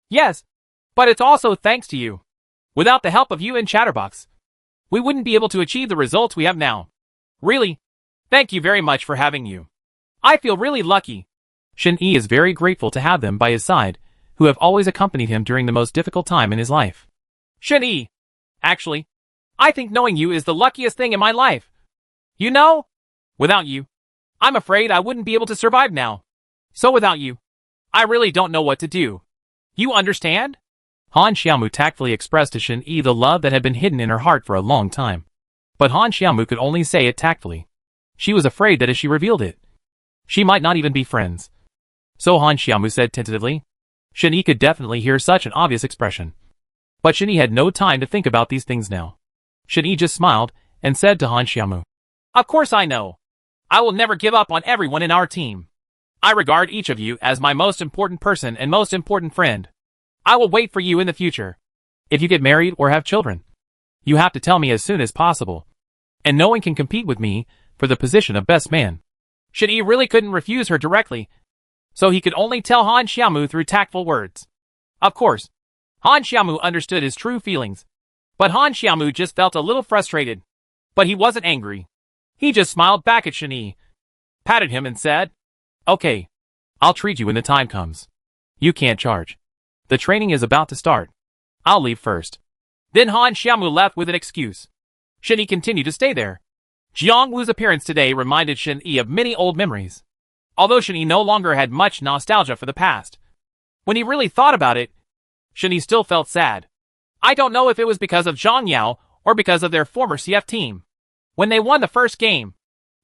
Yes, but it's also thanks to you. Without the help of you and Chatterbox, we wouldn't be able to achieve the results we have now. Really, thank you very much for having you. I feel really lucky. Shen Yi is very grateful to have them by his side, who have always accompanied him during the most difficult time in his life. Shen Yi, actually, I think knowing you is the luckiest thing in my life. You know, without you, I'm afraid I wouldn't be able to survive now. So without you, I really don't know what to do. You understand? Han Xiaomu tactfully expressed to Shen Yi the love that had been hidden in her heart for a long time. But Han Xiaomu could only say it tactfully. She was afraid that if she revealed it, she might not even be friends. So Han Xiaomu said tentatively, Shen-Yi could definitely hear such an obvious expression. But Shen-Yi had no time to think about these things now. Shen-Yi just smiled and said to Han Xiaomu, Of course I know. I will never give up on everyone in our team. I regard each of you as my most important person and most important friend. I will wait for you in the future. If you get married or have children, you have to tell me as soon as possible. And no one can compete with me for the position of best man. Shen-Yi really couldn't refuse her directly, so he could only tell Han Xiaomu through tactful words. Of course, Han Xiaomu understood his true feelings, but Han Xiaomu just felt a little frustrated. But he wasn't angry. He just smiled back at Shen-Yi, patted him and said, Okay, I'll treat you when the time comes. You can't charge. The training is about to start. I'll leave first. Then Han Xiaomu left with an excuse. Shen-Yi continued to stay there. Jiang Wu's appearance today reminded Shen-Yi of many old memories. Although Shen-Yi no longer had much nostalgia for the past, when he really thought about it, Shen-Yi still felt sad. I don't know if it was because of Zhang Yao or because of their former CF team. When they won the first game,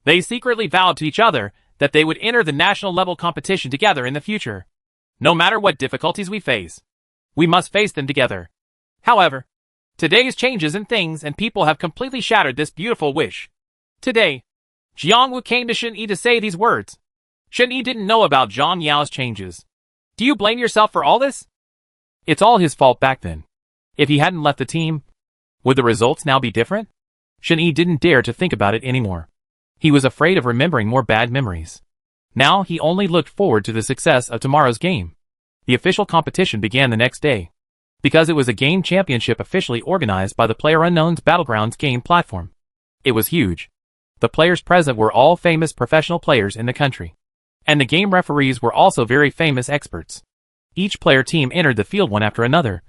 they secretly vowed to each other that they would enter the national level competition together in the future. No matter what difficulties we face, we must face them together. However, today's changes in things and people have completely shattered this beautiful wish. Today, Jiang Wu came to Shen-Yi to say these words. Shen-Yi didn't know about Zhang Yao's changes. Do you blame yourself for all this? It's all his fault back then. If he hadn't left the team, would the results now be different? Shen-Yi didn't dare to think about it anymore. He was afraid of remembering more bad memories. Now he only looked forward to the success of tomorrow's game. The official competition began the next day, because it was a game championship officially organized by the PlayerUnknown's Battlegrounds game platform. It was huge. The players present were all famous professional players in the country. And the game referees were also very famous experts. Each player team entered the field one after another.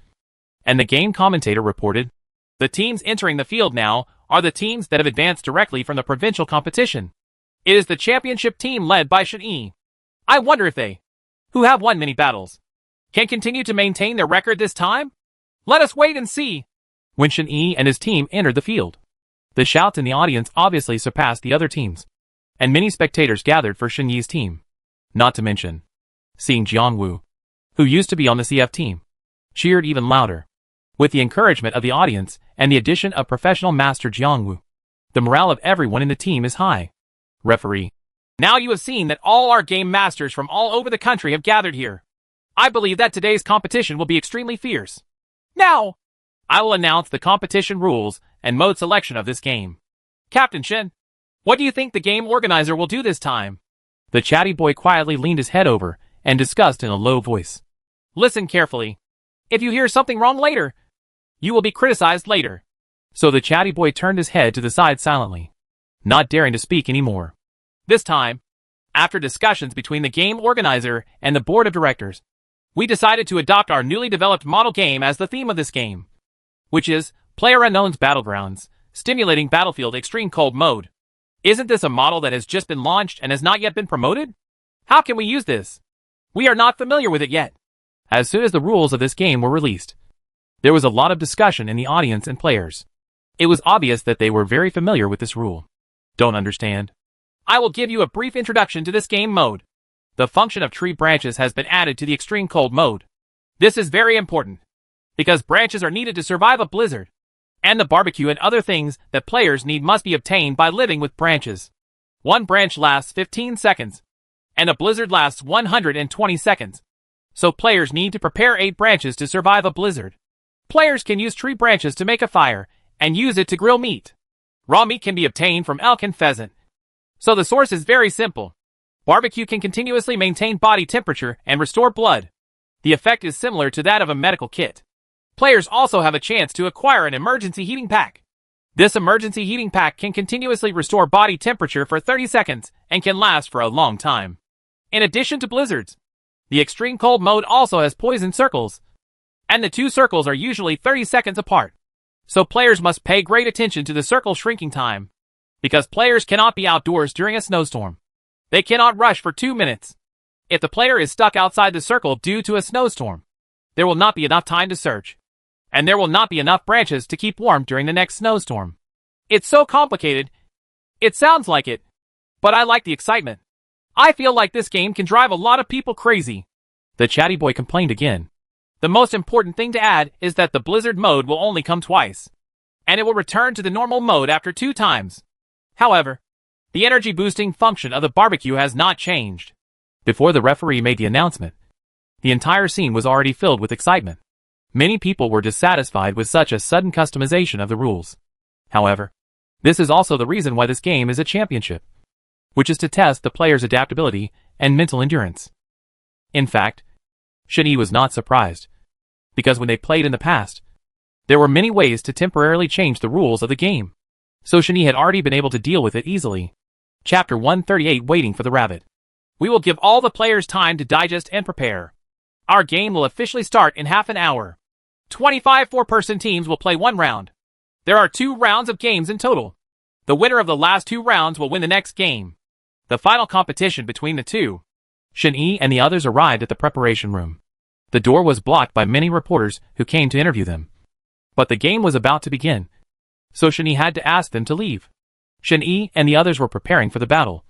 And the game commentator reported, the teams entering the field now are the teams that have advanced directly from the provincial competition. It is the championship team led by Shen-Yi. I wonder if they, who have won many battles, can continue to maintain their record this time? Let us wait and see. When Shen-Yi and his team entered the field, the shouts in the audience obviously surpassed the other teams, and many spectators gathered for Shen-Yi's team. Not to mention, seeing Jiang Wu, who used to be on the CF team, cheered even louder. With the encouragement of the audience and the addition of professional master Jiang Wu, the morale of everyone in the team is high. Referee. Now you have seen that all our game masters from all over the country have gathered here. I believe that today's competition will be extremely fierce. Now, I will announce the competition rules and mode selection of this game. Captain Shen, what do you think the game organizer will do this time? The chatty boy quietly leaned his head over and discussed in a low voice. Listen carefully. If you hear something wrong later, you will be criticized later. So the chatty boy turned his head to the side silently, not daring to speak anymore. This time, after discussions between the game organizer and the board of directors, we decided to adopt our newly developed model game as the theme of this game, which is PlayerUnknown's Battlegrounds, Stimulating Battlefield Extreme Cold Mode. Isn't this a model that has just been launched and has not yet been promoted? How can we use this? We are not familiar with it yet. As soon as the rules of this game were released, there was a lot of discussion in the audience and players. It was obvious that they were very familiar with this rule. Don't understand? I will give you a brief introduction to this game mode. The function of tree branches has been added to the extreme cold mode. This is very important, because branches are needed to survive a blizzard, and the barbecue and other things that players need must be obtained by living with branches. One branch lasts 15 seconds, and a blizzard lasts 120 seconds. So players need to prepare 8 branches to survive a blizzard. Players can use tree branches to make a fire, and use it to grill meat. Raw meat can be obtained from elk and pheasant. So the source is very simple. Barbecue can continuously maintain body temperature and restore blood. The effect is similar to that of a medical kit. Players also have a chance to acquire an emergency heating pack. This emergency heating pack can continuously restore body temperature for 30 seconds and can last for a long time. In addition to blizzards, the extreme cold mode also has poison circles, and the 2 circles are usually 30 seconds apart. So players must pay great attention to the circle shrinking time, because players cannot be outdoors during a snowstorm. They cannot rush for 2 minutes. If the player is stuck outside the circle due to a snowstorm, there will not be enough time to search, and there will not be enough branches to keep warm during the next snowstorm. It's so complicated. It sounds like it, but I like the excitement. I feel like this game can drive a lot of people crazy. The chatty boy complained again. The most important thing to add is that the blizzard mode will only come twice, and it will return to the normal mode after 2 times. However, the energy boosting function of the barbecue has not changed. Before the referee made the announcement, the entire scene was already filled with excitement. Many people were dissatisfied with such a sudden customization of the rules. However, this is also the reason why this game is a championship, which is to test the player's adaptability and mental endurance. In fact, Shen-Yi was not surprised, because when they played in the past, there were many ways to temporarily change the rules of the game. So Shen-Yi had already been able to deal with it easily. Chapter 138, Waiting for the Rabbit. We will give all the players time to digest and prepare. Our game will officially start in half an hour. 25 4-person teams will play 1 round. There are 2 rounds of games in total. The winner of the last 2 rounds will win the next game. The final competition between the two. Shen-Yi and the others arrived at the preparation room. The door was blocked by many reporters who came to interview them. But the game was about to begin, so Shen-Yi had to ask them to leave. Shen-Yi and the others were preparing for the battle,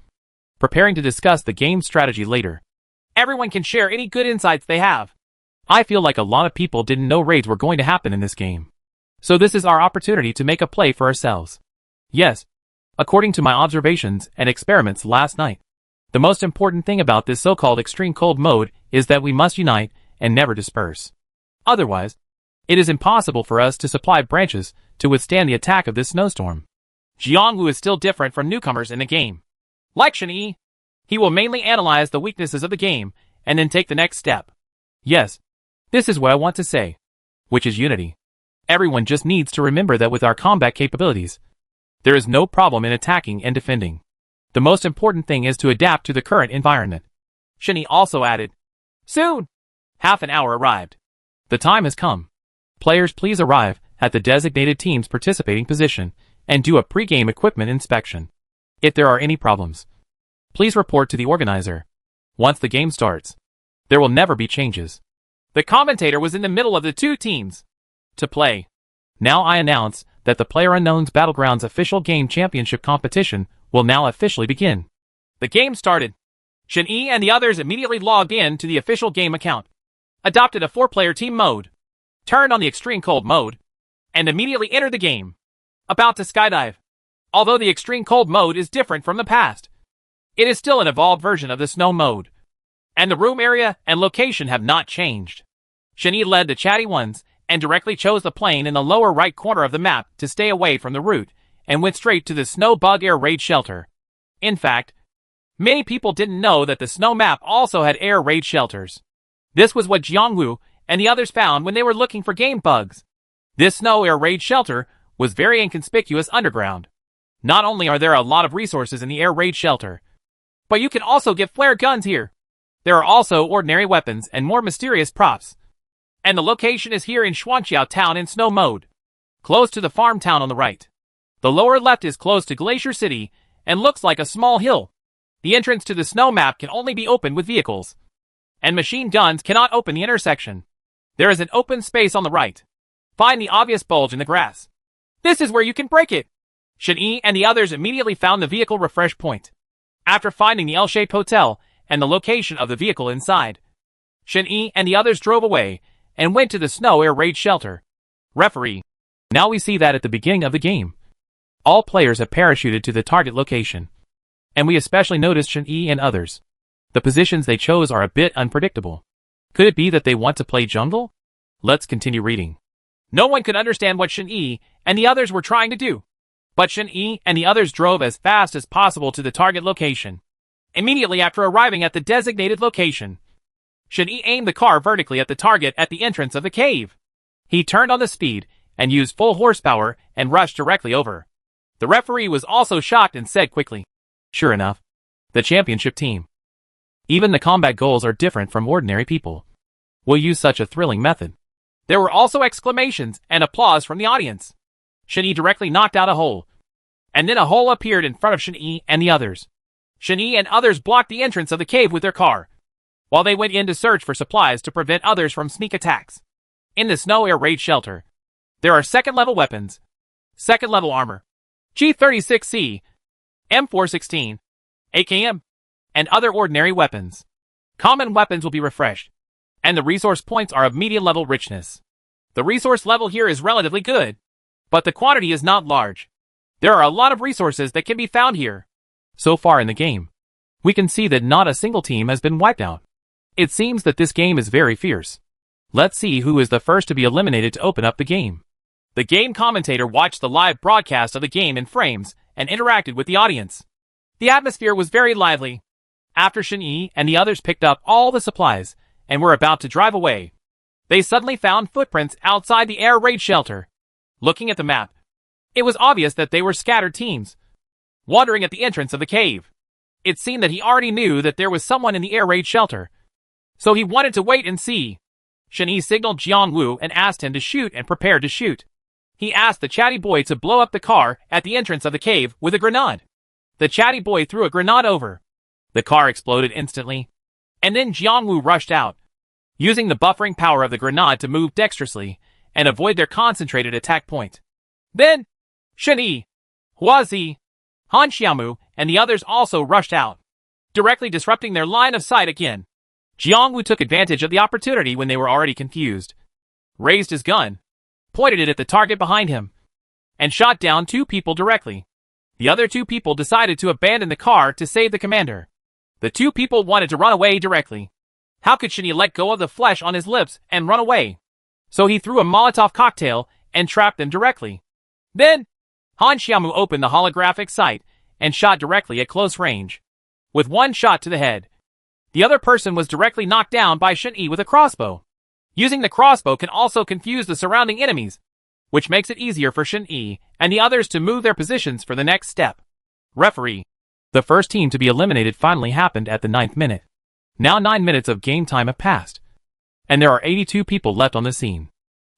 preparing to discuss the game's strategy later. Everyone can share any good insights they have. I feel like a lot of people didn't know raids were going to happen in this game. So this is our opportunity to make a play for ourselves. Yes, according to my observations and experiments last night, the most important thing about this so-called extreme cold mode is that we must unite and never disperse. Otherwise, it is impossible for us to supply branches to withstand the attack of this snowstorm. Jiangwu is still different from newcomers in the game. Like Shen-Yi, he will mainly analyze the weaknesses of the game and then take the next step. Yes, this is what I want to say, which is unity. Everyone just needs to remember that with our combat capabilities, there is no problem in attacking and defending. The most important thing is to adapt to the current environment. Shen-Yi also added, "Soon!" Half an hour arrived. The time has come. Players, please arrive at the designated team's participating position and do a pre-game equipment inspection. If there are any problems, please report to the organizer. Once the game starts, there will never be changes. The commentator was in the middle of the 2 teams to play. Now I announce that the PlayerUnknown's Battlegrounds official game championship competition will now officially begin. The game started. Shen-Yi and the others immediately logged in to the official game account, adopted a 4-player team mode, turned on the extreme cold mode, and immediately entered the game. About to skydive. Although the extreme cold mode is different from the past, it is still an evolved version of the snow mode, and the room area and location have not changed. Shen-Yi led the chatty ones and directly chose the plane in the lower right corner of the map to stay away from the route and went straight to the snow bug air raid shelter. In fact, many people didn't know that the snow map also had air raid shelters. This was what Jiangwu and the others found when they were looking for game bugs. This snow air raid shelter was very inconspicuous underground. Not only are there a lot of resources in the air raid shelter, but you can also get flare guns here. There are also ordinary weapons and more mysterious props. And the location is here in Xuanqiao town in snow mode, close to the farm town on the right. The lower left is close to Glacier City and looks like a small hill. The entrance to the snow map can only be opened with vehicles, and machine guns cannot open the intersection. There is an open space on the right. Find the obvious bulge in the grass. This is where you can break it. Shen-Yi and the others immediately found the vehicle refresh point. After finding the L-shaped hotel and the location of the vehicle inside, Shen-Yi and the others drove away and went to the snow air raid shelter. Referee. Now we see that at the beginning of the game, all players have parachuted to the target location. And we especially noticed Shen-Yi and others. The positions they chose are a bit unpredictable. Could it be that they want to play jungle? Let's continue reading. No one could understand what Shen-Yi and the others were trying to do. But Shen-Yi and the others drove as fast as possible to the target location. Immediately after arriving at the designated location, Shen-Yi aimed the car vertically at the target at the entrance of the cave. He turned on the speed and used full horsepower and rushed directly over. The referee was also shocked and said quickly, "Sure enough, the championship team. Even the combat goals are different from ordinary people. Will use such a thrilling method." There were also exclamations and applause from the audience. Shen-Yi directly knocked out a hole, and then a hole appeared in front of Shen-Yi and the others. Shen-Yi and others blocked the entrance of the cave with their car, while they went in to search for supplies to prevent others from sneak attacks. In the snow air raid shelter, there are second-level weapons, second-level armor, G36C, M416, AKM, and other ordinary weapons. Common weapons will be refreshed, and the resource points are of medium level richness. The resource level here is relatively good, but the quantity is not large. There are a lot of resources that can be found here. So far in the game, we can see that not a single team has been wiped out. It seems that this game is very fierce. Let's see who is the first to be eliminated to open up the game. The game commentator watched the live broadcast of the game in frames and interacted with the audience. The atmosphere was very lively. After Shen-Yi and the others picked up all the supplies and were about to drive away, they suddenly found footprints outside the air raid shelter. Looking at the map, it was obvious that they were scattered teams, wandering at the entrance of the cave. It seemed that he already knew that there was someone in the air raid shelter, so he wanted to wait and see. Shen-Yi signaled Jiang Wu and asked him to shoot and prepared to shoot. He asked the chatty boy to blow up the car at the entrance of the cave with a grenade. The chatty boy threw a grenade over. The car exploded instantly, and then Jiang Wu rushed out, using the buffering power of the grenade to move dexterously and avoid their concentrated attack point. Then, Shen-Yi, Huazi, Han Xiaomu, and the others also rushed out, directly disrupting their line of sight again. Jiang Wu took advantage of the opportunity when they were already confused, raised his gun, pointed it at the target behind him, and shot down 2 people directly. The other 2 people decided to abandon the car to save the commander. The 2 people wanted to run away directly. How could Shen-Yi let go of the flesh on his lips and run away? So he threw a Molotov cocktail and trapped them directly. Then, Han Xiaomu opened the holographic sight and shot directly at close range, with 1 shot to the head. The other person was directly knocked down by Shen-Yi with a crossbow. Using the crossbow can also confuse the surrounding enemies, which makes it easier for Shen-Yi and the others to move their positions for the next step. Referee. The first team to be eliminated finally happened at the 9th minute. Now 9 minutes of game time have passed, and there are 82 people left on the scene.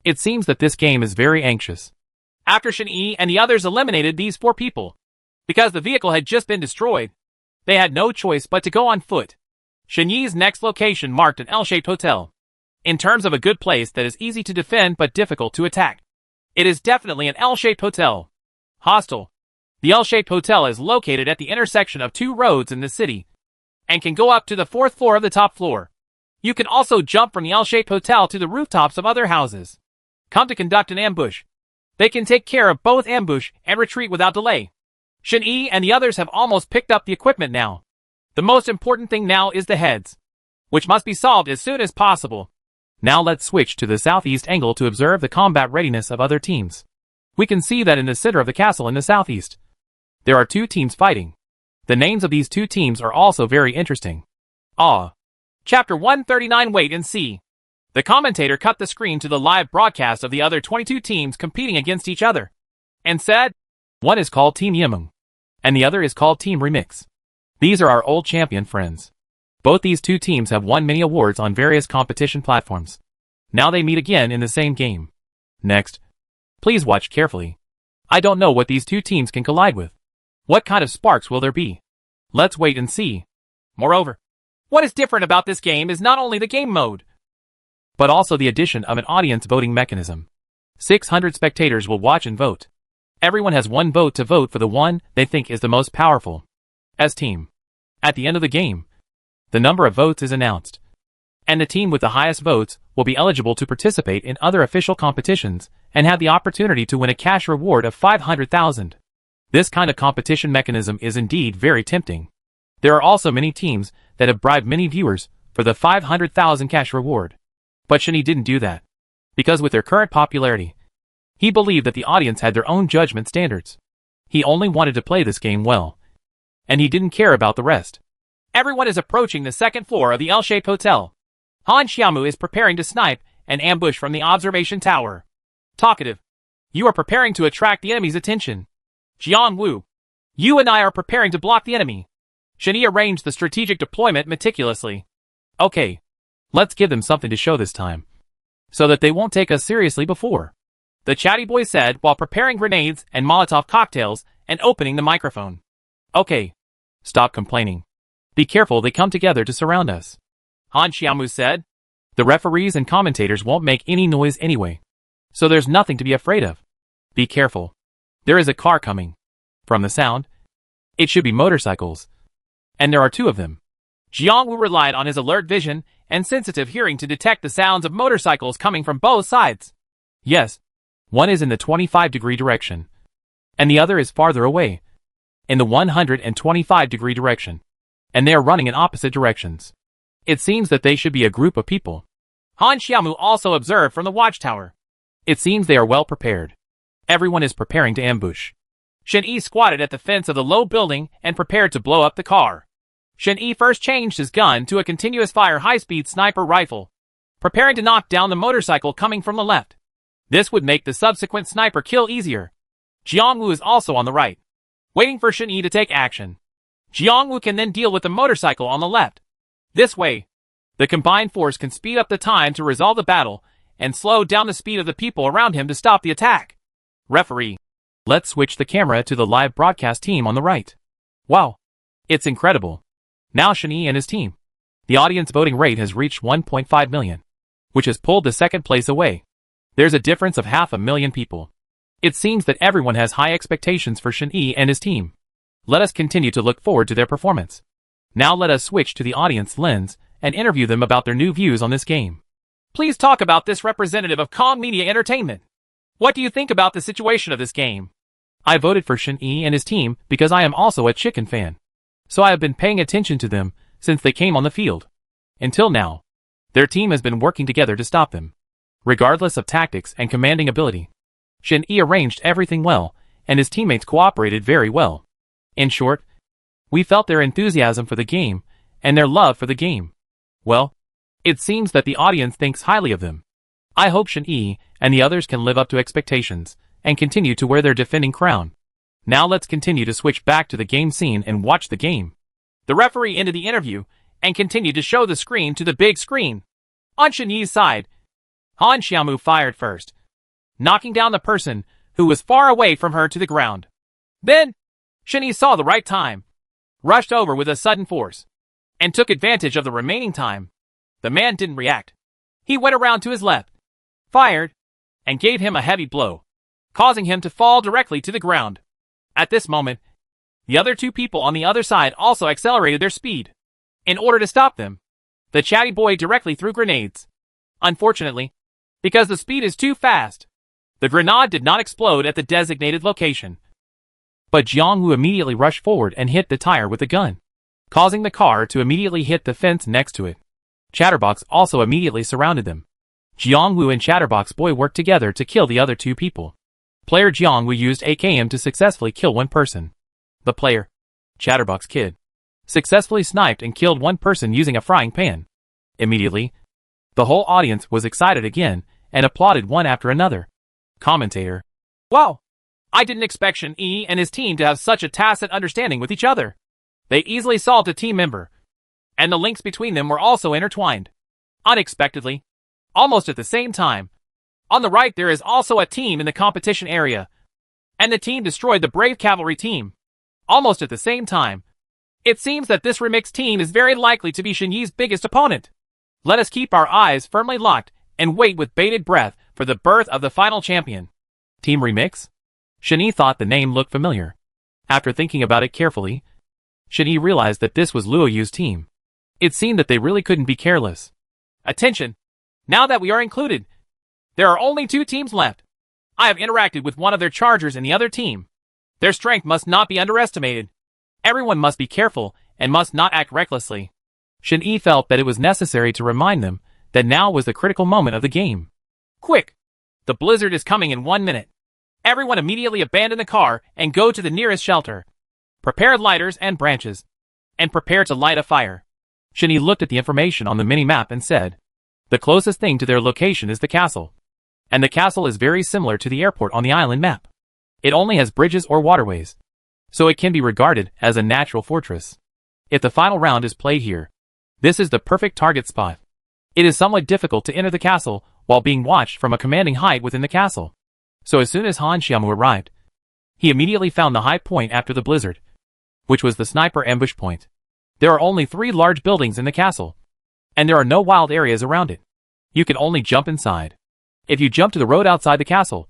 It seems that this game is very anxious. After Shen-Yi and the others eliminated these 4 people, because the vehicle had just been destroyed, they had no choice but to go on foot. Shen-Yi's next location marked an L-shaped hotel. In terms of a good place that is easy to defend but difficult to attack, it is definitely an L-shaped hotel. Hostel. The L-shaped hotel is located at the intersection of 2 roads in the city, and can go up to the 4th floor of the top floor. You can also jump from the L-shaped hotel to the rooftops of other houses. Come to conduct an ambush. They can take care of both ambush and retreat without delay. Shen-Yi and the others have almost picked up the equipment now. The most important thing now is the heads, which must be solved as soon as possible. Now let's switch to the southeast angle to observe the combat readiness of other teams. We can see that in the center of the castle in the southeast, there are 2 teams fighting. The names of these 2 teams are also very interesting. Chapter 139. Wait and see. The commentator cut the screen to the live broadcast of the other 22 teams competing against each other, and said, one is called Team Yimeng, and the other is called Team Remix. These are our old champion friends. Both these 2 teams have won many awards on various competition platforms. Now they meet again in the same game. Next, please watch carefully. I don't know what these 2 teams can collide with. What kind of sparks will there be? Let's wait and see. Moreover, what is different about this game is not only the game mode, but also the addition of an audience voting mechanism. 600 spectators will watch and vote. Everyone has 1 vote to vote for the one they think is the most powerful as team. At the end of the game, the number of votes is announced, and the team with the highest votes will be eligible to participate in other official competitions and have the opportunity to win a cash reward of 500,000. This kind of competition mechanism is indeed very tempting. There are also many teams that have bribed many viewers for the 500,000 cash reward. But Shen-Yi didn't do that, because with their current popularity, he believed that the audience had their own judgment standards. He only wanted to play this game well, and he didn't care about the rest. Everyone is approaching the 2nd floor of the L-shaped hotel. Han Xiaomu is preparing to snipe and ambush from the observation tower. Talkative. You are preparing to attract the enemy's attention. Jiang Wu. You and I are preparing to block the enemy. Shen-Yi arranged the strategic deployment meticulously. Okay, let's give them something to show this time, so that they won't take us seriously before, the chatty boy said while preparing grenades and Molotov cocktails and opening the microphone. Okay, stop complaining. Be careful, they come together to surround us, Han Xiaomu said. The referees and commentators won't make any noise anyway, so there's nothing to be afraid of. Be careful. There is a car coming. From the sound, it should be motorcycles. And there are 2 of them. Jiangwu relied on his alert vision and sensitive hearing to detect the sounds of motorcycles coming from both sides. Yes, one is in the 25-degree direction, and the other is farther away, in the 125-degree direction, and they are running in opposite directions. It seems that they should be a group of people. Han Xiaomu also observed from the watchtower. It seems they are well prepared. Everyone is preparing to ambush. Shen Yi squatted at the fence of the low building and prepared to blow up the car. Shen Yi first changed his gun to a continuous fire high-speed sniper rifle, preparing to knock down the motorcycle coming from the left. This would make the subsequent sniper kill easier. Jiangwu is also on the right, waiting for Shen Yi to take action. Jiangwu can then deal with the motorcycle on the left. This way, the combined force can speed up the time to resolve the battle and slow down the speed of the people around him to stop the attack. Referee. Let's switch the camera to the live broadcast team on the right. Wow. It's incredible. Now Shen Yi and his team. The audience voting rate has reached 1.5 million, which has pulled the second place away. There's a difference of 500,000 people. It seems that everyone has high expectations for Shen Yi and his team. Let us continue to look forward to their performance. Now let us switch to the audience lens and interview them about their new views on this game. Please talk about this representative of Kong Media Entertainment. What do you think about the situation of this game? I voted for Shen Yi and his team because I am also a chicken fan. So I have been paying attention to them since they came on the field. Until now, their team has been working together to stop them. Regardless of tactics and commanding ability, Shen Yi arranged everything well, and his teammates cooperated very well. In short, we felt their enthusiasm for the game and their love for the game. Well, it seems that the audience thinks highly of them. I hope Shen Yi and the others can live up to expectations and continue to wear their defending crown. Now let's continue to switch back to the game scene and watch the game. The referee ended the interview and continued to show the screen to the big screen. On Shen Yi's side, Han Xiaomu fired first, knocking down the person who was far away from her to the ground. Then, Shen Yi saw the right time, rushed over with a sudden force, and took advantage of the remaining time. The man didn't react. He went around to his left, fired, and gave him a heavy blow, causing him to fall directly to the ground. At this moment, the other two people on the other side also accelerated their speed. In order to stop them, the chatty boy directly threw grenades. Unfortunately, because the speed is too fast, the grenade did not explode at the designated location. But Jiangwu immediately rushed forward and hit the tire with the gun, causing the car to immediately hit the fence next to it. Chatterbox also immediately surrounded them. Jiangwu and Chatterbox Boy worked together to kill the other two people. Player Jiangwu used AKM to successfully kill one person. The player, Chatterbox Kid, successfully sniped and killed one person using a frying pan. Immediately, the whole audience was excited again and applauded one after another. Commentator. Wow! I didn't expect Shen Yi and his team to have such a tacit understanding with each other. They easily solved a team member, and the links between them were also intertwined. Unexpectedly, almost at the same time, on the right there is also a team in the competition area, and the team destroyed the Brave Cavalry team. Almost at the same time, it seems that this remixed team is very likely to be Shen Yi's biggest opponent. Let us keep our eyes firmly locked and wait with bated breath for the birth of the final champion. Team Remix? Shen Yi thought the name looked familiar. After thinking about it carefully, Shen Yi realized that this was Luo Yu's team. It seemed that they really couldn't be careless. Attention! Now that we are included, there are only 2 teams left. I have interacted with one of their chargers in the other team. Their strength must not be underestimated. Everyone must be careful and must not act recklessly. Shen Yi felt that it was necessary to remind them that now was the critical moment of the game. Quick! The blizzard is coming in 1 minute. Everyone immediately abandon the car and go to the nearest shelter. Prepare lighters and branches, and prepare to light a fire. Shen Yi looked at the information on the mini-map and said, the closest thing to their location is the castle. And the castle is very similar to the airport on the island map. It only has bridges or waterways, so it can be regarded as a natural fortress. If the final round is played here, this is the perfect target spot. It is somewhat difficult to enter the castle while being watched from a commanding height within the castle. So as soon as Han Xiaomu arrived, he immediately found the high point after the blizzard, which was the sniper ambush point. There are only 3 large buildings in the castle, and there are no wild areas around it. You can only jump inside. If you jump to the road outside the castle,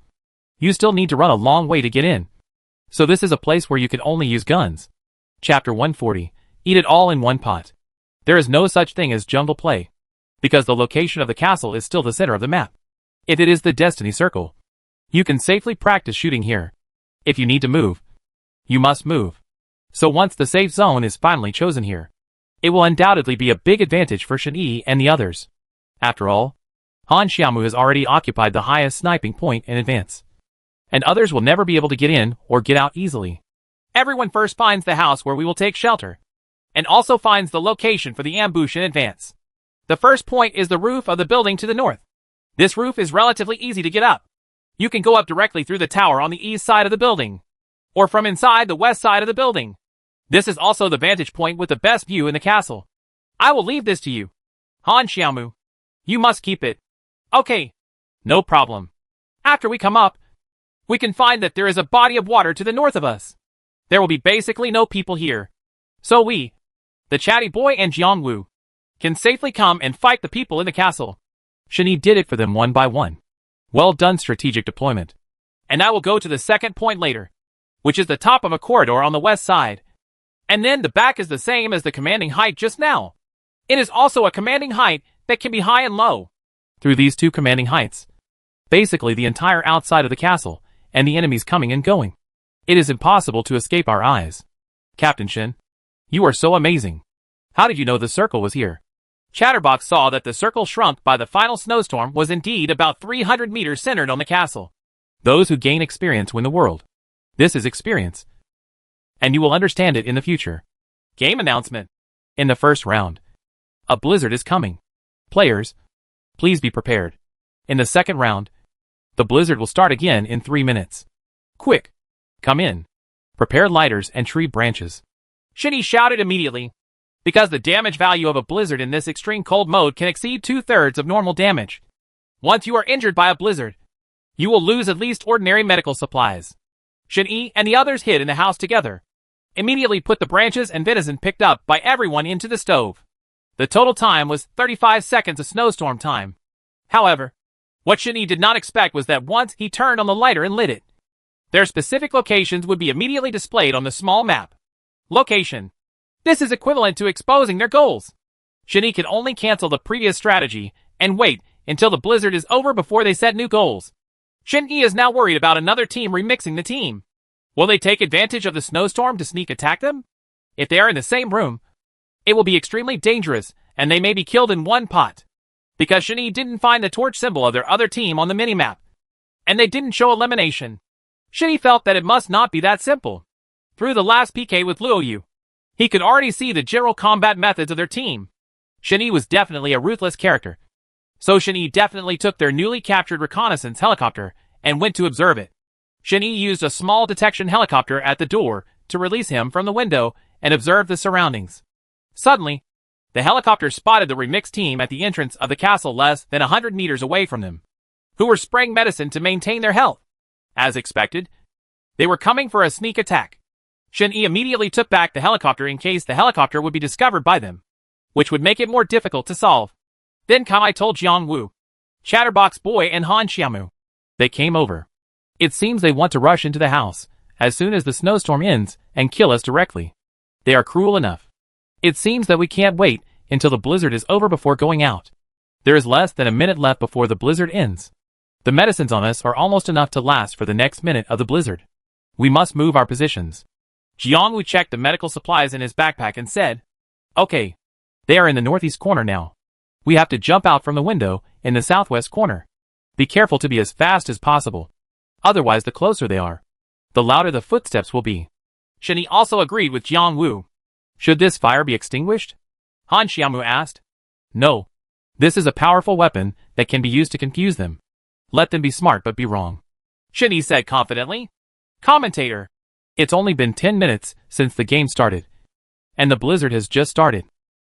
you still need to run a long way to get in. So this is a place where you can only use guns. Chapter 140. Eat it all in one pot. There is no such thing as jungle play, because the location of the castle is still the center of the map. If it is the destiny circle, you can safely practice shooting here. If you need to move, you must move. So once the safe zone is finally chosen here, it will undoubtedly be a big advantage for Shen-Yi and the others. After all, Han Xiaomu has already occupied the highest sniping point in advance, and others will never be able to get in or get out easily. Everyone first finds the house where we will take shelter, and also finds the location for the ambush in advance. The first point is the roof of the building to the north. This roof is relatively easy to get up. You can go up directly through the tower on the east side of the building, or from inside the west side of the building. This is also the vantage point with the best view in the castle. I will leave this to you, Han Xiaomu. You must keep it. Okay. No problem. After we come up, we can find that there is a body of water to the north of us. There will be basically no people here. So we, the chatty boy and Jiangwu, can safely come and fight the people in the castle. Shen-Yi did it for them one by one. Well done, strategic deployment. And I will go to the second point later, which is the top of a corridor on the west side. And then the back is the same as the commanding height just now. It is also a commanding height that can be high and low. Through these two commanding heights, basically the entire outside of the castle, and the enemies coming and going. It is impossible to escape our eyes. Captain Shen, you are so amazing. How did you know the circle was here? Chatterbox saw that the circle shrunk by the final snowstorm was indeed about 300 meters centered on the castle. Those who gain experience win the world. This is experience, and you will understand it in the future. Game announcement. In the first round, a blizzard is coming. Players, please be prepared. In the second round, the blizzard will start again in 3 minutes. Quick, come in. Prepare lighters and tree branches. Shen-Yi shouted immediately, because the damage value of a blizzard in this extreme cold mode can exceed 2/3 of normal damage. Once you are injured by a blizzard, you will lose at least ordinary medical supplies. Shen-Yi and the others hid in the house together. Immediately put the branches and venison picked up by everyone into the stove. The total time was 35 seconds of snowstorm time. However, what Shen-Yi did not expect was that once he turned on the lighter and lit it, their specific locations would be immediately displayed on the small map. Location. This is equivalent to exposing their goals. Shen-Yi can only cancel the previous strategy and wait until the blizzard is over before they set new goals. Shen-Yi is now worried about another team remixing the team. Will they take advantage of the snowstorm to sneak attack them? If they are in the same room, it will be extremely dangerous and they may be killed in one pot. Because Shen-Yi didn't find the torch symbol of their other team on the minimap, and they didn't show elimination. Shen-Yi felt that it must not be that simple. Through the last PK with Luo Yu, he could already see the general combat methods of their team. Shen-Yi was definitely a ruthless character. So Shen-Yi definitely took their newly captured reconnaissance helicopter and went to observe it. Shen-Yi used a small detection helicopter at the door to release him from the window and observe the surroundings. Suddenly, the helicopter spotted the remixed team at the entrance of the castle less than 100 meters away from them, who were spraying medicine to maintain their health. As expected, they were coming for a sneak attack. Shen-Yi immediately took back the helicopter in case the helicopter would be discovered by them, which would make it more difficult to solve. Then Kai told Jiangwu, Chatterbox Boy and Han Xiaomu. They came over. It seems they want to rush into the house as soon as the snowstorm ends and kill us directly. They are cruel enough. It seems that we can't wait until the blizzard is over before going out. There is less than a minute left before the blizzard ends. The medicines on us are almost enough to last for the next minute of the blizzard. We must move our positions. Jiangwu checked the medical supplies in his backpack and said, Okay, they are in the northeast corner now. We have to jump out from the window in the southwest corner. Be careful to be as fast as possible. Otherwise, the closer they are, the louder the footsteps will be. Shen-Yi also agreed with Jiangwu. Should this fire be extinguished? Han Xiaomu asked. No. This is a powerful weapon that can be used to confuse them. Let them be smart but be wrong. Shen-Yi said confidently. Commentator. It's only been 10 minutes since the game started, and the blizzard has just started.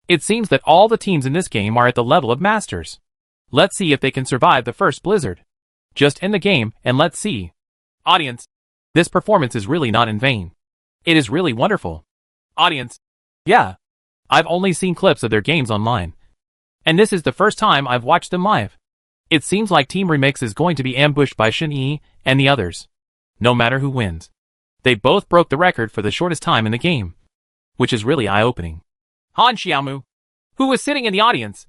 It seems that all the teams in this game are at the level of masters. Let's see if they can survive the first blizzard. Just end the game and let's see. Audience. This performance is really not in vain. It is really wonderful. Audience. Yeah. I've only seen clips of their games online, and this is the first time I've watched them live. It seems like Team Remix is going to be ambushed by Shen-Yi and the others. No matter who wins, they both broke the record for the shortest time in the game, which is really eye-opening. Han Xiaomu. who was sitting in the audience,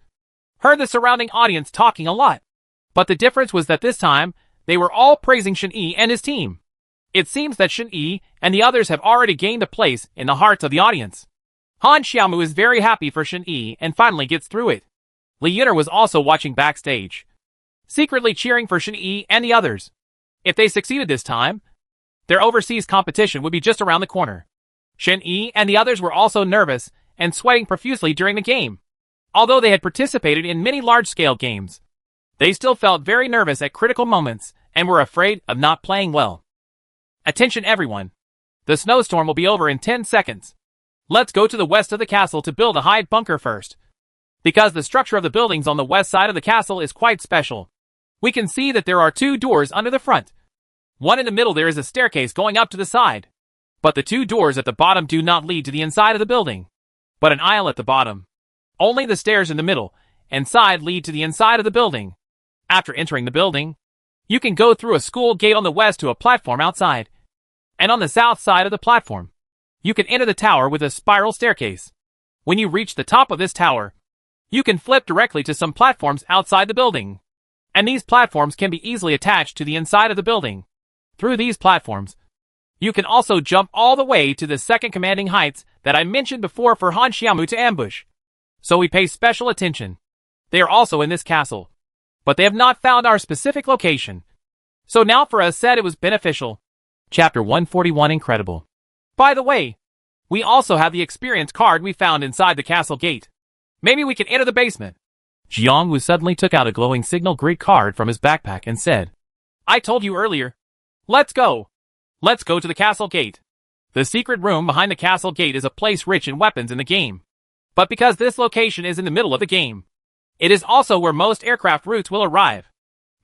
heard the surrounding audience talking a lot. But the difference was that this time, they were all praising Shen-Yi and his team. It seems that Shen-Yi and the others have already gained a place in the hearts of the audience. Han Xiaomu is very happy for Shen-Yi and finally gets through it. Li Yuner was also watching backstage, secretly cheering for Shen-Yi and the others. If they succeeded this time, their overseas competition would be just around the corner. Shen-Yi and the others were also nervous and sweating profusely during the game. Although they had participated in many large-scale games, they still felt very nervous at critical moments and were afraid of not playing well. Attention everyone! The snowstorm will be over in 10 seconds. Let's go to the west of the castle to build a hide bunker first. Because the structure of the buildings on the west side of the castle is quite special. We can see that there are 2 doors under the front. One in the middle there is a staircase going up to the side. But the 2 doors at the bottom do not lead to the inside of the building, but an aisle at the bottom. Only the stairs in the middle and side lead to the inside of the building. After entering the building, you can go through a school gate on the west to a platform outside. And on the south side of the platform, you can enter the tower with a spiral staircase. When you reach the top of this tower, you can flip directly to some platforms outside the building. And these platforms can be easily attached to the inside of the building. Through these platforms, you can also jump all the way to the second commanding heights that I mentioned before for Han Xiaomu to ambush. So we pay special attention. They are also in this castle, but they have not found our specific location. So now for us said it was beneficial. Chapter 141 Incredible. By the way, we also have the experience card we found inside the castle gate. Maybe we can enter the basement. Jiang Wu suddenly took out a glowing signal grid card from his backpack and said, I told you earlier. Let's go. Let's go to the castle gate. The secret room behind the castle gate is a place rich in weapons in the game. But because this location is in the middle of the game, it is also where most aircraft routes will arrive.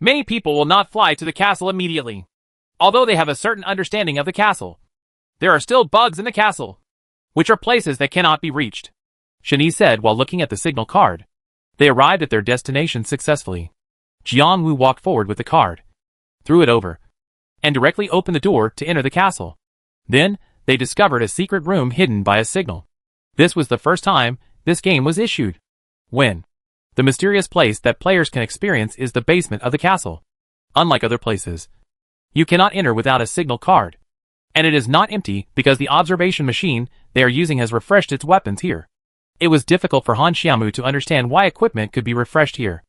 Many people will not fly to the castle immediately. Although they have a certain understanding of the castle, there are still bugs in the castle, which are places that cannot be reached. Shen-Yi said while looking at the signal card. They arrived at their destination successfully. Jiang Wu walked forward with the card, threw it over, and directly opened the door to enter the castle. Then, they discovered a secret room hidden by a signal. This was the first time this game was issued. When the mysterious place that players can experience is the basement of the castle. Unlike other places, you cannot enter without a signal card. And it is not empty because the observation machine they are using has refreshed its weapons here. It was difficult for Han Xiaomu to understand why equipment could be refreshed here,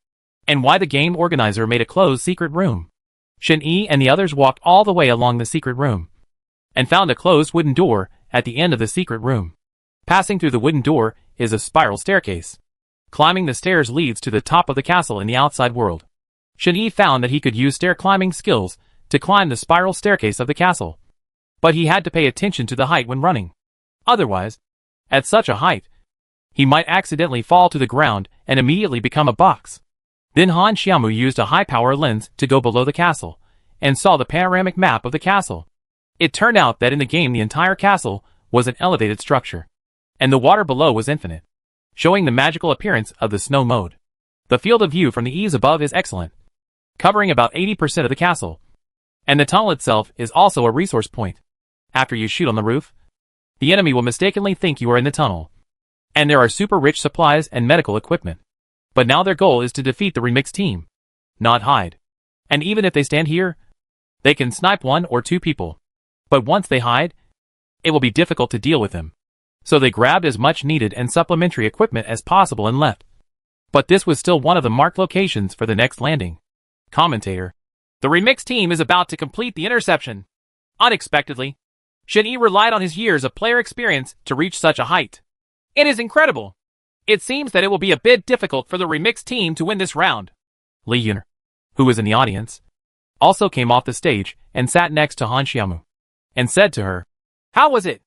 and why the game organizer made a closed secret room. Shen-Yi and the others walked all the way along the secret room, and found a closed wooden door at the end of the secret room. Passing through the wooden door is a spiral staircase. Climbing the stairs leads to the top of the castle in the outside world. Shen-Yi found that he could use stair climbing skills to climb the spiral staircase of the castle. But he had to pay attention to the height when running. Otherwise, at such a height, he might accidentally fall to the ground and immediately become a box. Then Han Xiaomu used a high-power lens to go below the castle, and saw the panoramic map of the castle. It turned out that in the game the entire castle was an elevated structure, and the water below was infinite, showing the magical appearance of the snow mode. The field of view from the eaves above is excellent, covering about 80% of the castle, and the tunnel itself is also a resource point. After you shoot on the roof, the enemy will mistakenly think you are in the tunnel, and there are super rich supplies and medical equipment. But now their goal is to defeat the remix team, not hide. And even if they stand here, they can snipe 1 or 2 people. But once they hide, it will be difficult to deal with them. So they grabbed as much needed and supplementary equipment as possible and left. But this was still one of the marked locations for the next landing. Commentator. The remix team is about to complete the interception. Unexpectedly, Shen-Yi relied on his years of player experience to reach such a height. It is incredible. It seems that it will be a bit difficult for the remix team to win this round. Li Yuner, who was in the audience, also came off the stage and sat next to Han Xiaomu, and said to her, How was it?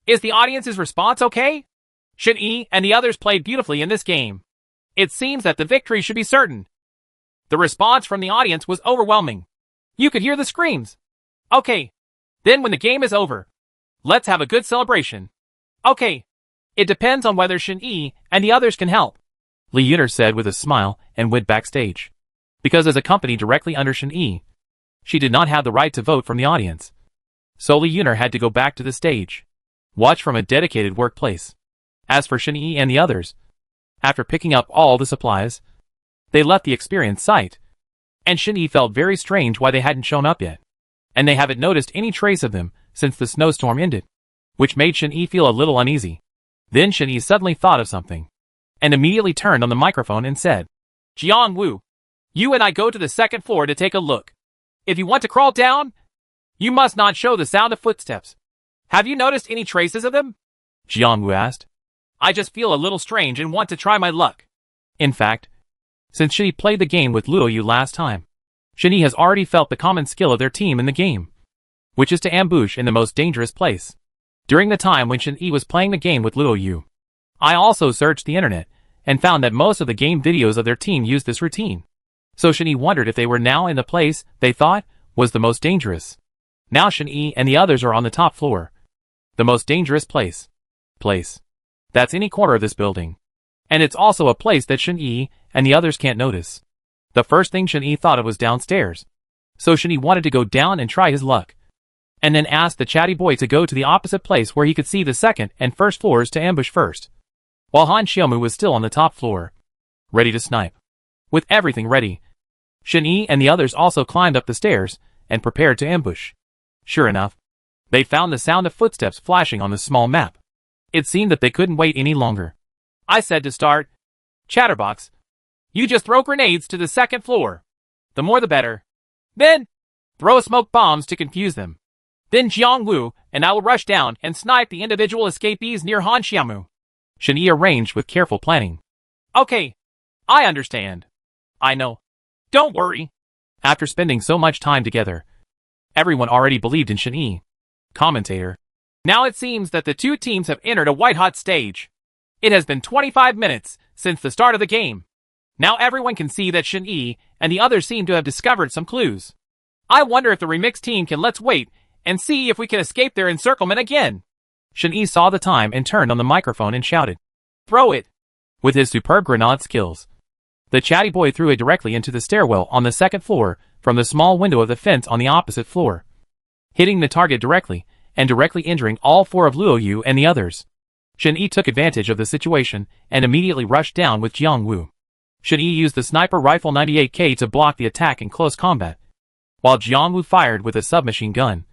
Is the audience's response okay? Shen-Yi and the others played beautifully in this game. It seems that the victory should be certain. The response from the audience was overwhelming. You could hear the screams. Okay. Then when the game is over, let's have a good celebration. Okay. It depends on whether Shen-Yi and the others can help, Li Yuner said with a smile and went backstage. Because as a company directly under Shen-Yi, she did not have the right to vote from the audience. So Li Yuner had to go back to the stage, watch from a dedicated workplace. As for Shen-Yi and the others, After picking up all the supplies, they left the experience site, and Shin-Yi felt very strange why they hadn't shown up yet, and they haven't noticed any trace of them since the snowstorm ended, which made Shin-Yi feel a little uneasy. Then Shin-Yi suddenly thought of something, and immediately turned on the microphone and said, Jiang-Woo, you and I go to the second floor to take a look. If you want to crawl down, you must not show the sound of footsteps. Have you noticed any traces of them? Jiang-Woo asked. I just feel a little strange and want to try my luck. In fact, since Shin-Yi played the game with Luo Yu last time, Shin-Yi has already felt the common skill of their team in the game, which is to ambush in the most dangerous place. During the time when Shin-Yi was playing the game with Luo Yu, I also searched the internet and found that most of the game videos of their team used this routine. So Shin-Yi wondered if they were now in the place they thought was the most dangerous. Now Shin-Yi and the others are on the top floor. The most dangerous place. That's any corner of this building. And it's also a place that Shin-Yi and the others can't notice. The first thing Shin-Yi thought of was downstairs. So Shin-Yi wanted to go down and try his luck, and then asked the chatty boy to go to the opposite place where he could see the second and first floors to ambush first, while Han Xiaomu was still on the top floor, ready to snipe. With everything ready, Shin-Yi and the others also climbed up the stairs and prepared to ambush. Sure enough, they found the sound of footsteps flashing on the small map. It seemed that they couldn't wait any longer. I said to start. Chatterbox, you just throw grenades to the second floor. The more the better. Then, throw smoke bombs to confuse them. Then Jiang-Woo and I will rush down and snipe the individual escapees near Han Xiaomu. Shin-Yi arranged with careful planning. Okay, I understand. I know. Don't worry. After spending so much time together, everyone already believed in Shin-Yi. Commentator. Now it seems that the two teams have entered a white-hot stage. It has been 25 minutes since the start of the game. Now everyone can see that Shin-Yi and the others seem to have discovered some clues. I wonder if the remix team can let's wait and see if we can escape their encirclement again. Shin-Yi saw the time and turned on the microphone and shouted, Throw it! With his superb grenade skills, the chatty boy threw it directly into the stairwell on the second floor from the small window of the fence on the opposite floor, hitting the target directly and directly injuring all four of Luo Yu and the others. Shin-Yi took advantage of the situation and immediately rushed down with Jiang-Woo. Shin-Yi used the sniper rifle 98K to block the attack in close combat, while Jiang-Woo fired with a submachine gun,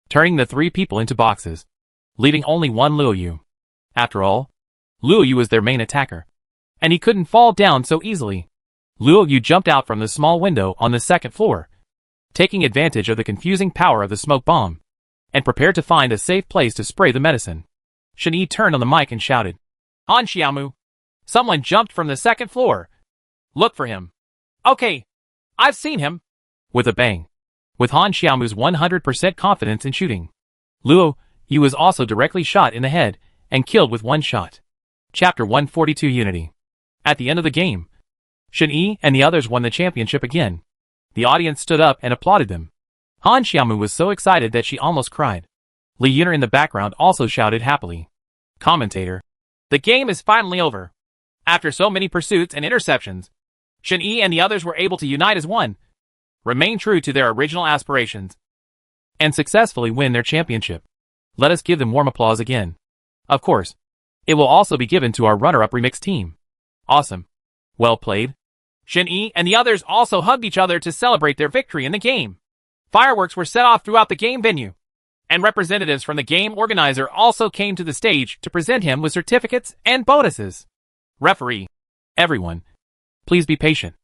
turning the three people into boxes, leaving only one Luo Yu. After all, Luo Yu was their main attacker, and he couldn't fall down so easily. Luo Yu jumped out from the small window on the second floor, taking advantage of the confusing power of the smoke bomb, and prepared to find a safe place to spray the medicine. Shin-Yi turned on the mic and shouted, Han Xiaomu, someone jumped from the second floor. Look for him. Okay, I've seen him. With a bang. With Han Xiaomu's 100% confidence in shooting, Luo Yu was also directly shot in the head and killed with one shot. Chapter 142 Unity. At the end of the game, Shin-Yi and the others won the championship again. The audience stood up and applauded them. Han Xiaomu was so excited that she almost cried. Li Yuner in the background also shouted happily. Commentator. The game is finally over. After so many pursuits and interceptions, Shin-Yi and the others were able to unite as one, remain true to their original aspirations, and successfully win their championship. Let us give them warm applause again. Of course, it will also be given to our runner-up remix team. Awesome. Well played. Shin-Yi and the others also hugged each other to celebrate their victory in the game. Fireworks were set off throughout the game venue, and representatives from the game organizer also came to the stage to present him with certificates and bonuses. Referee. Everyone, please be patient.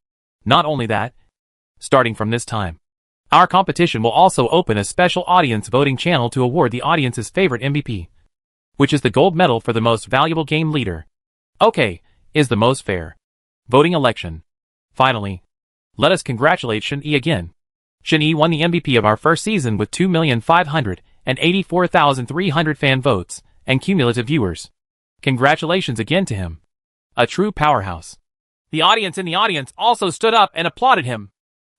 Not only that, starting from this time, our competition will also open a special audience voting channel to award the audience's favorite MVP, which is the gold medal for the most valuable game leader. Okay, is the most fair voting election. Finally, let us congratulate Shin-Yi again. Shin-Yi won the MVP of our first season with 2,584,300 fan votes and cumulative viewers. Congratulations again to him. A true powerhouse. The audience in the audience also stood up and applauded him.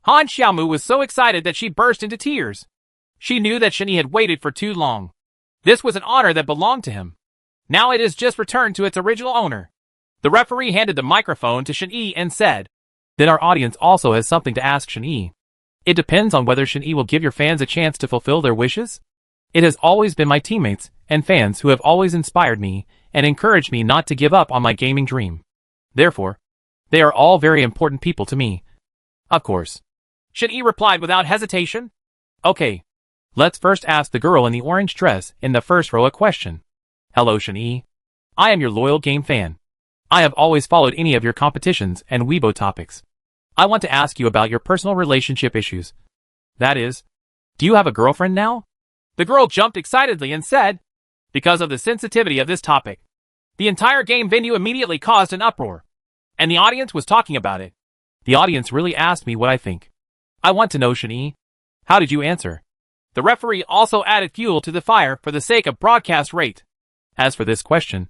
Han Xiaomu was so excited that she burst into tears. She knew that Shin-Yi had waited for too long. This was an honor that belonged to him. Now it is just returned to its original owner. The referee handed the microphone to Shin-Yi and said, Then our audience also has something to ask Shin-Yi. It depends on whether Shin-Yi will give your fans a chance to fulfill their wishes. It has always been my teammates and fans who have always inspired me and encouraged me not to give up on my gaming dream. Therefore, they are all very important people to me. Of course. Shen-Yi replied without hesitation. Okay. Let's first ask the girl in the orange dress in the first row a question. Hello, Shen-Yi. I am your loyal game fan. I have always followed any of your competitions and Weibo topics. I want to ask you about your personal relationship issues. That is, do you have a girlfriend now? The girl jumped excitedly and said, because of the sensitivity of this topic. The entire game venue immediately caused an uproar, and the audience was talking about it. The audience really asked me what I think. I want to know, Shen-Yi. How did you answer? The referee also added fuel to the fire for the sake of broadcast rate. As for this question,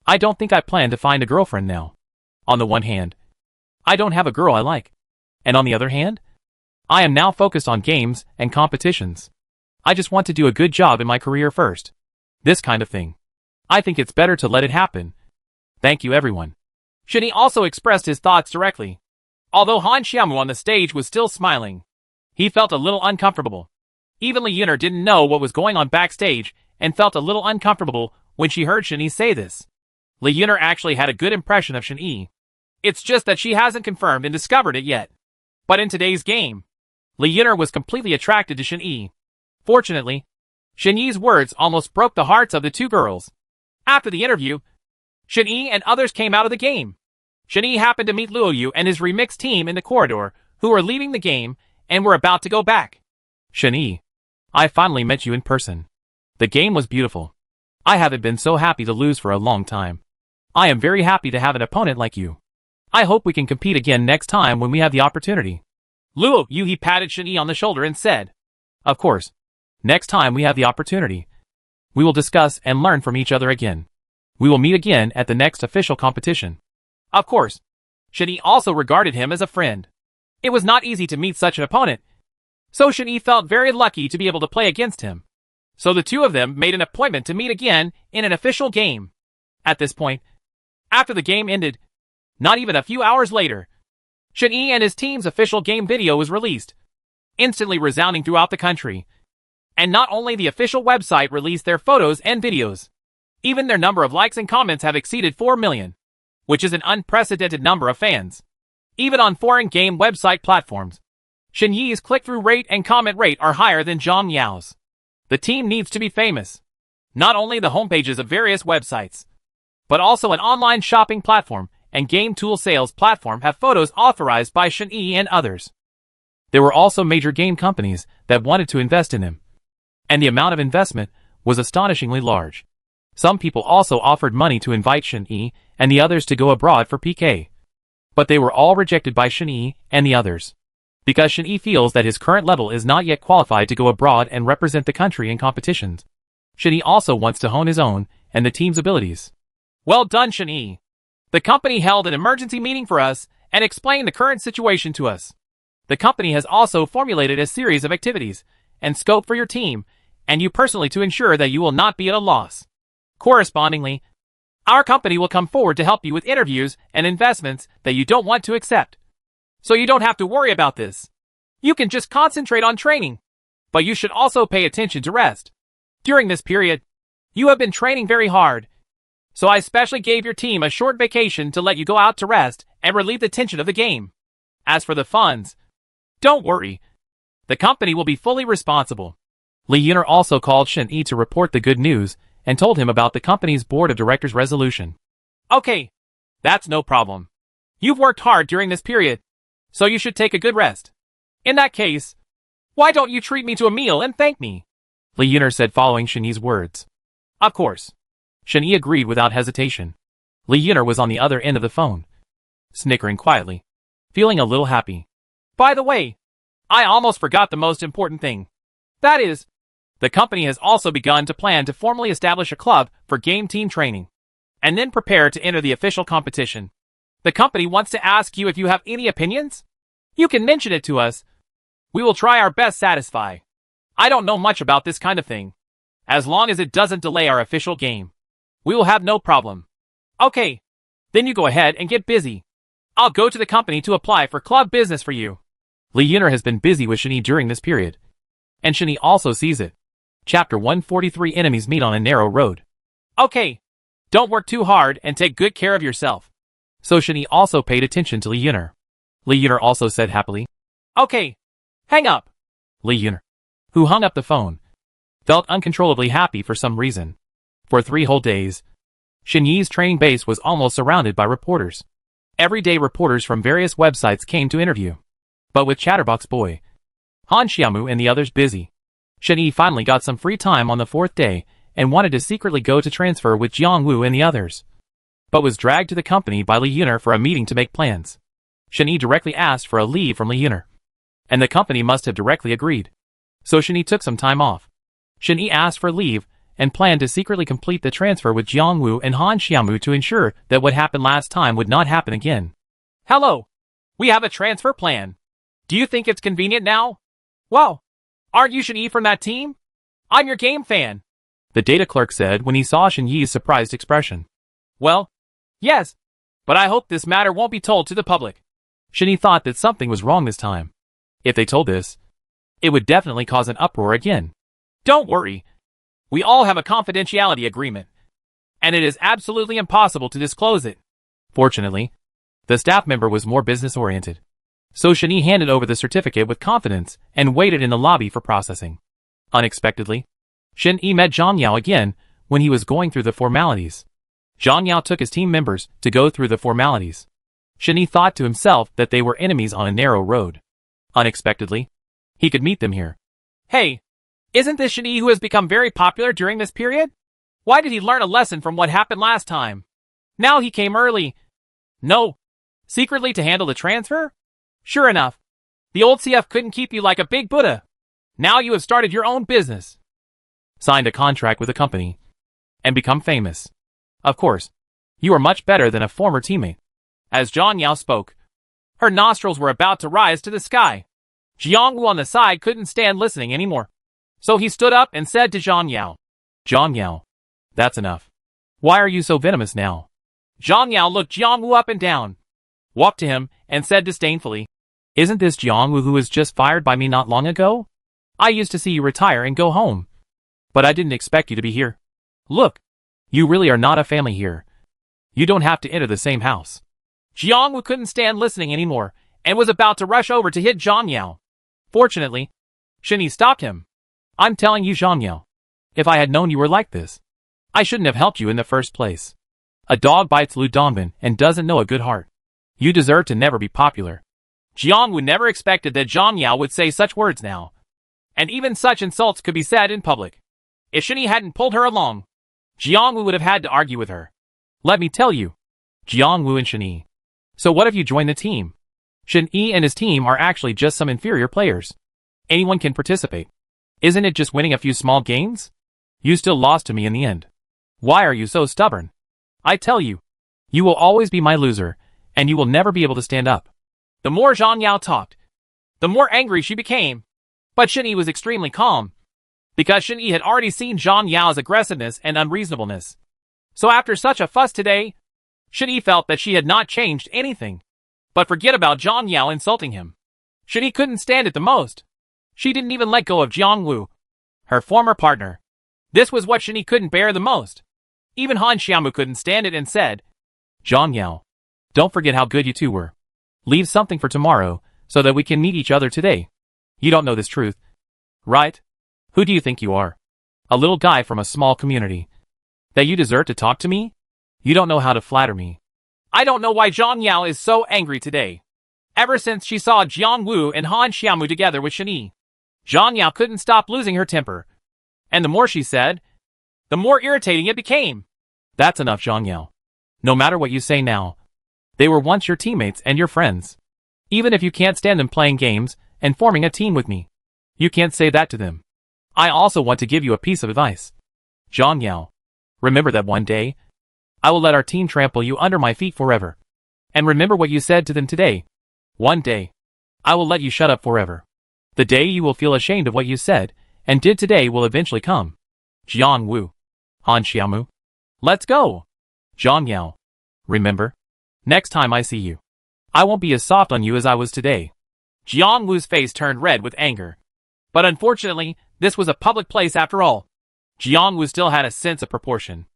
I don't think I plan to find a girlfriend now. On the one hand, I don't have a girl I like. And on the other hand, I am now focused on games and competitions. I just want to do a good job in my career first. This kind of thing. I think it's better to let it happen. Thank you, everyone. Shen-Yi also expressed his thoughts directly. Although Han Xiaomu on the stage was still smiling, he felt a little uncomfortable. Even Li Yuner didn't know what was going on backstage and felt a little uncomfortable when she heard Shen-Yi say this. Li Yuner actually had a good impression of Shen-Yi. It's just that she hasn't confirmed and discovered it yet. But in today's game, Li Yuner was completely attracted to Shen-Yi. Fortunately, Shen-Yi's words almost broke the hearts of the two girls. After the interview, Shen-Yi and others came out of the game. Shen-Yi happened to meet Luo Yu and his remix team in the corridor, who were leaving the game and were about to go back. Shen-Yi, I finally met you in person. The game was beautiful. I haven't been so happy to lose for a long time. I am very happy to have an opponent like you. I hope we can compete again next time when we have the opportunity. Luo Yu he patted Shen-Yi on the shoulder and said, Of course. Next time we have the opportunity, we will discuss and learn from each other again. We will meet again at the next official competition. Of course. Shen-Yi also regarded him as a friend. It was not easy to meet such an opponent, so Shen-Yi felt very lucky to be able to play against him. So the two of them made an appointment to meet again in an official game. At this point, after the game ended, not even a few hours later, Shen-Yi and his team's official game video was released, instantly resounding throughout the country. And not only the official website released their photos and videos, even their number of likes and comments have exceeded 4 million, which is an unprecedented number of fans. Even on foreign game website platforms, Shen-Yi's click-through rate and comment rate are higher than Zhang Yao's. The team needs to be famous. Not only the homepages of various websites, but also an online shopping platform and game tool sales platform have photos authorized by Shen-Yi and others. There were also major game companies that wanted to invest in him. And the amount of investment was astonishingly large. Some people also offered money to invite Shen-Yi and the others to go abroad for PK. But they were all rejected by Shen-Yi and the others. Because Shen-Yi feels that his current level is not yet qualified to go abroad and represent the country in competitions. Shen-Yi also wants to hone his own and the team's abilities. Well done, Shen-Yi. The company held an emergency meeting for us and explained the current situation to us. The company has also formulated a series of activities and scope for your team and you personally to ensure that you will not be at a loss. Correspondingly, our company will come forward to help you with interviews and investments that you don't want to accept. So you don't have to worry about this. You can just concentrate on training. But you should also pay attention to rest. During this period, you have been training very hard. So I especially gave your team a short vacation to let you go out to rest and relieve the tension of the game. As for the funds, don't worry. The company will be fully responsible. Li Yuner also called Shen-Yi to report the good news and told him about the company's board of directors resolution. Okay, that's no problem. You've worked hard during this period, so you should take a good rest. In that case, why don't you treat me to a meal and thank me? Li Yuner said following Shen-Yi's words. Of course. Shen-Yi agreed without hesitation. Li Yuner was on the other end of the phone, snickering quietly, feeling a little happy. By the way, I almost forgot the most important thing. That is, the company has also begun to plan to formally establish a club for game team training, and then prepare to enter the official competition. The company wants to ask you if you have any opinions. You can mention it to us. We will try our best to satisfy. I don't know much about this kind of thing. As long as it doesn't delay our official game, we will have no problem. Okay, then you go ahead and get busy. I'll go to the company to apply for club business for you. Li Yuner has been busy with Shen-Yi during this period, and Shen-Yi also sees it. Chapter 143 Enemies meet on a narrow road. Okay, don't work too hard and take good care of yourself. So Shen-Yi also paid attention to Li Yuner. Li Yuner also said happily, Okay, hang up. Li Yuner, who hung up the phone, felt uncontrollably happy for some reason. For 3 whole days, Shen-Yi's training base was almost surrounded by reporters. Every day reporters from various websites came to interview. But with Chatterbox Boy, Han Xiaomu and the others busy, Shen-Yi finally got some free time on the 4th day and wanted to secretly go to transfer with Jiang Wu and the others, but was dragged to the company by Li Yuner for a meeting to make plans. Shen-Yi directly asked for a leave from Li Yuner, and the company must have directly agreed. So Shen-Yi took some time off. Shen-Yi asked for leave and planned to secretly complete the transfer with Jiang Wu and Han Xiaomu to ensure that what happened last time would not happen again. Hello. We have a transfer plan. Do you think it's convenient now? Well, aren't you Shen-Yi from that team? I'm your game fan. The data clerk said when he saw Shen-Yi's surprised expression. Well, yes, but I hope this matter won't be told to the public. Shen-Yi thought that something was wrong this time. If they told this, it would definitely cause an uproar again. Don't worry. We all have a confidentiality agreement, and it is absolutely impossible to disclose it. Fortunately, the staff member was more business-oriented. So Shen-Yi handed over the certificate with confidence and waited in the lobby for processing. Unexpectedly, Shen-Yi met Zhang Yao again when he was going through the formalities. Zhang Yao took his team members to go through the formalities. Shen-Yi thought to himself that they were enemies on a narrow road. Unexpectedly, he could meet them here. Hey, isn't this Shen-Yi who has become very popular during this period? Why did he learn a lesson from what happened last time? Now he came early. No, secretly to handle the transfer? Sure enough, the old CF couldn't keep you like a big Buddha. Now you have started your own business, signed a contract with a company, and become famous. Of course, you are much better than a former teammate. As Zhang Yao spoke, her nostrils were about to rise to the sky. Jiang Wu on the side couldn't stand listening anymore. So he stood up and said to Zhang Yao, Zhang Yao, that's enough. Why are you so venomous now? Zhang Yao looked Jiang Wu up and down, walked to him, and said disdainfully, Isn't this Jiang Wu who was just fired by me not long ago? I used to see you retire and go home. But I didn't expect you to be here. Look, you really are not a family here. You don't have to enter the same house. Jiang Wu couldn't stand listening anymore and was about to rush over to hit Zhang Yao. Fortunately, Shen-Yi stopped him. I'm telling you, Zhang Yao, if I had known you were like this, I shouldn't have helped you in the first place. A dog bites Lu Dongbin and doesn't know a good heart. You deserve to never be popular. Jiang Wu never expected that Zhang Yao would say such words now. And even such insults could be said in public. If Shen-Yi hadn't pulled her along, Jiang Wu would have had to argue with her. Let me tell you, Jiang Wu and Shen-Yi. So what if you join the team? Shen-Yi and his team are actually just some inferior players. Anyone can participate. Isn't it just winning a few small games? You still lost to me in the end. Why are you so stubborn? I tell you, you will always be my loser, and you will never be able to stand up. The more Zhang Yao talked, the more angry she became. But Shen-Yi was extremely calm, because Shen-Yi had already seen Zhang Yao's aggressiveness and unreasonableness. So after such a fuss today, Shen-Yi felt that she had not changed anything. But forget about Zhang Yao insulting him. Shen-Yi couldn't stand it the most. She didn't even let go of Jiang Wu, her former partner. This was what Shen-Yi couldn't bear the most. Even Han Xiaomu couldn't stand it and said, Zhang Yao, don't forget how good you two were. Leave something for tomorrow, so that we can meet each other today. You don't know this truth, right? Who do you think you are? A little guy from a small community. That you deserve to talk to me? You don't know how to flatter me. I don't know why Zhang Yao is so angry today. Ever since she saw Jiang Wu and Han Xiaomu together with Shen-Yi, Zhang Yao couldn't stop losing her temper. And the more she said, the more irritating it became. That's enough, Zhang Yao. No matter what you say now, they were once your teammates and your friends. Even if you can't stand them playing games and forming a team with me, you can't say that to them. I also want to give you a piece of advice. Zhang Yao, remember that one day, I will let our team trample you under my feet forever. And remember what you said to them today. One day, I will let you shut up forever. The day you will feel ashamed of what you said and did today will eventually come. Jiang Wu, Han Xiaomu, let's go. Zhang Yao, remember, next time I see you, I won't be as soft on you as I was today. Jiang Wu's face turned red with anger. But unfortunately, this was a public place after all. Jiang Wu still had a sense of proportion.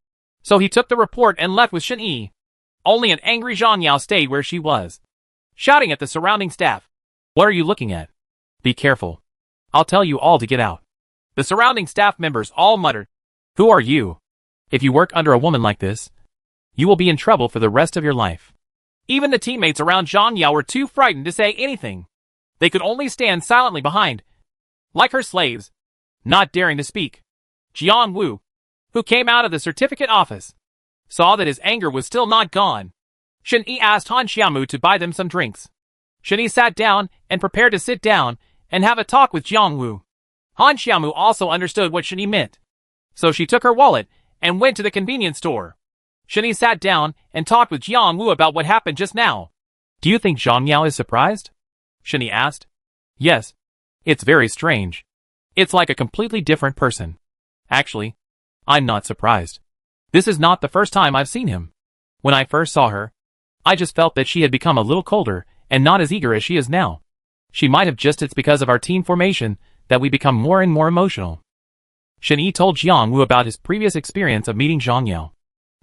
So he took the report and left with Shen-Yi. Only an angry Zhang Yao stayed where she was, shouting at the surrounding staff. What are you looking at? Be careful. I'll tell you all to get out. The surrounding staff members all muttered. Who are you? If you work under a woman like this, you will be in trouble for the rest of your life. Even the teammates around Zhang Yao were too frightened to say anything. They could only stand silently behind, like her slaves, not daring to speak. Jiang Wu, who came out of the certificate office, saw that his anger was still not gone. Shen Yi asked Han Xiaomu to buy them some drinks. Shen Yi sat down and prepared to sit down and have a talk with Jiang Wu. Han Xiaomu also understood what Shen Yi meant, so she took her wallet and went to the convenience store. Shen Yi sat down and talked with Jiang Wu about what happened just now. Do you think Zhang Yao is surprised? Shen Yi asked. Yes. It's very strange. It's like a completely different person. Actually, I'm not surprised. This is not the first time I've seen him. When I first saw her, I just felt that she had become a little colder and not as eager as she is now. She might have just it's because of our team formation that we become more and more emotional. Shen Yi told Jiang Wu about his previous experience of meeting Zhang Yao.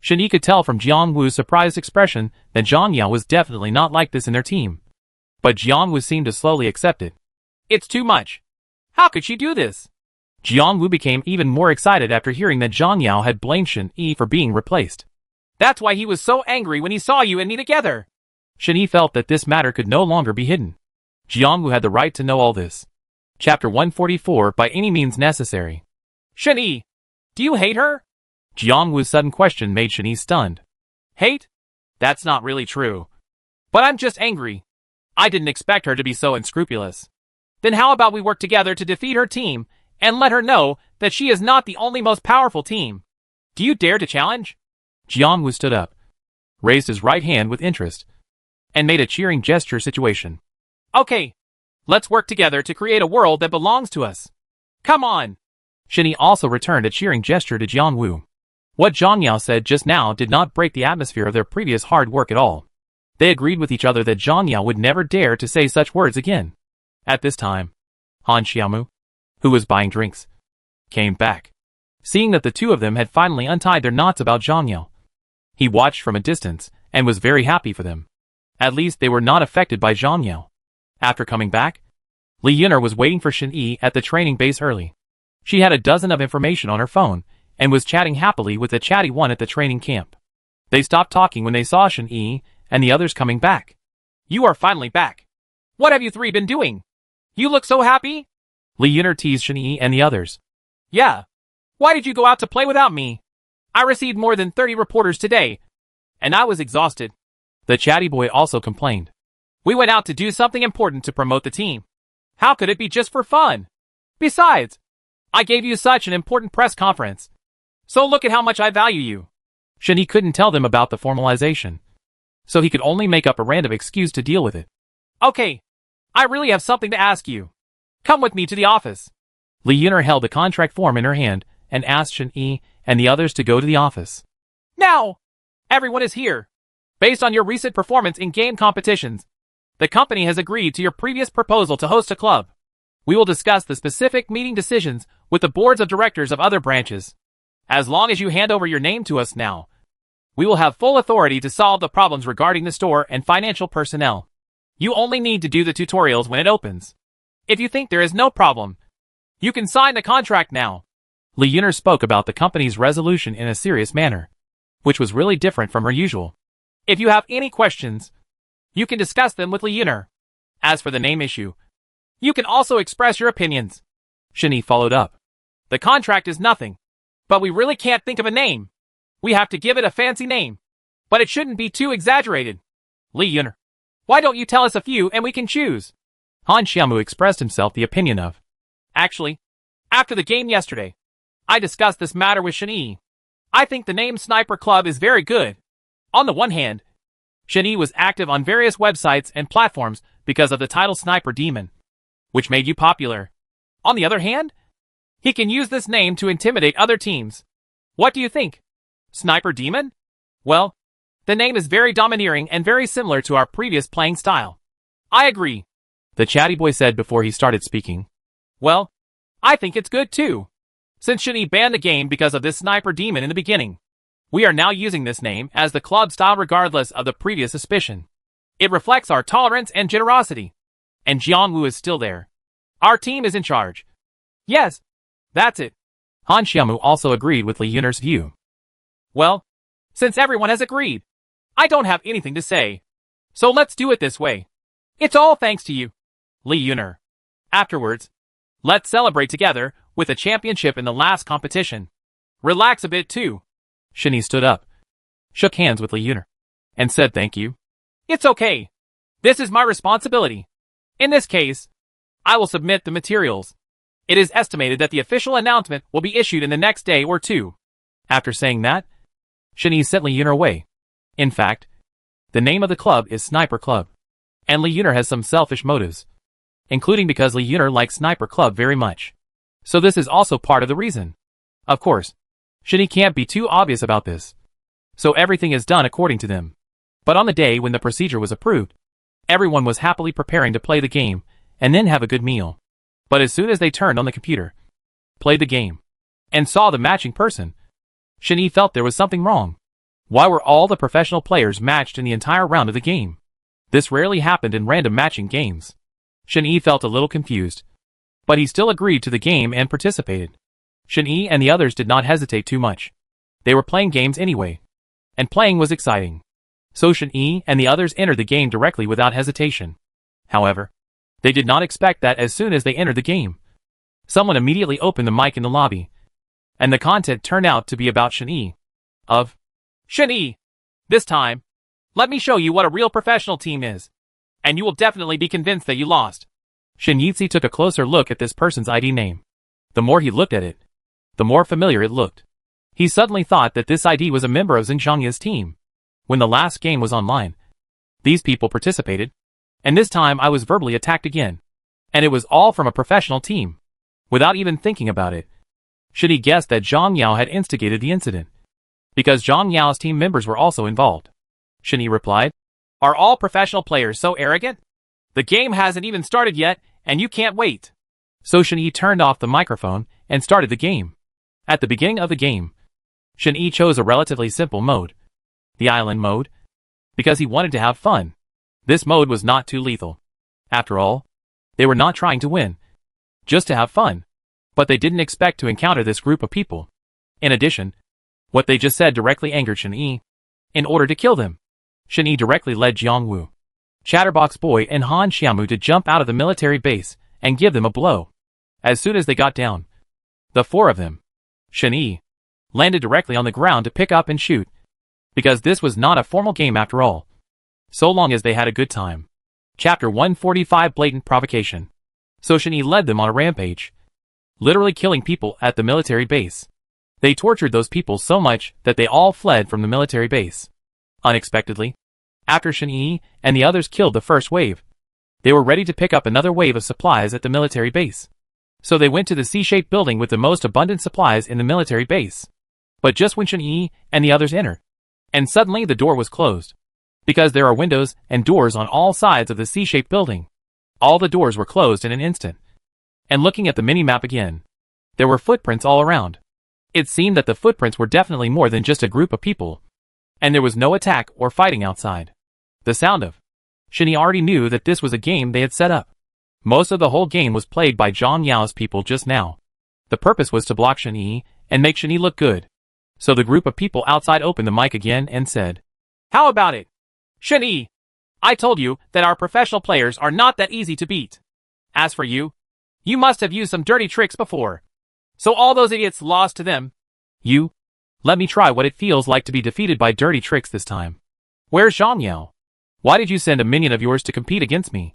Shen Yi could tell from Jiang Wu's surprised expression that Zhang Yao was definitely not like this in their team. But Jiang Wu seemed to slowly accept it. It's too much. How could she do this? Jiang Wu became even more excited after hearing that Zhang Yao had blamed Shen Yi for being replaced. That's why he was so angry when he saw you and me together. Shen Yi felt that this matter could no longer be hidden. Jiang Wu had the right to know all this. Chapter 144 By any means necessary. Shen Yi, do you hate her? Jiang Wu's sudden question made Shen Yi stunned. Hate? That's not really true. But I'm just angry. I didn't expect her to be so unscrupulous. Then how about we work together to defeat her team and let her know that she is not the only most powerful team? Do you dare to challenge? Jiang Wu stood up, raised his right hand with interest, and made a cheering gesture situation. Okay, let's work together to create a world that belongs to us. Come on! Shen Yi also returned a cheering gesture to Jiang Wu. What Zhang Yao said just now did not break the atmosphere of their previous hard work at all. They agreed with each other that Zhang Yao would never dare to say such words again. At this time, Han Xiaomu, who was buying drinks, came back. Seeing that the two of them had finally untied their knots about Zhang Yao, he watched from a distance and was very happy for them. At least they were not affected by Zhang Yao. After coming back, Li Yun'er was waiting for Shen Yi at the training base early. She had a dozen of information on her phone and was chatting happily with the chatty one at the training camp. They stopped talking when they saw Shen Yi and the others coming back. You are finally back. What have you three been doing? You look so happy? Li Yun'er teased Shen Yi and the others. Yeah. Why did you go out to play without me? I received more than 30 reporters today, and I was exhausted. The chatty boy also complained. We went out to do something important to promote the team. How could it be just for fun? Besides, I gave you such an important press conference. So look at how much I value you. Shen Yi couldn't tell them about the formalization, so he could only make up a random excuse to deal with it. Okay, I really have something to ask you. Come with me to the office. Li Yun'er held the contract form in her hand and asked Shen Yi and the others to go to the office. Now! Everyone is here. Based on your recent performance in game competitions, the company has agreed to your previous proposal to host a club. We will discuss the specific meeting decisions with the boards of directors of other branches. As long as you hand over your name to us now, we will have full authority to solve the problems regarding the store and financial personnel. You only need to do the tutorials when it opens. If you think there is no problem, you can sign the contract now. Li Yun'er spoke about the company's resolution in a serious manner, which was really different from her usual. If you have any questions, you can discuss them with Li Yun'er. As for the name issue, you can also express your opinions. Shen Yi followed up. The contract is nothing, but we really can't think of a name. We have to give it a fancy name, but it shouldn't be too exaggerated. Li Yun'er, why don't you tell us a few and we can choose? Han Xiaomu expressed himself the opinion of. Actually, after the game yesterday, I discussed this matter with Shen Yi. I think the name Sniper Club is very good. On the one hand, Shen Yi was active on various websites and platforms because of the title Sniper Demon, which made you popular. On the other hand, he can use this name to intimidate other teams. What do you think? Sniper Demon? Well, the name is very domineering and very similar to our previous playing style. I agree, the chatty boy said before he started speaking. Well, I think it's good too, since Shen Yi banned the game because of this Sniper Demon in the beginning. We are now using this name as the club style regardless of the previous suspicion. It reflects our tolerance and generosity. And Jiangwu is still there. Our team is in charge. Yes, that's it. Han Xiaomu also agreed with Li Yun'er's view. Well, since everyone has agreed, I don't have anything to say. So let's do it this way. It's all thanks to you, Li Yun'er. Afterwards, let's celebrate together with a championship in the last competition. Relax a bit too. Shen Yi stood up, shook hands with Li Yun'er, and said thank you. It's okay. This is my responsibility. In this case, I will submit the materials. It is estimated that the official announcement will be issued in the next day or two. After saying that, Shen Yi sent Li Yun'er away. In fact, the name of the club is Sniper Club, and Li Yun'er has some selfish motives, including because Li Yun'er likes Sniper Club very much. So this is also part of the reason. Of course, Shen Yi can't be too obvious about this. So everything is done according to them. But on the day when the procedure was approved, everyone was happily preparing to play the game and then have a good meal. But as soon as they turned on the computer, played the game, and saw the matching person, Shen Yi felt there was something wrong. Why were all the professional players matched in the entire round of the game? This rarely happened in random matching games. Shen Yi felt a little confused, but he still agreed to the game and participated. Shen Yi and the others did not hesitate too much. They were playing games anyway, and playing was exciting. So Shen Yi and the others entered the game directly without hesitation. However, they did not expect that as soon as they entered the game, someone immediately opened the mic in the lobby, and the content turned out to be about Shen Yi. Shen Yi, this time, let me show you what a real professional team is, and you will definitely be convinced that you lost. Shen Yixi took a closer look at this person's ID name. The more he looked at it, the more familiar it looked. He suddenly thought that this ID was a member of Zheng Zhangya's team. When the last game was online, these people participated, and this time I was verbally attacked again. And it was all from a professional team. Without even thinking about it, Shen Yi guessed that Zhang Yao had instigated the incident, because Zhang Yao's team members were also involved. Shen Yi replied, Are all professional players so arrogant? The game hasn't even started yet, and you can't wait. So Shen Yi turned off the microphone and started the game. At the beginning of the game, Shen Yi chose a relatively simple mode, the island mode, because he wanted to have fun. This mode was not too lethal. After all, they were not trying to win, just to have fun. But they didn't expect to encounter this group of people. In addition, what they just said directly angered Shen Yi. In order to kill them, Shen Yi directly led Jiangwu, Chatterbox Boy and Han Xiaomu to jump out of the military base and give them a blow. As soon as they got down, the four of them, Shen Yi, landed directly on the ground to pick up and shoot, because this was not a formal game after all, so long as they had a good time. Chapter 145 Blatant Provocation. So Shen Yi led them on a rampage, literally killing people at the military base. They tortured those people so much that they all fled from the military base. Unexpectedly, after Shen Yi and the others killed the first wave, they were ready to pick up another wave of supplies at the military base. So they went to the C-shaped building with the most abundant supplies in the military base. But just when Shen Yi and the others entered, and suddenly the door was closed. Because there are windows and doors on all sides of the C-shaped building. All the doors were closed in an instant. And looking at the mini-map again, there were footprints all around. It seemed that the footprints were definitely more than just a group of people. And there was no attack or fighting outside. The sound of Shen Yi already knew that this was a game they had set up. Most of the whole game was played by Zhang Yao's people just now. The purpose was to block Shen Yi and make Shen Yi look good. So the group of people outside opened the mic again and said, How about it? Shen Yi, I told you that our professional players are not that easy to beat. As for you, you must have used some dirty tricks before. So all those idiots lost to them. Let me try what it feels like to be defeated by dirty tricks this time. Where's Zhang Yao? Why did you send a minion of yours to compete against me?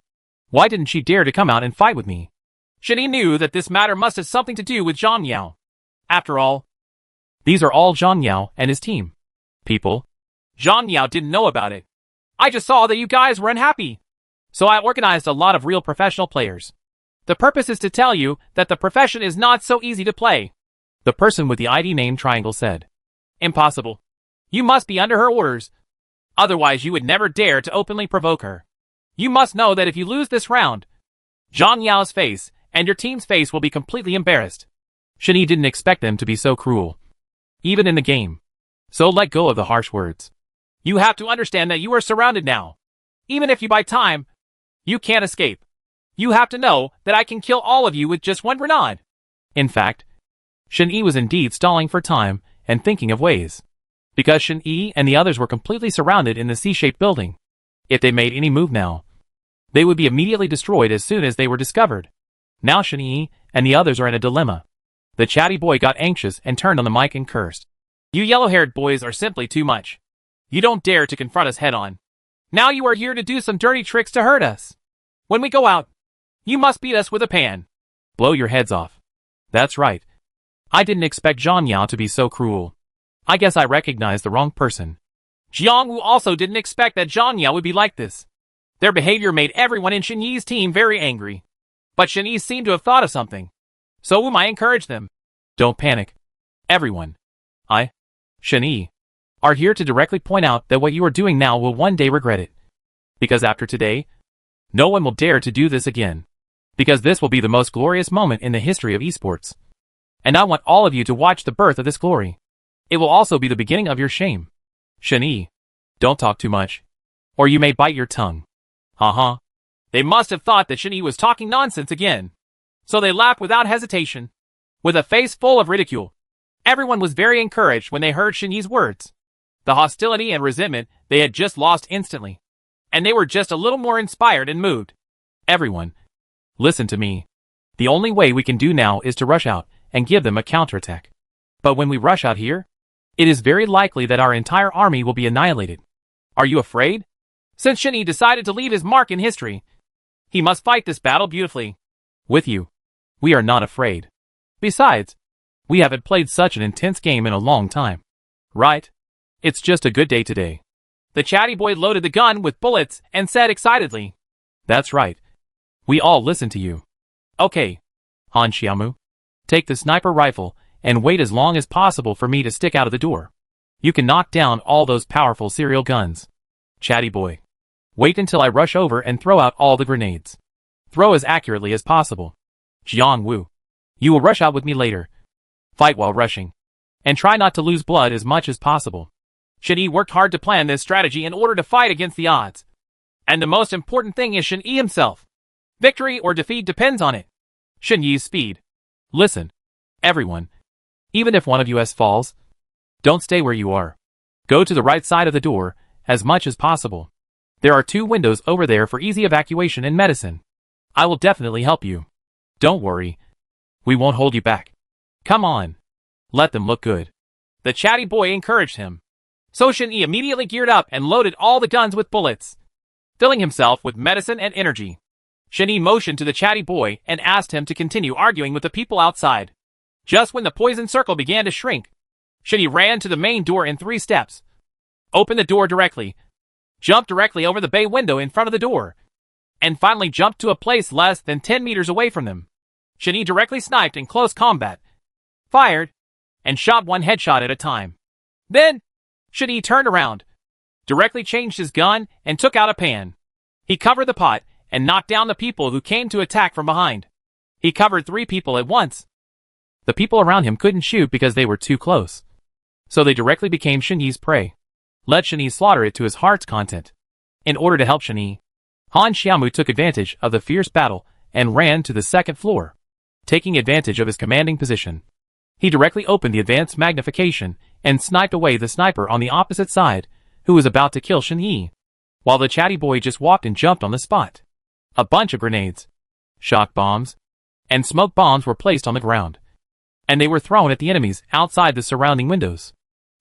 Why didn't she dare to come out and fight with me? Shen Yi knew that this matter must have something to do with Zhang Yao. After all, these are all Zhang Yao and his team. People. Zhang Yao didn't know about it. I just saw that you guys were unhappy. So I organized a lot of real professional players. The purpose is to tell you that the profession is not so easy to play. The person with the ID name triangle said. Impossible. You must be under her orders. Otherwise you would never dare to openly provoke her. You must know that if you lose this round, Zhang Yao's face and your team's face will be completely embarrassed. Shen Yi didn't expect them to be so cruel. Even in the game, So let go of the harsh words. You have to understand that you are surrounded now. Even if you buy time, you can't escape. You have to know that I can kill all of you with just one grenade. In fact, Shen Yi was indeed stalling for time and thinking of ways. Because Shen Yi and the others were completely surrounded in the C-shaped building. If they made any move now, they would be immediately destroyed as soon as they were discovered. Now Shen Yi and the others are in a dilemma. The chatty boy got anxious and turned on the mic and cursed. You yellow-haired boys are simply too much. You don't dare to confront us head-on. Now you are here to do some dirty tricks to hurt us. When we go out, you must beat us with a pan. Blow your heads off. That's right. I didn't expect Zhang Yao to be so cruel. I guess I recognized the wrong person. Jiang Wu also didn't expect that Zhang Yao would be like this. Their behavior made everyone in Shen Yi's team very angry. But Shen Yi seemed to have thought of something. So Wu Mai encouraged them. Don't panic. Everyone. Shen Yi, are here to directly point out that what you are doing now will one day regret it. Because after today, no one will dare to do this again. Because this will be the most glorious moment in the history of esports. And I want all of you to watch the birth of this glory. It will also be the beginning of your shame. Shen Yi, don't talk too much, or you may bite your tongue. Haha. They must have thought that Shen Yi was talking nonsense again. So they laughed without hesitation, with a face full of ridicule. Everyone was very encouraged when they heard Shen Yi's words. The hostility and resentment they had just lost instantly. And they were just a little more inspired and moved. Everyone, listen to me. The only way we can do now is to rush out and give them a counterattack. But when we rush out here, it is very likely that our entire army will be annihilated. Are you afraid? Since Shen Yi decided to leave his mark in history, he must fight this battle beautifully. With you, we are not afraid. Besides, we haven't played such an intense game in a long time. Right? It's just a good day today. The chatty boy loaded the gun with bullets and said excitedly. That's right. We all listen to you. Okay, Han Xiaomu. Take the sniper rifle and wait as long as possible for me to stick out of the door. You can knock down all those powerful serial guns. Chatty boy. Wait until I rush over and throw out all the grenades. Throw as accurately as possible. Jiang Wu. You will rush out with me later. Fight while rushing. And try not to lose blood as much as possible. Shen Yi worked hard to plan this strategy in order to fight against the odds. And the most important thing is Shen Yi himself. Victory or defeat depends on it. Shen Yi's speed. Listen, everyone. Even if one of you falls, don't stay where you are. Go to the right side of the door as much as possible. There are 2 windows over there for easy evacuation and medicine. I will definitely help you. Don't worry. We won't hold you back. Come on. Let them look good. The chatty boy encouraged him. So Shen Yi immediately geared up and loaded all the guns with bullets, filling himself with medicine and energy. Shen Yi motioned to the chatty boy and asked him to continue arguing with the people outside. Just when the poison circle began to shrink, Shen Yi ran to the main door in 3 steps, opened the door directly, jumped directly over the bay window in front of the door, and finally jumped to a place less than 10 meters away from them. Shen Yi directly sniped in close combat, fired, and shot 1 headshot at a time. Then, Shen Yi turned around, directly changed his gun, and took out a pan. He covered the pot and knocked down the people who came to attack from behind. He covered 3 people at once. The people around him couldn't shoot because they were too close. So they directly became Shen Yi's prey. Let Shen Yi slaughter it to his heart's content. In order to help Shen Yi, Han Xiaomu took advantage of the fierce battle and ran to the 2nd floor. Taking advantage of his commanding position, he directly opened the advanced magnification and sniped away the sniper on the opposite side, who was about to kill Shen Yi, while the chatty boy just walked and jumped on the spot. A bunch of grenades, shock bombs, and smoke bombs were placed on the ground, and they were thrown at the enemies outside the surrounding windows.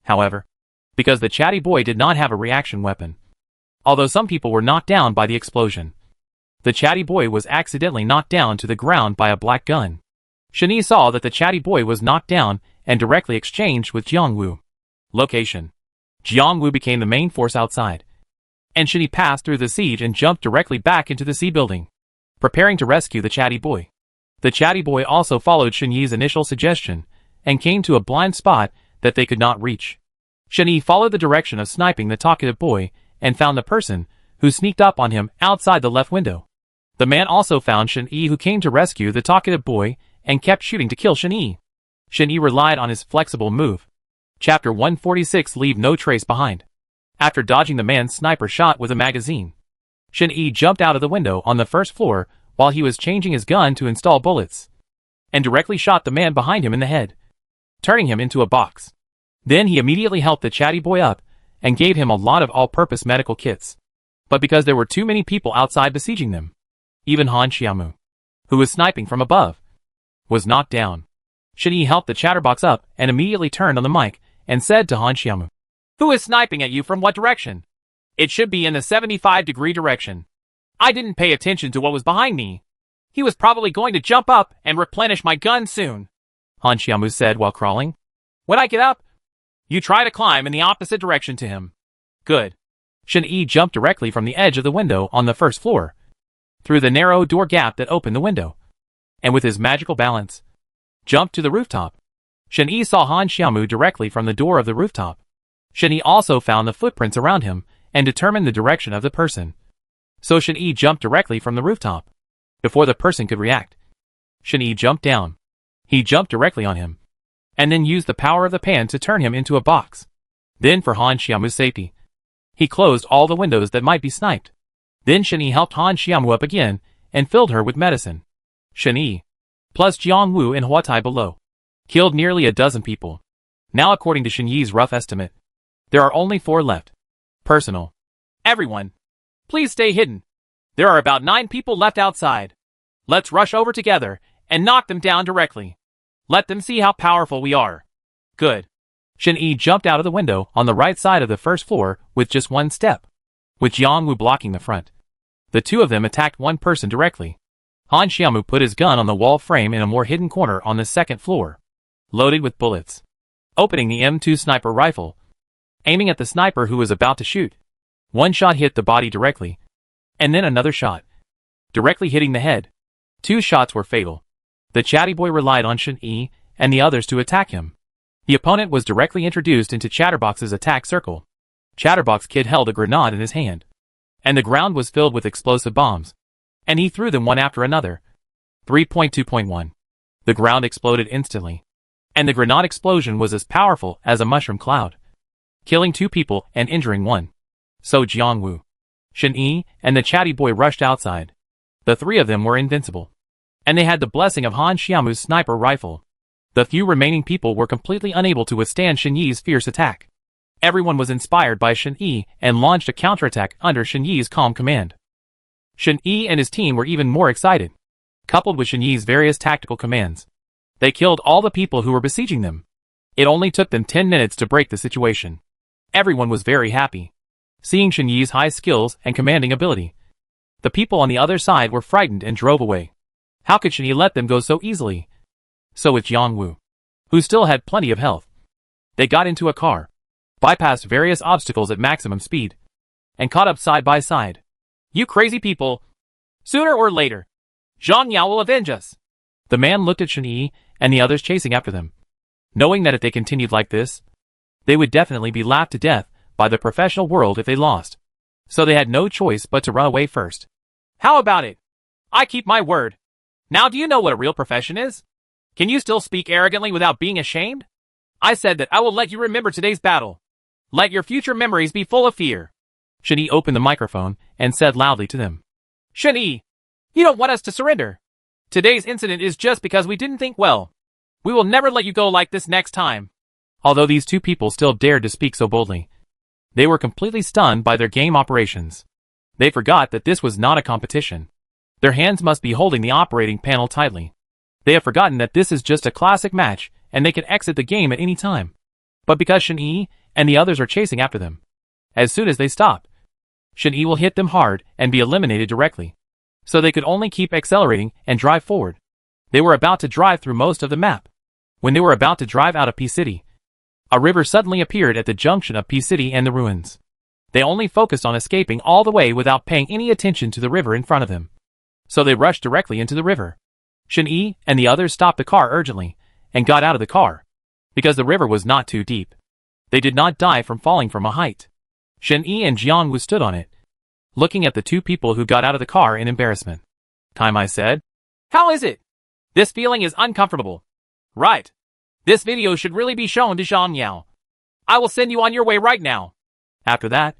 However, because the chatty boy did not have a reaction weapon, although some people were knocked down by the explosion, the chatty boy was accidentally knocked down to the ground by a black gun. Shen Yi saw that the chatty boy was knocked down and directly exchanged with Jiang Wu. Location. Jiang Wu became the main force outside, and Shen Yi passed through the siege and jumped directly back into the C building, preparing to rescue the chatty boy. The chatty boy also followed Shen Yi's initial suggestion and came to a blind spot that they could not reach. Shen Yi followed the direction of sniping the talkative boy and found the person who sneaked up on him outside the left window. The man also found Shen Yi, who came to rescue the talkative boy and kept shooting to kill Shen Yi. Shen Yi relied on his flexible move, Chapter 146 Leave no trace behind. After dodging the man's sniper shot with a magazine, Shen-Yi jumped out of the window on the first floor while he was changing his gun to install bullets, and directly shot the man behind him in the head, turning him into a box. Then he immediately helped the chatty boy up and gave him a lot of all-purpose medical kits. But because there were too many people outside besieging them, even Han Xiaomu, who was sniping from above, was knocked down. Shen-Yi helped the chatterbox up and immediately turned on the mic and said to Han Xiaomu, "Who is sniping at you from what direction? It should be in the 75-degree direction. I didn't pay attention to what was behind me. He was probably going to jump up and replenish my gun soon," Han Xiaomu said while crawling. "When I get up, you try to climb in the opposite direction to him." "Good." Shen-Yi jumped directly from the edge of the window on the first floor, through the narrow door gap that opened the window, and with his magical balance, jumped to the rooftop. Shen-Yi saw Han Xiaomu directly from the door of the rooftop. Shen-Yi also found the footprints around him and determined the direction of the person. So Shen-Yi jumped directly from the rooftop. Before the person could react, Shen-Yi jumped down. He jumped directly on him, and then used the power of the pan to turn him into a box. Then for Han Xiaomu's safety, he closed all the windows that might be sniped. Then Shen-Yi helped Han Xiaomu up again and filled her with medicine. Shen-Yi, plus Jiang Wu and Huatai below, killed nearly a dozen people. Now according to Shen-Yi's rough estimate, there are only 4 left. Personal. "Everyone, please stay hidden. There are about 9 people left outside. Let's rush over together and knock them down directly. Let them see how powerful we are." "Good." Shen-Yi jumped out of the window on the right side of the first floor with just one step, with Jiang Wu blocking the front. The two of them attacked one person directly. Han Xiaomu put his gun on the wall frame in a more hidden corner on the second floor, loaded with bullets. Opening the M2 sniper rifle, aiming at the sniper who was about to shoot. One shot hit the body directly, and then another shot, directly hitting the head. 2 shots were fatal. The chatty boy relied on Shen-Yi and the others to attack him. The opponent was directly introduced into Chatterbox's attack circle. Chatterbox Kid held a grenade in his hand, and the ground was filled with explosive bombs, and he threw them one after another. 3.2.1. The ground exploded instantly, and the grenade explosion was as powerful as a mushroom cloud, killing 2 people and injuring 1. So Jiang Wu, Shen-Yi, and the chatty boy rushed outside. The 3 of them were invincible, and they had the blessing of Han Xiaomu's sniper rifle. The few remaining people were completely unable to withstand Shen-Yi's fierce attack. Everyone was inspired by Shen-Yi and launched a counterattack under Shen-Yi's calm command. Shen-Yi and his team were even more excited, coupled with Shen-Yi's various tactical commands. They killed all the people who were besieging them. It only took them 10 minutes to break the situation. Everyone was very happy, seeing Shen-Yi's high skills and commanding ability. The people on the other side were frightened and drove away. How could Shen-Yi let them go so easily? So with Jiang Wu, who still had plenty of health, they got into a car, bypassed various obstacles at maximum speed, and caught up side by side. "You crazy people! Sooner or later, Zhang Yao will avenge us." The man looked at Shen-Yi and the others chasing after them, knowing that if they continued like this, they would definitely be laughed to death by the professional world if they lost. So they had no choice but to run away first. "How about it? I keep my word. Now do you know what a real profession is? Can you still speak arrogantly without being ashamed? I said that I will let you remember today's battle. Let your future memories be full of fear." Shen-Yi opened the microphone and said loudly to them, "Shen-Yi, you don't want us to surrender. Today's incident is just because we didn't think well. We will never let you go like this next time." Although these 2 people still dared to speak so boldly, they were completely stunned by their game operations. They forgot that this was not a competition. Their hands must be holding the operating panel tightly. They have forgotten that this is just a classic match and they can exit the game at any time. But because Shen-Yi and the others are chasing after them, as soon as they stop, Shen-Yi will hit them hard and be eliminated directly. So they could only keep accelerating and drive forward. They were about to drive through most of the map. When they were about to drive out of P-City, a river suddenly appeared at the junction of P-City and the ruins. They only focused on escaping all the way without paying any attention to the river in front of them. So they rushed directly into the river. Shen-Yi and the others stopped the car urgently and got out of the car, because the river was not too deep. They did not die from falling from a height. Shen-Yi and Jiang Wu stood on it, looking at the 2 people who got out of the car in embarrassment. "Time," I said. "How is it? This feeling is uncomfortable." "Right. This video should really be shown to Zhang Yao. I will send you on your way right now. After that,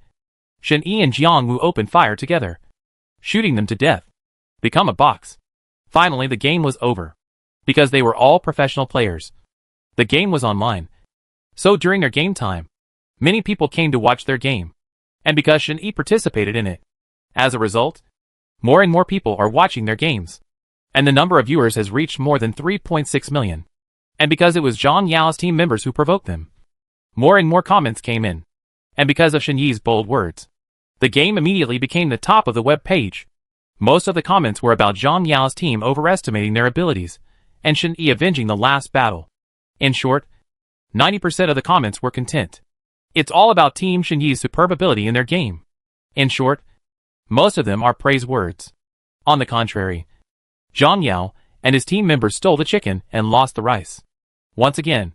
Shen Yi and Jiang Wu opened fire together, shooting them to death. Become a box. Finally, the game was over. Because they were all professional players. The game was online. So during their game time, many people came to watch their game. And because Shen Yi participated in it, as a result, more and more people are watching their games. And the number of viewers has reached more than 3.6 million. And because it was Zhang Yao's team members who provoked them, more and more comments came in. And because of Shen Yi's bold words, the game immediately became the top of the web page. Most of the comments were about Zhang Yao's team overestimating their abilities, and Shen Yi avenging the last battle. In short, 90% of the comments were content. It's all about Team Shen Yi's superb ability in their game. In short, most of them are praise words. On the contrary, Zhang Yao and his team members stole the chicken and lost the rice. Once again,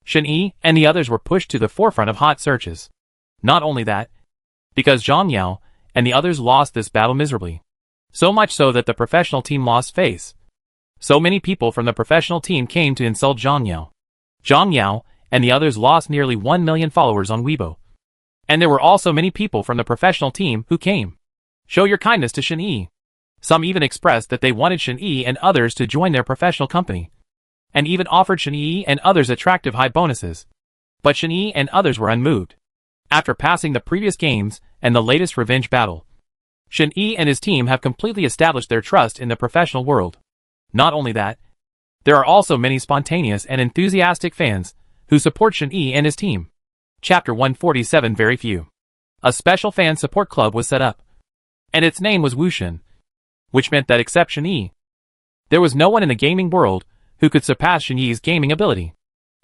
Shen Yi and the others were pushed to the forefront of hot searches. Not only that, because Zhang Yao and the others lost this battle miserably. So much so that the professional team lost face. So many people from the professional team came to insult Zhang Yao. Zhang Yao and the others lost nearly 1 million followers on Weibo. And there were also many people from the professional team who came. Show your kindness to Shen Yi. Some even expressed that they wanted Shen Yi and others to join their professional company. And even offered Shen Yi and others attractive high bonuses. But Shen Yi and others were unmoved. After passing the previous games and the latest revenge battle, Shen Yi and his team have completely established their trust in the professional world. Not only that, there are also many spontaneous and enthusiastic fans who support Shen Yi and his team. Chapter 147. Very few. A special fan support club was set up, and its name was Wushen, which meant that except Shen Yi, there was no one in the gaming world who could surpass Shen Yi's gaming ability.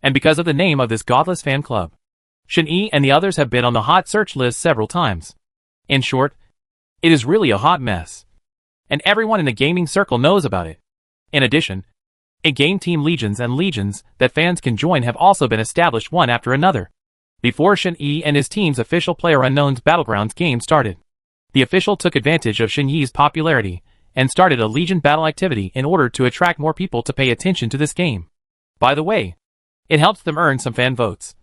And because of the name of this godless fan club, Shen Yi and the others have been on the hot search list several times. In short, it is really a hot mess. And everyone in the gaming circle knows about it. In addition, a game team legions and legions that fans can join have also been established one after another. Before Shen Yi and his team's official PlayerUnknown's Battlegrounds game started, the official took advantage of Shen Yi's popularity and started a legion battle activity in order to attract more people to pay attention to this game. By the way, it helps them earn some fan votes.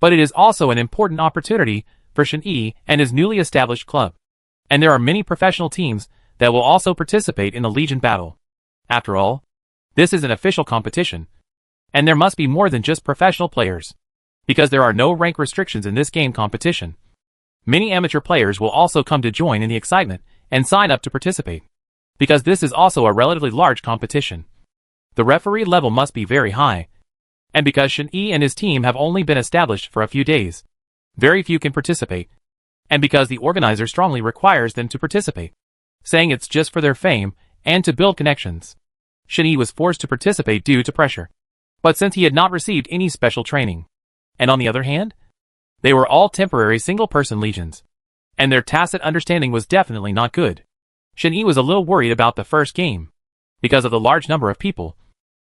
But it is also an important opportunity for Shen Yi and his newly established club. And there are many professional teams that will also participate in the legion battle. After all, this is an official competition, and there must be more than just professional players, because there are no rank restrictions in this game competition. Many amateur players will also come to join in the excitement and sign up to participate, because this is also a relatively large competition. The referee level must be very high, and because Shen Yi and his team have only been established for a few days, very few can participate, and because the organizer strongly requires them to participate, saying it's just for their fame and to build connections. Shen Yi was forced to participate due to pressure, but since he had not received any special training, and on the other hand, they were all temporary single-person legions, and their tacit understanding was definitely not good. Shen Yi was a little worried about the first game. Because of the large number of people,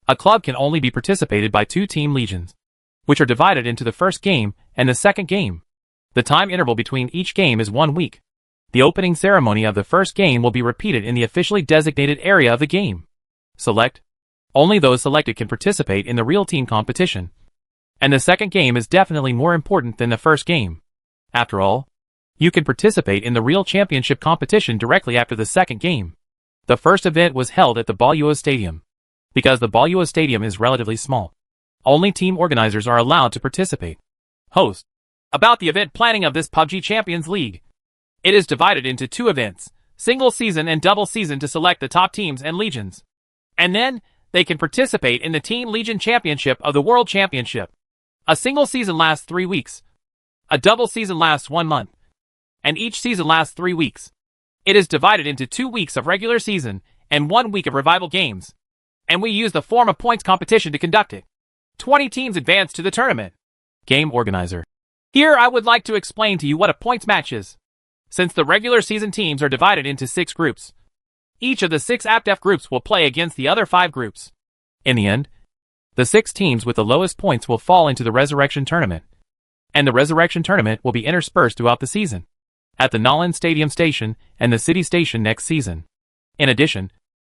a club can only be participated by 2 team legions, which are divided into the first game and the second game. The time interval between each game is 1 week. The opening ceremony of the first game will be repeated in the officially designated area of the game. Select. Only those selected can participate in the real team competition. And the second game is definitely more important than the first game. After all, you can participate in the real championship competition directly after the second game. The first event was held at the Baoyuo Stadium. Because the Baoyuo Stadium is relatively small, only team organizers are allowed to participate. Host. About the event planning of this PUBG Champions League. It is divided into 2 events, single season and double season, to select the top teams and legions. And then, they can participate in the Team Legion Championship of the World Championship. A single season lasts 3 weeks. A double season lasts 1 month. And each season lasts 3 weeks. It is divided into 2 weeks of regular season and 1 week of revival games. And we use the form of points competition to conduct it. 20 teams advance to the tournament. Game organizer. Here I would like to explain to you what a points match is. Since the regular season teams are divided into 6 groups, each of the 6 AppDef groups will play against the other 5 groups. In the end, the 6 teams with the lowest points will fall into the Resurrection Tournament, and the Resurrection Tournament will be interspersed throughout the season, at the Nolan Stadium Station and the City Station next season. In addition,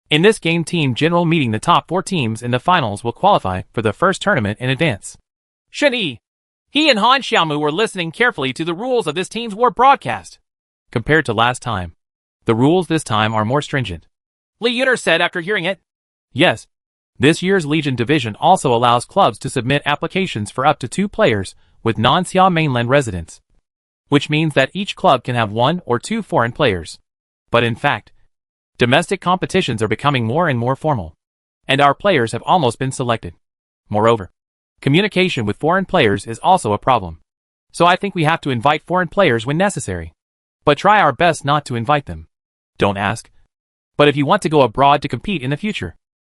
in this game team general meeting, the top 4 teams in the finals will qualify for the first tournament in advance. Shen Yi, He and Han Xiaomu were listening carefully to the rules of this team's war broadcast. Compared to last time, the rules this time are more stringent, Li Yuner said after hearing it. Yes. This year's Legion division also allows clubs to submit applications for up to 2 players with non-Xia mainland residents, which means that each club can have 1 or 2 foreign players. But in fact, domestic competitions are becoming more and more formal, and our players have almost been selected. Moreover, communication with foreign players is also a problem. So I think we have to invite foreign players when necessary. But try our best not to invite them. Don't ask. But if you want to go abroad to compete in the future,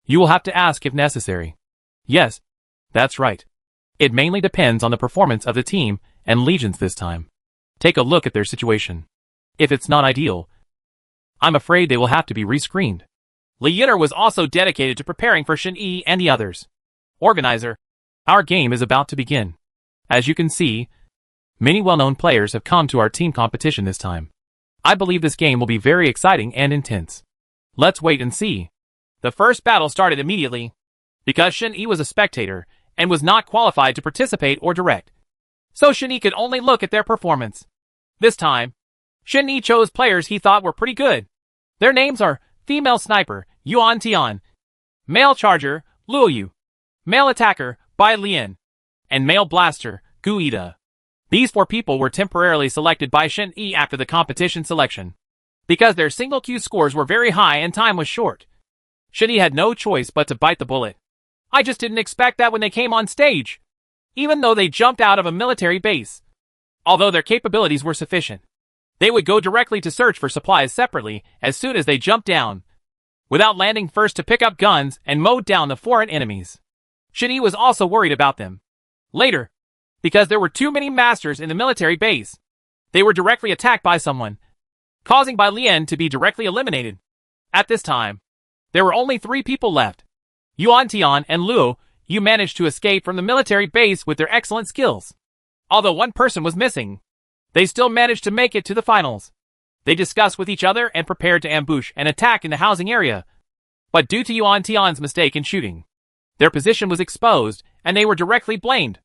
you will have to ask if necessary. Yes, that's right. It mainly depends on the performance of the team and legions this time. Take a look at their situation. If it's not ideal, I'm afraid they will have to be rescreened. Li Yuner was also dedicated to preparing for Shen Yi and the others. Organizer, our game is about to begin. As you can see, many well-known players have come to our team competition this time. I believe this game will be very exciting and intense. Let's wait and see. The first battle started immediately. Because Shen Yi was a spectator and was not qualified to participate or direct, so Shen Yi could only look at their performance. This time, Shen Yi chose players he thought were pretty good. Their names are Female Sniper, Yuan Tian, Male Charger, Luo Yu, Male Attacker, Bai Lian, and Male Blaster, Gu Ida. These 4 people were temporarily selected by Shen Yi after the competition selection, because their single queue scores were very high and time was short. Shen Yi had no choice but to bite the bullet. I just didn't expect that when they came on stage, even though they jumped out of a military base. Although their capabilities were sufficient, they would go directly to search for supplies separately as soon as they jumped down, without landing first to pick up guns and mowed down the foreign enemies. Shen Yi was also worried about them. Later, because there were too many masters in the military base, they were directly attacked by someone, causing Bai Lian to be directly eliminated. At this time, there were only 3 people left. Yuan Tian and Luo Yu managed to escape from the military base with their excellent skills. Although 1 person was missing, they still managed to make it to the finals. They discussed with each other and prepared to ambush and attack in the housing area. But due to Yuan Tian's mistake in shooting, their position was exposed and they were directly blamed.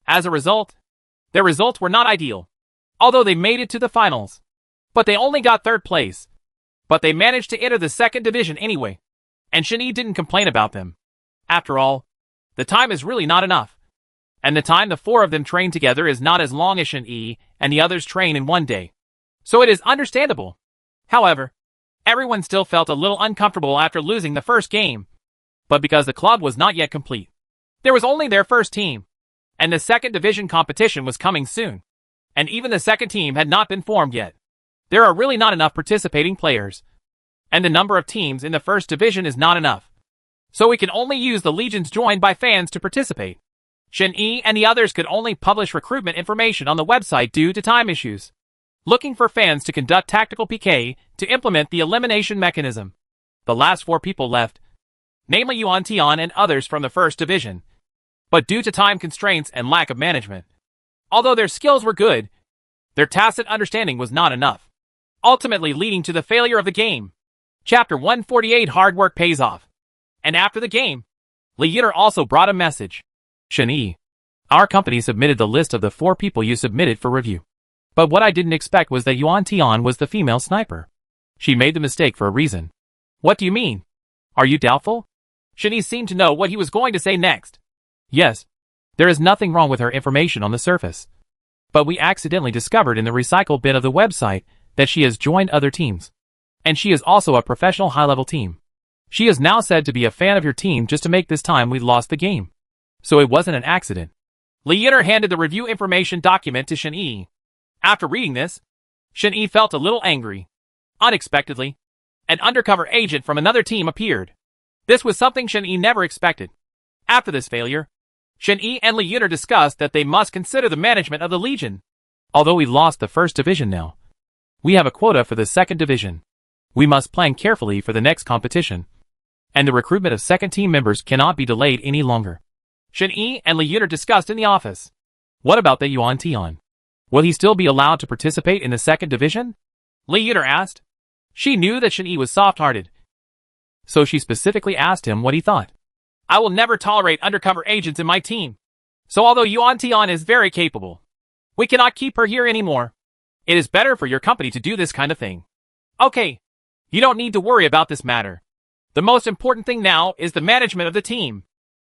As a result, their results were not ideal. Although they made it to the finals, but they only got 3rd place. But they managed to enter the 2nd division anyway, and Shen Yi didn't complain about them. After all, the time is really not enough. And the time the 4 of them train together is not as long as Shen Yi and the others train in 1 day. So it is understandable. However, everyone still felt a little uncomfortable after losing the first game. But because the club was not yet complete, there was only their first team, and the 2nd division competition was coming soon. And even the 2nd team had not been formed yet. There are really not enough participating players, and the number of teams in the 1st division is not enough. So we can only use the legions joined by fans to participate. Shen Yi and the others could only publish recruitment information on the website due to time issues, looking for fans to conduct tactical PK to implement the elimination mechanism. The last 4 people left, namely Yuan Tian and others from the 1st division. But due to time constraints and lack of management, although their skills were good, their tacit understanding was not enough, ultimately leading to the failure of the game. Chapter 148 Hard Work Pays Off. And after the game, Li Yuner also brought a message. Shen Yi, our company submitted the list of the 4 people you submitted for review. But what I didn't expect was that Yuan Tian was the female sniper. She made the mistake for a reason. What do you mean? Are you doubtful? Shen Yi seemed to know what he was going to say next. Yes, there is nothing wrong with her information on the surface. But we accidentally discovered in the recycle bit of the website that she has joined other teams. And she is also a professional high-level team. She is now said to be a fan of your team just to make this time we lost the game. So it wasn't an accident. Li Yuner handed the review information document to Shen Yi. After reading this, Shen Yi felt a little angry. Unexpectedly, an undercover agent from another team appeared. This was something Shen Yi never expected. After this failure, Shen Yi and Li Yuner discussed that they must consider the management of the Legion. Although we lost the 1st division now, we have a quota for the 2nd division. We must plan carefully for the next competition, and the recruitment of 2nd team members cannot be delayed any longer. Shen Yi and Li Yuner discussed in the office. What about the Yuan Tian? Will he still be allowed to participate in the 2nd division? Li Yuner asked. She knew that Shen Yi was soft-hearted, so she specifically asked him what he thought. I will never tolerate undercover agents in my team. So although Yuan Tian is very capable, we cannot keep her here anymore. It is better for your company to do this kind of thing. Okay, you don't need to worry about this matter. The most important thing now is the management of the team.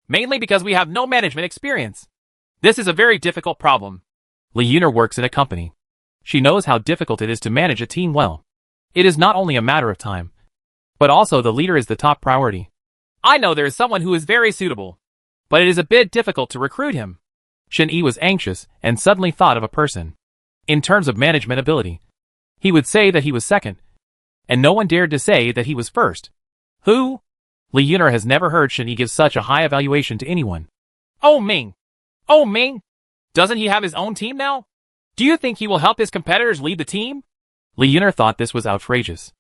Mainly because we have no management experience. This is a very difficult problem. Li Yuner works in a company. She knows how difficult it is to manage a team well. It is not only a matter of time, but also the leader is the top priority. I know there is someone who is very suitable, but it is a bit difficult to recruit him. Shen Yi was anxious and suddenly thought of a person. In terms of management ability, he would say that he was second, and no one dared to say that he was first. Who? Li Yuner has never heard Shen Yi give such a high evaluation to anyone. Oh Ming! Oh Ming! Doesn't he have his own team now? Do you think he will help his competitors lead the team? Li Yuner thought this was outrageous.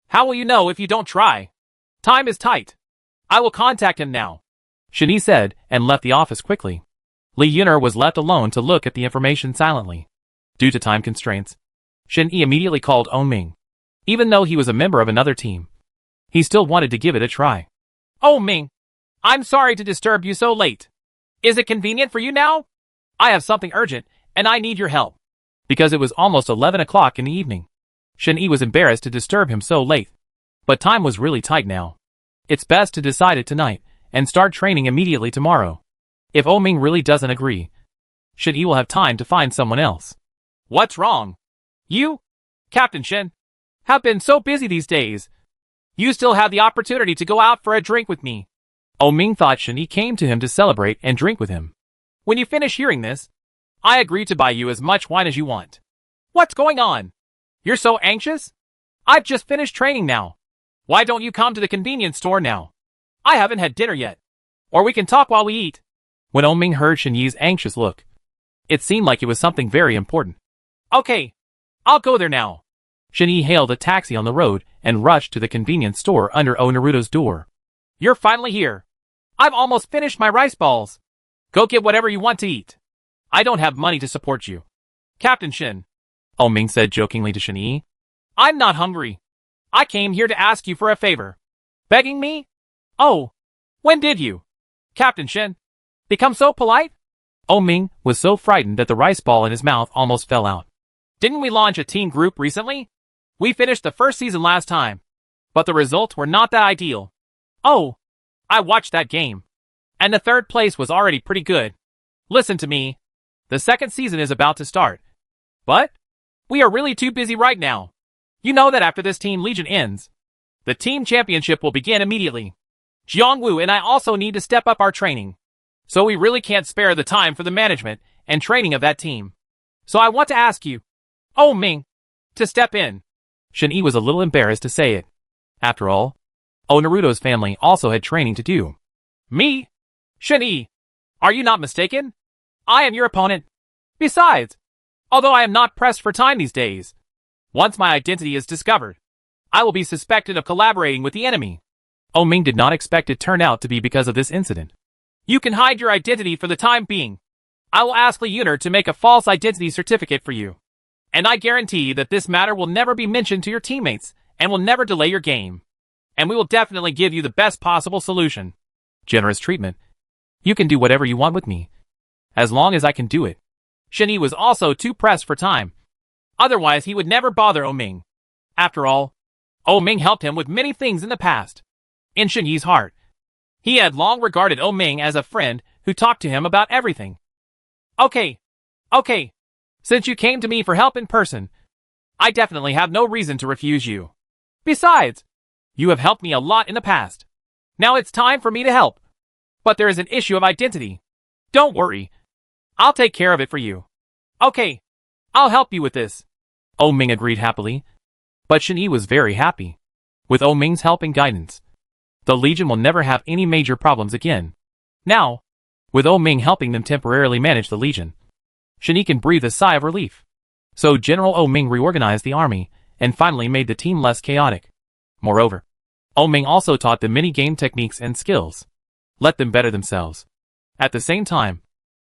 How will you know if you don't try? Time is tight. I will contact him now. Shen Yi said and left the office quickly. Li Yuner was left alone to look at the information silently. Due to time constraints, Shen Yi immediately called Oh Ming. Even though he was a member of another team, he still wanted to give it a try. Oh Ming, I'm sorry to disturb you so late. Is it convenient for you now? I have something urgent, and I need your help. Because it was almost 11 o'clock in the evening. Shen Yi was embarrassed to disturb him so late. But time was really tight now. It's best to decide it tonight, and start training immediately tomorrow. If Oh Ming really doesn't agree, Shen Yi will have time to find someone else. What's wrong? You, Captain Shen, have been so busy these days. You still have the opportunity to go out for a drink with me. Oh Ming thought Shen Yi came to him to celebrate and drink with him. When you finish hearing this, I agree to buy you as much wine as you want. What's going on? You're so anxious? I've just finished training now. Why don't you come to the convenience store now? I haven't had dinner yet. Or we can talk while we eat. When Oh Ming heard Shen Yi's anxious look, it seemed like it was something very important. Okay, I'll go there now. Shen Yi hailed a taxi on the road and rushed to the convenience store under Oh Naruto's door. You're finally here. I've almost finished my rice balls. Go get whatever you want to eat. I don't have money to support you. Captain Shen, Oh Ming said jokingly to Shen Yi. I'm not hungry. I came here to ask you for a favor. Begging me? Oh, when did you, Captain Shen, become so polite? Oh Ming was so frightened that the rice ball in his mouth almost fell out. Didn't we launch a team group recently? We finished the first season last time, but the results were not that ideal. Oh, I watched that game, and the third place was already pretty good. Listen to me. The second season is about to start. But we are really too busy right now. You know that after this Team Legion ends, the team championship will begin immediately. Jiangwu and I also need to step up our training. So we really can't spare the time for the management and training of that team. So I want to ask you, Oh Ming, to step in. Shen Yi was a little embarrassed to say it. After all, Oh Naruto's family also had training to do. Me? Shen Yi, are you not mistaken? I am your opponent. Besides, although I am not pressed for time these days, once my identity is discovered, I will be suspected of collaborating with the enemy. Oh Ming did not expect it turned out to be because of this incident. You can hide your identity for the time being. I will ask Li Yuner to make a false identity certificate for you. And I guarantee that this matter will never be mentioned to your teammates and will never delay your game. And we will definitely give you the best possible solution. Generous treatment. You can do whatever you want with me, as long as I can do it. Shen Yi was also too pressed for time. Otherwise he would never bother Oh Ming. After all, Oh Ming helped him with many things in the past. In Shen Yi's heart, he had long regarded Oh Ming as a friend who talked to him about everything. Okay. Since you came to me for help in person, I definitely have no reason to refuse you. Besides, you have helped me a lot in the past. Now it's time for me to help. But there is an issue of identity. Don't worry. I'll take care of it for you. Okay, I'll help you with this. Oh Ming agreed happily. But Shen Yi was very happy. With Oh Ming's help and guidance, the Legion will never have any major problems again. Now, with Oh Ming helping them temporarily manage the Legion, Shen Yi can breathe a sigh of relief. So General Oh Ming reorganized the army and finally made the team less chaotic. Moreover, Oh Ming also taught them many game techniques and skills. Let them better themselves. At the same time,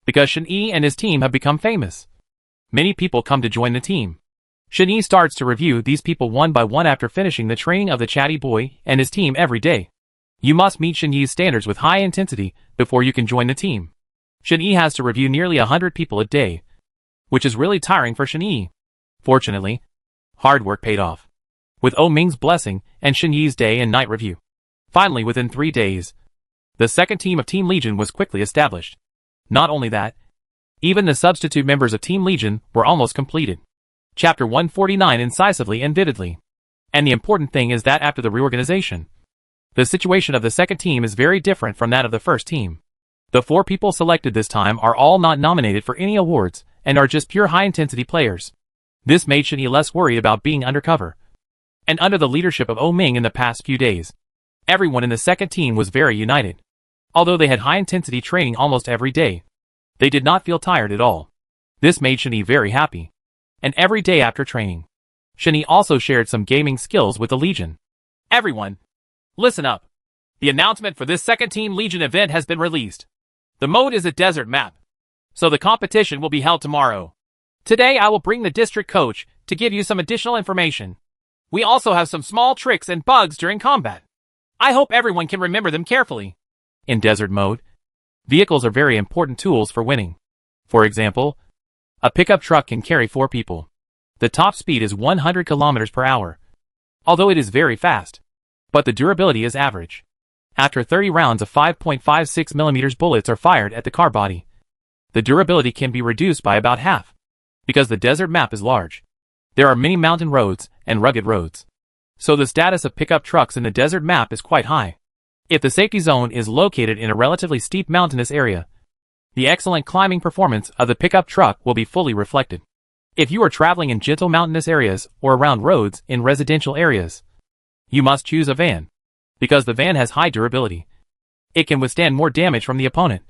because Shen Yi and his team have become famous, many people come to join the team. Shen Yi starts to review these people one by one after finishing the training of the chatty boy and his team every day. You must meet Shen Yi's standards with high intensity before you can join the team. Shen-Yi has to review nearly 100 people a day, which is really tiring for Shen-Yi. Fortunately, hard work paid off. With Oh Ming's blessing and Shen-Yi's day and night review. Finally, within 3 days, the second team of Team Legion was quickly established. Not only that, even the substitute members of Team Legion were almost completed. Chapter 149 incisively and vividly. And the important thing is that after the reorganization, the situation of the second team is very different from that of the first team. The 4 people selected this time are all not nominated for any awards and are just pure high-intensity players. This made Shen-Yi less worried about being undercover. And under the leadership of Oh Ming in the past few days, everyone in the second team was very united. Although they had high-intensity training almost every day, they did not feel tired at all. This made Shen-Yi very happy. And every day after training, Shen-Yi also shared some gaming skills with the Legion. Everyone, listen up. The announcement for this second Team Legion event has been released. The mode is a desert map, so the competition will be held tomorrow. Today I will bring the district coach to give you some additional information. We also have some small tricks and bugs during combat. I hope everyone can remember them carefully. In desert mode, vehicles are very important tools for winning. For example, a pickup truck can carry 4 people. The top speed is 100 kilometers per hour, although it is very fast, but the durability is average. After 30 rounds of 5.56 mm bullets are fired at the car body, the durability can be reduced by about half. Because the desert map is large, there are many mountain roads and rugged roads. So the status of pickup trucks in the desert map is quite high. If the safety zone is located in a relatively steep mountainous area, the excellent climbing performance of the pickup truck will be fully reflected. If you are traveling in gentle mountainous areas or around roads in residential areas, you must choose a van, because the van has high durability. It can withstand more damage from the opponent,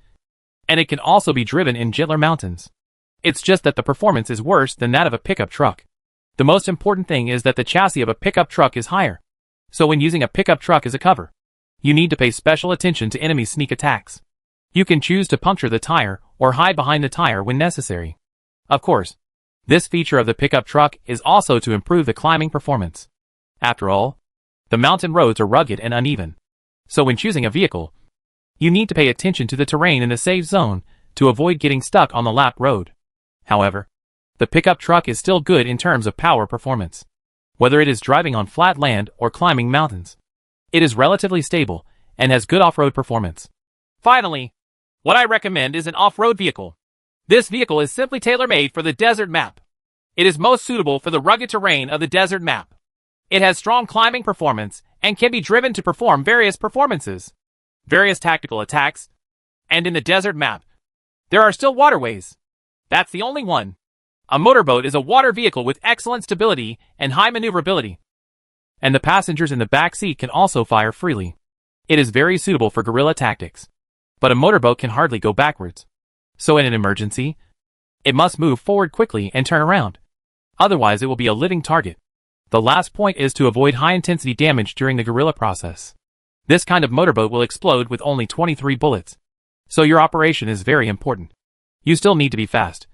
and it can also be driven in gentler mountains. It's just that the performance is worse than that of a pickup truck. The most important thing is that the chassis of a pickup truck is higher. So when using a pickup truck as a cover, you need to pay special attention to enemy sneak attacks. You can choose to puncture the tire or hide behind the tire when necessary. Of course, this feature of the pickup truck is also to improve the climbing performance. After all, the mountain roads are rugged and uneven. So when choosing a vehicle, you need to pay attention to the terrain in the safe zone to avoid getting stuck on the lap road. However, the pickup truck is still good in terms of power performance. Whether it is driving on flat land or climbing mountains, it is relatively stable and has good off-road performance. Finally, what I recommend is an off-road vehicle. This vehicle is simply tailor-made for the desert map. It is most suitable for the rugged terrain of the desert map. It has strong climbing performance and can be driven to perform various performances, various tactical attacks, and in the desert map, there are still waterways. That's the only one. A motorboat is a water vehicle with excellent stability and high maneuverability. And the passengers in the back seat can also fire freely. It is very suitable for guerrilla tactics. But a motorboat can hardly go backwards. So in an emergency, it must move forward quickly and turn around. Otherwise it will be a living target. The last point is to avoid high-intensity damage during the guerrilla process. This kind of motorboat will explode with only 23 bullets. So your operation is very important. You still need to be fast,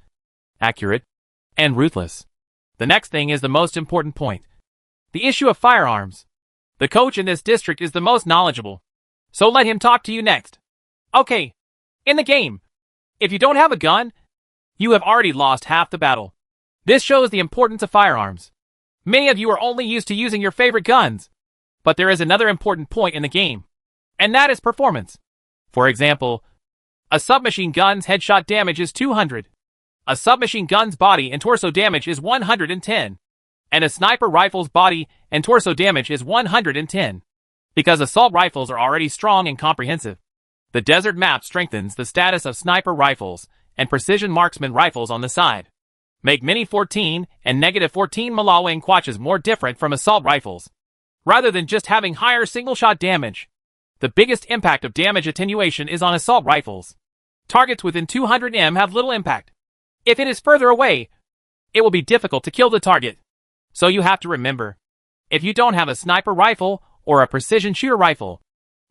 accurate, and ruthless. The next thing is the most important point. The issue of firearms. The coach in this district is the most knowledgeable. So let him talk to you next. Okay. In the game, if you don't have a gun, you have already lost half the battle. This shows the importance of firearms. Many of you are only used to using your favorite guns. But there is another important point in the game. And that is performance. For example, a submachine gun's headshot damage is 200. A submachine gun's body and torso damage is 110. And a sniper rifle's body and torso damage is 110. Because assault rifles are already strong and comprehensive. The desert map strengthens the status of sniper rifles and precision marksman rifles on the side. Make Mini 14 and -14 Malawang Quaches more different from assault rifles. Rather than just having higher single-shot damage, the biggest impact of damage attenuation is on assault rifles. Targets within 200 m have little impact. If it is further away, it will be difficult to kill the target. So you have to remember, if you don't have a sniper rifle or a precision shooter rifle,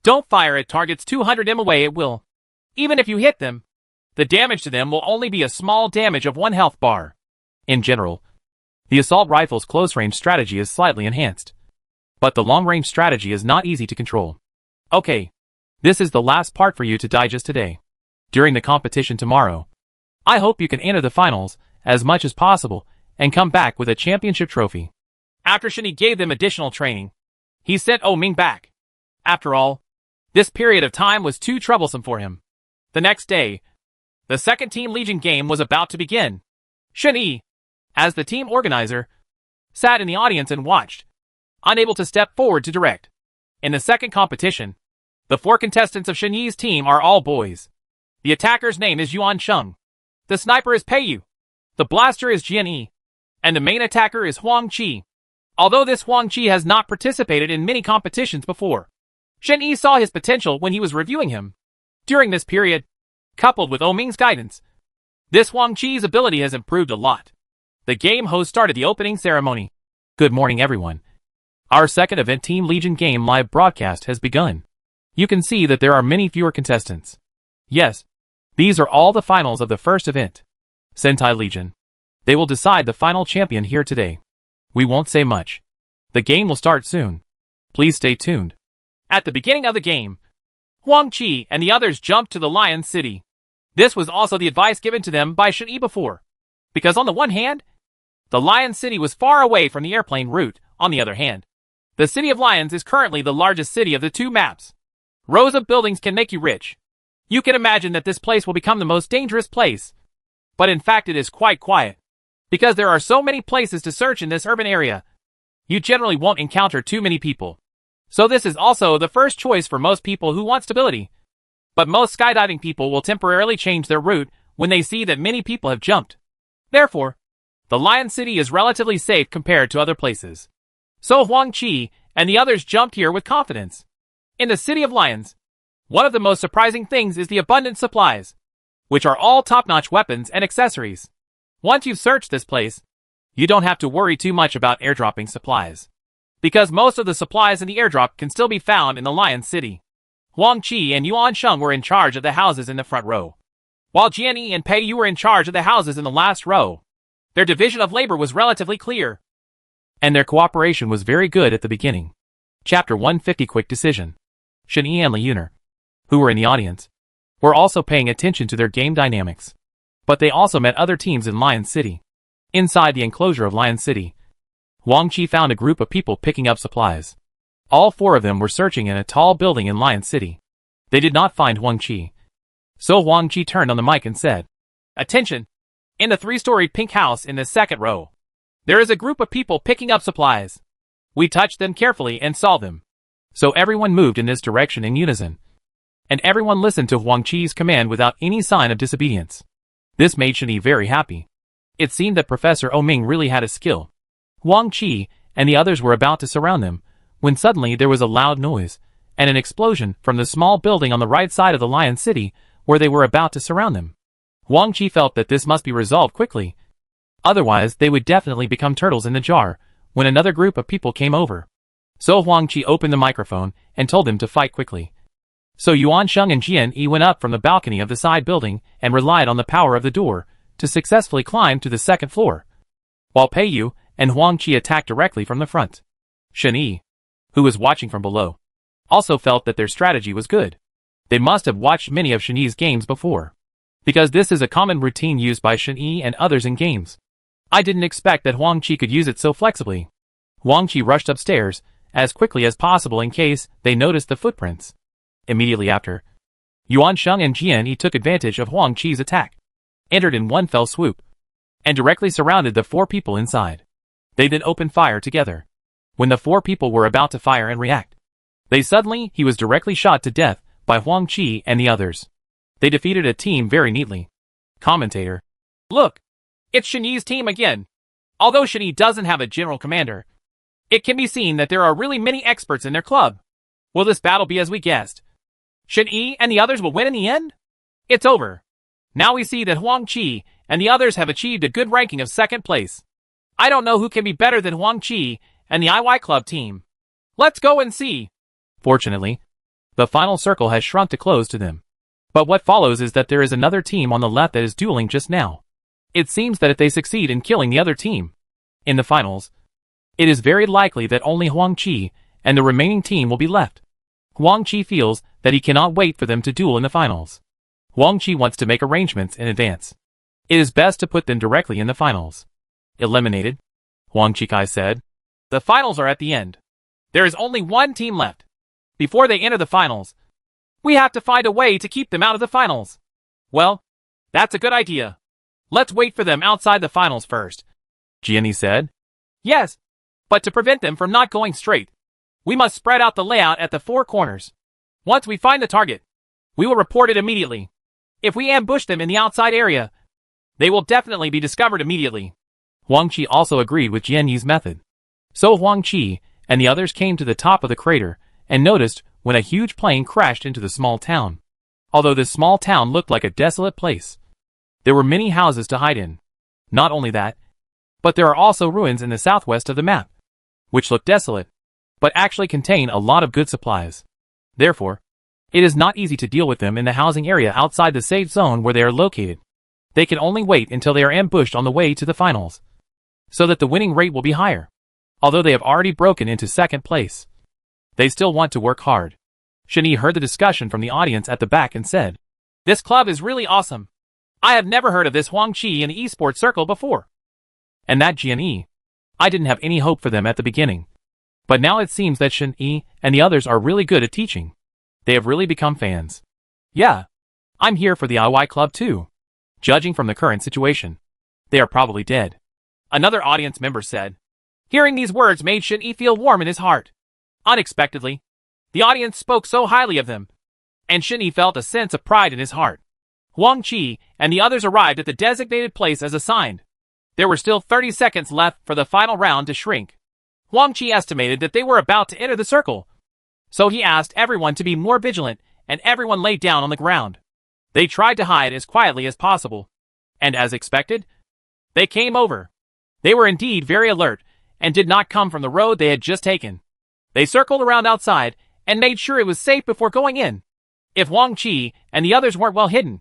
don't fire at targets 200 m away. It will. Even if you hit them, the damage to them will only be a small damage of 1 health bar. In general, the assault rifle's close-range strategy is slightly enhanced. But the long-range strategy is not easy to control. Okay, this is the last part for you to digest today. during the competition tomorrow. I hope you can enter the finals as much as possible and come back with a championship trophy. After Shen gave them additional training, he sent Ming back. After all, this period of time was too troublesome for him. The next day, the second Team Legion game was about to begin. Shen, as the team organizer, sat in the audience and watched, unable to step forward to direct. In the second competition, the 4 contestants of Shen Yi's team are all boys. The attacker's name is Yuan Sheng. The sniper is Pei Yu. The blaster is Jian Yi. And the main attacker is Huang Qi. Although this Huang Qi has not participated in many competitions before, Shen Yi saw his potential when he was reviewing him. During this period, coupled with Ming's guidance, this Huang Qi's ability has improved a lot. The game host started the opening ceremony. Good morning, everyone. Our second event Team Legion game live broadcast has begun. You can see that there are many fewer contestants. Yes, these are all the finals of the first event. Sentai Legion. They will decide the final champion here today. We won't say much. The game will start soon. Please stay tuned. At the beginning of the game, Huang Qi and the others jumped to the Lion City. This was also the advice given to them by Shen Yi before. Because on the one hand, the Lion City was far away from the airplane route. On the other hand, the City of Lions is currently the largest city of the 2 maps. Rows of buildings can make you rich. You can imagine that this place will become the most dangerous place. But in fact it is quite quiet. Because there are so many places to search in this urban area, you generally won't encounter too many people. So this is also the first choice for most people who want stability. But most skydiving people will temporarily change their route when they see that many people have jumped. Therefore, the Lion City is relatively safe compared to other places. So Huang Qi and the others jumped here with confidence. In the City of Lions, one of the most surprising things is the abundant supplies, which are all top-notch weapons and accessories. Once you've searched this place, you don't have to worry too much about airdropping supplies, because most of the supplies in the airdrop can still be found in the Lion City. Huang Qi and Yuan Sheng were in charge of the houses in the front row, while Jian Yi and Pei Yu were in charge of the houses in the last row. Their division of labor was relatively clear, and their cooperation was very good at the beginning. Chapter 150 Quick Decision. Shen Yi and Liuner, who were in the audience, were also paying attention to their game dynamics. But they also met other teams in Lion City. Inside the enclosure of Lion City, Huang Qi found a group of people picking up supplies. All 4 of them were searching in a tall building in Lion City. They did not find Huang Qi. So Huang Qi turned on the mic and said, "Attention! In the 3-storied pink house in the second row, there is a group of people picking up supplies. We touched them carefully and saw them." So everyone moved in this direction in unison. And everyone listened to Huang Qi's command without any sign of disobedience. This made Shen Yi very happy. It seemed that Professor Ming really had a skill. Huang Qi and the others were about to surround them, when suddenly there was a loud noise, and an explosion from the small building on the right side of the Lion City, where they were about to surround them. Huang Qi felt that this must be resolved quickly. Otherwise, they would definitely become turtles in the jar, when another group of people came over. So Huang Qi opened the microphone and told them to fight quickly. So Yuan Sheng and Jian Yi went up from the balcony of the side building and relied on the power of the door to successfully climb to the second floor, while Pei Yu and Huang Qi attacked directly from the front. Shen Yi, who was watching from below, also felt that their strategy was good. They must have watched many of Shen Yi's games before, because this is a common routine used by Shen Yi and others in games. I didn't expect that Huang Qi could use it so flexibly. Huang Qi rushed upstairs as quickly as possible in case they noticed the footprints. Immediately after, Yuan Sheng and Jian Yi took advantage of Huang Qi's attack, entered in one fell swoop, and directly surrounded the 4 people inside. They then opened fire together. When the 4 people were about to fire and react, he was directly shot to death by Huang Qi and the others. They defeated a team very neatly. Commentator. Look, it's Shen Yi's team again. Although Shen Yi doesn't have a general commander, it can be seen that there are really many experts in their club. Will this battle be as we guessed? Shen Yi and the others will win in the end? It's over. Now we see that Huang Qi and the others have achieved a good ranking of 2nd place. I don't know who can be better than Huang Qi and the IY Club team. Let's go and see. Fortunately, the final circle has shrunk to close to them. But what follows is that there is another team on the left that is dueling just now. It seems that if they succeed in killing the other team in the finals, it is very likely that only Huang Qi and the remaining team will be left. Huang Qi feels that he cannot wait for them to duel in the finals. Huang Qi wants to make arrangements in advance. It is best to put them directly in the finals. Eliminated? Huang Qikai said. The finals are at the end. There is only one team left. Before they enter the finals, we have to find a way to keep them out of the finals. Well, that's a good idea. Let's wait for them outside the finals first, Jianyi said. Yes, but to prevent them from not going straight, we must spread out the layout at the four corners. Once we find the target, we will report it immediately. If we ambush them in the outside area, they will definitely be discovered immediately. Huang Qi also agreed with Jianyi's method. So Huang Qi and the others came to the top of the crater and noticed when a huge plane crashed into the small town. Although this small town looked like a desolate place, there were many houses to hide in. Not only that, but there are also ruins in the southwest of the map, which look desolate, but actually contain a lot of good supplies. Therefore, it is not easy to deal with them in the housing area outside the safe zone where they are located. They can only wait until they are ambushed on the way to the finals, so that the winning rate will be higher. Although they have already broken into second place, they still want to work hard. Shen heard the discussion from the audience at the back and said, This club is really awesome. I have never heard of this Huang Qi in the esports circle before. And that Jianyi. I didn't have any hope for them at the beginning. But now it seems that Shen and the others are really good at teaching. They have really become fans. Yeah, I'm here for the IY club too. Judging from the current situation, they are probably dead. Another audience member said. Hearing these words made Shen feel warm in his heart. Unexpectedly, the audience spoke so highly of them, and Shen felt a sense of pride in his heart. Huang Qi and the others arrived at the designated place as assigned. There were still 30 seconds left for the final round to shrink. Huang Qi estimated that they were about to enter the circle, so he asked everyone to be more vigilant, and everyone lay down on the ground. They tried to hide as quietly as possible, and as expected, they came over. They were indeed very alert, and did not come from the road they had just taken. They circled around outside, and made sure it was safe before going in. If Huang Qi and the others weren't well hidden,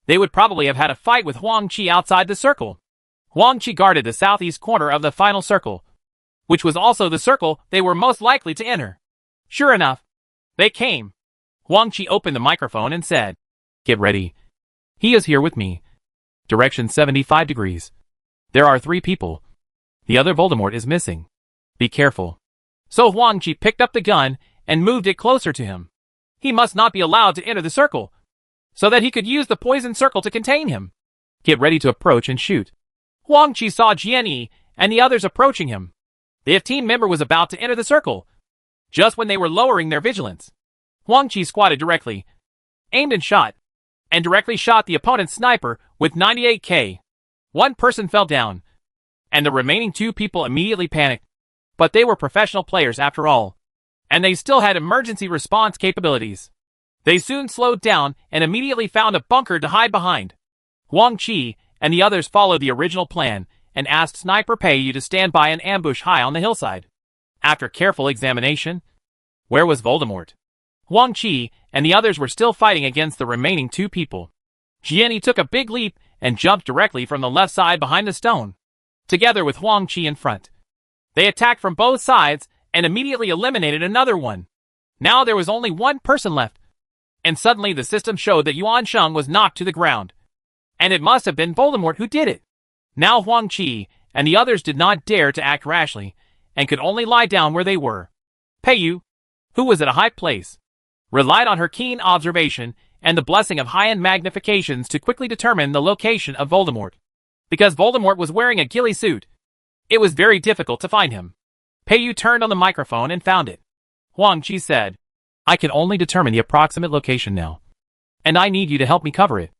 they would probably have had a fight with Huang Qi outside the circle. Huang Qi guarded the southeast corner of the final circle, which was also the circle they were most likely to enter. Sure enough, they came. Huang Qi opened the microphone and said, Get ready. He is here with me. Direction 75 degrees. There are 3 people. The other Voldemort is missing. Be careful. So Huang Qi picked up the gun and moved it closer to him. He must not be allowed to enter the circle, so that he could use the poison circle to contain him. Get ready to approach and shoot. Huang Qi saw Jianyi and the others approaching him. The 15 member was about to enter the circle, just when they were lowering their vigilance. Huang Qi squatted directly, aimed and directly shot the opponent's sniper with 98k. One person fell down, and the remaining 2 people immediately panicked. But they were professional players after all, and they still had emergency response capabilities. They soon slowed down and immediately found a bunker to hide behind. Huang Qi and the others followed the original plan and asked Sniper Peiyu to stand by an ambush high on the hillside. After careful examination, where was Voldemort? Huang Qi and the others were still fighting against the remaining 2 people. Jianyi took a big leap and jumped directly from the left side behind the stone, together with Huang Qi in front. They attacked from both sides and immediately eliminated another one. Now there was only 1 person left, and suddenly the system showed that Yuan Sheng was knocked to the ground. And it must have been Voldemort who did it. Now Huang Qi and the others did not dare to act rashly, and could only lie down where they were. Peiyu, who was at a high place, relied on her keen observation and the blessing of high-end magnifications to quickly determine the location of Voldemort. Because Voldemort was wearing a ghillie suit, it was very difficult to find him. Peiyu turned on the microphone and found it. Huang Qi said, I can only determine the approximate location now, and I need you to help me cover it.